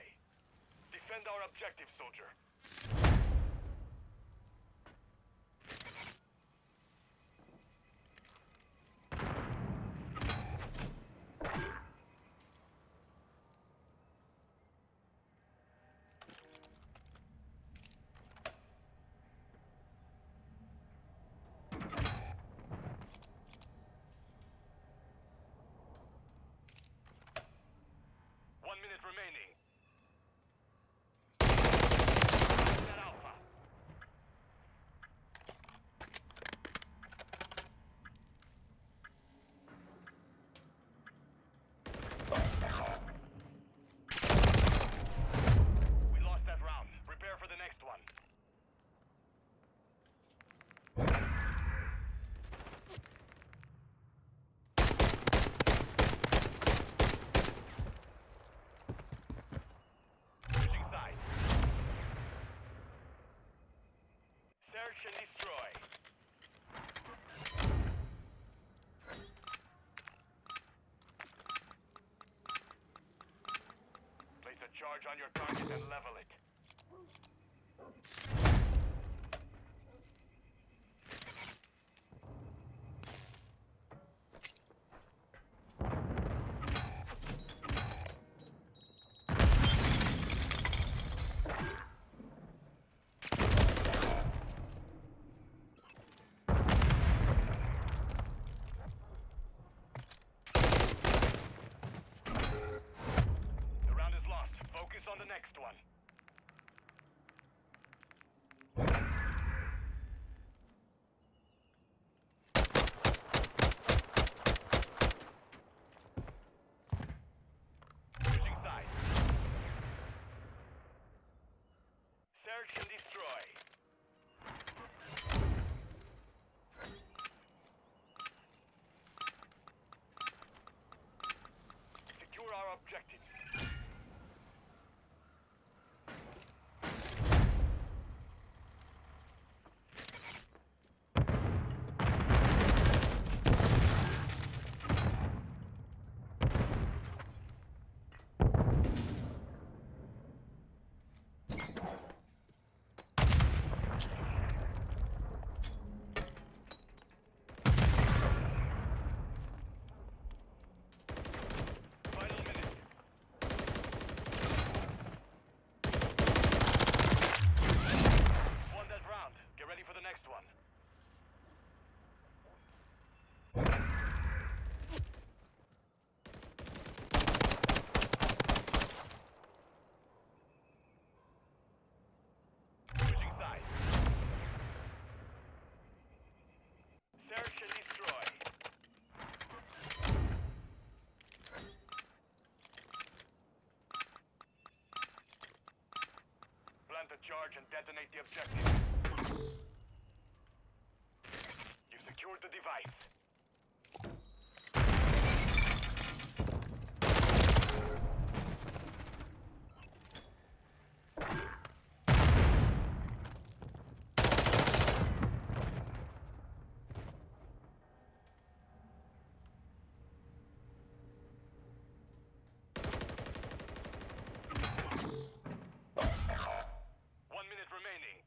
Defend our objective, soldier. Remaining. That Alpha. We lost that round. Prepare for the next one. Search and destroy. Place a charge on your target and level it. On the next one. Switching sides. Search and destroy. Secure our objectives. Search and destroy. Plant the charge and detonate the objective. You've secured the device. Remaining.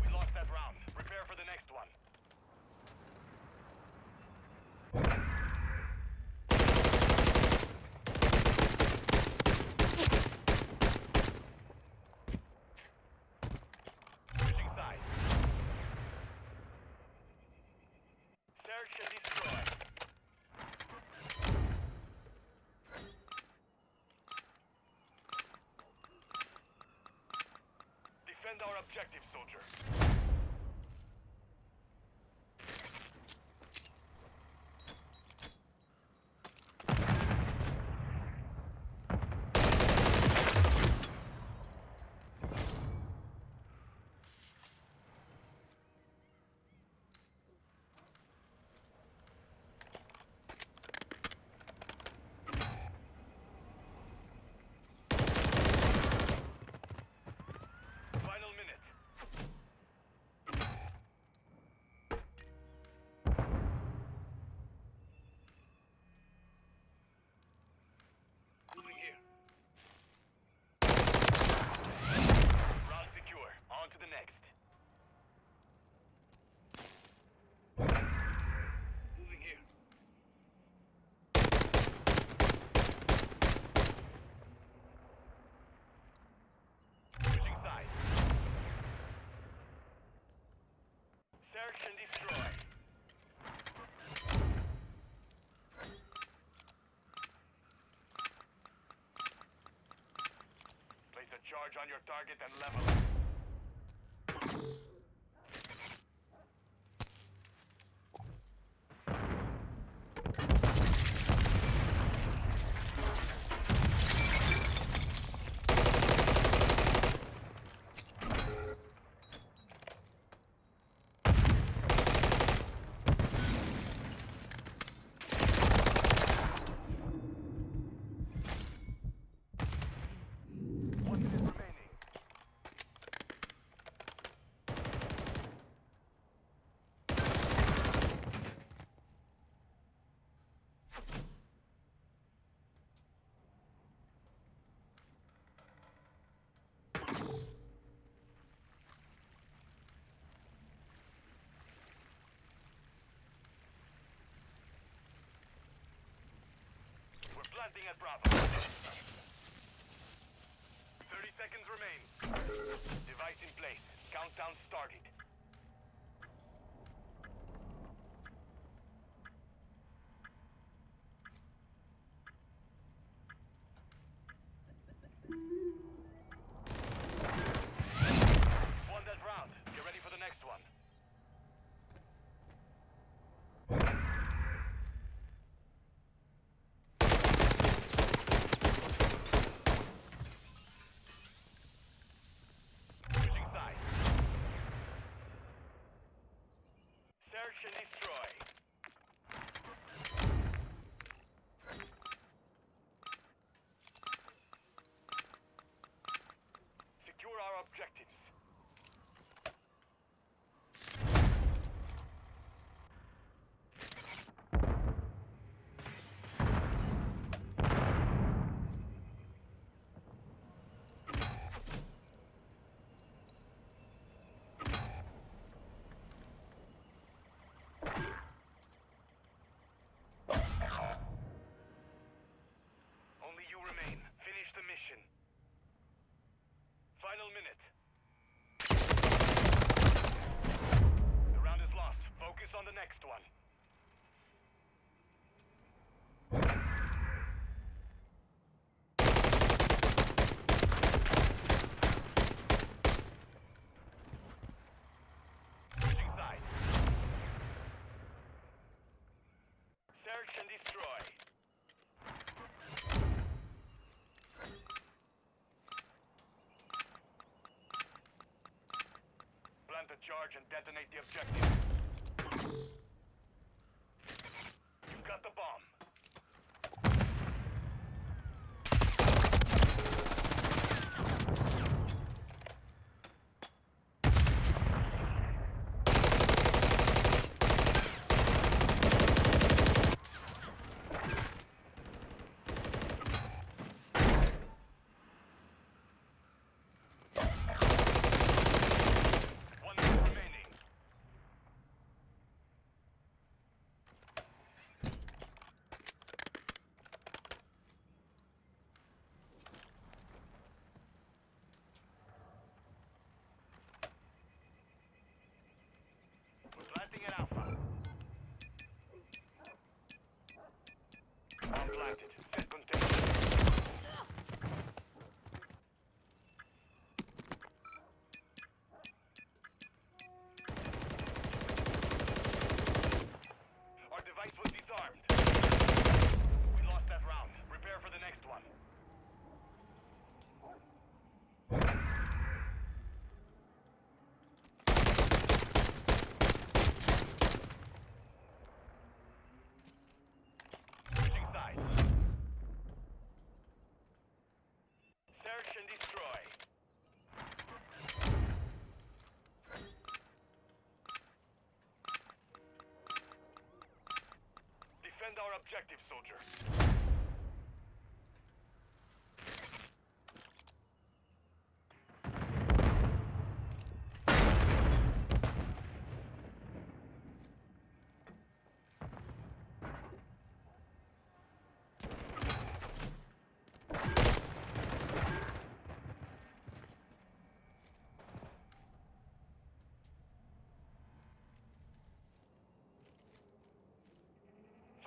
We lost that round. Prepare for the next one. Search and destroy. Defend our objective, soldier. Search and destroy. Place a charge on your target and level it. Planting at Bravo. 30 seconds remain. Device in place. Countdown started. Won that round. Get ready for the next one. Search and destroy. Secure our objectives. Only you remain. Finish the mission. Final minute. The round is lost. Focus on the next one. Switching sides. Search and destroy. Plant a charge and detonate the objective. You've got the bomb. One minute remaining. We're planting at Alpha. Bomb planted. Set containment. Our device was disarmed. We lost that round. Prepare for the next one. Switching sides. Search and destroy. Defend our objective, soldier.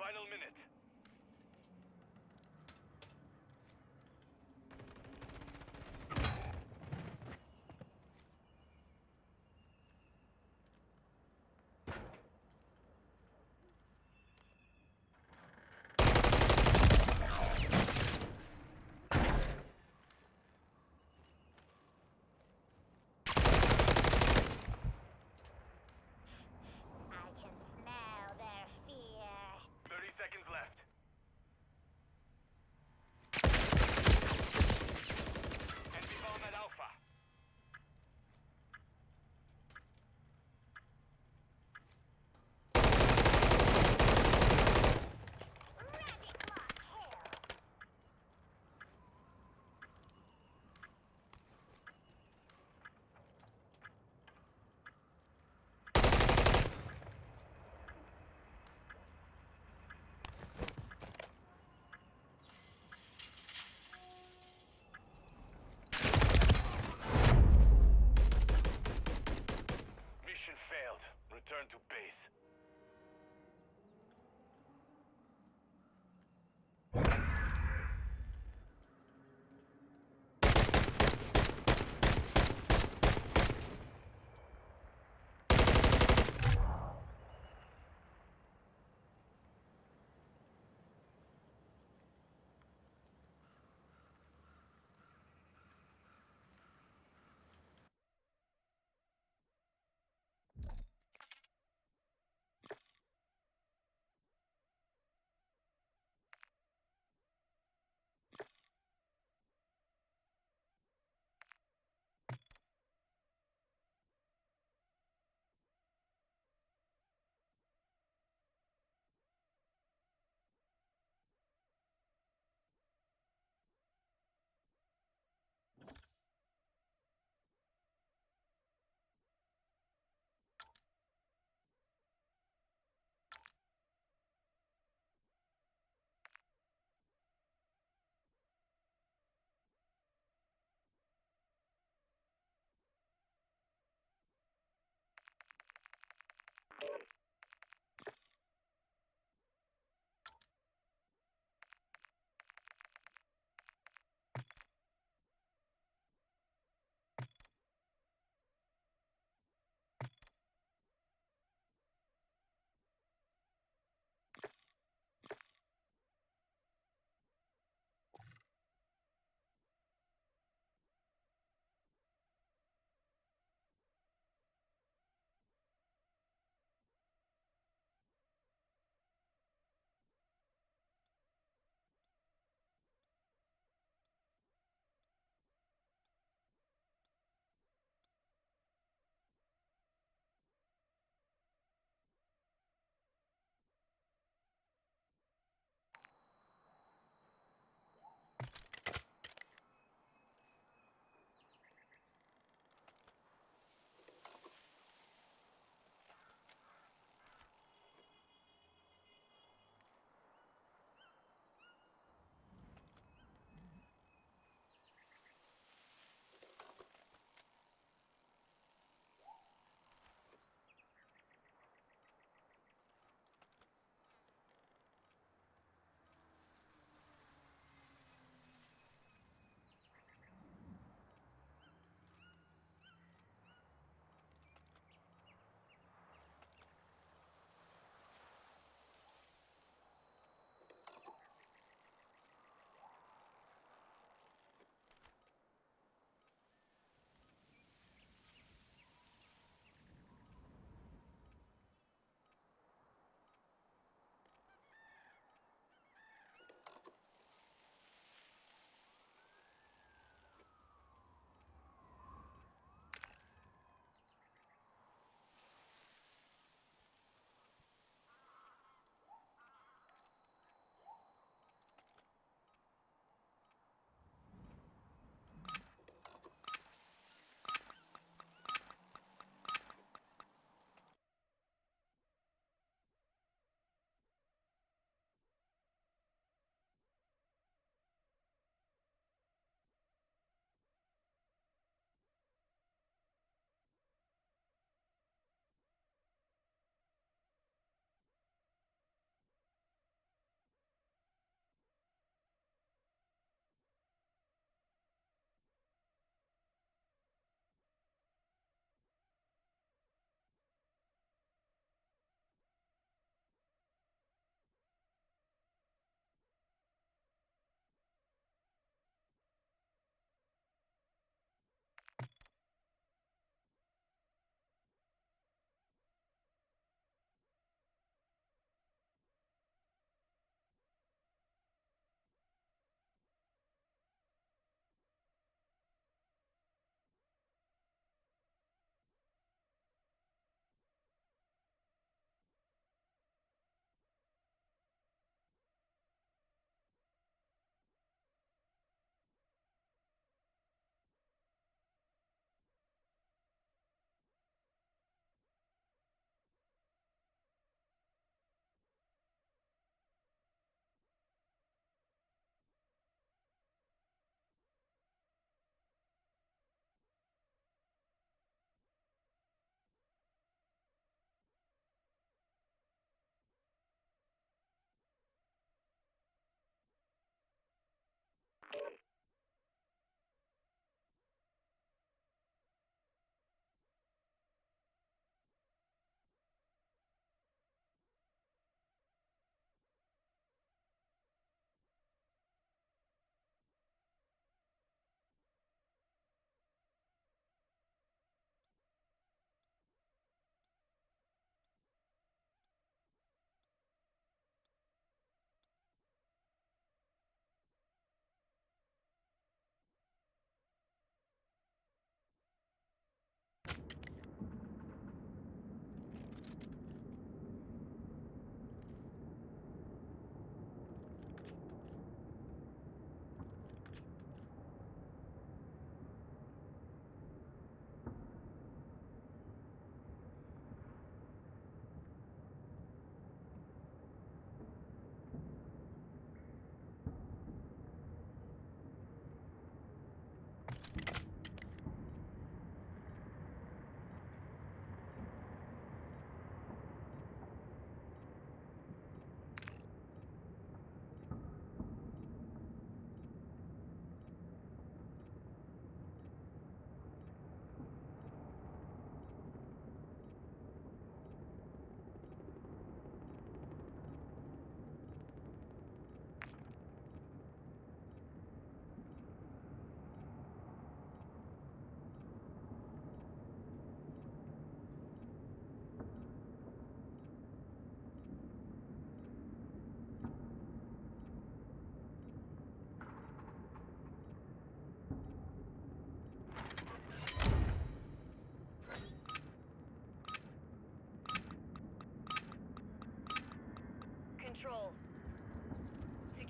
Final minute. I can smell their fear. 30 seconds left.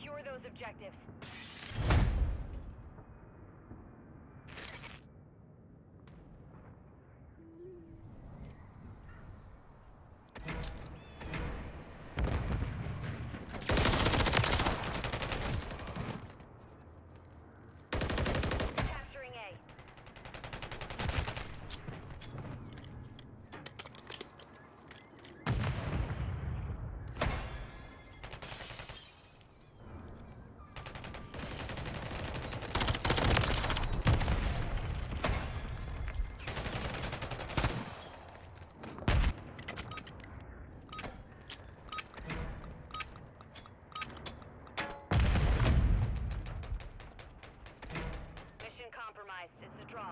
Secure those objectives. Capturing A. Mission compromised. It's a draw.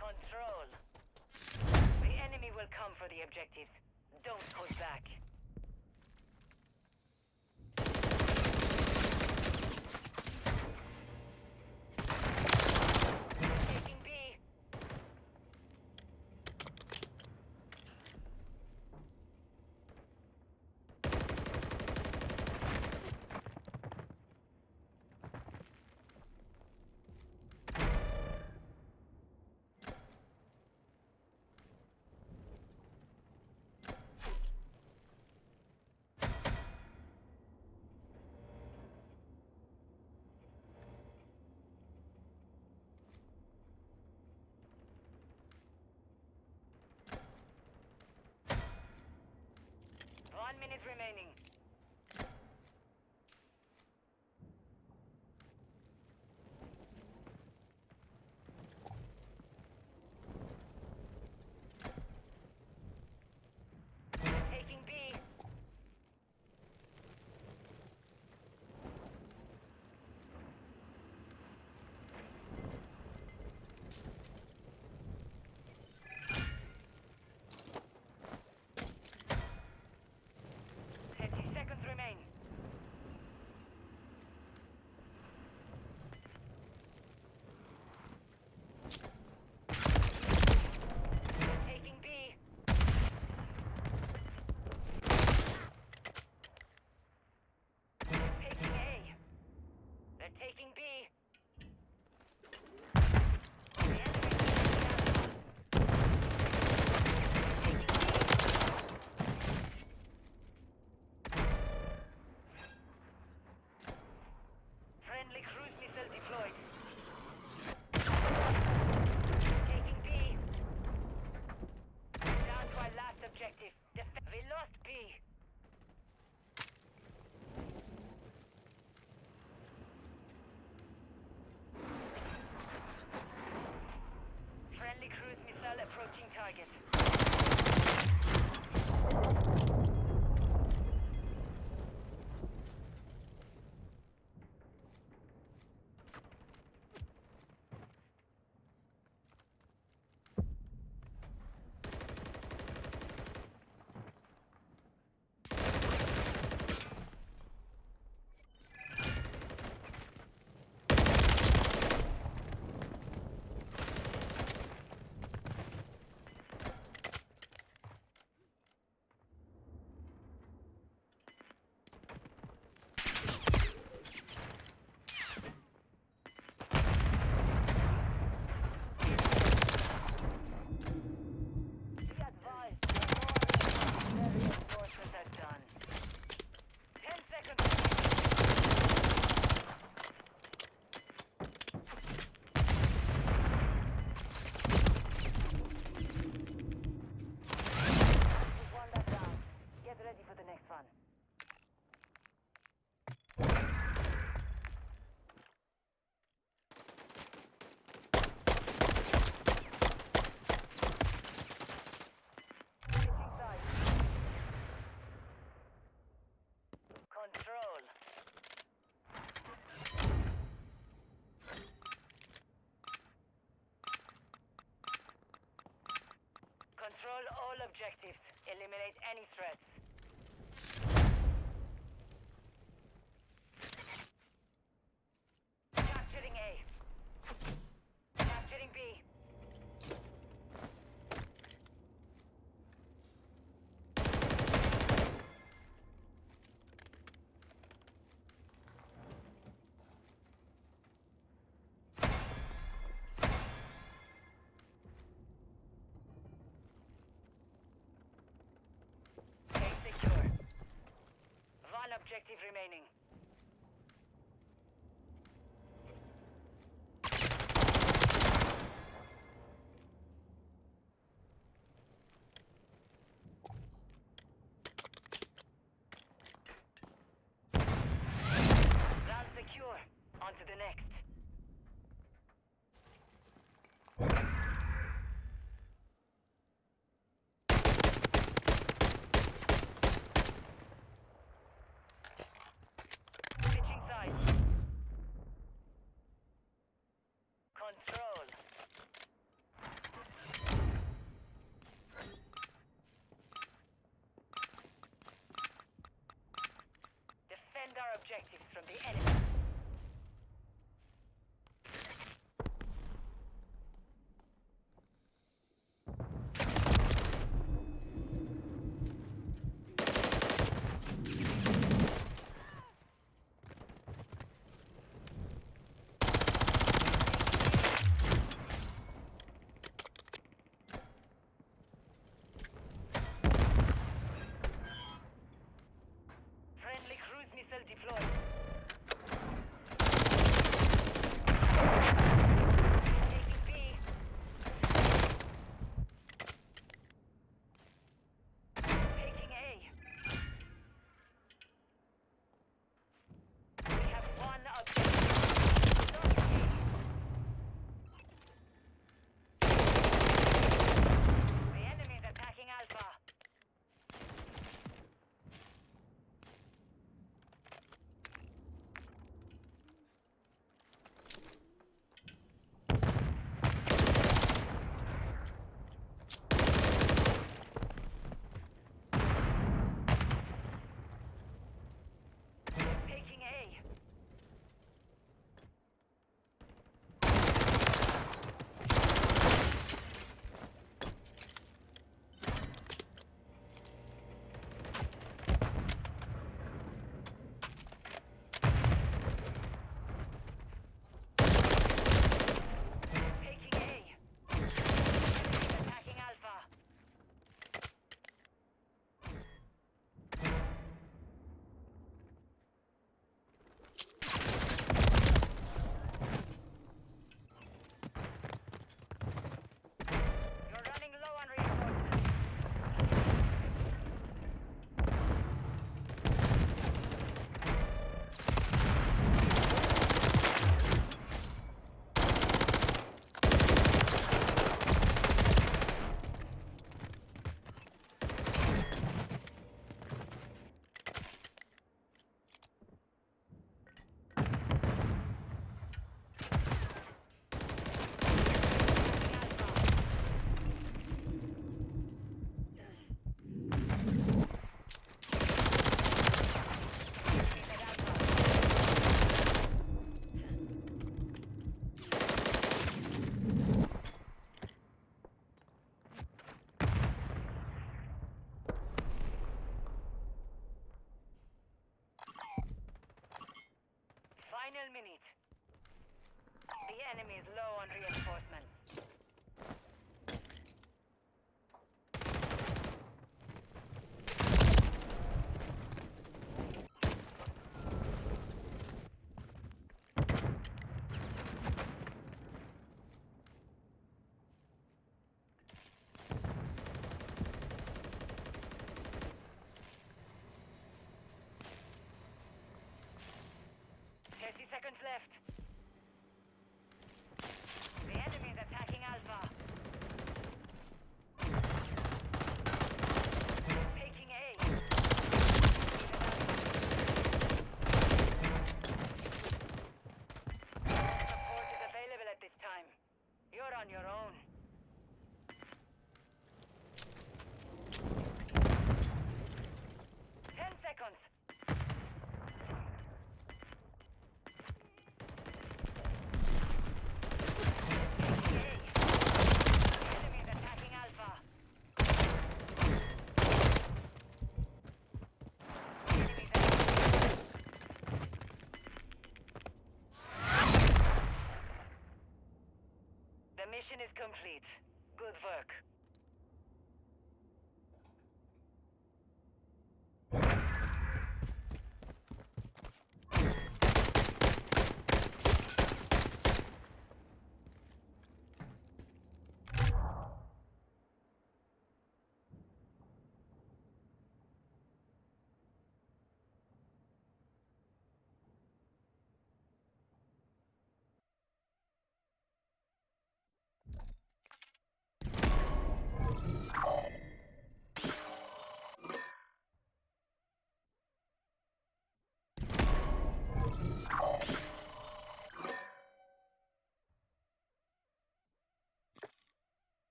Control. The enemy will come for the objectives. Don't hold back. Taking B. eliminate any threats. Capturing A. Capturing B. Secure. One objective remaining. Ground secure. On to the next. Switching sides. Control. Defend our objectives from the enemy. Friendly cruise missile deployed. Taking B. Taking A. We have one objective. The enemy is attacking Alpha. Taking A. Taking A. Attacking Alpha. You're running low on reinforcements. Final minute. The enemy is low on reinforcements. Seconds left. The enemy is attacking Alpha. is complete. Good work.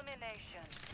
elimination.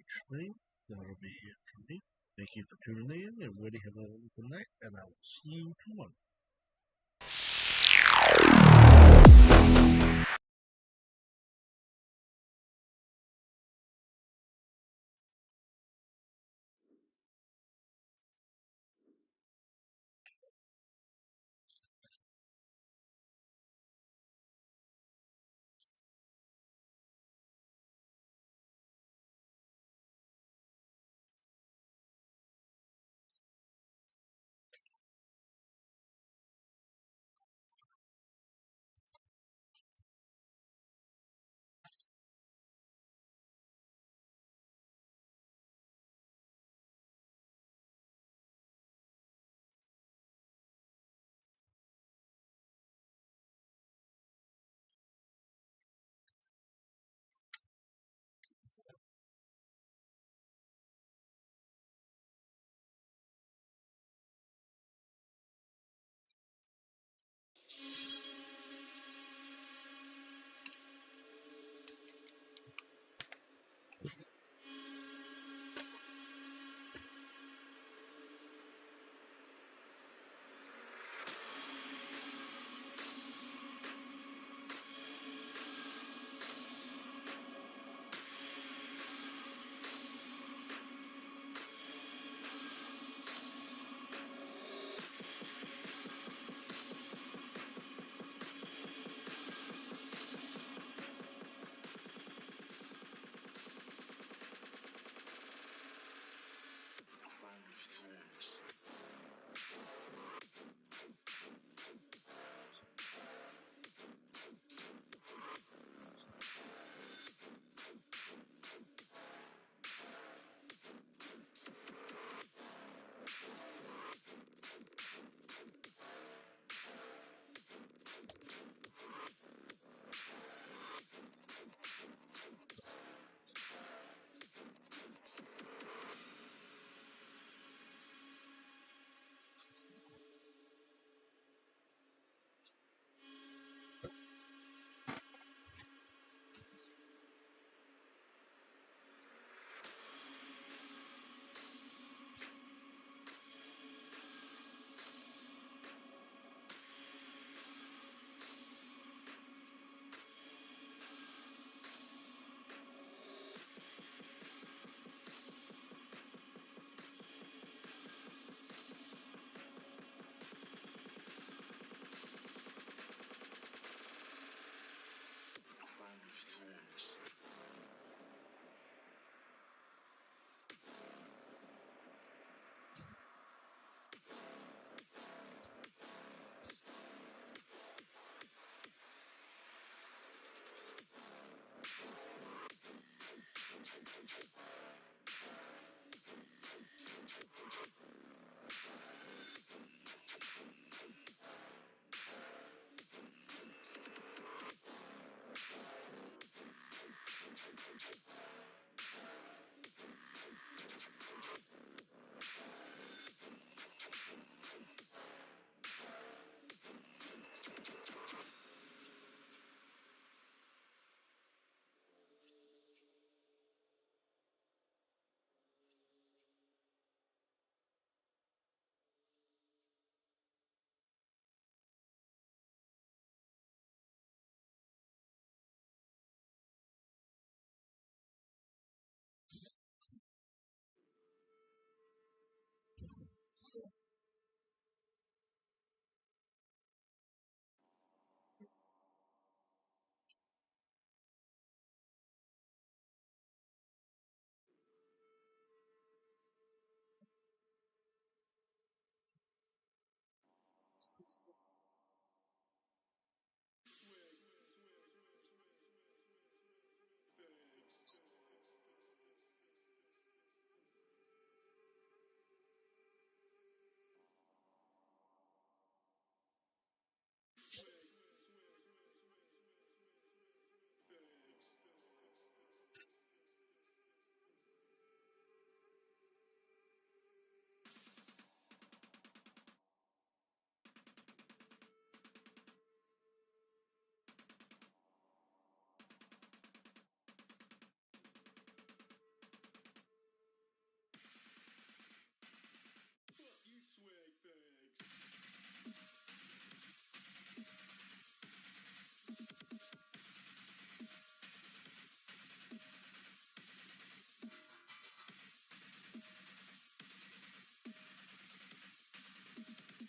stream. That'll be it from me. Thank you for tuning in, and really have a wonderful night, and I will see you tomorrow.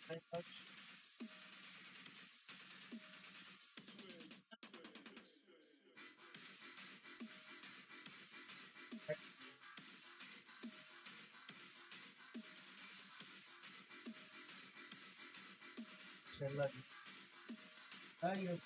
Lagi. Ayun.